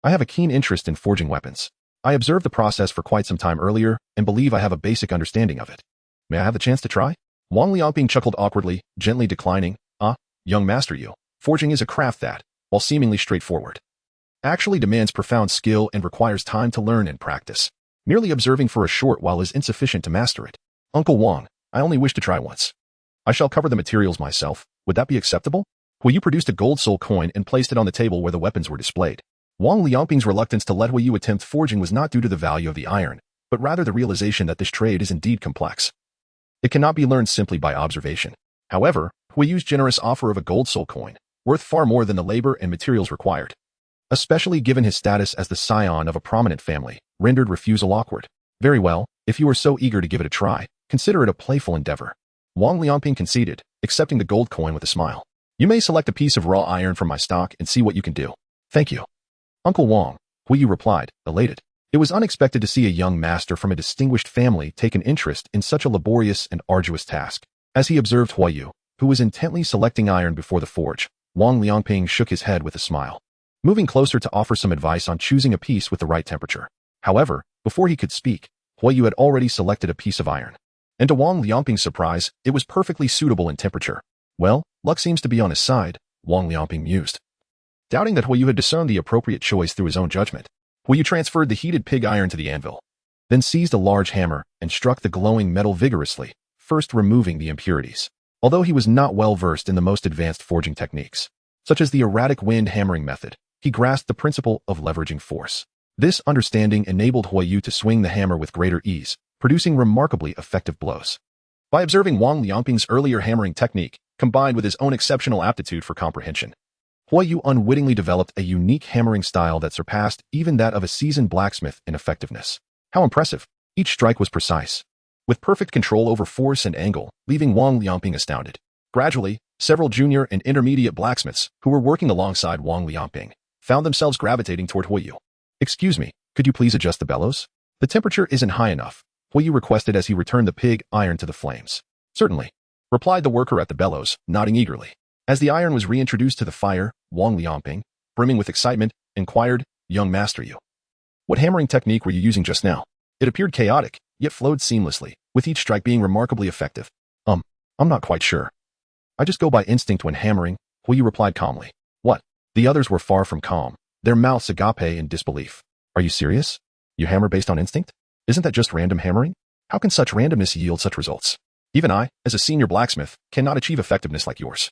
I have a keen interest in forging weapons. I observed the process for quite some time earlier and believe I have a basic understanding of it. May I have the chance to try?" Wang Liangping chuckled awkwardly, gently declining. Young master you, forging is a craft that, while seemingly straightforward, actually demands profound skill and requires time to learn and practice. Merely observing for a short while is insufficient to master it. Uncle Wang, I only wish to try once. I shall cover the materials myself. Would that be acceptable? Huiyu produced a gold soul coin and placed it on the table where the weapons were displayed. Wang Liangping's reluctance to let Huiyu attempt forging was not due to the value of the iron, but rather the realization that this trade is indeed complex. It cannot be learned simply by observation. However, Huiyu's generous offer of a gold soul coin, worth far more than the labor and materials required, especially given his status as the scion of a prominent family, rendered refusal awkward. Very well, if you are so eager to give it a try, consider it a playful endeavor. Wang Liangping conceded, accepting the gold coin with a smile. You may select a piece of raw iron from my stock and see what you can do. Thank you, Uncle Wang, Huiyu replied, elated. It was unexpected to see a young master from a distinguished family take an interest in such a laborious and arduous task. As he observed Huiyu, who was intently selecting iron before the forge, Wang Liangping shook his head with a smile. moving closer to offer some advice on choosing a piece with the right temperature. However, before he could speak, Huiyu had already selected a piece of iron. And to Wang Liangping's surprise, it was perfectly suitable in temperature. Well, luck seems to be on his side, Wang Liangping mused. Doubting that Huiyu had discerned the appropriate choice through his own judgment, Huiyu transferred the heated pig iron to the anvil, then seized a large hammer and struck the glowing metal vigorously, first removing the impurities. Although he was not well versed in the most advanced forging techniques, such as the erratic wind hammering method, he grasped the principle of leveraging force. This understanding enabled Huiyu to swing the hammer with greater ease, producing remarkably effective blows. By observing Wang Liangping's earlier hammering technique, combined with his own exceptional aptitude for comprehension, Huiyu unwittingly developed a unique hammering style that surpassed even that of a seasoned blacksmith in effectiveness. How impressive! Each strike was precise, with perfect control over force and angle, leaving Wang Liangping astounded. Gradually, several junior and intermediate blacksmiths who were working alongside Wang Liangping found themselves gravitating toward Huiyu. "Excuse me, could you please adjust the bellows? The temperature isn't high enough," Huiyu requested as he returned the pig iron to the flames. "Certainly," replied the worker at the bellows, nodding eagerly. As the iron was reintroduced to the fire, Wang Liangping, brimming with excitement, inquired, "Young master you, what hammering technique were you using just now?" It appeared chaotic, yet flowed seamlessly, with each strike being remarkably effective. I'm not quite sure. I just go by instinct when hammering," Huiyu replied calmly. "What?" The others were far from calm, their mouths agape in disbelief. "Are you serious? You hammer based on instinct? Isn't that just random hammering? How can such randomness yield such results? Even I, as a senior blacksmith, cannot achieve effectiveness like yours."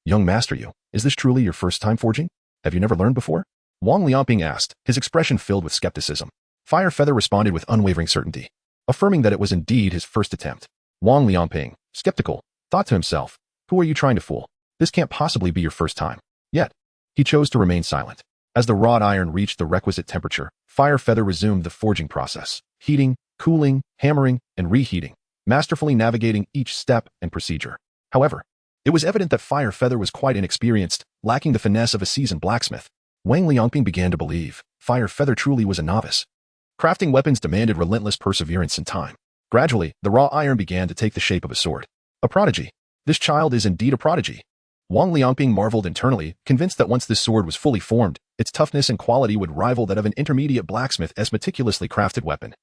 "Young master you, is this truly your first time forging? Have you never learned before?" Wang Liangping asked, his expression filled with skepticism. Fire Feather responded with unwavering certainty, affirming that it was indeed his first attempt. Wang Liangping, skeptical, thought to himself, "Who are you trying to fool? This can't possibly be your first time." Yet, he chose to remain silent. As the wrought iron reached the requisite temperature, Fire Feather resumed the forging process, heating, cooling, hammering, and reheating, masterfully navigating each step and procedure. However, it was evident that Fire Feather was quite inexperienced, lacking the finesse of a seasoned blacksmith. Wang Liangping began to believe Fire Feather truly was a novice. Crafting weapons demanded relentless perseverance and time. Gradually, the raw iron began to take the shape of a sword. A prodigy. This child is indeed a prodigy. Wang Liangping marveled internally, convinced that once this sword was fully formed, its toughness and quality would rival that of an intermediate blacksmith's meticulously crafted weapon,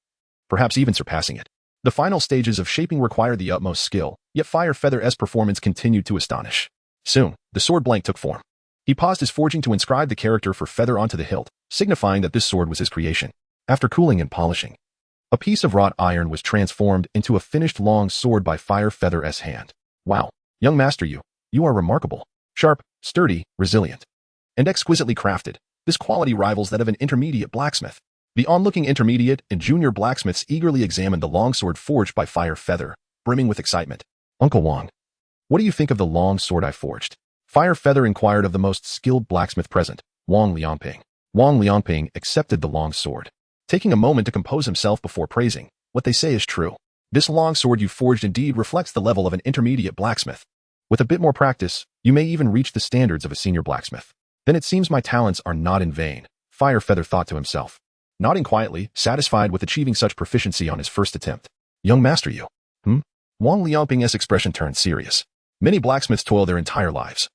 perhaps even surpassing it. The final stages of shaping required the utmost skill, yet Fire Feather's performance continued to astonish. Soon, the sword blank took form. He paused his forging to inscribe the character for Feather onto the hilt, signifying that this sword was his creation. After cooling and polishing, a piece of wrought iron was transformed into a finished long sword by Fire Feather's hand. "Wow, young master you are remarkable. Sharp, sturdy, resilient, and exquisitely crafted. This quality rivals that of an intermediate blacksmith." The onlooking intermediate and junior blacksmiths eagerly examined the longsword forged by Fire Feather, brimming with excitement. "Uncle Wang, what do you think of the long sword I forged?" Fire Feather inquired of the most skilled blacksmith present, Wang Liangping. Wang Liangping accepted the long sword, taking a moment to compose himself before praising. "What they say is true. This long sword you forged indeed reflects the level of an intermediate blacksmith. With a bit more practice, you may even reach the standards of a senior blacksmith. Then it seems my talents are not in vain," Fire Feather thought to himself, nodding quietly, satisfied with achieving such proficiency on his first attempt. "Young master you. Wang Liangping's expression turned serious. Many blacksmiths toil their entire lives,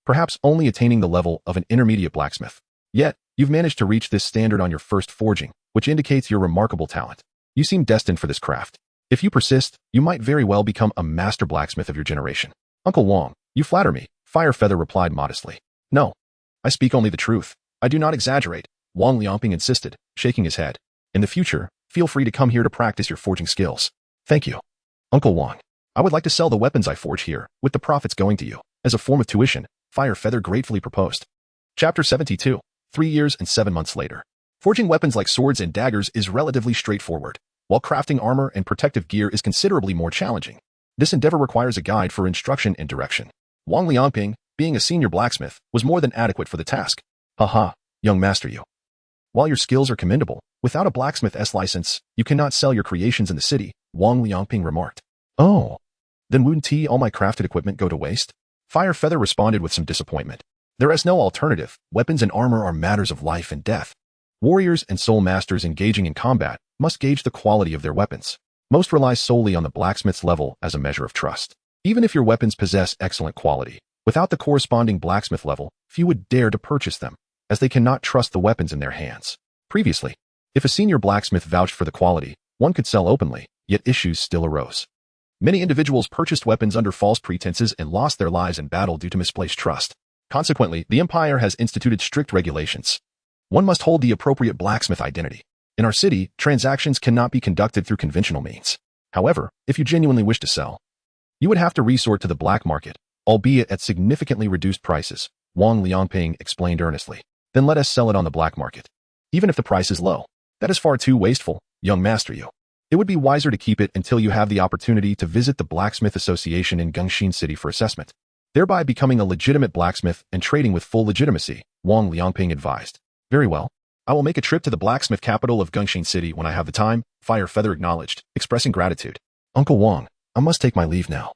perhaps only attaining the level of an intermediate blacksmith. Yet, you've managed to reach this standard on your first forging, which indicates your remarkable talent. You seem destined for this craft. If you persist, you might very well become a master blacksmith of your generation." "Uncle Wang, you flatter me," Fire Feather replied modestly. "No, I speak only the truth. I do not exaggerate," Wang Liangping insisted, shaking his head. "In the future, feel free to come here to practice your forging skills." "Thank you, Uncle Wang. I would like to sell the weapons I forge here, with the profits going to you, as a form of tuition," Fire Feather gratefully proposed. Chapter 72, 3 years and 7 months later. Forging weapons like swords and daggers is relatively straightforward, while crafting armor and protective gear is considerably more challenging. This endeavor requires a guide for instruction and direction. Wang Liangping, being a senior blacksmith, was more than adequate for the task. "Haha, young master you. While your skills are commendable, without a blacksmith's license, you cannot sell your creations in the city," Wang Liangping remarked. "Oh, then wouldn't all my crafted equipment go to waste?" Fire Feather responded with some disappointment. "There is no alternative. Weapons and armor are matters of life and death. Warriors and soul masters engaging in combat must gauge the quality of their weapons. Most rely solely on the blacksmith's level as a measure of trust. Even if your weapons possess excellent quality, without the corresponding blacksmith level, few would dare to purchase them. as they cannot trust the weapons in their hands. Previously, if a senior blacksmith vouched for the quality, one could sell openly, yet issues still arose. Many individuals purchased weapons under false pretenses and lost their lives in battle due to misplaced trust. Consequently, the empire has instituted strict regulations. One must hold the appropriate blacksmith identity. In our city, transactions cannot be conducted through conventional means. However, if you genuinely wish to sell, you would have to resort to the black market, albeit at significantly reduced prices, Wang Liangping explained earnestly. Then let us sell it on the black market. Even if the price is low. That is far too wasteful, young master you. It would be wiser to keep it until you have the opportunity to visit the Blacksmith Association in Wuhan City for assessment, thereby becoming a legitimate blacksmith and trading with full legitimacy, Wang Liangping advised. Very well. I will make a trip to the blacksmith capital of Wuhan City when I have the time, Firefeather acknowledged, expressing gratitude. Uncle Wang, I must take my leave now.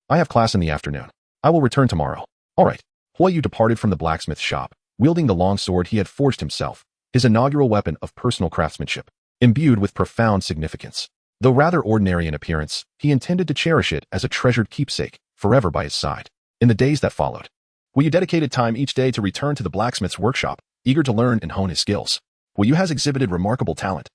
I have class in the afternoon. I will return tomorrow. All right. Huoyu departed from the blacksmith shop, wielding the long sword he had forged himself, his inaugural weapon of personal craftsmanship, imbued with profound significance. Though rather ordinary in appearance, he intended to cherish it as a treasured keepsake, forever by his side. In the days that followed, Huoyu dedicated time each day to return to the blacksmith's workshop, eager to learn and hone his skills. Huoyu has exhibited remarkable talent,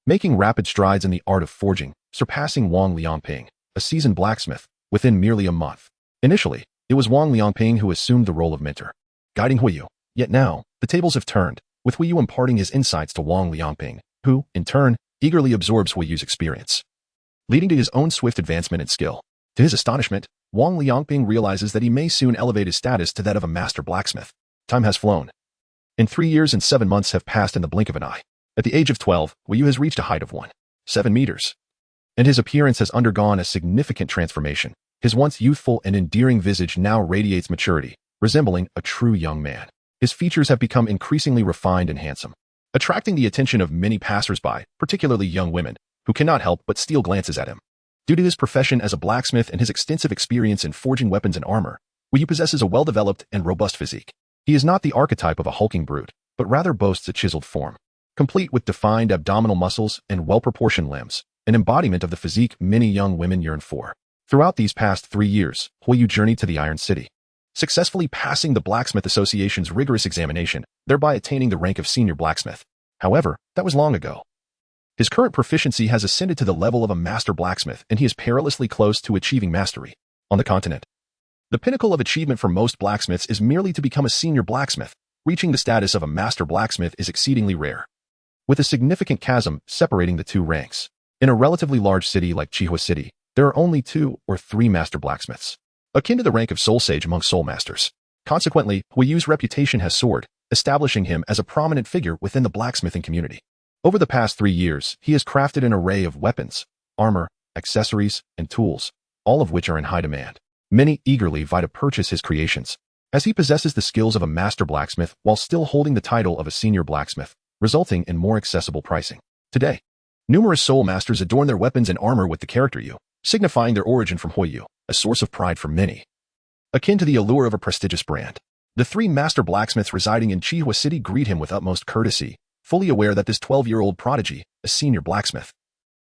making rapid strides in the art of forging, surpassing Wang Liangping, a seasoned blacksmith, within merely a month. Initially, it was Wang Liangping who assumed the role of mentor, guiding Huoyu. Yet now, the tables have turned, with Huoyu imparting his insights to Wang Liangping, who, in turn, eagerly absorbs Huoyu's experience, leading to his own swift advancement and skill. To his astonishment, Wang Liangping realizes that he may soon elevate his status to that of a master blacksmith. Time has flown. In 3 years and 7 months have passed in the blink of an eye. At the age of 12, Huoyu has reached a height of 1.7 meters, and his appearance has undergone a significant transformation. His once youthful and endearing visage now radiates maturity, resembling a true young man. His features have become increasingly refined and handsome, attracting the attention of many passers-by, particularly young women, who cannot help but steal glances at him. Due to his profession as a blacksmith and his extensive experience in forging weapons and armor, Huoyu possesses a well-developed and robust physique. He is not the archetype of a hulking brute, but rather boasts a chiseled form, complete with defined abdominal muscles and well-proportioned limbs, an embodiment of the physique many young women yearn for. Throughout these past 3 years, Huoyu journeyed to the Iron City, successfully passing the Blacksmith Association's rigorous examination, thereby attaining the rank of senior blacksmith. However, that was long ago. His current proficiency has ascended to the level of a master blacksmith, and he is perilously close to achieving mastery. On the continent, the pinnacle of achievement for most blacksmiths is merely to become a senior blacksmith. Reaching the status of a master blacksmith is exceedingly rare, with a significant chasm separating the two ranks. In a relatively large city like Wuhan City, there are only 2 or 3 master blacksmiths, akin to the rank of soul sage among soul masters. Consequently, Huoyu's reputation has soared, establishing him as a prominent figure within the blacksmithing community. Over the past 3 years, he has crafted an array of weapons, armor, accessories, and tools, all of which are in high demand. Many eagerly vie to purchase his creations, as he possesses the skills of a master blacksmith while still holding the title of a senior blacksmith, resulting in more accessible pricing. Today, numerous soul masters adorn their weapons and armor with the character Yu, signifying their origin from Huoyu, a source of pride for many, akin to the allure of a prestigious brand. The 3 master blacksmiths residing in Wuhan City greet him with utmost courtesy, fully aware that this 12-year-old prodigy, a senior blacksmith,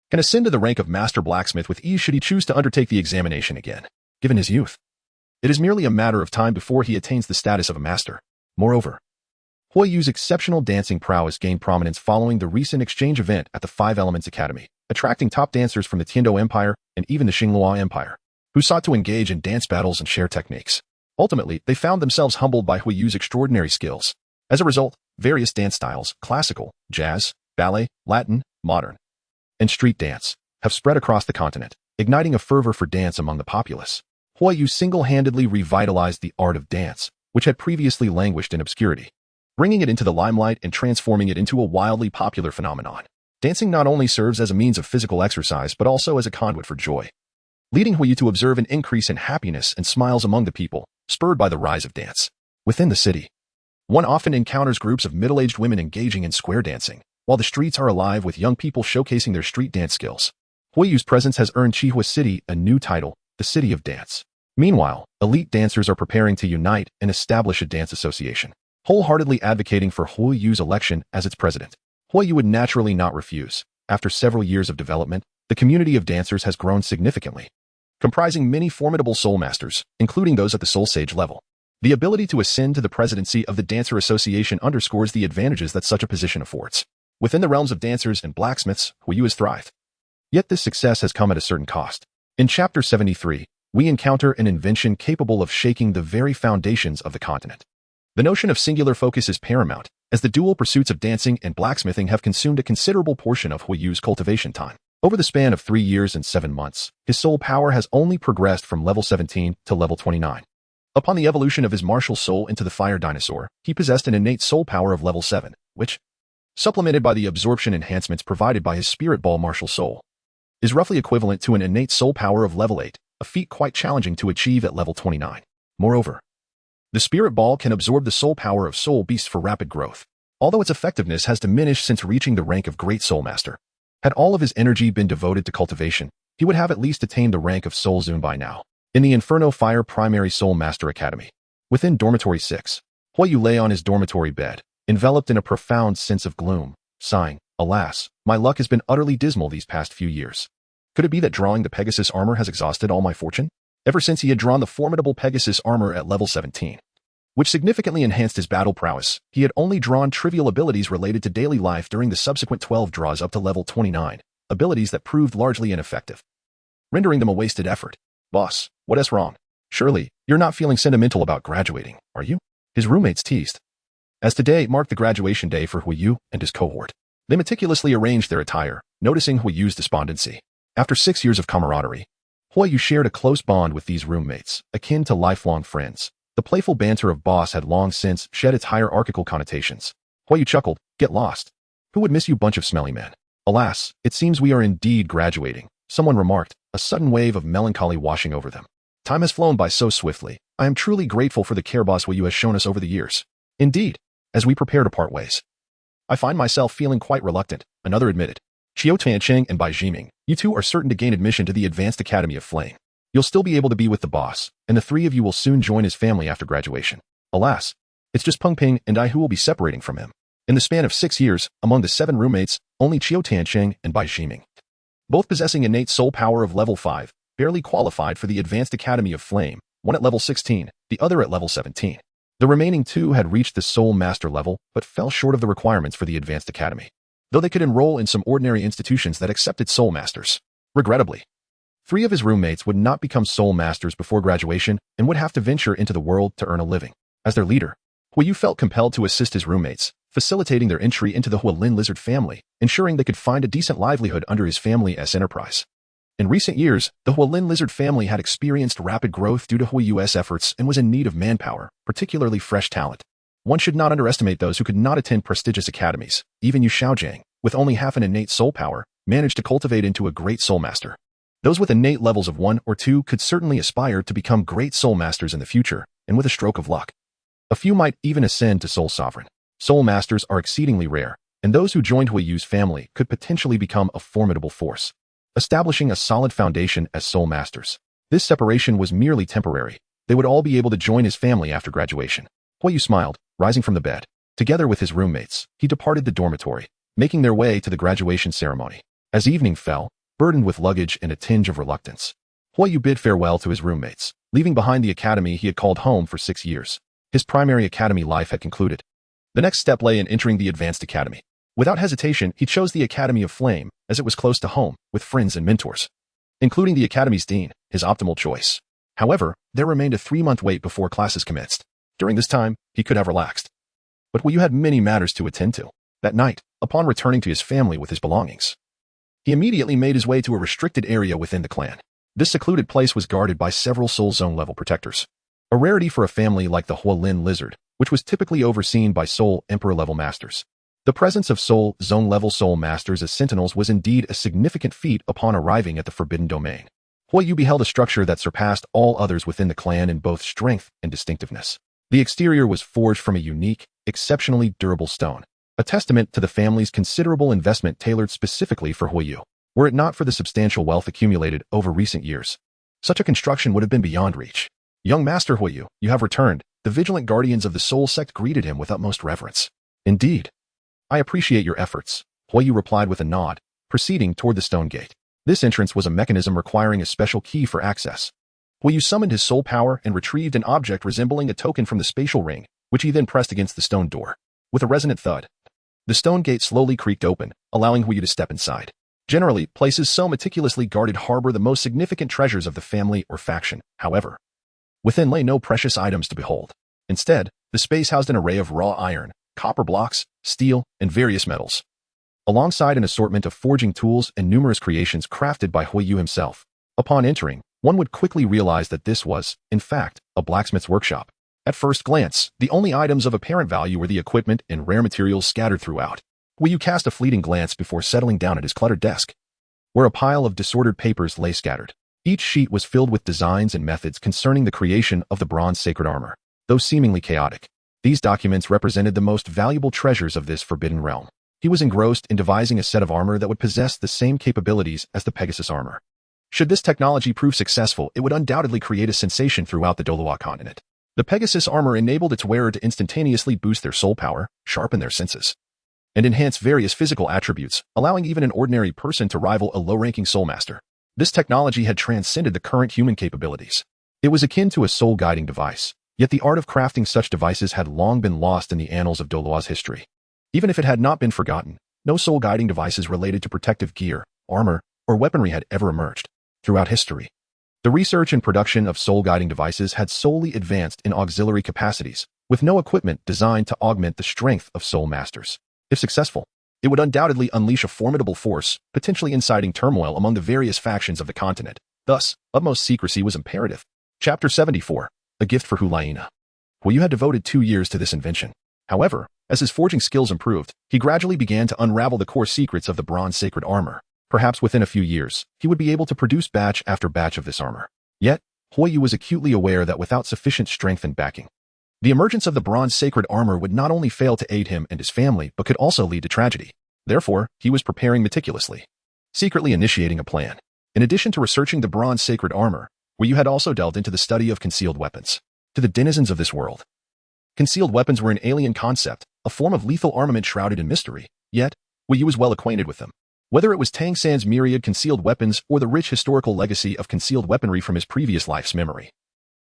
can ascend to the rank of master blacksmith with ease should he choose to undertake the examination again. Given his youth, it is merely a matter of time before he attains the status of a master. Moreover, Huoyu's exceptional dancing prowess gained prominence following the recent exchange event at the Five Elements Academy, attracting top dancers from the Tiando Empire and even the Xinglua Empire, who sought to engage in dance battles and share techniques. Ultimately, they found themselves humbled by Huoyu's extraordinary skills. As a result, various dance styles, classical, jazz, ballet, Latin, modern, and street dance, have spread across the continent, igniting a fervor for dance among the populace. Huoyu single-handedly revitalized the art of dance, which had previously languished in obscurity, bringing it into the limelight and transforming it into a wildly popular phenomenon. Dancing not only serves as a means of physical exercise but also as a conduit for joy, leading Huoyu to observe an increase in happiness and smiles among the people, spurred by the rise of dance. Within the city, one often encounters groups of middle-aged women engaging in square dancing, while the streets are alive with young people showcasing their street dance skills. Huoyu's presence has earned Wuhan City a new title, the City of Dance. Meanwhile, elite dancers are preparing to unite and establish a dance association, wholeheartedly advocating for Huoyu's election as its president. Huoyu would naturally not refuse. After several years of development, the community of dancers has grown significantly, comprising many formidable soul masters, including those at the soul sage level. The ability to ascend to the presidency of the Dancer Association underscores the advantages that such a position affords. Within the realms of dancers and blacksmiths, Huiyu has thrived. Yet this success has come at a certain cost. In Chapter 73, we encounter an invention capable of shaking the very foundations of the continent. The notion of singular focus is paramount, as the dual pursuits of dancing and blacksmithing have consumed a considerable portion of Huiyu's cultivation time. Over the span of 3 years and 7 months, his soul power has only progressed from level 17 to level 29. Upon the evolution of his martial soul into the fire dinosaur, he possessed an innate soul power of level 7, which, supplemented by the absorption enhancements provided by his spirit ball martial soul, is roughly equivalent to an innate soul power of level 8, a feat quite challenging to achieve at level 29. Moreover, the spirit ball can absorb the soul power of soul beasts for rapid growth, although its effectiveness has diminished since reaching the rank of Great Soul Master. Had all of his energy been devoted to cultivation, he would have at least attained the rank of Soul Zune by now. In the Inferno Fire Primary Soul Master Academy, within Dormitory 6, Huiyu lay on his dormitory bed, enveloped in a profound sense of gloom, sighing, "Alas, my luck has been utterly dismal these past few years. Could it be that drawing the Pegasus armor has exhausted all my fortune?" Ever since he had drawn the formidable Pegasus armor at level 17, which significantly enhanced his battle prowess, he had only drawn trivial abilities related to daily life during the subsequent 12 draws up to level 29, abilities that proved largely ineffective, rendering them a wasted effort. "Boss, what is wrong? Surely, you're not feeling sentimental about graduating, are you?" His roommates teased. As today marked the graduation day for Huiyu and his cohort, they meticulously arranged their attire, noticing Huiyu's despondency. After 6 years of camaraderie, Huiyu shared a close bond with these roommates, akin to lifelong friends. The playful banter of boss had long since shed its hierarchical connotations. Huiyu chuckled, "Get lost. Who would miss you, bunch of smelly men?" "Alas, it seems we are indeed graduating," someone remarked, a sudden wave of melancholy washing over them. "Time has flown by so swiftly. I am truly grateful for the care boss Huiyu has shown us over the years. Indeed, as we prepare to part ways, I find myself feeling quite reluctant," another admitted. "Qiu Tiancheng and Bai Jiming, you two are certain to gain admission to the Advanced Academy of Flame. You'll still be able to be with the boss, and the 3 of you will soon join his family after graduation. Alas, it's just Peng Ping and I who will be separating from him." In the span of 6 years, among the 7 roommates, only Qiu Tiancheng and Bai Jiming, both possessing innate soul power of level 5, barely qualified for the Advanced Academy of Flame, one at level 16, the other at level 17. The remaining 2 had reached the Soul Master level, but fell short of the requirements for the Advanced Academy, though they could enroll in some ordinary institutions that accepted Soul Masters. Regrettably, 3 of his roommates would not become Soul Masters before graduation and would have to venture into the world to earn a living. As their leader, Huiyu felt compelled to assist his roommates, facilitating their entry into the Hualin lizard family, ensuring they could find a decent livelihood under his family's enterprise. In recent years, the Hualin lizard family had experienced rapid growth due to Huiyu's efforts and was in need of manpower, particularly fresh talent. One should not underestimate those who could not attend prestigious academies. Even Yu Xiaojiang, with only half an innate soul power, managed to cultivate into a great soul master. Those with innate levels of 1 or 2 could certainly aspire to become great soul masters in the future, and with a stroke of luck, a few might even ascend to soul sovereign. Soul masters are exceedingly rare, and those who joined Huiyu's family could potentially become a formidable force, establishing a solid foundation as soul masters. This separation was merely temporary. They would all be able to join his family after graduation. Huiyu smiled, rising from the bed. Together with his roommates, he departed the dormitory, making their way to the graduation ceremony. As evening fell, burdened with luggage and a tinge of reluctance, Huiyu bid farewell to his roommates, leaving behind the academy he had called home for 6 years. His primary academy life had concluded. The next step lay in entering the Advanced Academy. Without hesitation, he chose the Academy of Flame, as it was close to home, with friends and mentors, including the Academy's dean, his optimal choice. However, there remained a 3-month wait before classes commenced. During this time, he could have relaxed. But Huiyu had many matters to attend to. That night, upon returning to his family with his belongings, he immediately made his way to a restricted area within the clan. This secluded place was guarded by several Soul Zone level protectors, a rarity for a family like the Hualin lizard, which was typically overseen by Soul Emperor level masters. The presence of Soul Zone level Soul Masters as sentinels was indeed a significant feat upon arriving at the Forbidden Domain. Huiyu beheld a structure that surpassed all others within the clan in both strength and distinctiveness. The exterior was forged from a unique, exceptionally durable stone, a testament to the family's considerable investment tailored specifically for Huiyu. Were it not for the substantial wealth accumulated over recent years, such a construction would have been beyond reach. "Young Master Huiyu, you have returned." The vigilant guardians of the Soul Sect greeted him with utmost reverence. "Indeed. I appreciate your efforts," Huiyu replied with a nod, proceeding toward the stone gate. This entrance was a mechanism requiring a special key for access. Huiyu summoned his soul power and retrieved an object resembling a token from the spatial ring, which he then pressed against the stone door. With a resonant thud, the stone gate slowly creaked open, allowing Huiyu to step inside. Generally, places so meticulously guarded harbor the most significant treasures of the family or faction. However, within lay no precious items to behold. Instead, the space housed an array of raw iron, copper blocks, steel, and various metals, alongside an assortment of forging tools and numerous creations crafted by Huiyu himself. Upon entering, one would quickly realize that this was, in fact, a blacksmith's workshop. At first glance, the only items of apparent value were the equipment and rare materials scattered throughout. Huiyu cast a fleeting glance before settling down at his cluttered desk, where a pile of disordered papers lay scattered. Each sheet was filled with designs and methods concerning the creation of the bronze sacred armor. Though seemingly chaotic, these documents represented the most valuable treasures of this forbidden realm. He was engrossed in devising a set of armor that would possess the same capabilities as the Pegasus armor. Should this technology prove successful, it would undoubtedly create a sensation throughout the Douluo Continent. The Pegasus armor enabled its wearer to instantaneously boost their soul power, sharpen their senses, and enhance various physical attributes, allowing even an ordinary person to rival a low-ranking soul master. This technology had transcended the current human capabilities. It was akin to a soul-guiding device, yet the art of crafting such devices had long been lost in the annals of Douluo's history. Even if it had not been forgotten, no soul-guiding devices related to protective gear, armor, or weaponry had ever emerged. Throughout history, the research and production of soul-guiding devices had solely advanced in auxiliary capacities, with no equipment designed to augment the strength of soul masters. If successful, it would undoubtedly unleash a formidable force, potentially inciting turmoil among the various factions of the continent. Thus, utmost secrecy was imperative. Chapter 74. A Gift for Huiyu. Huiyu had devoted 2 years to this invention. However, as his forging skills improved, he gradually began to unravel the core secrets of the bronze sacred armor. Perhaps within a few years, he would be able to produce batch after batch of this armor. Yet, Huiyu was acutely aware that without sufficient strength and backing, the emergence of the bronze sacred armor would not only fail to aid him and his family, but could also lead to tragedy. Therefore, he was preparing meticulously, secretly initiating a plan. In addition to researching the bronze sacred armor, Huiyu had also delved into the study of concealed weapons. To the denizens of this world, concealed weapons were an alien concept, a form of lethal armament shrouded in mystery, yet, Huiyu was well acquainted with them. Whether it was Tang San's myriad concealed weapons or the rich historical legacy of concealed weaponry from his previous life's memory,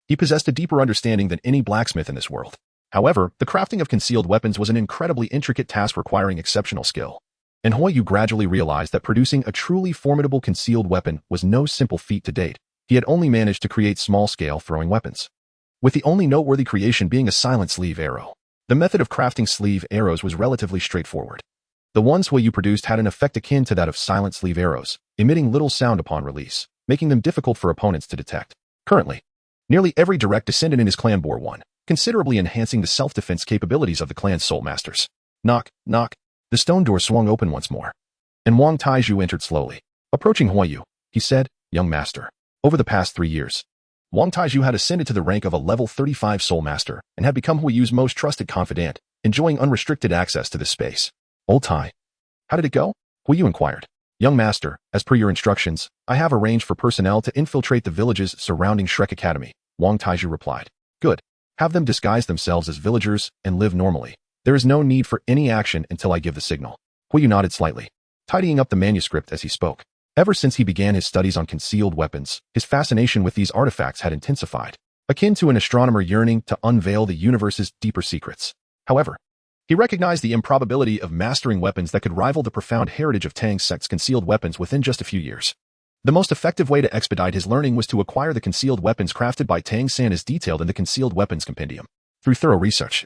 he possessed a deeper understanding than any blacksmith in this world. However, the crafting of concealed weapons was an incredibly intricate task requiring exceptional skill, and Huiyu gradually realized that producing a truly formidable concealed weapon was no simple feat to date. He had only managed to create small-scale throwing weapons, with the only noteworthy creation being a silent sleeve arrow. The method of crafting sleeve arrows was relatively straightforward. The ones Huiyu produced had an effect akin to that of silent sleeve arrows, emitting little sound upon release, making them difficult for opponents to detect. Currently, nearly every direct descendant in his clan bore one, considerably enhancing the self-defense capabilities of the clan's soul masters. Knock, knock. The stone door swung open once more, and Wang Taizhu entered slowly. Approaching Huiyu, he said, "Young master." Over the past 3 years, Wang Taizhu had ascended to the rank of a level 35 soul master and had become Huiyu's most trusted confidant, enjoying unrestricted access to this space. "Old Tai, how did it go?" Huiyu inquired. "Young master, as per your instructions, I have arranged for personnel to infiltrate the villages surrounding Shrek Academy," Wang Taizhu replied. "Good. Have them disguise themselves as villagers and live normally. There is no need for any action until I give the signal." Huiyu nodded slightly, tidying up the manuscript as he spoke. Ever since he began his studies on concealed weapons, his fascination with these artifacts had intensified, akin to an astronomer yearning to unveil the universe's deeper secrets. However, he recognized the improbability of mastering weapons that could rival the profound heritage of Tang's sect's concealed weapons within just a few years. The most effective way to expedite his learning was to acquire the concealed weapons crafted by Tang San as detailed in the Concealed Weapons Compendium. Through thorough research,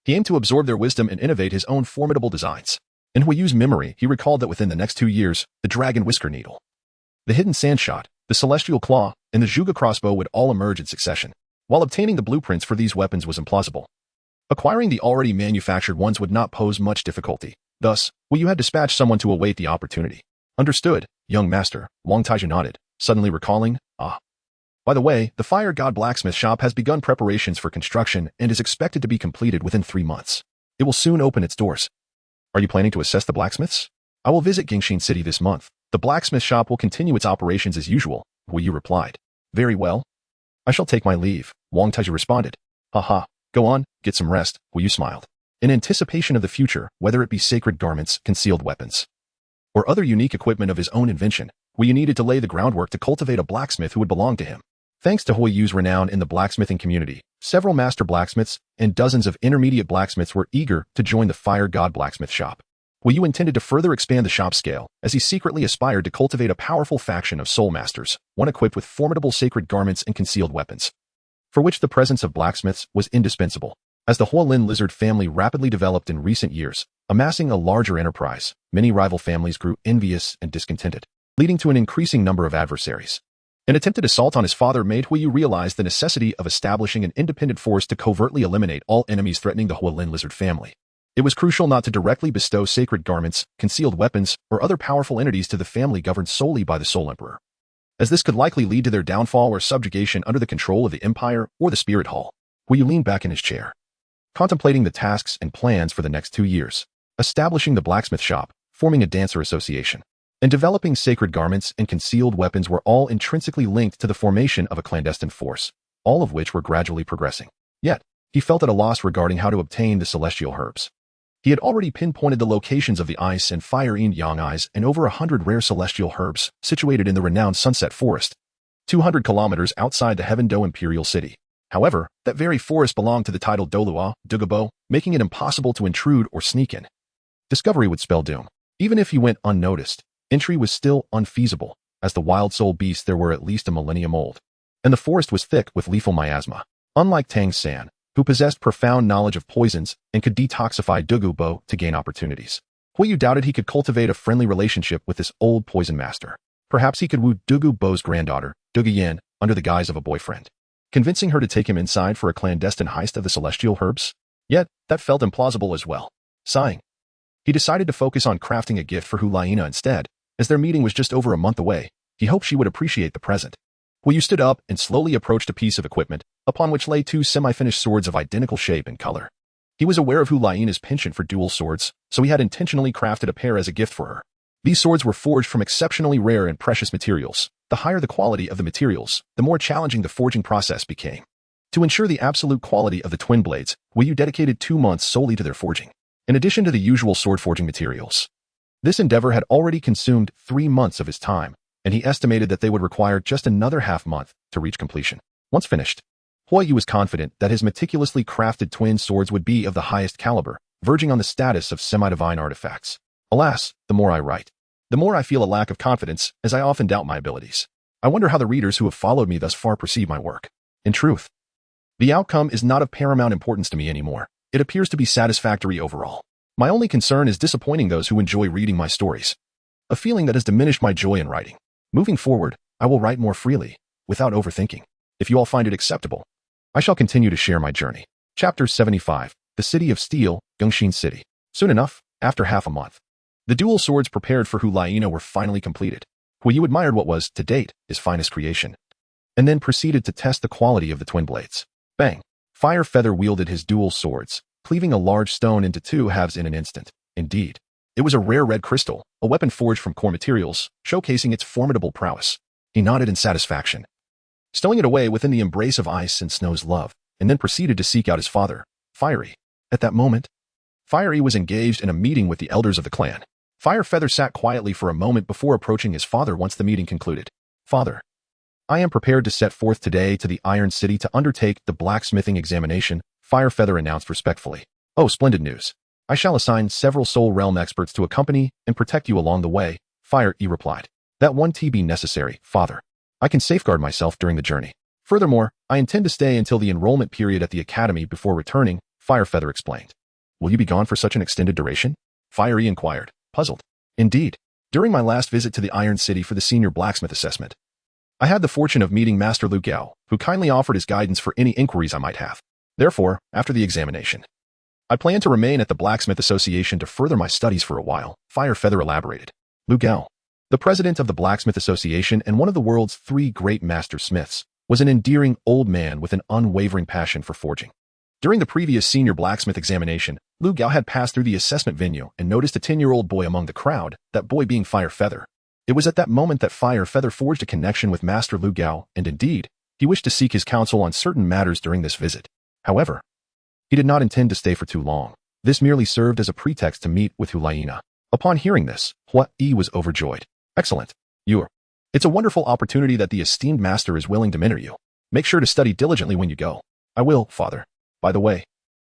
he aimed to absorb their wisdom and innovate his own formidable designs. In Huiyu's memory, he recalled that within the next 2 years, the Dragon Whisker Needle, the Hidden Sandshot, the Celestial Claw, and the Juga Crossbow would all emerge in succession. While obtaining the blueprints for these weapons was implausible, acquiring the already manufactured ones would not pose much difficulty. Thus, Huiyu had dispatched someone to await the opportunity. "Understood, young master," Wang Taizhu nodded, suddenly recalling, By the way, the Fire God Blacksmith Shop has begun preparations for construction and is expected to be completed within 3 months. It will soon open its doors." "Are you planning to assess the blacksmiths?" "I will visit Wuhan City this month. The blacksmith shop will continue its operations as usual," Huiyu replied. "Very well. I shall take my leave," Wang Taizhu responded. "Haha, go on, get some rest," Huiyu smiled. In anticipation of the future, whether it be sacred garments, concealed weapons, or other unique equipment of his own invention, Huiyu needed to lay the groundwork to cultivate a blacksmith who would belong to him. Thanks to Hui Yu's renown in the blacksmithing community, several master blacksmiths and dozens of intermediate blacksmiths were eager to join the Fire God blacksmith shop. Hui Yu intended to further expand the shop scale, as he secretly aspired to cultivate a powerful faction of soul masters, one equipped with formidable sacred garments and concealed weapons, for which the presence of blacksmiths was indispensable. As the Huolin lizard family rapidly developed in recent years, amassing a larger enterprise, many rival families grew envious and discontented, leading to an increasing number of adversaries. An attempted assault on his father made Hui Yu realize the necessity of establishing an independent force to covertly eliminate all enemies threatening the Huolin lizard family. It was crucial not to directly bestow sacred garments, concealed weapons, or other powerful entities to the family governed solely by the Soul Emperor, as this could likely lead to their downfall or subjugation under the control of the Empire or the Spirit Hall. Hui Yu leaned back in his chair, contemplating the tasks and plans for the next 2 years, establishing the blacksmith shop, forming a dancer association, and developing sacred garments and concealed weapons were all intrinsically linked to the formation of a clandestine force, all of which were gradually progressing. Yet, he felt at a loss regarding how to obtain the celestial herbs. He had already pinpointed the locations of the ice and fire yin yang eyes and over 100 rare celestial herbs situated in the renowned Sunset Forest, 200 kilometers outside the Heaven Do Imperial City. However, that very forest belonged to the titled Douluo, Dugu, making it impossible to intrude or sneak in. Discovery would spell doom. Even if he went unnoticed, entry was still unfeasible, as the wild soul beasts there were at least a millennium old, and the forest was thick with lethal miasma. Unlike Tang San, who possessed profound knowledge of poisons and could detoxify Dugu to gain opportunities, Hui Yu doubted he could cultivate a friendly relationship with this old poison master. Perhaps he could woo Dugu's granddaughter, Dugu, under the guise of a boyfriend, convincing her to take him inside for a clandestine heist of the celestial herbs. Yet, that felt implausible as well. Sighing, he decided to focus on crafting a gift for Hulayina instead. As their meeting was just over a month away, he hoped she would appreciate the present. Hui Yu stood up and slowly approached a piece of equipment, upon which lay 2 semi-finished swords of identical shape and color. He was aware of Hulayina's penchant for dual swords, so he had intentionally crafted a pair as a gift for her. These swords were forged from exceptionally rare and precious materials. The higher the quality of the materials, the more challenging the forging process became. To ensure the absolute quality of the twin blades, Hui Yu dedicated 2 months solely to their forging, in addition to the usual sword forging materials. This endeavor had already consumed 3 months of his time, and he estimated that they would require just another half-month to reach completion. Once finished, Hui Yu was confident that his meticulously crafted twin swords would be of the highest caliber, verging on the status of semi-divine artifacts. Alas, the more I write, the more I feel a lack of confidence, as I often doubt my abilities. I wonder how the readers who have followed me thus far perceive my work. In truth, the outcome is not of paramount importance to me anymore. It appears to be satisfactory overall. My only concern is disappointing those who enjoy reading my stories, a feeling that has diminished my joy in writing. Moving forward, I will write more freely, without overthinking. If you all find it acceptable, I shall continue to share my journey. Chapter 75, The City of Steel, Gongxin City. Soon enough, after half a month, the dual swords prepared for Hulayina were finally completed. Hui Yu admired what was, to date, his finest creation, and then proceeded to test the quality of the twin blades. Bang! Fire Feather wielded his dual swords, cleaving a large stone into 2 halves in an instant. Indeed, it was a rare red crystal, a weapon forged from core materials, showcasing its formidable prowess. He nodded in satisfaction, stowing it away within the embrace of ice and snow's love, and then proceeded to seek out his father, Fiery. At that moment, Fiery was engaged in a meeting with the elders of the clan. Fire Feather sat quietly for a moment before approaching his father once the meeting concluded. Father, I am prepared to set forth today to the Iron City to undertake the blacksmithing examination, Fire Feather announced respectfully. Oh, splendid news. I shall assign several Soul Realm experts to accompany and protect you along the way, Fire E replied. That won't be necessary, Father. I can safeguard myself during the journey. Furthermore, I intend to stay until the enrollment period at the academy before returning, Fire Feather explained. Will you be gone for such an extended duration? Fire E inquired, puzzled. Indeed. During my last visit to the Iron City for the senior blacksmith assessment, I had the fortune of meeting Master Lu Gao, who kindly offered his guidance for any inquiries I might have. Therefore, after the examination, I plan to remain at the Blacksmith Association to further my studies for a while, Fire Feather elaborated. Lu Gao, the president of the Blacksmith Association and one of the world's 3 great master smiths, was an endearing old man with an unwavering passion for forging. During the previous senior blacksmith examination, Lu Gao had passed through the assessment venue and noticed a 10-year-old boy among the crowd, that boy being Fire Feather. It was at that moment that Fire Feather forged a connection with Master Lu Gao, and indeed, he wished to seek his counsel on certain matters during this visit. However, he did not intend to stay for too long. This merely served as a pretext to meet with Hulayina. Upon hearing this, Hui Yi was overjoyed. Excellent. It's a wonderful opportunity that the esteemed master is willing to mentor you. Make sure to study diligently when you go. I will, father. By the way,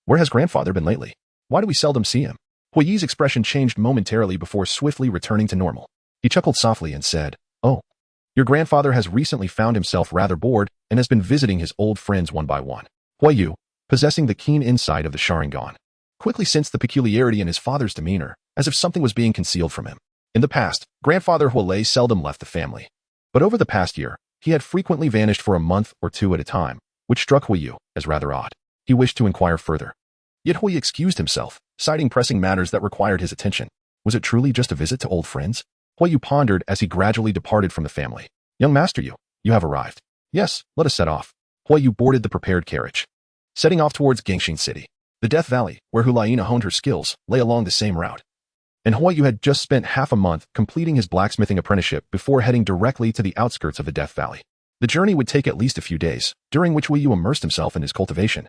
where has grandfather been lately? Why do we seldom see him? Hui's expression changed momentarily before swiftly returning to normal. He chuckled softly and said, "Oh, your grandfather has recently found himself rather bored and has been visiting his old friends one by one." Hui, possessing the keen insight of the Sharingan, quickly sensed the peculiarity in his father's demeanor, as if something was being concealed from him. In the past, grandfather Hui seldom left the family. But over the past year, he had frequently vanished for a month or two at a time, which struck Hui as rather odd. He wished to inquire further. Yet Hui excused himself, citing pressing matters that required his attention. Was it truly just a visit to old friends? Hui pondered as he gradually departed from the family. "Young master, you have arrived." "Yes, let us set off." Hui boarded the prepared carriage, setting off towards Wuhan City. The Death Valley, where Hulaina honed her skills, lay along the same route. And Hui had just spent half a month completing his blacksmithing apprenticeship before heading directly to the outskirts of the Death Valley. The journey would take at least a few days, during which Hui immersed himself in his cultivation,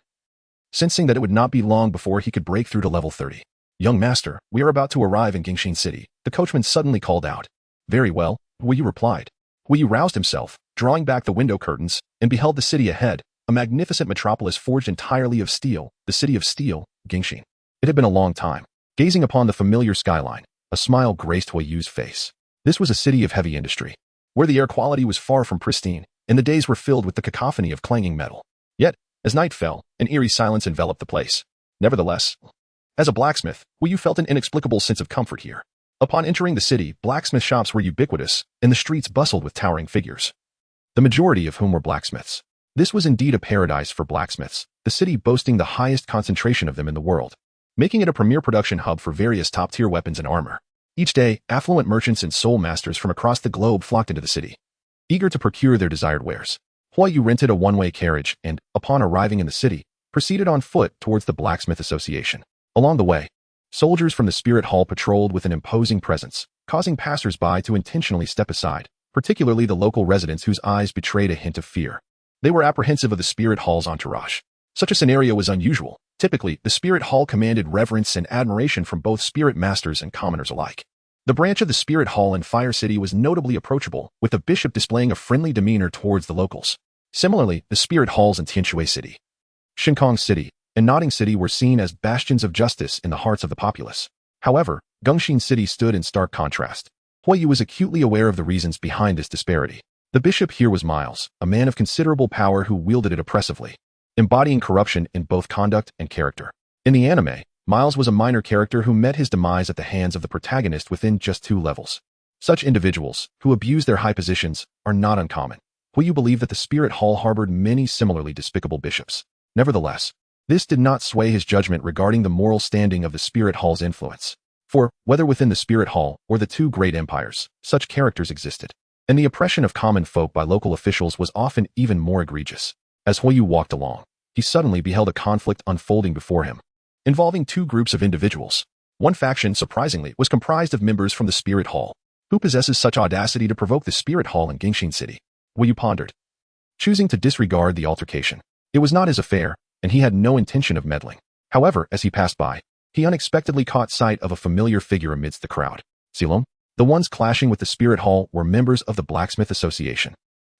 sensing that it would not be long before he could break through to level 30. "Young master, we are about to arrive in Wuhan City," the coachman suddenly called out. "Very well," Hui replied. Hui roused himself, drawing back the window curtains, and beheld the city ahead, a magnificent metropolis forged entirely of steel, the city of steel, Wuhan. It had been a long time. Gazing upon the familiar skyline, a smile graced Hui's face. This was a city of heavy industry, where the air quality was far from pristine, and the days were filled with the cacophony of clanging metal. Yet, as night fell, an eerie silence enveloped the place. Nevertheless, as a blacksmith, Hui felt an inexplicable sense of comfort here. Upon entering the city, blacksmith shops were ubiquitous, and the streets bustled with towering figures, the majority of whom were blacksmiths. This was indeed a paradise for blacksmiths, the city boasting the highest concentration of them in the world, making it a premier production hub for various top-tier weapons and armor. Each day, affluent merchants and soul masters from across the globe flocked into the city, eager to procure their desired wares. Hui rented a one-way carriage and, upon arriving in the city, proceeded on foot towards the Blacksmith Association. Along the way, soldiers from the Spirit Hall patrolled with an imposing presence, causing passers-by to intentionally step aside, particularly the local residents whose eyes betrayed a hint of fear. They were apprehensive of the Spirit Hall's entourage. Such a scenario was unusual. Typically, the Spirit Hall commanded reverence and admiration from both spirit masters and commoners alike. The branch of the Spirit Hall in Fire City was notably approachable, with the bishop displaying a friendly demeanor towards the locals. Similarly, the Spirit Halls in Tianshui City, Shinkong City, and Nodding City were seen as bastions of justice in the hearts of the populace. However, Gongxin City stood in stark contrast. Hui was acutely aware of the reasons behind this disparity. The bishop here was Miles, a man of considerable power who wielded it oppressively, embodying corruption in both conduct and character. In the anime, Miles was a minor character who met his demise at the hands of the protagonist within just 2 levels. Such individuals, who abuse their high positions, are not uncommon. Hui believed that the Spirit Hall harbored many similarly despicable bishops. Nevertheless, this did not sway his judgment regarding the moral standing of the Spirit Hall's influence. For, whether within the Spirit Hall or the 2 great empires, such characters existed, and the oppression of common folk by local officials was often even more egregious. As Hui walked along, he suddenly beheld a conflict unfolding before him, involving 2 groups of individuals. One faction, surprisingly, was comprised of members from the Spirit Hall. Who possesses such audacity to provoke the Spirit Hall in Wuhan City? Hui pondered, choosing to disregard the altercation. It was not his affair, and he had no intention of meddling. However, as he passed by, he unexpectedly caught sight of a familiar figure amidst the crowd. Silong? The ones clashing with the Spirit Hall were members of the Blacksmith Association.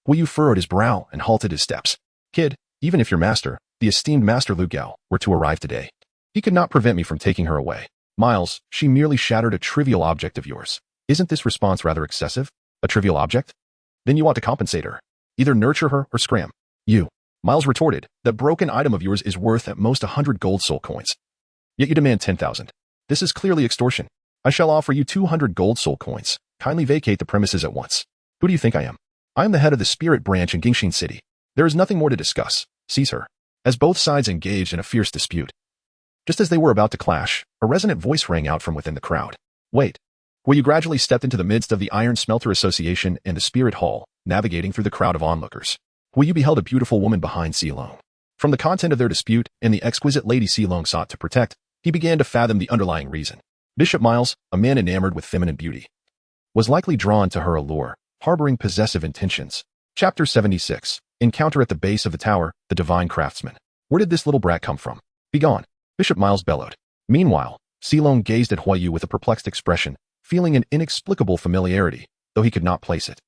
Hui furrowed his brow and halted his steps. "Kid, even if your master, the esteemed Master Lu Gao, were to arrive today, he could not prevent me from taking her away." "Miles, she merely shattered a trivial object of yours. Isn't this response rather excessive? A trivial object? Then you ought to compensate her. Either nurture her or scram." "You," Miles retorted, "that broken item of yours is worth at most 100 gold soul coins. Yet you demand 10,000. This is clearly extortion. I shall offer you 200 gold soul coins. Kindly vacate the premises at once." "Who do you think I am?" "I am the head of the Spirit Branch in Wuhan City. There is nothing more to discuss. Seize her." As both sides engaged in a fierce dispute, just as they were about to clash, a resonant voice rang out from within the crowd. "Wait." Hui gradually stepped into the midst of the Iron Smelter Association and the Spirit Hall, navigating through the crowd of onlookers. Hui beheld a beautiful woman behind Silong. From the content of their dispute and the exquisite lady Silong sought to protect, he began to fathom the underlying reason. Bishop Miles, a man enamored with feminine beauty, was likely drawn to her allure, harboring possessive intentions. Chapter 76. Encounter at the base of the tower, the divine craftsman. Where did this little brat come from? Begone, Bishop Miles bellowed. Meanwhile, Silong gazed at Hui with a perplexed expression, feeling an inexplicable familiarity, though he could not place it.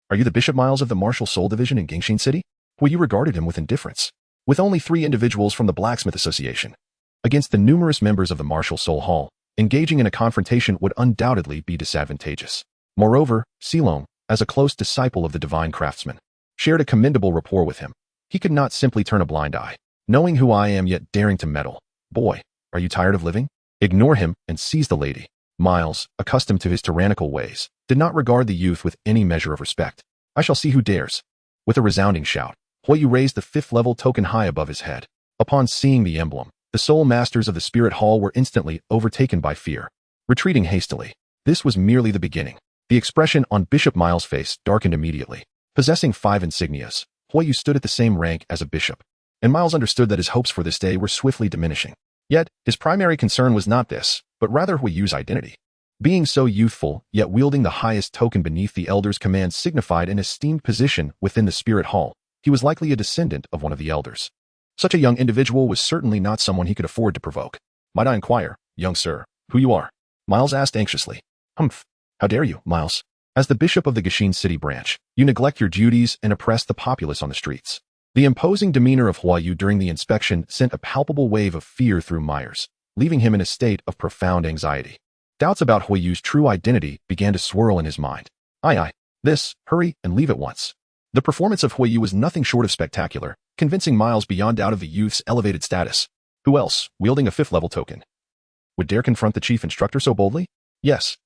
"Are you the Bishop Miles of the Martial Soul Division in Wuhan City?" Huiyu regarded him with indifference. With only 3 individuals from the Blacksmith Association against the numerous members of the Martial Soul Hall, engaging in a confrontation would undoubtedly be disadvantageous. Moreover, Silong, as a close disciple of the divine craftsman, shared a commendable rapport with him. He could not simply turn a blind eye. Knowing who I am yet daring to meddle. Boy, are you tired of living? Ignore him and seize the lady. Miles, accustomed to his tyrannical ways, did not regard the youth with any measure of respect. I shall see who dares. With a resounding shout, Huiyu raised the 5th-level token high above his head. Upon seeing the emblem, the soul masters of the Spirit Hall were instantly overtaken by fear. Retreating hastily, this was merely the beginning. The expression on Bishop Miles' face darkened immediately. Possessing 5 insignias, Huiyu stood at the same rank as a bishop, and Miles understood that his hopes for this day were swiftly diminishing. Yet, his primary concern was not this, but rather Huiyu's identity. Being so youthful, yet wielding the highest token beneath the Elder's command signified an esteemed position within the Spirit Hall. He was likely a descendant of one of the Elders. Such a young individual was certainly not someone he could afford to provoke. Might I inquire, young sir, who you are? Miles asked anxiously. Humph. How dare you, Miles? As the bishop of the Wuhan City branch, you neglect your duties and oppress the populace on the streets. The imposing demeanor of Huiyu during the inspection sent a palpable wave of fear through Myers, leaving him in a state of profound anxiety. Doubts about Huiyu's true identity began to swirl in his mind. Aye, hurry and leave at once. The performance of Huiyu was nothing short of spectacular, convincing Miles beyond doubt of the youth's elevated status. Who else, wielding a 5th-level token, would dare confront the chief instructor so boldly? Yes,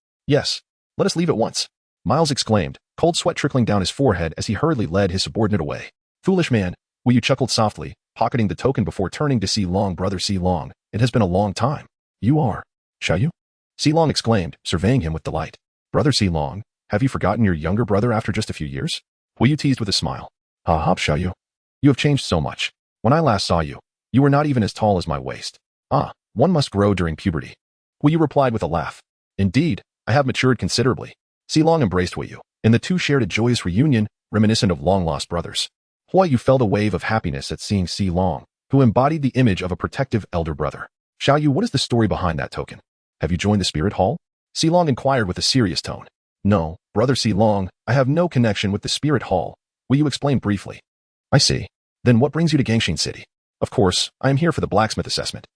let us leave at once, Miles exclaimed, cold sweat trickling down his forehead as he hurriedly led his subordinate away. Foolish man, Huiyu chuckled softly, pocketing the token before turning to Silong. Brother Silong, it has been a long time. You are, shall you? Silong exclaimed, surveying him with delight. Brother Silong, have you forgotten your younger brother after just a few years? Huiyu teased with a smile. Ha, shall you? You have changed so much. When I last saw you, you were not even as tall as my waist. Ah, one must grow during puberty. Huiyu replied with a laugh. Indeed, I have matured considerably. Silong embraced Huiyu, and the two shared a joyous reunion, reminiscent of long-lost brothers. Huiyu felt a wave of happiness at seeing Silong, who embodied the image of a protective elder brother. Xiaoyu, what is the story behind that token? Have you joined the Spirit Hall? Silong inquired with a serious tone. No, brother Silong, I have no connection with the Spirit Hall. Huiyu explained briefly. I see. Then what brings you to Wuhan City? Of course, I am here for the blacksmith assessment.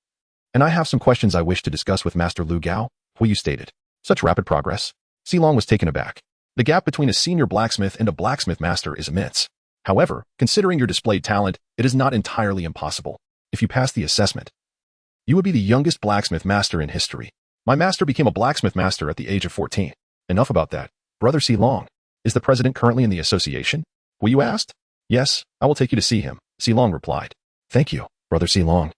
And I have some questions I wish to discuss with Master Lu Gao, Huiyu stated. Such rapid progress? Silong was taken aback. The gap between a senior blacksmith and a blacksmith master is immense. However, considering your displayed talent, it is not entirely impossible. If you pass the assessment, you would be the youngest blacksmith master in history. My master became a blacksmith master at the age of 14. Enough about that. Brother Silong, is the president currently in the association? Huiyu asked. Yes, I will take you to see him, Silong replied. Thank you, brother Silong.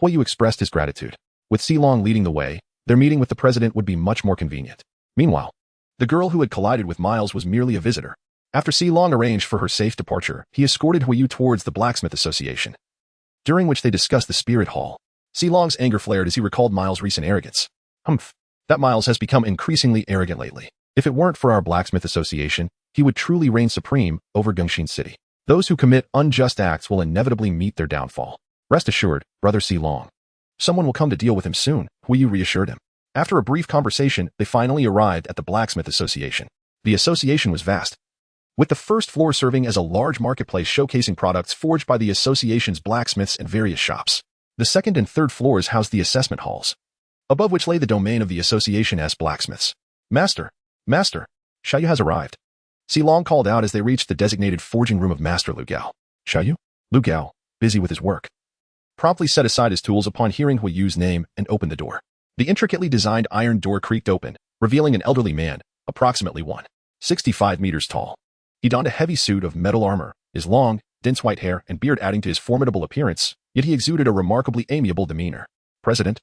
Huiyu expressed his gratitude. With Silong leading the way, their meeting with the president would be much more convenient. Meanwhile, the girl who had collided with Miles was merely a visitor. After Silong arranged for her safe departure, he escorted Huiyu towards the Blacksmith Association, during which they discussed the Spirit Hall. Silong's anger flared as he recalled Miles' recent arrogance. Humph, that Miles has become increasingly arrogant lately. If it weren't for our Blacksmith Association, he would truly reign supreme over Wuhan City. Those who commit unjust acts will inevitably meet their downfall. Rest assured, brother Silong. Someone will come to deal with him soon, Huiyu reassured him. After a brief conversation, they finally arrived at the Blacksmith Association. The association was vast, with the first floor serving as a large marketplace showcasing products forged by the association's blacksmiths and various shops. The second and third floors housed the assessment halls, above which lay the domain of the association as blacksmiths. Master, Xiaoyu has arrived. Silong called out as they reached the designated forging room of Master Lu Gao. Xiaoyu? Lu Gao, busy with his work, promptly set aside his tools upon hearing Huiyu's name and opened the door. The intricately designed iron door creaked open, revealing an elderly man, approximately 165 meters tall. He donned a heavy suit of metal armor, his long, dense white hair and beard adding to his formidable appearance, yet he exuded a remarkably amiable demeanor. President,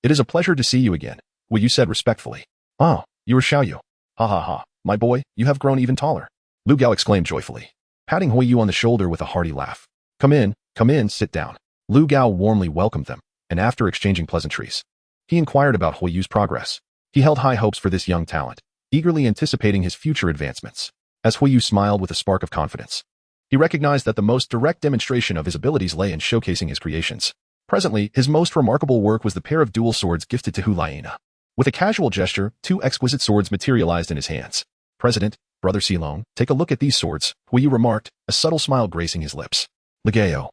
it is a pleasure to see you again, Huiyu said respectfully. Oh, you are Xiaoyu. Ha, my boy, you have grown even taller, Lu Gao exclaimed joyfully, patting Huiyu on the shoulder with a hearty laugh. Come in, sit down. Lu Gao warmly welcomed them, and after exchanging pleasantries, he inquired about Huiyu's progress. He held high hopes for this young talent, eagerly anticipating his future advancements. As Huiyu smiled with a spark of confidence, he recognized that the most direct demonstration of his abilities lay in showcasing his creations. Presently, his most remarkable work was the pair of dual swords gifted to Hu Liena. With a casual gesture, two exquisite swords materialized in his hands. President, Brother Silong, take a look at these swords, Huiyu remarked, a subtle smile gracing his lips. Ligao,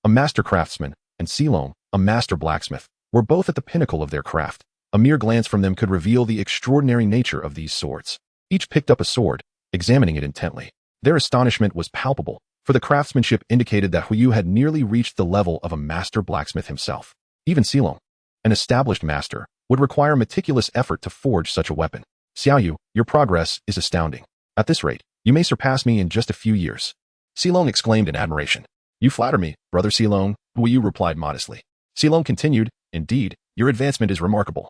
a master craftsman, and Silong, a master blacksmith, were both at the pinnacle of their craft. A mere glance from them could reveal the extraordinary nature of these swords. Each picked up a sword, examining it intently. Their astonishment was palpable, for the craftsmanship indicated that Huiyu had nearly reached the level of a master blacksmith himself. Even Silong, an established master, would require meticulous effort to forge such a weapon. Xiaoyu, your progress is astounding. At this rate, you may surpass me in just a few years. Silong exclaimed in admiration. You flatter me, Brother Silong, Huiyu replied modestly. Silong continued, indeed, your advancement is remarkable.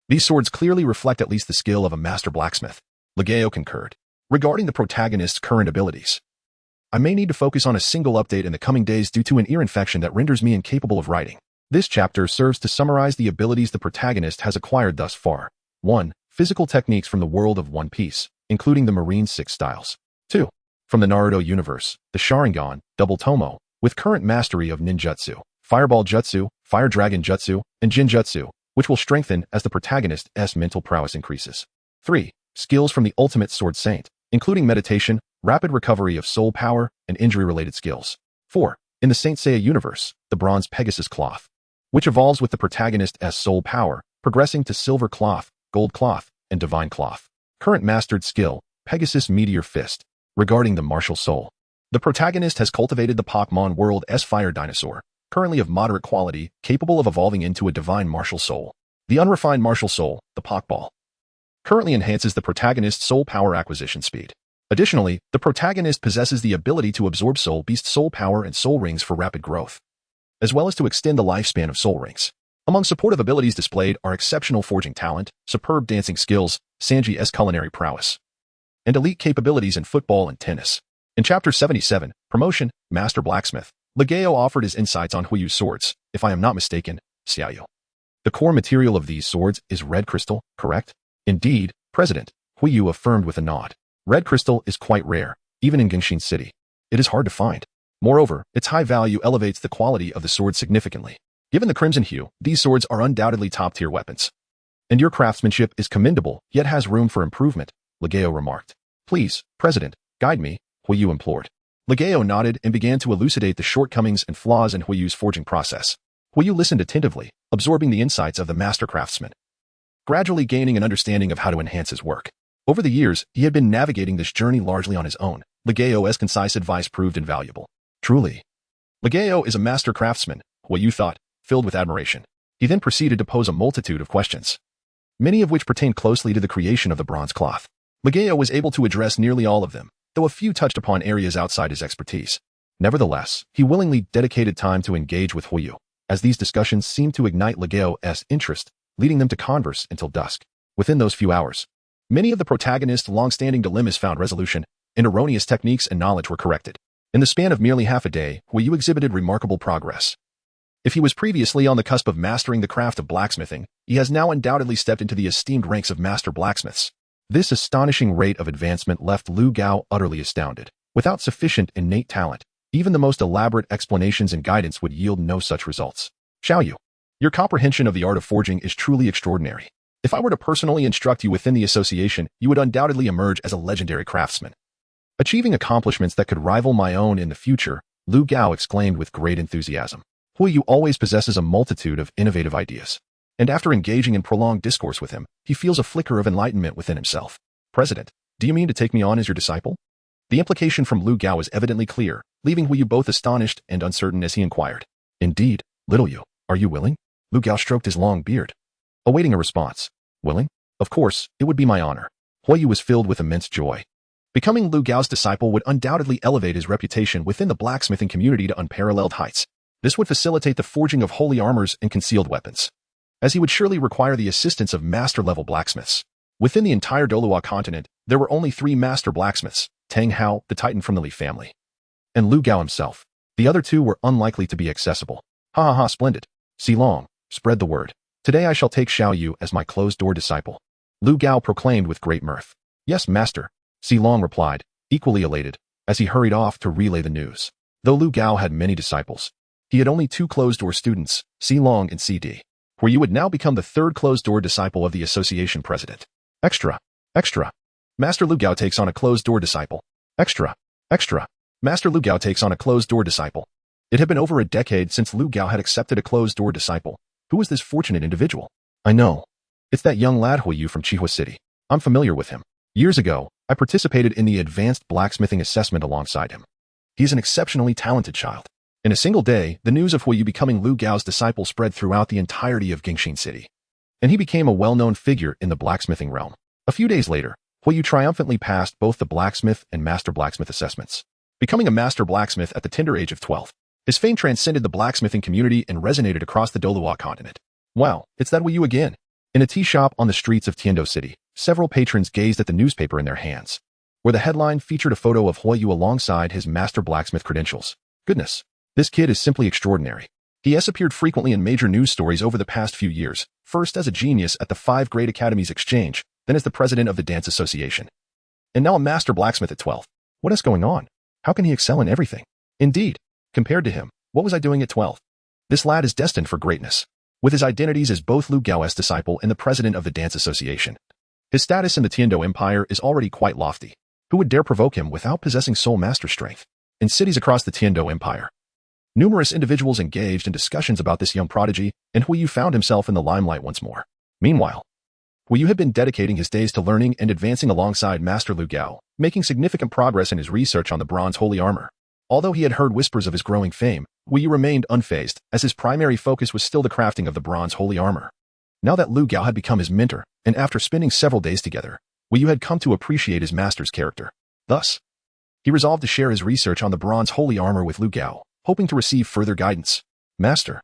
These swords clearly reflect at least the skill of a master blacksmith. Ligao concurred. Regarding the protagonist's current abilities, I may need to focus on a single update in the coming days due to an ear infection that renders me incapable of writing. This chapter serves to summarize the abilities the protagonist has acquired thus far. 1. Physical techniques from the world of One Piece, including the Marine 6 styles. 2. From the Naruto universe, the Sharingan, Double Tomo, with current mastery of Ninjutsu, Fireball Jutsu, Fire Dragon Jutsu, and Jinjutsu, which will strengthen as the protagonist's mental prowess increases. 3. Skills from the Ultimate Sword Saint, including meditation, rapid recovery of soul power, and injury-related skills. 4. In the Saint Seiya universe, the Bronze Pegasus Cloth, which evolves with the protagonist's soul power, progressing to Silver Cloth, Gold Cloth, and Divine Cloth. Current mastered skill, Pegasus Meteor Fist. Regarding the martial soul, the protagonist has cultivated the Pokemon World's Fire Dinosaur, currently of moderate quality, capable of evolving into a divine martial soul. The unrefined martial soul, the Pokeball, currently enhances the protagonist's soul power acquisition speed. Additionally, the protagonist possesses the ability to absorb Soul Beast soul power and soul rings for rapid growth, as well as to extend the lifespan of soul rings. Among supportive abilities displayed are exceptional forging talent, superb dancing skills, Sanji's culinary prowess, and elite capabilities in football and tennis. In Chapter 77, Promotion, Master Blacksmith, Ligao offered his insights on Huiyu's swords. If I am not mistaken, Xiaoyu, the core material of these swords is red crystal, correct? Indeed, President, Huiyu affirmed with a nod. Red crystal is quite rare, even in Gingxin City. It is hard to find. Moreover, its high value elevates the quality of the sword significantly. Given the crimson hue, these swords are undoubtedly top-tier weapons. And your craftsmanship is commendable, yet has room for improvement, Ligao remarked. Please, President, guide me, Huiyu implored. Ligao nodded and began to elucidate the shortcomings and flaws in Huiyu's forging process. Huiyu listened attentively, absorbing the insights of the master craftsman, gradually gaining an understanding of how to enhance his work. Over the years, he had been navigating this journey largely on his own. Ligao's concise advice proved invaluable. Truly, Ligao is a master craftsman, Huiyu thought, filled with admiration. He then proceeded to pose a multitude of questions, many of which pertained closely to the creation of the bronze cloth. Ligao was able to address nearly all of them, though a few touched upon areas outside his expertise. Nevertheless, he willingly dedicated time to engage with Huiyu, as these discussions seemed to ignite Ligao's interest, leading them to converse until dusk. Within those few hours, many of the protagonist's long-standing dilemmas found resolution, and erroneous techniques and knowledge were corrected. In the span of merely half a day, Huiyu exhibited remarkable progress. If he was previously on the cusp of mastering the craft of blacksmithing, he has now undoubtedly stepped into the esteemed ranks of master blacksmiths. This astonishing rate of advancement left Lu Gao utterly astounded. Without sufficient innate talent, even the most elaborate explanations and guidance would yield no such results. Xiaoyu, your comprehension of the art of forging is truly extraordinary. If I were to personally instruct you within the association, you would undoubtedly emerge as a legendary craftsman, achieving accomplishments that could rival my own in the future, Lu Gao exclaimed with great enthusiasm. Huiyu always possesses a multitude of innovative ideas, and after engaging in prolonged discourse with him, he feels a flicker of enlightenment within himself. President, do you mean to take me on as your disciple? The implication from Lu Gao is evidently clear, leaving Huiyu both astonished and uncertain as he inquired. Indeed, little Yu, are you willing? Lu Gao stroked his long beard, awaiting a response. Willing? Of course, it would be my honor. Huiyu was filled with immense joy. Becoming Lu Gao's disciple would undoubtedly elevate his reputation within the blacksmithing community to unparalleled heights. This would facilitate the forging of holy armors and concealed weapons, as he would surely require the assistance of master-level blacksmiths. Within the entire Douluo Continent, there were only 3 master blacksmiths, Tang Hao, the Titan from the Leaf family, and Lu Gao himself. The other 2 were unlikely to be accessible. Ha ha ha, splendid. Silong, spread the word. Today I shall take Xiaoyu as my closed-door disciple, Lu Gao proclaimed with great mirth. Yes, master, Silong replied, equally elated, as he hurried off to relay the news. Though Lu Gao had many disciples, he had only 2 closed-door students, Silong and CD. Huiyu would now become the 3rd closed-door disciple of the association president. Extra! Extra! Master Lu Gao takes on a closed-door disciple. Extra. Extra. Master Lu Gao takes on a closed-door disciple. It had been over a decade since Lu Gao had accepted a closed-door disciple. Who was this fortunate individual? I know. It's that young lad Huiyu from Wuhan City. I'm familiar with him. Years ago, I participated in the advanced blacksmithing assessment alongside him. He is an exceptionally talented child. In a single day, the news of Huiyu becoming Lu Gao's disciple spread throughout the entirety of Wuhan City. And he became a well-known figure in the blacksmithing realm. A few days later, Huiyu triumphantly passed both the blacksmith and master blacksmith assessments, becoming a master blacksmith at the tender age of 12. His fame transcended the blacksmithing community and resonated across the Douluo Continent. Wow, it's that Huiyu again. In a tea shop on the streets of Tiando City, several patrons gazed at the newspaper in their hands, where the headline featured a photo of Huiyu alongside his master blacksmith credentials. Goodness, this kid is simply extraordinary. He has appeared frequently in major news stories over the past few years, first as a genius at the 5 Great Academies Exchange, then as the president of the Dance Association. And now a master blacksmith at 12. What is going on? How can he excel in everything? Indeed, compared to him, what was I doing at 12? This lad is destined for greatness, with his identities as both Lu Gao's disciple and the president of the Dance Association. His status in the Tiando Empire is already quite lofty. Who would dare provoke him without possessing soul master strength? In cities across the Tiando Empire, numerous individuals engaged in discussions about this young prodigy, and Huiyu found himself in the limelight once more. Meanwhile, Huiyu had been dedicating his days to learning and advancing alongside Master Lu Gao, making significant progress in his research on the bronze holy armor. Although he had heard whispers of his growing fame, Huiyu remained unfazed, as his primary focus was still the crafting of the bronze holy armor. Now that Lu Gao had become his mentor, and after spending several days together, Huiyu had come to appreciate his master's character. Thus, he resolved to share his research on the bronze holy armor with Lu Gao, hoping to receive further guidance. Master,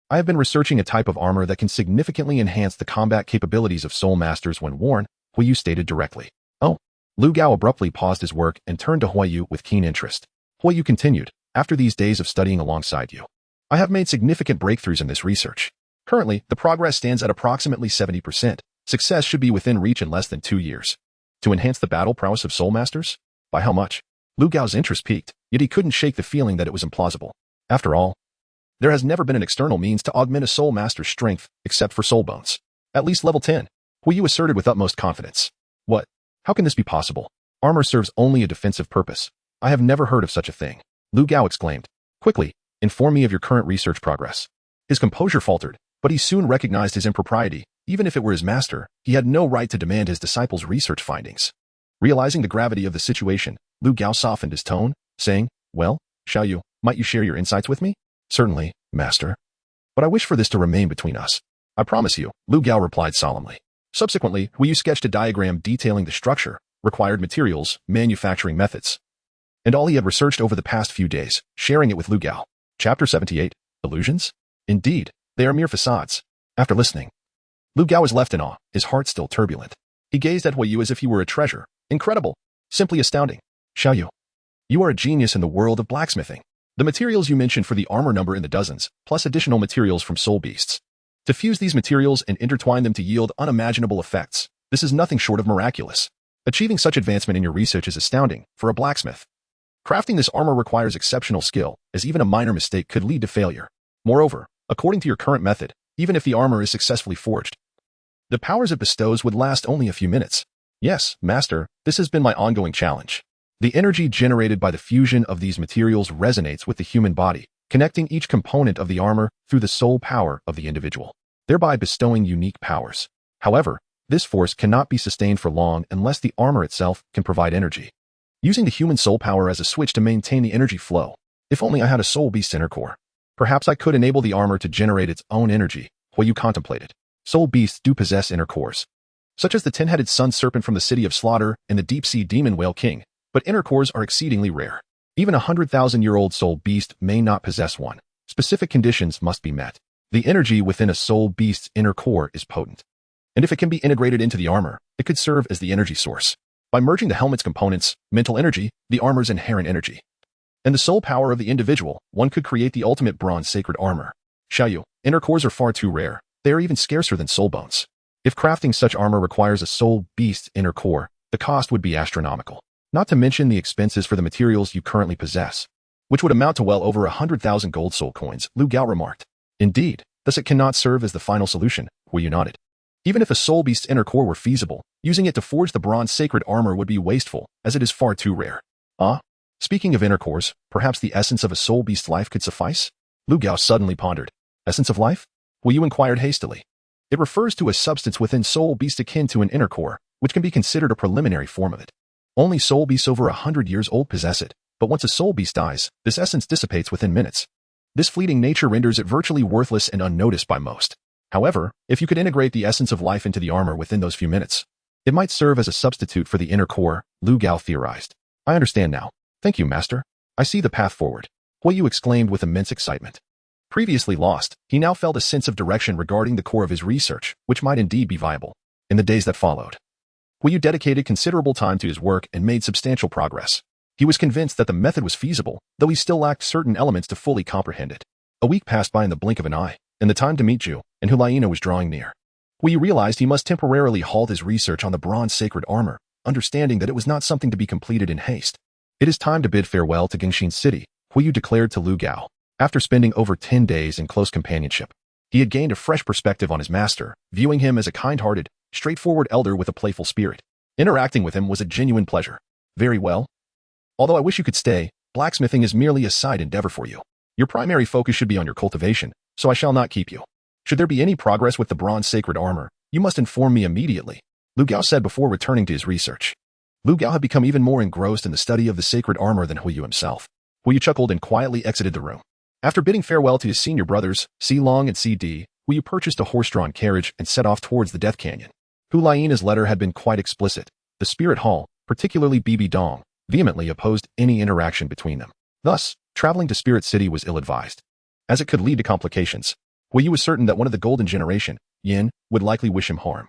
I have been researching a type of armor that can significantly enhance the combat capabilities of soul masters when worn, Huiyu stated directly. Oh. Lu Gao abruptly paused his work and turned to Huiyu with keen interest. Huiyu continued, after these days of studying alongside you, I have made significant breakthroughs in this research. Currently, the progress stands at approximately 70%. Success should be within reach in less than 2 years. To enhance the battle prowess of soul masters? By how much? Lu Gao's interest peaked, yet he couldn't shake the feeling that it was implausible. After all, there has never been an external means to augment a soul master's strength, except for soul bones. At least level 10. Huiyu asserted with utmost confidence. What? How can this be possible? Armor serves only a defensive purpose. I have never heard of such a thing. Lu Gao exclaimed. Quickly, inform me of your current research progress. His composure faltered, but he soon recognized his impropriety. Even if it were his master, he had no right to demand his disciple's research findings. Realizing the gravity of the situation, Lu Gao softened his tone, saying, Well, Xiaoyu, might you share your insights with me? Certainly, master. But I wish for this to remain between us. I promise you, Lu Gao replied solemnly. Subsequently, Huiyu sketched a diagram detailing the structure, required materials, manufacturing methods, and all he had researched over the past few days, sharing it with Lu Gao. Chapter 78. Illusions? Indeed, they are mere facades. After listening, Lu Gao was left in awe, his heart still turbulent. He gazed at Huiyu as if he were a treasure. Incredible. Simply astounding. Xiaoyu, you are a genius in the world of blacksmithing. The materials you mentioned for the armor number in the dozens, plus additional materials from soul beasts. To fuse these materials and intertwine them to yield unimaginable effects, this is nothing short of miraculous. Achieving such advancement in your research is astounding for a blacksmith. Crafting this armor requires exceptional skill, as even a minor mistake could lead to failure. Moreover, according to your current method, even if the armor is successfully forged, the powers it bestows would last only a few minutes. Yes, master, this has been my ongoing challenge. The energy generated by the fusion of these materials resonates with the human body, connecting each component of the armor through the soul power of the individual, thereby bestowing unique powers. However, this force cannot be sustained for long unless the armor itself can provide energy. Using the human soul power as a switch to maintain the energy flow. If only I had a soul beast inner core. Perhaps I could enable the armor to generate its own energy. Huiyu contemplated. Soul beasts do possess inner cores, such as the 10-headed sun serpent from the city of slaughter and the deep-sea demon whale king, but inner cores are exceedingly rare. Even a 100,000-year-old soul beast may not possess one. Specific conditions must be met. The energy within a soul beast's inner core is potent, and if it can be integrated into the armor, it could serve as the energy source. By merging the helmet's components, mental energy, the armor's inherent energy, and the soul power of the individual, one could create the ultimate bronze sacred armor. Xiaoyu, inner cores are far too rare. They are even scarcer than soul bones. If crafting such armor requires a soul beast's inner core, the cost would be astronomical. Not to mention the expenses for the materials you currently possess, which would amount to well over 100,000 gold soul coins, Lu Gao remarked. Indeed, thus it cannot serve as the final solution, Huiyu nodded. Even if a soul beast's inner core were feasible, using it to forge the bronze sacred armor would be wasteful, as it is far too rare. Speaking of inner cores, perhaps the essence of a soul beast's life could suffice? Lu Gao suddenly pondered. Essence of life? Yu inquired hastily. It refers to a substance within soul beast akin to an inner core, which can be considered a preliminary form of it. Only soul beasts over 100 years old possess it, but once a soul beast dies, this essence dissipates within minutes. This fleeting nature renders it virtually worthless and unnoticed by most. However, if you could integrate the essence of life into the armor within those few minutes, it might serve as a substitute for the inner core, Lu Gao theorized. I understand now. Thank you, Master. I see the path forward. Yu exclaimed with immense excitement. Previously lost, he now felt a sense of direction regarding the core of his research, which might indeed be viable. In the days that followed, Yu dedicated considerable time to his work and made substantial progress. He was convinced that the method was feasible, though he still lacked certain elements to fully comprehend it. A week passed by in the blink of an eye, and the time to meet Zhu and Hulaina was drawing near. Yu realized he must temporarily halt his research on the bronze sacred armor, understanding that it was not something to be completed in haste. It is time to bid farewell to Wuhan City, Yu declared to Lu Gao. After spending over 10 days in close companionship, he had gained a fresh perspective on his master, viewing him as a kind-hearted, straightforward elder with a playful spirit. Interacting with him was a genuine pleasure. Very well. Although I wish you could stay, blacksmithing is merely a side endeavor for you. Your primary focus should be on your cultivation, so I shall not keep you. Should there be any progress with the bronze sacred armor, you must inform me immediately, Lu Gao said before returning to his research. Lu Gao had become even more engrossed in the study of the sacred armor than Yu himself. Yu chuckled and quietly exited the room. After bidding farewell to his senior brothers, Si Long and Si Di, Yu purchased a horse-drawn carriage and set off towards the Death Canyon. Hulaina's letter had been quite explicit. The Spirit Hall, particularly BBDong, vehemently opposed any interaction between them. Thus, traveling to Spirit City was ill-advised, as it could lead to complications. Yu was certain that one of the Golden Generation, Yin, would likely wish him harm.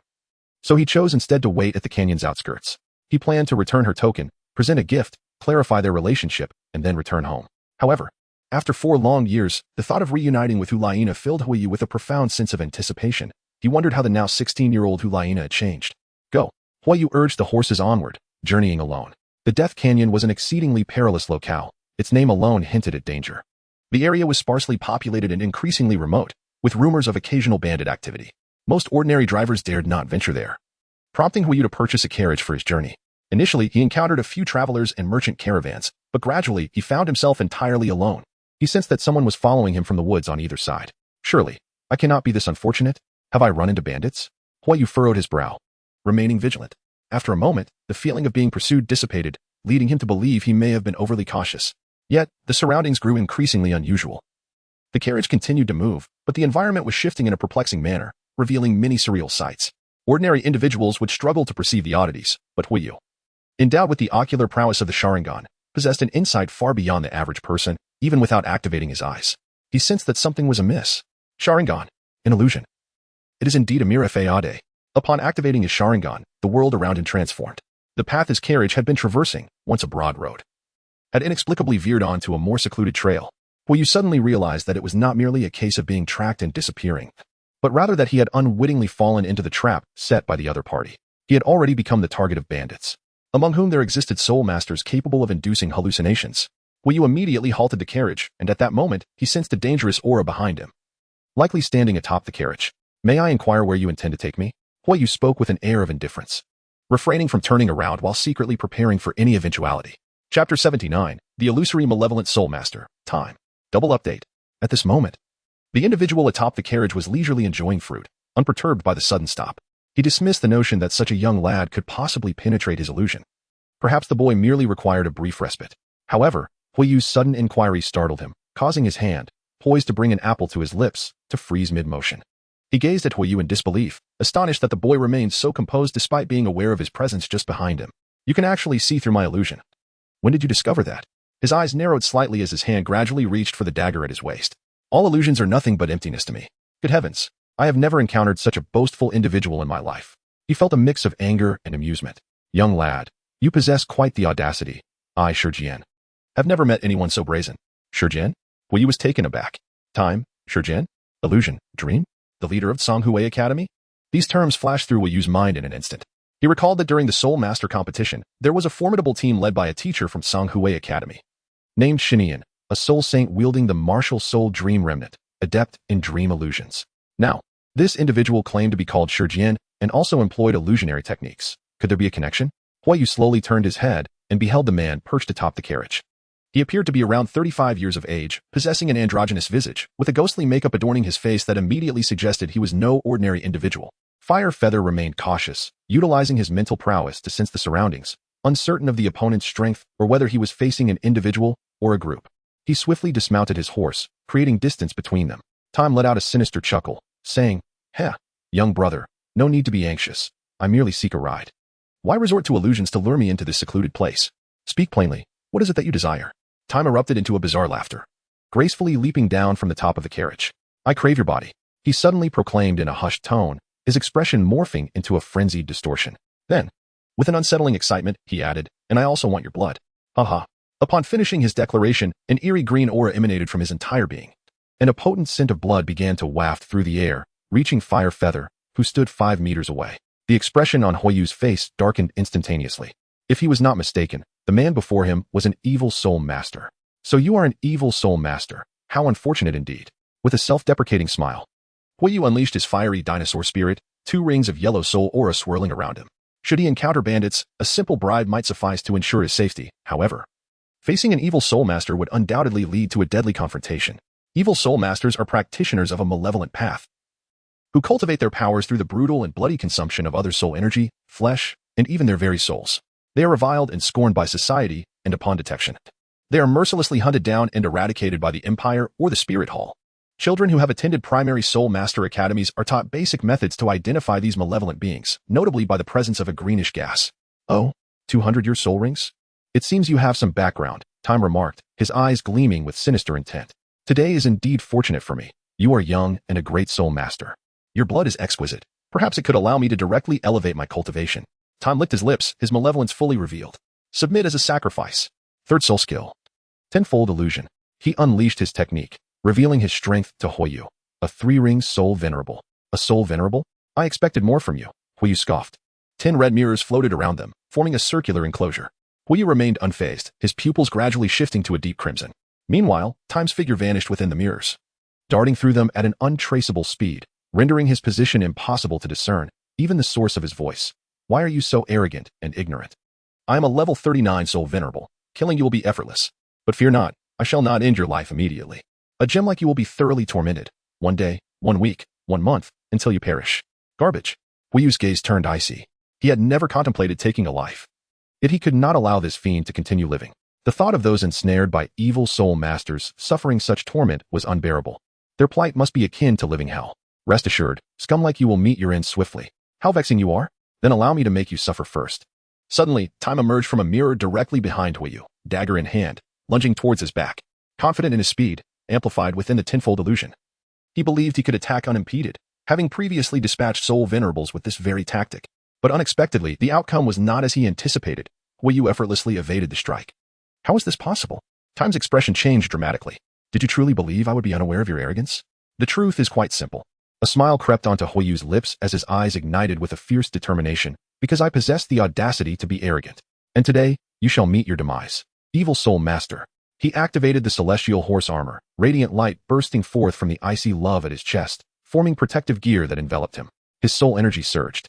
So he chose instead to wait at the canyon's outskirts. He planned to return her token, present a gift, clarify their relationship, and then return home. However, after 4 long years, the thought of reuniting with Hulaina filled Yu with a profound sense of anticipation. He wondered how the now 16-year-old Hulaina had changed. Go. Yu urged the horses onward, journeying alone. The Death Canyon was an exceedingly perilous locale. Its name alone hinted at danger. The area was sparsely populated and increasingly remote, with rumors of occasional bandit activity. Most ordinary drivers dared not venture there, prompting Yu to purchase a carriage for his journey. Initially, he encountered a few travelers and merchant caravans, but gradually he found himself entirely alone. He sensed that someone was following him from the woods on either side. Surely, I cannot be this unfortunate. Have I run into bandits? Yu furrowed his brow, remaining vigilant. After a moment, the feeling of being pursued dissipated, leading him to believe he may have been overly cautious. Yet, the surroundings grew increasingly unusual. The carriage continued to move, but the environment was shifting in a perplexing manner, revealing many surreal sights. Ordinary individuals would struggle to perceive the oddities, but Yu, endowed with the ocular prowess of the Sharingan, possessed an insight far beyond the average person, even without activating his eyes. He sensed that something was amiss. Sharingan, an illusion. It is indeed a mere fade. Upon activating his Sharingan, the world around him transformed. The path his carriage had been traversing, once a broad road, had inexplicably veered onto a more secluded trail. Yu suddenly realized that it was not merely a case of being tracked and disappearing, but rather that he had unwittingly fallen into the trap set by the other party. He had already become the target of bandits, among whom there existed soul masters capable of inducing hallucinations. Yu immediately halted the carriage, and at that moment, he sensed a dangerous aura behind him, likely standing atop the carriage. May I inquire where you intend to take me? Yu spoke with an air of indifference, refraining from turning around while secretly preparing for any eventuality. Chapter 79, The Illusory Malevolent Soul Master. Time. Double update. At this moment, the individual atop the carriage was leisurely enjoying fruit, unperturbed by the sudden stop. He dismissed the notion that such a young lad could possibly penetrate his illusion. Perhaps the boy merely required a brief respite. However, Yu's sudden inquiry startled him, causing his hand, poised to bring an apple to his lips, to freeze mid-motion. He gazed at Yu in disbelief, astonished that the boy remained so composed despite being aware of his presence just behind him. You can actually see through my illusion. When did you discover that? His eyes narrowed slightly as his hand gradually reached for the dagger at his waist. All illusions are nothing but emptiness to me. Good heavens, I have never encountered such a boastful individual in my life. He felt a mix of anger and amusement. Young lad, you possess quite the audacity. I, Sharingan, have never met anyone so brazen. Sharingan? Yu was taken aback. Time, Sharingan? Illusion, dream? The leader of Songhui Academy? These terms flashed through Yu's mind in an instant. He recalled that during the Soul Master competition, there was a formidable team led by a teacher from Songhui Academy, named Sharingan, a soul saint wielding the martial soul dream remnant, adept in dream illusions. Now, this individual claimed to be called Sharingan, and also employed illusionary techniques. Could there be a connection? Huiyu slowly turned his head and beheld the man perched atop the carriage. He appeared to be around 35 years of age, possessing an androgynous visage, with a ghostly makeup adorning his face that immediately suggested he was no ordinary individual. Fire Feather remained cautious, utilizing his mental prowess to sense the surroundings, uncertain of the opponent's strength or whether he was facing an individual or a group. He swiftly dismounted his horse, creating distance between them. Time let out a sinister chuckle, saying, "Heh, young brother, no need to be anxious. I merely seek a ride. Why resort to illusions to lure me into this secluded place? Speak plainly, what is it that you desire?" Time erupted into a bizarre laughter, gracefully leaping down from the top of the carriage. "I crave your body," he suddenly proclaimed in a hushed tone, his expression morphing into a frenzied distortion. Then, with an unsettling excitement, he added, "And I also want your blood." Haha. Upon finishing his declaration, an eerie green aura emanated from his entire being, and a potent scent of blood began to waft through the air, reaching Fire Feather, who stood 5 meters away. The expression on Huiyu's face darkened instantaneously. If he was not mistaken, the man before him was an evil soul master. "So you are an evil soul master. How unfortunate indeed." With a self-deprecating smile, Huiyu unleashed his fiery dinosaur spirit, 2 rings of yellow soul aura swirling around him. Should he encounter bandits, a simple bribe might suffice to ensure his safety. However, facing an evil soul master would undoubtedly lead to a deadly confrontation. Evil soul masters are practitioners of a malevolent path, who cultivate their powers through the brutal and bloody consumption of other soul energy, flesh, and even their very souls. They are reviled and scorned by society, and upon detection, they are mercilessly hunted down and eradicated by the Empire or the Spirit Hall. Children who have attended primary soul master academies are taught basic methods to identify these malevolent beings, notably by the presence of a greenish gas. "Oh, 200-year soul rings? It seems you have some background," Time remarked, his eyes gleaming with sinister intent. "Today is indeed fortunate for me. You are young and a great soul master. Your blood is exquisite. Perhaps it could allow me to directly elevate my cultivation." Time licked his lips, his malevolence fully revealed. "Submit as a sacrifice." Third soul skill. Tenfold illusion. He unleashed his technique, revealing his strength to Huiyu. A 3-ring soul venerable. "A soul venerable? I expected more from you," Huiyu scoffed. 10 red mirrors floated around them, forming a circular enclosure. Huiyu remained unfazed, his pupils gradually shifting to a deep crimson. Meanwhile, Time's figure vanished within the mirrors, darting through them at an untraceable speed, rendering his position impossible to discern, even the source of his voice. "Why are you so arrogant and ignorant? I am a level 39 soul venerable. Killing you will be effortless. But fear not, I shall not end your life immediately. A gem like you will be thoroughly tormented. 1 day, 1 week, 1 month, until you perish." Garbage. Huiyu's gaze turned icy. He had never contemplated taking a life. Yet he could not allow this fiend to continue living. The thought of those ensnared by evil soul masters suffering such torment was unbearable. Their plight must be akin to living hell. "Rest assured, scum like you will meet your end swiftly. How vexing you are? Then allow me to make you suffer first." Suddenly, Time emerged from a mirror directly behind Huiyu, dagger in hand, lunging towards his back. Confident in his speed, amplified within the tenfold illusion, he believed he could attack unimpeded, having previously dispatched soul venerables with this very tactic. But unexpectedly, the outcome was not as he anticipated. Huiyu effortlessly evaded the strike. How was this possible? Time's expression changed dramatically. "Did you truly believe I would be unaware of your arrogance?" "The truth is quite simple." A smile crept onto Huiyu's lips as his eyes ignited with a fierce determination. "Because I possess the audacity to be arrogant. And today, you shall meet your demise. Evil soul master." He activated the celestial horse armor, radiant light bursting forth from the icy love at his chest, forming protective gear that enveloped him. His soul energy surged,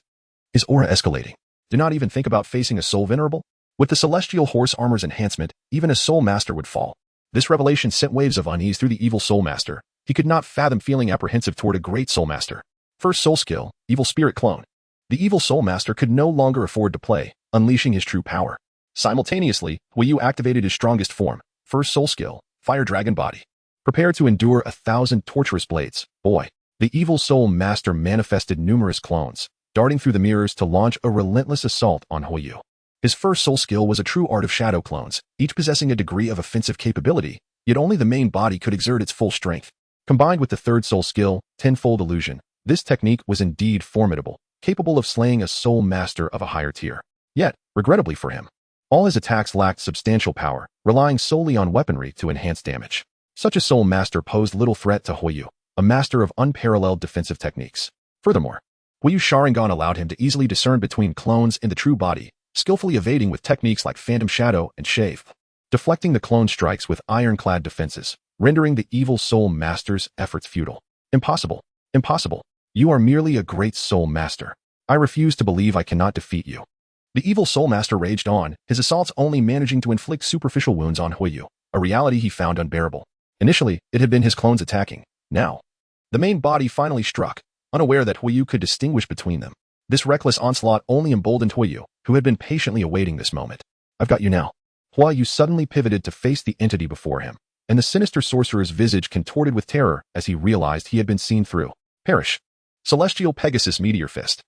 his aura escalating. Do not even think about facing a soul venerable. With the celestial horse armor's enhancement, even a soul master would fall. This revelation sent waves of unease through the evil soul master. He could not fathom feeling apprehensive toward a great soul master. First soul skill, evil spirit clone. The evil soul master could no longer afford to play, unleashing his true power. Simultaneously, Huiyu activated his strongest form. First soul skill, fire dragon body. Prepare to endure 1,000 torturous blades, boy. The evil soul master manifested numerous clones, darting through the mirrors to launch a relentless assault on Huiyu. His first soul skill was a true art of shadow clones, each possessing a degree of offensive capability, yet only the main body could exert its full strength. Combined with the third soul skill, tenfold illusion, this technique was indeed formidable, capable of slaying a soul master of a higher tier. Yet, regrettably for him, all his attacks lacked substantial power, relying solely on weaponry to enhance damage. Such a soul master posed little threat to Huiyu, a master of unparalleled defensive techniques. Furthermore, Huyu's Sharingan allowed him to easily discern between clones in the true body, skillfully evading with techniques like Phantom Shadow and Shave, deflecting the clone strikes with ironclad defenses, rendering the evil soul master's efforts futile. Impossible. Impossible. You are merely a great soul master. I refuse to believe I cannot defeat you. The evil soul master raged on, his assaults only managing to inflict superficial wounds on Huiyu, a reality he found unbearable. Initially, it had been his clones attacking. Now, the main body finally struck, unaware that Huiyu could distinguish between them. This reckless onslaught only emboldened Huiyu, who had been patiently awaiting this moment. I've got you now. Huiyu suddenly pivoted to face the entity before him, and the sinister sorcerer's visage contorted with terror as he realized he had been seen through. Perish. Celestial Pegasus Meteor Fist.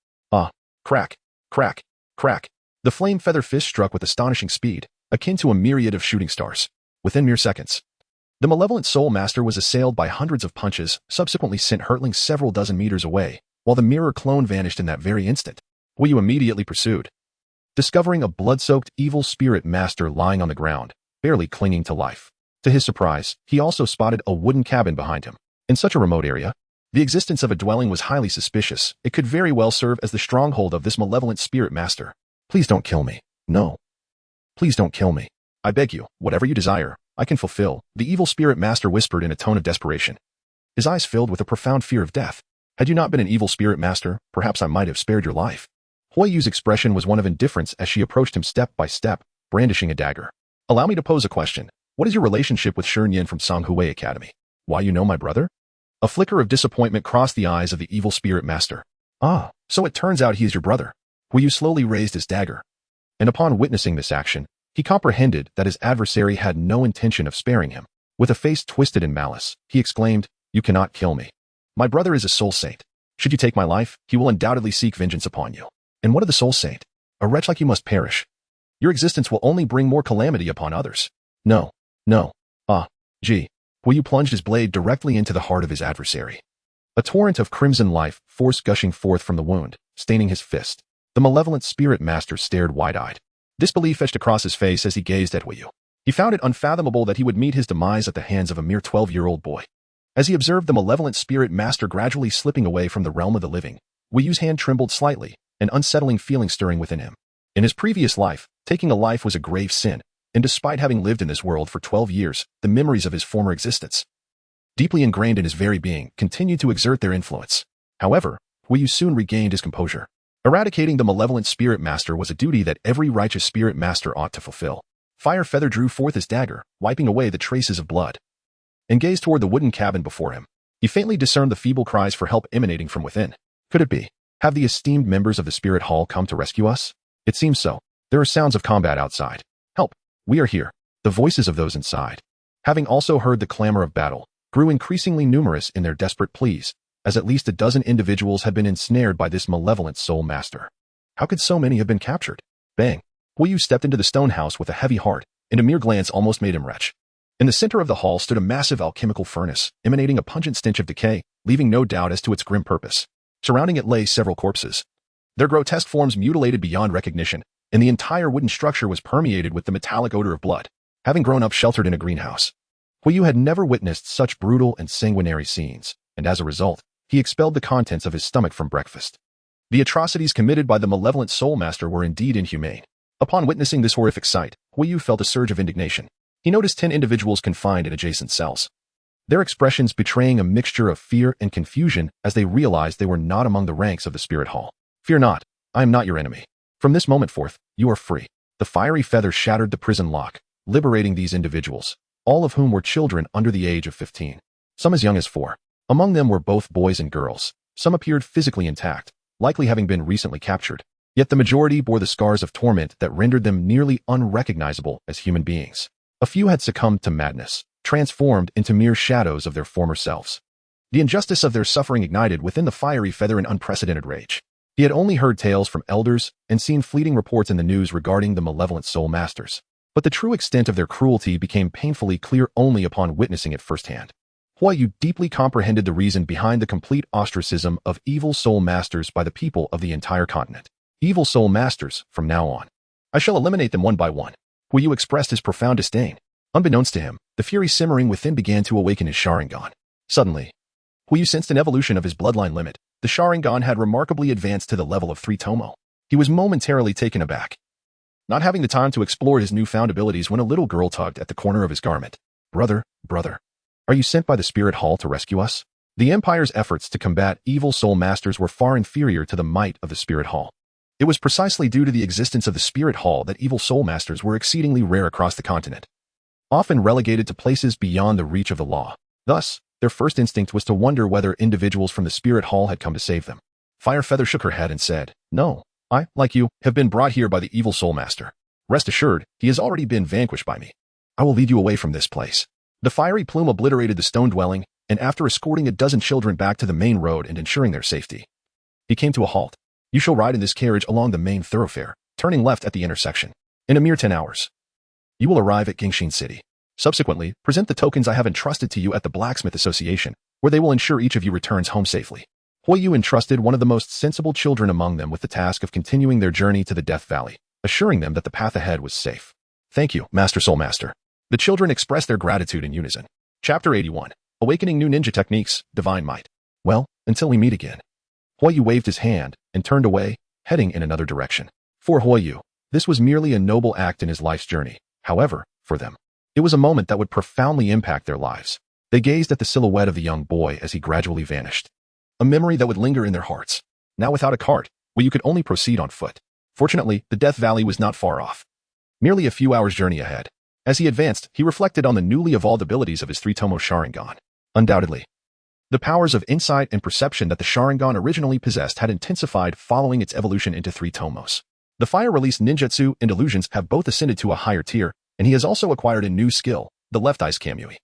Crack, crack, crack. The flame feather fist struck with astonishing speed, akin to a myriad of shooting stars. Within mere seconds, the malevolent soul master was assailed by hundreds of punches, subsequently sent hurtling several dozen meters away, while the mirror clone vanished in that very instant. Huiyu immediately pursued, discovering a blood-soaked evil spirit master lying on the ground, barely clinging to life. To his surprise, he also spotted a wooden cabin behind him. In such a remote area, the existence of a dwelling was highly suspicious. It could very well serve as the stronghold of this malevolent spirit master. Please don't kill me. No. Please don't kill me. I beg you, whatever you desire, I can fulfill, the evil spirit master whispered in a tone of desperation. His eyes filled with a profound fear of death. Had you not been an evil spirit master, perhaps I might have spared your life. Huiyu's expression was one of indifference as she approached him step by step, brandishing a dagger. Allow me to pose a question. What is your relationship with Sharingan from Songhui Academy? Why, you know my brother? A flicker of disappointment crossed the eyes of the evil spirit master. Ah, so it turns out he is your brother. Huiyu slowly raised his dagger, and upon witnessing this action, he comprehended that his adversary had no intention of sparing him. With a face twisted in malice, he exclaimed, "You cannot kill me. My brother is a soul saint. Should you take my life, he will undoubtedly seek vengeance upon you. And what of the soul saint? A wretch like you must perish. Your existence will only bring more calamity upon others." No. Huiyu plunged his blade directly into the heart of his adversary. A torrent of crimson life force gushing forth from the wound, staining his fist. The malevolent spirit master stared wide-eyed. Disbelief etched across his face as he gazed at Huiyu. He found it unfathomable that he would meet his demise at the hands of a mere 12-year-old boy. As he observed the malevolent spirit master gradually slipping away from the realm of the living, Huiyu's hand trembled slightly, an unsettling feeling stirring within him. In his previous life, taking a life was a grave sin, and despite having lived in this world for 12 years, the memories of his former existence, deeply ingrained in his very being, continued to exert their influence. However, Huiyu soon regained his composure. Eradicating the malevolent spirit master was a duty that every righteous spirit master ought to fulfill. Fire Feather drew forth his dagger, wiping away the traces of blood, and gazed toward the wooden cabin before him. He faintly discerned the feeble cries for help emanating from within. Could it be? Have the esteemed members of the Spirit Hall come to rescue us? It seems so. There are sounds of combat outside. Help! We are here. The voices of those inside, having also heard the clamor of battle, grew increasingly numerous in their desperate pleas, as at least a dozen individuals had been ensnared by this malevolent soul master. How could so many have been captured? Bang! Huiyu stepped into the stone house with a heavy heart, and a mere glance almost made him retch. In the center of the hall stood a massive alchemical furnace, emanating a pungent stench of decay, leaving no doubt as to its grim purpose. Surrounding it lay several corpses, their grotesque forms mutilated beyond recognition, and the entire wooden structure was permeated with the metallic odor of blood. Having grown up sheltered in a greenhouse, Huiyu had never witnessed such brutal and sanguinary scenes, and as a result, he expelled the contents of his stomach from breakfast. The atrocities committed by the malevolent soul master were indeed inhumane. Upon witnessing this horrific sight, Huiyu felt a surge of indignation. He noticed 10 individuals confined in adjacent cells, their expressions betraying a mixture of fear and confusion as they realized they were not among the ranks of the Spirit Hall. Fear not, I am not your enemy. From this moment forth, you are free. The fiery feather shattered the prison lock, liberating these individuals, all of whom were children under the age of 15, some as young as 4. Among them were both boys and girls. Some appeared physically intact, likely having been recently captured, yet the majority bore the scars of torment that rendered them nearly unrecognizable as human beings. A few had succumbed to madness, transformed into mere shadows of their former selves. The injustice of their suffering ignited within the fiery feather an unprecedented rage. He had only heard tales from elders and seen fleeting reports in the news regarding the malevolent soul masters, but the true extent of their cruelty became painfully clear only upon witnessing it firsthand. Huiyu deeply comprehended the reason behind the complete ostracism of evil soul masters by the people of the entire continent. Evil soul masters, from now on, I shall eliminate them one by one. Huiyu expressed his profound disdain. Unbeknownst to him, the fury simmering within began to awaken his Sharingan. Suddenly, Huiyu sensed an evolution of his bloodline limit. The Sharingan had remarkably advanced to the level of 3 Tomo. He was momentarily taken aback, not having the time to explore his newfound abilities when a little girl tugged at the corner of his garment. Brother, are you sent by the Spirit Hall to rescue us? The Empire's efforts to combat evil soul masters were far inferior to the might of the Spirit Hall. It was precisely due to the existence of the Spirit Hall that evil soul masters were exceedingly rare across the continent, often relegated to places beyond the reach of the law. Thus, their first instinct was to wonder whether individuals from the Spirit Hall had come to save them. Firefeather shook her head and said, "No, I, like you, have been brought here by the evil soul master. Rest assured, he has already been vanquished by me. I will lead you away from this place." The fiery plume obliterated the stone dwelling, and after escorting a dozen children back to the main road and ensuring their safety, he came to a halt. "You shall ride in this carriage along the main thoroughfare, turning left at the intersection. In a mere 10 hours, you will arrive at Wuhan City. Subsequently, present the tokens I have entrusted to you at the Blacksmith Association, where they will ensure each of you returns home safely." Huiyu entrusted one of the most sensible children among them with the task of continuing their journey to the Death Valley, assuring them that the path ahead was safe. "Thank you, Master Soul Master." The children expressed their gratitude in unison. Chapter 81. Awakening New Ninja Techniques, Divine Might. "Well, until we meet again." Huiyu waved his hand and turned away, heading in another direction. For Huiyu, this was merely a noble act in his life's journey. However, for them, it was a moment that would profoundly impact their lives. They gazed at the silhouette of the young boy as he gradually vanished, a memory that would linger in their hearts. Now without a cart, Huiyu could only proceed on foot. Fortunately, the Death Valley was not far off, merely a few hours' journey ahead. As he advanced, he reflected on the newly evolved abilities of his three-tomo Sharingan. Undoubtedly, the powers of insight and perception that the Sharingan originally possessed had intensified following its evolution into three tomos. The fire-release ninjutsu and illusions have both ascended to a higher tier, and he has also acquired a new skill, the Left Eye's Kamui.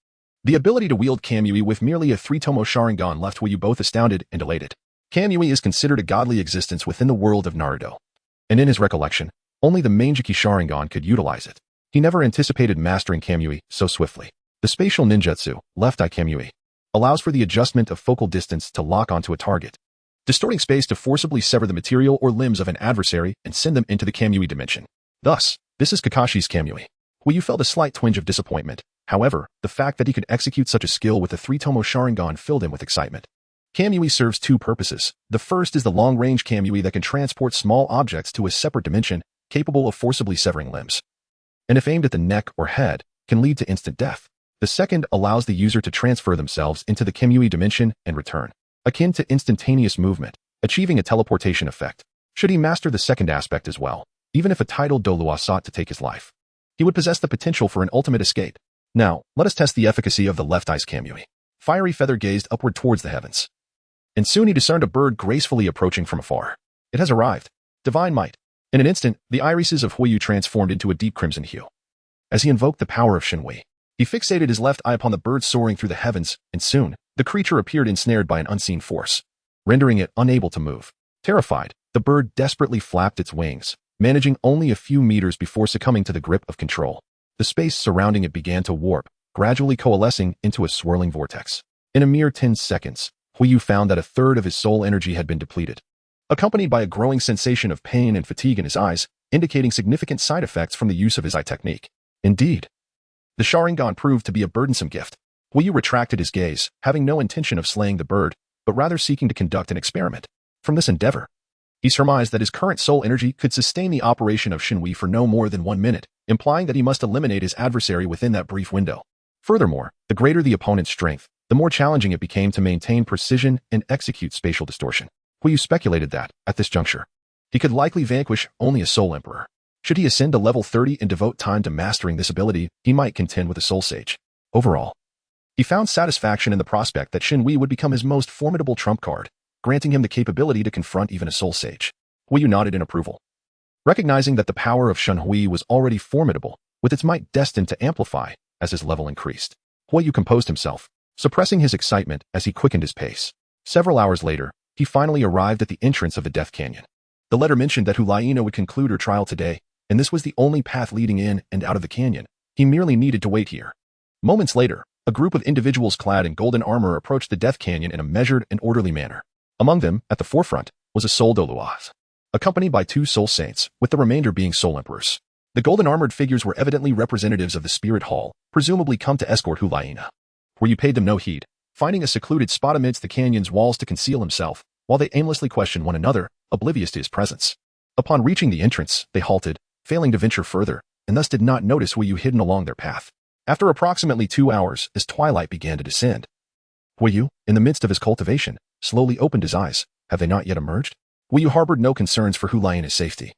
The ability to wield Kamui with merely a three-tomo Sharingan left Huiyu both astounded and elated. Kamui is considered a godly existence within the world of Naruto, and in his recollection, only the Manjiki Sharingan could utilize it. He never anticipated mastering Kamui so swiftly. The spatial ninjutsu, Left Eye Kamui, allows for the adjustment of focal distance to lock onto a target, distorting space to forcibly sever the material or limbs of an adversary and send them into the Kamui dimension. Thus, this is Kakashi's Kamui. Huiyu felt a slight twinge of disappointment. However, the fact that he could execute such a skill with a three-tomo Sharingan filled him with excitement. Kamui serves two purposes. The first is the long-range Kamui that can transport small objects to a separate dimension, capable of forcibly severing limbs, and if aimed at the neck or head, can lead to instant death. The second allows the user to transfer themselves into the Kamui dimension and return, akin to instantaneous movement, achieving a teleportation effect. Should he master the second aspect as well, even if a titled Douluo sought to take his life, he would possess the potential for an ultimate escape. Now, let us test the efficacy of the Left Eye's Kamui. Fiery Feather gazed upward towards the heavens, and soon he discerned a bird gracefully approaching from afar. It has arrived. Divine Might. In an instant, the irises of Huiyu transformed into a deep crimson hue. As he invoked the power of Shinhui, he fixated his left eye upon the bird soaring through the heavens, and soon, the creature appeared ensnared by an unseen force, rendering it unable to move. Terrified, the bird desperately flapped its wings, managing only a few meters before succumbing to the grip of control. The space surrounding it began to warp, gradually coalescing into a swirling vortex. In a mere 10 seconds, Huiyu found that a third of his soul energy had been depleted, accompanied by a growing sensation of pain and fatigue in his eyes, indicating significant side effects from the use of his eye technique. Indeed, the Sharingan proved to be a burdensome gift. Huiyu retracted his gaze, having no intention of slaying the bird, but rather seeking to conduct an experiment. From this endeavor, he surmised that his current soul energy could sustain the operation of Shinhui for no more than 1 minute, implying that he must eliminate his adversary within that brief window. Furthermore, the greater the opponent's strength, the more challenging it became to maintain precision and execute spatial distortion. Huiyu speculated that, at this juncture, he could likely vanquish only a Soul Emperor. Should he ascend to level 30 and devote time to mastering this ability, he might contend with a Soul Sage. Overall, he found satisfaction in the prospect that Shinhui would become his most formidable trump card, granting him the capability to confront even a Soul Sage. Huiyu nodded in approval, recognizing that the power of Shinhui was already formidable, with its might destined to amplify as his level increased. Huiyu composed himself, suppressing his excitement as he quickened his pace. Several hours later, he finally arrived at the entrance of the Death Canyon. The letter mentioned that Hulaina would conclude her trial today, and this was the only path leading in and out of the canyon. He merely needed to wait here. Moments later, a group of individuals clad in golden armor approached the Death Canyon in a measured and orderly manner. Among them, at the forefront, was a Soul Douluo, accompanied by 2 Soul Saints, with the remainder being Soul Emperors. The golden armored figures were evidently representatives of the Spirit Hall, presumably come to escort Hulaina. Huiyu paid them no heed, finding a secluded spot amidst the canyon's walls to conceal himself, while they aimlessly questioned one another, oblivious to his presence. Upon reaching the entrance, they halted, failing to venture further, and thus did not notice Huiyu hidden along their path. After approximately 2 hours, as twilight began to descend, Yu, in the midst of his cultivation, slowly opened his eyes. Have they not yet emerged? Yu harbored no concerns for Hu Laiana's safety,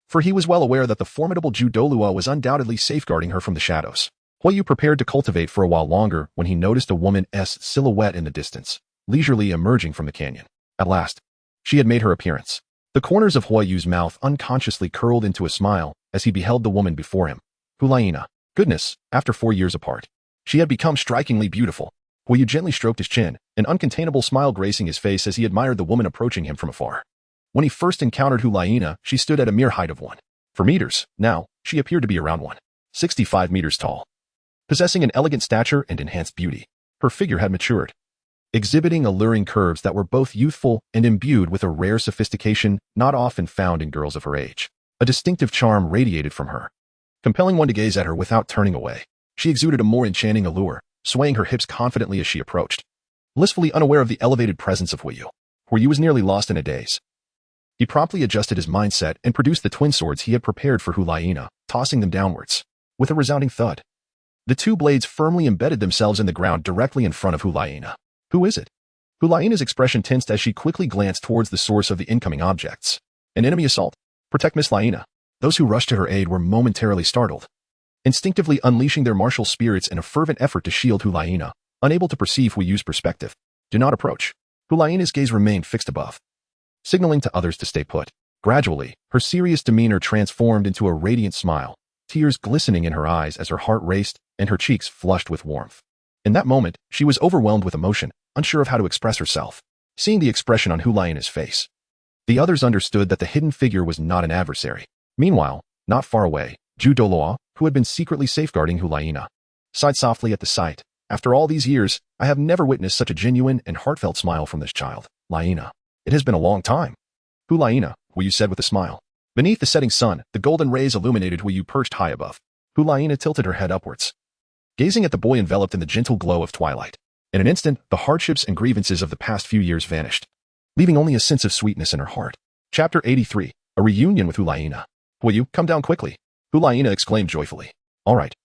for he was well aware that the formidable Ju Douluo was undoubtedly safeguarding her from the shadows. Yu prepared to cultivate for a while longer when he noticed a woman's silhouette in the distance, leisurely emerging from the canyon. At last, she had made her appearance. The corners of Yu's mouth unconsciously curled into a smile as he beheld the woman before him. Hu Laiana. Goodness, after 4 years apart, she had become strikingly beautiful. Yu gently stroked his chin, an uncontainable smile gracing his face as he admired the woman approaching him from afar. When he first encountered Hu Laiana, she stood at a mere height of 1.4 meters. Now, she appeared to be around 1.65 meters tall. Possessing an elegant stature and enhanced beauty, her figure had matured, exhibiting alluring curves that were both youthful and imbued with a rare sophistication not often found in girls of her age. A distinctive charm radiated from her, compelling one to gaze at her without turning away. She exuded a more enchanting allure, swaying her hips confidently as she approached, blissfully unaware of the elevated presence of Yu. Yu was nearly lost in a daze. He promptly adjusted his mindset and produced the twin swords he had prepared for Hu Laiana, tossing them downwards. With a resounding thud, the two blades firmly embedded themselves in the ground directly in front of Hu Laiana. Who is it? Hu Laiana's expression tensed as she quickly glanced towards the source of the incoming objects. An enemy assault. Protect Miss Laiana. Those who rushed to her aid were momentarily startled, instinctively unleashing their martial spirits in a fervent effort to shield Hu Laiana, unable to perceive Yu's perspective. Do not approach. Hu Laiana's gaze remained fixed above, signaling to others to stay put. Gradually, her serious demeanor transformed into a radiant smile, tears glistening in her eyes as her heart raced and her cheeks flushed with warmth. In that moment, she was overwhelmed with emotion, unsure of how to express herself. Seeing the expression on Hu Laiana's face, the others understood that the hidden figure was not an adversary. Meanwhile, not far away, Ju Douluo, who had been secretly safeguarding Hu Laiana, sighed softly at the sight. After all these years, I have never witnessed such a genuine and heartfelt smile from this child, Laiana. It has been a long time. Hu Laiana, Yu said with a smile. Beneath the setting sun, the golden rays illuminated Yu perched high above. Hu Laiana tilted her head upwards, gazing at the boy enveloped in the gentle glow of twilight. In an instant, the hardships and grievances of the past few years vanished, leaving only a sense of sweetness in her heart. Chapter 83. A reunion with Hu Laiana. Yu, come down quickly. Hu Laiana exclaimed joyfully. All right.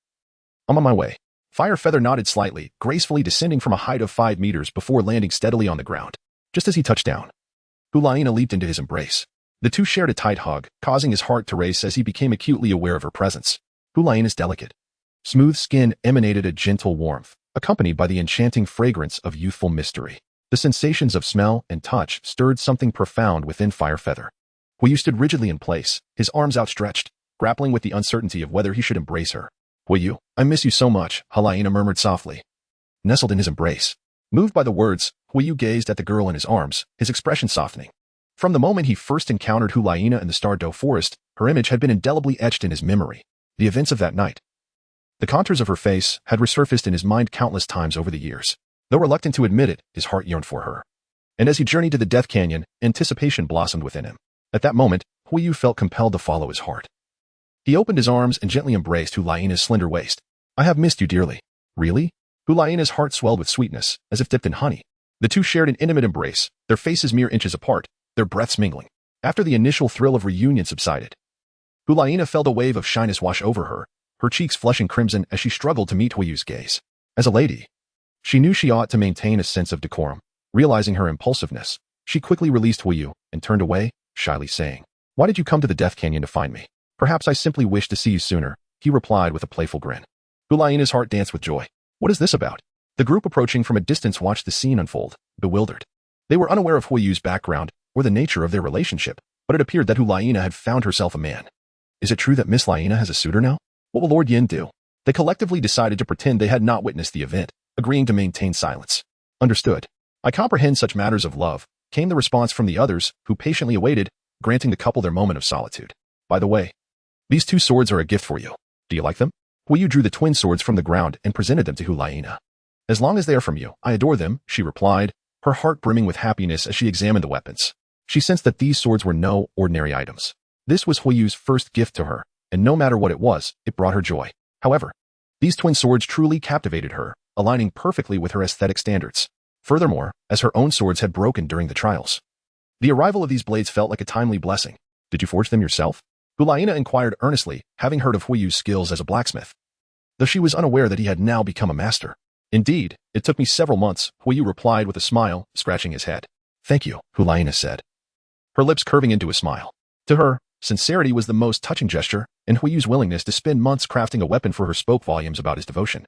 I'm on my way. Fire Feather nodded slightly, gracefully descending from a height of 5 meters before landing steadily on the ground. Just as he touched down, Hu Laiana leaped into his embrace. The two shared a tight hug, causing his heart to race as he became acutely aware of her presence. Hu Laiana's delicate, smooth skin emanated a gentle warmth, accompanied by the enchanting fragrance of youthful mystery. The sensations of smell and touch stirred something profound within Fire Feather. Yu stood rigidly in place, his arms outstretched, grappling with the uncertainty of whether he should embrace her. Yu, I miss you so much, Hu Laiana murmured softly, nestled in his embrace. Moved by the words, Yu gazed at the girl in his arms, his expression softening. From the moment he first encountered Hu Laiana in the Stardow Forest, her image had been indelibly etched in his memory. The events of that night, the contours of her face, had resurfaced in his mind countless times over the years. Though reluctant to admit it, his heart yearned for her. And as he journeyed to the Death Canyon, anticipation blossomed within him. At that moment, Yu felt compelled to follow his heart. He opened his arms and gently embraced Hu Laiana's slender waist. I have missed you dearly. Really? Hu Laiana's heart swelled with sweetness, as if dipped in honey. The two shared an intimate embrace, their faces mere inches apart, their breaths mingling. After the initial thrill of reunion subsided, Hu Laiana felt a wave of shyness wash over her, her cheeks flushing crimson as she struggled to meet Yu's gaze. As a lady, she knew she ought to maintain a sense of decorum. Realizing her impulsiveness, she quickly released Yu and turned away, shyly saying, Why did you come to the Death Canyon to find me? Perhaps I simply wished to see you sooner, he replied with a playful grin. Hu Laiana's heart danced with joy. What is this about? The group approaching from a distance watched the scene unfold, bewildered. They were unaware of Yu's background or the nature of their relationship, but it appeared that Hu Laiana had found herself a man. Is it true that Miss Laiana has a suitor now? What will Lord Yin do? They collectively decided to pretend they had not witnessed the event, agreeing to maintain silence. Understood. I comprehend such matters of love, came the response from the others, who patiently awaited, granting the couple their moment of solitude. By the way, these 2 swords are a gift for you. Do you like them? Yu drew the twin swords from the ground and presented them to Hu Laiana. As long as they are from you, I adore them, she replied, her heart brimming with happiness as she examined the weapons. She sensed that these swords were no ordinary items. This was Yu's first gift to her, and no matter what it was, it brought her joy. However, these twin swords truly captivated her, aligning perfectly with her aesthetic standards. Furthermore, as her own swords had broken during the trials, the arrival of these blades felt like a timely blessing. Did you forge them yourself? Hu Laiana inquired earnestly, having heard of Yu's skills as a blacksmith, though she was unaware that he had now become a master. Indeed, it took me several months, Huiyu replied with a smile, scratching his head. Thank you, Hulaina said, her lips curving into a smile. To her, sincerity was the most touching gesture, and Huiyu's willingness to spend months crafting a weapon for her spoke volumes about his devotion,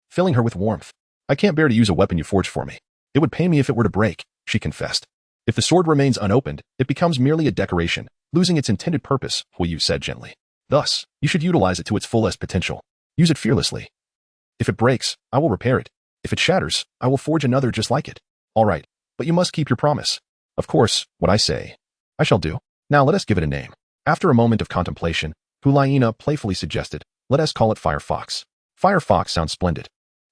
filling her with warmth. I can't bear to use a weapon you forged for me. It would pain me if it were to break, she confessed. If the sword remains unopened, it becomes merely a decoration, losing its intended purpose, Huiyu said gently. Thus, you should utilize it to its fullest potential. Use it fearlessly. If it breaks, I will repair it. If it shatters, I will forge another just like it. All right, but you must keep your promise. Of course, what I say, I shall do. Now let us give it a name. After a moment of contemplation, Hulaina playfully suggested, let us call it Firefox. Firefox sounds splendid.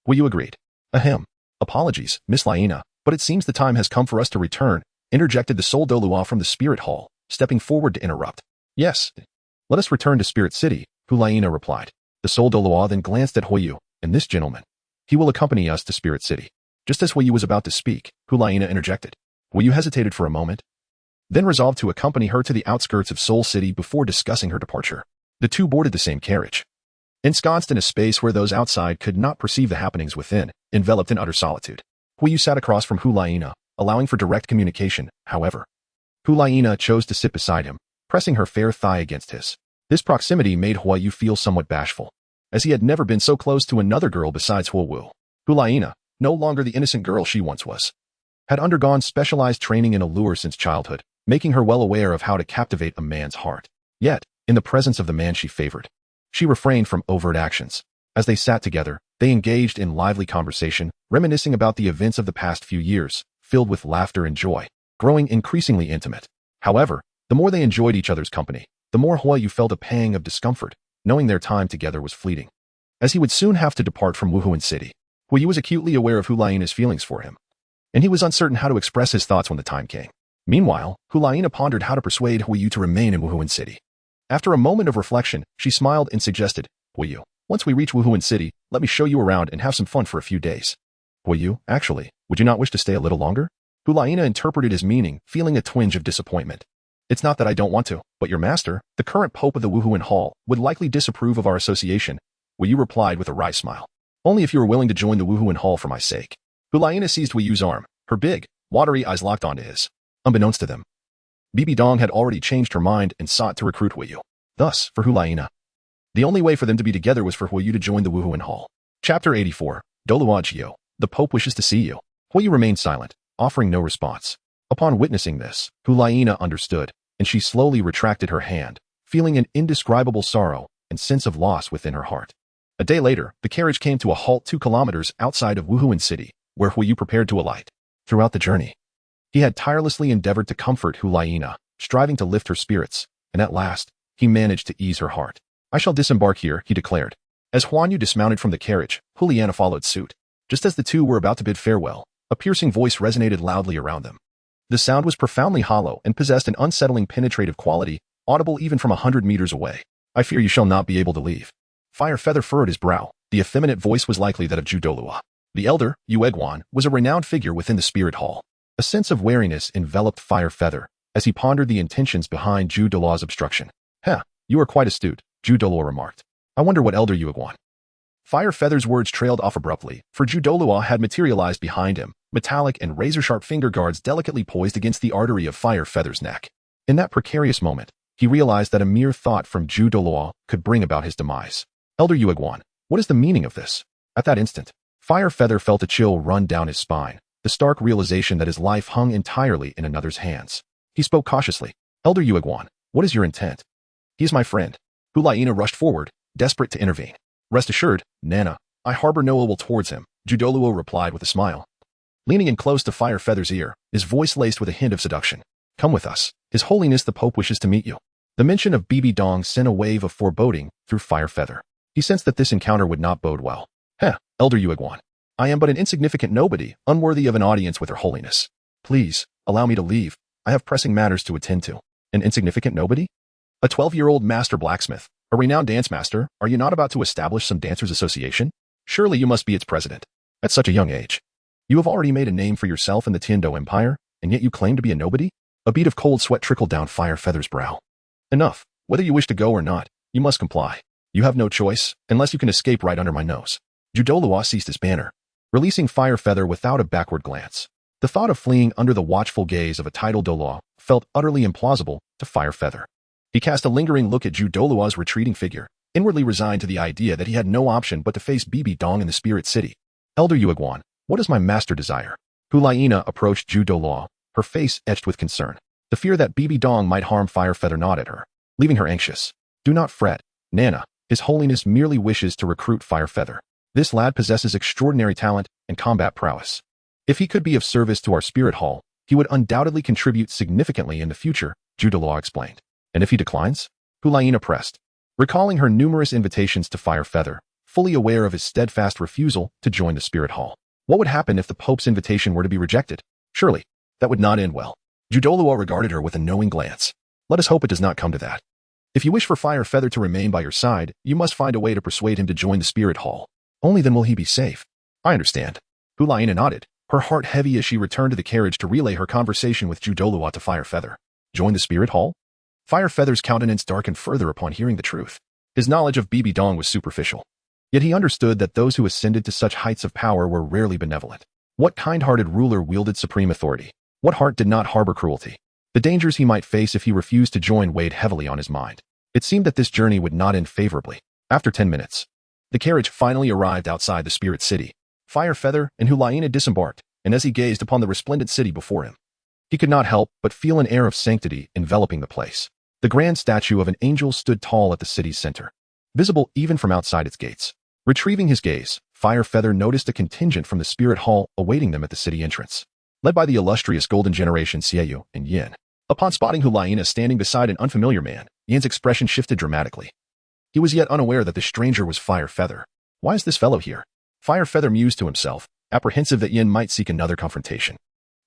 Huiyu agreed. Ahem. Apologies, Miss Laina, but it seems the time has come for us to return, interjected the Soul Douluo from the Spirit Hall, stepping forward to interrupt. Yes. Let us return to Spirit City, Hulaina replied. The Soul Douluo then glanced at Huiyu, and this gentleman. He will accompany us to Spirit City. Just as Huiyu was about to speak, Hulaina interjected. Huiyu hesitated for a moment, then resolved to accompany her to the outskirts of Soul City before discussing her departure. The two boarded the same carriage. Ensconced in a space where those outside could not perceive the happenings within, enveloped in utter solitude. Huiyu sat across from Hulaina, allowing for direct communication, however. Hulaina chose to sit beside him, pressing her fair thigh against his. This proximity made Huiyu feel somewhat bashful, as he had never been so close to another girl besides Huowu. Hulaina, no longer the innocent girl she once was, had undergone specialized training in allure since childhood, making her well aware of how to captivate a man's heart. Yet, in the presence of the man she favored, she refrained from overt actions. As they sat together, they engaged in lively conversation, reminiscing about the events of the past few years, filled with laughter and joy, growing increasingly intimate. However, the more they enjoyed each other's company, the more Huiyu felt a pang of discomfort, knowing their time together was fleeting, as he would soon have to depart from Wuhan City. Huiyu was acutely aware of Hulaina's feelings for him, and he was uncertain how to express his thoughts when the time came. Meanwhile, Hulaina pondered how to persuade Huiyu to remain in Wuhan City. After a moment of reflection, she smiled and suggested, Huiyu, once we reach Wuhan City, let me show you around and have some fun for a few days. Huiyu, actually, would you not wish to stay a little longer? Hulaina interpreted his meaning, feeling a twinge of disappointment. It's not that I don't want to, but your master, the current pope of the Wuhan Hall, would likely disapprove of our association. Huiyu replied with a wry smile. Only if you are willing to join the Wuhan Hall for my sake. Hulaina seized Huiyu's arm, her big, watery eyes locked onto his. Unbeknownst to them, BBDong had already changed her mind and sought to recruit Huiyu. Thus, for Hulaina, the only way for them to be together was for Huiyu to join the Wuhan Hall. Chapter 84, Douluo Jio, the Pope wishes to see you. Huiyu remained silent, offering no response. Upon witnessing this, Hulaina understood, and she slowly retracted her hand, feeling an indescribable sorrow and sense of loss within her heart. A day later, the carriage came to a halt 2 kilometers outside of Wuhan City, where Huiyu prepared to alight. Throughout the journey, he had tirelessly endeavored to comfort Hulaina, striving to lift her spirits, and at last, he managed to ease her heart. I shall disembark here, he declared. As Huanyu dismounted from the carriage, Hulaina followed suit. Just as the two were about to bid farewell, a piercing voice resonated loudly around them. The sound was profoundly hollow and possessed an unsettling penetrative quality, audible even from 100 meters away. I fear you shall not be able to leave. Fire Feather furrowed his brow. The effeminate voice was likely that of Ju Douluo. The elder, Yu Egwan, was a renowned figure within the Spirit Hall. A sense of wariness enveloped Fire Feather as he pondered the intentions behind Ju Douluo's obstruction. Heh, you are quite astute, Ju Douluo remarked. I wonder what elder Yu Egwan. Fire Feather's words trailed off abruptly, for Ju Douluo had materialized behind him, metallic and razor-sharp finger guards delicately poised against the artery of Fire Feather's neck. In that precarious moment, he realized that a mere thought from Ju Douluo could bring about his demise. Elder Yu Egwan, what is the meaning of this? At that instant, Fire Feather felt a chill run down his spine, the stark realization that his life hung entirely in another's hands. He spoke cautiously. Elder Yu Egwan, what is your intent? He is my friend. Hulaina rushed forward, desperate to intervene. Rest assured, Nana, I harbor no ill will towards him, Ju Douluo replied with a smile. Leaning in close to Fire Feather's ear, his voice laced with a hint of seduction. Come with us. His Holiness the Pope wishes to meet you. The mention of BBDong sent a wave of foreboding through Fire Feather. He sensed that this encounter would not bode well. Heh, Elder Yu Egwan. I am but an insignificant nobody, unworthy of an audience with her holiness. Please, allow me to leave. I have pressing matters to attend to. An insignificant nobody? A 12-year-old master blacksmith, a renowned dance master, are you not about to establish some dancers' association? Surely you must be its president. At such a young age. You have already made a name for yourself in the Tiando Empire, and yet you claim to be a nobody? A bead of cold sweat trickled down Fire Feather's brow. Enough. Whether you wish to go or not, you must comply. You have no choice, unless you can escape right under my nose. Ju Douluo seized his banner. releasing Fire Feather without a backward glance. The thought of fleeing under the watchful gaze of a tidal Douluo felt utterly implausible to Fire Feather. He cast a lingering look at Douluo's retreating figure, inwardly resigned to the idea that he had no option but to face BBDong in the Spirit City. Elder Yuiguan, what does my master desire? Hulaina approached Douluo, her face etched with concern. The fear that BBDong might harm Fire Feather gnawed at her, leaving her anxious. Do not fret, Nana. His Holiness merely wishes to recruit Fire Feather. This lad possesses extraordinary talent and combat prowess. If he could be of service to our Spirit Hall, he would undoubtedly contribute significantly in the future, Douluo explained. And if he declines? Hulaina pressed, recalling her numerous invitations to Fire Feather, fully aware of his steadfast refusal to join the Spirit Hall. What would happen if the Pope's invitation were to be rejected? Surely, that would not end well. Douluo regarded her with a knowing glance. Let us hope it does not come to that. If you wish for Fire Feather to remain by your side, you must find a way to persuade him to join the Spirit Hall. Only then will he be safe. I understand. Hulaina nodded, her heart heavy as she returned to the carriage to relay her conversation with Douluo to Fire Feather. Join the Spirit Hall? Fire Feather's countenance darkened further upon hearing the truth. His knowledge of BBDong was superficial. Yet he understood that those who ascended to such heights of power were rarely benevolent. What kind-hearted ruler wielded supreme authority? What heart did not harbor cruelty? The dangers he might face if he refused to join weighed heavily on his mind. It seemed that this journey would not end favorably. After 10 minutes, the carriage finally arrived outside the Spirit City. Fire Feather and Hulaina disembarked, and as he gazed upon the resplendent city before him, he could not help but feel an air of sanctity enveloping the place. The grand statue of an angel stood tall at the city's center, visible even from outside its gates. Retrieving his gaze, Fire Feather noticed a contingent from the Spirit Hall awaiting them at the city entrance, led by the illustrious Golden Generation Xiaoyu and Yin. Upon spotting Hulaina standing beside an unfamiliar man, Yin's expression shifted dramatically. He was yet unaware that the stranger was Fire Feather. Why is this fellow here? Fire Feather mused to himself, apprehensive that Yin might seek another confrontation.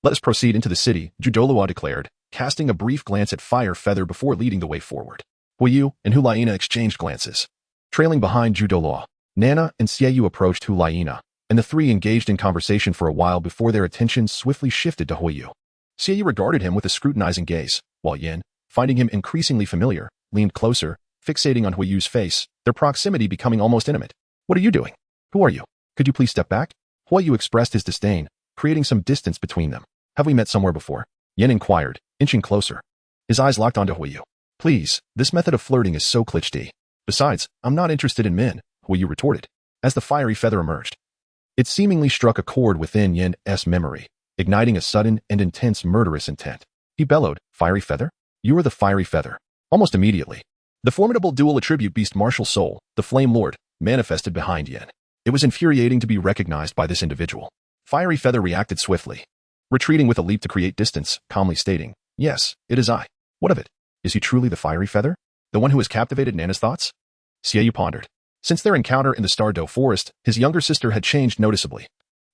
Let us proceed into the city, Douluo declared, casting a brief glance at Fire Feather before leading the way forward. Huiyu and Hulaina exchanged glances. Trailing behind Douluo, Nana and Xiaoyu approached Hulaina, and the three engaged in conversation for a while before their attention swiftly shifted to Huiyu. Xiaoyu regarded him with a scrutinizing gaze, while Yin, finding him increasingly familiar, leaned closer, fixating on Huiyu's face, their proximity becoming almost intimate. What are you doing? Who are you? Could you please step back? Huiyu expressed his disdain, creating some distance between them. Have we met somewhere before? Yin inquired, inching closer. His eyes locked onto Huiyu. Please, this method of flirting is so cliché. Besides, I'm not interested in men, Huiyu retorted, as the fiery feather emerged. It seemingly struck a chord within Yin's memory, igniting a sudden and intense murderous intent. He bellowed, Fiery Feather? You are the Fiery Feather. Almost immediately, the formidable dual attribute beast martial soul, the Flame Lord, manifested behind Yin. It was infuriating to be recognized by this individual. Fiery Feather reacted swiftly, retreating with a leap to create distance, calmly stating, Yes, it is I. What of it? Is he truly the Fiery Feather? The one who has captivated Nana's thoughts? Xiaoyu pondered. Since their encounter in the Stardow Forest, his younger sister had changed noticeably,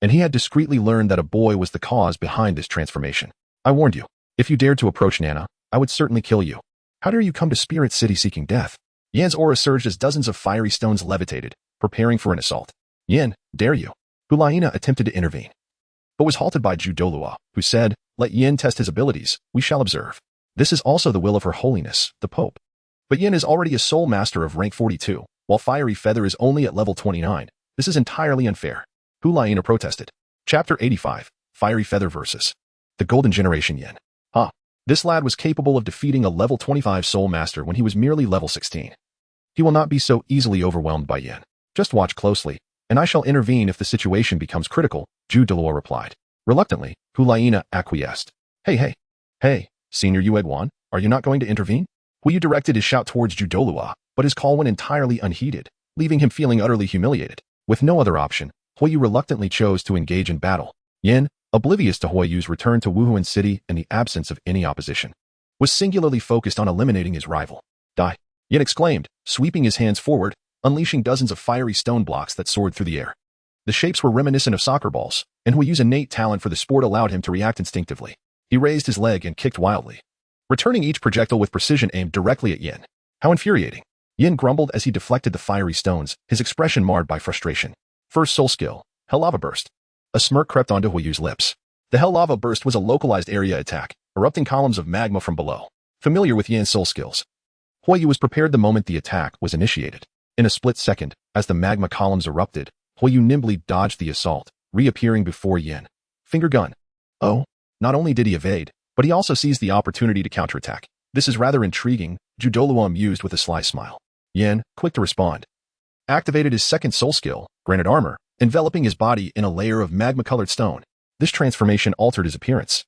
and he had discreetly learned that a boy was the cause behind this transformation. I warned you. If you dared to approach Nana, I would certainly kill you. How dare you come to Spirit City seeking death? Yin's aura surged as dozens of fiery stones levitated, preparing for an assault. Yin, dare you? Hulaina attempted to intervene, but was halted by Douluo, who said, Let Yin test his abilities, we shall observe. This is also the will of Her Holiness, the Pope. But Yin is already a soul master of rank 42, while Fiery Feather is only at level 29. This is entirely unfair. Hulaina protested. Chapter 85, Fiery Feather vs. the Golden Generation Yin. This lad was capable of defeating a level 25 soul master when he was merely level 16. He will not be so easily overwhelmed by Yin. Just watch closely, and I shall intervene if the situation becomes critical, Douluo replied. Reluctantly, Hulaina acquiesced. Hey, Senior Yuiguan, are you not going to intervene? Huiyu directed his shout towards Douluo, but his call went entirely unheeded, leaving him feeling utterly humiliated. With no other option, Huiyu reluctantly chose to engage in battle. Yin, oblivious to Huiyu's return to Wuhan City and the absence of any opposition, was singularly focused on eliminating his rival. Die! Yin exclaimed, sweeping his hands forward, unleashing dozens of fiery stone blocks that soared through the air. The shapes were reminiscent of soccer balls, and Huiyu's innate talent for the sport allowed him to react instinctively. He raised his leg and kicked wildly, returning each projectile with precision aimed directly at Yin. How infuriating! Yin grumbled as he deflected the fiery stones, his expression marred by frustration. First soul skill, Hell Lava Burst. A smirk crept onto Huiyu's lips. The Hell Lava Burst was a localized area attack, erupting columns of magma from below. Familiar with Yin's soul skills, Huiyu was prepared the moment the attack was initiated. In a split second, as the magma columns erupted, Huiyu nimbly dodged the assault, reappearing before Yin. Finger gun. Oh, not only did he evade, but he also seized the opportunity to counterattack. This is rather intriguing, Douluo mused with a sly smile. Yin, quick to respond, activated his second soul skill, granite armor, enveloping his body in a layer of magma-colored stone. This transformation altered his appearance,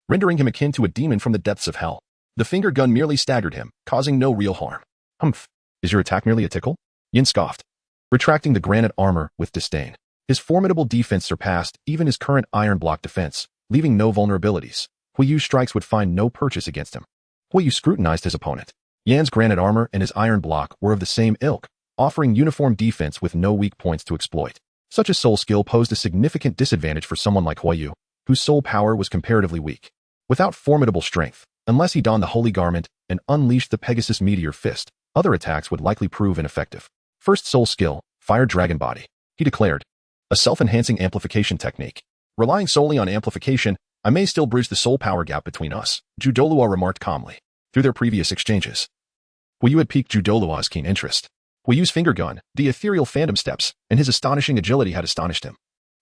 rendering him akin to a demon from the depths of hell. The finger gun merely staggered him, causing no real harm. Humph, is your attack merely a tickle? Yin scoffed, retracting the granite armor with disdain. His formidable defense surpassed even his current iron block defense, leaving no vulnerabilities. Huiyu's strikes would find no purchase against him. Huiyu scrutinized his opponent. Yan's granite armor and his iron block were of the same ilk, offering uniform defense with no weak points to exploit. Such a soul skill posed a significant disadvantage for someone like Huiyu, whose soul power was comparatively weak. Without formidable strength, unless he donned the holy garment and unleashed the Pegasus Meteor Fist, other attacks would likely prove ineffective. First soul skill, Fire Dragon Body, he declared. A self-enhancing amplification technique. Relying solely on amplification, I may still bridge the soul power gap between us, Douluo remarked calmly. Through their previous exchanges, Huiyu had piqued Douluo's keen interest. Huiyu's finger gun, the ethereal phantom steps, and his astonishing agility had astonished him.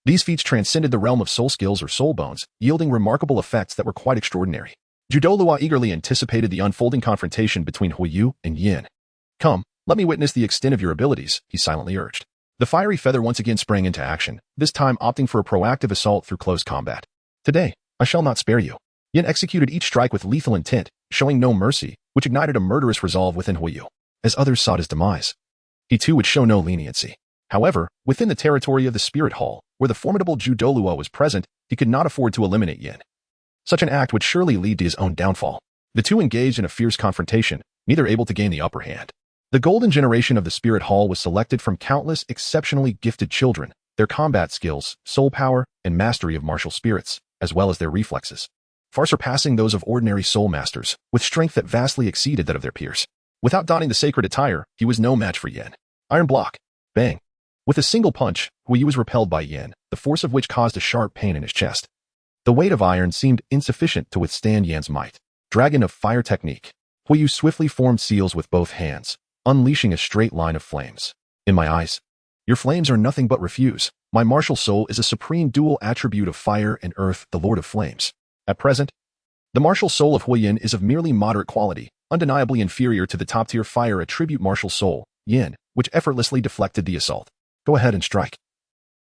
These feats transcended the realm of soul skills or soul bones, yielding remarkable effects that were quite extraordinary. Douluo eagerly anticipated the unfolding confrontation between Huiyu and Yin. Come, let me witness the extent of your abilities, he silently urged. The fiery feather once again sprang into action, this time opting for a proactive assault through close combat. Today, I shall not spare you. Yin executed each strike with lethal intent, showing no mercy, which ignited a murderous resolve within Huiyu. As others sought his demise, he too would show no leniency. However, within the territory of the Spirit Hall, where the formidable Douluo was present, he could not afford to eliminate Yin. Such an act would surely lead to his own downfall. The two engaged in a fierce confrontation, neither able to gain the upper hand. The golden generation of the Spirit Hall was selected from countless exceptionally gifted children, their combat skills, soul power, and mastery of martial spirits, as well as their reflexes, far surpassing those of ordinary soul masters, with strength that vastly exceeded that of their peers. Without donning the sacred attire, he was no match for Yin. Iron block. Bang. With a single punch, Huiyu was repelled by Yin, the force of which caused a sharp pain in his chest. The weight of iron seemed insufficient to withstand Yan's might. Dragon of Fire Technique. Huiyu swiftly formed seals with both hands, unleashing a straight line of flames. In my eyes, your flames are nothing but refuse. My martial soul is a supreme dual attribute of fire and earth, the Lord of Flames. At present, the martial soul of Huiyin is of merely moderate quality, undeniably inferior to the top-tier fire attribute martial soul, Yin, which effortlessly deflected the assault. Go ahead and strike.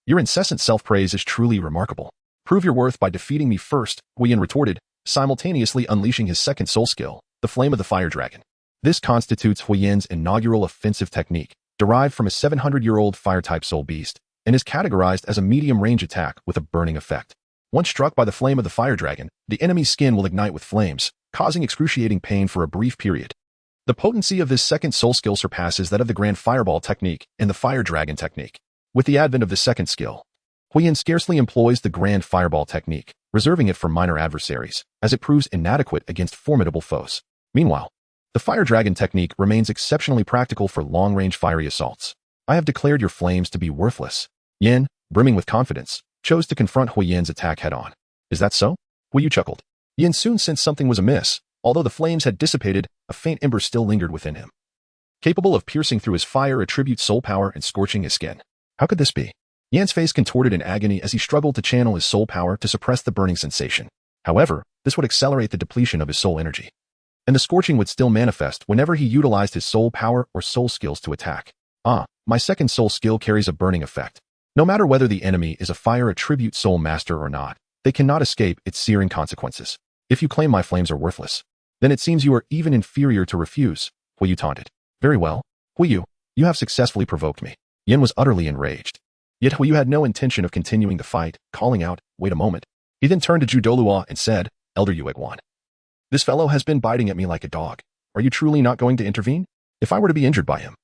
Your incessant self-praise is truly remarkable. Prove your worth by defeating me first, Huiyin retorted, simultaneously unleashing his second soul skill, the Flame of the Fire Dragon. This constitutes Huiyin's inaugural offensive technique, derived from a 700-year-old fire-type soul beast, and is categorized as a medium-range attack with a burning effect. Once struck by the flame of the fire dragon, the enemy's skin will ignite with flames, causing excruciating pain for a brief period. The potency of this second soul skill surpasses that of the Grand Fireball technique and the Fire Dragon technique. With the advent of the second skill, Huiyin scarcely employs the Grand Fireball technique, reserving it for minor adversaries, as it proves inadequate against formidable foes. Meanwhile, the Fire Dragon technique remains exceptionally practical for long-range fiery assaults. I have declared your flames to be worthless. Yin, brimming with confidence, chose to confront Huiyin's attack head-on. Is that so? Huiyu chuckled. Yin soon sensed something was amiss. Although the flames had dissipated, a faint ember still lingered within him, capable of piercing through his fire attribute soul power and scorching his skin. How could this be? Yan's face contorted in agony as he struggled to channel his soul power to suppress the burning sensation. However, this would accelerate the depletion of his soul energy, and the scorching would still manifest whenever he utilized his soul power or soul skills to attack. My second soul skill carries a burning effect. No matter whether the enemy is a fire attribute soul master or not, they cannot escape its searing consequences. If you claim my flames are worthless, then it seems you are even inferior to refuse, Huiyu taunted. Very well, Huiyu, you have successfully provoked me. Yin was utterly enraged. Yet Huiyu had no intention of continuing the fight, calling out, wait a moment. He then turned to Douluo and said, Elder Yuegwan, this fellow has been biting at me like a dog. Are you truly not going to intervene? If I were to be injured by him,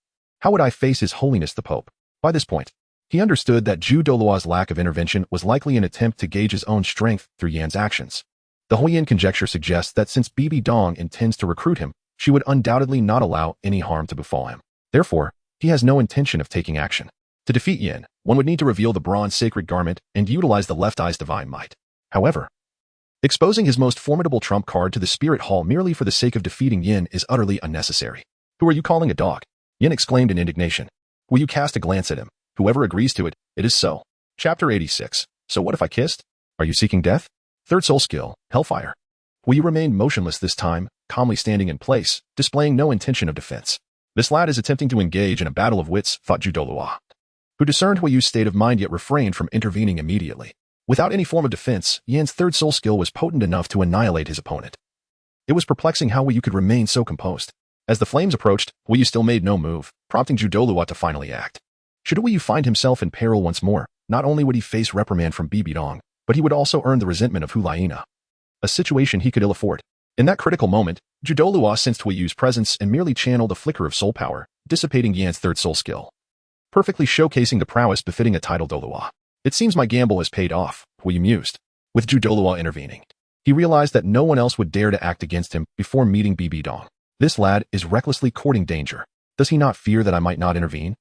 how would I face His Holiness the Pope? By this point, he understood that Douluo's lack of intervention was likely an attempt to gauge his own strength through Yan's actions. The Huiyin conjecture suggests that since BBDong intends to recruit him, she would undoubtedly not allow any harm to befall him. Therefore, he has no intention of taking action. To defeat Yin, one would need to reveal the bronze sacred garment and utilize the left eye's divine might. However, exposing his most formidable trump card to the Spirit Hall merely for the sake of defeating Yin is utterly unnecessary. Who are you calling a dog? Yin exclaimed in indignation. Will you cast a glance at him? Whoever agrees to it, it is so. Chapter 86. So what if I kissed? Are you seeking death? Third soul skill, Hellfire. Hui remained motionless this time, calmly standing in place, displaying no intention of defense. This lad is attempting to engage in a battle of wits, thought Douluo, who discerned Hui's state of mind yet refrained from intervening immediately. Without any form of defense, Yan's third soul skill was potent enough to annihilate his opponent. It was perplexing how Hui could remain so composed. As the flames approached, Hui still made no move, prompting Douluo to finally act. Should Hui find himself in peril once more, not only would he face reprimand from BBDong, but he would also earn the resentment of Huiina. A situation he could ill afford. In that critical moment, Douluo sensed Hui's presence and merely channeled a flicker of soul power, dissipating Yan's third soul skill, perfectly showcasing the prowess befitting a title Douluo. It seems my gamble has paid off, Hui mused, with Douluo intervening. He realized that no one else would dare to act against him before meeting BBDong. This lad is recklessly courting danger. Does he not fear that I might not intervene?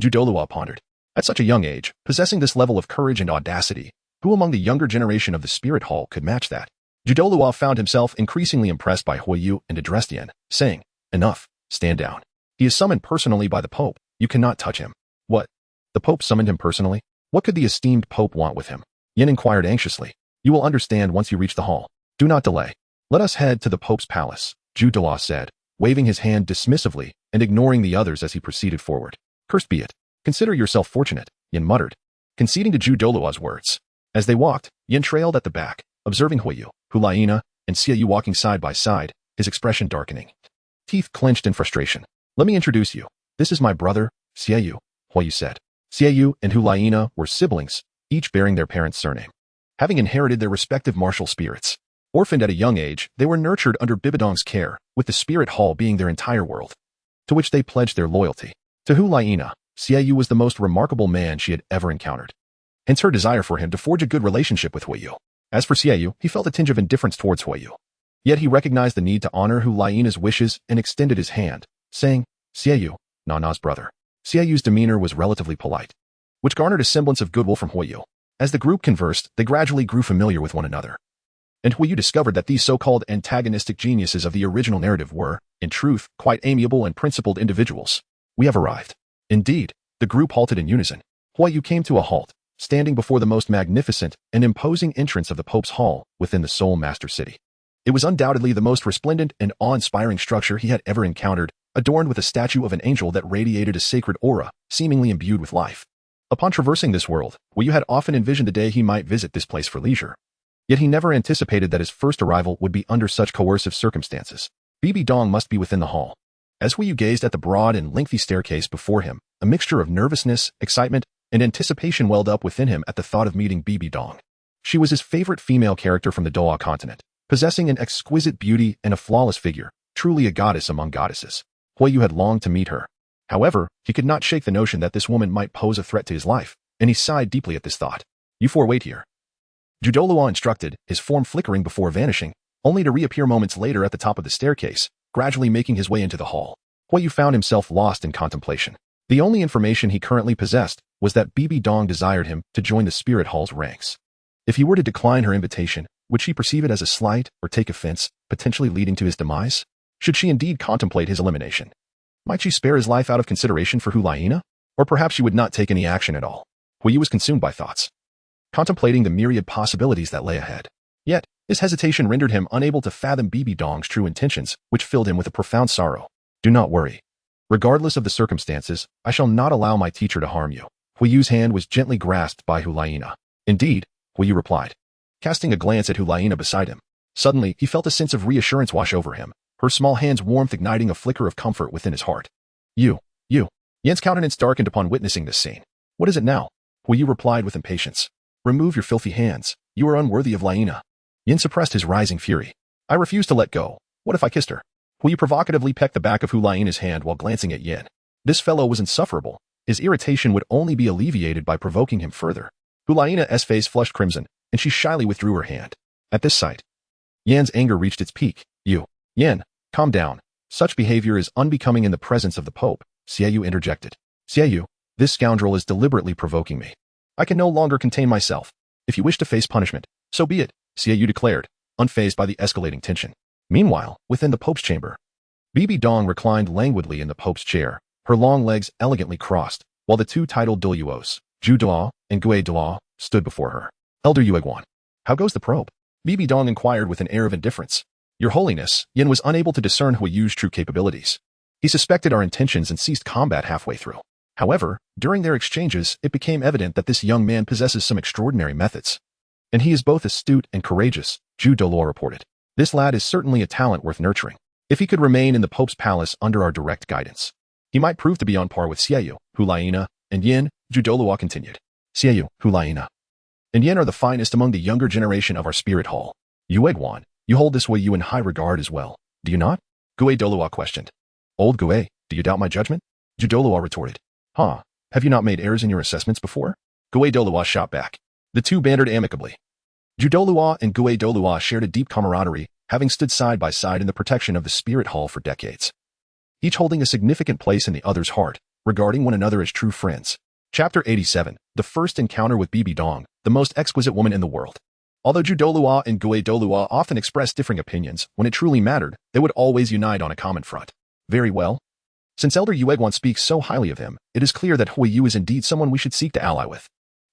Douluo pondered. At such a young age, possessing this level of courage and audacity, who among the younger generation of the Spirit Hall could match that? Douluo found himself increasingly impressed by Huiyu and addressed Yan, saying, "Enough, stand down. He is summoned personally by the Pope. You cannot touch him." What? The Pope summoned him personally? What could the esteemed Pope want with him? Yan inquired anxiously. You will understand once you reach the hall. Do not delay. Let us head to the Pope's palace, Douluo said, waving his hand dismissively and ignoring the others as he proceeded forward. Cursed be it. Consider yourself fortunate, Yan muttered, conceding to Douluo's words. As they walked, Yan trailed at the back, observing Huiyu, Huiina, and Xiaoyu walking side by side, his expression darkening. Teeth clenched in frustration. Let me introduce you. This is my brother, Xiaoyu, Huiyu said. Xiaoyu and Huiina were siblings, each bearing their parents' surname. Having inherited their respective martial spirits, orphaned at a young age, they were nurtured under BBDong's care, with the Spirit Hall being their entire world, to which they pledged their loyalty. To Huiina, Xiaoyu was the most remarkable man she had ever encountered. Hence her desire for him to forge a good relationship with Huiyu. As for Xiaoyu, he felt a tinge of indifference towards Huiyu. Yet he recognized the need to honor Huiina's wishes and extended his hand, saying, Xiaoyu, Nana's brother. Xiaoyu's demeanor was relatively polite, which garnered a semblance of goodwill from Huiyu. As the group conversed, they gradually grew familiar with one another. And Huiyu discovered that these so-called antagonistic geniuses of the original narrative were, in truth, quite amiable and principled individuals. We have arrived. Indeed, the group halted in unison. Huiyu came to a halt, standing before the most magnificent and imposing entrance of the Pope's Hall within the Soul Master City. It was undoubtedly the most resplendent and awe-inspiring structure he had ever encountered, adorned with a statue of an angel that radiated a sacred aura, seemingly imbued with life. Upon traversing this world, Huiyu had often envisioned the day he might visit this place for leisure. Yet he never anticipated that his first arrival would be under such coercive circumstances. BBDong must be within the hall. As Huiyu gazed at the broad and lengthy staircase before him, a mixture of nervousness, excitement, and anticipation welled up within him at the thought of meeting BBDong. She was his favorite female character from the Douluo Continent, possessing an exquisite beauty and a flawless figure, truly a goddess among goddesses. Huiyu had longed to meet her. However, he could not shake the notion that this woman might pose a threat to his life, and he sighed deeply at this thought. You four wait here. Douluo instructed, his form flickering before vanishing, only to reappear moments later at the top of the staircase, gradually making his way into the hall. Huiyu found himself lost in contemplation. The only information he currently possessed was that BBDong desired him to join the Spirit Hall's ranks. If he were to decline her invitation, would she perceive it as a slight or take offense, potentially leading to his demise? Should she indeed contemplate his elimination? Might she spare his life out of consideration for Huiina? Or perhaps she would not take any action at all. Huiyu was consumed by thoughts, contemplating the myriad possibilities that lay ahead. Yet, his hesitation rendered him unable to fathom BBDong's true intentions, which filled him with a profound sorrow. Do not worry. Regardless of the circumstances, I shall not allow my teacher to harm you. Huiyu's hand was gently grasped by Huiina. Indeed, Huiyu replied, casting a glance at Huiina beside him. Suddenly, he felt a sense of reassurance wash over him, her small hand's warmth igniting a flicker of comfort within his heart. You. Yan's countenance darkened upon witnessing this scene. What is it now? Huiyu replied with impatience. Remove your filthy hands. You are unworthy of Huiina. Yan suppressed his rising fury. I refuse to let go. What if I kissed her? Huiyu provocatively pecked the back of Huiina's hand while glancing at Yan. This fellow was insufferable. His irritation would only be alleviated by provoking him further. Huiina's face flushed crimson, and she shyly withdrew her hand. At this sight, Yan's anger reached its peak. Yan, calm down. Such behavior is unbecoming in the presence of the Pope, Xiaoyu interjected. Xiaoyu, this scoundrel is deliberately provoking me. I can no longer contain myself. If you wish to face punishment, so be it, Xiaoyu declared, unfazed by the escalating tension. Meanwhile, within the Pope's chamber, BBDong reclined languidly in the Pope's chair, her long legs elegantly crossed, while the two titled Douluos, Dulau and Dulau stood before her. Elder Yueguan, how goes the probe? BBDong inquired with an air of indifference. Your Holiness, Yin was unable to discern Huiyu's true capabilities. He suspected our intentions and ceased combat halfway through. However, during their exchanges, it became evident that this young man possesses some extraordinary methods. And he is both astute and courageous, Douluo reported. This lad is certainly a talent worth nurturing. If he could remain in the Pope's palace under our direct guidance, he might prove to be on par with Xiaoyu, Hulaina, and Yin, Douluo continued. Xiaoyu, Hulaina, and Yin are the finest among the younger generation of our spirit hall. Yueguan, you hold this Huiyu in high regard as well, do you not? Douluo questioned. Old Gue, do you doubt my judgment? Douluo retorted. Huh, have you not made errors in your assessments before? Douluo shot back. The two bantered amicably. Douluo and Douluo shared a deep camaraderie, having stood side by side in the protection of the spirit hall for decades, each holding a significant place in the other's heart, regarding one another as true friends. Chapter 87, The First Encounter with BBDong, the most exquisite woman in the world. Although Douluo and Douluo often expressed differing opinions, when it truly mattered, they would always unite on a common front. Very well. Since Elder Yueguan speaks so highly of him, it is clear that Huiyu is indeed someone we should seek to ally with.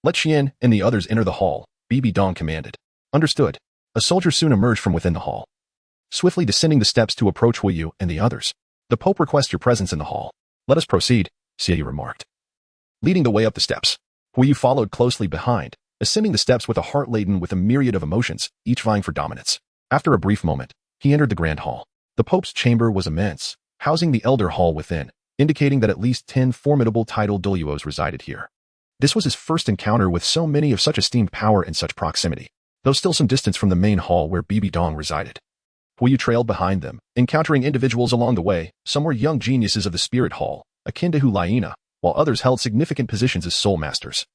Let Xian and the others enter the hall, BBDong commanded. Understood. A soldier soon emerged from within the hall, swiftly descending the steps to approach Huiyu and the others. The Pope requests your presence in the hall. Let us proceed, Xiaoyu remarked, leading the way up the steps. Huiyu followed closely behind, ascending the steps with a heart laden with a myriad of emotions, each vying for dominance. After a brief moment, he entered the grand hall. The Pope's chamber was immense, housing the elder hall within, indicating that at least 10 formidable titled Douluos resided here. This was his first encounter with so many of such esteemed power in such proximity, though still some distance from the main hall where BBDong resided. Huiyu trailed behind them, encountering individuals along the way. Some were young geniuses of the spirit hall, akin to Hulaina, while others held significant positions as soul masters.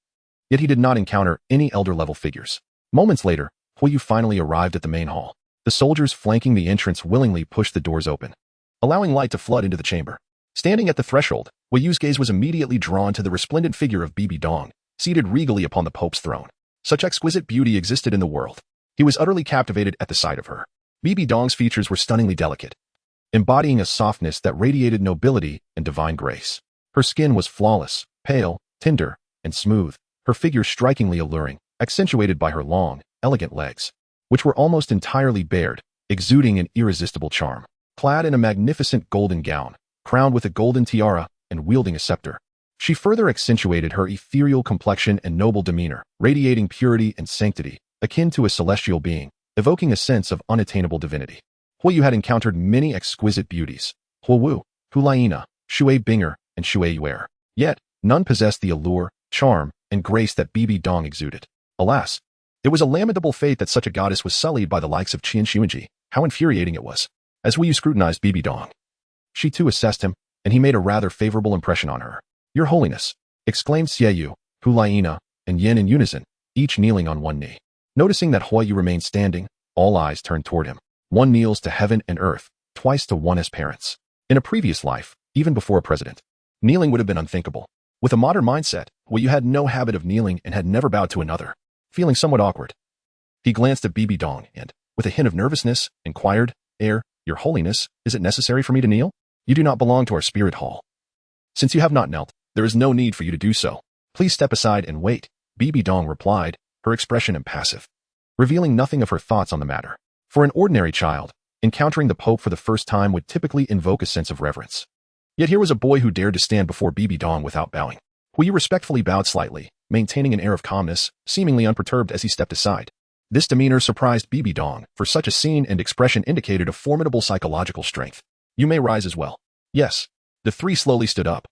Yet he did not encounter any elder-level figures. Moments later, Huiyu finally arrived at the main hall. The soldiers flanking the entrance willingly pushed the doors open, allowing light to flood into the chamber. Standing at the threshold, Huiyu's gaze was immediately drawn to the resplendent figure of BBDong, seated regally upon the Pope's throne. Such exquisite beauty existed in the world. He was utterly captivated at the sight of her. BBDong's features were stunningly delicate, embodying a softness that radiated nobility and divine grace. Her skin was flawless, pale, tender, and smooth, her figure strikingly alluring, accentuated by her long, elegant legs, which were almost entirely bared, exuding an irresistible charm. Clad in a magnificent golden gown, crowned with a golden tiara, and wielding a scepter, she further accentuated her ethereal complexion and noble demeanor, radiating purity and sanctity, akin to a celestial being, evoking a sense of unattainable divinity. Huiyu had encountered many exquisite beauties, Huowu, Hulaina, Shui Binger, and Shui Yuer. Yet, none possessed the allure, charm, and grace that BBDong exuded. Alas, it was a lamentable fate that such a goddess was sullied by the likes of Qian Xuanji. How infuriating it was. As Huiyu scrutinized BBDong, she too assessed him, and he made a rather favorable impression on her. Your Holiness, exclaimed Xiaoyu, Hulaina, and Yin in unison, each kneeling on one knee. Noticing that Huiyu remained standing, all eyes turned toward him. One kneels to heaven and earth, twice to one as parents. In a previous life, even before a president, kneeling would have been unthinkable. With a modern mindset, Huiyu had no habit of kneeling and had never bowed to another. Feeling somewhat awkward, he glanced at BBDong and, with a hint of nervousness, inquired, Your Holiness, is it necessary for me to kneel? You do not belong to our spirit hall. Since you have not knelt, there is no need for you to do so. Please step aside and wait, BBDong replied, her expression impassive, revealing nothing of her thoughts on the matter. For an ordinary child, encountering the Pope for the first time would typically invoke a sense of reverence. Yet here was a boy who dared to stand before BBDong without bowing. Huiyu respectfully bowed slightly, maintaining an air of calmness, seemingly unperturbed as he stepped aside. This demeanor surprised BBDong, for such a scene and expression indicated a formidable psychological strength. You may rise as well. Yes. The three slowly stood up,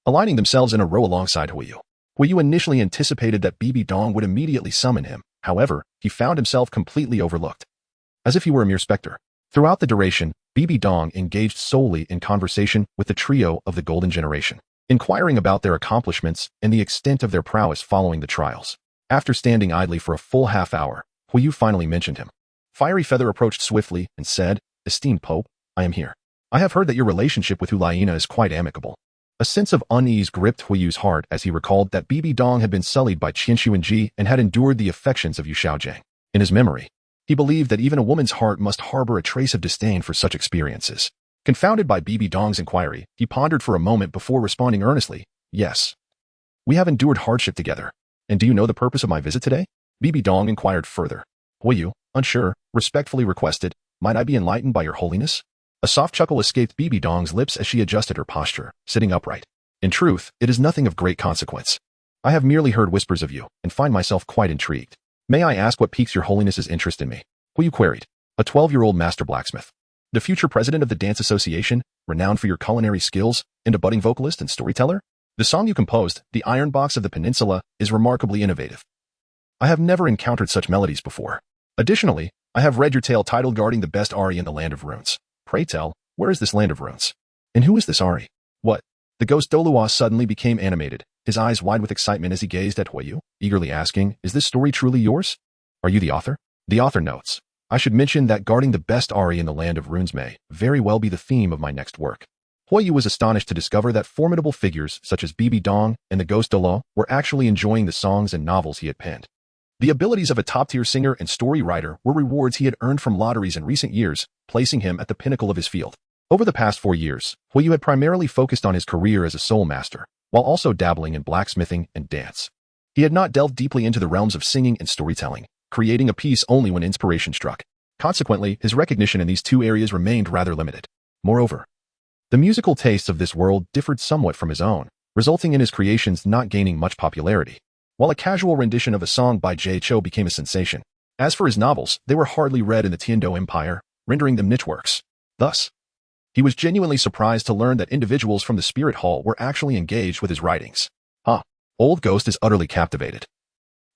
aligning themselves in a row alongside Huiyu. Huiyu initially anticipated that BBDong would immediately summon him. However, he found himself completely overlooked, as if he were a mere specter. Throughout the duration, BBDong engaged solely in conversation with the trio of the Golden Generation, inquiring about their accomplishments and the extent of their prowess following the trials. After standing idly for a full half hour, Huiyu finally mentioned him. Fiery Feather approached swiftly and said, Esteemed Pope, I am here. I have heard that your relationship with Hulaina is quite amicable. A sense of unease gripped Huiyu's heart as he recalled that BBDong had been sullied by Qian Xuanji and had endured the affections of Yu Shaojiang. In his memory, he believed that even a woman's heart must harbor a trace of disdain for such experiences. Confounded by BBDong's inquiry, he pondered for a moment before responding earnestly, Yes. We have endured hardship together. And do you know the purpose of my visit today? BBDong inquired further. Huiyu, unsure, respectfully requested, might I be enlightened by your holiness? A soft chuckle escaped BBDong's lips as she adjusted her posture, sitting upright. In truth, it is nothing of great consequence. I have merely heard whispers of you, and find myself quite intrigued. May I ask what piques your holiness's interest in me? Huiyu queried. A 12-year-old master blacksmith. The future president of the Dance Association, renowned for your culinary skills, and a budding vocalist and storyteller? The song you composed, The Iron Box of the Peninsula, is remarkably innovative. I have never encountered such melodies before. Additionally, I have read your tale titled Guarding the Best Ari in the Land of Runes. Pray tell, where is this land of runes? And who is this Ari? What? The ghost Douluo suddenly became animated, his eyes wide with excitement as he gazed at Huiyu, eagerly asking, is this story truly yours? Are you the author? The author notes, I should mention that guarding the best Ari in the land of runes may very well be the theme of my next work. Huiyu was astonished to discover that formidable figures such as BBDong and the ghost Douluo were actually enjoying the songs and novels he had penned. The abilities of a top-tier singer and story writer were rewards he had earned from lotteries in recent years, placing him at the pinnacle of his field. Over the past 4 years, Huiyu had primarily focused on his career as a soul master, while also dabbling in blacksmithing and dance. He had not delved deeply into the realms of singing and storytelling, creating a piece only when inspiration struck. Consequently, his recognition in these two areas remained rather limited. Moreover, the musical tastes of this world differed somewhat from his own, resulting in his creations not gaining much popularity. While a casual rendition of a song by Jay Cho became a sensation, as for his novels, they were hardly read in the Tiando Empire, rendering them niche works. Thus, he was genuinely surprised to learn that individuals from the Spirit Hall were actually engaged with his writings. Old Ghost is utterly captivated.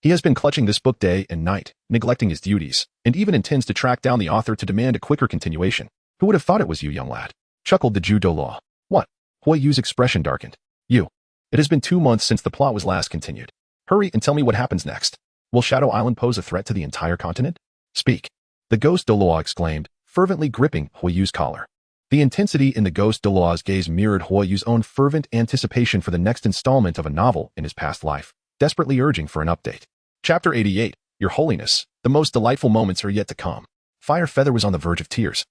He has been clutching this book day and night, neglecting his duties, and even intends to track down the author to demand a quicker continuation. Who would have thought it was you, young lad? Chuckled the Jew Douluo. What? Huiyu's expression darkened. You. It has been 2 months since the plot was last continued. Hurry and tell me what happens next. Will Shadow Island pose a threat to the entire continent? Speak. The ghost Douluo exclaimed, fervently gripping Huiyu's collar. The intensity in the ghost Douluo's gaze mirrored Huiyu's own fervent anticipation for the next installment of a novel in his past life, desperately urging for an update. Chapter 88, Your Holiness, the most delightful moments are yet to come. Fire Feather was on the verge of tears.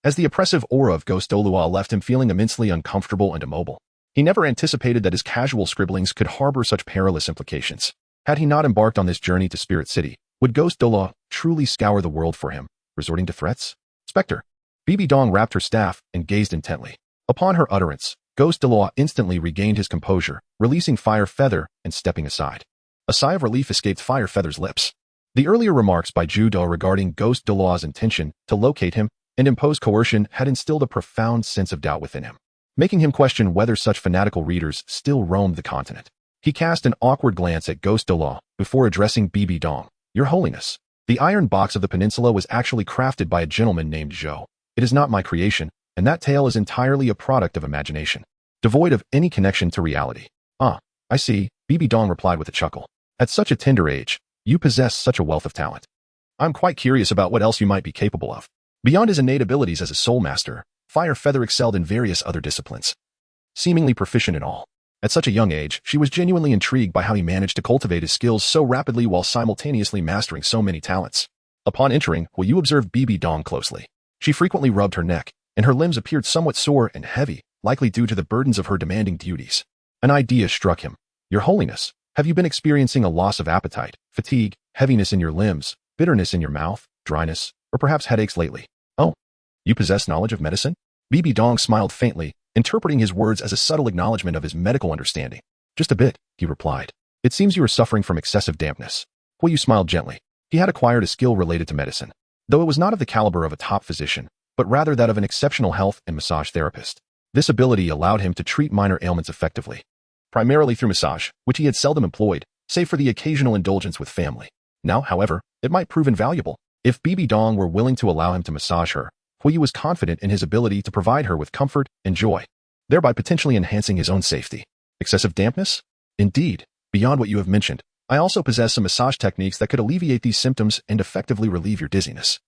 As the oppressive aura of ghost Douluo left him feeling immensely uncomfortable and immobile, he never anticipated that his casual scribblings could harbor such perilous implications. Had he not embarked on this journey to Spirit City, would ghost Douluo truly scour the world for him, resorting to threats? Spectre. BBDong wrapped her staff and gazed intently. Upon her utterance, ghost Douluo instantly regained his composure, releasing Fire Feather and stepping aside. A sigh of relief escaped Fire Feather's lips. The earlier remarks by Judo regarding ghost Douluo's intention to locate him and impose coercion had instilled a profound sense of doubt within him, making him question whether such fanatical readers still roamed the continent. He cast an awkward glance at ghost Douluo before addressing BBDong. Your Holiness, the iron box of the peninsula was actually crafted by a gentleman named Zhou. It is not my creation, and that tale is entirely a product of imagination, devoid of any connection to reality. I see, BBDong replied with a chuckle. At such a tender age, you possess such a wealth of talent. I'm quite curious about what else you might be capable of. Beyond his innate abilities as a soul master, Fire Feather excelled in various other disciplines, seemingly proficient in all. At such a young age, she was genuinely intrigued by how he managed to cultivate his skills so rapidly while simultaneously mastering so many talents. Upon entering, Huiyu observed BBDong closely. She frequently rubbed her neck, and her limbs appeared somewhat sore and heavy, likely due to the burdens of her demanding duties. An idea struck him. Your Holiness, have you been experiencing a loss of appetite, fatigue, heaviness in your limbs, bitterness in your mouth, dryness, or perhaps headaches lately? Oh, you possess knowledge of medicine? BBDong smiled faintly, interpreting his words as a subtle acknowledgement of his medical understanding. Just a bit, he replied. It seems you are suffering from excessive dampness. Huiyu smiled gently. He had acquired a skill related to medicine, though it was not of the caliber of a top physician, but rather that of an exceptional health and massage therapist. This ability allowed him to treat minor ailments effectively, primarily through massage, which he had seldom employed, save for the occasional indulgence with family. Now, however, it might prove invaluable. If BBDong were willing to allow him to massage her, Huiyu was confident in his ability to provide her with comfort and joy, thereby potentially enhancing his own safety. Excessive dampness? Indeed, beyond what you have mentioned, I also possess some massage techniques that could alleviate these symptoms and effectively relieve your dizziness.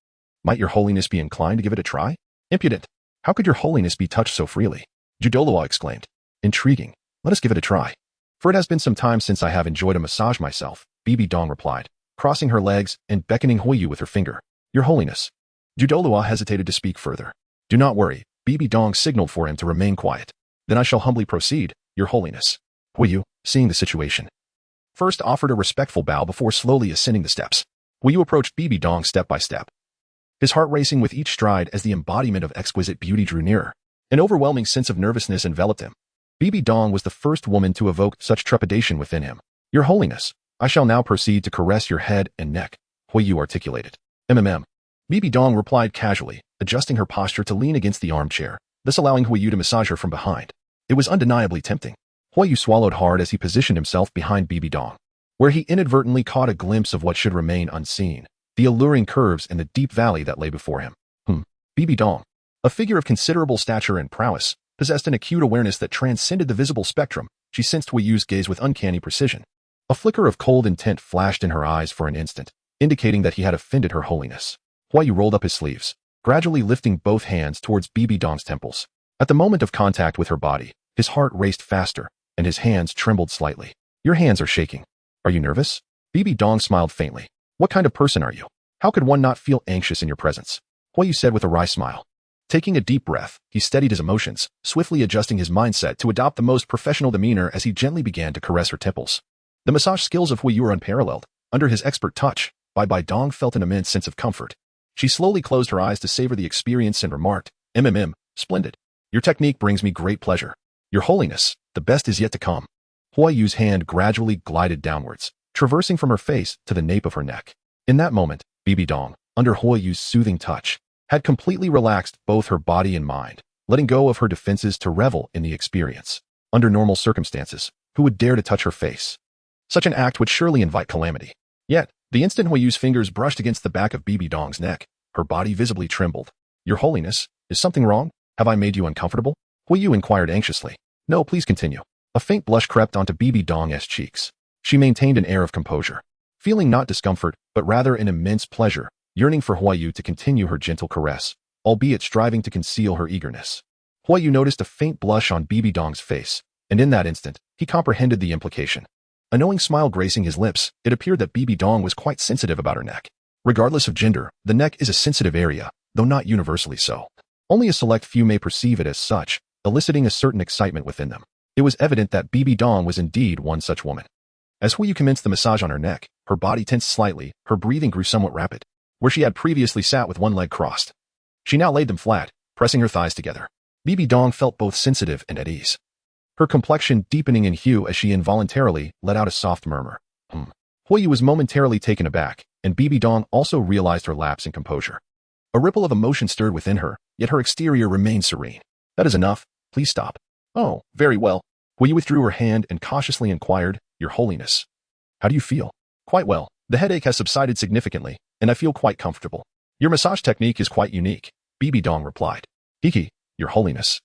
Might your Holiness be inclined to give it a try? Impudent. How could your Holiness be touched so freely? Douluo exclaimed. Intriguing. Let us give it a try. For it has been some time since I have enjoyed a massage myself, BBDong replied, crossing her legs and beckoning Huiyu with her finger. Your Holiness. Douluo hesitated to speak further. Do not worry, BBDong signaled for him to remain quiet. Then I shall humbly proceed, Your Holiness. Huiyu, seeing the situation, first offered a respectful bow before slowly ascending the steps. Wuyu approached BBDong step by step, his heart racing with each stride as the embodiment of exquisite beauty drew nearer. An overwhelming sense of nervousness enveloped him. BBDong was the first woman to evoke such trepidation within him. Your Holiness, I shall now proceed to caress your head and neck, Wuyu articulated. BBDong replied casually, adjusting her posture to lean against the armchair, thus allowing Wuyu to massage her from behind. It was undeniably tempting. Wuyu swallowed hard as he positioned himself behind BBDong, where he inadvertently caught a glimpse of what should remain unseen, the alluring curves and the deep valley that lay before him. BBDong, a figure of considerable stature and prowess, possessed an acute awareness that transcended the visible spectrum. She sensed Wuyu's gaze with uncanny precision. A flicker of cold intent flashed in her eyes for an instant, indicating that he had offended her holiness. Wuyu rolled up his sleeves, gradually lifting both hands towards BBDong's temples. At the moment of contact with her body, his heart raced faster, and his hands trembled slightly. Your hands are shaking. Are you nervous? BBDong smiled faintly. What kind of person are you? How could one not feel anxious in your presence? Wuyu said with a wry smile. Taking a deep breath, he steadied his emotions, swiftly adjusting his mindset to adopt the most professional demeanor as he gently began to caress her temples. The massage skills of Wuyu were unparalleled. Under his expert touch, BBDong felt an immense sense of comfort. She slowly closed her eyes to savor the experience and remarked, Splendid. Your technique brings me great pleasure. Your Holiness, the best is yet to come. Wuyu's hand gradually glided downwards, traversing from her face to the nape of her neck. In that moment, BBDong, under Wuyu's soothing touch, had completely relaxed both her body and mind, letting go of her defenses to revel in the experience. Under normal circumstances, who would dare to touch her face? Such an act would surely invite calamity. Yet, the instant Wuyu's fingers brushed against the back of BBDong's neck, her body visibly trembled. Your Holiness, is something wrong? Have I made you uncomfortable? Wuyu inquired anxiously. No, please continue. A faint blush crept onto BBDong's cheeks. She maintained an air of composure, feeling not discomfort, but rather an immense pleasure, yearning for Wuyu to continue her gentle caress, albeit striving to conceal her eagerness. Wuyu noticed a faint blush on BBDong's face, and in that instant, he comprehended the implication. A knowing smile gracing his lips, it appeared that BBDong was quite sensitive about her neck. Regardless of gender, the neck is a sensitive area, though not universally so. Only a select few may perceive it as such, eliciting a certain excitement within them. It was evident that BBDong was indeed one such woman. As Wuyu commenced the massage on her neck, her body tensed slightly, her breathing grew somewhat rapid. Where she had previously sat with one leg crossed, she now laid them flat, pressing her thighs together. BBDong felt both sensitive and at ease, her complexion deepening in hue as she involuntarily let out a soft murmur. Wuyu was momentarily taken aback, and BBDong also realized her lapse in composure. A ripple of emotion stirred within her, yet her exterior remained serene. That is enough. Please stop. Oh, very well. Wuyu withdrew her hand and cautiously inquired, Your Holiness, how do you feel? Quite well. The headache has subsided significantly, and I feel quite comfortable. Your massage technique is quite unique, BBDong replied. Your Holiness,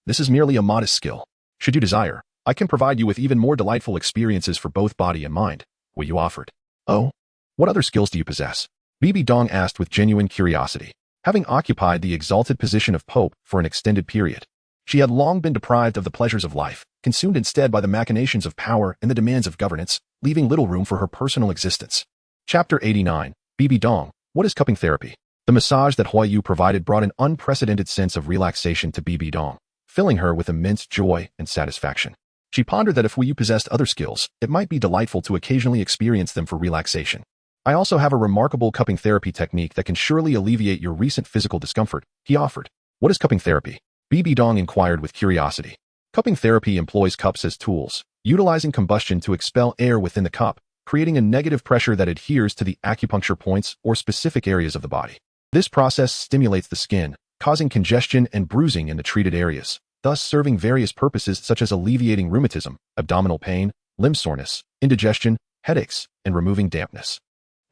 this is merely a modest skill. Should you desire, I can provide you with even more delightful experiences for both body and mind, Wuyu offered. Oh, what other skills do you possess? BBDong asked with genuine curiosity. Having occupied the exalted position of Pope for an extended period, she had long been deprived of the pleasures of life, consumed instead by the machinations of power and the demands of governance, leaving little room for her personal existence. Chapter 89, BBDong, what is cupping therapy? The massage that Wuyu provided brought an unprecedented sense of relaxation to BBDong, filling her with immense joy and satisfaction. She pondered that if Wuyu possessed other skills, it might be delightful to occasionally experience them for relaxation. I also have a remarkable cupping therapy technique that can surely alleviate your recent physical discomfort, he offered. What is cupping therapy? BBDong inquired with curiosity. Cupping therapy employs cups as tools, utilizing combustion to expel air within the cup, creating a negative pressure that adheres to the acupuncture points or specific areas of the body. This process stimulates the skin, causing congestion and bruising in the treated areas, thus serving various purposes such as alleviating rheumatism, abdominal pain, limb soreness, indigestion, headaches, and removing dampness.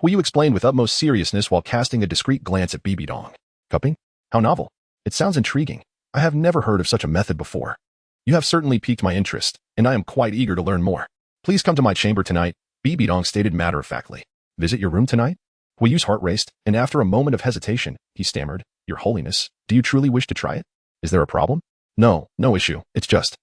Wuyu explained with utmost seriousness while casting a discreet glance at BBDong. Cupping? How novel. It sounds intriguing. I have never heard of such a method before. You have certainly piqued my interest, and I am quite eager to learn more. Please come to my chamber tonight, BBDong stated matter-of-factly. Visit your room tonight? Wuyu's heart raced, and after a moment of hesitation, he stammered, Your Holiness, do you truly wish to try it? Is there a problem? No issue, it's just.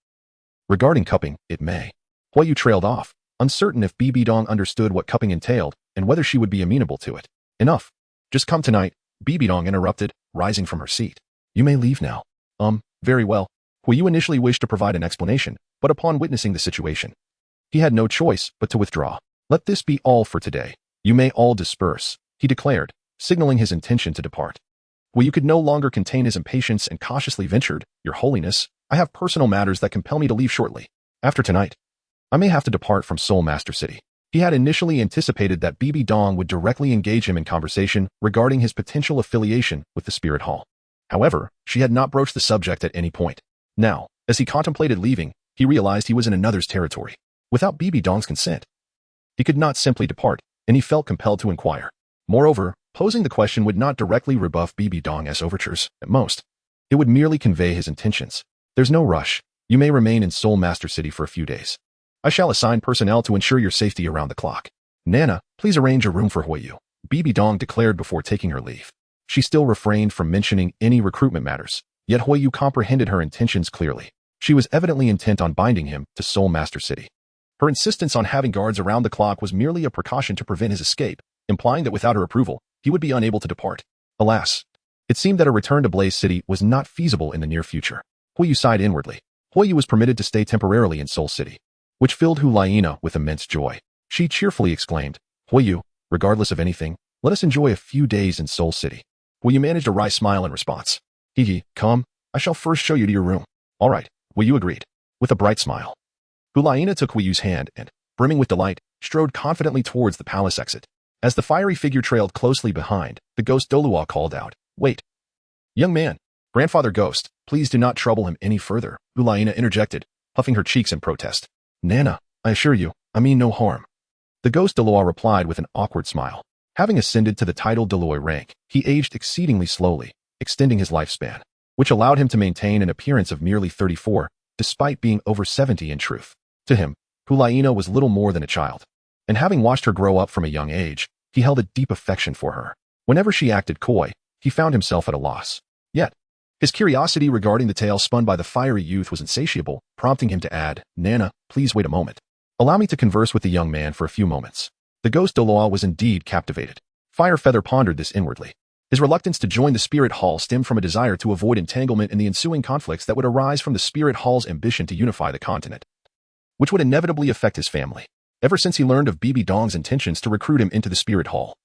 Regarding cupping, it may. Wuyu trailed off, uncertain if BBDong understood what cupping entailed, and whether she would be amenable to it. Enough. Just come tonight, BBDong interrupted, rising from her seat. You may leave now. Very well. Wuyu initially wished to provide an explanation, but upon witnessing the situation, He had no choice but to withdraw. Let this be all for today. You may all disperse, he declared, signaling his intention to depart. Wu Yu could no longer contain his impatience and cautiously ventured, Your Holiness, I have personal matters that compel me to leave shortly. After tonight, I may have to depart from Soul Master City. He had initially anticipated that BBDong would directly engage him in conversation regarding his potential affiliation with the Spirit Hall. However, she had not broached the subject at any point. Now, as he contemplated leaving, he realized he was in another's territory. Without BBDong's consent, he could not simply depart, and he felt compelled to inquire. Moreover, posing the question would not directly rebuff BBDong's overtures, at most. It would merely convey his intentions. There's no rush. You may remain in Soul Master City for a few days. I shall assign personnel to ensure your safety around the clock. Nana, please arrange a room for Wu Yu, BBDong declared before taking her leave. She still refrained from mentioning any recruitment matters, yet Wu Yu comprehended her intentions clearly. She was evidently intent on binding him to Soul Master City. Her insistence on having guards around the clock was merely a precaution to prevent his escape, implying that without her approval, he would be unable to depart. Alas, it seemed that a return to Blaze City was not feasible in the near future. Wu Yu sighed inwardly. Wu Yu was permitted to stay temporarily in Soul City, which filled Hulayina with immense joy. She cheerfully exclaimed, Wu Yu, regardless of anything, let us enjoy a few days in Soul City. Wu Yu managed a wry smile in response. Hee, come, I shall first show you to your room. All right, Wu Yu agreed, with a bright smile. Hulayina took Wu Yu's hand and, brimming with delight, strode confidently towards the palace exit. As the fiery figure trailed closely behind, the ghost Douluo called out, Wait. Young man, Grandfather Ghost, please do not trouble him any further, Hulayina interjected, puffing her cheeks in protest. Nana, I assure you, I mean no harm. The ghost Douluo replied with an awkward smile. Having ascended to the title Douluo rank, he aged exceedingly slowly, extending his lifespan, which allowed him to maintain an appearance of merely 34, despite being over 70 in truth. To him, Hulayina was little more than a child, and having watched her grow up from a young age, he held a deep affection for her. Whenever she acted coy, he found himself at a loss. Yet, his curiosity regarding the tale spun by the fiery youth was insatiable, prompting him to add, Nana, please wait a moment. Allow me to converse with the young man for a few moments. The ghost Douluo was indeed captivated. Firefeather pondered this inwardly. His reluctance to join the Spirit Hall stemmed from a desire to avoid entanglement in the ensuing conflicts that would arise from the Spirit Hall's ambition to unify the continent, which would inevitably affect his family. Ever since he learned of BBDong's intentions to recruit him into the Spirit Hall,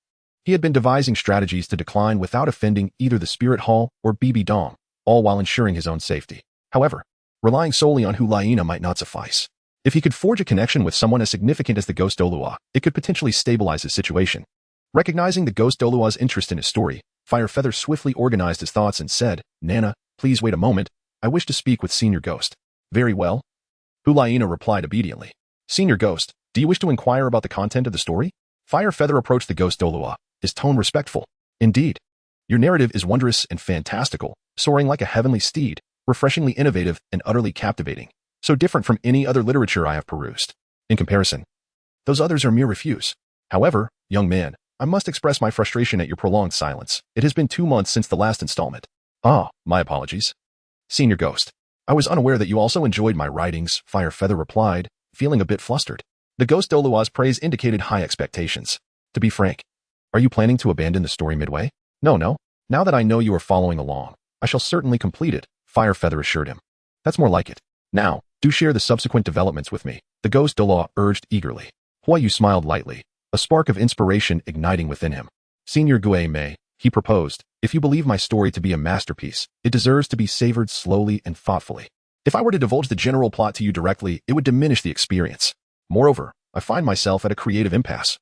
he had been devising strategies to decline without offending either the Spirit Hall or BBDong, all while ensuring his own safety. However, relying solely on Hulayina might not suffice. If he could forge a connection with someone as significant as the ghost Douluo, it could potentially stabilize his situation. Recognizing the ghost Douluo's interest in his story, Firefeather swiftly organized his thoughts and said, Nana, please wait a moment. I wish to speak with Senior Ghost. Very well. Hulayina replied obediently. Senior Ghost, do you wish to inquire about the content of the story? Firefeather approached the ghost Douluo, his tone respectful. Indeed. Your narrative is wondrous and fantastical, soaring like a heavenly steed, refreshingly innovative and utterly captivating, so different from any other literature I have perused. In comparison, those others are mere refuse. However, young man, I must express my frustration at your prolonged silence. It has been 2 months since the last installment. Ah, my apologies. Senior Ghost, I was unaware that you also enjoyed my writings, Firefeather replied, feeling a bit flustered. The ghost Douluo's praise indicated high expectations. To be frank, are you planning to abandon the story midway? No. Now that I know you are following along, I shall certainly complete it, Firefeather assured him. That's more like it. Now, do share the subsequent developments with me, the ghost Douluo urged eagerly. Wu Yu smiled lightly, a spark of inspiration igniting within him. Senior Gue Mei, he proposed, if you believe my story to be a masterpiece, it deserves to be savored slowly and thoughtfully. If I were to divulge the general plot to you directly, it would diminish the experience. Moreover, I find myself at a creative impasse,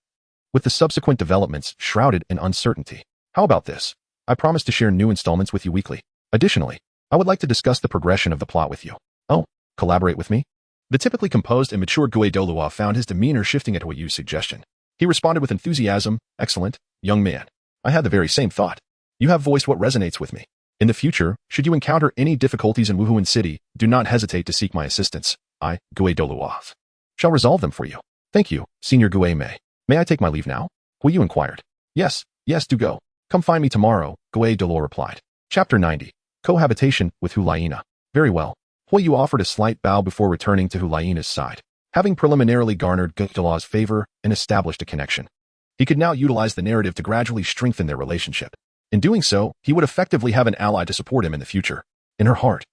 with the subsequent developments shrouded in uncertainty. How about this? I promise to share new installments with you weekly. Additionally, I would like to discuss the progression of the plot with you. Oh, collaborate with me? The typically composed and mature Gue Douluo found his demeanor shifting at Wu Yu's suggestion. He responded with enthusiasm, excellent, young man. I had the very same thought. You have voiced what resonates with me. In the future, should you encounter any difficulties in Wuhan City, do not hesitate to seek my assistance. I, Gue Douluo, shall resolve them for you. Thank you, Senior Gue Mei. May I take my leave now? Wu Yu inquired. Yes, do go. Come find me tomorrow, Gue Douluo replied. Chapter 90. Cohabitation with Hulayina. Very well. Wu Yu offered a slight bow before returning to Hulayina's side. Having preliminarily garnered Gue Douluo's favor and established a connection, he could now utilize the narrative to gradually strengthen their relationship. In doing so, he would effectively have an ally to support him in the future. In her heart,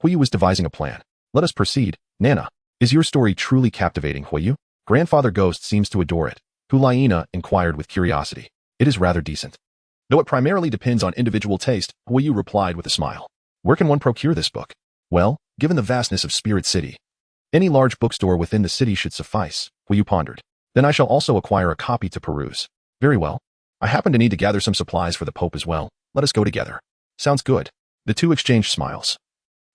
Wu Yu was devising a plan. Let us proceed, Nana. Is your story truly captivating, Huiyu? Grandfather Ghost seems to adore it. Hulaina inquired with curiosity. It is rather decent. Though it primarily depends on individual taste, Huiyu replied with a smile. Where can one procure this book? Well, given the vastness of Spirit City, any large bookstore within the city should suffice, Huiyu pondered. Then I shall also acquire a copy to peruse. Very well. I happen to need to gather some supplies for the Pope as well. Let us go together. Sounds good. The two exchanged smiles,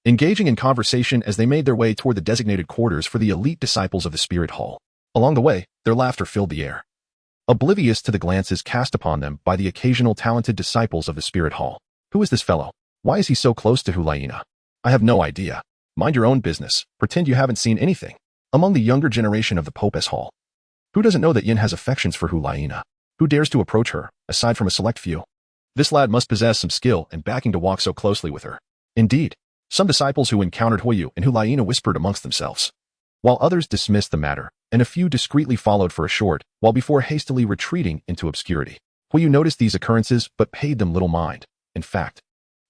engaging in conversation as they made their way toward the designated quarters for the elite disciples of the Spirit Hall. Along the way, their laughter filled the air, oblivious to the glances cast upon them by the occasional talented disciples of the Spirit Hall. Who is this fellow? Why is he so close to Hulaina? I have no idea. Mind your own business. Pretend you haven't seen anything. Among the younger generation of the Pope's Hall, who doesn't know that Yin has affections for Hulaina? Who dares to approach her, aside from a select few? This lad must possess some skill and backing to walk so closely with her. Indeed, some disciples who encountered Huiyu and Hulaina whispered amongst themselves, while others dismissed the matter, and a few discreetly followed for a short while before hastily retreating into obscurity. Huiyu noticed these occurrences but paid them little mind. In fact,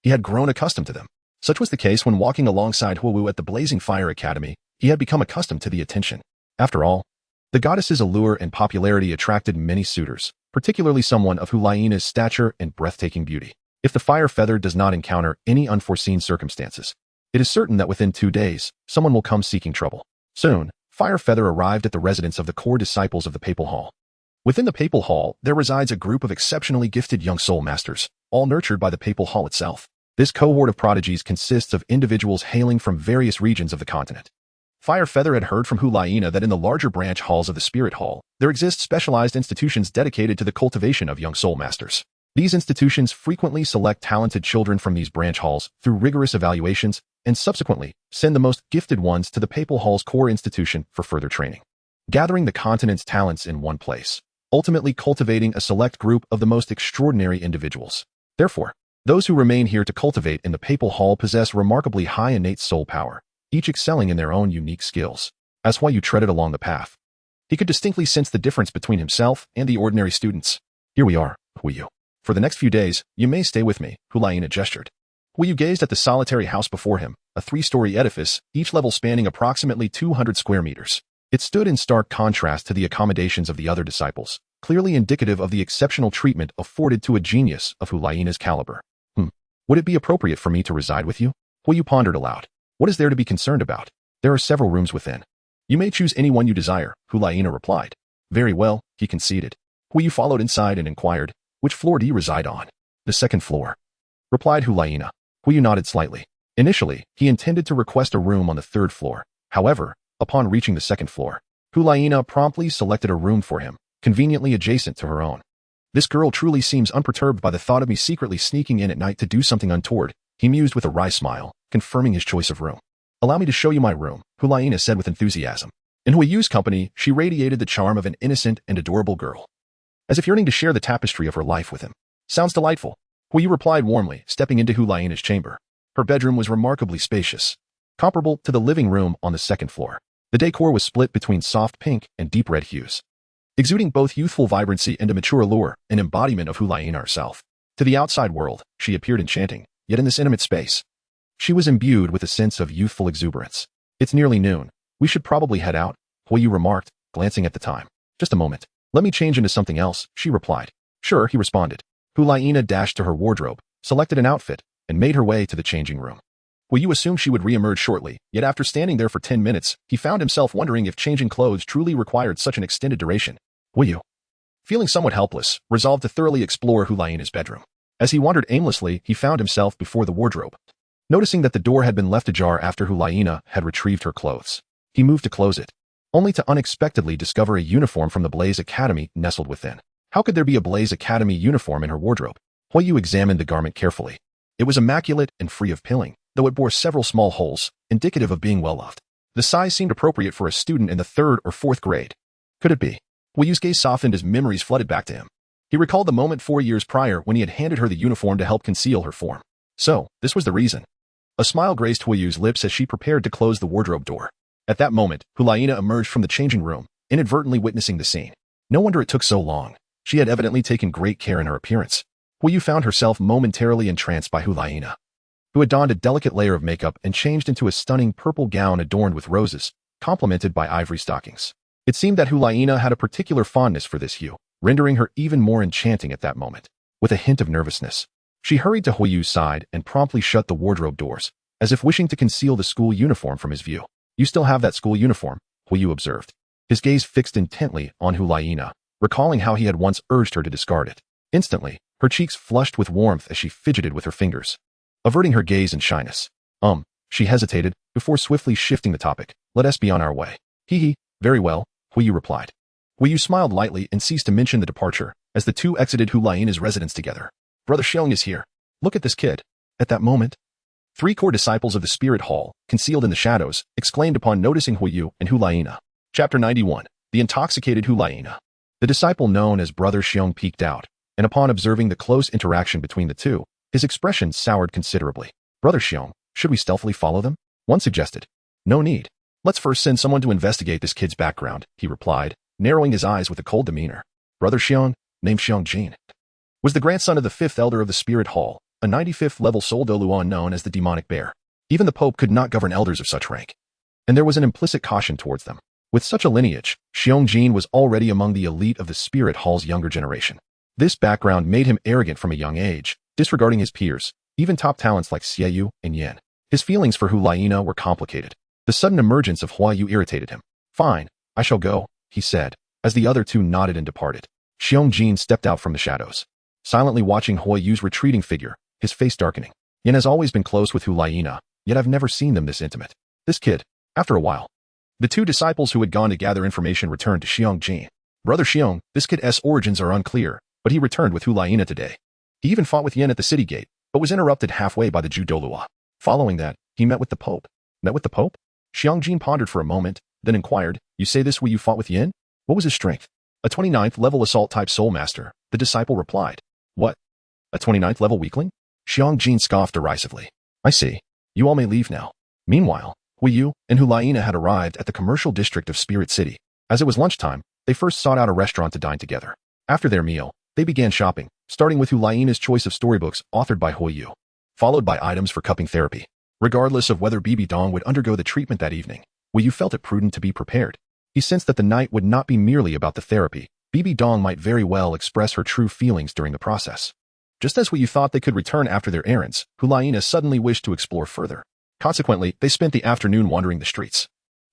he had grown accustomed to them. Such was the case when walking alongside Huiyu at the Blazing Fire Academy. He had become accustomed to the attention. After all, the goddess's allure and popularity attracted many suitors, particularly someone of Hulaina's stature and breathtaking beauty. If the fire feather does not encounter any unforeseen circumstances, it is certain that within 2 days, someone will come seeking trouble. Soon, Fire Feather arrived at the residence of the core disciples of the Papal Hall. Within the Papal Hall, there resides a group of exceptionally gifted young soul masters, all nurtured by the Papal Hall itself. This cohort of prodigies consists of individuals hailing from various regions of the continent. Fire Feather had heard from Hulaina that in the larger branch halls of the Spirit Hall, there exist specialized institutions dedicated to the cultivation of young soul masters. These institutions frequently select talented children from these branch halls through rigorous evaluations and subsequently send the most gifted ones to the Papal Hall's core institution for further training, gathering the continent's talents in one place, ultimately cultivating a select group of the most extraordinary individuals. Therefore, those who remain here to cultivate in the Papal Hall possess remarkably high innate soul power, each excelling in their own unique skills. As Huiyu treaded along the path, he could distinctly sense the difference between himself and the ordinary students. Here we are, Huiyu. For the next few days, you may stay with me, Hulaina gestured. Huiyu gazed at the solitary house before him, a 3-story edifice, each level spanning approximately 200 square meters. It stood in stark contrast to the accommodations of the other disciples, clearly indicative of the exceptional treatment afforded to a genius of Hulaina's caliber. Would it be appropriate for me to reside with you? Huiyu pondered aloud. What is there to be concerned about? There are several rooms within. You may choose any one you desire, Hulaina replied. Very well, he conceded. Huiyu followed inside and inquired, which floor do you reside on? The 2nd floor, replied Hulaina. Huiyu nodded slightly. Initially, he intended to request a room on the 3rd floor. However, upon reaching the 2nd floor, Hulaina promptly selected a room for him, conveniently adjacent to her own. This girl truly seems unperturbed by the thought of me secretly sneaking in at night to do something untoward, he mused with a wry smile, confirming his choice of room. Allow me to show you my room, Hulaina said with enthusiasm. In Huiyu's company, she radiated the charm of an innocent and adorable girl, as if yearning to share the tapestry of her life with him. Sounds delightful, Huiyu replied warmly, stepping into Hulaina's chamber. Her bedroom was remarkably spacious, comparable to the living room on the 2nd floor. The decor was split between soft pink and deep red hues, exuding both youthful vibrancy and a mature allure, an embodiment of Hulaina herself. To the outside world, she appeared enchanting, yet in this intimate space, she was imbued with a sense of youthful exuberance. It's nearly noon. We should probably head out, Huiyu remarked, glancing at the time. Just a moment. Let me change into something else, she replied. Sure, he responded. Hulaina dashed to her wardrobe, selected an outfit, and made her way to the changing room. Huiyu assumed she would re-emerge shortly, yet after standing there for 10 minutes, he found himself wondering if changing clothes truly required such an extended duration. Huiyu, feeling somewhat helpless, resolved to thoroughly explore Hulaina's bedroom. As he wandered aimlessly, he found himself before the wardrobe. Noticing that the door had been left ajar after Hulaina had retrieved her clothes, he moved to close it, only to unexpectedly discover a uniform from the Blaze Academy nestled within. How could there be a Blaze Academy uniform in her wardrobe? Huiyu examined the garment carefully. It was immaculate and free of pilling, though it bore several small holes, indicative of being well loved. The size seemed appropriate for a student in the 3rd or 4th grade. Could it be? Huiyu's gaze softened as memories flooded back to him. He recalled the moment 4 years prior when he had handed her the uniform to help conceal her form. So, this was the reason. A smile graced Huiyu's lips as she prepared to close the wardrobe door. At that moment, Hulaina emerged from the changing room, inadvertently witnessing the scene. No wonder it took so long. She had evidently taken great care in her appearance. Huiyu found herself momentarily entranced by Hulaina, who had donned a delicate layer of makeup and changed into a stunning purple gown adorned with roses, complemented by ivory stockings. It seemed that Hulaina had a particular fondness for this hue, rendering her even more enchanting at that moment. With a hint of nervousness, she hurried to Huiyu's side and promptly shut the wardrobe doors, as if wishing to conceal the school uniform from his view. You still have that school uniform, Huiyu observed, his gaze fixed intently on Hulaina, recalling how he had once urged her to discard it. Instantly, her cheeks flushed with warmth as she fidgeted with her fingers, averting her gaze in shyness. She hesitated, before swiftly shifting the topic. Let us be on our way. Hee, very well, Huiyu replied. Huiyu smiled lightly and ceased to mention the departure, as the two exited Hulaina's residence together. Brother Xiong is here. Look at this kid. At that moment, 3 core disciples of the Spirit Hall, concealed in the shadows, exclaimed upon noticing Huiyu and Hulaina. Chapter 91. The Intoxicated Hulaina. The disciple known as Brother Xiong peeked out, and upon observing the close interaction between the two, his expression soured considerably. Brother Xiong, should we stealthily follow them? One suggested. No need. Let's first send someone to investigate this kid's background, he replied, narrowing his eyes with a cold demeanor. Brother Xiong, named Xiong Jin, was the grandson of the 5th elder of the Spirit Hall, a 95th level soul Douluo known as the Demonic Bear. Even the Pope could not govern elders of such rank, and there was an implicit caution towards them. With such a lineage, Xiong Jin was already among the elite of the Spirit Hall's younger generation. This background made him arrogant from a young age, disregarding his peers, even top talents like Xieyu and Yen. His feelings for Hulaina were complicated. The sudden emergence of Huayu irritated him. Fine, I shall go, he said, as the other two nodded and departed. Xiong Jin stepped out from the shadows, silently watching Huayu's retreating figure, his face darkening. Yen has always been close with Hulaina, yet I've never seen them this intimate. This kid, after a while. The two disciples who had gone to gather information returned to Xiong Jin. Brother Xiong, this kid's origins are unclear, but he returned with Hulaina today. He even fought with Yen at the city gate, but was interrupted halfway by the Jew Douluo. Following that, he met with the Pope. Met with the Pope? Xiong Jin pondered for a moment, then inquired, you say this when you fought with Yen? What was his strength? A 29th level assault type soul master, the disciple replied. What? A 29th level weakling? Xiong Jin scoffed derisively. I see. You all may leave now. Meanwhile, Huiyu and Hulaina had arrived at the commercial district of Spirit City. As it was lunchtime, they first sought out a restaurant to dine together. After their meal, they began shopping, starting with Hulaina's choice of storybooks authored by Huiyu, followed by items for cupping therapy. Regardless of whether BBDong would undergo the treatment that evening, Huiyu felt it prudent to be prepared. He sensed that the night would not be merely about the therapy. BBDong might very well express her true feelings during the process. Just as Huiyu thought they could return after their errands, Hulaina suddenly wished to explore further. Consequently, they spent the afternoon wandering the streets.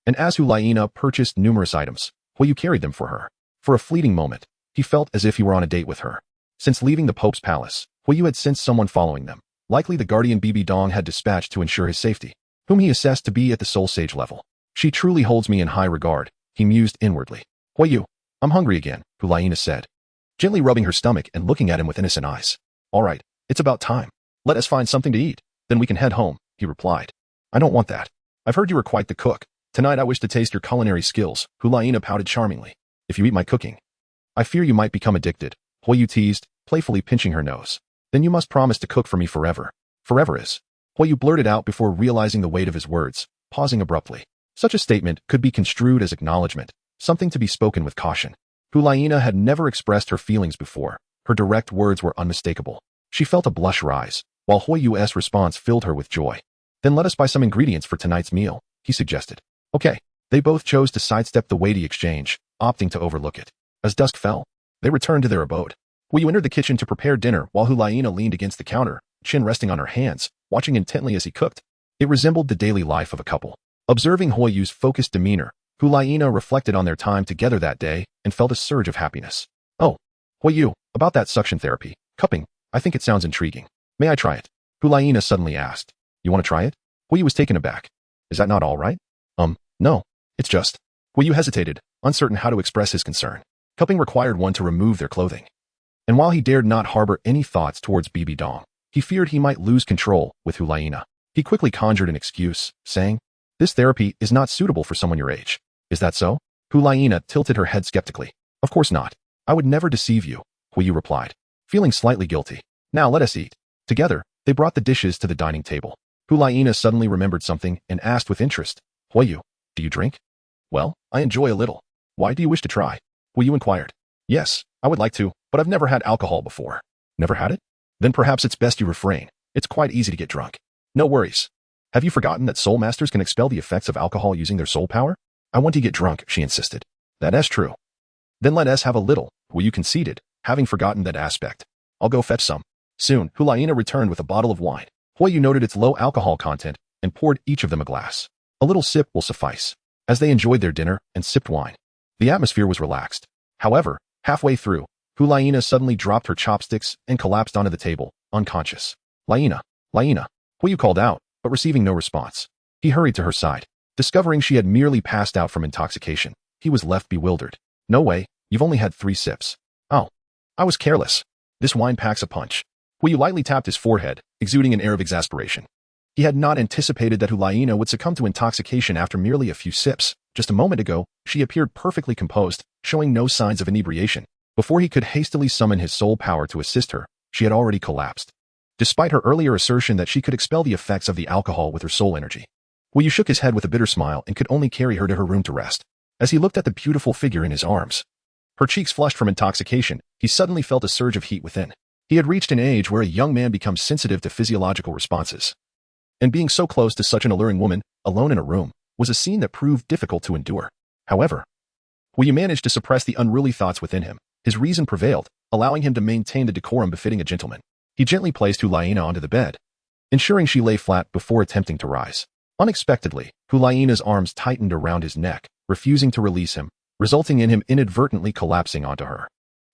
And as Hulaina purchased numerous items, Huiyu carried them for her. For a fleeting moment, he felt as if he were on a date with her. Since leaving the Pope's palace, Huiyu had sensed someone following them. Likely the guardian BBDong had dispatched to ensure his safety, whom he assessed to be at the soul sage level. She truly holds me in high regard, he mused inwardly. Huiyu, I'm hungry again, Hulaina said, gently rubbing her stomach and looking at him with innocent eyes. All right, it's about time. Let us find something to eat, then we can head home, he replied. I don't want that. I've heard you are quite the cook. Tonight I wish to taste your culinary skills, Hulaina pouted charmingly. If you eat my cooking, I fear you might become addicted, Huiyu teased, playfully pinching her nose. Then you must promise to cook for me forever. Forever is. Huiyu blurted out before realizing the weight of his words, pausing abruptly. Such a statement could be construed as acknowledgement, something to be spoken with caution. Hulaina had never expressed her feelings before. Her direct words were unmistakable. She felt a blush rise, while Huiyu's response filled her with joy. Then let us buy some ingredients for tonight's meal, he suggested. Okay. They both chose to sidestep the weighty exchange, opting to overlook it. As dusk fell, they returned to their abode. Huiyu entered the kitchen to prepare dinner while Hulaina leaned against the counter, chin resting on her hands, watching intently as he cooked. It resembled the daily life of a couple. Observing Huiyu's focused demeanor, Hulaina reflected on their time together that day and felt a surge of happiness. Oh, Huiyu, about that suction therapy, cupping, I think it sounds intriguing. May I try it? Hulaina suddenly asked. You want to try it? Huiyu was taken aback. Is that not all right? No. It's just. Huiyu hesitated, uncertain how to express his concern. Cupping required one to remove their clothing. And while he dared not harbor any thoughts towards BBDong, he feared he might lose control with Hulaina. He quickly conjured an excuse, saying, This therapy is not suitable for someone your age. Is that so? Hulaina tilted her head skeptically. Of course not. I would never deceive you, Huiyu replied, feeling slightly guilty. Now let us eat. Together, they brought the dishes to the dining table. Hulaina suddenly remembered something and asked with interest, Huiyu, do you drink? Well, I enjoy a little. Why do you wish to try? Huiyu inquired. Yes, I would like to, but I've never had alcohol before. Never had it? Then perhaps it's best you refrain. It's quite easy to get drunk. No worries. Have you forgotten that soul masters can expel the effects of alcohol using their soul power? I want to get drunk, she insisted. That's true. Then let us have a little, Huiyu conceded, having forgotten that aspect. I'll go fetch some. Soon, Huiyu returned with a bottle of wine. Huiyu noted its low alcohol content and poured each of them a glass. A little sip will suffice. As they enjoyed their dinner and sipped wine, the atmosphere was relaxed. However, halfway through, Huiyu suddenly dropped her chopsticks and collapsed onto the table, unconscious. Laina, Huiyu called out, but receiving no response. He hurried to her side. Discovering she had merely passed out from intoxication, he was left bewildered. No way, you've only had 3 sips. Oh, I was careless. This wine packs a punch. Huiyu lightly tapped his forehead, exuding an air of exasperation. He had not anticipated that Huiyu would succumb to intoxication after merely a few sips. Just a moment ago, she appeared perfectly composed, showing no signs of inebriation. Before he could hastily summon his soul power to assist her, she had already collapsed. Despite her earlier assertion that she could expel the effects of the alcohol with her soul energy, Huiyu shook his head with a bitter smile and could only carry her to her room to rest. As he looked at the beautiful figure in his arms, her cheeks flushed from intoxication, he suddenly felt a surge of heat within. He had reached an age where a young man becomes sensitive to physiological responses. And being so close to such an alluring woman, alone in a room, was a scene that proved difficult to endure. However, Huiyu managed to suppress the unruly thoughts within him. His reason prevailed, allowing him to maintain the decorum befitting a gentleman. He gently placed Huiyu onto the bed, ensuring she lay flat before attempting to rise. Unexpectedly, Huiyu's arms tightened around his neck, refusing to release him, resulting in him inadvertently collapsing onto her.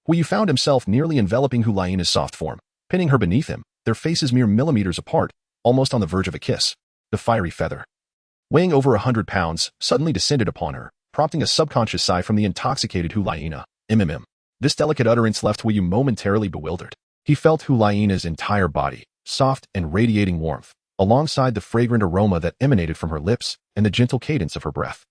Huiyu found himself nearly enveloping Huiyu's soft form, pinning her beneath him, their faces mere millimeters apart, almost on the verge of a kiss. The fiery feather, weighing over 100 pounds, suddenly descended upon her, prompting a subconscious sigh from the intoxicated Huiyu. This delicate utterance left Huiyu momentarily bewildered. He felt Huiyu's entire body, soft and radiating warmth, alongside the fragrant aroma that emanated from her lips and the gentle cadence of her breath.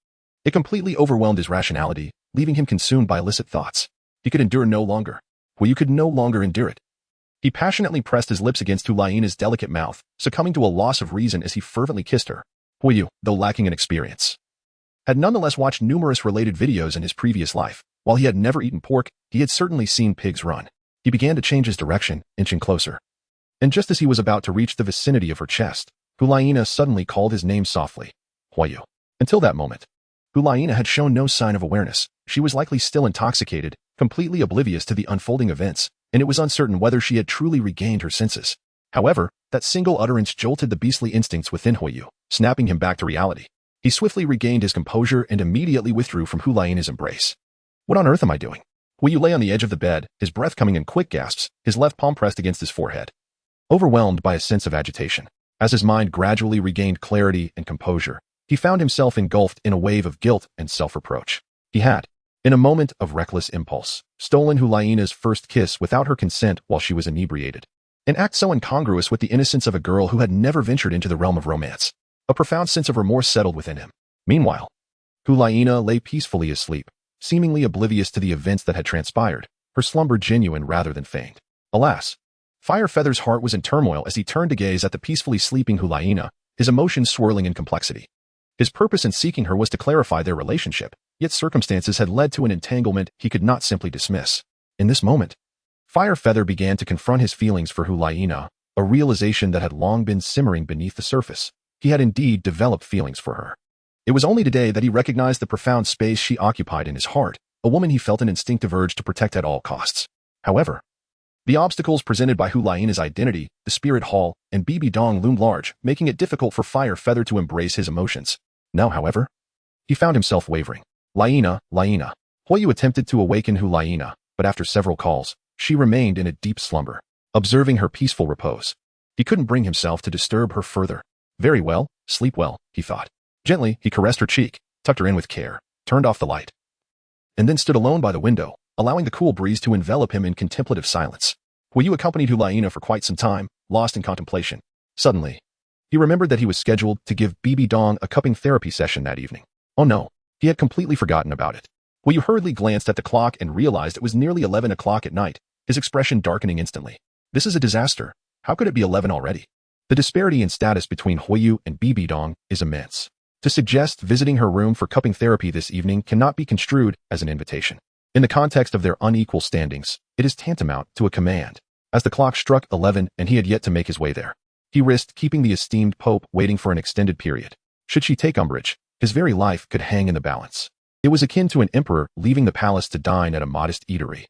It completely overwhelmed his rationality, leaving him consumed by illicit thoughts. He could endure no longer. Huiyu could no longer endure it. He passionately pressed his lips against Huiyu's delicate mouth, succumbing to a loss of reason as he fervently kissed her. Huiyu, though lacking in experience, had nonetheless watched numerous related videos in his previous life. While he had never eaten pork, he had certainly seen pigs run. He began to change his direction, inching closer. And just as he was about to reach the vicinity of her chest, Huiyu suddenly called his name softly. Huiyu. Until that moment, Huiyu had shown no sign of awareness. She was likely still intoxicated, completely oblivious to the unfolding events, and it was uncertain whether she had truly regained her senses. However, that single utterance jolted the beastly instincts within Huiyu, snapping him back to reality. He swiftly regained his composure and immediately withdrew from Huiyu's embrace. What on earth am I doing? Huiyu lay on the edge of the bed, his breath coming in quick gasps, his left palm pressed against his forehead, overwhelmed by a sense of agitation. As his mind gradually regained clarity and composure, he found himself engulfed in a wave of guilt and self-reproach. He had, in a moment of reckless impulse, stolen Huiyu's first kiss without her consent while she was inebriated. An act so incongruous with the innocence of a girl who had never ventured into the realm of romance. A profound sense of remorse settled within him. Meanwhile, Huiyu lay peacefully asleep, seemingly oblivious to the events that had transpired, her slumber genuine rather than feigned. Alas, Firefeather's heart was in turmoil as he turned to gaze at the peacefully sleeping Huiyu, his emotions swirling in complexity. His purpose in seeking her was to clarify their relationship, yet circumstances had led to an entanglement he could not simply dismiss. In this moment, Firefeather began to confront his feelings for Huiyu, a realization that had long been simmering beneath the surface. He had indeed developed feelings for her. It was only today that he recognized the profound space she occupied in his heart, a woman he felt an instinctive urge to protect at all costs. However, the obstacles presented by Huiyu's identity, the spirit hall, and BBDong loomed large, making it difficult for Firefeather to embrace his emotions. Now, however, he found himself wavering. Laina. Huiyu attempted to awaken Huiyu, but after several calls, she remained in a deep slumber, observing her peaceful repose. He couldn't bring himself to disturb her further. Very well, sleep well, he thought. Gently, he caressed her cheek, tucked her in with care, turned off the light, and then stood alone by the window, allowing the cool breeze to envelop him in contemplative silence. Huiyu accompanied Huiyu for quite some time, lost in contemplation. Suddenly, he remembered that he was scheduled to give BBDong a cupping therapy session that evening. Oh no, he had completely forgotten about it. Huiyu hurriedly glanced at the clock and realized it was nearly 11 o'clock at night, his expression darkening instantly. This is a disaster. How could it be 11 already? The disparity in status between Huiyu and BBDong is immense. To suggest visiting her room for cupping therapy this evening cannot be construed as an invitation. In the context of their unequal standings, it is tantamount to a command. As the clock struck 11 and he had yet to make his way there, he risked keeping the esteemed Pope waiting for an extended period. Should she take umbrage, His very life could hang in the balance. It was akin to an emperor leaving the palace to dine at a modest eatery,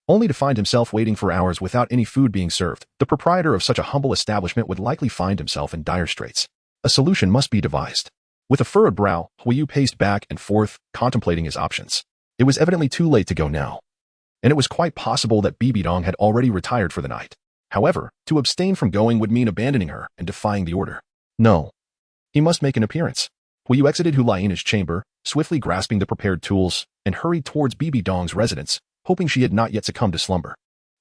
only to find himself waiting for hours without any food being served. The proprietor of such a humble establishment would likely find himself in dire straits. A solution must be devised. With a furrowed brow, Huiyu paced back and forth, contemplating his options. It was evidently too late to go now, and it was quite possible that BBDong had already retired for the night. However, to abstain from going would mean abandoning her and defying the order. No. He must make an appearance. Huiyu exited Huliana's chamber, swiftly grasping the prepared tools, and hurried towards BBDong's residence, hoping she had not yet succumbed to slumber.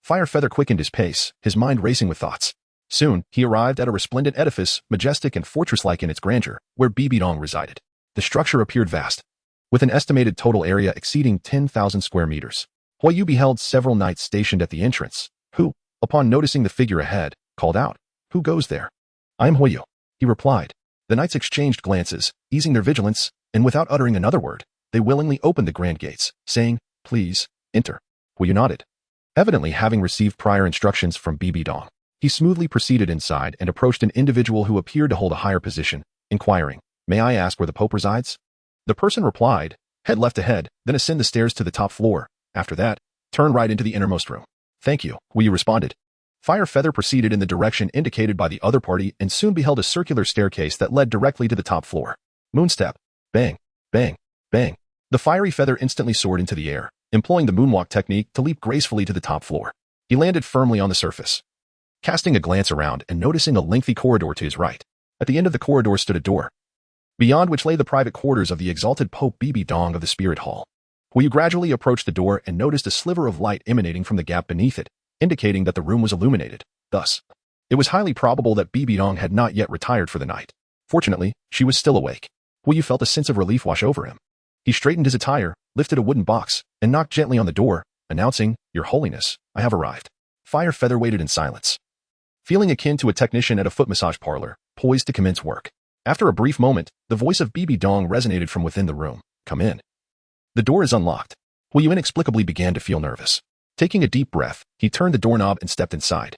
Firefeather quickened his pace, his mind racing with thoughts. Soon, he arrived at a resplendent edifice, majestic and fortress-like in its grandeur, where BBDong resided. The structure appeared vast, with an estimated total area exceeding 10,000 square meters. Huiyu beheld several knights stationed at the entrance, who, upon noticing the figure ahead, called out, "Who goes there?" "I am Huiyu," he replied. The knights exchanged glances, easing their vigilance, and without uttering another word, they willingly opened the grand gates, saying, "Please, enter." Huiyu nodded. Evidently having received prior instructions from BBDong, he smoothly proceeded inside and approached an individual who appeared to hold a higher position, inquiring, "May I ask where the Pope resides?" The person replied, "Head left ahead, then ascend the stairs to the top floor. After that, turn right into the innermost room." "Thank you," Huiyu responded. Firefeather proceeded in the direction indicated by the other party and soon beheld a circular staircase that led directly to the top floor. Moonstep. Bang, bang, bang. The fiery feather instantly soared into the air, employing the moonwalk technique to leap gracefully to the top floor. He landed firmly on the surface, casting a glance around and noticing a lengthy corridor to his right. At the end of the corridor stood a door, beyond which lay the private quarters of the exalted Pope BBDong of the Spirit Hall. Huiyu gradually approached the door and noticed a sliver of light emanating from the gap beneath it, indicating that the room was illuminated. Thus, it was highly probable that BBDong had not yet retired for the night. Fortunately, she was still awake. Huiyu felt a sense of relief wash over him. He straightened his attire, lifted a wooden box, and knocked gently on the door, announcing, "Your Holiness, I have arrived." Firefeather waited in silence, feeling akin to a technician at a foot massage parlor, poised to commence work. After a brief moment, the voice of BBDong resonated from within the room. "Come in. The door is unlocked." Huiyu inexplicably began to feel nervous. Taking a deep breath, he turned the doorknob and stepped inside.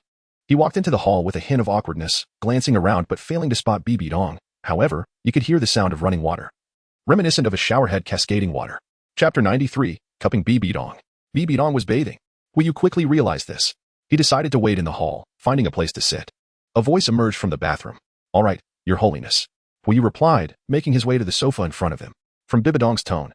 He walked into the hall with a hint of awkwardness, glancing around but failing to spot BBDong. However, you could hear the sound of running water, reminiscent of a showerhead cascading water. Chapter 93, Cupping BBDong. BBDong was bathing. Huiyu quickly realized this. He decided to wait in the hall, finding a place to sit. A voice emerged from the bathroom. "All right, Your Holiness," Huiyu replied, making his way to the sofa in front of him. From BBDong's tone,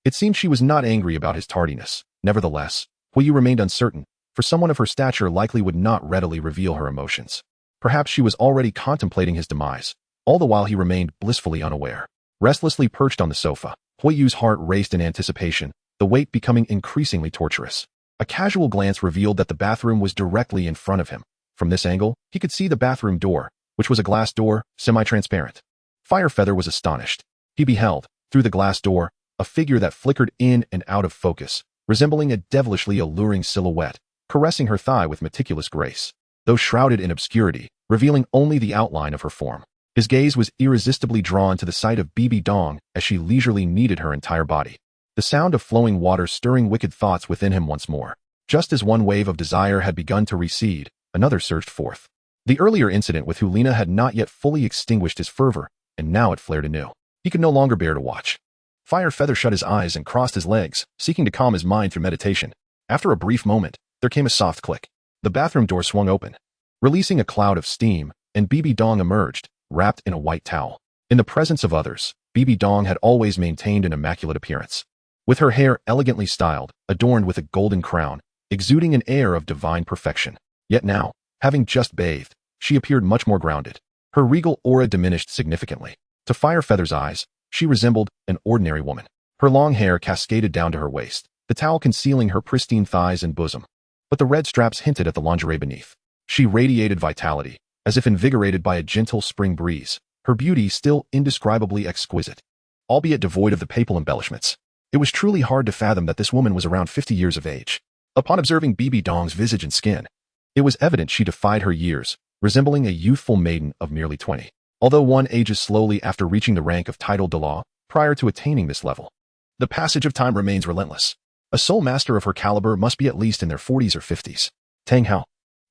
it seemed she was not angry about his tardiness. Nevertheless, Huiyu remained uncertain, for someone of her stature likely would not readily reveal her emotions. Perhaps she was already contemplating his demise, all the while he remained blissfully unaware. Restlessly perched on the sofa, Huiyu's heart raced in anticipation, the weight becoming increasingly torturous. A casual glance revealed that the bathroom was directly in front of him. From this angle, he could see the bathroom door, which was a glass door, semi-transparent. Firefeather was astonished. He beheld, through the glass door, a figure that flickered in and out of focus, resembling a devilishly alluring silhouette, caressing her thigh with meticulous grace, though shrouded in obscurity, revealing only the outline of her form. His gaze was irresistibly drawn to the sight of BBDong as she leisurely kneaded her entire body. The sound of flowing water stirring wicked thoughts within him once more. Just as one wave of desire had begun to recede, another surged forth. The earlier incident with Hulina had not yet fully extinguished his fervor, and now it flared anew. He could no longer bear to watch. Firefeather shut his eyes and crossed his legs, seeking to calm his mind through meditation. After a brief moment, there came a soft click. The bathroom door swung open, releasing a cloud of steam, and BBDong emerged, wrapped in a white towel. In the presence of others, BBDong had always maintained an immaculate appearance, with her hair elegantly styled, adorned with a golden crown, exuding an air of divine perfection. Yet now, having just bathed, she appeared much more grounded. Her regal aura diminished significantly. To Firefeather's eyes, she resembled an ordinary woman. Her long hair cascaded down to her waist, the towel concealing her pristine thighs and bosom, but the red straps hinted at the lingerie beneath. She radiated vitality, as if invigorated by a gentle spring breeze, her beauty still indescribably exquisite, albeit devoid of the papal embellishments. It was truly hard to fathom that this woman was around 50 years of age. Upon observing BBDong's visage and skin, it was evident she defied her years, resembling a youthful maiden of merely 20. Although one ages slowly after reaching the rank of titled Douluo, prior to attaining this level, the passage of time remains relentless. A soul master of her caliber must be at least in their 40s or 50s. Tang Hao,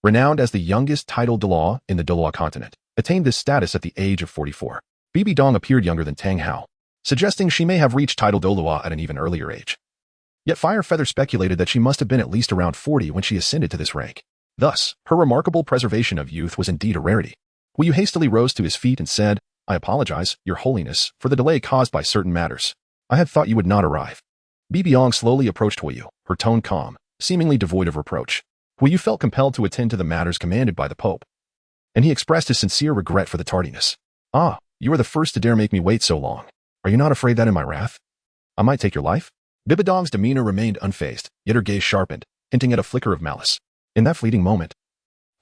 renowned as the youngest titled Douluo in the Douluo Continent, attained this status at the age of 44. BBDong appeared younger than Tang Hao, suggesting she may have reached title Douluo at an even earlier age. Yet Firefeather speculated that she must have been at least around 40 when she ascended to this rank. Thus, her remarkable preservation of youth was indeed a rarity. Wu Yu hastily rose to his feet and said, "I apologize, Your Holiness, for the delay caused by certain matters. I had thought you would not arrive." BBDong slowly approached Wu Yu, her tone calm, seemingly devoid of reproach. Wu Yu felt compelled to attend to the matters commanded by the Pope, and he expressed his sincere regret for the tardiness. "Ah, you are the first to dare make me wait so long. Are you not afraid that in my wrath I might take your life?" BBDong's demeanor remained unfazed, yet her gaze sharpened, hinting at a flicker of malice. In that fleeting moment,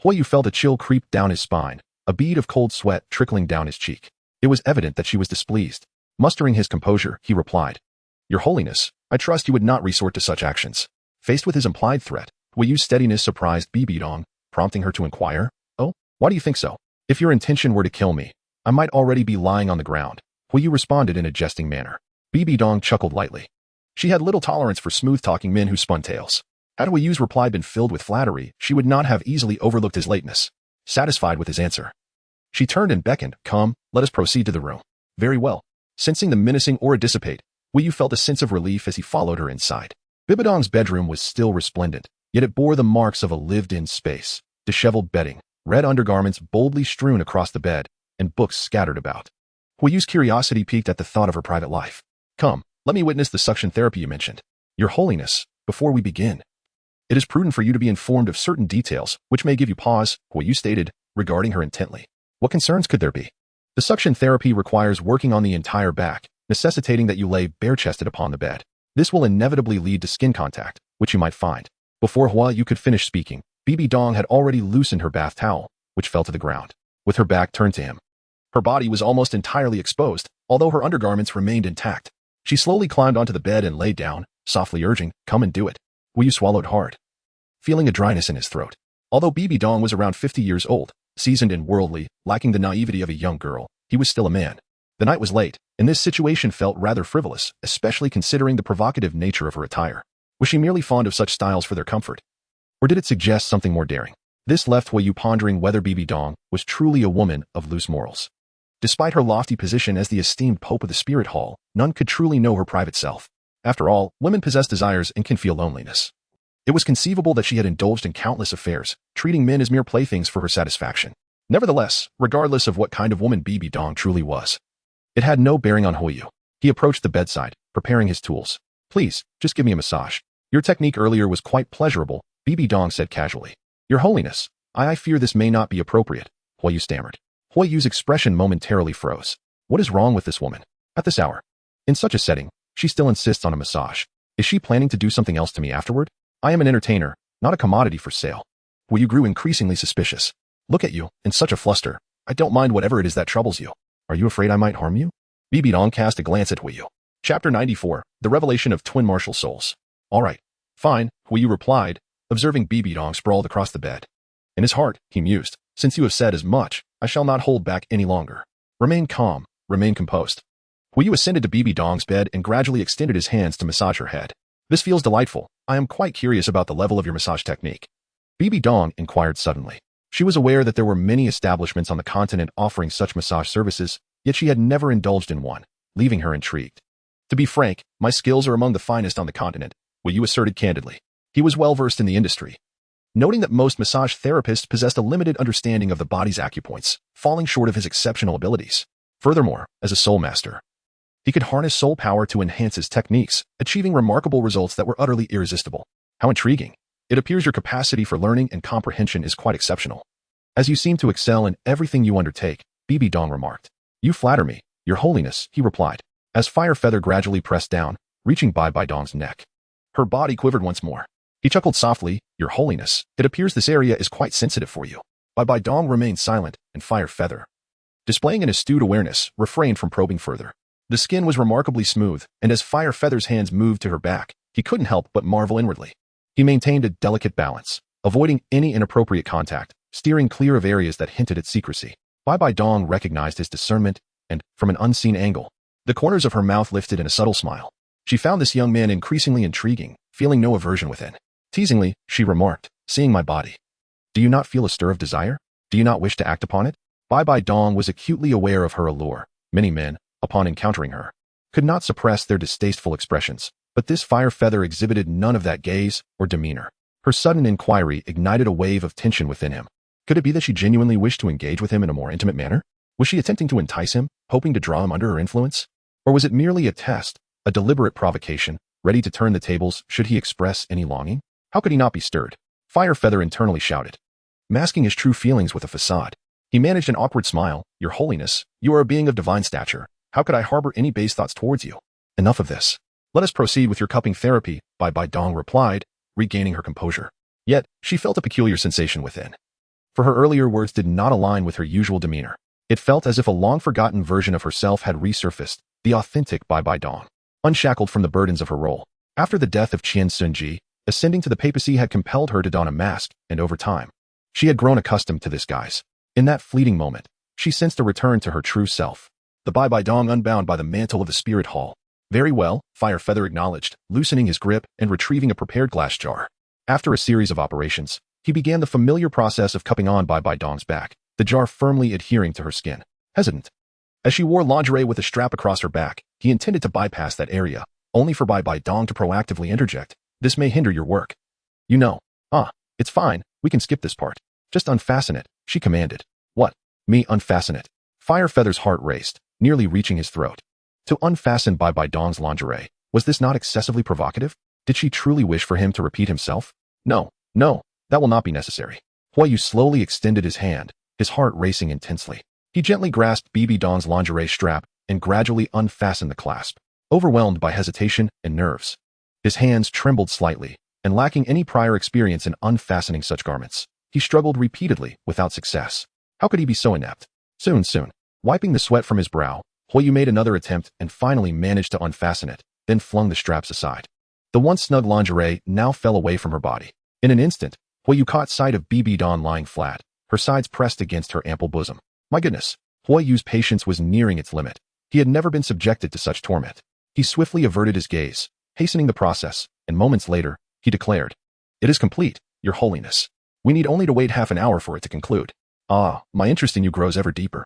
Wu Yu felt a chill creep down his spine, a bead of cold sweat trickling down his cheek. It was evident that she was displeased. Mustering his composure, he replied, "Your Holiness, I trust you would not resort to such actions." Faced with his implied threat, Wu Yu's steadiness surprised BBDong, prompting her to inquire, "Oh, why do you think so? If your intention were to kill me, I might already be lying on the ground." Wu Yu responded in a jesting manner. BBDong chuckled lightly. She had little tolerance for smooth-talking men who spun tales. Had Wu Yu's reply been filled with flattery, she would not have easily overlooked his lateness. Satisfied with his answer, she turned and beckoned, "Come, let us proceed to the room." "Very well." Sensing the menacing aura dissipate, Wu Yu felt a sense of relief as he followed her inside. BBDong's bedroom was still resplendent, yet it bore the marks of a lived-in space. Disheveled bedding, red undergarments boldly strewn across the bed, and books scattered about. Wu Yu's curiosity piqued at the thought of her private life. "Come, let me witness the suction therapy you mentioned. Your Holiness, before we begin, it is prudent for you to be informed of certain details which may give you pause," Wu Yu stated, regarding her intently. "What concerns could there be?" "The suction therapy requires working on the entire back, necessitating that you lay bare-chested upon the bed. This will inevitably lead to skin contact, which you might find." Before Wu Yu could finish speaking, BBDong had already loosened her bath towel, which fell to the ground. With her back turned to him, her body was almost entirely exposed, although her undergarments remained intact. She slowly climbed onto the bed and lay down, softly urging, "Come and do it." Wu Yu swallowed hard, feeling a dryness in his throat. Although BBDong was around 50 years old, seasoned and worldly, lacking the naivety of a young girl, he was still a man. The night was late, and this situation felt rather frivolous, especially considering the provocative nature of her attire. Was she merely fond of such styles for their comfort? Or did it suggest something more daring? This left Wu Yu pondering whether BBDong was truly a woman of loose morals. Despite her lofty position as the esteemed Pope of the Spirit Hall, none could truly know her private self. After all, women possess desires and can feel loneliness. It was conceivable that she had indulged in countless affairs, treating men as mere playthings for her satisfaction. Nevertheless, regardless of what kind of woman BBDong truly was, it had no bearing on Wu Yu. He approached the bedside, preparing his tools. "Please, just give me a massage. Your technique earlier was quite pleasurable," BBDong said casually. "Your Holiness, I fear this may not be appropriate," Wu Yu stammered. Wu Yu's expression momentarily froze. What is wrong with this woman? At this hour? In such a setting, she still insists on a massage. Is she planning to do something else to me afterward? I am an entertainer, not a commodity for sale. Wu Yu grew increasingly suspicious. "Look at you, in such a fluster. I don't mind whatever it is that troubles you. Are you afraid I might harm you?" BBDong cast a glance at Wu Yu. Chapter 94, The Revelation of Twin Martial Souls. "All right, fine," Wu Yu replied, observing BBDong sprawled across the bed. In his heart, he mused, "Since you have said as much, I shall not hold back any longer. Remain calm, remain composed." Wu Yu ascended to BBDong's bed and gradually extended his hands to massage her head. "This feels delightful. I am quite curious about the level of your massage technique." BBDong inquired suddenly. She was aware that there were many establishments on the continent offering such massage services, yet she had never indulged in one, leaving her intrigued. "To be frank, my skills are among the finest on the continent," Wu Yu asserted candidly. He was well-versed in the industry, noting that most massage therapists possessed a limited understanding of the body's acupoints, falling short of his exceptional abilities. Furthermore, as a soul master, he could harness soul power to enhance his techniques, achieving remarkable results that were utterly irresistible. "How intriguing. It appears your capacity for learning and comprehension is quite exceptional. As you seem to excel in everything you undertake," BBDong remarked. "You flatter me, Your Holiness," he replied, as Firefeather gradually pressed down, reaching BBDong's neck. Her body quivered once more. He chuckled softly, "Your Holiness, it appears this area is quite sensitive for you." BBDong remained silent, and Firefeather, displaying an astute awareness, refrained from probing further. The skin was remarkably smooth, and as Firefeather's hands moved to her back, he couldn't help but marvel inwardly. He maintained a delicate balance, avoiding any inappropriate contact, steering clear of areas that hinted at secrecy. BBDong recognized his discernment, and, from an unseen angle, the corners of her mouth lifted in a subtle smile. She found this young man increasingly intriguing, feeling no aversion within. Teasingly, she remarked, "Seeing my body, do you not feel a stir of desire? Do you not wish to act upon it?" BBDong was acutely aware of her allure. Many men, upon encountering her, could not suppress their distasteful expressions, but this fire feather exhibited none of that gaze or demeanor. Her sudden inquiry ignited a wave of tension within him. Could it be that she genuinely wished to engage with him in a more intimate manner? Was she attempting to entice him, hoping to draw him under her influence? Or was it merely a test, a deliberate provocation, ready to turn the tables should he express any longing? How could he not be stirred? Fire feather internally shouted, masking his true feelings with a facade. He managed an awkward smile. Your Holiness, you are a being of divine stature. How could I harbor any base thoughts towards you? Enough of this. Let us proceed with your cupping therapy, BBDong replied, regaining her composure. Yet, she felt a peculiar sensation within. For her earlier words did not align with her usual demeanor. It felt as if a long-forgotten version of herself had resurfaced, the authentic BBDong, unshackled from the burdens of her role. After the death of Qian Sunji, ascending to the papacy had compelled her to don a mask, and over time, she had grown accustomed to this guise. In that fleeting moment, she sensed a return to her true self. The BBDong unbound by the mantle of the spirit hall. Very well, Fire Feather acknowledged, loosening his grip and retrieving a prepared glass jar. After a series of operations, he began the familiar process of cupping on BBDong's back, the jar firmly adhering to her skin. Hesitant. As she wore lingerie with a strap across her back, he intended to bypass that area, only for BBDong to proactively interject. This may hinder your work. You know. It's fine, we can skip this part. Just unfasten it, she commanded. What? Me unfasten it? Fire Feather's heart raced, nearly reaching his throat. To unfasten BBDong's lingerie, was this not excessively provocative? Did she truly wish for him to repeat himself? No, that will not be necessary. Huayu slowly extended his hand, his heart racing intensely. He gently grasped BBDong's lingerie strap and gradually unfastened the clasp. Overwhelmed by hesitation and nerves, his hands trembled slightly, and lacking any prior experience in unfastening such garments, he struggled repeatedly without success. How could he be so inept? Soon. Wiping the sweat from his brow, Huayu made another attempt and finally managed to unfasten it, then flung the straps aside. The once snug lingerie now fell away from her body. In an instant, Huayu caught sight of BBDong lying flat, her sides pressed against her ample bosom. My goodness, Huayu's patience was nearing its limit. He had never been subjected to such torment. He swiftly averted his gaze, hastening the process, and moments later, he declared, It is complete, Your Holiness. We need only to wait half an hour for it to conclude. Ah, my interest in you grows ever deeper.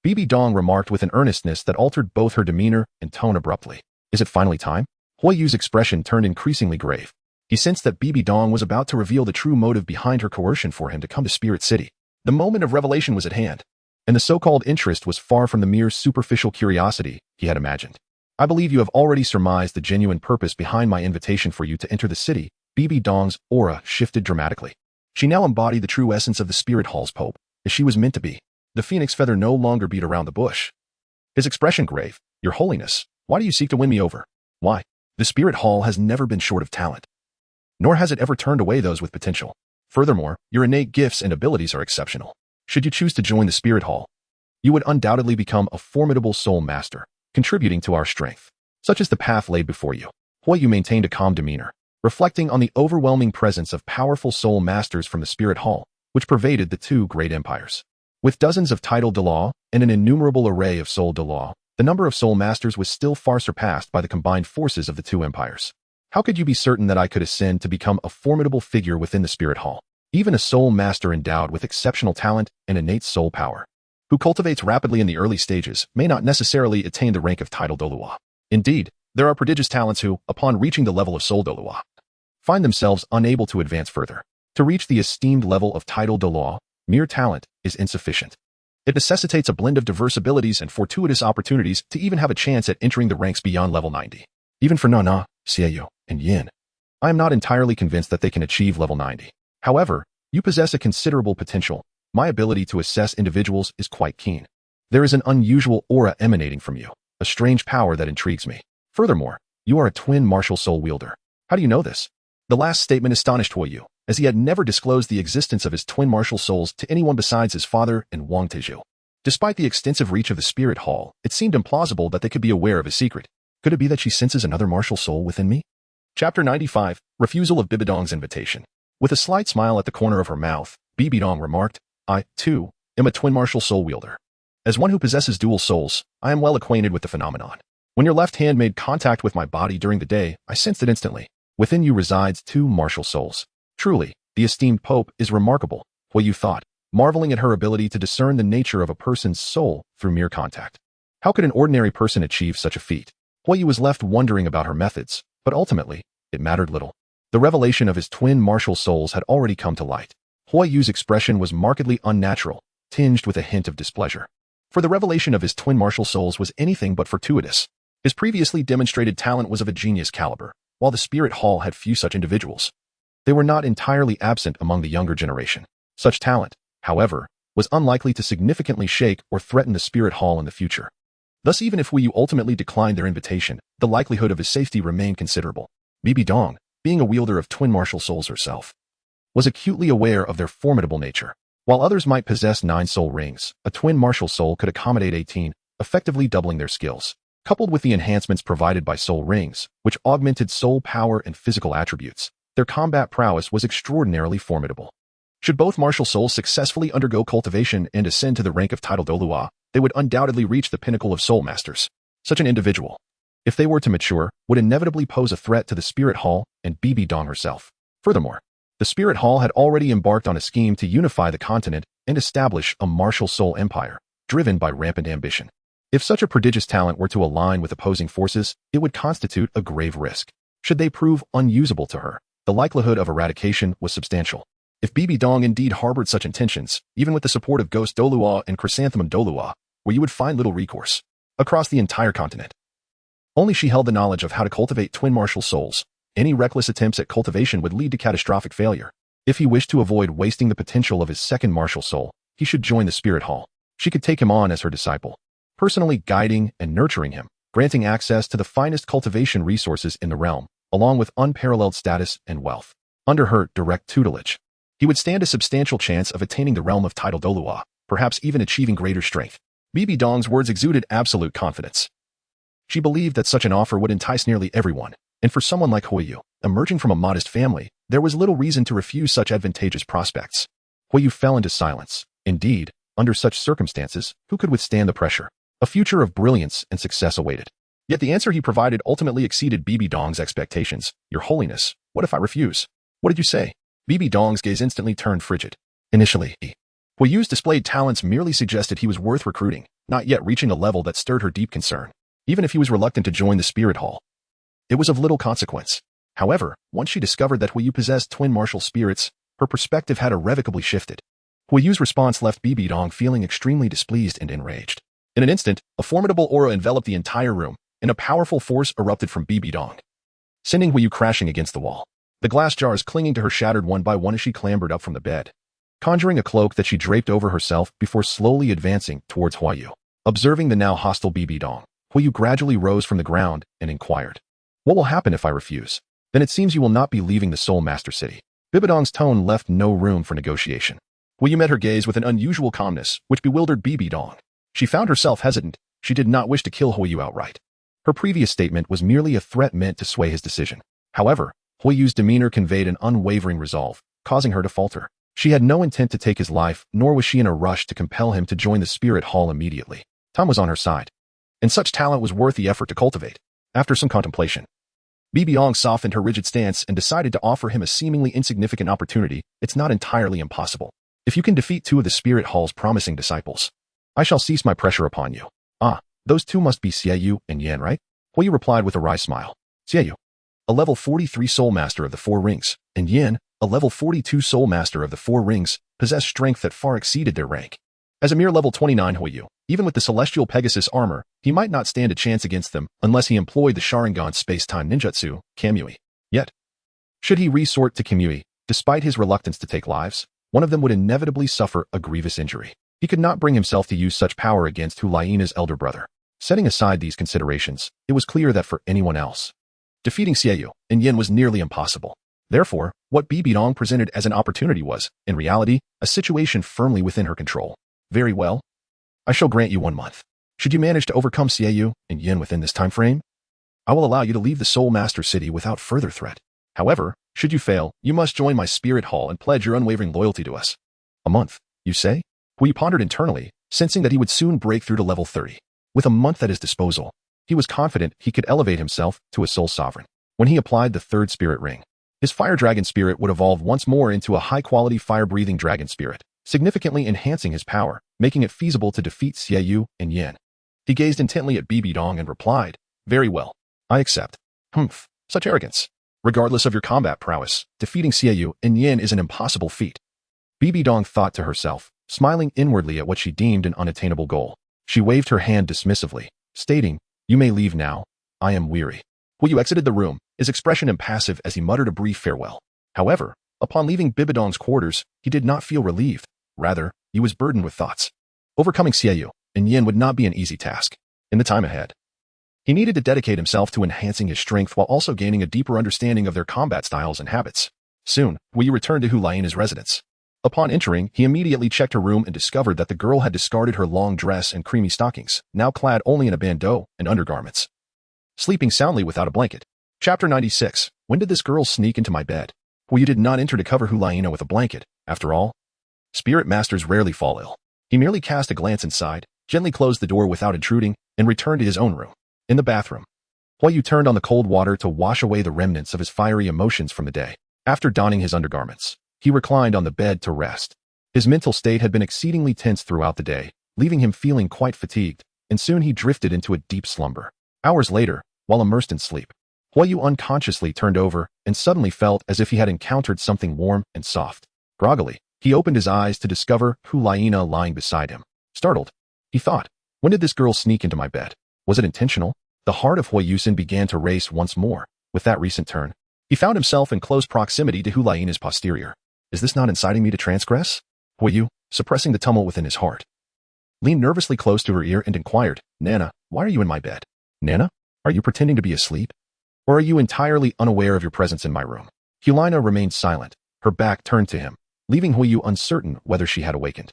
BBDong remarked with an earnestness that altered both her demeanor and tone abruptly. Is it finally time? Huayu's expression turned increasingly grave. He sensed that BBDong was about to reveal the true motive behind her coercion for him to come to Spirit City. The moment of revelation was at hand, and the so-called interest was far from the mere superficial curiosity he had imagined. I believe you have already surmised the genuine purpose behind my invitation for you to enter the city. BBDong's aura shifted dramatically. She now embodied the true essence of the Spirit Hall's Pope, as she was meant to be. The phoenix feather no longer beat around the bush. His expression grave. Your Holiness, why do you seek to win me over? Why? The Spirit Hall has never been short of talent. Nor has it ever turned away those with potential. Furthermore, your innate gifts and abilities are exceptional. Should you choose to join the Spirit Hall, you would undoubtedly become a formidable soul master, contributing to our strength. Such is the path laid before you. Huayu maintained a calm demeanor, reflecting on the overwhelming presence of powerful soul masters from the Spirit Hall, which pervaded the two great empires. With dozens of title Dulau and an innumerable array of soul Dulau, the number of soul masters was still far surpassed by the combined forces of the two empires. How could you be certain that I could ascend to become a formidable figure within the Spirit Hall? Even a soul master endowed with exceptional talent and innate soul power, who cultivates rapidly in the early stages, may not necessarily attain the rank of title Douluo. Indeed, there are prodigious talents who, upon reaching the level of soul Douluo, find themselves unable to advance further. To reach the esteemed level of title Douluo, mere talent is insufficient. It necessitates a blend of diverse abilities and fortuitous opportunities to even have a chance at entering the ranks beyond level 90. Even for Nana, Xiaoyu, and Yin, I am not entirely convinced that they can achieve level 90. However, you possess a considerable potential. My ability to assess individuals is quite keen. There is an unusual aura emanating from you, a strange power that intrigues me. Furthermore, you are a twin martial soul wielder. How do you know this? The last statement astonished Huayu, as he had never disclosed the existence of his twin martial souls to anyone besides his father and Wang Teju. Despite the extensive reach of the Spirit Hall, it seemed implausible that they could be aware of his secret. Could it be that she senses another martial soul within me? Chapter 95, Refusal of BBDong's Invitation. With a slight smile at the corner of her mouth, BBDong remarked, I, too, am a twin martial soul wielder. As one who possesses dual souls, I am well acquainted with the phenomenon. When your left hand made contact with my body during the day, I sensed it instantly. Within you resides two martial souls. Truly, the esteemed Pope is remarkable, Huayu thought, marveling at her ability to discern the nature of a person's soul through mere contact. How could an ordinary person achieve such a feat? Huiyu was left wondering about her methods, but ultimately, it mattered little. The revelation of his twin martial souls had already come to light. Huiyu's expression was markedly unnatural, tinged with a hint of displeasure. For the revelation of his twin martial souls was anything but fortuitous. His previously demonstrated talent was of a genius caliber, while the Spirit Hall had few such individuals. They were not entirely absent among the younger generation. Such talent, however, was unlikely to significantly shake or threaten the Spirit Hall in the future. Thus, even if Huiyu ultimately declined their invitation, the likelihood of his safety remained considerable. BBDong, being a wielder of twin martial souls herself, was acutely aware of their formidable nature. While others might possess 9 soul rings, a twin martial soul could accommodate 18, effectively doubling their skills. Coupled with the enhancements provided by soul rings, which augmented soul power and physical attributes, their combat prowess was extraordinarily formidable. Should both martial souls successfully undergo cultivation and ascend to the rank of title Douluo, they would undoubtedly reach the pinnacle of soul masters. Such an individual, if they were to mature, would inevitably pose a threat to the Spirit Hall and BBDong herself. Furthermore, the Spirit Hall had already embarked on a scheme to unify the continent and establish a martial soul empire, driven by rampant ambition. If such a prodigious talent were to align with opposing forces, it would constitute a grave risk. Should they prove unusable to her, the likelihood of eradication was substantial. If BBDong indeed harbored such intentions, even with the support of Ghost Douluo and Chrysanthemum Douluo, where you would find little recourse across the entire continent. Only she held the knowledge of how to cultivate twin martial souls. Any reckless attempts at cultivation would lead to catastrophic failure. If he wished to avoid wasting the potential of his second martial soul, he should join the Spirit Hall. She could take him on as her disciple, personally guiding and nurturing him, granting access to the finest cultivation resources in the realm, along with unparalleled status and wealth. Under her direct tutelage, he would stand a substantial chance of attaining the realm of title Douluo, perhaps even achieving greater strength. BBDong's words exuded absolute confidence. She believed that such an offer would entice nearly everyone, and for someone like Huiyu, emerging from a modest family, there was little reason to refuse such advantageous prospects. Huiyu fell into silence. Indeed, under such circumstances, who could withstand the pressure? A future of brilliance and success awaited. Yet the answer he provided ultimately exceeded BBDong's expectations. Your Holiness, what if I refuse? What did you say? BBDong's gaze instantly turned frigid. Initially, Huiyu's displayed talents merely suggested he was worth recruiting, not yet reaching a level that stirred her deep concern. Even if he was reluctant to join the Spirit Hall, it was of little consequence. However, once she discovered that Huiyu possessed twin martial spirits, her perspective had irrevocably shifted. Huiyu's response left BBDong feeling extremely displeased and enraged. In an instant, a formidable aura enveloped the entire room, and a powerful force erupted from BBDong, sending Huiyu crashing against the wall. The glass jars clinging to her shattered one by one as she clambered up from the bed, conjuring a cloak that she draped over herself before slowly advancing towards Huiyu. Observing the now hostile BBDong, Huiyu gradually rose from the ground and inquired, "What will happen if I refuse? Then it seems you will not be leaving the Soul Master City." BBDong's tone left no room for negotiation. Huiyu met her gaze with an unusual calmness, which bewildered BBDong. She found herself hesitant. She did not wish to kill Huiyu outright. Her previous statement was merely a threat meant to sway his decision. However, Huiyu's demeanor conveyed an unwavering resolve, causing her to falter. She had no intent to take his life, nor was she in a rush to compel him to join the Spirit Hall immediately. Time was on her side, and such talent was worth the effort to cultivate. After some contemplation, BBDong softened her rigid stance and decided to offer him a seemingly insignificant opportunity. It's not entirely impossible. If you can defeat 2 of the Spirit Hall's promising disciples, I shall cease my pressure upon you. Ah, those 2 must be Xiaoyu and Yan, right? Huiyu replied with a wry smile. Xiaoyu, a level 43 Soul Master of the 4 Rings, and Yan, a level 42 Soul Master of the 4 Rings, possessed strength that far exceeded their rank. As a mere level 29 Huiyu, even with the Celestial Pegasus armor, he might not stand a chance against them unless he employed the Sharingan space-time ninjutsu, Kamui. Yet, should he resort to Kamui, despite his reluctance to take lives, one of them would inevitably suffer a grievous injury. He could not bring himself to use such power against Huliana's elder brother. Setting aside these considerations, it was clear that for anyone else, defeating Xiaoyu and Yin was nearly impossible. Therefore, what BBDong presented as an opportunity was, in reality, a situation firmly within her control. Very well. I shall grant you 1 month. Should you manage to overcome Xiaoyu and Yin within this time frame, I will allow you to leave the Soul Master City without further threat. However, should you fail, you must join my Spirit Hall and pledge your unwavering loyalty to us. A month, you say? Huiyu pondered internally, sensing that he would soon break through to level 30. With a month at his disposal, he was confident he could elevate himself to a Soul Sovereign. When he applied the 3rd Spirit Ring, his Fire Dragon Spirit would evolve once more into a high-quality fire-breathing dragon spirit, significantly enhancing his power, making it feasible to defeat Xiaoyu and Yan. He gazed intently at BBDong and replied, Very well. I accept. Humph, such arrogance. Regardless of your combat prowess, defeating Xiaoyu and Yin is an impossible feat. BBDong thought to herself, smiling inwardly at what she deemed an unattainable goal. She waved her hand dismissively, stating, "You may leave now. I am weary." Huiyu exited the room, his expression impassive as he muttered a brief farewell. However, upon leaving BBDong's quarters, he did not feel relieved. Rather, he was burdened with thoughts. Overcoming Xiaoyu and Yin would not be an easy task. In the time ahead, he needed to dedicate himself to enhancing his strength while also gaining a deeper understanding of their combat styles and habits. Soon, Huiyu returned to Hulaina's residence. Upon entering, he immediately checked her room and discovered that the girl had discarded her long dress and creamy stockings, now clad only in a bandeau and undergarments. Sleeping soundly without a blanket. Chapter 96. When did this girl sneak into my bed? Huiyu did not enter to cover Hulaina with a blanket. After all, spirit masters rarely fall ill. He merely cast a glance inside, gently closed the door without intruding, and returned to his own room. In the bathroom, Huiyu turned on the cold water to wash away the remnants of his fiery emotions from the day. After donning his undergarments, he reclined on the bed to rest. His mental state had been exceedingly tense throughout the day, leaving him feeling quite fatigued, and soon he drifted into a deep slumber. Hours later, while immersed in sleep, Huiyu unconsciously turned over and suddenly felt as if he had encountered something warm and soft. Groggily, he opened his eyes to discover Hulaina lying beside him. Startled, he thought, when did this girl sneak into my bed? Was it intentional? The heart of Huiyusin began to race once more. With that recent turn, he found himself in close proximity to Hulaina's posterior. Is this not inciting me to transgress? Huiyu, suppressing the tumult within his heart, leaned nervously close to her ear and inquired, Nana, why are you in my bed? Nana, are you pretending to be asleep? Or are you entirely unaware of your presence in my room? Hulaina remained silent, her back turned to him, leaving Huiyu uncertain whether she had awakened.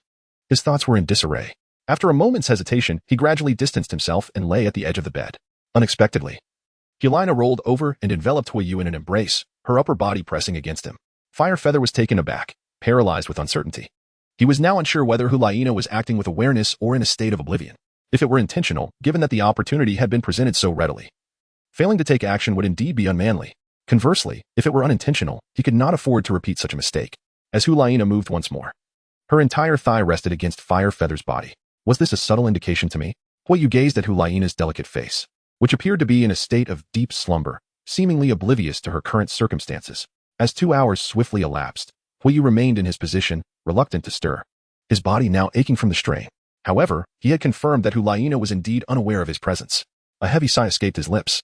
His thoughts were in disarray. After a moment's hesitation, he gradually distanced himself and lay at the edge of the bed. Unexpectedly, Hulaina rolled over and enveloped Huiyu in an embrace, her upper body pressing against him. Firefeather was taken aback, paralyzed with uncertainty. He was now unsure whether Hulaina was acting with awareness or in a state of oblivion. If it were intentional, given that the opportunity had been presented so readily, failing to take action would indeed be unmanly. Conversely, if it were unintentional, he could not afford to repeat such a mistake. As Hulaina moved once more, her entire thigh rested against Firefeather's body. Was this a subtle indication to me? Huiyu gazed at Hulaina's delicate face, which appeared to be in a state of deep slumber, seemingly oblivious to her current circumstances. As 2 hours swiftly elapsed, Huiyu remained in his position, reluctant to stir, his body now aching from the strain. However, he had confirmed that Hulaina was indeed unaware of his presence. A heavy sigh escaped his lips.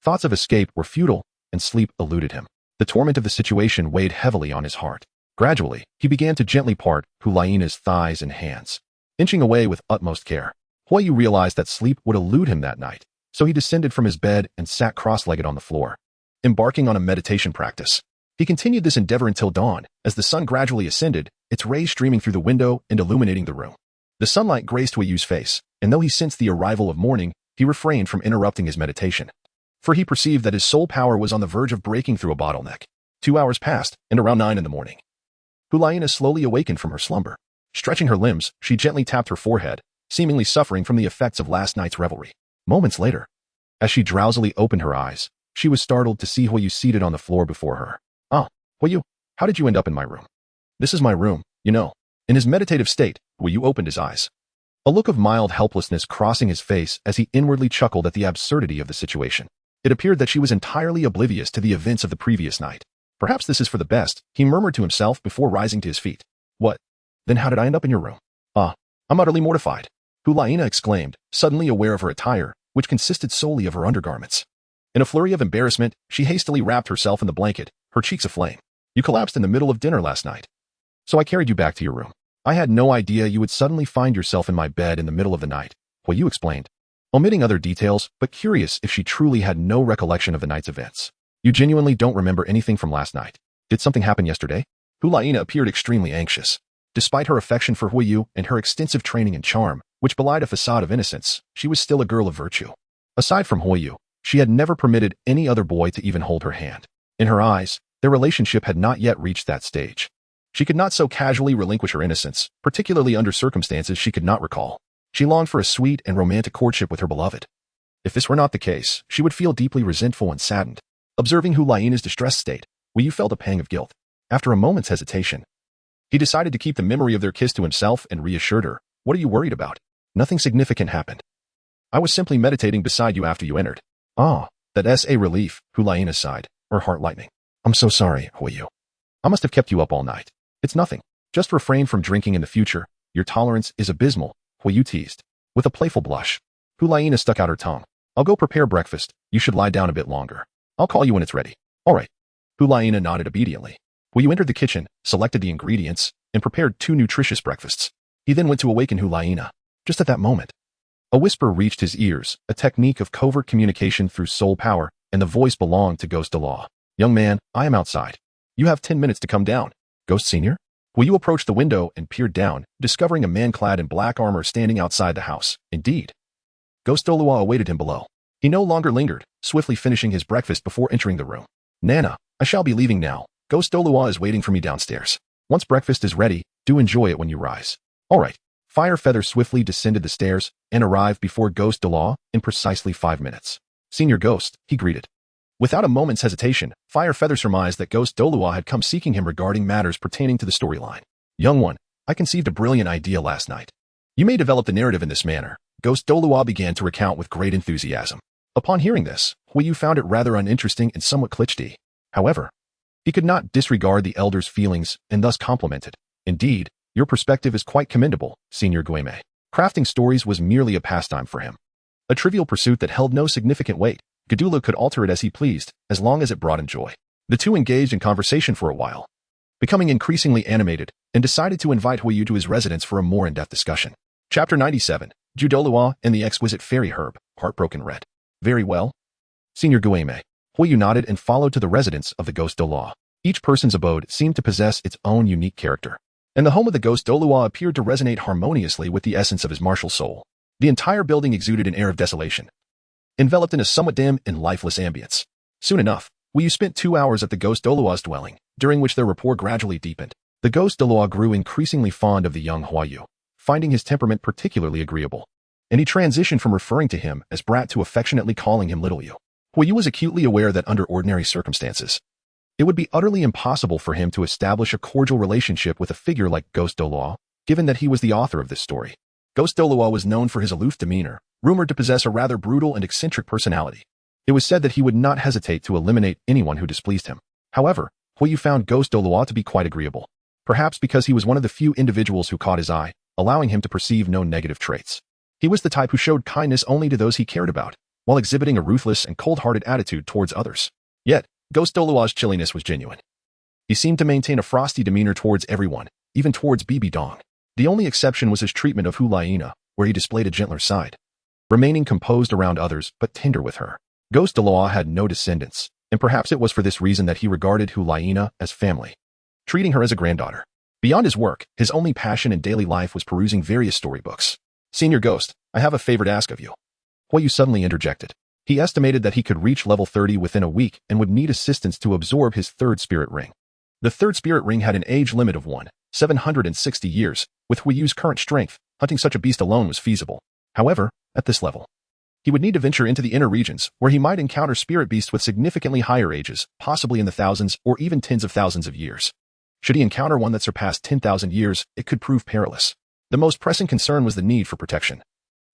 Thoughts of escape were futile, and sleep eluded him. The torment of the situation weighed heavily on his heart. Gradually, he began to gently part Hulaina's thighs and hands, inching away with utmost care. Huiyu realized that sleep would elude him that night, so he descended from his bed and sat cross-legged on the floor, embarking on a meditation practice. He continued this endeavor until dawn, as the sun gradually ascended, its rays streaming through the window and illuminating the room. The sunlight graced Huiyu's face, and though he sensed the arrival of morning, he refrained from interrupting his meditation, for he perceived that his soul power was on the verge of breaking through a bottleneck. 2 hours passed, and around 9 in the morning, Hulaina slowly awakened from her slumber. Stretching her limbs, she gently tapped her forehead, seemingly suffering from the effects of last night's revelry. Moments later, as she drowsily opened her eyes, she was startled to see Huiyu seated on the floor before her. "Ah, Huiyu, how did you end up in my room?" "This is my room, you know." In his meditative state, Huiyu opened his eyes, a look of mild helplessness crossing his face as he inwardly chuckled at the absurdity of the situation. It appeared that she was entirely oblivious to the events of the previous night. Perhaps this is for the best, he murmured to himself before rising to his feet. "What? Then how did I end up in your room?" "Ah, I'm utterly mortified," Hulaina exclaimed, suddenly aware of her attire, which consisted solely of her undergarments. In a flurry of embarrassment, she hastily wrapped herself in the blanket, her cheeks aflame. "You collapsed in the middle of dinner last night, so I carried you back to your room. I had no idea you would suddenly find yourself in my bed in the middle of the night," Huiyu explained, omitting other details, but curious if she truly had no recollection of the night's events. "You genuinely don't remember anything from last night? Did something happen yesterday?" Hulaina appeared extremely anxious. Despite her affection for Huiyu and her extensive training and charm, which belied a facade of innocence, she was still a girl of virtue. Aside from Huiyu, she had never permitted any other boy to even hold her hand. In her eyes, their relationship had not yet reached that stage. She could not so casually relinquish her innocence, particularly under circumstances she could not recall. She longed for a sweet and romantic courtship with her beloved. If this were not the case, she would feel deeply resentful and saddened. Observing Hulaina's distressed state, Huiyu felt a pang of guilt. After a moment's hesitation, he decided to keep the memory of their kiss to himself and reassured her, "What are you worried about? Nothing significant happened. I was simply meditating beside you after you entered." Ah, that's a relief, Hulaina sighed, her heart lightening. I'm so sorry, Huiyu. I must have kept you up all night. It's nothing. Just refrain from drinking in the future. Your tolerance is abysmal, Huiyu teased. With a playful blush, Hulaina stuck out her tongue. I'll go prepare breakfast. You should lie down a bit longer. I'll call you when it's ready. All right. Hulaina nodded obediently. Huiyu entered the kitchen, selected the ingredients, and prepared 2 nutritious breakfasts. He then went to awaken Hulaina. Just at that moment, a whisper reached his ears, a technique of covert communication through soul power, and the voice belonged to Ghost Douluo. Young man, I am outside. You have 10 minutes to come down. Ghost Senior? Huiyu approached the window and peered down, discovering a man clad in black armor standing outside the house. Indeed. Ghost Douluo awaited him below. He no longer lingered, swiftly finishing his breakfast before entering the room. Nana, I shall be leaving now. Ghost Douluo is waiting for me downstairs. Once breakfast is ready, do enjoy it when you rise. All right. Fire Feather swiftly descended the stairs and arrived before Ghost Douluo in precisely 5 minutes. Senior Ghost, he greeted. Without a moment's hesitation, Fire Feather surmised that Ghost Douluo had come seeking him regarding matters pertaining to the storyline. Young one, I conceived a brilliant idea last night. You may develop the narrative in this manner. Ghost Douluo began to recount with great enthusiasm. Upon hearing this, Huiyu found it rather uninteresting and somewhat cliché. However, he could not disregard the elder's feelings and thus complimented. Indeed, your perspective is quite commendable, Senior Guime. Crafting stories was merely a pastime for him. A trivial pursuit that held no significant weight. Dugu could alter it as he pleased, as long as it brought him joy. The two engaged in conversation for a while, becoming increasingly animated, and decided to invite Huiyu to his residence for a more in-depth discussion. Chapter 97, Douluo and the Exquisite Fairy Herb, Heartbroken Red. Very well. Senior Guime. Huiyu nodded and followed to the residence of the Ghost Douluo. Each person's abode seemed to possess its own unique character, and the home of the Ghost Douluo appeared to resonate harmoniously with the essence of his martial soul. The entire building exuded an air of desolation, enveloped in a somewhat dim and lifeless ambience. Soon enough, Huiyu spent 2 hours at the Ghost Douluo's dwelling, during which their rapport gradually deepened. The Ghost Douluo grew increasingly fond of the young Huiyu, finding his temperament particularly agreeable, and he transitioned from referring to him as brat to affectionately calling him Little Yu. Huiyu was acutely aware that under ordinary circumstances, it would be utterly impossible for him to establish a cordial relationship with a figure like Ghost Douluo, given that he was the author of this story. Ghost Douluo was known for his aloof demeanor, rumored to possess a rather brutal and eccentric personality. It was said that he would not hesitate to eliminate anyone who displeased him. However, Huiyu found Ghost Douluo to be quite agreeable, perhaps because he was one of the few individuals who caught his eye, allowing him to perceive no negative traits. He was the type who showed kindness only to those he cared about, while exhibiting a ruthless and cold-hearted attitude towards others. Yet, Ghost Douluo's chilliness was genuine. He seemed to maintain a frosty demeanor towards everyone, even towards BBDong. The only exception was his treatment of Hulaina, where he displayed a gentler side, remaining composed around others but tender with her. Ghost Douluo had no descendants, and perhaps it was for this reason that he regarded Hulaina as family, treating her as a granddaughter. Beyond his work, his only passion in daily life was perusing various storybooks. Senior Ghost, I have a favor to ask of you. Huiyu suddenly interjected. He estimated that he could reach level 30 within a week and would need assistance to absorb his third spirit ring. The third spirit ring had an age limit of 760 years. With Huiyu's current strength, hunting such a beast alone was feasible. However, at this level, he would need to venture into the inner regions, where he might encounter spirit beasts with significantly higher ages, possibly in the thousands or even tens of thousands of years. Should he encounter one that surpassed 10,000 years, it could prove perilous. The most pressing concern was the need for protection,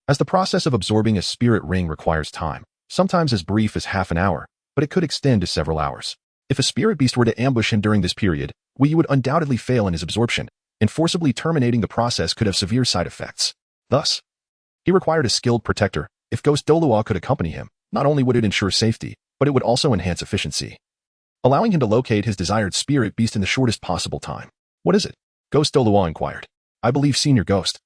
as the process of absorbing a spirit ring requires time, sometimes as brief as half an hour, but it could extend to several hours. If a spirit beast were to ambush him during this period, Huiyu would undoubtedly fail in his absorption, and forcibly terminating the process could have severe side effects. Thus, he required a skilled protector. If Ghost Douluo could accompany him, not only would it ensure safety, but it would also enhance efficiency, allowing him to locate his desired spirit beast in the shortest possible time. What is it? Ghost Douluo inquired. I believe Senior Ghost.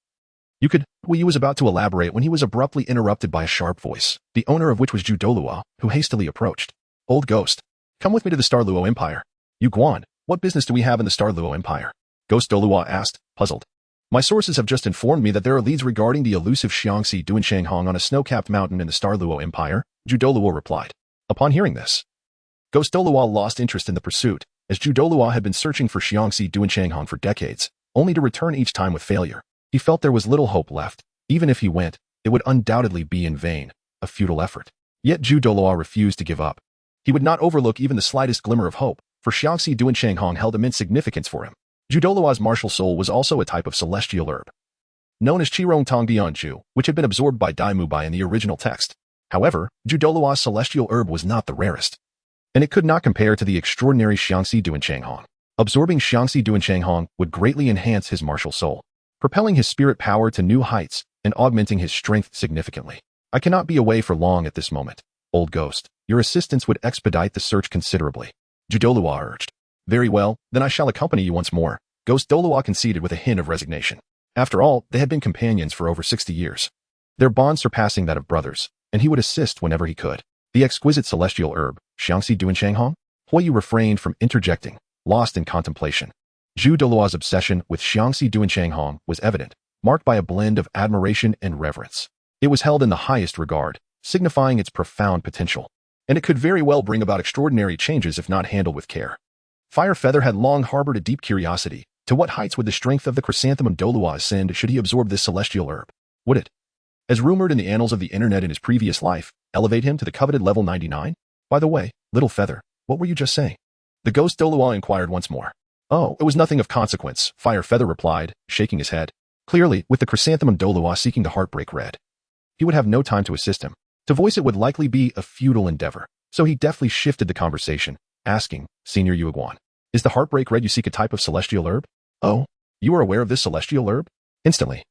You could. Huiyu was about to elaborate when he was abruptly interrupted by a sharp voice, the owner of which was Douluo, who hastily approached. Old Ghost, come with me to the Star Luo Empire. You Guan, what business do we have in the Star Luo Empire? Ghost Douluo asked, puzzled. My sources have just informed me that there are leads regarding the elusive Xiangxi Duanshanghong on a snow-capped mountain in the Star Luo Empire, Douluo replied. Upon hearing this, Ghost Douluo lost interest in the pursuit, as Douluo had been searching for Xiangxi Duanshanghong for decades, only to return each time with failure. He felt there was little hope left. Even if he went, it would undoubtedly be in vain, a futile effort. Yet Douluo refused to give up. He would not overlook even the slightest glimmer of hope, for Xiangxi Duanshanghong held immense significance for him. Douluo's martial soul was also a type of celestial herb, known as Qirong Tong Bianju, which had been absorbed by Dai Mubai in the original text. However, Douluo's celestial herb was not the rarest, and it could not compare to the extraordinary Xiangxi Duanshanghong. Absorbing Xiangxi Duanshanghong would greatly enhance his martial soul, propelling his spirit power to new heights and augmenting his strength significantly. I cannot be away for long at this moment. Old ghost, your assistance would expedite the search considerably, Douluo urged. Very well, then I shall accompany you once more, Ghost Douluo conceded with a hint of resignation. After all, they had been companions for over 60 years, their bond surpassing that of brothers, and he would assist whenever he could. The exquisite celestial herb, Xiangxi Duanshanghong? Huiyu refrained from interjecting, lost in contemplation. Douluo's obsession with Xiangxi Duanshanghong was evident, marked by a blend of admiration and reverence. It was held in the highest regard, signifying its profound potential, and it could very well bring about extraordinary changes if not handled with care. Firefeather had long harbored a deep curiosity. To what heights would the strength of the chrysanthemum Douluo ascend should he absorb this celestial herb? Would it, as rumored in the annals of the internet in his previous life, elevate him to the coveted level 99? By the way, little feather, what were you just saying? The ghost Douluo inquired once more. Oh, it was nothing of consequence, Firefeather replied, shaking his head. Clearly, with the chrysanthemum Douluo seeking to heartbreak Red, he would have no time to assist him. To voice it would likely be a futile endeavor, so he deftly shifted the conversation, asking, Senior Yuiguan, is the heartbreak Red you seek a type of celestial herb? Oh, you are aware of this celestial herb? Instantly,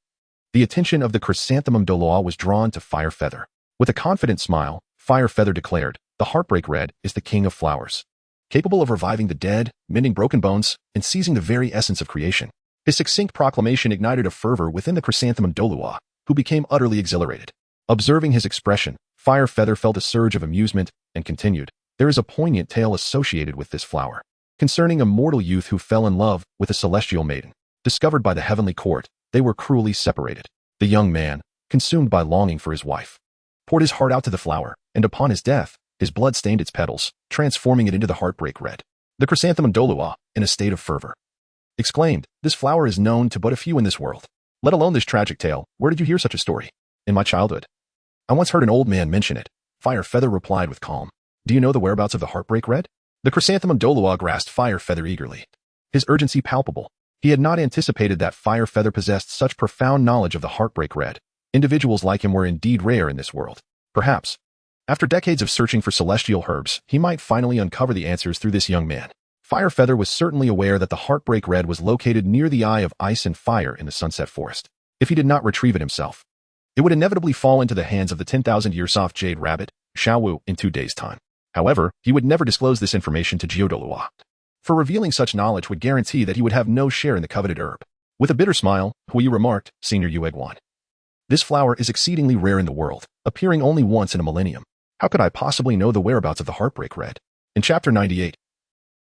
the attention of the chrysanthemum Douluo was drawn to Firefeather. With a confident smile, Firefeather declared, the heartbreak Red is the king of flowers, capable of reviving the dead, mending broken bones, and seizing the very essence of creation. His succinct proclamation ignited a fervor within the chrysanthemum Douluo, who became utterly exhilarated. Observing his expression, Firefeather felt a surge of amusement and continued, there is a poignant tale associated with this flower, concerning a mortal youth who fell in love with a celestial maiden. Discovered by the heavenly court, they were cruelly separated. The young man, consumed by longing for his wife, poured his heart out to the flower, and upon his death, his blood stained its petals, transforming it into the heartbreak Red. The chrysanthemum Douluo, in a state of fervor, exclaimed, this flower is known to but a few in this world. Let alone this tragic tale. Where did you hear such a story? In my childhood. I once heard an old man mention it. Firefeather replied with calm. Do you know the whereabouts of the heartbreak Red? The chrysanthemum Douluo grasped Firefeather eagerly, his urgency palpable. He had not anticipated that Firefeather possessed such profound knowledge of the heartbreak Red. Individuals like him were indeed rare in this world. Perhaps, after decades of searching for celestial herbs, he might finally uncover the answers through this young man. Firefeather was certainly aware that the heartbreak Red was located near the Eye of Ice and Fire in the Sunset Forest. If he did not retrieve it himself, it would inevitably fall into the hands of the 10,000-year soft jade rabbit, Xiaowu, in 2 days' time. However, he would never disclose this information to Douluo, for revealing such knowledge would guarantee that he would have no share in the coveted herb. With a bitter smile, Huiyu remarked, Senior Yuiguan, this flower is exceedingly rare in the world, appearing only once in a millennium. How could I possibly know the whereabouts of the heartbreak Red? In Chapter 98,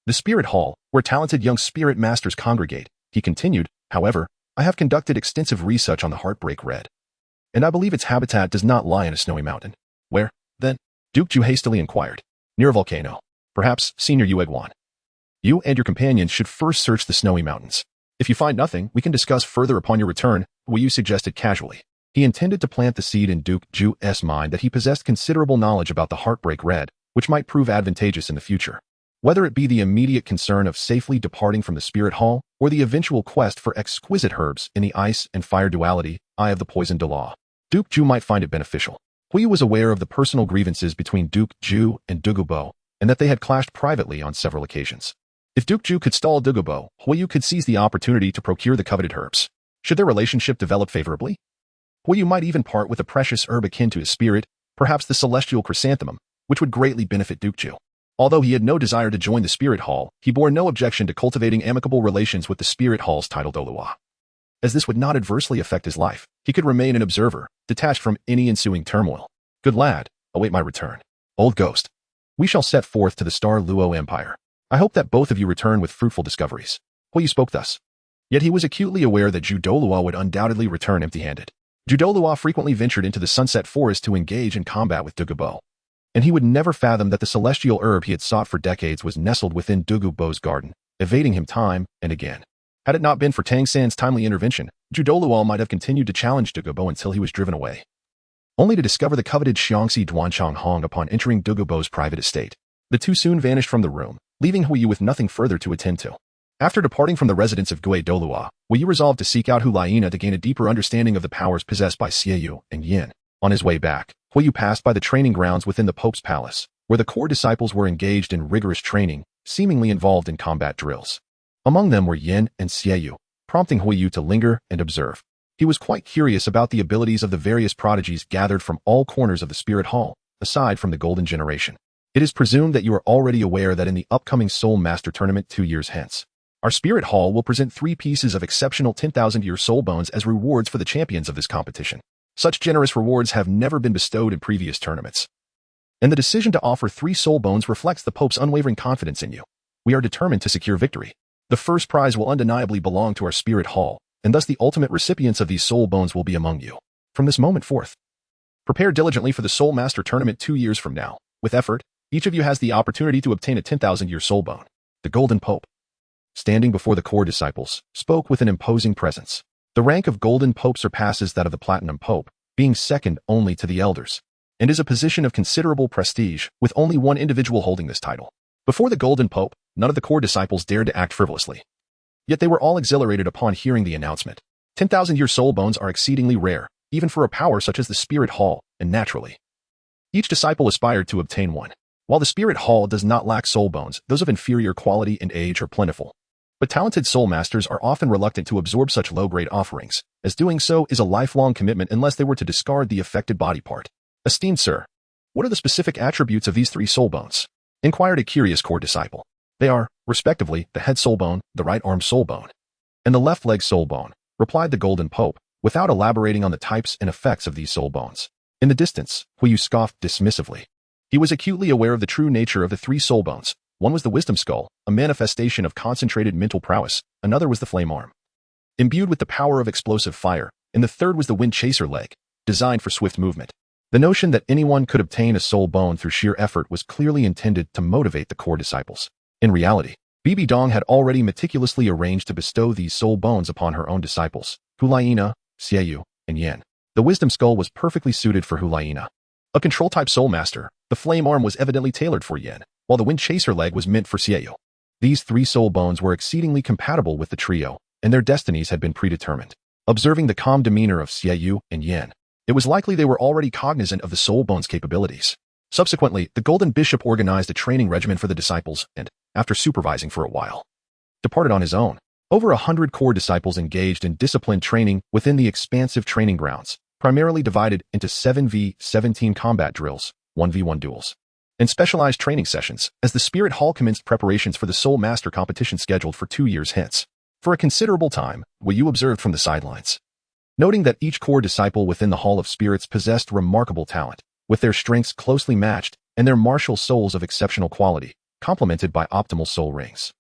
the Spirit Hall, where talented young spirit masters congregate, he continued, however, I have conducted extensive research on the heartbreak Red, and I believe its habitat does not lie in a snowy mountain. Where, then? Dugu hastily inquired. Near a volcano. Perhaps, Senior Yuiguan, you and your companions should first search the snowy mountains. If you find nothing, we can discuss further upon your return, Huiyu suggested casually. He intended to plant the seed in Dugu's mind that he possessed considerable knowledge about the heartbreak Red, which might prove advantageous in the future. Whether it be the immediate concern of safely departing from the Spirit Hall, or the eventual quest for exquisite herbs in the ice and fire duality, Eye of the Poisoned Law, Dugu might find it beneficial. Huiyu was aware of the personal grievances between Dugu and Dugu, and that they had clashed privately on several occasions. If Dugu could stall Dugu, Huiyu could seize the opportunity to procure the coveted herbs. Should their relationship develop favorably, Huiyu might even part with a precious herb akin to his spirit, perhaps the celestial chrysanthemum, which would greatly benefit Dugu. Although he had no desire to join the Spirit Hall, he bore no objection to cultivating amicable relations with the Spirit Hall's title Douluo. As this would not adversely affect his life, he could remain an observer, detached from any ensuing turmoil. Good lad, await my return. Old ghost, we shall set forth to the Star Luo Empire. I hope that both of you return with fruitful discoveries. Huiyu spoke thus. Yet he was acutely aware that Douluo would undoubtedly return empty-handed. Douluo frequently ventured into the Sunset Forest to engage in combat with Dugu, and he would never fathom that the celestial herb he had sought for decades was nestled within Dugu's garden, evading him time and again. Had it not been for Tang San's timely intervention, Douluo might have continued to challenge Dugu until he was driven away, only to discover the coveted Xiangxi Duanshanghong upon entering Dugu's private estate. The two soon vanished from the room, leaving Huiyu with nothing further to attend to. After departing from the residence of Douluo, Huiyu resolved to seek out Hulaina to gain a deeper understanding of the powers possessed by Xiaoyu and Yin. On his way back, Huiyu passed by the training grounds within the Pope's palace, where the core disciples were engaged in rigorous training, seemingly involved in combat drills. Among them were Yin and Xiaoyu, prompting Huiyu to linger and observe. He was quite curious about the abilities of the various prodigies gathered from all corners of the Spirit Hall, aside from the Golden Generation. It is presumed that you are already aware that in the upcoming Soul Master Tournament 2 years hence, our Spirit Hall will present 3 pieces of exceptional 10,000-year soul bones as rewards for the champions of this competition. Such generous rewards have never been bestowed in previous tournaments. And the decision to offer 3 soul bones reflects the Pope's unwavering confidence in you. We are determined to secure victory. The first prize will undeniably belong to our Spirit Hall, and thus the ultimate recipients of these soul bones will be among you. From this moment forth, prepare diligently for the Soul Master Tournament 2 years from now. With effort, each of you has the opportunity to obtain a 10,000-year soul bone. The Golden Pope, standing before the core disciples, spoke with an imposing presence. The rank of Golden Pope surpasses that of the Platinum Pope, being second only to the Elders, and is a position of considerable prestige, with only one individual holding this title. Before the Golden Pope, none of the core disciples dared to act frivolously. Yet they were all exhilarated upon hearing the announcement. 10,000-year soul bones are exceedingly rare, even for a power such as the Spirit Hall, and naturally, each disciple aspired to obtain one. While the Spirit Hall does not lack soul bones, those of inferior quality and age are plentiful. But talented soul masters are often reluctant to absorb such low-grade offerings, as doing so is a lifelong commitment unless they were to discard the affected body part. Esteemed sir, what are the specific attributes of these 3 soul bones? Inquired a curious core disciple. They are, respectively, the head soul bone, the right arm soul bone, and the left leg soul bone, replied the Golden Pope, without elaborating on the types and effects of these soul bones. In the distance, Huiyu scoffed dismissively. He was acutely aware of the true nature of the 3 soul bones. One was the wisdom skull, a manifestation of concentrated mental prowess. Another was the flame arm, imbued with the power of explosive fire, and the third was the wind chaser leg, designed for swift movement. The notion that anyone could obtain a soul bone through sheer effort was clearly intended to motivate the core disciples. In reality, BBDong had already meticulously arranged to bestow these soul bones upon her own disciples, Hulayina, Xiaoyu, and Yan. The wisdom skull was perfectly suited for Hulayina, a control-type soul master. The flame arm was evidently tailored for Yan, while the wind chaser leg was meant for Xiaoyu. These 3 soul bones were exceedingly compatible with the trio, and their destinies had been predetermined. Observing the calm demeanor of Xiaoyu and Yan, it was likely they were already cognizant of the soul bones' capabilities. Subsequently, the Golden Bishop organized a training regimen for the disciples and, after supervising for a while, departed on his own. Over 100 core disciples engaged in disciplined training within the expansive training grounds, primarily divided into 7v17 combat drills, 1v1 duels, and specialized training sessions, as the Spirit Hall commenced preparations for the Soul Master competition scheduled for 2 years hence. For a considerable time, Huiyu observed from the sidelines, noting that each core disciple within the Hall of Spirits possessed remarkable talent, with their strengths closely matched and their martial souls of exceptional quality, complemented by optimal soul rings.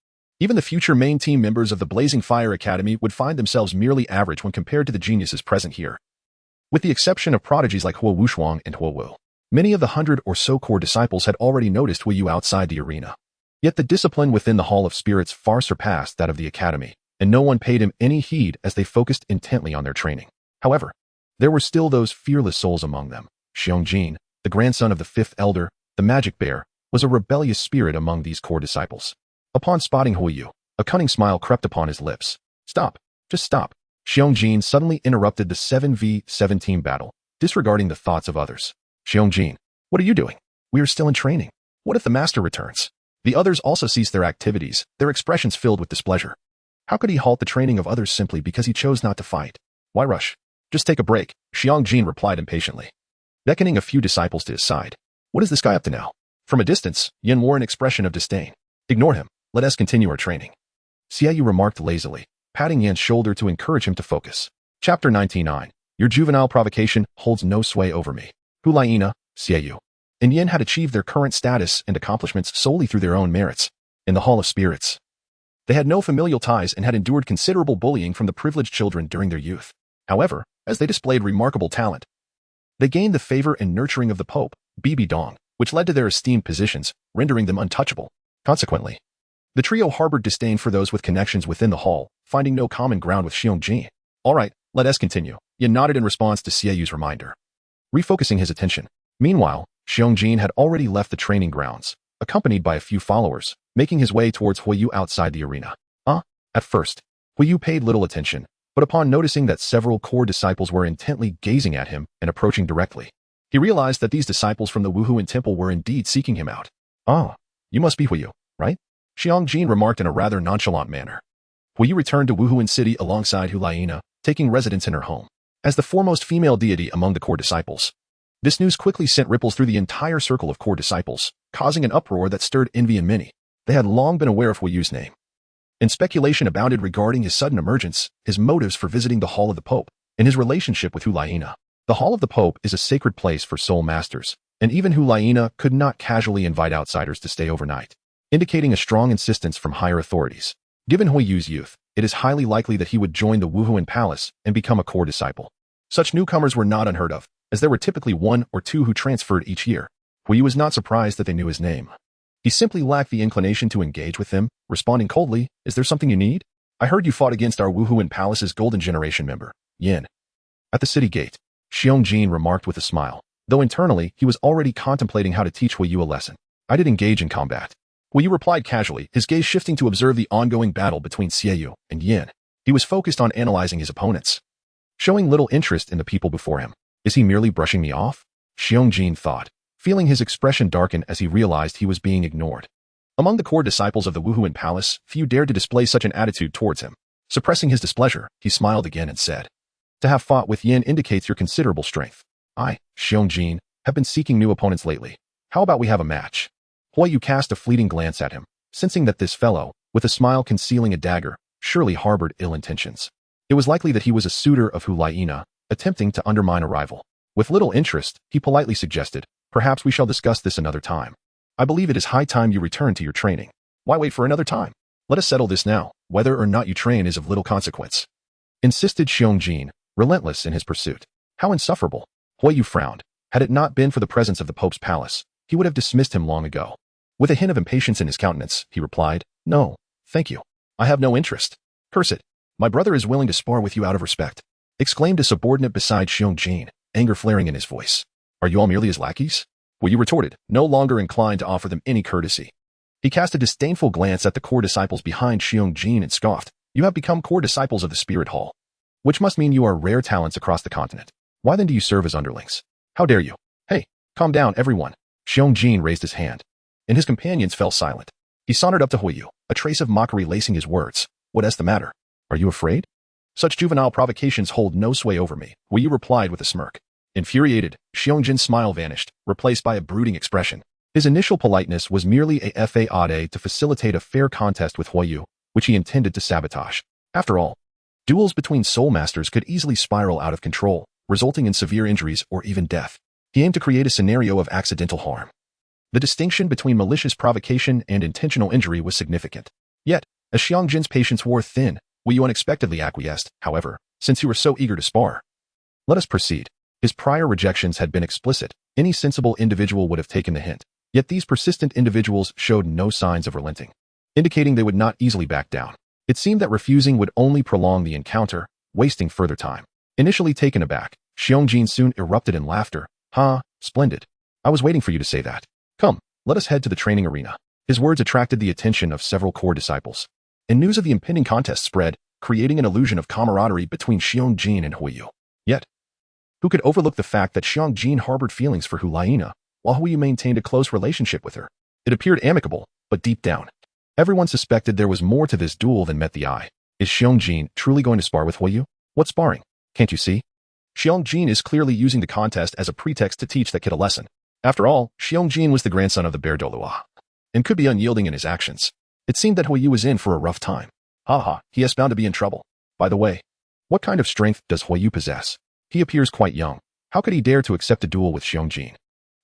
Even the future main team members of the Blazing Fire Academy would find themselves merely average when compared to the geniuses present here. With the exception of prodigies like Huo Wushuang and Huo Wu, many of the 100 or so core disciples had already noticed Huiyu outside the arena. Yet the discipline within the Hall of Spirits far surpassed that of the Academy, and no one paid him any heed as they focused intently on their training. However, there were still those fearless souls among them. Xiangjin, the grandson of the 5th Elder, the Magic Bear, was a rebellious spirit among these core disciples. Upon spotting Huiyu, a cunning smile crept upon his lips. Stop. Just stop. Xiangjin suddenly interrupted the 7v17 battle, disregarding the thoughts of others. Xiangjin, what are you doing? We are still in training. What if the master returns? The others also ceased their activities, their expressions filled with displeasure. How could he halt the training of others simply because he chose not to fight? Why rush? Just take a break, Xiangjin replied impatiently, beckoning a few disciples to his side. What is this guy up to now? From a distance, Yin wore an expression of disdain. Ignore him. Let us continue our training, Xiaoyu remarked lazily, patting Yan's shoulder to encourage him to focus. Chapter 99. Your juvenile provocation holds no sway over me. Hulayina, Xiaoyu, and Yin had achieved their current status and accomplishments solely through their own merits. In the Hall of Spirits, they had no familial ties and had endured considerable bullying from the privileged children during their youth. However, as they displayed remarkable talent, they gained the favor and nurturing of the Pope, BBDong, which led to their esteemed positions, rendering them untouchable. Consequently, the trio harbored disdain for those with connections within the hall, finding no common ground with Xiangjin. All right, let us continue. Yin nodded in response to Xiaoyu's reminder, refocusing his attention. Meanwhile, Xiangjin had already left the training grounds, accompanied by a few followers, making his way towards Huiyu outside the arena. At first, Huiyu paid little attention, but upon noticing that several core disciples were intently gazing at him and approaching directly, He realized that these disciples from the Wuhan temple were indeed seeking him out. "Oh, you must be Huiyu, right?" Xiangjin remarked in a rather nonchalant manner. Huiyu returned to Wuhan City alongside Hulaina, taking residence in her home. As the foremost female deity among the core disciples, this news quickly sent ripples through the entire circle of core disciples, causing an uproar that stirred envy in many. They had long been aware of Huiyu's name, and speculation abounded regarding his sudden emergence, his motives for visiting the Hall of the Pope, and his relationship with Hulaina. The Hall of the Pope is a sacred place for soul masters, and even Hulaina could not casually invite outsiders to stay overnight, indicating a strong insistence from higher authorities. Given Huiyu's youth, it is highly likely that he would join the Wuhan Palace and become a core disciple. Such newcomers were not unheard of, as there were typically 1 or 2 who transferred each year. Huiyu was not surprised that they knew his name. He simply lacked the inclination to engage with them, responding coldly, "Is there something you need? I heard you fought against our Wuhan Palace's Golden Generation member, Yin." At the city gate, Xiangjin remarked with a smile, though internally he was already contemplating how to teach Huiyu a lesson. "I did engage in combat." Huiyu replied casually, his gaze shifting to observe the ongoing battle between Xiaoyu and Yin. He was focused on analyzing his opponents, showing little interest in the people before him. "Is he merely brushing me off?" Xiangjin thought, feeling his expression darken as he realized he was being ignored. Among the core disciples of the Wuhan Palace, few dared to display such an attitude towards him. Suppressing his displeasure, he smiled again and said, "To have fought with Yin indicates your considerable strength. I, Xiangjin, have been seeking new opponents lately. How about we have a match?" Huiyu cast a fleeting glance at him, sensing that this fellow, with a smile concealing a dagger, surely harbored ill intentions. It was likely that he was a suitor of Hulaina, attempting to undermine a rival. With little interest, he politely suggested, "Perhaps we shall discuss this another time. I believe it is high time you return to your training." "Why wait for another time? Let us settle this now. Whether or not you train is of little consequence," insisted Xiangjin, relentless in his pursuit. "How insufferable." Huiyu frowned. Had it not been for the presence of the Pope's palace, he would have dismissed him long ago. With a hint of impatience in his countenance, he replied, "No, thank you. I have no interest." "Curse it. My brother is willing to spar with you out of respect," exclaimed a subordinate beside Xiangjin, anger flaring in his voice. "Are you all merely his lackeys?" Huiyu retorted, no longer inclined to offer them any courtesy. He cast a disdainful glance at the core disciples behind Xiangjin and scoffed, "You have become core disciples of the Spirit Hall, which must mean you are rare talents across the continent. Why then do you serve as underlings? How dare you?" "Hey, calm down, everyone." Xiangjin raised his hand, and his companions fell silent. He sauntered up to Huiyu, a trace of mockery lacing his words. "What is the matter? Are you afraid?" "Such juvenile provocations hold no sway over me," Huiyu replied with a smirk. Infuriated, Xiangjin's smile vanished, replaced by a brooding expression. His initial politeness was merely a fade to facilitate a fair contest with Huiyu, which he intended to sabotage. After all, duels between soul masters could easily spiral out of control, resulting in severe injuries or even death. He aimed to create a scenario of accidental harm. The distinction between malicious provocation and intentional injury was significant. Yet, as Xiangjin's patience wore thin, Huiyu unexpectedly acquiesced, however, "Since you were so eager to spar, let us proceed." His prior rejections had been explicit. Any sensible individual would have taken the hint. Yet these persistent individuals showed no signs of relenting, indicating they would not easily back down. It seemed that refusing would only prolong the encounter, wasting further time. Initially taken aback, Xiangjin soon erupted in laughter. "Ha, splendid. I was waiting for you to say that. Come, let us head to the training arena." His words attracted the attention of several core disciples, and news of the impending contest spread, creating an illusion of camaraderie between Xiangjin and Huiyu. Yet, who could overlook the fact that Xiangjin harbored feelings for Hulaina, while Huiyu maintained a close relationship with her? It appeared amicable, but deep down, everyone suspected there was more to this duel than met the eye. Is Xiangjin truly going to spar with Huiyu? What sparring? Can't you see? Xiangjin is clearly using the contest as a pretext to teach that kid a lesson. After all, Xiangjin was the grandson of the bear Douluo, and could be unyielding in his actions. It seemed that Huiyu was in for a rough time. He is bound to be in trouble. By the way, what kind of strength does Huiyu possess? He appears quite young. How could he dare to accept a duel with Xiangjin?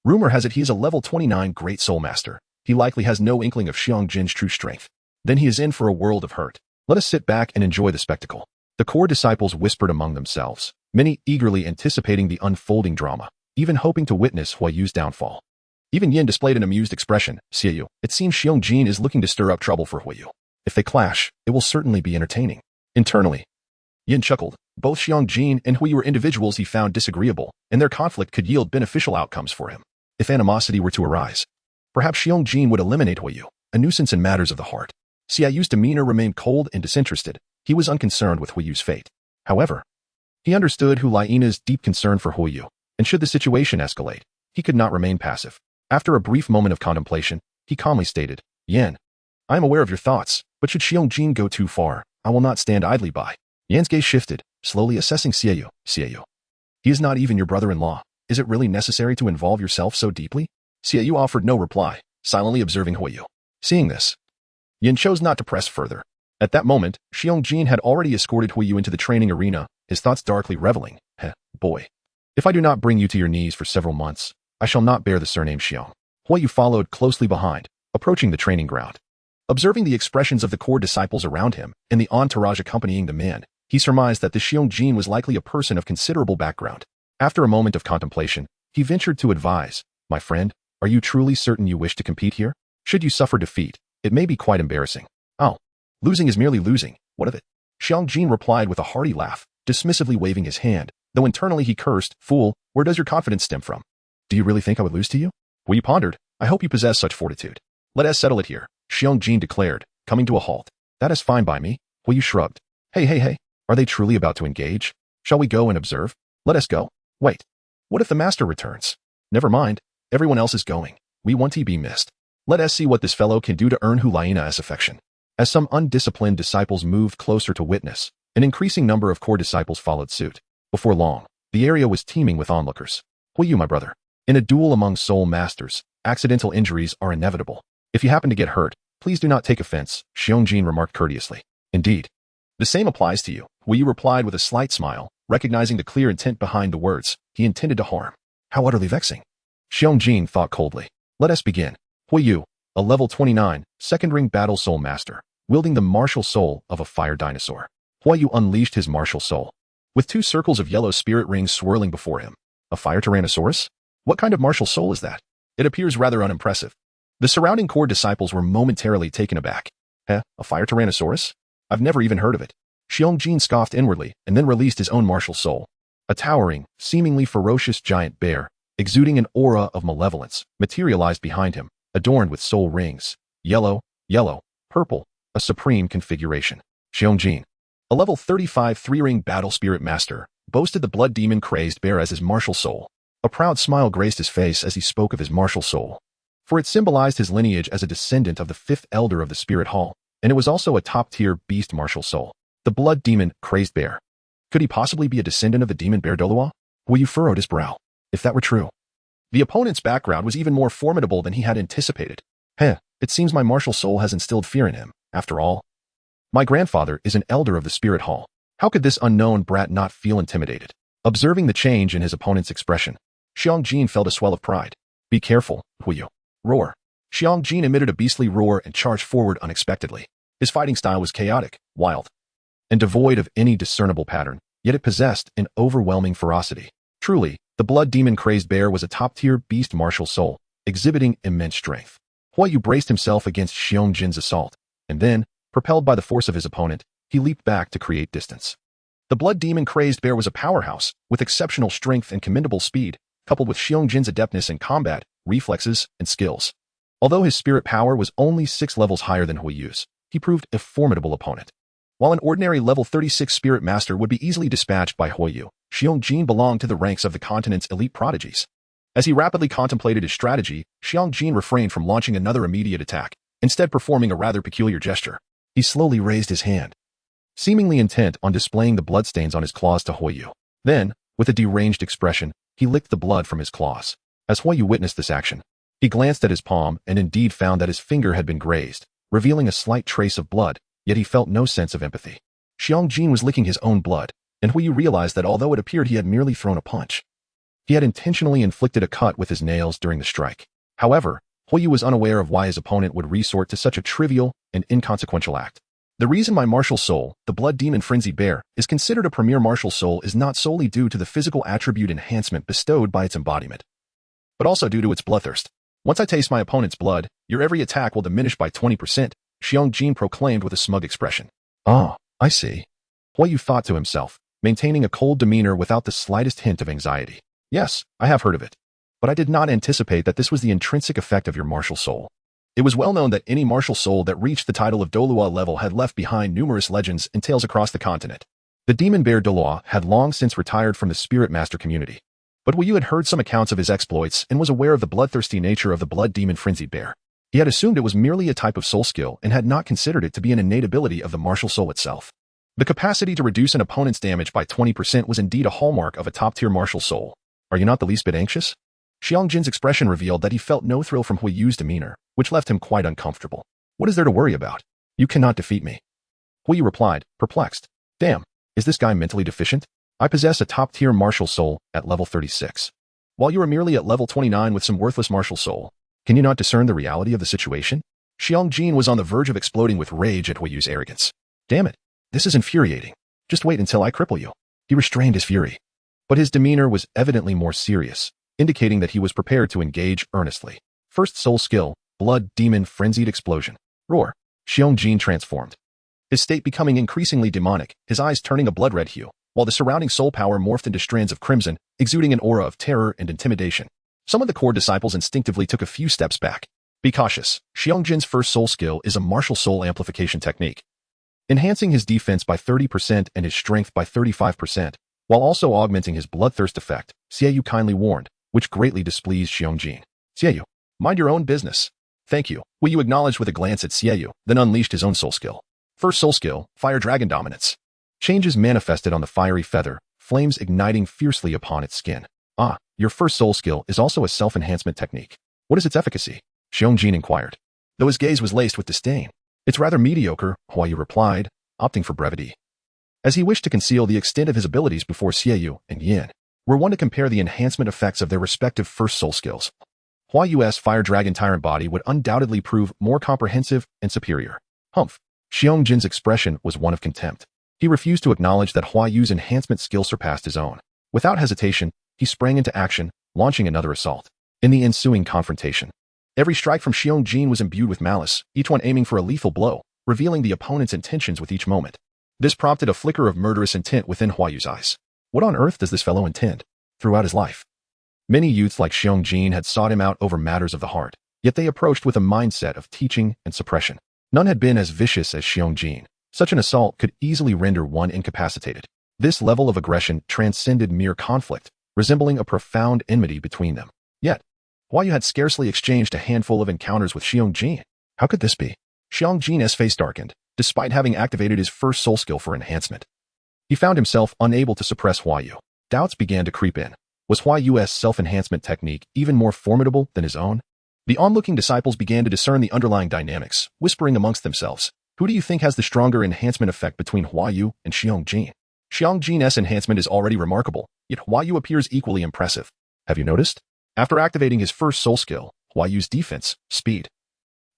Rumor has it he is a level 29 Great Soul Master. He likely has no inkling of Xiangjin's true strength. Then he is in for a world of hurt. Let us sit back and enjoy the spectacle. The core disciples whispered among themselves, many eagerly anticipating the unfolding drama, even hoping to witness Huiyu's downfall. Even Yin displayed an amused expression. "Xiaoyu, it seems Xiangjin is looking to stir up trouble for Huiyu. If they clash, it will certainly be entertaining." Internally, Yin chuckled. Both Xiangjin and Huiyu were individuals he found disagreeable, and their conflict could yield beneficial outcomes for him. If animosity were to arise, perhaps Xiangjin would eliminate Huiyu, a nuisance in matters of the heart. Xiaoyu's demeanor remained cold and disinterested. He was unconcerned with Huiyu's fate. However, he understood Hulaina's deep concern for Huiyu, And should the situation escalate, he could not remain passive. After a brief moment of contemplation, he calmly stated, Yan, I am aware of your thoughts, but should Xiong go too far, I will not stand idly by. Yan's gaze shifted, slowly assessing Xiaoyu. He is not even your brother-in-law. Is it really necessary to involve yourself so deeply? Xiaoyu offered no reply, silently observing Huiyu. Seeing this, Yan chose not to press further. At that moment, Xiong had already escorted Huiyu into the training arena, his thoughts darkly reveling. Boy. If I do not bring you to your knees for several months, I shall not bear the surname Xiong. Huiyu followed closely behind, approaching the training ground. Observing the expressions of the core disciples around him and the entourage accompanying the man, he surmised that the Xiong was likely a person of considerable background. After a moment of contemplation, he ventured to advise, My friend, are you truly certain you wish to compete here? Should you suffer defeat, it may be quite embarrassing. Oh, losing is merely losing, what of it? Xiong replied with a hearty laugh, dismissively waving his hand, though internally he cursed, Fool, where does your confidence stem from? Do you really think I would lose to you? Huiyu pondered, I hope you possess such fortitude. Let us settle it here, Xiong declared, coming to a halt. That is fine by me. Huiyu shrugged. Hey, are they truly about to engage? Shall we go and observe? Let us go. Wait, what if the master returns? Never mind, everyone else is going. We want to be missed. Let us see what this fellow can do to earn Huiyu affection. As some undisciplined disciples moved closer to witness, an increasing number of core disciples followed suit. Before long, the area was teeming with onlookers. Huiyu, my brother. In a duel among soul masters, accidental injuries are inevitable. If you happen to get hurt, please do not take offense, Xiong remarked courteously. Indeed. The same applies to you, Huiyu replied with a slight smile, recognizing the clear intent behind the words. He intended to harm. How utterly vexing. Xiong thought coldly. Let us begin. Huiyu, a level 29, second-ring battle soul master, wielding the martial soul of a fire dinosaur. Huiyu unleashed his martial soul, with 2 circles of yellow spirit rings swirling before him. A fire tyrannosaurus? What kind of martial soul is that? It appears rather unimpressive. The surrounding core disciples were momentarily taken aback. A fire tyrannosaurus? I've never even heard of it. Xiong scoffed inwardly and then released his own martial soul. A towering, seemingly ferocious giant bear, exuding an aura of malevolence, materialized behind him, adorned with soul rings. Yellow, purple, a supreme configuration. Xiong, a level 35 3-ring battle spirit master, boasted the blood demon crazed bear as his martial soul. A proud smile graced his face as he spoke of his martial soul, for it symbolized his lineage as a descendant of the 5th elder of the spirit hall, and it was also a top-tier beast martial soul. The blood demon crazed bear. Could he possibly be a descendant of the demon bear Douluo? Huiyu furrowed his brow. If that were true, the opponent's background was even more formidable than he had anticipated. It seems my martial soul has instilled fear in him. After all, my grandfather is an elder of the spirit hall. How could this unknown brat not feel intimidated? Observing the change in his opponent's expression, Xiong felt a swell of pride. Be careful, Huiyu. Roar. Xiong emitted a beastly roar and charged forward unexpectedly. His fighting style was chaotic, wild, and devoid of any discernible pattern, yet it possessed an overwhelming ferocity. Truly, the blood demon crazed bear was a top-tier beast martial soul, exhibiting immense strength. Huiyu braced himself against Xiong's assault, and then, propelled by the force of his opponent, he leaped back to create distance. The blood demon crazed bear was a powerhouse, with exceptional strength and commendable speed, coupled with Xiong's adeptness in combat, reflexes, and skills. Although his spirit power was only 6 levels higher than Huiyu's, he proved a formidable opponent. While an ordinary level 36 spirit master would be easily dispatched by Huiyu, Xiong belonged to the ranks of the continent's elite prodigies. As he rapidly contemplated his strategy, Xiong refrained from launching another immediate attack, instead performing a rather peculiar gesture. He slowly raised his hand, seemingly intent on displaying the bloodstains on his claws to Huiyu. Then, with a deranged expression, he licked the blood from his claws. As Huiyu witnessed this action, he glanced at his palm and indeed found that his finger had been grazed, revealing a slight trace of blood, yet he felt no sense of empathy. Xiong was licking his own blood, and Huiyu realized that although it appeared he had merely thrown a punch, he had intentionally inflicted a cut with his nails during the strike. However, Huiyu was unaware of why his opponent would resort to such a trivial and inconsequential act. The reason my martial soul, the blood demon frenzied bear, is considered a premier martial soul is not solely due to the physical attribute enhancement bestowed by its embodiment, but also due to its bloodthirst. Once I taste my opponent's blood, your every attack will diminish by 20%, Xiong proclaimed with a smug expression. Ah, I see. Huiyu thought to himself, maintaining a cold demeanor without the slightest hint of anxiety. Yes, I have heard of it, but I did not anticipate that this was the intrinsic effect of your martial soul. It was well known that any martial soul that reached the title of Douluo level had left behind numerous legends and tales across the continent. The demon bear Douluo had long since retired from the spirit master community, But Wu Yu had heard some accounts of his exploits and was aware of the bloodthirsty nature of the blood demon frenzied bear. He had assumed it was merely a type of soul skill and had not considered it to be an innate ability of the martial soul itself. The capacity to reduce an opponent's damage by 20% was indeed a hallmark of a top-tier martial soul. Are you not the least bit anxious? Xiangjin's expression revealed that he felt no thrill from Wu Yu's demeanor, which left him quite uncomfortable. What is there to worry about? You cannot defeat me. Wu Yu replied, perplexed. Damn, is this guy mentally deficient? I possess a top-tier martial soul at level 36. While you are merely at level 29 with some worthless martial soul, can you not discern the reality of the situation? Xiangjin was on the verge of exploding with rage at Wu Yu's arrogance. Damn it, this is infuriating. Just wait until I cripple you. He restrained his fury. But his demeanor was evidently more serious, indicating that he was prepared to engage earnestly. First soul skill, blood demon frenzied explosion. Roar. Xiangjin transformed. His state becoming increasingly demonic, his eyes turning a blood-red hue, while the surrounding soul power morphed into strands of crimson, exuding an aura of terror and intimidation. Some of the core disciples instinctively took a few steps back. Be cautious. Xiangjin's first soul skill is a martial soul amplification technique, enhancing his defense by 30% and his strength by 35%, while also augmenting his bloodthirst effect, Xiaoyu kindly warned, which greatly displeased Xiangjin. Xiaoyu, mind your own business. Thank you. Wu Yu acknowledged with a glance at Xiaoyu, then unleashed his own soul skill. First soul skill, Fire Dragon Dominance. Changes manifested on the fiery feather, flames igniting fiercely upon its skin. Ah, your first soul skill is also a self-enhancement technique. What is its efficacy? Xiangjin inquired, though his gaze was laced with disdain. It's rather mediocre, Hua Yu replied, opting for brevity, as he wished to conceal the extent of his abilities before Xiaoyu and Yin were one to compare the enhancement effects of their respective first soul skills. Hua Yu's Fire Dragon Tyrant body would undoubtedly prove more comprehensive and superior. Humph. Xiangjin's expression was one of contempt. He refused to acknowledge that Hua Yu's enhancement skill surpassed his own. Without hesitation, he sprang into action, launching another assault. In the ensuing confrontation, every strike from Xiangjin was imbued with malice, each one aiming for a lethal blow, revealing the opponent's intentions with each moment. This prompted a flicker of murderous intent within Hua Yu's eyes. What on earth does this fellow intend? Throughout his life, many youths like Xiangjin had sought him out over matters of the heart, yet they approached with a mindset of teaching and suppression. None had been as vicious as Xiangjin. Such an assault could easily render one incapacitated. This level of aggression transcended mere conflict, resembling a profound enmity between them. Yet, Hua Yu had scarcely exchanged a handful of encounters with Xiangjin. How could this be? Xiangjin's face darkened, despite having activated his first soul skill for enhancement. He found himself unable to suppress Hua Yu. Doubts began to creep in. Was Hua Yu's self-enhancement technique even more formidable than his own? The onlooking disciples began to discern the underlying dynamics, whispering amongst themselves, who do you think has the stronger enhancement effect between Hua Yu and Xiangjin? Xiangjin's enhancement is already remarkable, yet Hua Yu appears equally impressive. Have you noticed? After activating his first soul skill, Hua Yu's defense, speed,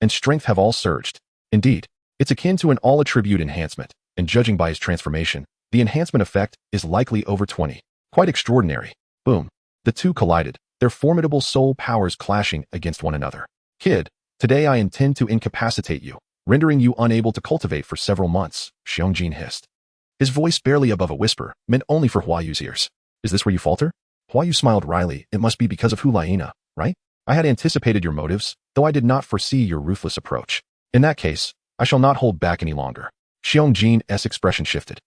and strength have all surged. Indeed, it's akin to an all-attribute enhancement, and judging by his transformation, the enhancement effect is likely over 20. Quite extraordinary. Boom. The two collided, their formidable soul powers clashing against one another. Kid, today I intend to incapacitate you, rendering you unable to cultivate for several months, Xiangjin hissed. His voice barely above a whisper, meant only for Hua Yu's ears. Is this where you falter? Hua Yu smiled wryly. It must be because of Hulaina, right? I had anticipated your motives, though I did not foresee your ruthless approach. In that case, I shall not hold back any longer. Xiangjin's expression shifted.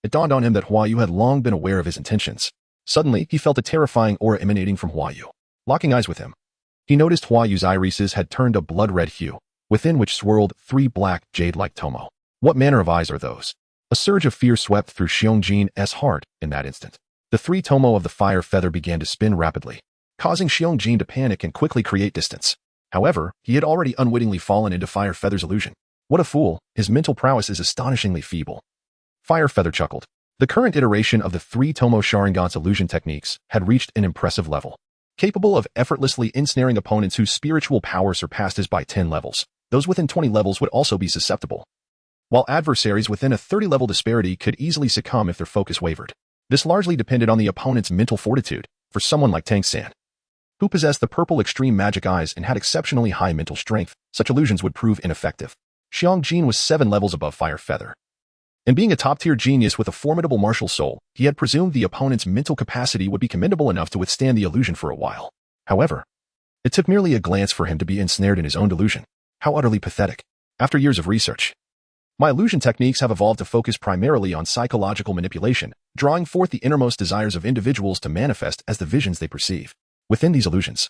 It dawned on him that Hua Yu had long been aware of his intentions. Suddenly, he felt a terrifying aura emanating from Hua Yu. Locking eyes with him, he noticed Hua Yu's irises had turned a blood-red hue, within which swirled 3 black, jade-like tomo. What manner of eyes are those? A surge of fear swept through Xiangjin's heart in that instant. The 3 tomo of the fire feather began to spin rapidly, causing Xiangjin to panic and quickly create distance. However, he had already unwittingly fallen into Fire Feather's illusion. What a fool, his mental prowess is astonishingly feeble. Fire Feather chuckled. The current iteration of the 3 tomo Sharingan's illusion techniques had reached an impressive level, capable of effortlessly ensnaring opponents whose spiritual power surpassed his by 10 levels. Those within 20 levels would also be susceptible, while adversaries within a 30-level disparity could easily succumb if their focus wavered. This largely depended on the opponent's mental fortitude. For someone like Tang San, who possessed the purple extreme magic eyes and had exceptionally high mental strength, such illusions would prove ineffective. Xiangjin was 7 levels above Fire Feather, and being a top-tier genius with a formidable martial soul, he had presumed the opponent's mental capacity would be commendable enough to withstand the illusion for a while. However, it took merely a glance for him to be ensnared in his own delusion. How utterly pathetic. After years of research, My illusion techniques have evolved to focus primarily on psychological manipulation, drawing forth the innermost desires of individuals to manifest as the visions they perceive. Within these illusions,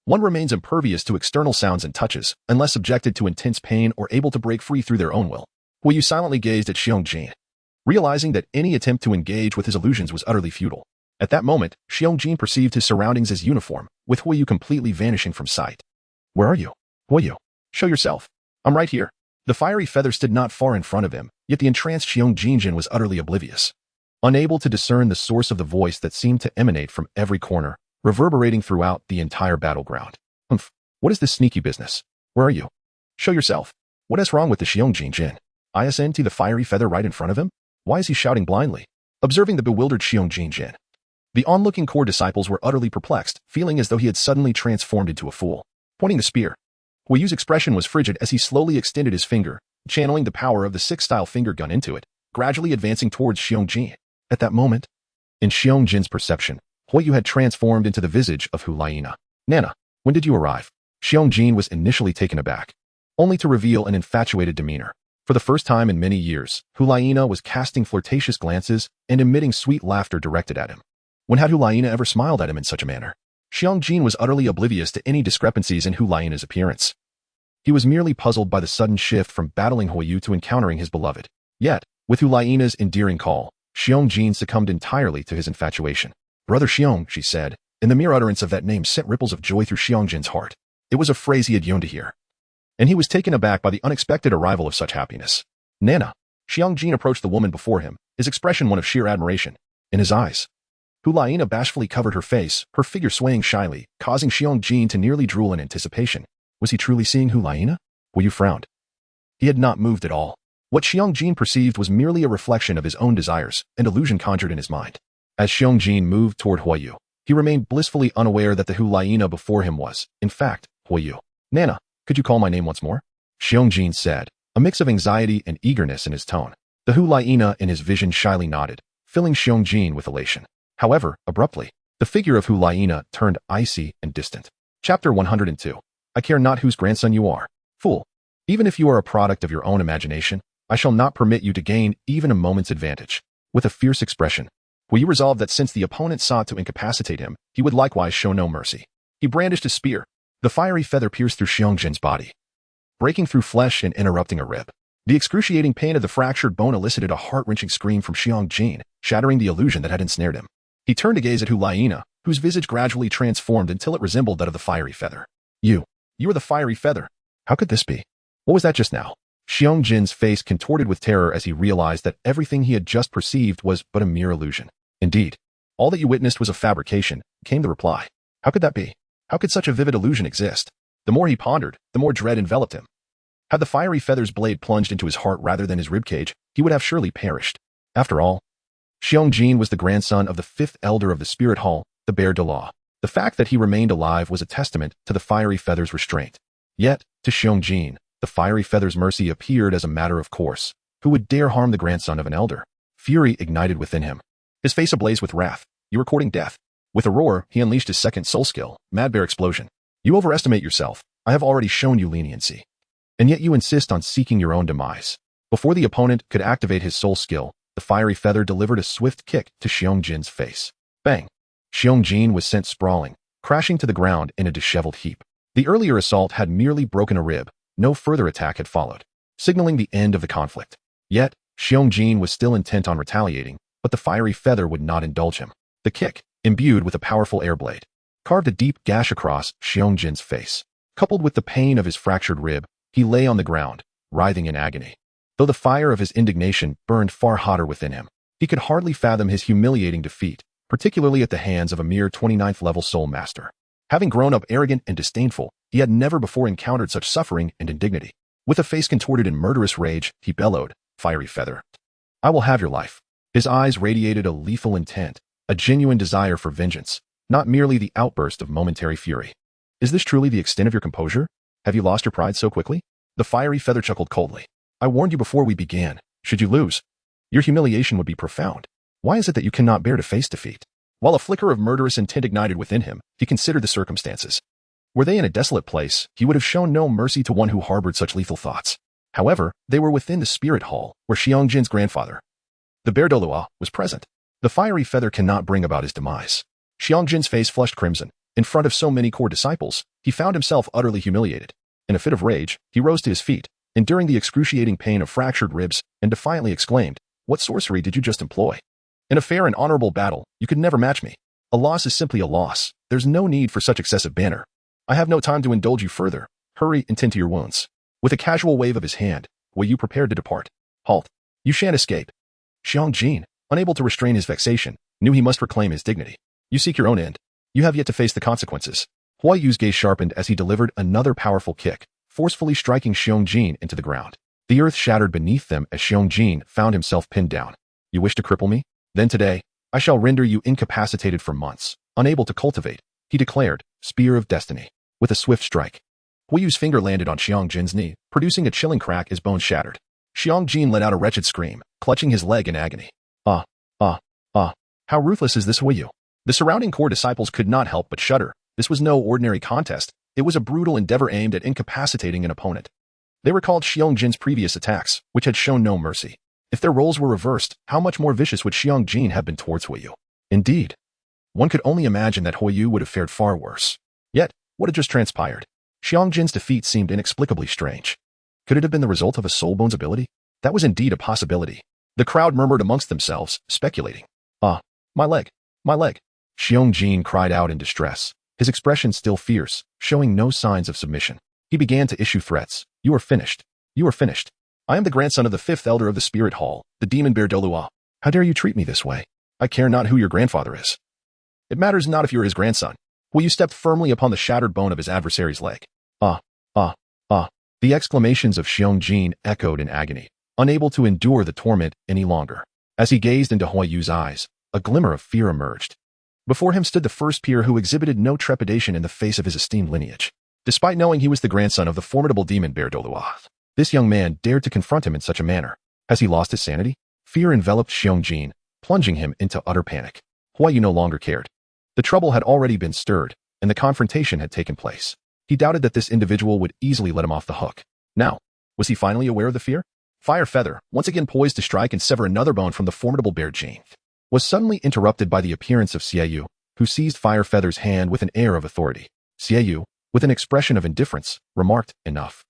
one remains impervious to external sounds and touches, unless subjected to intense pain or able to break free through their own will. Huiyu silently gazed at Xiong-jin, realizing that any attempt to engage with his illusions was utterly futile. At that moment, Xiong-jin perceived his surroundings as uniform, with Huiyu completely vanishing from sight. Where are you? Huiyu, show yourself. I'm right here. The fiery feather stood not far in front of him, yet the entranced Xiong-jin was utterly oblivious. Unable to discern the source of the voice that seemed to emanate from every corner, reverberating throughout the entire battleground. What is this sneaky business? Where are you? Show yourself. What is wrong with the Xiong-jin? ISNT the fiery feather right in front of him? Why is he shouting blindly? Observing the bewildered Xiong-jin, the onlooking core disciples were utterly perplexed, feeling as though he had suddenly transformed into a fool. Pointing the spear, Huiyu's expression was frigid as he slowly extended his finger, channeling the power of the six-style finger gun into it, gradually advancing towards Xiong-jin. At that moment, in Xiong-jin's perception, Huiyu had transformed into the visage of Hulaina. Nana, when did you arrive? Xiong-jin was initially taken aback, only to reveal an infatuated demeanor. For the first time in many years, Hulaina was casting flirtatious glances and emitting sweet laughter directed at him. When had Hulaina ever smiled at him in such a manner? Xiong-jin was utterly oblivious to any discrepancies in Hulaina's appearance. He was merely puzzled by the sudden shift from battling Huiyu to encountering his beloved. Yet, with Hulaina's endearing call, Xiong-jin succumbed entirely to his infatuation. Brother Xiong, she said, and the mere utterance of that name sent ripples of joy through Xiong-jin's heart. It was a phrase he had yearned to hear, and he was taken aback by the unexpected arrival of such happiness. Nana. Xiong-jin approached the woman before him, his expression one of sheer admiration. In his eyes, Hulaina bashfully covered her face, her figure swaying shyly, causing Xiong-jin to nearly drool in anticipation. Was he truly seeing Hulaina? Huiyu frowned. He had not moved at all. What Xiong-jin perceived was merely a reflection of his own desires, an illusion conjured in his mind. As Xiong-jin moved toward Huiyu, he remained blissfully unaware that the Hulaina before him was, in fact, Huiyu. Nana, could you call my name once more? Xiong-jin said, a mix of anxiety and eagerness in his tone. The Hulaina in his vision shyly nodded, filling Xiong-jin with elation. However, abruptly, the figure of Hulaina turned icy and distant. Chapter 102. I care not whose grandson you are. Fool. Even if you are a product of your own imagination, I shall not permit you to gain even a moment's advantage. With a fierce expression, Huiyu resolved that since the opponent sought to incapacitate him, he would likewise show no mercy. He brandished his spear. The fiery feather pierced through Xiong-jin's body, breaking through flesh and interrupting a rib. The excruciating pain of the fractured bone elicited a heart-wrenching scream from Xiong-jin, shattering the illusion that had ensnared him. He turned to gaze at Hulaina, whose visage gradually transformed until it resembled that of the fiery feather. You are the fiery feather. How could this be? What was that just now? Xiong-jin's face contorted with terror as he realized that everything he had just perceived was but a mere illusion. Indeed, all that you witnessed was a fabrication, came the reply. How could that be? How could such a vivid illusion exist? The more he pondered, the more dread enveloped him. Had the fiery feather's blade plunged into his heart rather than his ribcage, he would have surely perished. After all, Xiong-jin was the grandson of the fifth elder of the spirit hall, the Bear Douluo. The fact that he remained alive was a testament to the fiery feather's restraint. Yet, to Xiong-jin, the fiery feather's mercy appeared as a matter of course. Who would dare harm the grandson of an elder? Fury ignited within him, his face ablaze with wrath. You are courting death. With a roar, he unleashed his second soul skill, Mad Bear Explosion. You overestimate yourself. I have already shown you leniency. And yet you insist on seeking your own demise. Before the opponent could activate his soul skill, the fiery feather delivered a swift kick to Xiong-jin's face. Bang! Xiong-jin was sent sprawling, crashing to the ground in a disheveled heap. The earlier assault had merely broken a rib. No further attack had followed, signaling the end of the conflict. Yet, Xiong-jin was still intent on retaliating, but the fiery feather would not indulge him. The kick, imbued with a powerful air blade, carved a deep gash across Xiong-jin's face. Coupled with the pain of his fractured rib, he lay on the ground, writhing in agony. Though the fire of his indignation burned far hotter within him, he could hardly fathom his humiliating defeat, particularly at the hands of a mere 29th-level soul master. Having grown up arrogant and disdainful, he had never before encountered such suffering and indignity. With a face contorted in murderous rage, he bellowed, Fiery feather, I will have your life. His eyes radiated a lethal intent, a genuine desire for vengeance, not merely the outburst of momentary fury. Is this truly the extent of your composure? Have you lost your pride so quickly? The fiery feather chuckled coldly. I warned you before we began. Should you lose, your humiliation would be profound. Why is it that you cannot bear to face defeat? While a flicker of murderous intent ignited within him, he considered the circumstances. Were they in a desolate place, he would have shown no mercy to one who harbored such lethal thoughts. However, they were within the spirit hall, where Xiangjin's grandfather, the bear Douluo, was present. The fiery feather cannot bring about his demise. Xiangjin's face flushed crimson. In front of so many core disciples, he found himself utterly humiliated. In a fit of rage, he rose to his feet, enduring the excruciating pain of fractured ribs, and defiantly exclaimed, "What sorcery did you just employ? In a fair and honorable battle, you could never match me. A loss is simply a loss. There's no need for such excessive banter. I have no time to indulge you further. Hurry and tend to your wounds." With a casual wave of his hand, Wei Yu prepared to depart. "Halt. You shan't escape." Xiangjin, unable to restrain his vexation, knew he must reclaim his dignity. "You seek your own end. You have yet to face the consequences." Huai Yu's gaze sharpened as he delivered another powerful kick, forcefully striking Xiangjin into the ground. The earth shattered beneath them as Xiangjin found himself pinned down. "You wish to cripple me? Then today, I shall render you incapacitated for months, unable to cultivate," he declared, Spear of Destiny. With a swift strike, Huai Yu's finger landed on Xiangjin's knee, producing a chilling crack as bones shattered. Xiangjin let out a wretched scream, clutching his leg in agony. How ruthless is this Huai Yu? The surrounding core disciples could not help but shudder. This was no ordinary contest. It was a brutal endeavor aimed at incapacitating an opponent. They recalled Xiangjin's previous attacks, which had shown no mercy. If their roles were reversed, how much more vicious would Xiangjin have been towards Huai Yu? Indeed, one could only imagine that Huai Yu would have fared far worse. Yet, what had just transpired? Xiangjin's defeat seemed inexplicably strange. Could it have been the result of a soul bone's ability? That was indeed a possibility. The crowd murmured amongst themselves, speculating. My leg. My leg." Xiangjin cried out in distress, his expression still fierce, showing no signs of submission. He began to issue threats. "You are finished. You are finished. I am the grandson of the fifth elder of the Spirit Hall, the demon bear Douluo. How dare you treat me this way? I care not who your grandfather is. It matters not if you are his grandson." Huai Yu stepped firmly upon the shattered bone of his adversary's leg. The exclamations of Xiangjin echoed in agony, unable to endure the torment any longer. As he gazed into Huai Yu's eyes, a glimmer of fear emerged. Before him stood the first peer who exhibited no trepidation in the face of his esteemed lineage. Despite knowing he was the grandson of the formidable demon bear Douluo, this young man dared to confront him in such a manner. Has he lost his sanity? Fear enveloped Xiangjin, plunging him into utter panic. Huai Yu no longer cared. The trouble had already been stirred, and the confrontation had taken place. He doubted that this individual would easily let him off the hook. Now, was he finally aware of the fear? Fire Feather, once again poised to strike and sever another bone from the formidable bear Jin, was suddenly interrupted by the appearance of Xiai Yu, who seized Fire Feather's hand with an air of authority. Xiai Yu, with an expression of indifference, remarked, "Enough.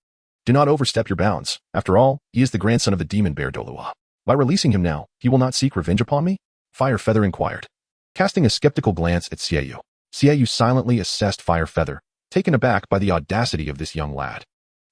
Do not overstep your bounds. After all, he is the grandson of the demon bear Douluo. By releasing him now, he will not seek revenge upon me?" Fire Feather inquired. Casting a skeptical glance at Xiai Yu silently assessed Fire Feather, taken aback by the audacity of this young lad,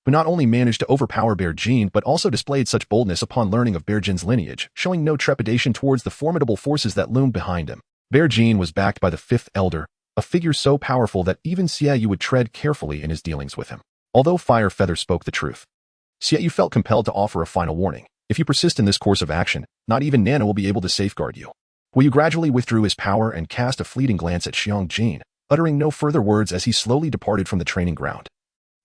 who not only managed to overpower Bear Jin but also displayed such boldness upon learning of Bear Jin's lineage, showing no trepidation towards the formidable forces that loomed behind him. Bear Jin was backed by the fifth elder, a figure so powerful that even Xiai Yu would tread carefully in his dealings with him. Although Fire Feather spoke the truth, Xiai Yu felt compelled to offer a final warning. If you persist in this course of action, not even Nana will be able to safeguard you. Huai Yu gradually withdrew his power and cast a fleeting glance at Xiangjin, uttering no further words as he slowly departed from the training ground,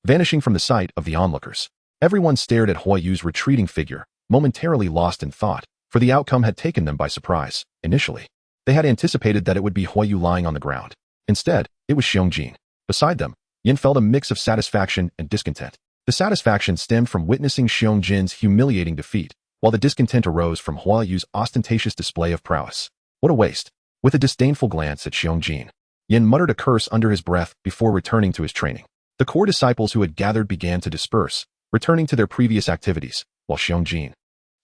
vanishing from the sight of the onlookers. Everyone stared at Huai Yu's retreating figure, momentarily lost in thought, for the outcome had taken them by surprise. Initially, they had anticipated that it would be Huai Yu lying on the ground. Instead, it was Xiangjin. Beside them, Yin felt a mix of satisfaction and discontent. The satisfaction stemmed from witnessing Xiangjin's humiliating defeat, while the discontent arose from Huai Yu's ostentatious display of prowess. What a waste! With a disdainful glance at Xiangjin, Yin muttered a curse under his breath before returning to his training. The core disciples who had gathered began to disperse, returning to their previous activities, while Xiangjin,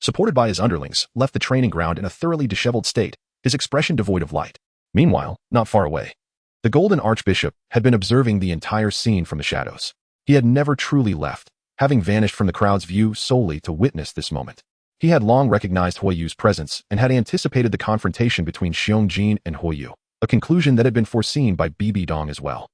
supported by his underlings, left the training ground in a thoroughly disheveled state, his expression devoid of light. Meanwhile, not far away, the Golden Archbishop had been observing the entire scene from the shadows. He had never truly left, having vanished from the crowd's view solely to witness this moment. He had long recognized Huai Yu's presence and had anticipated the confrontation between Xiangjin and Huai Yu, a conclusion that had been foreseen by BBDong as well.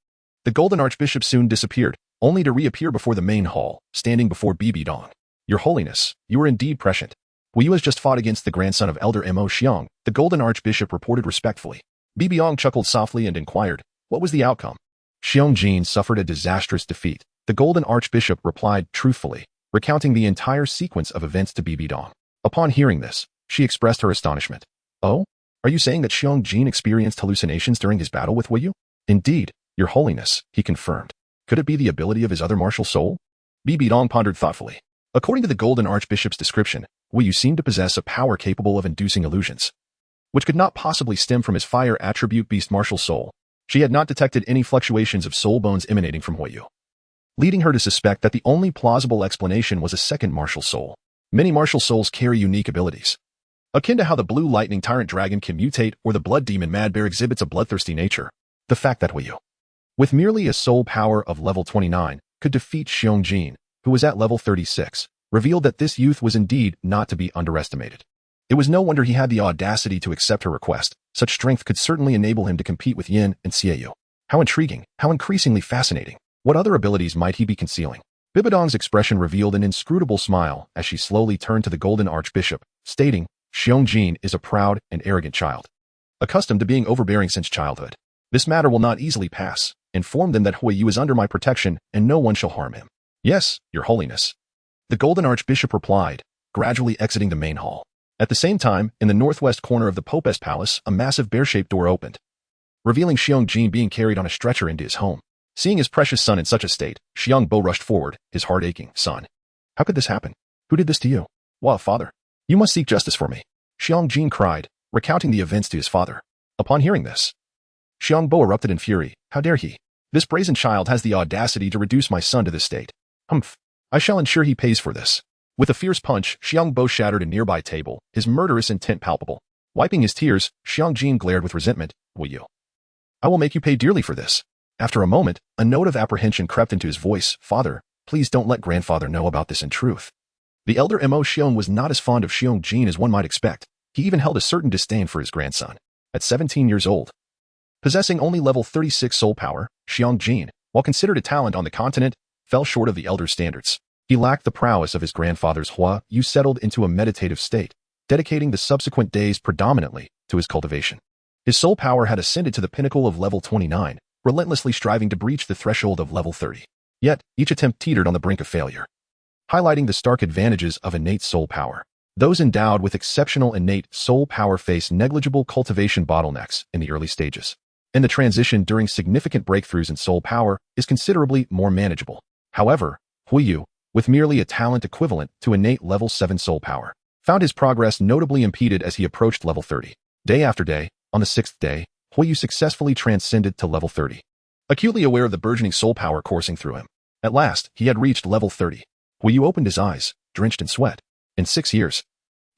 The Golden Archbishop soon disappeared, only to reappear before the main hall, standing before BBDong. "Your Holiness, you are indeed prescient. Huai Yu has just fought against the grandson of Elder Mo Xiang," the Golden Archbishop reported respectfully. BBDong chuckled softly and inquired, "What was the outcome?" "Xiangjin suffered a disastrous defeat," the Golden Archbishop replied truthfully, recounting the entire sequence of events to BBDong. Upon hearing this, she expressed her astonishment. "Oh? Are you saying that Xiangjin experienced hallucinations during his battle with Huai Yu?" "Indeed, Your Holiness," he confirmed. "Could it be the ability of his other martial soul?" BBDong pondered thoughtfully. According to the Golden Archbishop's description, Wu Yu seemed to possess a power capable of inducing illusions, which could not possibly stem from his fire attribute beast martial soul. She had not detected any fluctuations of soul bones emanating from Wu Yu, leading her to suspect that the only plausible explanation was a second martial soul. Many martial souls carry unique abilities, akin to how the blue lightning tyrant dragon can mutate or the blood demon mad bear exhibits a bloodthirsty nature. The fact that Wu Yu, with merely a soul power of level 29, could defeat Xiong, who was at level 36, revealed that this youth was indeed not to be underestimated. It was no wonder he had the audacity to accept her request. Such strength could certainly enable him to compete with Yin and Xiaoyu. How intriguing, how increasingly fascinating. What other abilities might he be concealing? BBDong's expression revealed an inscrutable smile as she slowly turned to the Golden Archbishop, stating, Xiong is a proud and arrogant child, accustomed to being overbearing since childhood. This matter will not easily pass. Inform them that Wu Yu is under my protection and no one shall harm him. Yes, Your Holiness. The Golden Archbishop replied, gradually exiting the main hall. At the same time, in the northwest corner of the Pope's palace, a massive bear-shaped door opened, revealing Xiong being carried on a stretcher into his home. Seeing his precious son in such a state, Xiangbo rushed forward, his heart aching. Son, how could this happen? Who did this to you? Well, father, you must seek justice for me. Xiong cried, recounting the events to his father. Upon hearing this, Xiangbo erupted in fury. How dare he? This brazen child has the audacity to reduce my son to this state. Humph. I shall ensure he pays for this. With a fierce punch, Xiangbo shattered a nearby table, his murderous intent palpable. Wiping his tears, Xiong glared with resentment. Wu Yu, I will make you pay dearly for this. After a moment, a note of apprehension crept into his voice. Father, please don't let grandfather know about this in truth. The elder Mo Xiong was not as fond of Xiong as one might expect. He even held a certain disdain for his grandson. At 17 years old, possessing only level 36 soul power, Xiong, while considered a talent on the continent, fell short of the elder's standards. He lacked the prowess of his grandfather's Wu Yu, settled into a meditative state, dedicating the subsequent days predominantly to his cultivation. His soul power had ascended to the pinnacle of level 29, relentlessly striving to breach the threshold of level 30. Yet, each attempt teetered on the brink of failure, highlighting the stark advantages of innate soul power. Those endowed with exceptional innate soul power face negligible cultivation bottlenecks in the early stages, and the transition during significant breakthroughs in soul power is considerably more manageable. However, Wu Yu, with merely a talent equivalent to innate level 7 soul power, found his progress notably impeded as he approached level 30. Day after day, on the 6th day, Wu Yu successfully transcended to level 30. Acutely aware of the burgeoning soul power coursing through him, at last, he had reached level 30. Wu Yu opened his eyes, drenched in sweat. In 6 years,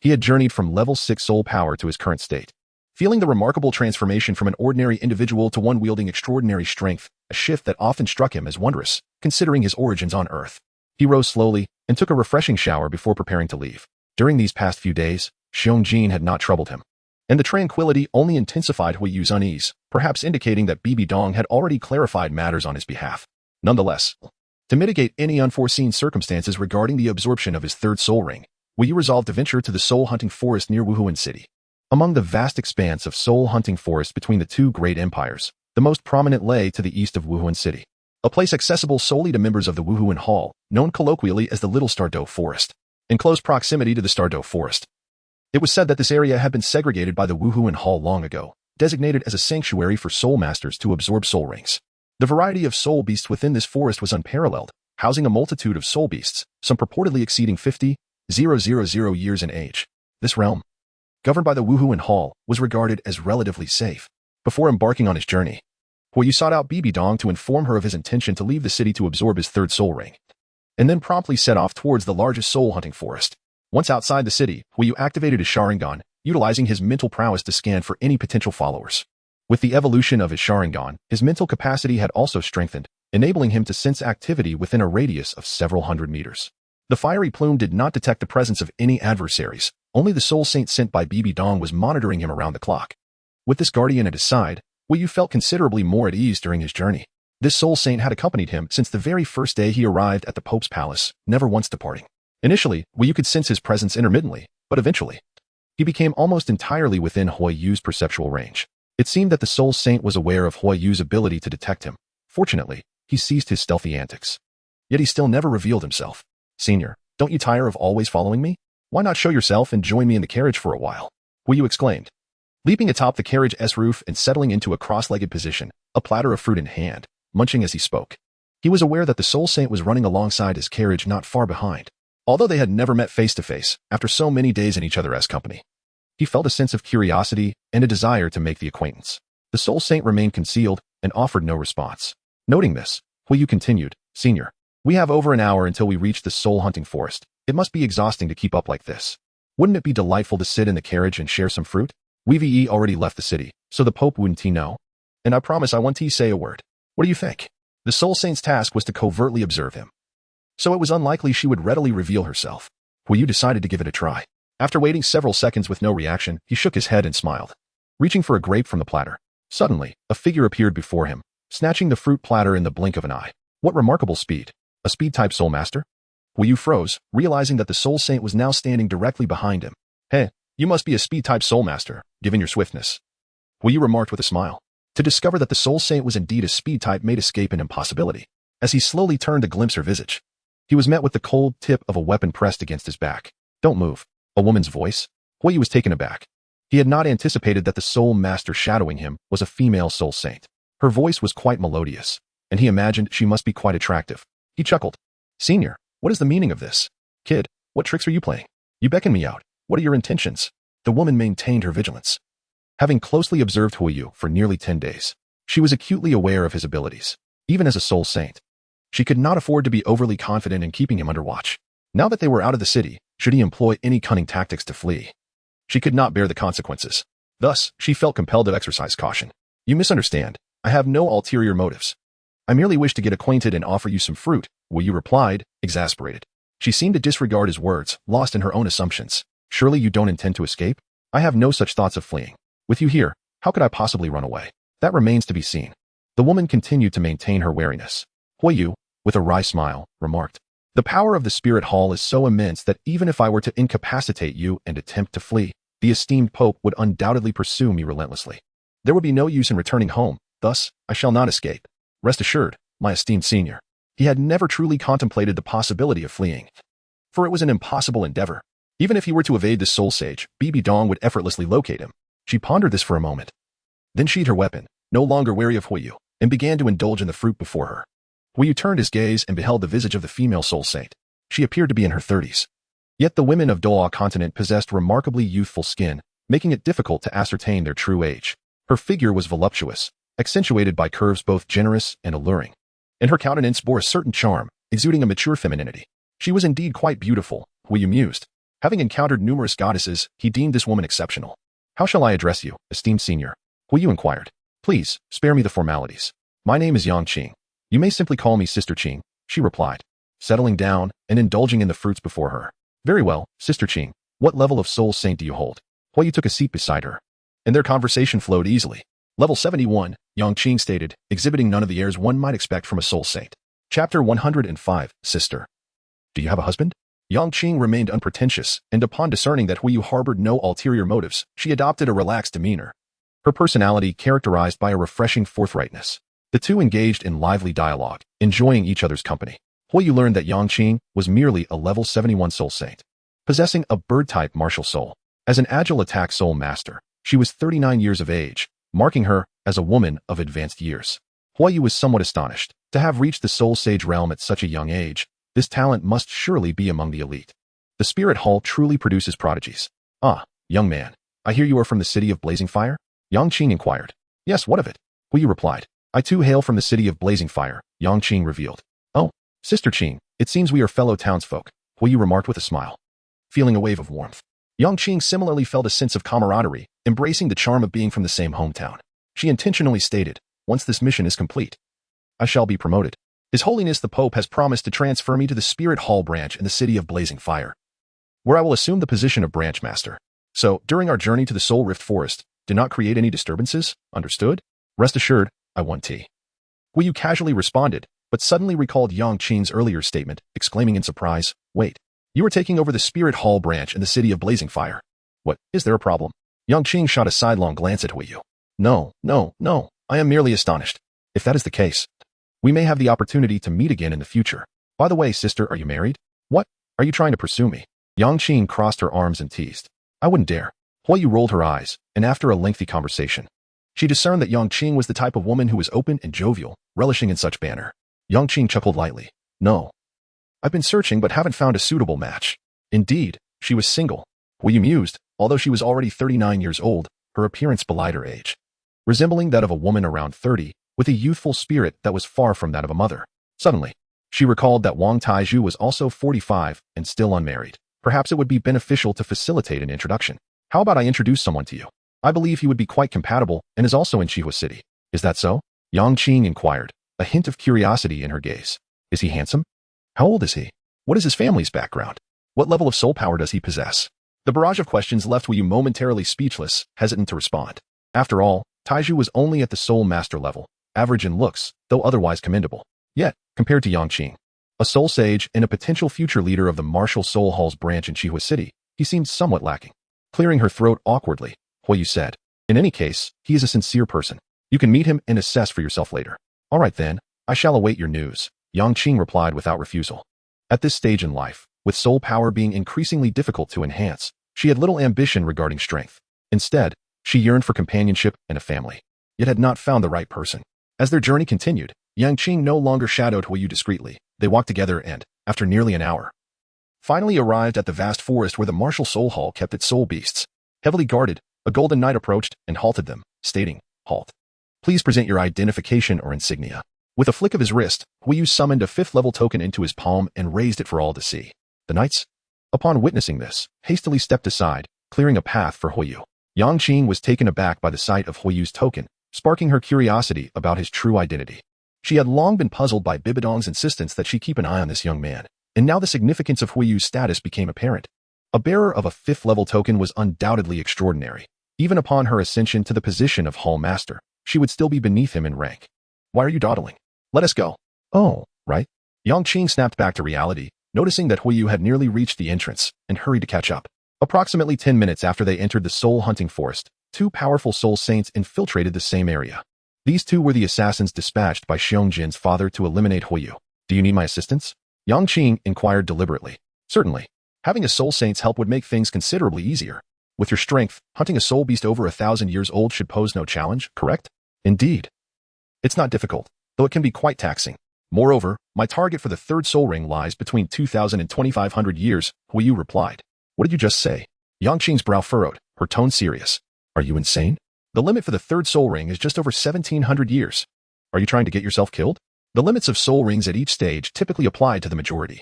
he had journeyed from level 6 soul power to his current state. Feeling the remarkable transformation from an ordinary individual to one wielding extraordinary strength, a shift that often struck him as wondrous, considering his origins on Earth. He rose slowly and took a refreshing shower before preparing to leave. During these past few days, Xiong had not troubled him, and the tranquility only intensified Wu Yu's unease, perhaps indicating that BBDong had already clarified matters on his behalf. Nonetheless, to mitigate any unforeseen circumstances regarding the absorption of his third soul ring, Wu Yu resolved to venture to the soul-hunting forest near Wuhan City. Among the vast expanse of soul-hunting forest between the two great empires, the most prominent lay to the east of Wuhan City, a place accessible solely to members of the Wuhan Hall, known colloquially as the Little Stardow Forest. In close proximity to the Stardow Forest, it was said that this area had been segregated by the Wuhan Hall long ago, designated as a sanctuary for soul masters to absorb soul rings. The variety of soul beasts within this forest was unparalleled, housing a multitude of soul beasts, some purportedly exceeding 50,000 years in age. This realm, governed by the Wuhan Hall, was regarded as relatively safe. Before embarking on his journey, Wu Yu sought out BBDong to inform her of his intention to leave the city to absorb his third soul ring, and then promptly set off towards the largest soul-hunting forest. Once outside the city, Wu Yu activated his Sharingan, utilizing his mental prowess to scan for any potential followers. With the evolution of his Sharingan, his mental capacity had also strengthened, enabling him to sense activity within a radius of several hundred meters. The fiery plume did not detect the presence of any adversaries. Only the soul saint sent by BBDong was monitoring him around the clock. With this guardian at his side, Wu Yu felt considerably more at ease during his journey. This soul saint had accompanied him since the very first day he arrived at the Pope's palace, never once departing. Initially, Wu Yu could sense his presence intermittently, but eventually, he became almost entirely within Wu Yu's perceptual range. It seemed that the soul saint was aware of Wu Yu's ability to detect him. Fortunately, he ceased his stealthy antics. Yet he still never revealed himself. Senior, don't you tire of always following me? Why not show yourself and join me in the carriage for a while? Wu Yu exclaimed, leaping atop the carriage's roof and settling into a cross-legged position, a platter of fruit in hand, munching as he spoke. He was aware that the soul saint was running alongside his carriage not far behind. Although they had never met face to face, after so many days in each other's company, he felt a sense of curiosity and a desire to make the acquaintance. The soul saint remained concealed and offered no response. Noting this, Huiyu continued, Senior, we have over an hour until we reach the soul-hunting forest. It must be exhausting to keep up like this. Wouldn't it be delightful to sit in the carriage and share some fruit? We've already left the city, so the Pope wouldn't know. And I promise I won't say a word. What do you think? The soul saint's task was to covertly observe him, so it was unlikely she would readily reveal herself. Huiyu decided to give it a try. After waiting several seconds with no reaction, he shook his head and smiled. Reaching for a grape from the platter, suddenly, a figure appeared before him, snatching the fruit platter in the blink of an eye. What remarkable speed! A speed-type soul master? Huiyu froze, realizing that the soul saint was now standing directly behind him. Hey, you must be a speed-type soul master, given your swiftness. Huiyu remarked with a smile. To discover that the soul saint was indeed a speed-type made escape an impossibility. As he slowly turned to glimpse her visage, he was met with the cold tip of a weapon pressed against his back. Don't move. A woman's voice? Huiyu was taken aback. He had not anticipated that the soul master shadowing him was a female soul saint. Her voice was quite melodious, and he imagined she must be quite attractive. He chuckled. Senior, what is the meaning of this? Kid, what tricks are you playing? You beckon me out. What are your intentions? The woman maintained her vigilance. Having closely observed Huiyu for nearly 10 days, she was acutely aware of his abilities, even as a soul saint. She could not afford to be overly confident in keeping him under watch. Now that they were out of the city, should he employ any cunning tactics to flee? She could not bear the consequences. Thus, she felt compelled to exercise caution. You misunderstand. I have no ulterior motives. I merely wish to get acquainted and offer you some fruit, Huiyu replied, exasperated. She seemed to disregard his words, lost in her own assumptions. Surely you don't intend to escape? I have no such thoughts of fleeing. With you here, how could I possibly run away? That remains to be seen. The woman continued to maintain her wariness. Huiyu, with a wry smile, remarked, the power of the spirit hall is so immense that even if I were to incapacitate you and attempt to flee, the esteemed Pope would undoubtedly pursue me relentlessly. There would be no use in returning home, thus, I shall not escape. Rest assured, my esteemed senior. He had never truly contemplated the possibility of fleeing, for it was an impossible endeavor. Even if he were to evade the soul sage, BBDong would effortlessly locate him. She pondered this for a moment, then sheathed her weapon, no longer wary of Huiyu, and began to indulge in the fruit before her. Huiyu turned his gaze and beheld the visage of the female soul saint. She appeared to be in her 30s. Yet the women of Douluo Continent possessed remarkably youthful skin, making it difficult to ascertain their true age. Her figure was voluptuous, accentuated by curves both generous and alluring, and her countenance bore a certain charm, exuding a mature femininity. She was indeed quite beautiful, Huiyu mused. Having encountered numerous goddesses, he deemed this woman exceptional. How shall I address you, esteemed senior? Huiyu inquired. Please, spare me the formalities. My name is Yang Qing. You may simply call me Sister Qing, she replied, settling down and indulging in the fruits before her. Very well, Sister Qing, what level of soul saint do you hold? Huiyu took a seat beside her, and their conversation flowed easily. Level 71, Yang Qing stated, exhibiting none of the airs one might expect from a soul saint. Chapter 105, Sister. Do you have a husband? Yang Qing remained unpretentious, and upon discerning that Huiyu harbored no ulterior motives, she adopted a relaxed demeanor. Her personality characterized by a refreshing forthrightness. The two engaged in lively dialogue, enjoying each other's company. Huiyu learned that Yang Qing was merely a level 71 soul saint, possessing a bird-type martial soul. As an agile attack soul master, she was 39 years of age, marking her as a woman of advanced years. Huiyu was somewhat astonished. To have reached the soul sage realm at such a young age, this talent must surely be among the elite. The spirit hall truly produces prodigies. Ah, young man, I hear you are from the city of Blazing Fire? Yang Qing inquired. Yes, what of it? Huiyu replied. I too hail from the city of Blazing Fire, Yang Qing revealed. Oh, Sister Qing, it seems we are fellow townsfolk, Huiyu remarked with a smile. Feeling a wave of warmth, Yang Qing similarly felt a sense of camaraderie, embracing the charm of being from the same hometown. She intentionally stated, once this mission is complete, I shall be promoted. His Holiness the Pope has promised to transfer me to the Spirit Hall branch in the city of Blazing Fire, where I will assume the position of branch master. So, during our journey to the Soul Rift Forest, do not create any disturbances, understood? Rest assured, I want tea. Huiyu casually responded, but suddenly recalled Yang Qing's earlier statement, exclaiming in surprise, wait, you are taking over the Spirit Hall branch in the city of Blazing Fire. What, is there a problem? Yang Qing shot a sidelong glance at Huiyu. No, I am merely astonished. If that is the case, we may have the opportunity to meet again in the future. By the way, sister, are you married? What? Are you trying to pursue me? Yang Qing crossed her arms and teased. I wouldn't dare. Huiyu rolled her eyes, and after a lengthy conversation, she discerned that Yang Qing was the type of woman who was open and jovial, relishing in such banter. Yang Qing chuckled lightly. No. I've been searching but haven't found a suitable match. Indeed, she was single. Huiyu mused. Although she was already 39 years old, her appearance belied her age, resembling that of a woman around 30, with a youthful spirit that was far from that of a mother. Suddenly, she recalled that Wang Taizhu was also 45 and still unmarried. Perhaps it would be beneficial to facilitate an introduction. How about I introduce someone to you? I believe he would be quite compatible and is also in Wuhan City. Is that so? Yang Qing inquired, a hint of curiosity in her gaze. Is he handsome? How old is he? What is his family's background? What level of soul power does he possess? The barrage of questions left Wuyu momentarily speechless, hesitant to respond. After all, Taizhu was only at the soul master level, average in looks, though otherwise commendable. Yet, compared to Yang Qing, a soul sage and a potential future leader of the martial soul hall's branch in Wuhan City, he seemed somewhat lacking. Clearing her throat awkwardly, Huiyu said, in any case, he is a sincere person. You can meet him and assess for yourself later. All right then, I shall await your news, Yang Qing replied without refusal. At this stage in life, with soul power being increasingly difficult to enhance, she had little ambition regarding strength. Instead, she yearned for companionship and a family, yet had not found the right person. As their journey continued, Yang Qing no longer shadowed Huiyu discreetly. They walked together and, after nearly an hour, finally arrived at the vast forest where the martial soul hall kept its soul beasts. Heavily guarded, a golden knight approached and halted them, stating, "Halt. Please present your identification or insignia." With a flick of his wrist, Huiyu summoned a 5th-level token into his palm and raised it for all to see. The knights, upon witnessing this, hastily stepped aside, clearing a path for Huiyu. Yang Qing was taken aback by the sight of Huiyu's token, sparking her curiosity about his true identity. She had long been puzzled by BBDong's insistence that she keep an eye on this young man, and now the significance of Huiyu's status became apparent. A bearer of a 5th-level token was undoubtedly extraordinary. Even upon her ascension to the position of Hall Master, she would still be beneath him in rank. Why are you dawdling? Let us go. Oh, right. Yang Qing snapped back to reality, noticing that Huiyu had nearly reached the entrance, and hurried to catch up. Approximately 10 minutes after they entered the soul-hunting forest, 2 powerful soul saints infiltrated the same area. These 2 were the assassins dispatched by Xiong father to eliminate Huiyu. Do you need my assistance? Yang Qing inquired deliberately. Certainly. Having a soul saint's help would make things considerably easier. With your strength, hunting a soul beast over 1,000 years old should pose no challenge, correct? Indeed. It's not difficult, though it can be quite taxing. Moreover, my target for the 3rd soul ring lies between 2,000 and 2,500 years, Huiyu replied. What did you just say? Yang Qing's brow furrowed, her tone serious. Are you insane? The limit for the 3rd soul ring is just over 1,700 years. Are you trying to get yourself killed? The limits of soul rings at each stage typically apply to the majority.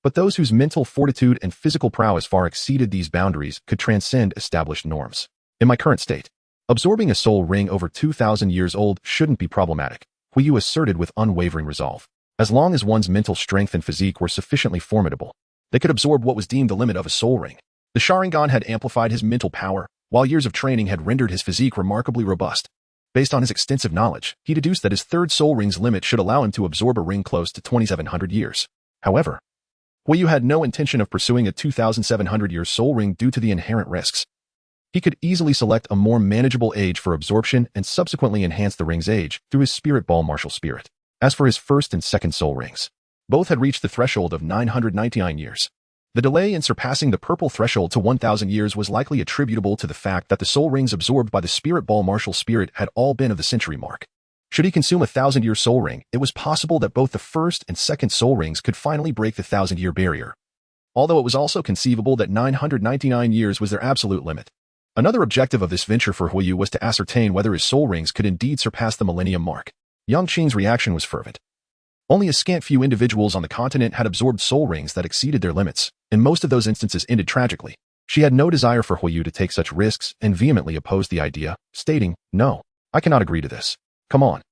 But those whose mental fortitude and physical prowess far exceeded these boundaries could transcend established norms. In my current state, absorbing a soul ring over 2,000 years old shouldn't be problematic, Huiyu asserted with unwavering resolve. As long as one's mental strength and physique were sufficiently formidable, they could absorb what was deemed the limit of a soul ring. The Sharingan had amplified his mental power, while years of training had rendered his physique remarkably robust. Based on his extensive knowledge, he deduced that his 3rd soul ring's limit should allow him to absorb a ring close to 2,700 years. However, Huiyu had no intention of pursuing a 2,700-year soul ring due to the inherent risks. He could easily select a more manageable age for absorption and subsequently enhance the ring's age through his spirit ball martial spirit. As for his 1st and 2nd soul rings, both had reached the threshold of 999 years. The delay in surpassing the purple threshold to 1,000 years was likely attributable to the fact that the soul rings absorbed by the spirit ball martial spirit had all been of the century mark. Should he consume a 1,000-year soul ring, it was possible that both the 1st and 2nd soul rings could finally break the 1,000-year barrier. Although it was also conceivable that 999 years was their absolute limit. Another objective of this venture for Huiyu was to ascertain whether his soul rings could indeed surpass the millennium mark. Yang Qing's reaction was fervent. Only a scant few individuals on the continent had absorbed soul rings that exceeded their limits, and most of those instances ended tragically. She had no desire for Huiyu to take such risks and vehemently opposed the idea, stating, "No, I cannot agree to this. Come on.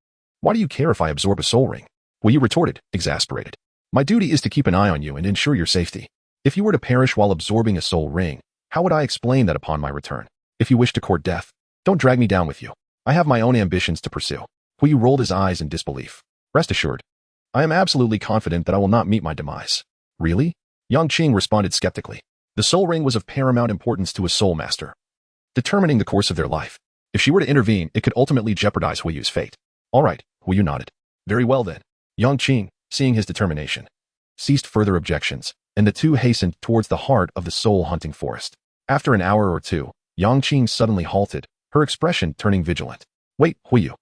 Why do you care if I absorb a soul ring?" Huiyu retorted, exasperated. "My duty is to keep an eye on you and ensure your safety. If you were to perish while absorbing a soul ring, how would I explain that upon my return? If you wish to court death, don't drag me down with you. I have my own ambitions to pursue." Huiyu rolled his eyes in disbelief. "Rest assured, I am absolutely confident that I will not meet my demise." "Really?" Yang Qing responded skeptically. The soul ring was of paramount importance to a soul master, determining the course of their life. If she were to intervene, it could ultimately jeopardize Huiyu's fate. All right, Huiyu nodded. Very well then. Yang Qing, seeing his determination, ceased further objections, and the 2 hastened towards the heart of the soul-hunting forest. After an hour or 2, Yang Qing suddenly halted, her expression turning vigilant. "Wait, Huiyu.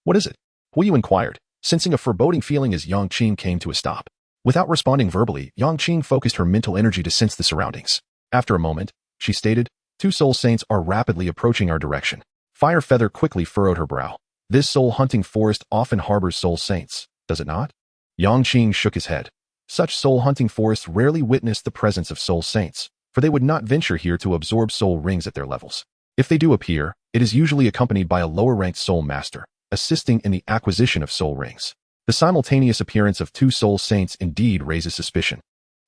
What is it?" Huiyu inquired, sensing a foreboding feeling as Yang Qing came to a stop. Without responding verbally, Yangqing focused her mental energy to sense the surroundings. After a moment, she stated, "Two soul saints are rapidly approaching our direction." Fire Feather quickly furrowed her brow. This soul-hunting forest often harbors soul saints, does it not? Yangqing shook his head. Such soul-hunting forests rarely witness the presence of soul saints, for they would not venture here to absorb soul rings at their levels. If they do appear, it is usually accompanied by a lower-ranked soul master, assisting in the acquisition of soul rings. The simultaneous appearance of two soul saints indeed raises suspicion,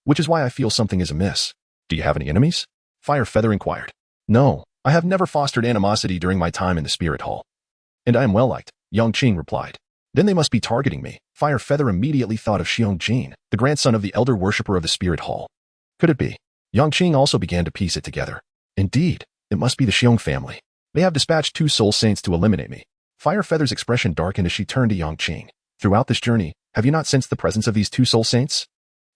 which is why I feel something is amiss. Do you have any enemies? Fire Feather inquired. No, I have never fostered animosity during my time in the spirit hall. And I am well liked, Yangqing replied. Then they must be targeting me. Fire Feather immediately thought of Xiong, the grandson of the elder worshipper of the spirit hall. Could it be? Yangqing also began to piece it together. Indeed, it must be the Xiong family. They have dispatched two soul saints to eliminate me. Fire Feather's expression darkened as she turned to Yangqing. Throughout this journey, have you not sensed the presence of these two soul saints?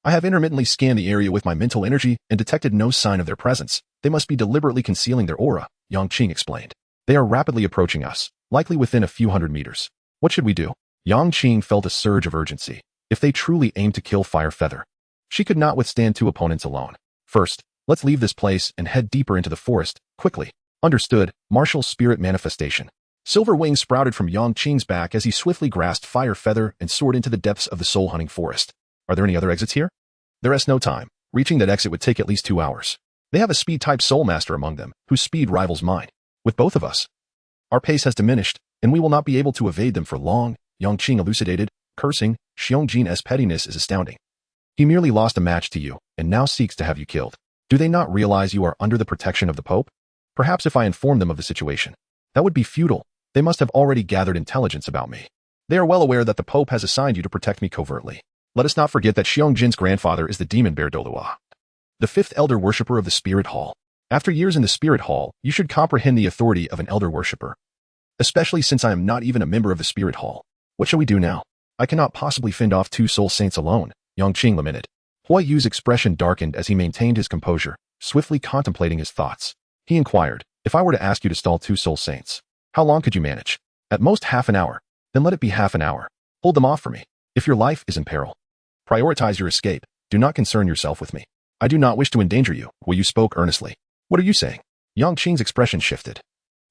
I have intermittently scanned the area with my mental energy and detected no sign of their presence. They must be deliberately concealing their aura, Yangqing explained. They are rapidly approaching us, likely within a few hundred meters. What should we do? Yangqing felt a surge of urgency. If they truly aimed to kill Fire Feather, she could not withstand two opponents alone. First, let's leave this place and head deeper into the forest, quickly. Understood, martial spirit manifestation. Silver wings sprouted from Yangqing's back as he swiftly grasped Fire Feather and soared into the depths of the soul-hunting forest. Are there any other exits here? There is no time. Reaching that exit would take at least 2 hours. They have a speed-type soul master among them, whose speed rivals mine. With both of us, our pace has diminished, and we will not be able to evade them for long, Yangqing elucidated, cursing. Xiongji's pettiness is astounding. He merely lost a match to you, and now seeks to have you killed. Do they not realize you are under the protection of the Pope? Perhaps if I inform them of the situation. That would be futile. They must have already gathered intelligence about me. They are well aware that the Pope has assigned you to protect me covertly. Let us not forget that Xiongji's grandfather is the demon bear Douluo, the fifth elder worshipper of the Spirit Hall. After years in the Spirit Hall, you should comprehend the authority of an elder worshipper. Especially since I am not even a member of the Spirit Hall. What shall we do now? I cannot possibly fend off two soul saints alone, Yangqing lamented. Huai Yu's expression darkened as he maintained his composure, swiftly contemplating his thoughts. He inquired, if I were to ask you to stall two soul saints, how long could you manage? At most half an hour. Then let it be half an hour. Hold them off for me. If your life is in peril, prioritize your escape. Do not concern yourself with me. I do not wish to endanger you. Huai Yu spoke earnestly. What are you saying? Yangqing's expression shifted,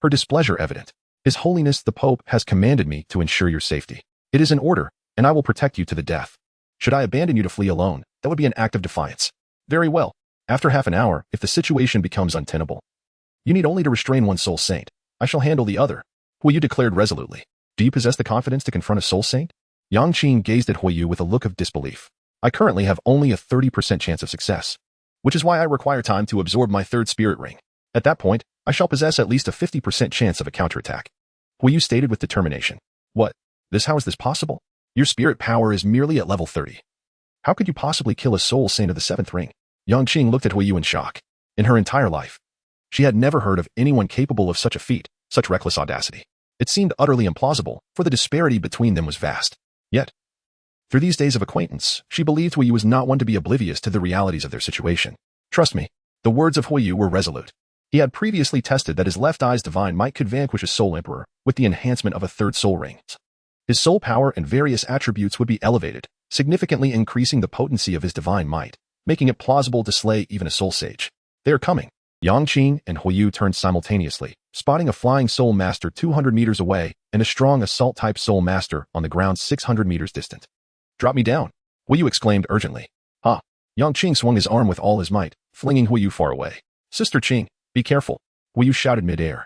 her displeasure evident. His Holiness the Pope has commanded me to ensure your safety. It is an order, and I will protect you to the death. Should I abandon you to flee alone, that would be an act of defiance. Very well. After half an hour, if the situation becomes untenable, you need only to restrain one soul saint. I shall handle the other. Huai Yu declared resolutely. Do you possess the confidence to confront a soul saint? Yangqing gazed at Huai Yu with a look of disbelief. I currently have only a 30% chance of success, which is why I require time to absorb my third spirit ring. At that point, I shall possess at least a 50% chance of a counterattack. Huai Yu stated with determination. What? How is this possible? Your spirit power is merely at level 30. How could you possibly kill a soul saint of the 7th ring? Yangqing looked at Huai Yu in shock. In her entire life, she had never heard of anyone capable of such a feat, such reckless audacity. It seemed utterly implausible, for the disparity between them was vast. Yet, through these days of acquaintance, she believed Huai Yu was not one to be oblivious to the realities of their situation. Trust me, the words of Huai Yu were resolute. He had previously tested that his left eye's divine might could vanquish a soul emperor with the enhancement of a third soul ring. His soul power and various attributes would be elevated, significantly increasing the potency of his divine might, making it plausible to slay even a soul sage. They are coming. Yangqing and Huai Yu turned simultaneously, spotting a flying soul master 200 meters away and a strong assault-type soul master on the ground 600 meters distant. Drop me down, Huai Yu exclaimed urgently. Ha! Yangqing swung his arm with all his might, flinging Huai Yu far away. Sister Qing, be careful, Huai Yu shouted mid-air,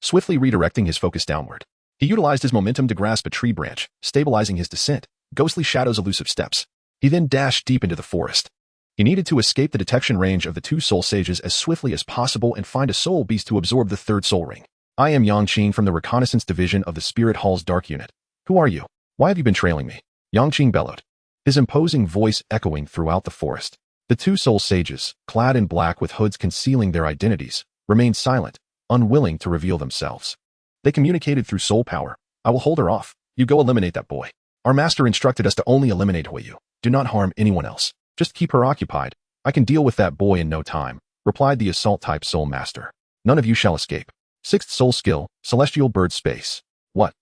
swiftly redirecting his focus downward. He utilized his momentum to grasp a tree branch, stabilizing his descent, ghostly shadows elusive steps. He then dashed deep into the forest. He needed to escape the detection range of the two soul sages as swiftly as possible and find a soul beast to absorb the third soul ring. I am Yangqing from the Reconnaissance Division of the Spirit Hall's Dark Unit. Who are you? Why have you been trailing me? Yangqing bellowed, his imposing voice echoing throughout the forest. The two soul sages, clad in black with hoods concealing their identities, remained silent, unwilling to reveal themselves. They communicated through soul power. I will hold her off. You go eliminate that boy. Our master instructed us to only eliminate Huai Yu. Do not harm anyone else. Just keep her occupied. I can deal with that boy in no time, replied the assault-type soul master. None of you shall escape. 6th soul skill, celestial bird space. What?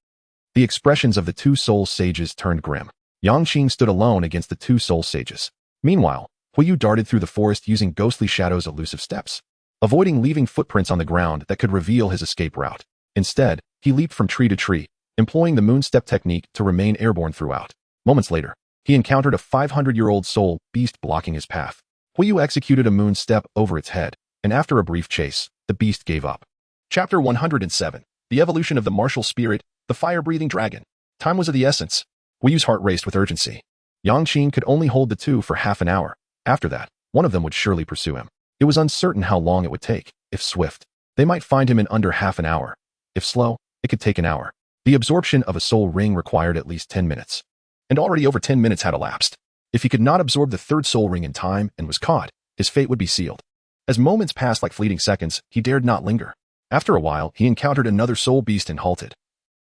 The expressions of the two soul sages turned grim. Yang Qing stood alone against the two soul sages. Meanwhile, Huiyu darted through the forest using ghostly shadows' elusive steps, avoiding leaving footprints on the ground that could reveal his escape route. Instead, he leaped from tree to tree, employing the moonstep technique to remain airborne throughout. Moments later, he encountered a 500-year-old soul beast blocking his path. Huiyu executed a moonstep over its head, and after a brief chase, the beast gave up. Chapter 107. The Evolution of the Martial Spirit, the Fire-Breathing Dragon. Time was of the essence. Huiyu's heart raced with urgency. Yang Qing could only hold the two for half an hour. After that, one of them would surely pursue him. It was uncertain how long it would take. If swift, they might find him in under half an hour. If slow, it could take an hour. The absorption of a soul ring required at least 10 minutes. And already over 10 minutes had elapsed. If he could not absorb the third soul ring in time and was caught, his fate would be sealed. As moments passed like fleeting seconds, he dared not linger. After a while, he encountered another soul beast and halted,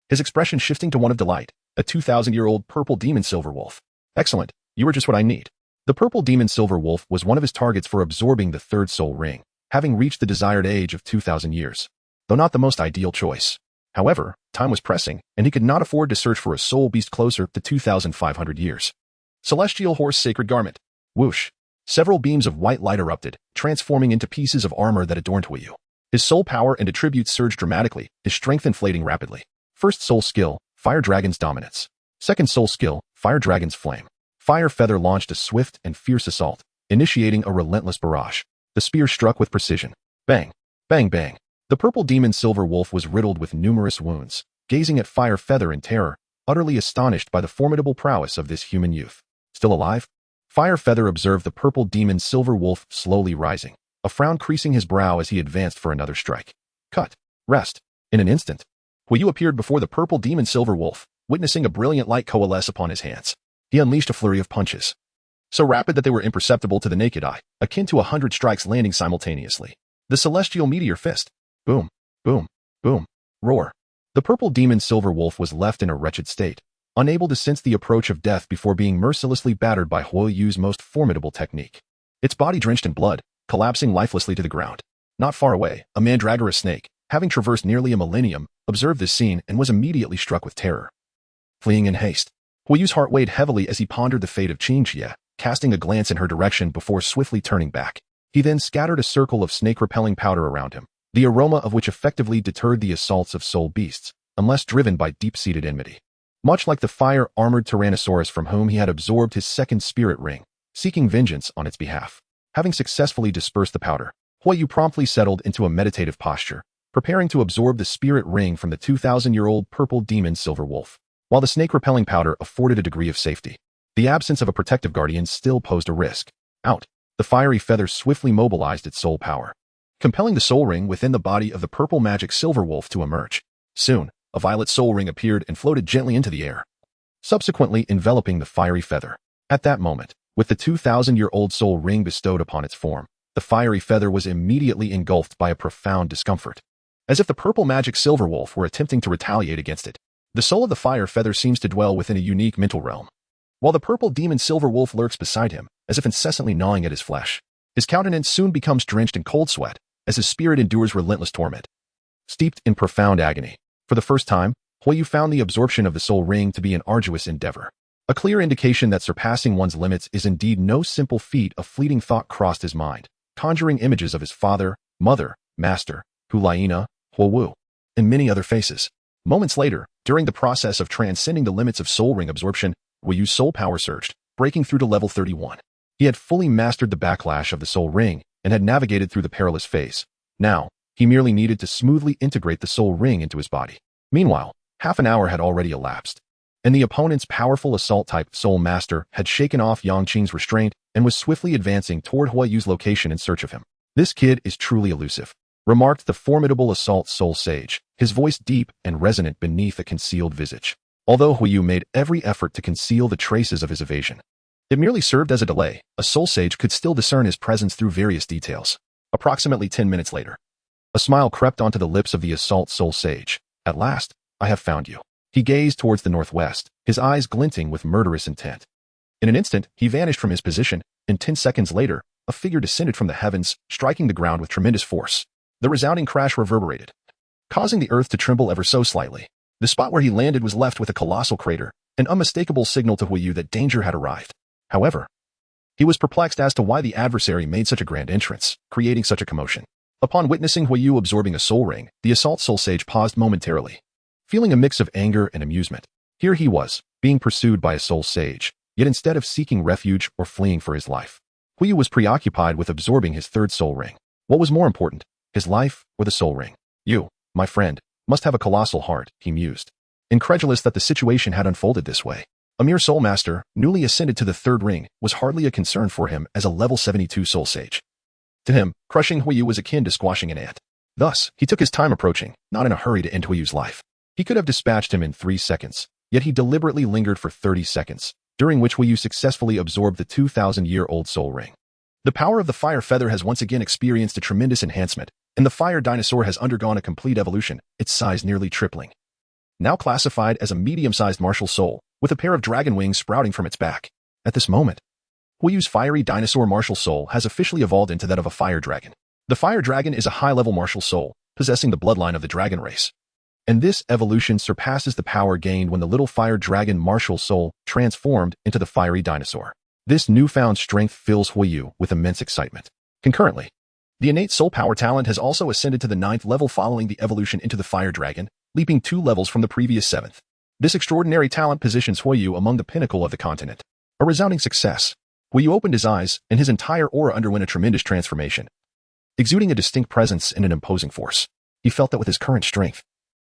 his expression shifting to one of delight, a 2,000-year-old purple demon silver wolf. Excellent, you are just what I need. The purple demon silver wolf was one of his targets for absorbing the third soul ring, having reached the desired age of 2,000 years, though not the most ideal choice. However, time was pressing, and he could not afford to search for a soul beast closer to 2,500 years. Celestial Horse Sacred Garment. Whoosh. Several beams of white light erupted, transforming into pieces of armor that adorned Huiyu. His soul power and attributes surged dramatically, his strength inflating rapidly. First soul skill, Fire Dragon's Dominance. Second soul skill, Fire Dragon's Flame. Fire Feather launched a swift and fierce assault, initiating a relentless barrage. The spear struck with precision. Bang! Bang bang! The purple demon silver wolf was riddled with numerous wounds, gazing at Fire Feather in terror, utterly astonished by the formidable prowess of this human youth. Still alive? Fire Feather observed the purple demon silver wolf slowly rising, a frown creasing his brow as he advanced for another strike. Cut. Rest. In an instant, Huiyu appeared before the purple demon silver wolf, witnessing a brilliant light coalesce upon his hands. He unleashed a flurry of punches, so rapid that they were imperceptible to the naked eye, akin to 100 strikes landing simultaneously. The celestial meteor fist. Boom, boom, boom, roar. The purple demon silver wolf was left in a wretched state, unable to sense the approach of death before being mercilessly battered by Huiyu's most formidable technique. Its body drenched in blood, collapsing lifelessly to the ground. Not far away, a mandragora snake, having traversed nearly a millennium, observed this scene and was immediately struck with terror. Fleeing in haste, Huiyu's heart weighed heavily as he pondered the fate of Qingjie, casting a glance in her direction before swiftly turning back. He then scattered a circle of snake-repelling powder around him, the aroma of which effectively deterred the assaults of soul beasts, unless driven by deep-seated enmity. Much like the fire-armored Tyrannosaurus from whom he had absorbed his second spirit ring, seeking vengeance on its behalf. Having successfully dispersed the powder, Huiyu promptly settled into a meditative posture, preparing to absorb the spirit ring from the 2,000-year-old purple demon silver wolf. While the snake-repelling powder afforded a degree of safety, the absence of a protective guardian still posed a risk. Out. The fiery feather swiftly mobilized its soul power, compelling the soul ring within the body of the purple magic silver wolf to emerge. Soon, a violet soul ring appeared and floated gently into the air, subsequently enveloping the fiery feather. At that moment, with the 2,000-year-old soul ring bestowed upon its form, the fiery feather was immediately engulfed by a profound discomfort, as if the purple magic silver wolf were attempting to retaliate against it. The soul of the fire feather seems to dwell within a unique mental realm, while the purple demon silver wolf lurks beside him, as if incessantly gnawing at his flesh. His countenance soon becomes drenched in cold sweat, as his spirit endures relentless torment, steeped in profound agony. For the first time, Huiyu found the absorption of the soul ring to be an arduous endeavor. A clear indication that surpassing one's limits is indeed no simple feat. A fleeting thought crossed his mind, conjuring images of his father, mother, master, Hulaina, Huowu, and many other faces. Moments later, during the process of transcending the limits of soul ring absorption, Huiyu's soul power surged, breaking through to level 31. He had fully mastered the backlash of the soul ring and had navigated through the perilous phase. Now, he merely needed to smoothly integrate the soul ring into his body. Meanwhile, half an hour had already elapsed, and the opponent's powerful assault-type soul master had shaken off Yang Qing's restraint and was swiftly advancing toward Huiyu's location in search of him. "This kid is truly elusive," remarked the formidable assault soul sage, his voice deep and resonant beneath a concealed visage. Although Huiyu made every effort to conceal the traces of his evasion, it merely served as a delay. A soul sage could still discern his presence through various details. Approximately 10 minutes later, a smile crept onto the lips of the assault soul sage. "At last, I have found you." He gazed towards the northwest, his eyes glinting with murderous intent. In an instant, he vanished from his position, and 10 seconds later, a figure descended from the heavens, striking the ground with tremendous force. The resounding crash reverberated, causing the earth to tremble ever so slightly. The spot where he landed was left with a colossal crater, an unmistakable signal to Huiyu that danger had arrived. However, he was perplexed as to why the adversary made such a grand entrance, creating such a commotion. Upon witnessing Huiyu absorbing a soul ring, the assault soul sage paused momentarily, feeling a mix of anger and amusement. Here he was, being pursued by a soul sage, yet instead of seeking refuge or fleeing for his life, Huiyu was preoccupied with absorbing his third soul ring. What was more important, his life or the soul ring? You, my friend, must have a colossal heart, he mused, incredulous that the situation had unfolded this way. A mere soul master, newly ascended to the third ring, was hardly a concern for him as a level 72 soul sage. To him, crushing Huiyu was akin to squashing an ant. Thus, he took his time approaching, not in a hurry to end Huiyu's life. He could have dispatched him in 3 seconds, yet he deliberately lingered for 30 seconds, during which Huiyu successfully absorbed the 2,000-year-old soul ring. The power of the fire feather has once again experienced a tremendous enhancement, and the fire dinosaur has undergone a complete evolution, its size nearly tripling. Now classified as a medium-sized martial soul, with a pair of dragon wings sprouting from its back. At this moment, Huiyu's fiery dinosaur martial soul has officially evolved into that of a fire dragon. The fire dragon is a high-level martial soul, possessing the bloodline of the dragon race. And this evolution surpasses the power gained when the little fire dragon martial soul transformed into the fiery dinosaur. This newfound strength fills Huiyu with immense excitement. Concurrently, the innate soul power talent has also ascended to the 9th level following the evolution into the fire dragon, leaping 2 levels from the previous 7th. This extraordinary talent positions Huiyu among the pinnacle of the continent. A resounding success. Huiyu opened his eyes, and his entire aura underwent a tremendous transformation, exuding a distinct presence and an imposing force. He felt that with his current strength,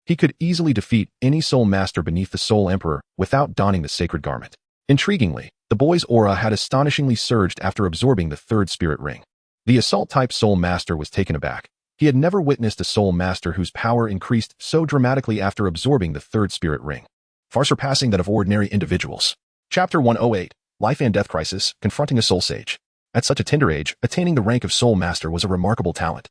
he could easily defeat any soul master beneath the Soul Emperor without donning the sacred garment. Intriguingly, the boy's aura had astonishingly surged after absorbing the third spirit ring. The assault-type soul master was taken aback. He had never witnessed a soul master whose power increased so dramatically after absorbing the third spirit ring, far surpassing that of ordinary individuals. Chapter 108, Life and Death Crisis, Confronting a Soul Sage. At such a tender age, attaining the rank of soul master was a remarkable talent,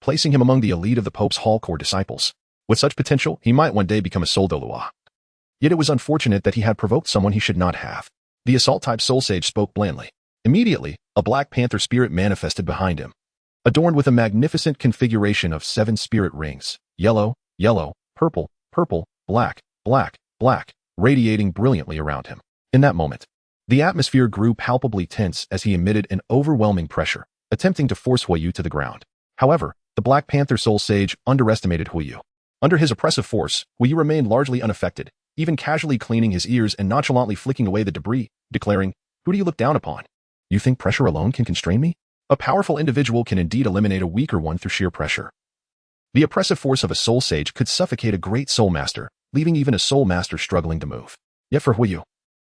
placing him among the elite of the Pope's Hall core disciples. With such potential, he might one day become a soul Douluo. Yet it was unfortunate that he had provoked someone he should not have. The assault-type soul sage spoke blandly. Immediately, a black panther spirit manifested behind him, adorned with a magnificent configuration of 7 spirit rings, yellow, yellow, purple, purple, black, black, black, radiating brilliantly around him. In that moment, the atmosphere grew palpably tense as he emitted an overwhelming pressure, attempting to force Huiyu to the ground. However, the Black Panther Soul Sage underestimated Huiyu. Under his oppressive force, Huiyu remained largely unaffected, even casually cleaning his ears and nonchalantly flicking away the debris, declaring, "Who do you look down upon? You think pressure alone can constrain me? A powerful individual can indeed eliminate a weaker one through sheer pressure." The oppressive force of a soul sage could suffocate a great soul master, leaving even a soul master struggling to move. Yet for Huiyu,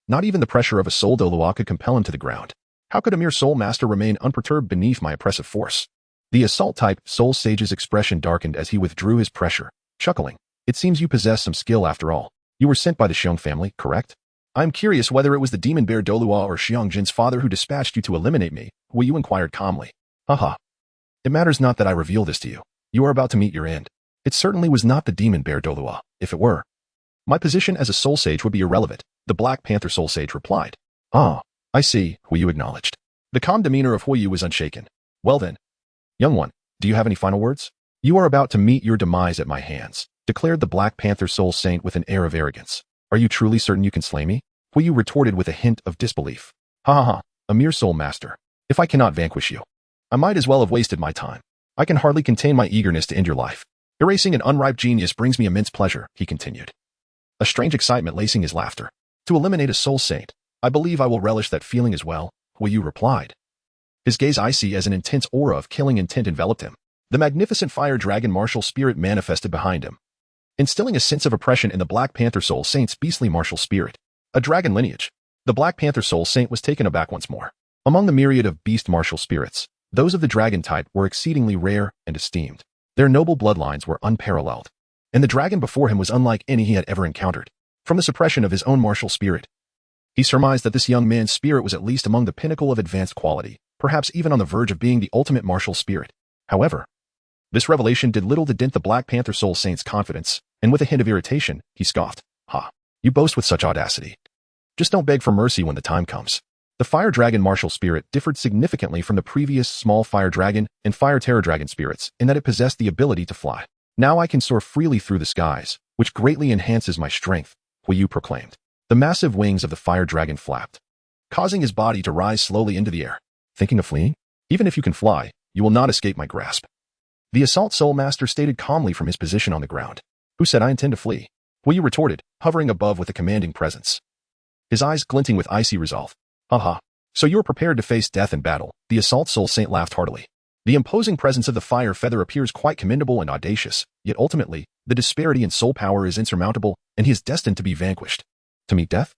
not even the pressure of a soul Douluo could compel him to the ground. How could a mere soul master remain unperturbed beneath my oppressive force? The assault-type soul sage's expression darkened as he withdrew his pressure, chuckling. "It seems you possess some skill after all. You were sent by the Xiong family, correct? I am curious whether it was the demon bear Douluo or Xiong Jin's father who dispatched you to eliminate me," Huiyu inquired calmly. "Haha. It matters not that I reveal this to you. You are about to meet your end. It certainly was not the demon bear Douluo. If it were, my position as a soul sage would be irrelevant," the Black Panther soul sage replied. "Ah, I see," Huiyu acknowledged. The calm demeanor of Huiyu was unshaken. "Well then, young one, do you have any final words?" "You are about to meet your demise at my hands," declared the Black Panther soul saint with an air of arrogance. "Are you truly certain you can slay me?" Huiyu retorted with a hint of disbelief. "Ha ha ha, a mere soul master. If I cannot vanquish you, I might as well have wasted my time. I can hardly contain my eagerness to end your life. Erasing an unripe genius brings me immense pleasure," he continued, a strange excitement lacing his laughter. "To eliminate a soul saint, I believe I will relish that feeling as well," Huiyu replied. His gaze icy as an intense aura of killing intent enveloped him. The magnificent fire dragon martial spirit manifested behind him, instilling a sense of oppression in the Black Panther soul saint's beastly martial spirit. A dragon lineage. The Black Panther soul saint was taken aback once more. Among the myriad of beast martial spirits, those of the dragon type were exceedingly rare and esteemed. Their noble bloodlines were unparalleled, and the dragon before him was unlike any he had ever encountered. From the suppression of his own martial spirit, he surmised that this young man's spirit was at least among the pinnacle of advanced quality, perhaps even on the verge of being the ultimate martial spirit. However, this revelation did little to dent the Black Panther soul saint's confidence, and with a hint of irritation, he scoffed. "Ha! You boast with such audacity. Just don't beg for mercy when the time comes." The fire dragon martial spirit differed significantly from the previous small fire dragon and fire terror dragon spirits in that it possessed the ability to fly. "Now I can soar freely through the skies, which greatly enhances my strength," Huiyu proclaimed. The massive wings of the fire dragon flapped, causing his body to rise slowly into the air. Thinking of fleeing? Even if you can fly, you will not escape my grasp. The Assault Soul Master stated calmly from his position on the ground. Who said I intend to flee? Huiyu retorted, hovering above with a commanding presence. His eyes glinting with icy resolve. Haha. So you are prepared to face death in battle. The Assault Soul Saint laughed heartily. The imposing presence of the fire feather appears quite commendable and audacious, yet ultimately, the disparity in soul power is insurmountable, and he is destined to be vanquished. To meet death?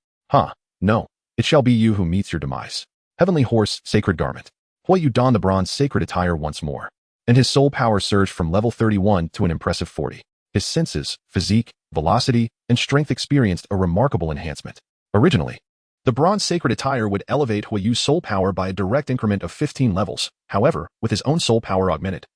No. It shall be you who meets your demise. Heavenly Horse, Sacred Garment. Huiyu donned the bronze sacred attire once more, and his soul power surged from level 31 to an impressive 40. His senses, physique, velocity, and strength experienced a remarkable enhancement. Originally, the bronze sacred attire would elevate Huiyu's soul power by a direct increment of 15 levels. However, with his own soul power augmented,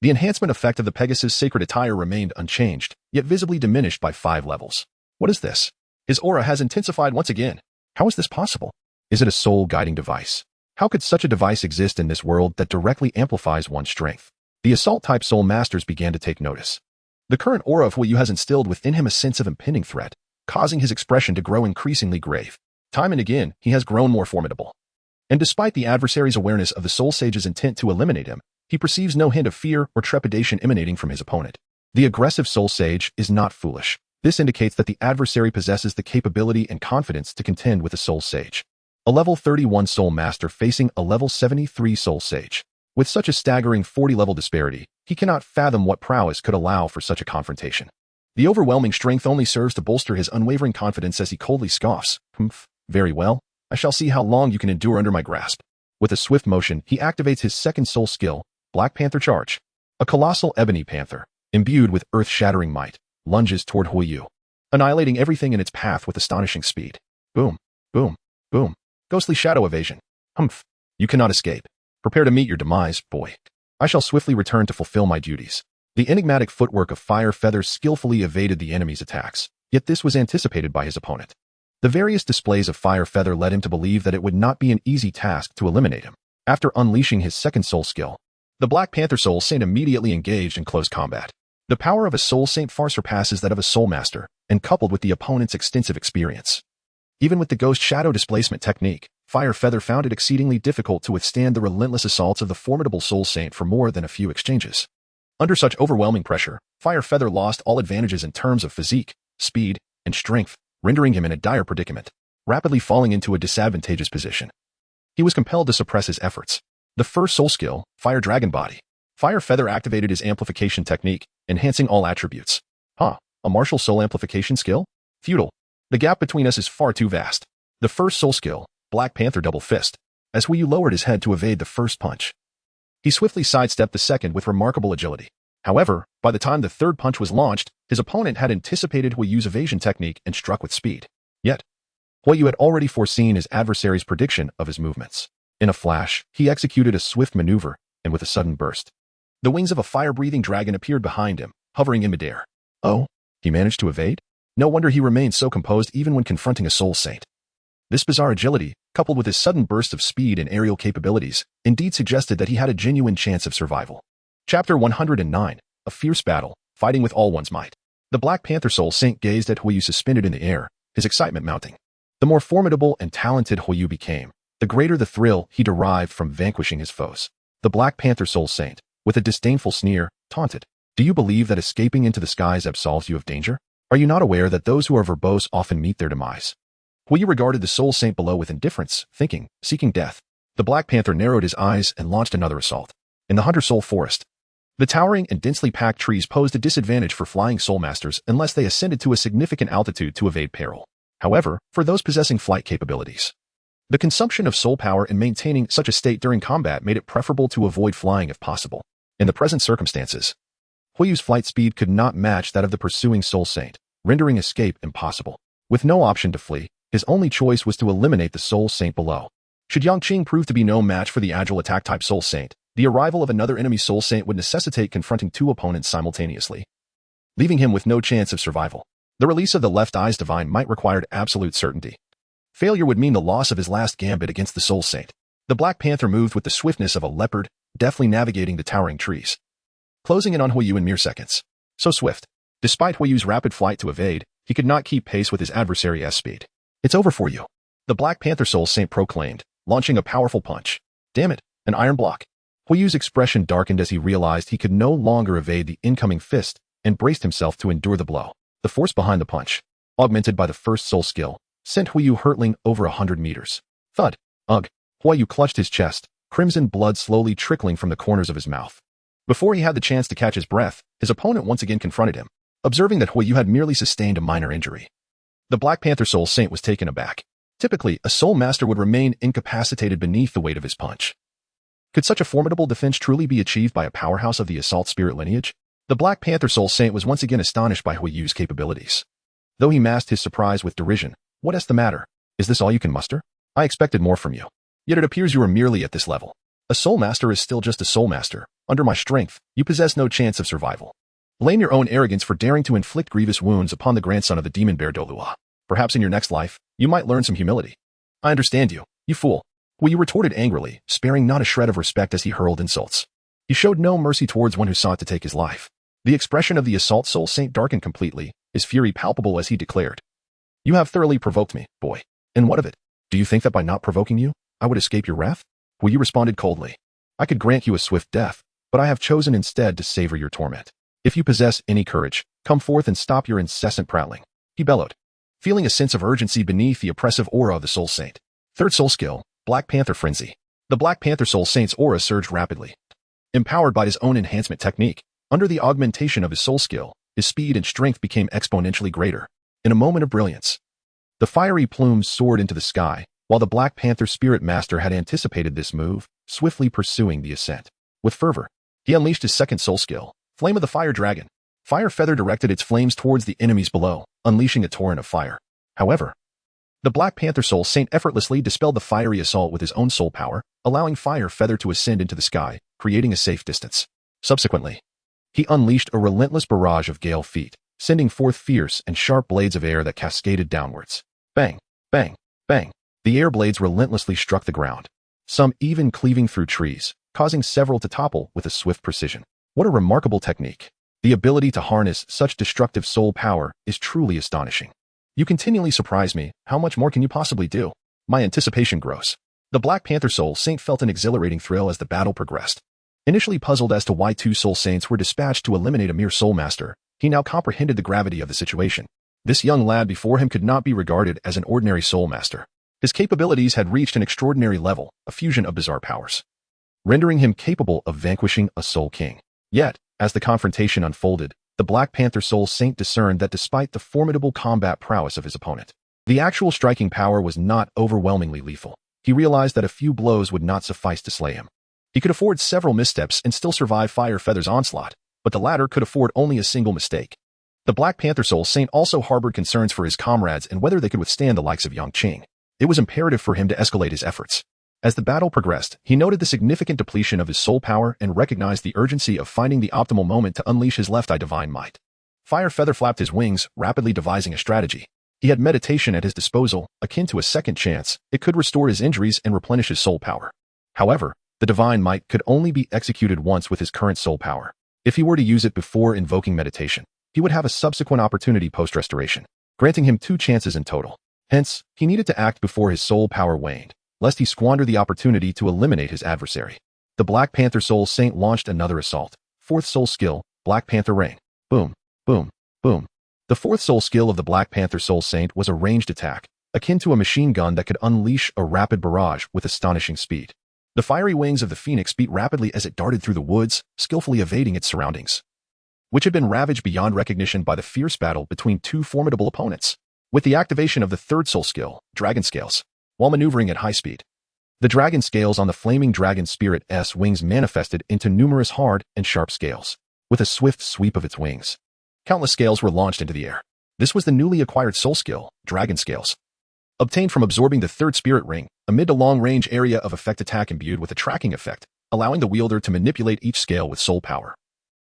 the enhancement effect of the Pegasus sacred attire remained unchanged, yet visibly diminished by 5 levels. What is this? His aura has intensified once again. How is this possible? Is it a soul-guiding device? How could such a device exist in this world that directly amplifies one's strength? The Assault-type Soul Masters began to take notice. The current aura of Huiyu has instilled within him a sense of impending threat, causing his expression to grow increasingly grave. Time and again, he has grown more formidable. And despite the adversary's awareness of the Soul Sage's intent to eliminate him, he perceives no hint of fear or trepidation emanating from his opponent. The aggressive Soul Sage is not foolish. This indicates that the adversary possesses the capability and confidence to contend with a Soul Sage. A level 31 Soul Master facing a level 73 Soul Sage. With such a staggering 40-level disparity, he cannot fathom what prowess could allow for such a confrontation. The overwhelming strength only serves to bolster his unwavering confidence as he coldly scoffs. Very well. I shall see how long you can endure under my grasp. With a swift motion, he activates his second soul skill, Black Panther Charge. A colossal ebony panther, imbued with earth-shattering might, lunges toward Huiyu, annihilating everything in its path with astonishing speed. Boom, boom, boom. Ghostly shadow evasion. You cannot escape. Prepare to meet your demise, boy. I shall swiftly return to fulfill my duties. The enigmatic footwork of Fire Feather skillfully evaded the enemy's attacks, yet this was anticipated by his opponent. The various displays of Fire Feather led him to believe that it would not be an easy task to eliminate him. After unleashing his second soul skill, the Black Panther Soul Saint immediately engaged in close combat. The power of a Soul Saint far surpasses that of a Soul Master, and coupled with the opponent's extensive experience. Even with the Ghost Shadow Displacement technique, Fire Feather found it exceedingly difficult to withstand the relentless assaults of the formidable Soul Saint for more than a few exchanges. Under such overwhelming pressure, Fire Feather lost all advantages in terms of physique, speed, and strength, rendering him in a dire predicament, rapidly falling into a disadvantageous position. He was compelled to suppress his efforts. The first soul skill, Fire Dragon Body. Fire Feather activated his amplification technique, enhancing all attributes. A martial soul amplification skill? Futile. The gap between us is far too vast. The first soul skill, Black Panther Double Fist. As Huiyu lowered his head to evade the first punch, he swiftly sidestepped the second with remarkable agility. However, by the time the third punch was launched, his opponent had anticipated Huiyu's evasion technique and struck with speed. Yet, Huiyu had already foreseen his adversary's prediction of his movements. In a flash, he executed a swift maneuver, and with a sudden burst, the wings of a fire-breathing dragon appeared behind him, hovering in midair. Oh, he managed to evade? No wonder he remained so composed even when confronting a Soul Saint. This bizarre agility, coupled with his sudden burst of speed and aerial capabilities, indeed suggested that he had a genuine chance of survival. Chapter 109, A Fierce Battle, Fighting with All One's Might. The Black Panther Soul Saint gazed at Huiyu suspended in the air, his excitement mounting. The more formidable and talented Huiyu became, the greater the thrill he derived from vanquishing his foes. The Black Panther Soul Saint, with a disdainful sneer, taunted. Do you believe that escaping into the skies absolves you of danger? Are you not aware that those who are verbose often meet their demise? Huiyu regarded the Soul Saint below with indifference, thinking, seeking death. The Black Panther narrowed his eyes and launched another assault. In the Hunter Soul Forest, the towering and densely packed trees posed a disadvantage for flying Soul Masters unless they ascended to a significant altitude to evade peril. However, for those possessing flight capabilities, the consumption of soul power in maintaining such a state during combat made it preferable to avoid flying if possible. In the present circumstances, Huiyu's flight speed could not match that of the pursuing Soul Saint, rendering escape impossible. With no option to flee, his only choice was to eliminate the Soul Saint below. Should Yangqing prove to be no match for the agile attack-type Soul Saint, the arrival of another enemy Soul Saint would necessitate confronting two opponents simultaneously, leaving him with no chance of survival. The release of the Left Eye's Divine might require absolute certainty. Failure would mean the loss of his last gambit against the Soul Saint. The Black Panther moved with the swiftness of a leopard, deftly navigating the towering trees, closing in on Huiyu in mere seconds. So swift. Despite Huiyu's rapid flight to evade, he could not keep pace with his adversary's speed. It's over for you. The Black Panther Soul Saint proclaimed, launching a powerful punch. Damn it, an iron block. Huiyu's expression darkened as he realized he could no longer evade the incoming fist and braced himself to endure the blow. The force behind the punch, augmented by the first soul skill, sent Huiyu hurtling over 100 meters. Thud. Ugh. Huiyu clutched his chest, crimson blood slowly trickling from the corners of his mouth. Before he had the chance to catch his breath, his opponent once again confronted him, observing that Huiyu had merely sustained a minor injury. The Black Panther Soul Saint was taken aback. Typically, a Soul Master would remain incapacitated beneath the weight of his punch. Could such a formidable defense truly be achieved by a powerhouse of the Assault Spirit lineage? The Black Panther Soul Saint was once again astonished by Huiyu's capabilities. Though he masked his surprise with derision, "What's the matter? Is this all you can muster? I expected more from you. Yet it appears you are merely at this level. A Soul Master is still just a Soul Master. Under my strength, you possess no chance of survival. Blame your own arrogance for daring to inflict grievous wounds upon the grandson of the demon bear Douluo. Perhaps in your next life, you might learn some humility." "I understand you, you fool," Huiyu retorted angrily, sparing not a shred of respect as he hurled insults. He showed no mercy towards one who sought to take his life. The expression of the Assault Soul Saint darkened completely, his fury palpable as he declared, "You have thoroughly provoked me, boy. And what of it? Do you think that by not provoking you, I would escape your wrath?" Huiyu responded coldly, "I could grant you a swift death, but I have chosen instead to savor your torment. If you possess any courage, come forth and stop your incessant prattling," he bellowed, feeling a sense of urgency beneath the oppressive aura of the Soul Saint. Third soul skill, Black Panther Frenzy. The Black Panther Soul Saint's aura surged rapidly. Empowered by his own enhancement technique, under the augmentation of his soul skill, his speed and strength became exponentially greater. In a moment of brilliance, the fiery plumes soared into the sky, while the Black Panther Spirit Master had anticipated this move, swiftly pursuing the ascent. With fervor, he unleashed his second soul skill, Flame of the Fire Dragon. Fire Feather directed its flames towards the enemies below, unleashing a torrent of fire. However, the Black Panther Soul Saint effortlessly dispelled the fiery assault with his own soul power, allowing Fire Feather to ascend into the sky, creating a safe distance. Subsequently, he unleashed a relentless barrage of gale feet, sending forth fierce and sharp blades of air that cascaded downwards. Bang, bang, bang. The air blades relentlessly struck the ground, some even cleaving through trees, causing several to topple with a swift precision. What a remarkable technique. The ability to harness such destructive soul power is truly astonishing. You continually surprise me. How much more can you possibly do? My anticipation grows. The Black Panther Soul Saint felt an exhilarating thrill as the battle progressed. Initially puzzled as to why two Soul Saints were dispatched to eliminate a mere Soul Master, he now comprehended the gravity of the situation. This young lad before him could not be regarded as an ordinary Soul Master. His capabilities had reached an extraordinary level, a fusion of bizarre powers, rendering him capable of vanquishing a Soul King. Yet, as the confrontation unfolded, the Black Panther Soul Saint discerned that despite the formidable combat prowess of his opponent, the actual striking power was not overwhelmingly lethal. He realized that a few blows would not suffice to slay him. He could afford several missteps and still survive Fire Feather's onslaught, but the latter could afford only a single mistake. The Black Panther Soul Saint also harbored concerns for his comrades and whether they could withstand the likes of Yang Qing. It was imperative for him to escalate his efforts. As the battle progressed, he noted the significant depletion of his soul power and recognized the urgency of finding the optimal moment to unleash his left eye divine might. Fire Feather flapped his wings, rapidly devising a strategy. He had meditation at his disposal, akin to a second chance. It could restore his injuries and replenish his soul power. However, the divine might could only be executed once with his current soul power. If he were to use it before invoking meditation, he would have a subsequent opportunity post-restoration, granting him 2 chances in total. Hence, he needed to act before his soul power waned, lest he squander the opportunity to eliminate his adversary. The Black Panther Soul Saint launched another assault. Fourth soul skill, Black Panther Rain. Boom, boom, boom. The fourth soul skill of the Black Panther Soul Saint was a ranged attack, akin to a machine gun that could unleash a rapid barrage with astonishing speed. The fiery wings of the phoenix beat rapidly as it darted through the woods, skillfully evading its surroundings, which had been ravaged beyond recognition by the fierce battle between 2 formidable opponents. With the activation of the third soul skill, Dragon Scales, while maneuvering at high speed, the dragon scales on the flaming dragon spirit's wings manifested into numerous hard and sharp scales. With a swift sweep of its wings, countless scales were launched into the air. This was the newly acquired soul skill, Dragon Scales, obtained from absorbing the third spirit ring amid a long-range area of effect attack imbued with a tracking effect, allowing the wielder to manipulate each scale with soul power,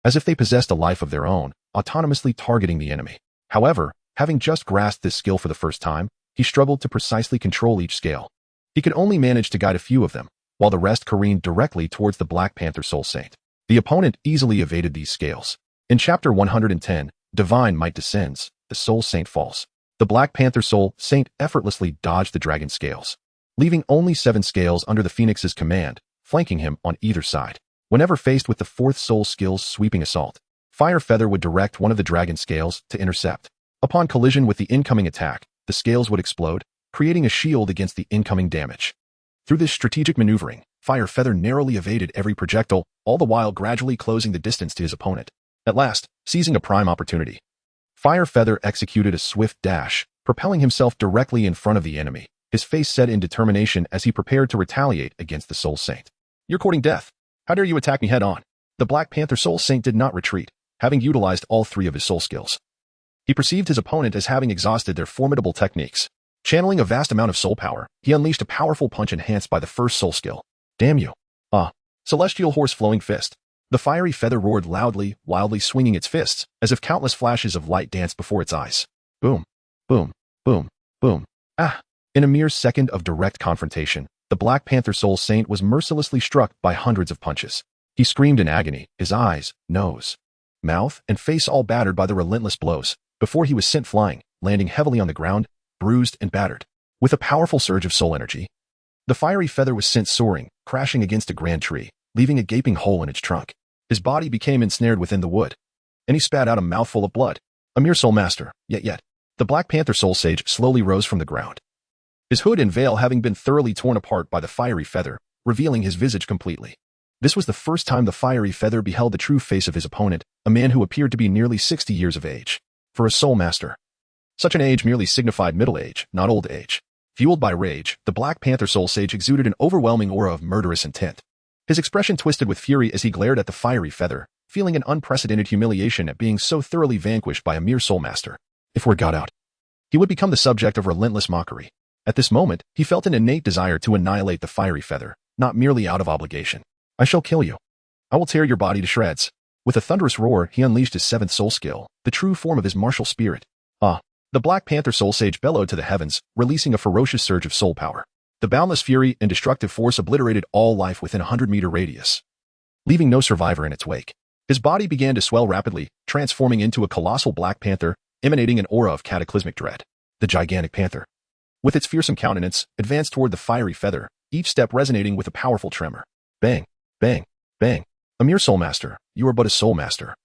as if they possessed a life of their own, autonomously targeting the enemy. However, having just grasped this skill for the first time, he struggled to precisely control each scale. He could only manage to guide a few of them, while the rest careened directly towards the Black Panther Soul Saint. The opponent easily evaded these scales. In Chapter 110, Divine Might descends, the Soul Saint falls. The Black Panther Soul Saint effortlessly dodged the dragon's scales, leaving only 7 scales under the Phoenix's command, flanking him on either side. Whenever faced with the 4th soul skill's sweeping assault, Fire Feather would direct one of the dragon's scales to intercept. Upon collision with the incoming attack, the scales would explode, creating a shield against the incoming damage. Through this strategic maneuvering, Fire Feather narrowly evaded every projectile, all the while gradually closing the distance to his opponent. At last, seizing a prime opportunity, Fire Feather executed a swift dash, propelling himself directly in front of the enemy, his face set in determination as he prepared to retaliate against the Soul Saint. "You're courting death. How dare you attack me head-on?" The Black Panther Soul Saint did not retreat, having utilized all 3 of his soul skills. He perceived his opponent as having exhausted their formidable techniques. Channeling a vast amount of soul power, he unleashed a powerful punch enhanced by the 1st soul skill. "Damn you." Celestial Horse Flowing Fist. The fiery feather roared loudly, wildly swinging its fists, as if countless flashes of light danced before its eyes. Boom, boom, boom, boom. In a mere second of direct confrontation, the Black Panther Soul Saint was mercilessly struck by hundreds of punches. He screamed in agony, his eyes, nose, mouth, and face all battered by the relentless blows, before he was sent flying, landing heavily on the ground, bruised and battered. With a powerful surge of soul energy, the fiery feather was sent soaring, crashing against a grand tree, leaving a gaping hole in its trunk. His body became ensnared within the wood, and he spat out a mouthful of blood. A mere soul master, yet. The Black Panther Soul Sage slowly rose from the ground, his hood and veil having been thoroughly torn apart by the fiery feather, revealing his visage completely. This was the first time the fiery feather beheld the true face of his opponent, a man who appeared to be nearly 60 years of age. For a soul master, such an age merely signified middle age, not old age. Fueled by rage, the Black Panther Soul Sage exuded an overwhelming aura of murderous intent. His expression twisted with fury as he glared at the fiery feather, feeling an unprecedented humiliation at being so thoroughly vanquished by a mere soul master. If word got out, he would become the subject of relentless mockery. At this moment, he felt an innate desire to annihilate the fiery feather, not merely out of obligation. "I shall kill you. I will tear your body to shreds." With a thunderous roar, he unleashed his 7th soul skill, the true form of his martial spirit. The Black Panther Soul Sage bellowed to the heavens, releasing a ferocious surge of soul power. The boundless fury and destructive force obliterated all life within a 100-meter radius, leaving no survivor in its wake. His body began to swell rapidly, transforming into a colossal black panther, emanating an aura of cataclysmic dread. The gigantic panther, with its fearsome countenance, advanced toward the fiery feather, each step resonating with a powerful tremor. Bang, bang, bang. "A mere soul master, you are but a soul master.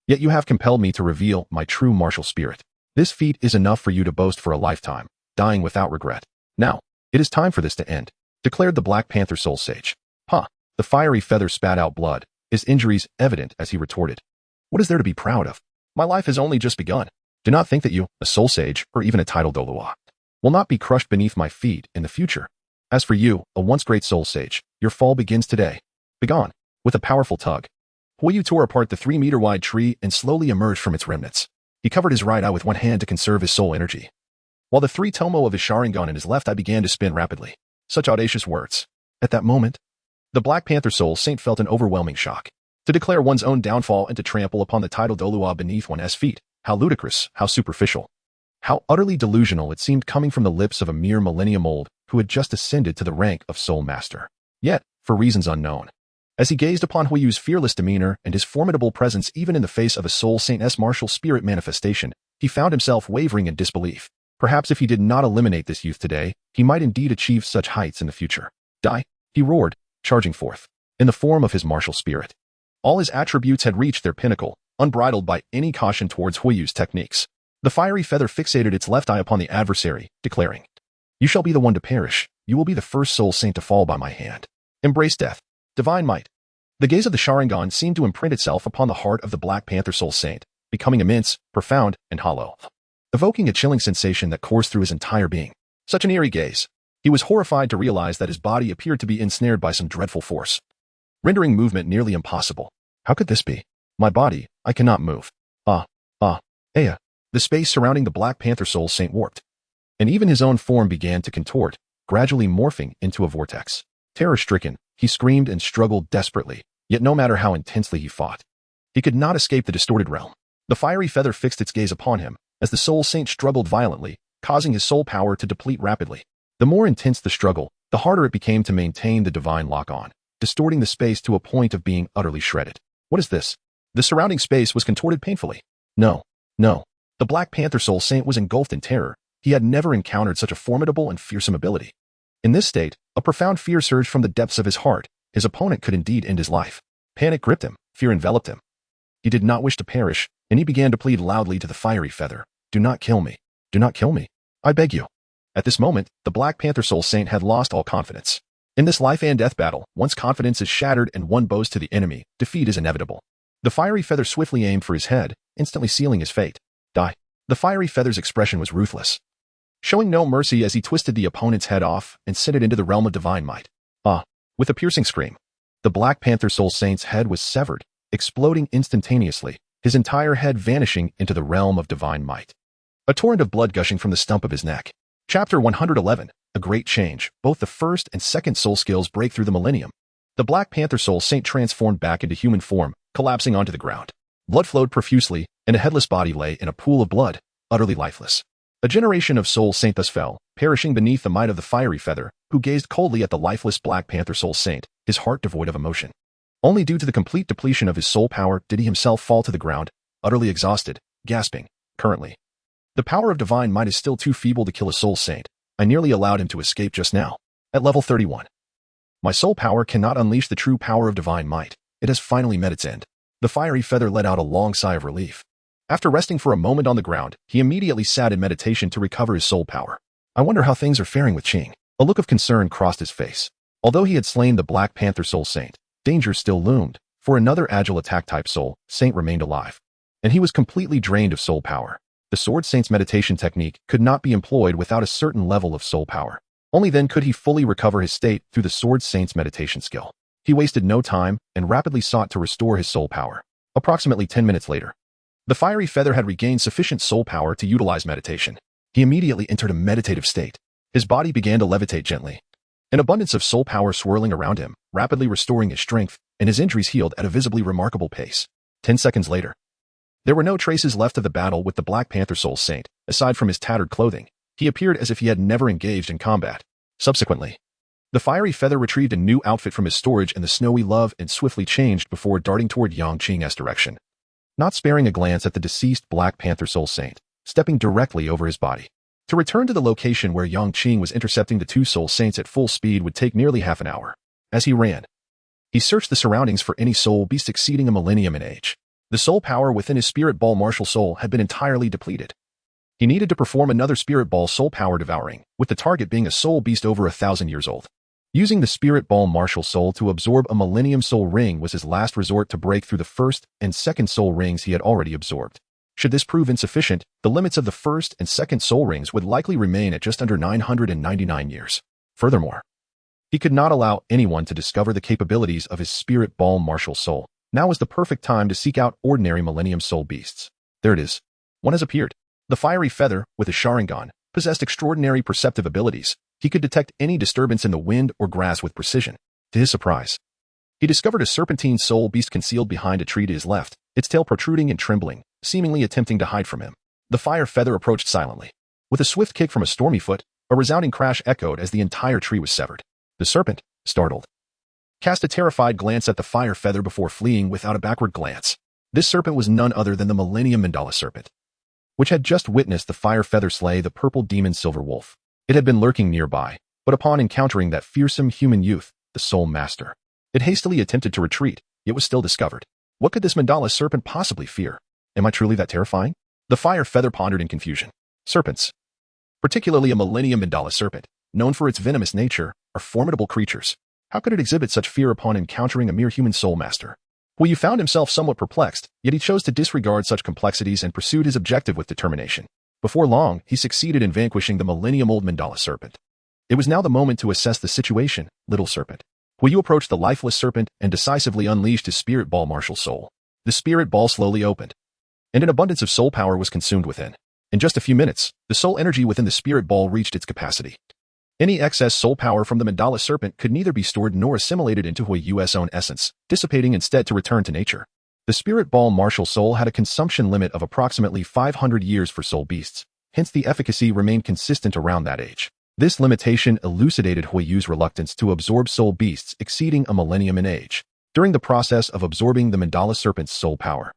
Yet you have compelled me to reveal my true martial spirit. This feat is enough for you to boast for a lifetime, dying without regret. Now, it is time for this to end," declared the Black Panther Soul Sage. The fiery feather spat out blood, his injuries evident as he retorted. "What is there to be proud of? My life has only just begun. Do not think that you, a soul sage, or even a titled Douluo, will not be crushed beneath my feet in the future. As for you, a once great soul sage, your fall begins today. Begone." With a powerful tug, Huiyu tore apart the 3-meter-wide tree and slowly emerged from its remnants. He covered his right eye with one hand to conserve his soul energy, while the 3 tomo of his Sharingan in his left eye began to spin rapidly. Such audacious words. At that moment, the Black Panther Soul Saint felt an overwhelming shock. To declare one's own downfall and to trample upon the title Douluo beneath one's feet. How ludicrous, how superficial, how utterly delusional it seemed coming from the lips of a mere millennium old who had just ascended to the rank of Soul Master. Yet, for reasons unknown, as he gazed upon Huiyu's fearless demeanor and his formidable presence even in the face of a Soul Saint's martial spirit manifestation, he found himself wavering in disbelief. Perhaps if he did not eliminate this youth today, he might indeed achieve such heights in the future. "Die!" he roared, charging forth, in the form of his martial spirit. All his attributes had reached their pinnacle, unbridled by any caution towards Huiyu's techniques. The fiery feather fixated its left eye upon the adversary, declaring, "You shall be the one to perish. You will be the first Soul Saint to fall by my hand. Embrace death. Divine might." The gaze of the Sharingan seemed to imprint itself upon the heart of the Black Panther Soul Saint, becoming immense, profound, and hollow, evoking a chilling sensation that coursed through his entire being. Such an eerie gaze. He was horrified to realize that his body appeared to be ensnared by some dreadful force, rendering movement nearly impossible. How could this be? My body, I cannot move. Aya. The space surrounding the Black Panther Soul Saint warped, and even his own form began to contort, gradually morphing into a vortex. Terror-stricken, he screamed and struggled desperately, yet no matter how intensely he fought, he could not escape the distorted realm. The fiery feather fixed its gaze upon him, as the Soul Saint struggled violently, causing his soul power to deplete rapidly. The more intense the struggle, the harder it became to maintain the divine lock-on, distorting the space to a point of being utterly shredded. What is this? The surrounding space was contorted painfully. No. The Black Panther Soul Saint was engulfed in terror, He had never encountered such a formidable and fearsome ability. In this state, a profound fear surged from the depths of his heart. His opponent could indeed end his life. Panic gripped him, fear enveloped him. He did not wish to perish, and he began to plead loudly to the fiery feather, "Do not kill me. Do not kill me. I beg you." At this moment, the Black Panther Soul Saint had lost all confidence. In this life and death battle, once confidence is shattered and one bows to the enemy, defeat is inevitable. The fiery feather swiftly aimed for his head, instantly sealing his fate. Die. The fiery feather's expression was ruthless, showing no mercy as he twisted the opponent's head off and sent it into the realm of divine might. With a piercing scream, the Black Panther Soul Saint's head was severed, exploding instantaneously, his entire head vanishing into the realm of divine might. A torrent of blood gushing from the stump of his neck. Chapter 111, A Great Change. Both the first and second soul skills break through the millennium. The Black Panther Soul Saint transformed back into human form, collapsing onto the ground. Blood flowed profusely, and a headless body lay in a pool of blood, utterly lifeless. A generation of Soul Saint thus fell, perishing beneath the might of the fiery feather, who gazed coldly at the lifeless Black Panther Soul Saint, his heart devoid of emotion. Only due to the complete depletion of his soul power did he himself fall to the ground, utterly exhausted, gasping. Currently, the power of divine might is still too feeble to kill a soul saint. I nearly allowed him to escape just now. At level 31. My soul power cannot unleash the true power of divine might. It has finally met its end. The fiery feather let out a long sigh of relief. After resting for a moment on the ground, he immediately sat in meditation to recover his soul power. I wonder how things are faring with Qing. A look of concern crossed his face. Although he had slain the Black Panther Soul Saint, danger still loomed, for another agile attack-type Soul Saint remained alive. And he was completely drained of soul power. The Sword Saint's meditation technique could not be employed without a certain level of soul power. Only then could he fully recover his state through the Sword Saint's meditation skill. He wasted no time and rapidly sought to restore his soul power. Approximately 10 minutes later, the fiery feather had regained sufficient soul power to utilize meditation. He immediately entered a meditative state. His body began to levitate gently. An abundance of soul power swirling around him, rapidly restoring his strength, and his injuries healed at a visibly remarkable pace. 10 seconds later, there were no traces left of the battle with the Black Panther Soul Saint. Aside from his tattered clothing, he appeared as if he had never engaged in combat. Subsequently, the fiery feather retrieved a new outfit from his storage in the snowy love and swiftly changed before darting toward Yang Qing's direction, not sparing a glance at the deceased Black Panther Soul Saint, stepping directly over his body. To return to the location where Yang Qing was intercepting the two Soul Saints at full speed would take nearly half an hour. As he ran, he searched the surroundings for any soul beast exceeding a millennium in age. The soul power within his Spirit Ball martial soul had been entirely depleted. He needed to perform another Spirit Ball soul power devouring, with the target being a soul beast over 1,000 years old. Using the Spirit Ball martial soul to absorb a millennium soul ring was his last resort to break through the first and second soul rings he had already absorbed. Should this prove insufficient, the limits of the first and second soul rings would likely remain at just under 999 years. Furthermore, he could not allow anyone to discover the capabilities of his Spirit Ball martial soul. Now was the perfect time to seek out ordinary Millennium Soul beasts. There it is. One has appeared. The fiery feather, with a Sharingan, possessed extraordinary perceptive abilities. He could detect any disturbance in the wind or grass with precision. To his surprise, he discovered a serpentine soul beast concealed behind a tree to his left, its tail protruding and trembling, seemingly attempting to hide from him. The fire feather approached silently. With a swift kick from a stormy foot, a resounding crash echoed as the entire tree was severed. The serpent, startled, cast a terrified glance at the fire feather before fleeing without a backward glance. This serpent was none other than the Millennium Mandala Serpent, which had just witnessed the fire feather slay the purple demon Silver Wolf. It had been lurking nearby, but upon encountering that fearsome human youth, the Soul Master, it hastily attempted to retreat, yet was still discovered. What could this Mandala serpent possibly fear? Am I truly that terrifying? The fire feather pondered in confusion. Serpents, particularly a Millennium Mandala serpent, known for its venomous nature, are formidable creatures. How could it exhibit such fear upon encountering a mere human soul master? Yu found himself somewhat perplexed, yet he chose to disregard such complexities and pursued his objective with determination. Before long, he succeeded in vanquishing the millennium-old Mandala serpent. It was now the moment to assess the situation, little serpent. Yu approached the lifeless serpent and decisively unleashed his Spirit Ball martial soul. The Spirit Ball slowly opened, and an abundance of soul power was consumed within. In just a few minutes, the soul energy within the Spirit Ball reached its capacity. Any excess soul power from the Mandala serpent could neither be stored nor assimilated into Yu's own essence, dissipating instead to return to nature. The Spirit Ball martial soul had a consumption limit of approximately 500 years for soul beasts, hence the efficacy remained consistent around that age. This limitation elucidated Yu's reluctance to absorb soul beasts exceeding a millennium in age. During the process of absorbing the Mandala serpent's soul power,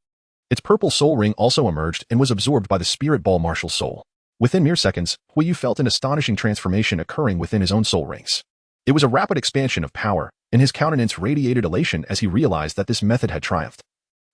its purple soul ring also emerged and was absorbed by the Spirit Ball martial soul. Within mere seconds, Hui Yu felt an astonishing transformation occurring within his own soul rings. It was a rapid expansion of power, and his countenance radiated elation as he realized that this method had triumphed.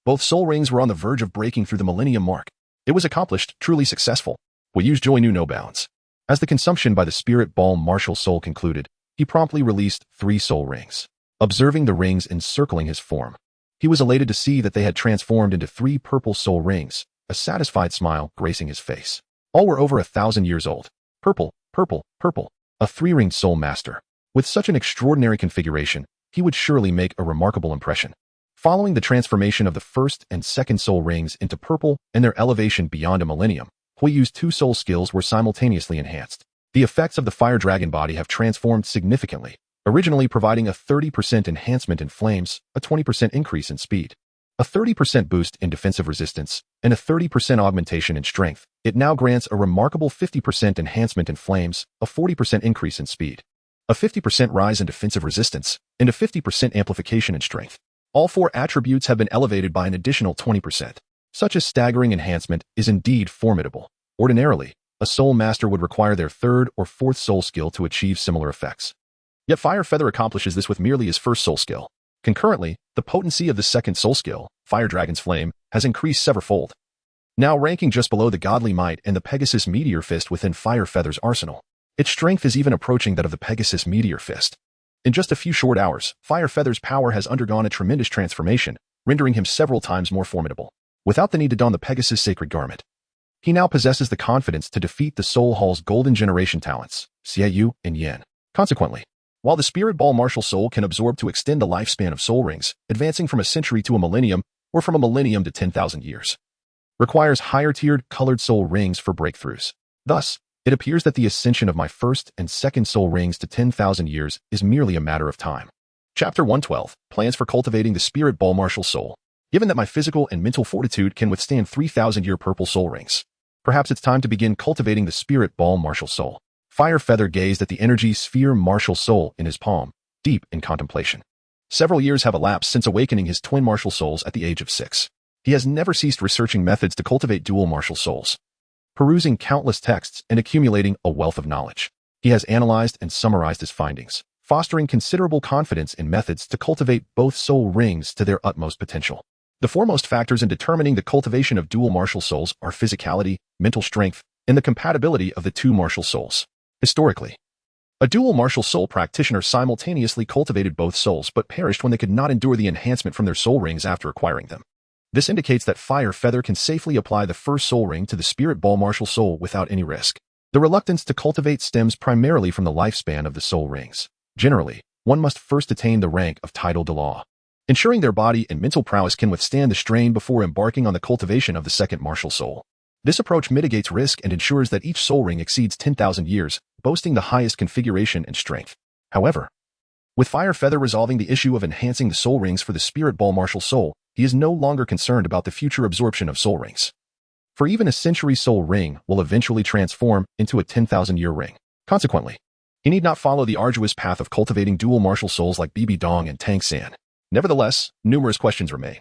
Both soul rings were on the verge of breaking through the millennium mark. It was accomplished, truly successful. Hui Yu's joy knew no bounds. As the consumption by the spirit ball martial soul concluded, he promptly released 3 soul rings. Observing the rings encircling his form, he was elated to see that they had transformed into 3 purple soul rings, a satisfied smile gracing his face. All were over 1,000 years old. Purple, purple, purple. A 3-ringed soul master. With such an extraordinary configuration, he would surely make a remarkable impression. Following the transformation of the first and second soul rings into purple and their elevation beyond a millennium, Hui Yu's 2 soul skills were simultaneously enhanced. The effects of the fire dragon body have transformed significantly, originally providing a 30% enhancement in flames, a 20% increase in speed, a 30% boost in defensive resistance, and a 30% augmentation in strength. It now grants a remarkable 50% enhancement in flames, a 40% increase in speed, a 50% rise in defensive resistance, and a 50% amplification in strength. All 4 attributes have been elevated by an additional 20%. Such a staggering enhancement is indeed formidable. Ordinarily, a soul master would require their 3rd or 4th soul skill to achieve similar effects. Yet Fire Feather accomplishes this with merely his 1st soul skill. Concurrently, the potency of the 2nd soul skill, Fire Dragon's Flame, has increased severalfold, now ranking just below the Godly Might and the Pegasus Meteor Fist within Fire Feather's arsenal. Its strength is even approaching that of the Pegasus Meteor Fist. In just a few short hours, Fire Feather's power has undergone a tremendous transformation, rendering him several times more formidable. Without the need to don the Pegasus Sacred Garment, he now possesses the confidence to defeat the Soul Hall's Golden Generation talents, Xie Yu and Yin. Consequently, while the Spirit Ball Martial Soul can absorb to extend the lifespan of soul rings, advancing from a century to a millennium, or from a millennium to 10,000 years, requires higher-tiered colored soul rings for breakthroughs. Thus, it appears that the ascension of my 1st and 2nd soul rings to 10,000 years is merely a matter of time. Chapter 112, Plans for Cultivating the Spirit Ball Martial Soul. Given that my physical and mental fortitude can withstand 3,000-year purple soul rings, perhaps it's time to begin cultivating the Spirit Ball Martial Soul. Fire Feather gazed at the energy sphere martial soul in his palm, deep in contemplation. Several years have elapsed since awakening his twin martial souls at the age of 6. He has never ceased researching methods to cultivate dual martial souls, perusing countless texts and accumulating a wealth of knowledge. He has analyzed and summarized his findings, fostering considerable confidence in methods to cultivate both soul rings to their utmost potential. The foremost factors in determining the cultivation of dual martial souls are physicality, mental strength, and the compatibility of the 2 martial souls. Historically, a dual martial soul practitioner simultaneously cultivated both souls but perished when they could not endure the enhancement from their soul rings after acquiring them. This indicates that Fire Feather can safely apply the 1st soul ring to the Spirit Ball Martial Soul without any risk. The reluctance to cultivate stems primarily from the lifespan of the soul rings. Generally, one must first attain the rank of Title de Law, ensuring their body and mental prowess can withstand the strain before embarking on the cultivation of the 2nd martial soul. This approach mitigates risk and ensures that each soul ring exceeds 10,000 years, boasting the highest configuration and strength. However, with Fire Feather resolving the issue of enhancing the soul rings for the Spirit Ball Martial Soul, he is no longer concerned about the future absorption of soul rings. For even a century soul ring will eventually transform into a 10,000-year ring. Consequently, he need not follow the arduous path of cultivating dual martial souls like BBDong and Tang San. Nevertheless, numerous questions remain,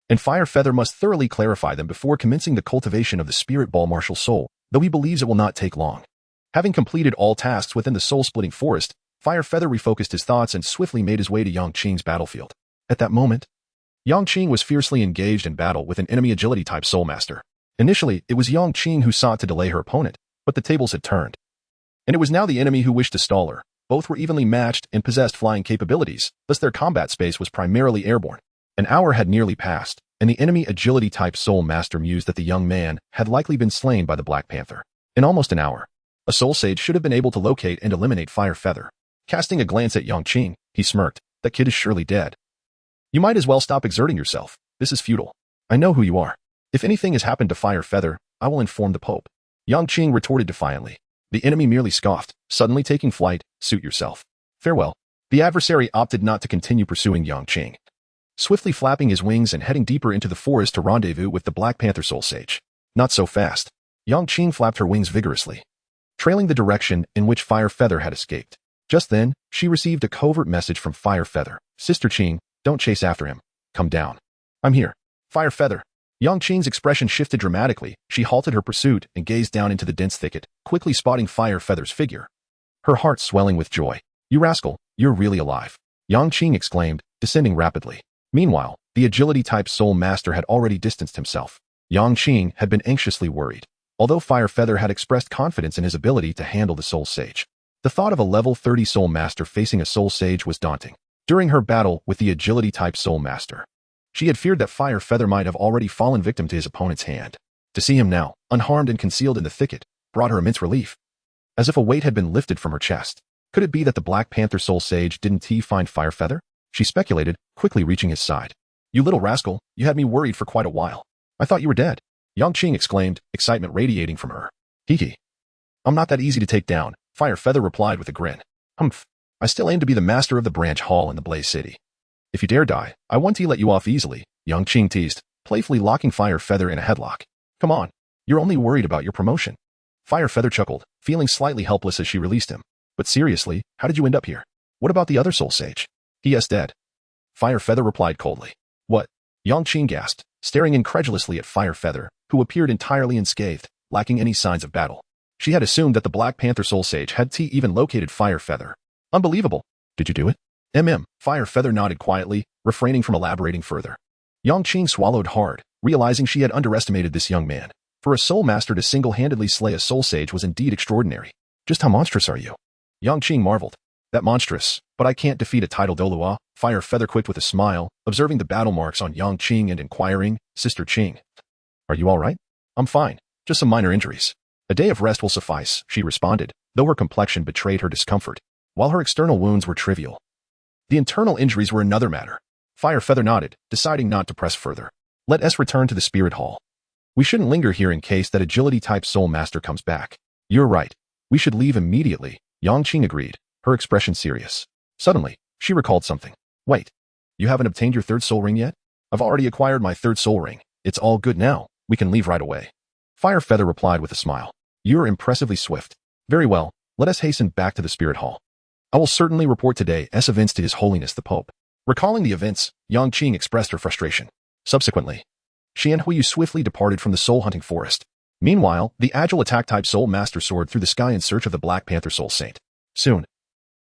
and Fire Feather must thoroughly clarify them before commencing the cultivation of the Spirit Ball Martial Soul, though he believes it will not take long. Having completed all tasks within the soul-splitting forest, Fire Feather refocused his thoughts and swiftly made his way to Yangqing's battlefield. At that moment, Yangqing was fiercely engaged in battle with an enemy agility-type soul master. Initially, it was Yangqing who sought to delay her opponent, but the tables had turned, and it was now the enemy who wished to stall her. Both were evenly matched and possessed flying capabilities, thus their combat space was primarily airborne. An hour had nearly passed, and the enemy agility-type soul master mused that the young man had likely been slain by the Black Panther. In almost an hour, a soul sage should have been able to locate and eliminate Fire Feather. Casting a glance at Yangqing, he smirked. That kid is surely dead. You might as well stop exerting yourself. This is futile. I know who you are. If anything has happened to Fire Feather, I will inform the Pope. Yangqing retorted defiantly. The enemy merely scoffed, suddenly taking flight. Suit yourself. Farewell. The adversary opted not to continue pursuing Yangqing, swiftly flapping his wings and heading deeper into the forest to rendezvous with the Black Panther Soul Sage. Not so fast. Yangqing flapped her wings vigorously, trailing the direction in which Fire Feather had escaped. Just then, she received a covert message from Fire Feather. Sister Qing, don't chase after him. Come down. I'm here. Fire Feather. Yang Qing's expression shifted dramatically. She halted her pursuit and gazed down into the dense thicket, quickly spotting Fire Feather's figure. Her heart swelling with joy. "You rascal, you're really alive," Yang Qing exclaimed, descending rapidly. Meanwhile, the agility-type Soul Master had already distanced himself. Yang Qing had been anxiously worried, although Fire Feather had expressed confidence in his ability to handle the Soul Sage. The thought of a level 30 Soul Master facing a Soul Sage was daunting. During her battle with the agility-type Soul Master, she had feared that Fire Feather might have already fallen victim to his opponent's hand. To see him now, unharmed and concealed in the thicket, brought her immense relief. As if a weight had been lifted from her chest. Could it be that the Black Panther Soul Sage didn't find Fire Feather? She speculated, quickly reaching his side. "You little rascal, you had me worried for quite a while. I thought you were dead," Yang Qing exclaimed, excitement radiating from her. "Hee. I'm not that easy to take down," Fire Feather replied with a grin. "Humph. I still aim to be the master of the branch hall in the Blaze City. If you dare die, I won't let you off easily," Yang Qing teased, playfully locking Fire Feather in a headlock. "Come on, you're only worried about your promotion." Fire Feather chuckled, feeling slightly helpless as she released him. "But seriously, how did you end up here? What about the other Soul Sage?" "He is dead," Fire Feather replied coldly. "What?" Yang Qing gasped, staring incredulously at Fire Feather, who appeared entirely unscathed, lacking any signs of battle. She had assumed that the Black Panther Soul Sage had even located Fire Feather. "Unbelievable. Did you do it?" Fire Feather nodded quietly, refraining from elaborating further. Yang Qing swallowed hard, realizing she had underestimated this young man. For a Soul Master to single-handedly slay a Soul Sage was indeed extraordinary. "Just how monstrous are you?" Yang Qing marveled. "That monstrous, but I can't defeat a title Douluo," Fire Feather quipped with a smile, observing the battle marks on Yang Qing and inquiring, "Sister Qing, are you all right?" "I'm fine, just some minor injuries. A day of rest will suffice," she responded, though her complexion betrayed her discomfort, while her external wounds were trivial. The internal injuries were another matter. Fire Feather nodded, deciding not to press further. "Let us return to the Spirit Hall. We shouldn't linger here in case that agility-type Soul Master comes back." "You're right. We should leave immediately," Yang Qing agreed, her expression serious. Suddenly, she recalled something. "Wait, you haven't obtained your third soul ring yet?" "I've already acquired my third soul ring. It's all good now. We can leave right away," Fire Feather replied with a smile. "You're impressively swift. Very well, let us hasten back to the Spirit Hall. I will certainly report today's events to His Holiness the Pope." Recalling the events, Yang Qing expressed her frustration. Subsequently, she and Huiyu swiftly departed from the soul-hunting forest. Meanwhile, the agile attack-type Soul Master soared through the sky in search of the Black Panther Soul Saint. Soon,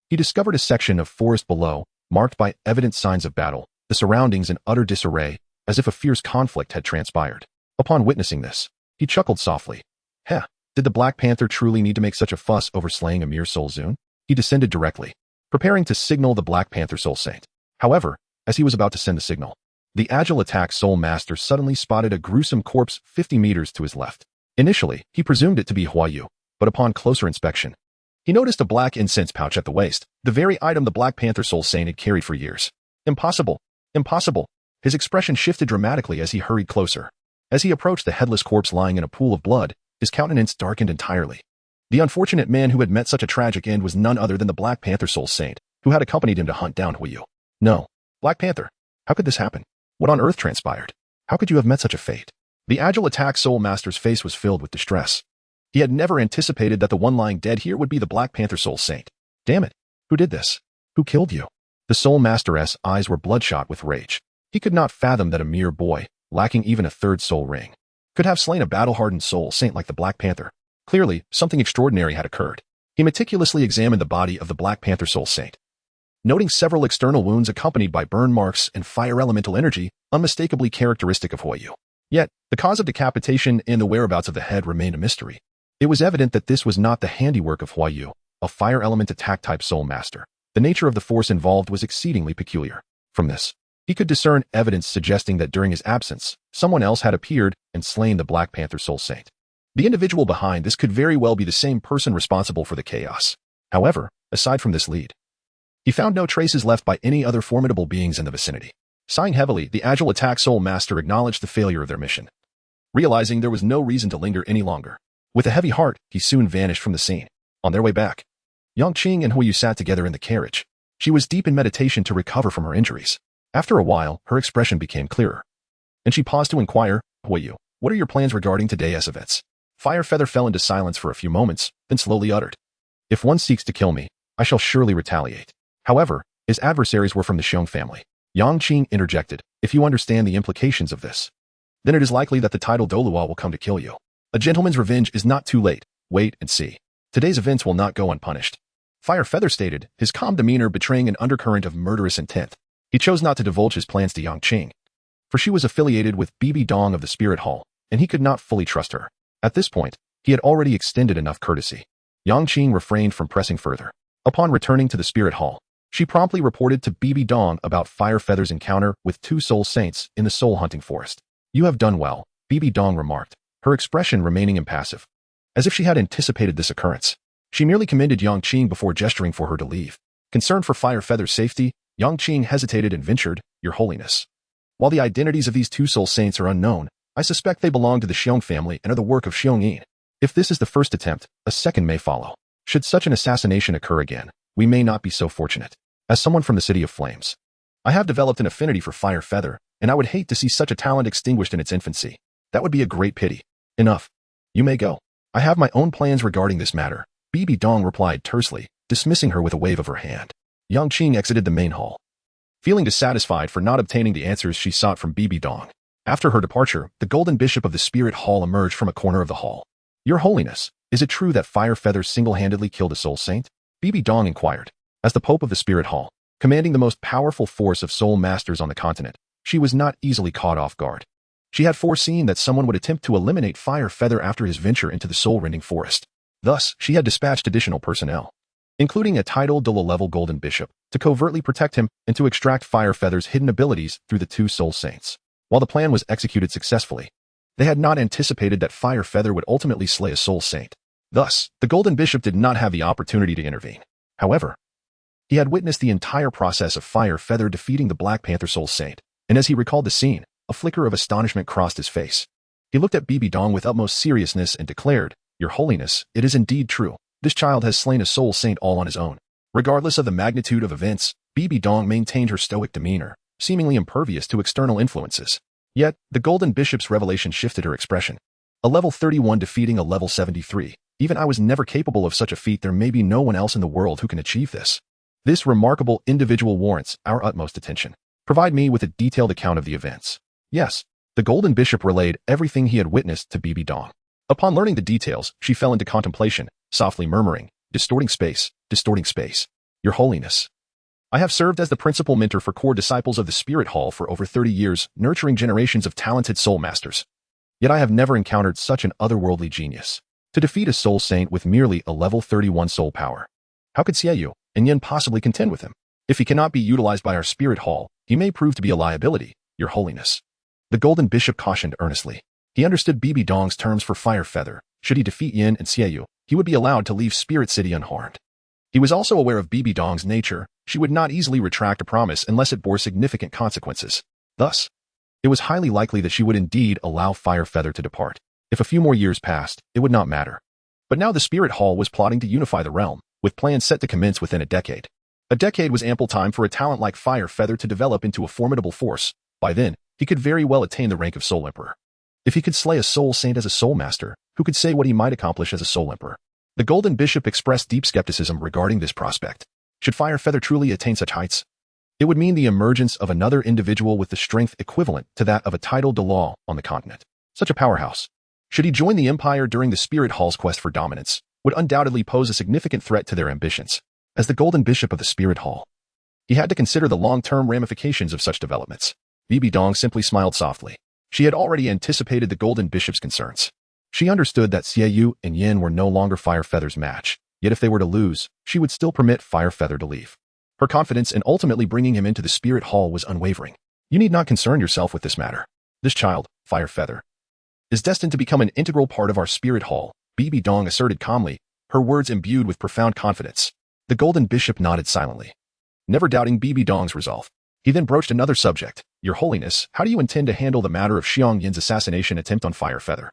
he discovered a section of forest below, marked by evident signs of battle, the surroundings in utter disarray, as if a fierce conflict had transpired. Upon witnessing this, he chuckled softly. Heh, did the Black Panther truly need to make such a fuss over slaying a mere Soul Zune? He descended directly, preparing to signal the Black Panther Soul Saint. However, as he was about to send the signal, the agile attack Soul Master suddenly spotted a gruesome corpse 50 meters to his left. Initially, he presumed it to be Huiyu, but upon closer inspection, he noticed a black incense pouch at the waist, the very item the Black Panther Soul Saint had carried for years. Impossible! Impossible! His expression shifted dramatically as he hurried closer. As he approached the headless corpse lying in a pool of blood, his countenance darkened entirely. The unfortunate man who had met such a tragic end was none other than the Black Panther Soul Saint, who had accompanied him to hunt down Huiyu. No. Black Panther, how could this happen? What on earth transpired? How could you have met such a fate? The agile attack Soul Master's face was filled with distress. He had never anticipated that the one lying dead here would be the Black Panther Soul Saint. Damn it. Who did this? Who killed you? The Soul Master's eyes were bloodshot with rage. He could not fathom that a mere boy, lacking even a third soul ring, could have slain a battle-hardened Soul Saint like the Black Panther. Clearly, something extraordinary had occurred. He meticulously examined the body of the Black Panther Soul Saint, noting several external wounds accompanied by burn marks and fire elemental energy, unmistakably characteristic of Huiyu. Yet, the cause of decapitation and the whereabouts of the head remained a mystery. It was evident that this was not the handiwork of Huiyu, a fire element attack-type Soul Master. The nature of the force involved was exceedingly peculiar. From this, he could discern evidence suggesting that during his absence, someone else had appeared and slain the Black Panther Soul Saint. The individual behind this could very well be the same person responsible for the chaos. However, aside from this lead, he found no traces left by any other formidable beings in the vicinity. Sighing heavily, the agile attack Soul Master acknowledged the failure of their mission. Realizing there was no reason to linger any longer, with a heavy heart, he soon vanished from the scene. On their way back, Yang Qing and Huiyu sat together in the carriage. She was deep in meditation to recover from her injuries. After a while, her expression became clearer, and she paused to inquire, Huiyu, what are your plans regarding today's events? Fire Feather fell into silence for a few moments, then slowly uttered, if one seeks to kill me, I shall surely retaliate. However, his adversaries were from the Xiong family. Yang Qing interjected, if you understand the implications of this, then it is likely that the title Douluo will come to kill you. A gentleman's revenge is not too late. Wait and see. Today's events will not go unpunished. Fire Feather stated, his calm demeanor betraying an undercurrent of murderous intent. He chose not to divulge his plans to Yang Qing, for she was affiliated with BBDong of the Spirit Hall, and he could not fully trust her. At this point, he had already extended enough courtesy. Yang Qing refrained from pressing further. Upon returning to the Spirit Hall, she promptly reported to BBDong about Fire Feather's encounter with two soul saints in the soul hunting forest. You have done well, BBDong remarked, her expression remaining impassive, as if she had anticipated this occurrence. She merely commended Yang Qing before gesturing for her to leave. Concerned for Fire Feather's safety, Yang Qing hesitated and ventured, Your Holiness. While the identities of these two soul saints are unknown, I suspect they belong to the Xiong family and are the work of Xiong Yin. If this is the first attempt, a second may follow. Should such an assassination occur again, we may not be so fortunate. As someone from the City of Flames, I have developed an affinity for Fire Feather, and I would hate to see such a talent extinguished in its infancy. That would be a great pity. Enough. You may go. I have my own plans regarding this matter, BBDong replied tersely, dismissing her with a wave of her hand. Yang Qing exited the main hall, feeling dissatisfied for not obtaining the answers she sought from BBDong. After her departure, the Golden Bishop of the Spirit Hall emerged from a corner of the hall. Your Holiness, is it true that Fire Feather single-handedly killed a soul saint? BBDong inquired. As the Pope of the Spirit Hall, commanding the most powerful force of soul masters on the continent, she was not easily caught off guard. She had foreseen that someone would attempt to eliminate Fire Feather after his venture into the soul-rending forest. Thus, she had dispatched additional personnel, including a titled Duel-level Golden Bishop, to covertly protect him and to extract Fire Feather's hidden abilities through the two soul saints. While the plan was executed successfully, they had not anticipated that Fire Feather would ultimately slay a soul saint. Thus, the Golden Bishop did not have the opportunity to intervene. However, he had witnessed the entire process of Fire Feather defeating the Black Panther soul saint, and as he recalled the scene, a flicker of astonishment crossed his face. He looked at BBDong with utmost seriousness and declared, Your Holiness, it is indeed true. This child has slain a soul saint all on his own. Regardless of the magnitude of events, BBDong maintained her stoic demeanor, seemingly impervious to external influences. Yet, the Golden Bishop's revelation shifted her expression. A level 31 defeating a level 73. Even I was never capable of such a feat. There may be no one else in the world who can achieve this. This remarkable individual warrants our utmost attention. Provide me with a detailed account of the events. Yes, the Golden Bishop relayed everything he had witnessed to BBDong. Upon learning the details, she fell into contemplation, softly murmuring, distorting space. Your Holiness, I have served as the principal mentor for core disciples of the Spirit Hall for over 30 years, nurturing generations of talented soul masters. Yet I have never encountered such an otherworldly genius. To defeat a soul saint with merely a level 31 soul power. How could Xiaoyu and Yin possibly contend with him? If he cannot be utilized by our Spirit Hall, he may prove to be a liability, Your Holiness. The Golden Bishop cautioned earnestly. He understood BBDong's terms for Fire Feather. Should he defeat Yin and Xiaoyu, he would be allowed to leave Spirit City unharmed. He was also aware of BBDong's nature. She would not easily retract a promise unless it bore significant consequences. Thus, it was highly likely that she would indeed allow Fire Feather to depart. If a few more years passed, it would not matter. But now the Spirit Hall was plotting to unify the realm, with plans set to commence within a decade. A decade was ample time for a talent like Fire Feather to develop into a formidable force. By then, he could very well attain the rank of Soul Emperor. If he could slay a soul saint as a soul master, who could say what he might accomplish as a soul emperor? The Golden Bishop expressed deep skepticism regarding this prospect. Should Fire Feather truly attain such heights, it would mean the emergence of another individual with the strength equivalent to that of a titled Douluo on the continent. Such a powerhouse, should he join the Empire during the Spirit Hall's quest for dominance, would undoubtedly pose a significant threat to their ambitions. As the Golden Bishop of the Spirit Hall, he had to consider the long-term ramifications of such developments. BBDong simply smiled softly. She had already anticipated the Golden Bishop's concerns. She understood that Xiaoyu and Yin were no longer Fire Feather's match, yet if they were to lose, she would still permit Fire Feather to leave. Her confidence in ultimately bringing him into the Spirit Hall was unwavering. You need not concern yourself with this matter. This child, Fire Feather, is destined to become an integral part of our Spirit Hall, BBDong asserted calmly, her words imbued with profound confidence. The Golden Bishop nodded silently, never doubting BBDong's resolve. He then broached another subject. Your Holiness, how do you intend to handle the matter of Xiong Yin's assassination attempt on Fire Feather?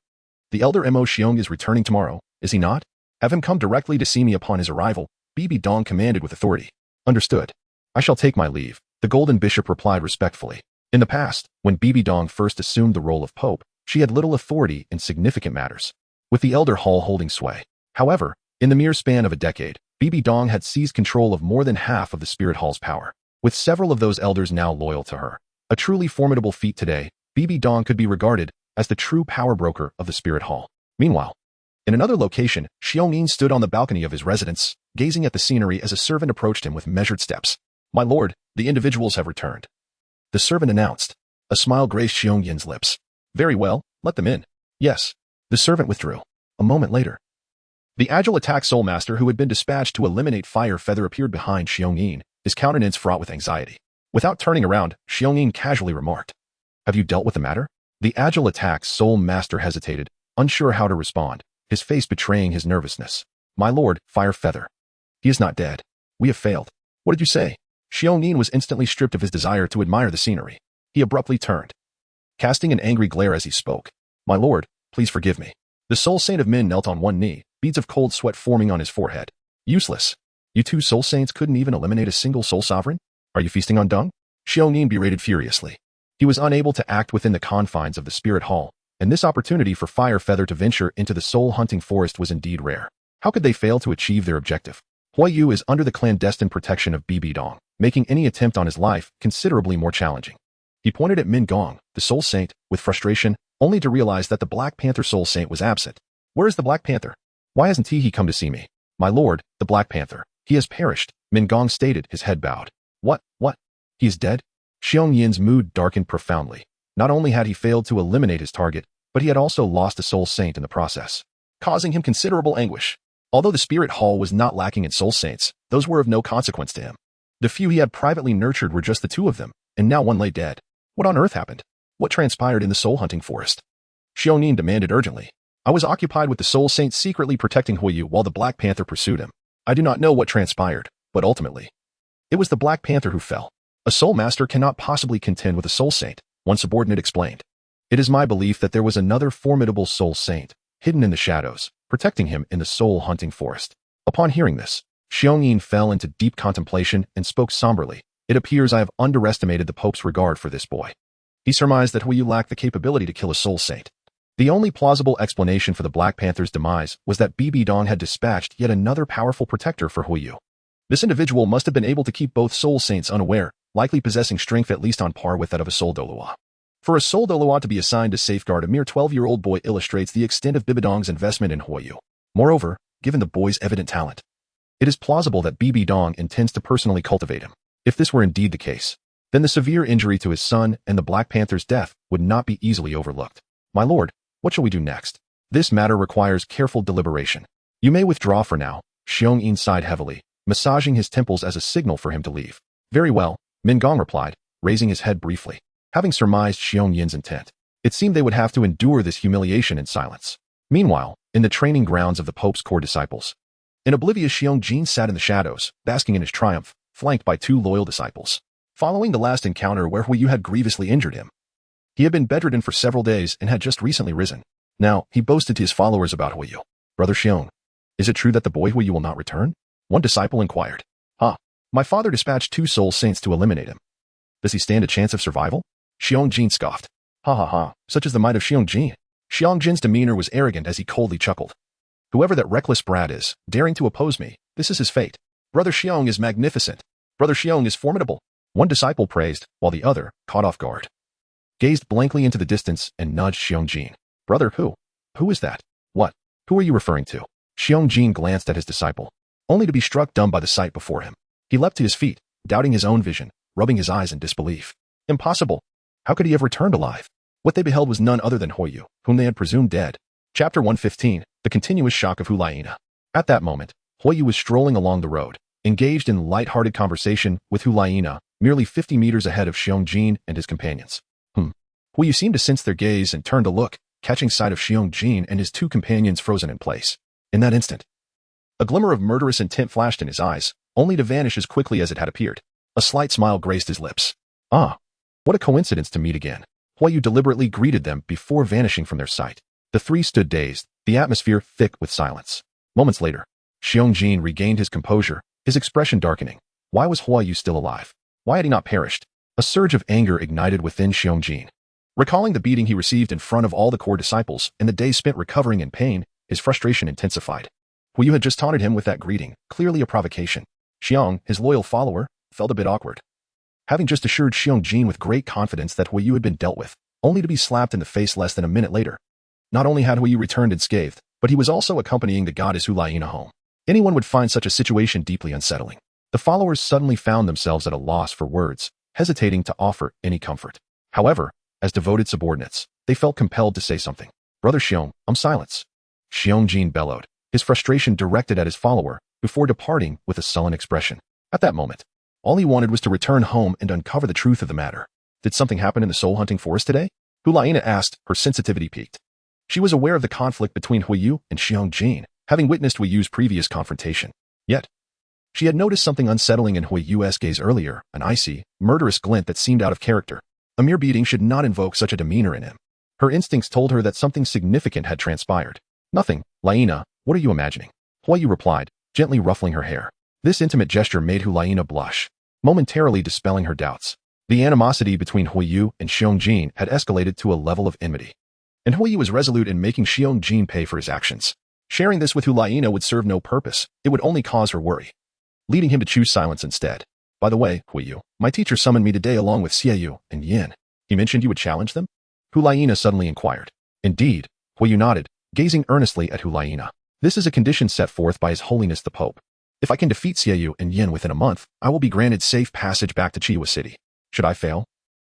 The elder Mo Xiong is returning tomorrow, is he not? Have him come directly to see me upon his arrival, BBDong commanded with authority. Understood. I shall take my leave, the Golden Bishop replied respectfully. In the past, when BBDong first assumed the role of Pope, she had little authority in significant matters, with the Elder Hall holding sway. However, in the mere span of a decade, BBDong had seized control of more than half of the Spirit Hall's power, with several of those elders now loyal to her. A truly formidable feat today, BBDong could be regarded as the true power broker of the spirit hall. Meanwhile, in another location, Xiongyin stood on the balcony of his residence, gazing at the scenery as a servant approached him with measured steps. "My lord, the individuals have returned," the servant announced. A smile graced Xiongyan's lips. "Very well, let them in." "Yes." The servant withdrew. A moment later, the agile attack soul master who had been dispatched to eliminate Fire Feather appeared behind Xiongyin, his countenance fraught with anxiety. Without turning around, Xiongyin casually remarked, "Have you dealt with the matter?" The agile attack soul master hesitated, unsure how to respond, his face betraying his nervousness. "My lord, Fire Feather. He is not dead. We have failed." "What did you say?" Xiongyin was instantly stripped of his desire to admire the scenery. He abruptly turned, casting an angry glare as he spoke. "My lord, please forgive me." The soul saint of Min knelt on one knee, beads of cold sweat forming on his forehead. "Useless. You two soul saints couldn't even eliminate a single soul sovereign? Are you feasting on dung?" Xiongyin berated furiously. He was unable to act within the confines of the spirit hall, and this opportunity for Fire Feather to venture into the soul-hunting forest was indeed rare. How could they fail to achieve their objective? Huayu is under the clandestine protection of BBDong, making any attempt on his life considerably more challenging. He pointed at Min Gong, the soul saint, with frustration, only to realize that the Black Panther soul saint was absent. "Where is the Black Panther? Why hasn't he come to see me?" "My lord, the Black Panther. He has perished," Min Gong stated, his head bowed. What? He is dead?" Xiongyin's mood darkened profoundly. Not only had he failed to eliminate his target, but he had also lost a soul saint in the process, causing him considerable anguish. Although the spirit hall was not lacking in soul saints, those were of no consequence to him. The few he had privately nurtured were just the two of them, and now one lay dead. What on earth happened? What transpired in the soul-hunting forest? Xiongyin demanded urgently. "I was occupied with the soul saint secretly protecting Huayu while the Black Panther pursued him. I do not know what transpired, but ultimately, it was the Black Panther who fell. A soul master cannot possibly contend with a soul saint," one subordinate explained. "It is my belief that there was another formidable soul saint, hidden in the shadows, protecting him in the soul-hunting forest." Upon hearing this, Xiongyin fell into deep contemplation and spoke somberly. "It appears I have underestimated the Pope's regard for this boy." He surmised that Huayu lacked the capability to kill a soul saint. The only plausible explanation for the Black Panther's demise was that BBDong had dispatched yet another powerful protector for Huayu. This individual must have been able to keep both soul saints unaware, likely possessing strength at least on par with that of a soul Douluo. For a soul Douluo to be assigned to safeguard a mere 12-year-old boy illustrates the extent of BBDong's investment in Huayu. Moreover, given the boy's evident talent, it is plausible that BBDong intends to personally cultivate him. If this were indeed the case, then the severe injury to his son and the Black Panther's death would not be easily overlooked. "My lord, what shall we do next? This matter requires careful deliberation." "You may withdraw for now," Xiongyin sighed heavily, massaging his temples as a signal for him to leave. "Very well," Min Gong replied, raising his head briefly. Having surmised Xiongyi's intent, it seemed they would have to endure this humiliation in silence. Meanwhile, in the training grounds of the Pope's core disciples, an oblivious Xiongyin sat in the shadows, basking in his triumph, flanked by two loyal disciples. Following the last encounter where Huayu had grievously injured him, he had been bedridden for several days and had just recently risen. Now, he boasted to his followers about Huayu. "Brother Xiong, is it true that the boy Huayu will not return?" One disciple inquired. My father dispatched 2 soul saints to eliminate him. Does he stand a chance of survival?" Xiongyin scoffed. "Ha ha ha, such is the might of Xiongyin." Xiongjin's demeanor was arrogant as he coldly chuckled. "Whoever that reckless brat is, daring to oppose me, this is his fate. Brother Xiong is magnificent. Brother Xiong is formidable." One disciple praised, while the other, caught off guard, gazed blankly into the distance and nudged Xiongyin. "Brother who? Who is that? What? Who are you referring to?" Xiongyin glanced at his disciple, only to be struck dumb by the sight before him. He leapt to his feet, doubting his own vision, rubbing his eyes in disbelief. Impossible! How could he have returned alive? What they beheld was none other than Huayu, whom they had presumed dead. Chapter 115, The Continuous Shock of Hulaina. At that moment, Huayu was strolling along the road, engaged in light-hearted conversation with Hulaina, merely 50 meters ahead of Xiongyin and his companions. Huayu seemed to sense their gaze and turned to look, catching sight of Xiongyin and his 2 companions frozen in place. In that instant, a glimmer of murderous intent flashed in his eyes, only to vanish as quickly as it had appeared. A slight smile graced his lips. "Ah, what a coincidence to meet again." Huayu deliberately greeted them before vanishing from their sight. The 3 stood dazed, the atmosphere thick with silence. Moments later, Xiongyin regained his composure, his expression darkening. Why was Huayu still alive? Why had he not perished? A surge of anger ignited within Xiongyin. Recalling the beating he received in front of all the core disciples and the days spent recovering in pain, his frustration intensified. Huayu had just taunted him with that greeting, clearly a provocation. Xiong, his loyal follower, felt a bit awkward. Having just assured Xiongyin with great confidence that Huayu had been dealt with, only to be slapped in the face less than a minute later. Not only had Huiyu returned unscathed, but he was also accompanying the goddess Hulaina home. Anyone would find such a situation deeply unsettling. The followers suddenly found themselves at a loss for words, hesitating to offer any comfort. However, as devoted subordinates, they felt compelled to say something. Brother Xiong, silence. Xiong bellowed, his frustration directed at his follower, before departing with a sullen expression. At that moment, all he wanted was to return home and uncover the truth of the matter. Did something happen in the soul-hunting forest today? Hulaina asked, her sensitivity peaked. She was aware of the conflict between Huiyu and Xiong, having witnessed Huiyu's previous confrontation. Yet, she had noticed something unsettling in Huiyu's gaze earlier, an icy, murderous glint that seemed out of character. A mere beating should not invoke such a demeanor in him. Her instincts told her that something significant had transpired. Nothing, Laina, what are you imagining? Huiyu replied, gently ruffling her hair. This intimate gesture made Hulaina blush, momentarily dispelling her doubts. The animosity between Huiyu and Xiong had escalated to a level of enmity. And Huiyu was resolute in making Xiong pay for his actions. Sharing this with Hulaina would serve no purpose, it would only cause her worry, leading him to choose silence instead. By the way, Huiyu, my teacher summoned me today along with Xiaoyu and Yin. He mentioned you would challenge them? Hulaina suddenly inquired. Indeed, Huiyu nodded, gazing earnestly at Hulaina. This is a condition set forth by His Holiness the Pope. If I can defeat Xiaoyu and Yin within a month, I will be granted safe passage back to Chiwa City. Should I fail,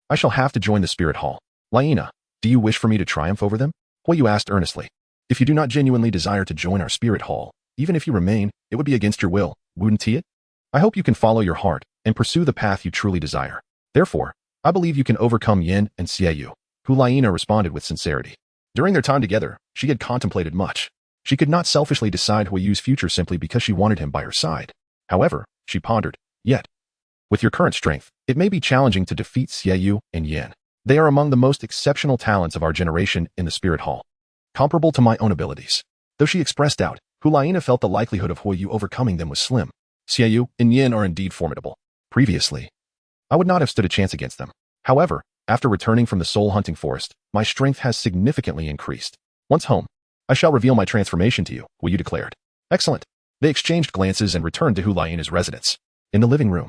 I shall have to join the Spirit Hall. Laina, do you wish for me to triumph over them? Huiyu asked earnestly. If you do not genuinely desire to join our Spirit Hall, even if you remain, it would be against your will, wouldn't it? I hope you can follow your heart and pursue the path you truly desire. Therefore, I believe you can overcome Yin and Xiaoyu. Hulaina responded with sincerity. During their time together, she had contemplated much. She could not selfishly decide Huiyu's future simply because she wanted him by her side. However, she pondered, yet, with your current strength, it may be challenging to defeat Xiaoyu and Yin. They are among the most exceptional talents of our generation in the Spirit Hall, comparable to my own abilities. Though she expressed doubt, Hulaina felt the likelihood of Huiyu overcoming them was slim. Xiaoyu and Yin are indeed formidable. Previously, I would not have stood a chance against them. However, after returning from the soul-hunting forest, my strength has significantly increased. Once home, I shall reveal my transformation to you, Huiyu declared. Excellent. They exchanged glances and returned to Hulaina's residence. In the living room,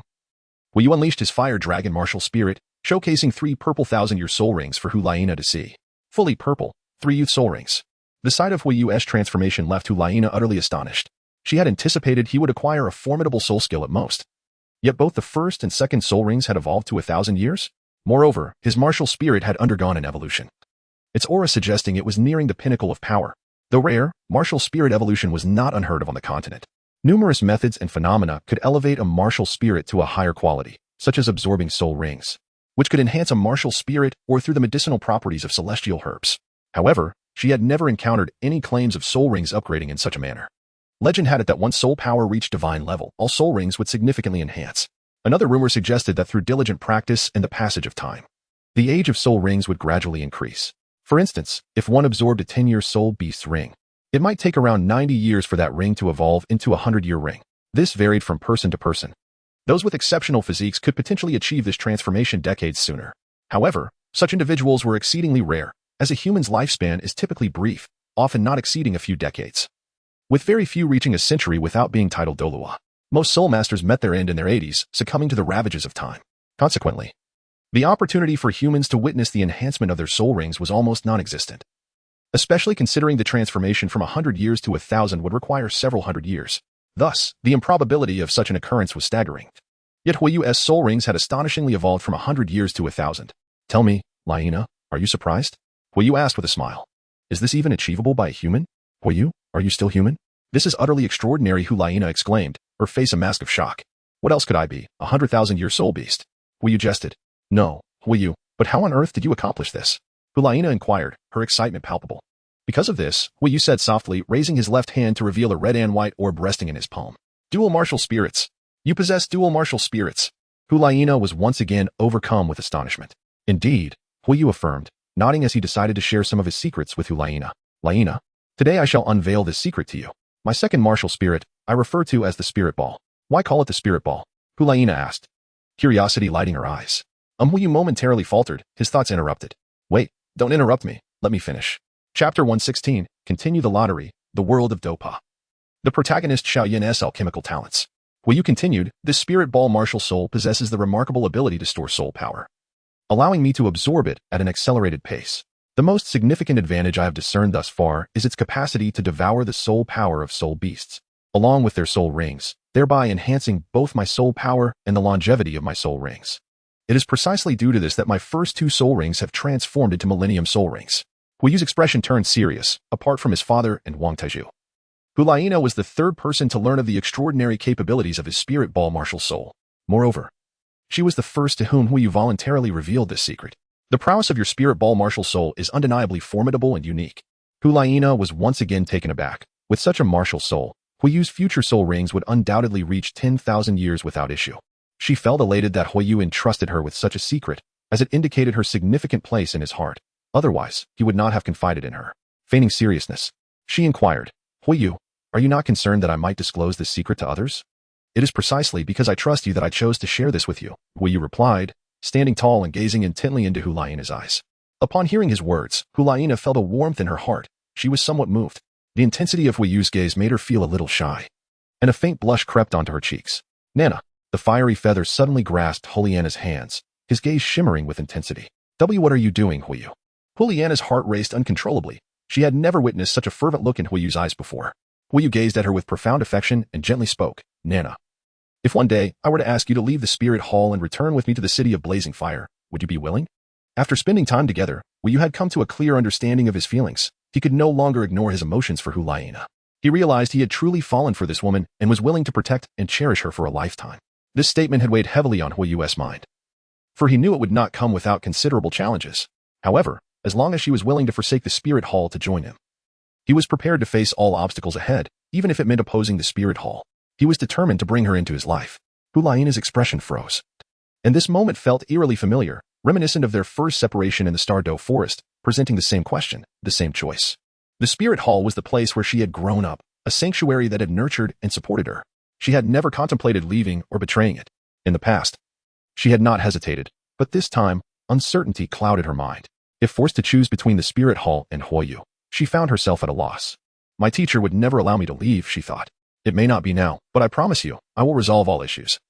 Huiyu unleashed his fire dragon martial spirit, showcasing 3 purple 1,000-year soul rings for Hulaina to see. Fully purple, 3 youth soul rings. The sight of Huiyu's transformation left Hulaina utterly astonished. She had anticipated he would acquire a formidable soul skill at most. Yet both the first and second soul rings had evolved to 1,000 years. Moreover, his martial spirit had undergone an evolution, its aura suggesting it was nearing the pinnacle of power. Though rare, martial spirit evolution was not unheard of on the continent. Numerous methods and phenomena could elevate a martial spirit to a higher quality, such as absorbing soul rings, which could enhance a martial spirit or through the medicinal properties of celestial herbs. However, she had never encountered any claims of soul rings upgrading in such a manner. Legend had it that once soul power reached divine level, all soul rings would significantly enhance. Another rumor suggested that through diligent practice and the passage of time, the age of soul rings would gradually increase. For instance, if one absorbed a 10-year soul beast's ring, it might take around 90 years for that ring to evolve into a 100-year ring. This varied from person to person. Those with exceptional physiques could potentially achieve this transformation decades sooner. However, such individuals were exceedingly rare, as a human's lifespan is typically brief, often not exceeding a few decades, with very few reaching a century without being titled Douluo. Most soul masters met their end in their 80s, succumbing to the ravages of time. Consequently, the opportunity for humans to witness the enhancement of their soul rings was almost non-existent. Especially considering the transformation from 100 years to 1,000 would require several hundred years. Thus, the improbability of such an occurrence was staggering. Yet Huiyu's soul rings had astonishingly evolved from 100 years to 1,000. Tell me, Laina, are you surprised? Huiyu asked with a smile. Is this even achievable by a human? Huiyu, are you still human? This is utterly extraordinary, Hulaina exclaimed, her face a mask of shock. What else could I be, a 100,000-year soul beast? Huiyu jested. No, Huiyu, but how on earth did you accomplish this? Hulaina inquired, her excitement palpable. Because of this, Huiyu said softly, raising his left hand to reveal a red and white orb resting in his palm. Dual martial spirits. You possess dual martial spirits. Hulaina was once again overcome with astonishment. Indeed, Huiyu affirmed, nodding as he decided to share some of his secrets with Hulaina. Laina, today I shall unveil this secret to you. My second martial spirit, I refer to as the spirit ball. Why call it the spirit ball? Hulaina asked, curiosity lighting her eyes. Huiyu momentarily faltered, his thoughts interrupted. Wait, don't interrupt me, let me finish. Chapter 116, Continue the Lottery, The World of Dopa. The protagonist Xiaoyin's alchemical talents. Huiyu continued, this spirit ball martial soul possesses the remarkable ability to store soul power. allowing me to absorb it at an accelerated pace. The most significant advantage I have discerned thus far is its capacity to devour the soul power of soul beasts, along with their soul rings, thereby enhancing both my soul power and the longevity of my soul rings. It is precisely due to this that my first 2 soul rings have transformed into Millennium Soul Rings. Huiyu's expression turned serious, apart from his father and Wang Taizhu. Hulaina was the 3rd person to learn of the extraordinary capabilities of his spirit ball martial soul. Moreover, she was the first to whom Huiyu voluntarily revealed this secret. The prowess of your spirit ball martial soul is undeniably formidable and unique. Hulaina was once again taken aback. With such a martial soul, Huiyu's future soul rings would undoubtedly reach 10,000 years without issue. She felt elated that Huiyu entrusted her with such a secret, as it indicated her significant place in his heart. Otherwise, he would not have confided in her. Feigning seriousness, she inquired, Huiyu, are you not concerned that I might disclose this secret to others? It is precisely because I trust you that I chose to share this with you, Huiyu replied, standing tall and gazing intently into Hulaina's eyes. Upon hearing his words, Hulaina felt a warmth in her heart. She was somewhat moved. The intensity of Huiyu's gaze made her feel a little shy, and a faint blush crept onto her cheeks. Nana, the fiery feather suddenly grasped Juliana's hands, his gaze shimmering with intensity. What are you doing, Huiyu? Juliana's heart raced uncontrollably. She had never witnessed such a fervent look in Huiyu's eyes before. Huiyu gazed at her with profound affection and gently spoke, Nana, if one day I were to ask you to leave the spirit hall and return with me to the city of blazing fire, would you be willing? After spending time together, Huiyu had come to a clear understanding of his feelings. He could no longer ignore his emotions for Hulaina. He realized he had truly fallen for this woman and was willing to protect and cherish her for a lifetime. This statement had weighed heavily on Huiyu's mind, for he knew it would not come without considerable challenges. However, as long as she was willing to forsake the spirit hall to join him, he was prepared to face all obstacles ahead, even if it meant opposing the spirit hall. He was determined to bring her into his life. Hulaina's expression froze, and this moment felt eerily familiar, reminiscent of their first separation in the Stardow Forest, presenting the same question, the same choice. The spirit hall was the place where she had grown up, a sanctuary that had nurtured and supported her. She had never contemplated leaving or betraying it. In the past, she had not hesitated, but this time, uncertainty clouded her mind. If forced to choose between the spirit hall and Huiyu, she found herself at a loss. My teacher would never allow me to leave, she thought. It may not be now, but I promise you, I will resolve all issues.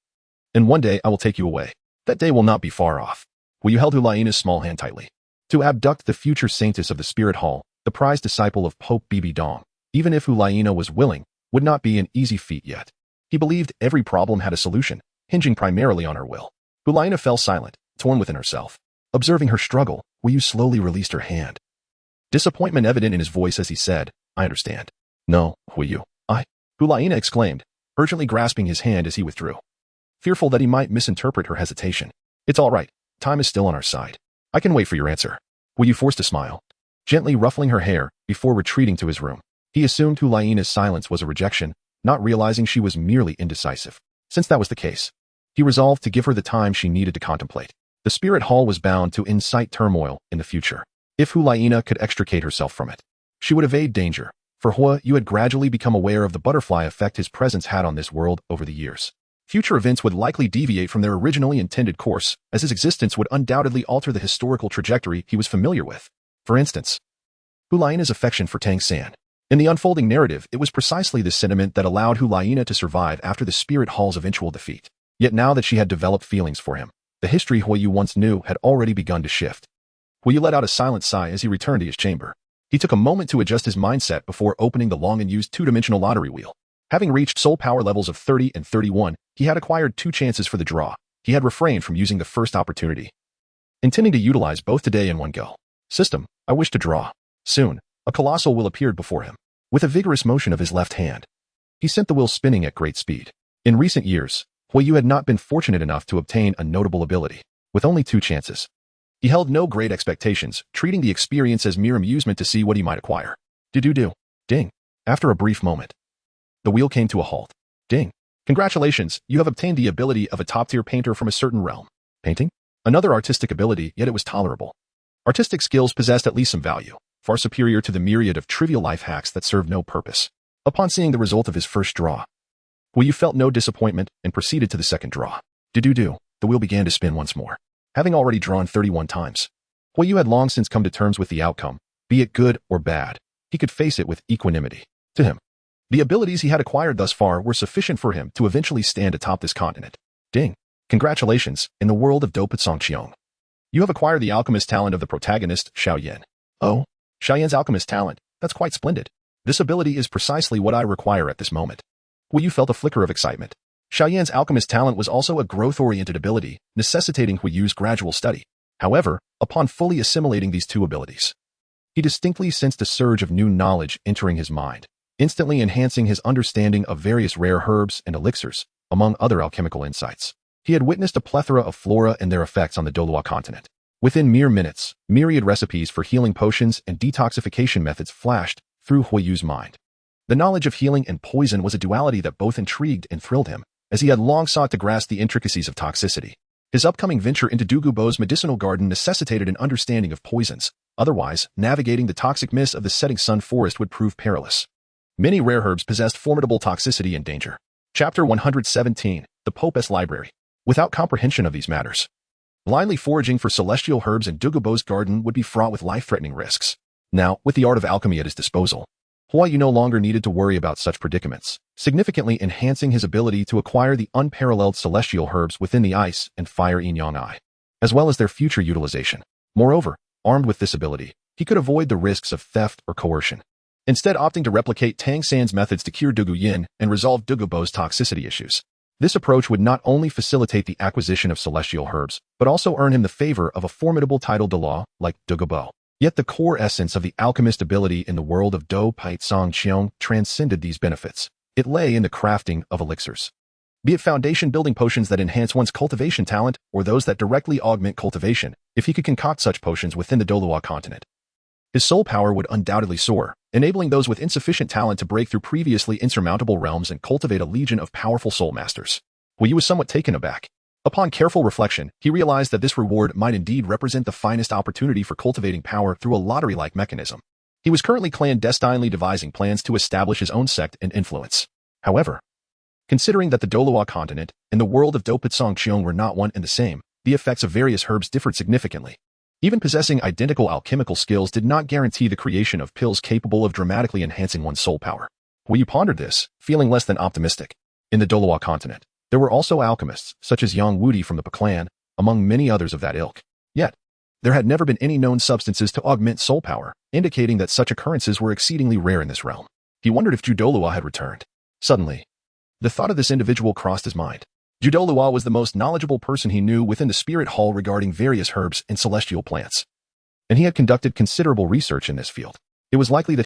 And one day I will take you away. That day will not be far off. Huiyu held Hulaina's small hand tightly. To abduct the future saintess of the spirit hall, the prized disciple of Pope BBDong, even if Hulaina was willing, would not be an easy feat yet. He believed every problem had a solution, hinging primarily on her will. Hulaina fell silent, torn within herself. Observing her struggle, Huiyu slowly released her hand. Disappointment evident in his voice as he said, I understand. No, Huiyu, Hulaina exclaimed, urgently grasping his hand as he withdrew, fearful that he might misinterpret her hesitation. It's all right. Time is still on our side. I can wait for your answer. Huiyu forced a smile, gently ruffling her hair before retreating to his room. He assumed Hulaina's silence was a rejection, not realizing she was merely indecisive. Since that was the case, he resolved to give her the time she needed to contemplate. The spirit hall was bound to incite turmoil in the future. If Hulaina could extricate herself from it, she would evade danger. For Huiyu had gradually become aware of the butterfly effect his presence had on this world over the years. Future events would likely deviate from their originally intended course, as his existence would undoubtedly alter the historical trajectory he was familiar with. For instance, Hulaina's affection for Tang San. In the unfolding narrative, it was precisely this sentiment that allowed Hulaina to survive after the spirit hall's eventual defeat. Yet now that she had developed feelings for him, the history Huiyu once knew had already begun to shift. Huiyu let out a silent sigh as he returned to his chamber. He took a moment to adjust his mindset before opening the long and used two-dimensional lottery wheel. Having reached soul power levels of 30 and 31, he had acquired 2 chances for the draw. He had refrained from using the first opportunity, intending to utilize both today in one go. System, I wish to draw. Soon, a colossal wheel appeared before him. With a vigorous motion of his left hand, he sent the wheel spinning at great speed. In recent years, Huiyu had not been fortunate enough to obtain a notable ability. With only 2 chances, he held no great expectations, treating the experience as mere amusement to see what he might acquire. Do. Ding. After a brief moment, the wheel came to a halt. Ding. Congratulations, you have obtained the ability of a top-tier painter from a certain realm. Painting? Another artistic ability, yet it was tolerable. Artistic skills possessed at least some value, far superior to the myriad of trivial life hacks that served no purpose. Upon seeing the result of his first draw, Huiyu felt no disappointment and proceeded to the second draw. Do. The wheel began to spin once more. Having already drawn 31 times, Huiyu had long since come to terms with the outcome. Be it good or bad, he could face it with equanimity. To him, the abilities he had acquired thus far were sufficient for him to eventually stand atop this continent. Ding. Congratulations, in the world of Douluo Continent. You have acquired the alchemist talent of the protagonist, Xiaoyan. Oh, Xiaoyan's alchemist talent. That's quite splendid. This ability is precisely what I require at this moment. Yu felt a flicker of excitement. Xiaoyan's alchemist talent was also a growth-oriented ability, necessitating Yu's gradual study. However, upon fully assimilating these two abilities, he distinctly sensed a surge of new knowledge entering his mind, instantly enhancing his understanding of various rare herbs and elixirs, among other alchemical insights. He had witnessed a plethora of flora and their effects on the Douluo Continent. Within mere minutes, myriad recipes for healing potions and detoxification methods flashed through Yu's mind. The knowledge of healing and poison was a duality that both intrigued and thrilled him, as he had long sought to grasp the intricacies of toxicity. His upcoming venture into Dugu's medicinal garden necessitated an understanding of poisons. Otherwise, navigating the toxic mist of the setting sun forest would prove perilous. Many rare herbs possessed formidable toxicity and danger. Chapter 117, The Pope's Library. Without comprehension of these matters, blindly foraging for celestial herbs in Dugu's garden would be fraught with life-threatening risks. Now, with the art of alchemy at his disposal, Yu no longer needed to worry about such predicaments, significantly enhancing his ability to acquire the unparalleled celestial herbs within the ice and fire yin-yang eye, as well as their future utilization. Moreover, armed with this ability, he could avoid the risks of theft or coercion, instead opting to replicate Tang San's methods to cure Dugu Yin and resolve Dugu's toxicity issues. This approach would not only facilitate the acquisition of celestial herbs, but also earn him the favor of a formidable title de law like Dugu. Yet the core essence of the alchemist ability in the world of Do Pai Song Qiong transcended these benefits. It lay in the crafting of elixirs. Be it foundation-building potions that enhance one's cultivation talent, or those that directly augment cultivation, if he could concoct such potions within the Douluo Continent, his soul power would undoubtedly soar, enabling those with insufficient talent to break through previously insurmountable realms and cultivate a legion of powerful soul masters. Yu was somewhat taken aback. Upon careful reflection, he realized that this reward might indeed represent the finest opportunity for cultivating power through a lottery-like mechanism. He was currently clandestinely devising plans to establish his own sect and influence. However, considering that the Douluo Continent and the world of Do Pai Song Qiong were not one and the same, the effects of various herbs differed significantly. Even possessing identical alchemical skills did not guarantee the creation of pills capable of dramatically enhancing one's soul power. Yu pondered this, feeling less than optimistic. In the Douluo Continent, there were also alchemists, such as Yang Wudi from the Pa clan, among many others of that ilk. Yet, there had never been any known substances to augment soul power, indicating that such occurrences were exceedingly rare in this realm. He wondered if Douluo had returned. Suddenly, the thought of this individual crossed his mind. Douluo was the most knowledgeable person he knew within the spirit hall regarding various herbs and celestial plants, and he had conducted considerable research in this field. It was likely that